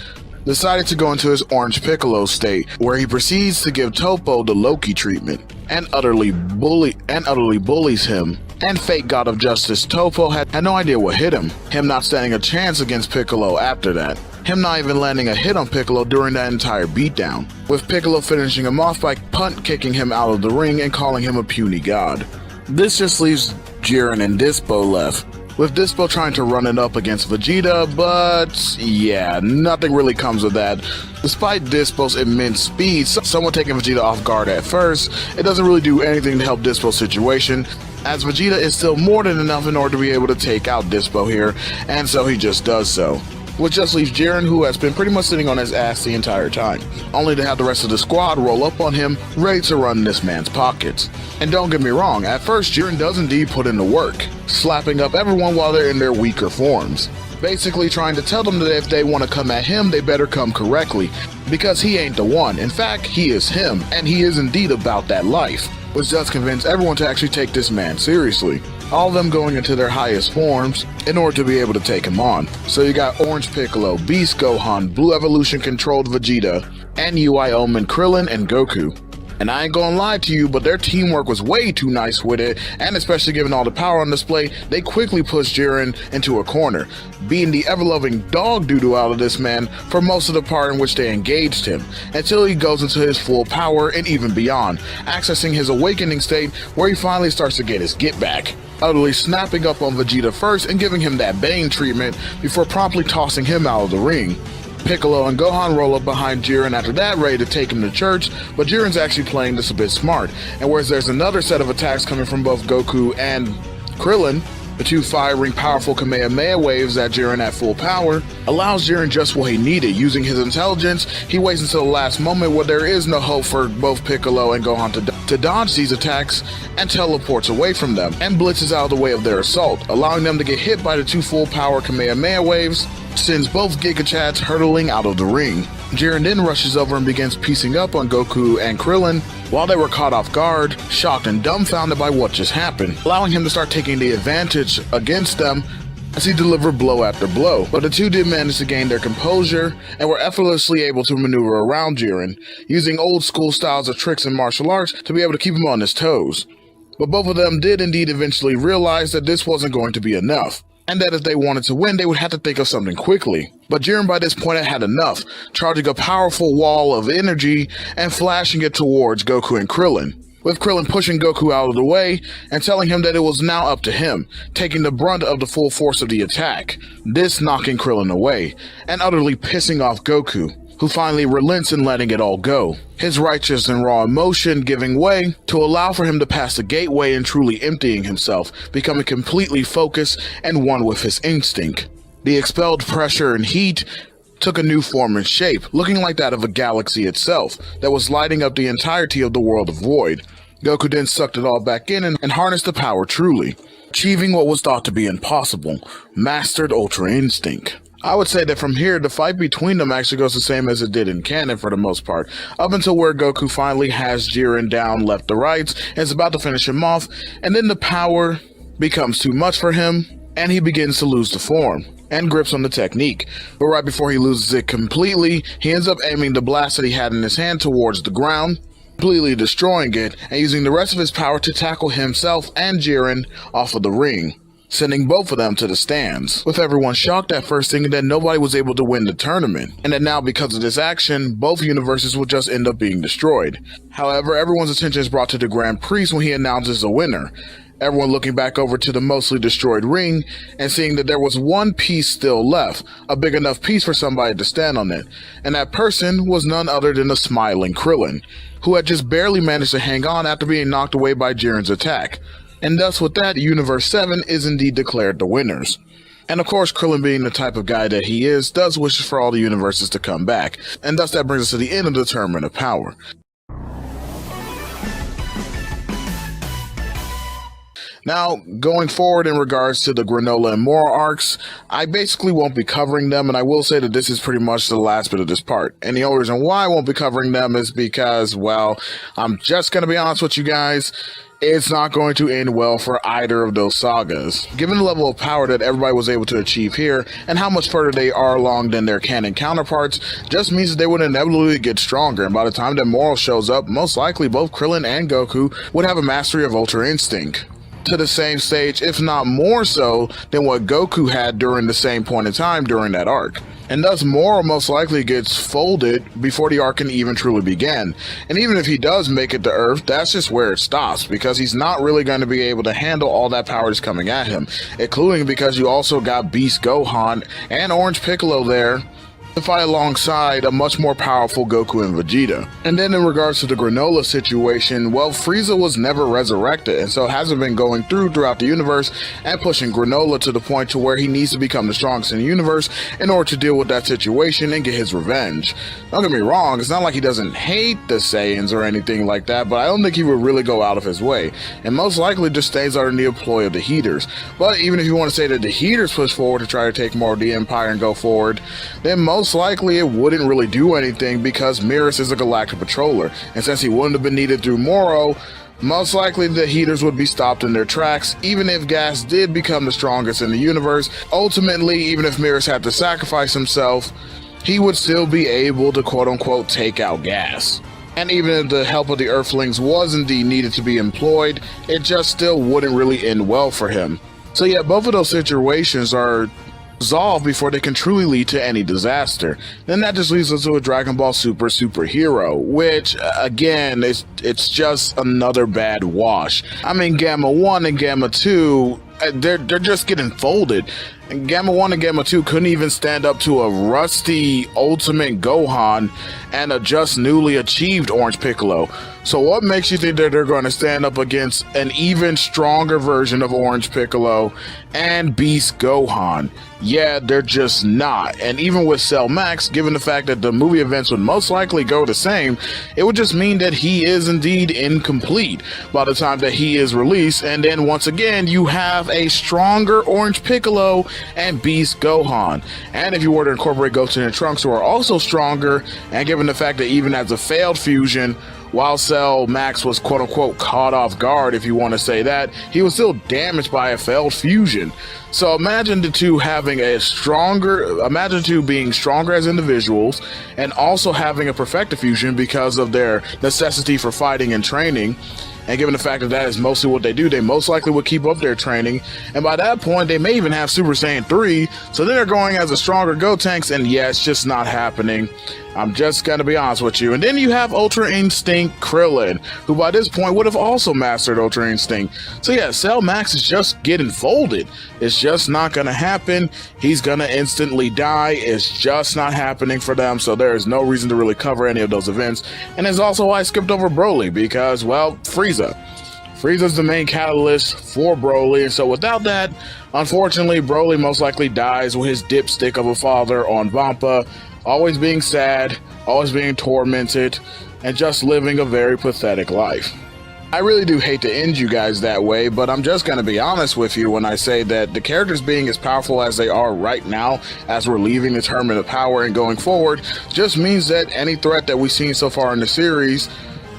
decided to go into his Orange Piccolo state, where he proceeds to give Topo the Loki treatment, and utterly bullies him. And fake God of Justice Topo had no idea what hit him not standing a chance against Piccolo after that. Him not even landing a hit on Piccolo during that entire beatdown, with Piccolo finishing him off by punt kicking him out of the ring and calling him a puny god. This just leaves Jiren and Dispo left, with Dispo trying to run it up against Vegeta, but yeah, nothing really comes of that. Despite Dispo's immense speed, someone taking Vegeta off guard at first, it doesn't really do anything to help Dispo's situation, as Vegeta is still more than enough in order to be able to take out Dispo here, and so he just does so. Which just leaves Jiren, who has been pretty much sitting on his ass the entire time, only to have the rest of the squad roll up on him, ready to run this man's pockets. And don't get me wrong, at first Jiren does indeed put in the work, slapping up everyone while they're in their weaker forms, basically trying to tell them that if they want to come at him, they better come correctly, because he ain't the one. In fact, he is him, and he is indeed about that life, which does convince everyone to actually take this man seriously. All of them going into their highest forms in order to be able to take him on. So you got Orange Piccolo, Beast Gohan, Blue Evolution controlled Vegeta, and UI Omen Krillin and Goku. And I ain't gonna lie to you, but their teamwork was way too nice with it, and especially given all the power on display, they quickly pushed Jiren into a corner, beating the ever-loving dog doo-doo out of this man for most of the part in which they engaged him, until he goes into his full power and even beyond, accessing his awakening state where he finally starts to get his get back, utterly snapping up on Vegeta first and giving him that Bane treatment before promptly tossing him out of the ring. Piccolo and Gohan roll up behind Jiren after that, ready to take him to church, but Jiren's actually playing this a bit smart. And whereas there's another set of attacks coming from both Goku and Krillin, the two firing powerful Kamehameha waves at Jiren at full power allows Jiren just what he needed. Using his intelligence, he waits until the last moment where there is no hope for both Piccolo and Gohan to dodge these attacks and teleports away from them and blitzes out of the way of their assault, allowing them to get hit by the two full power Kamehameha waves, sends both Giga Chads hurtling out of the ring. Jiren then rushes over and begins piecing up on Goku and Krillin while they were caught off guard, shocked and dumbfounded by what just happened, allowing him to start taking the advantage against them as he delivered blow after blow. But the two did manage to gain their composure and were effortlessly able to maneuver around Jiren, using old school styles of tricks and martial arts to be able to keep him on his toes. But both of them did indeed eventually realize that this wasn't going to be enough, and that if they wanted to win, they would have to think of something quickly. But Jiren by this point had enough, charging a powerful wall of energy and flashing it towards Goku and Krillin, with Krillin pushing Goku out of the way and telling him that it was now up to him, taking the brunt of the full force of the attack, this knocking Krillin away, and utterly pissing off Goku, who finally relents in letting it all go, his righteous and raw emotion giving way to allow for him to pass the gateway and truly emptying himself, becoming completely focused and one with his instinct. The expelled pressure and heat took a new form and shape, looking like that of a galaxy itself, that was lighting up the entirety of the world of Void. Goku then sucked it all back in and harnessed the power truly, achieving what was thought to be impossible, mastered Ultra Instinct. I would say that from here, the fight between them actually goes the same as it did in canon for the most part, up until where Goku finally has Jiren down left to right and is about to finish him off, and then the power becomes too much for him, and he begins to lose the form and grips on the technique. But right before he loses it completely, he ends up aiming the blast that he had in his hand towards the ground, completely destroying it, and using the rest of his power to tackle himself and Jiren off of the ring, sending both of them to the stands, with everyone shocked at first thinking that nobody was able to win the tournament, and that now because of this action, both universes would just end up being destroyed. However, everyone's attention is brought to the Grand Priest when he announces a winner, everyone looking back over to the mostly destroyed ring and seeing that there was one piece still left, a big enough piece for somebody to stand on it, and that person was none other than the smiling Krillin, who had just barely managed to hang on after being knocked away by Jiren's attack. And thus with that, Universe 7 is indeed declared the winners. And of course, Krillin being the type of guy that he is, does wish for all the universes to come back, and thus that brings us to the end of the Tournament of Power. Now, going forward in regards to the Granola and Moro arcs, I basically won't be covering them, and I will say that this is pretty much the last bit of this part. And the only reason why I won't be covering them is because, well, I'm just going to be honest with you guys, it's not going to end well for either of those sagas. Given the level of power that everybody was able to achieve here, and how much further they are along than their canon counterparts, just means that they would inevitably get stronger, and by the time that Moro shows up, most likely both Krillin and Goku would have a mastery of Ultra Instinct, to the same stage, if not more so, than what Goku had during the same point in time during that arc. And thus Moro most likely gets folded before the arc can even truly begin. And even if he does make it to Earth, that's just where it stops, because he's not really going to be able to handle all that power that's coming at him, including because you also got Beast Gohan and Orange Piccolo there to fight alongside a much more powerful Goku and Vegeta. And then in regards to the Granola situation, well, Frieza was never resurrected, and so hasn't been going throughout the universe and pushing Granola to the point to where he needs to become the strongest in the universe in order to deal with that situation and get his revenge. Don't get me wrong, it's not like he doesn't hate the Saiyans or anything like that, but I don't think he would really go out of his way, and most likely just stays under the employ of the Heaters. But even if you want to say that the Heaters push forward to try to take more of the Empire and go forward, then most likely it wouldn't really do anything, because Mirrors is a galactic patroller, and since he wouldn't have been needed through Moro, most likely the Heaters would be stopped in their tracks. Even if Gas did become the strongest in the universe, ultimately, even if Mirrors had to sacrifice himself, he would still be able to quote-unquote take out Gas. And even if the help of the Earthlings was indeed needed to be employed, it just still wouldn't really end well for him. So yeah, both of those situations are resolved before they can truly lead to any disaster. Then that just leads us to a Dragon Ball Super superhero, which again it's just another bad wash. I mean, Gamma 1 and Gamma 2, they're just getting folded. And Gamma 1 and Gamma 2 couldn't even stand up to a rusty Ultimate Gohan and a just newly achieved Orange Piccolo. So what makes you think that they're going to stand up against an even stronger version of Orange Piccolo and Beast Gohan? Yeah, they're just not. And even with Cell Max, given the fact that the movie events would most likely go the same, it would just mean that he is indeed incomplete by the time that he is released. And then once again, you have a stronger Orange Piccolo and Beast Gohan. And if you were to incorporate Goten and Trunks, who are also stronger, and given the fact that even as a failed fusion, while Cell Max was quote-unquote caught off guard, if you want to say that, he was still damaged by a failed fusion. So imagine the two having a imagine the two being stronger as individuals and also having a perfected fusion because of their necessity for fighting and training. And given the fact that that is mostly what they do, they most likely would keep up their training. And by that point, they may even have Super Saiyan 3. So then they're going as a stronger Gotenks, and yeah, it's just not happening. I'm just gonna be honest with you. And then you have Ultra Instinct Krillin, who by this point would have also mastered Ultra Instinct. So yeah, Cell Max is just getting folded. It's just not gonna happen. He's gonna instantly die. It's just not happening for them. So there is no reason to really cover any of those events. And it's also why I skipped over Broly, because, well, Frieza. Frieza's the main catalyst for Broly, and so without that, unfortunately, Broly most likely dies with his dipstick of a father on Vampa, always being sad, always being tormented, and just living a very pathetic life. I really do hate to end you guys that way, but I'm just going to be honest with you when I say that the characters being as powerful as they are right now, as we're leaving the Tournament of Power and going forward, just means that any threat that we've seen so far in the series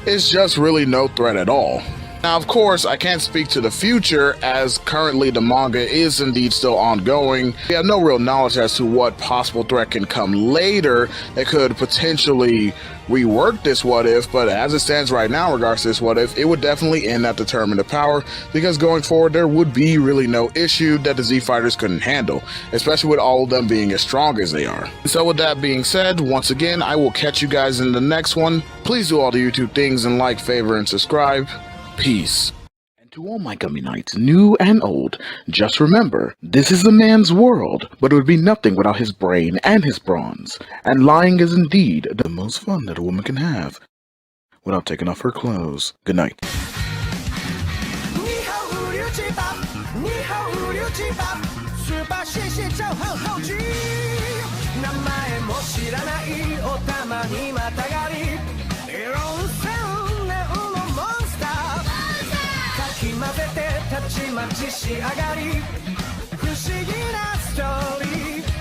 is just really no threat at all. Now, of course, I can't speak to the future, as currently the manga is indeed still ongoing. We have no real knowledge as to what possible threat can come later that could potentially rework this what if, but as it stands right now in regards to this what if, it would definitely end at the Tournament of Power, because going forward there would be really no issue that the Z Fighters couldn't handle, especially with all of them being as strong as they are. So with that being said, once again, I will catch you guys in the next one. Please do all the YouTube things and like, favor, and subscribe. Peace. And to all my Gummy Knights, new and old, just remember, this is a man's world, but it would be nothing without his brain and his bronze. And lying is indeed the most fun that a woman can have, without taking off her clothes. Good night.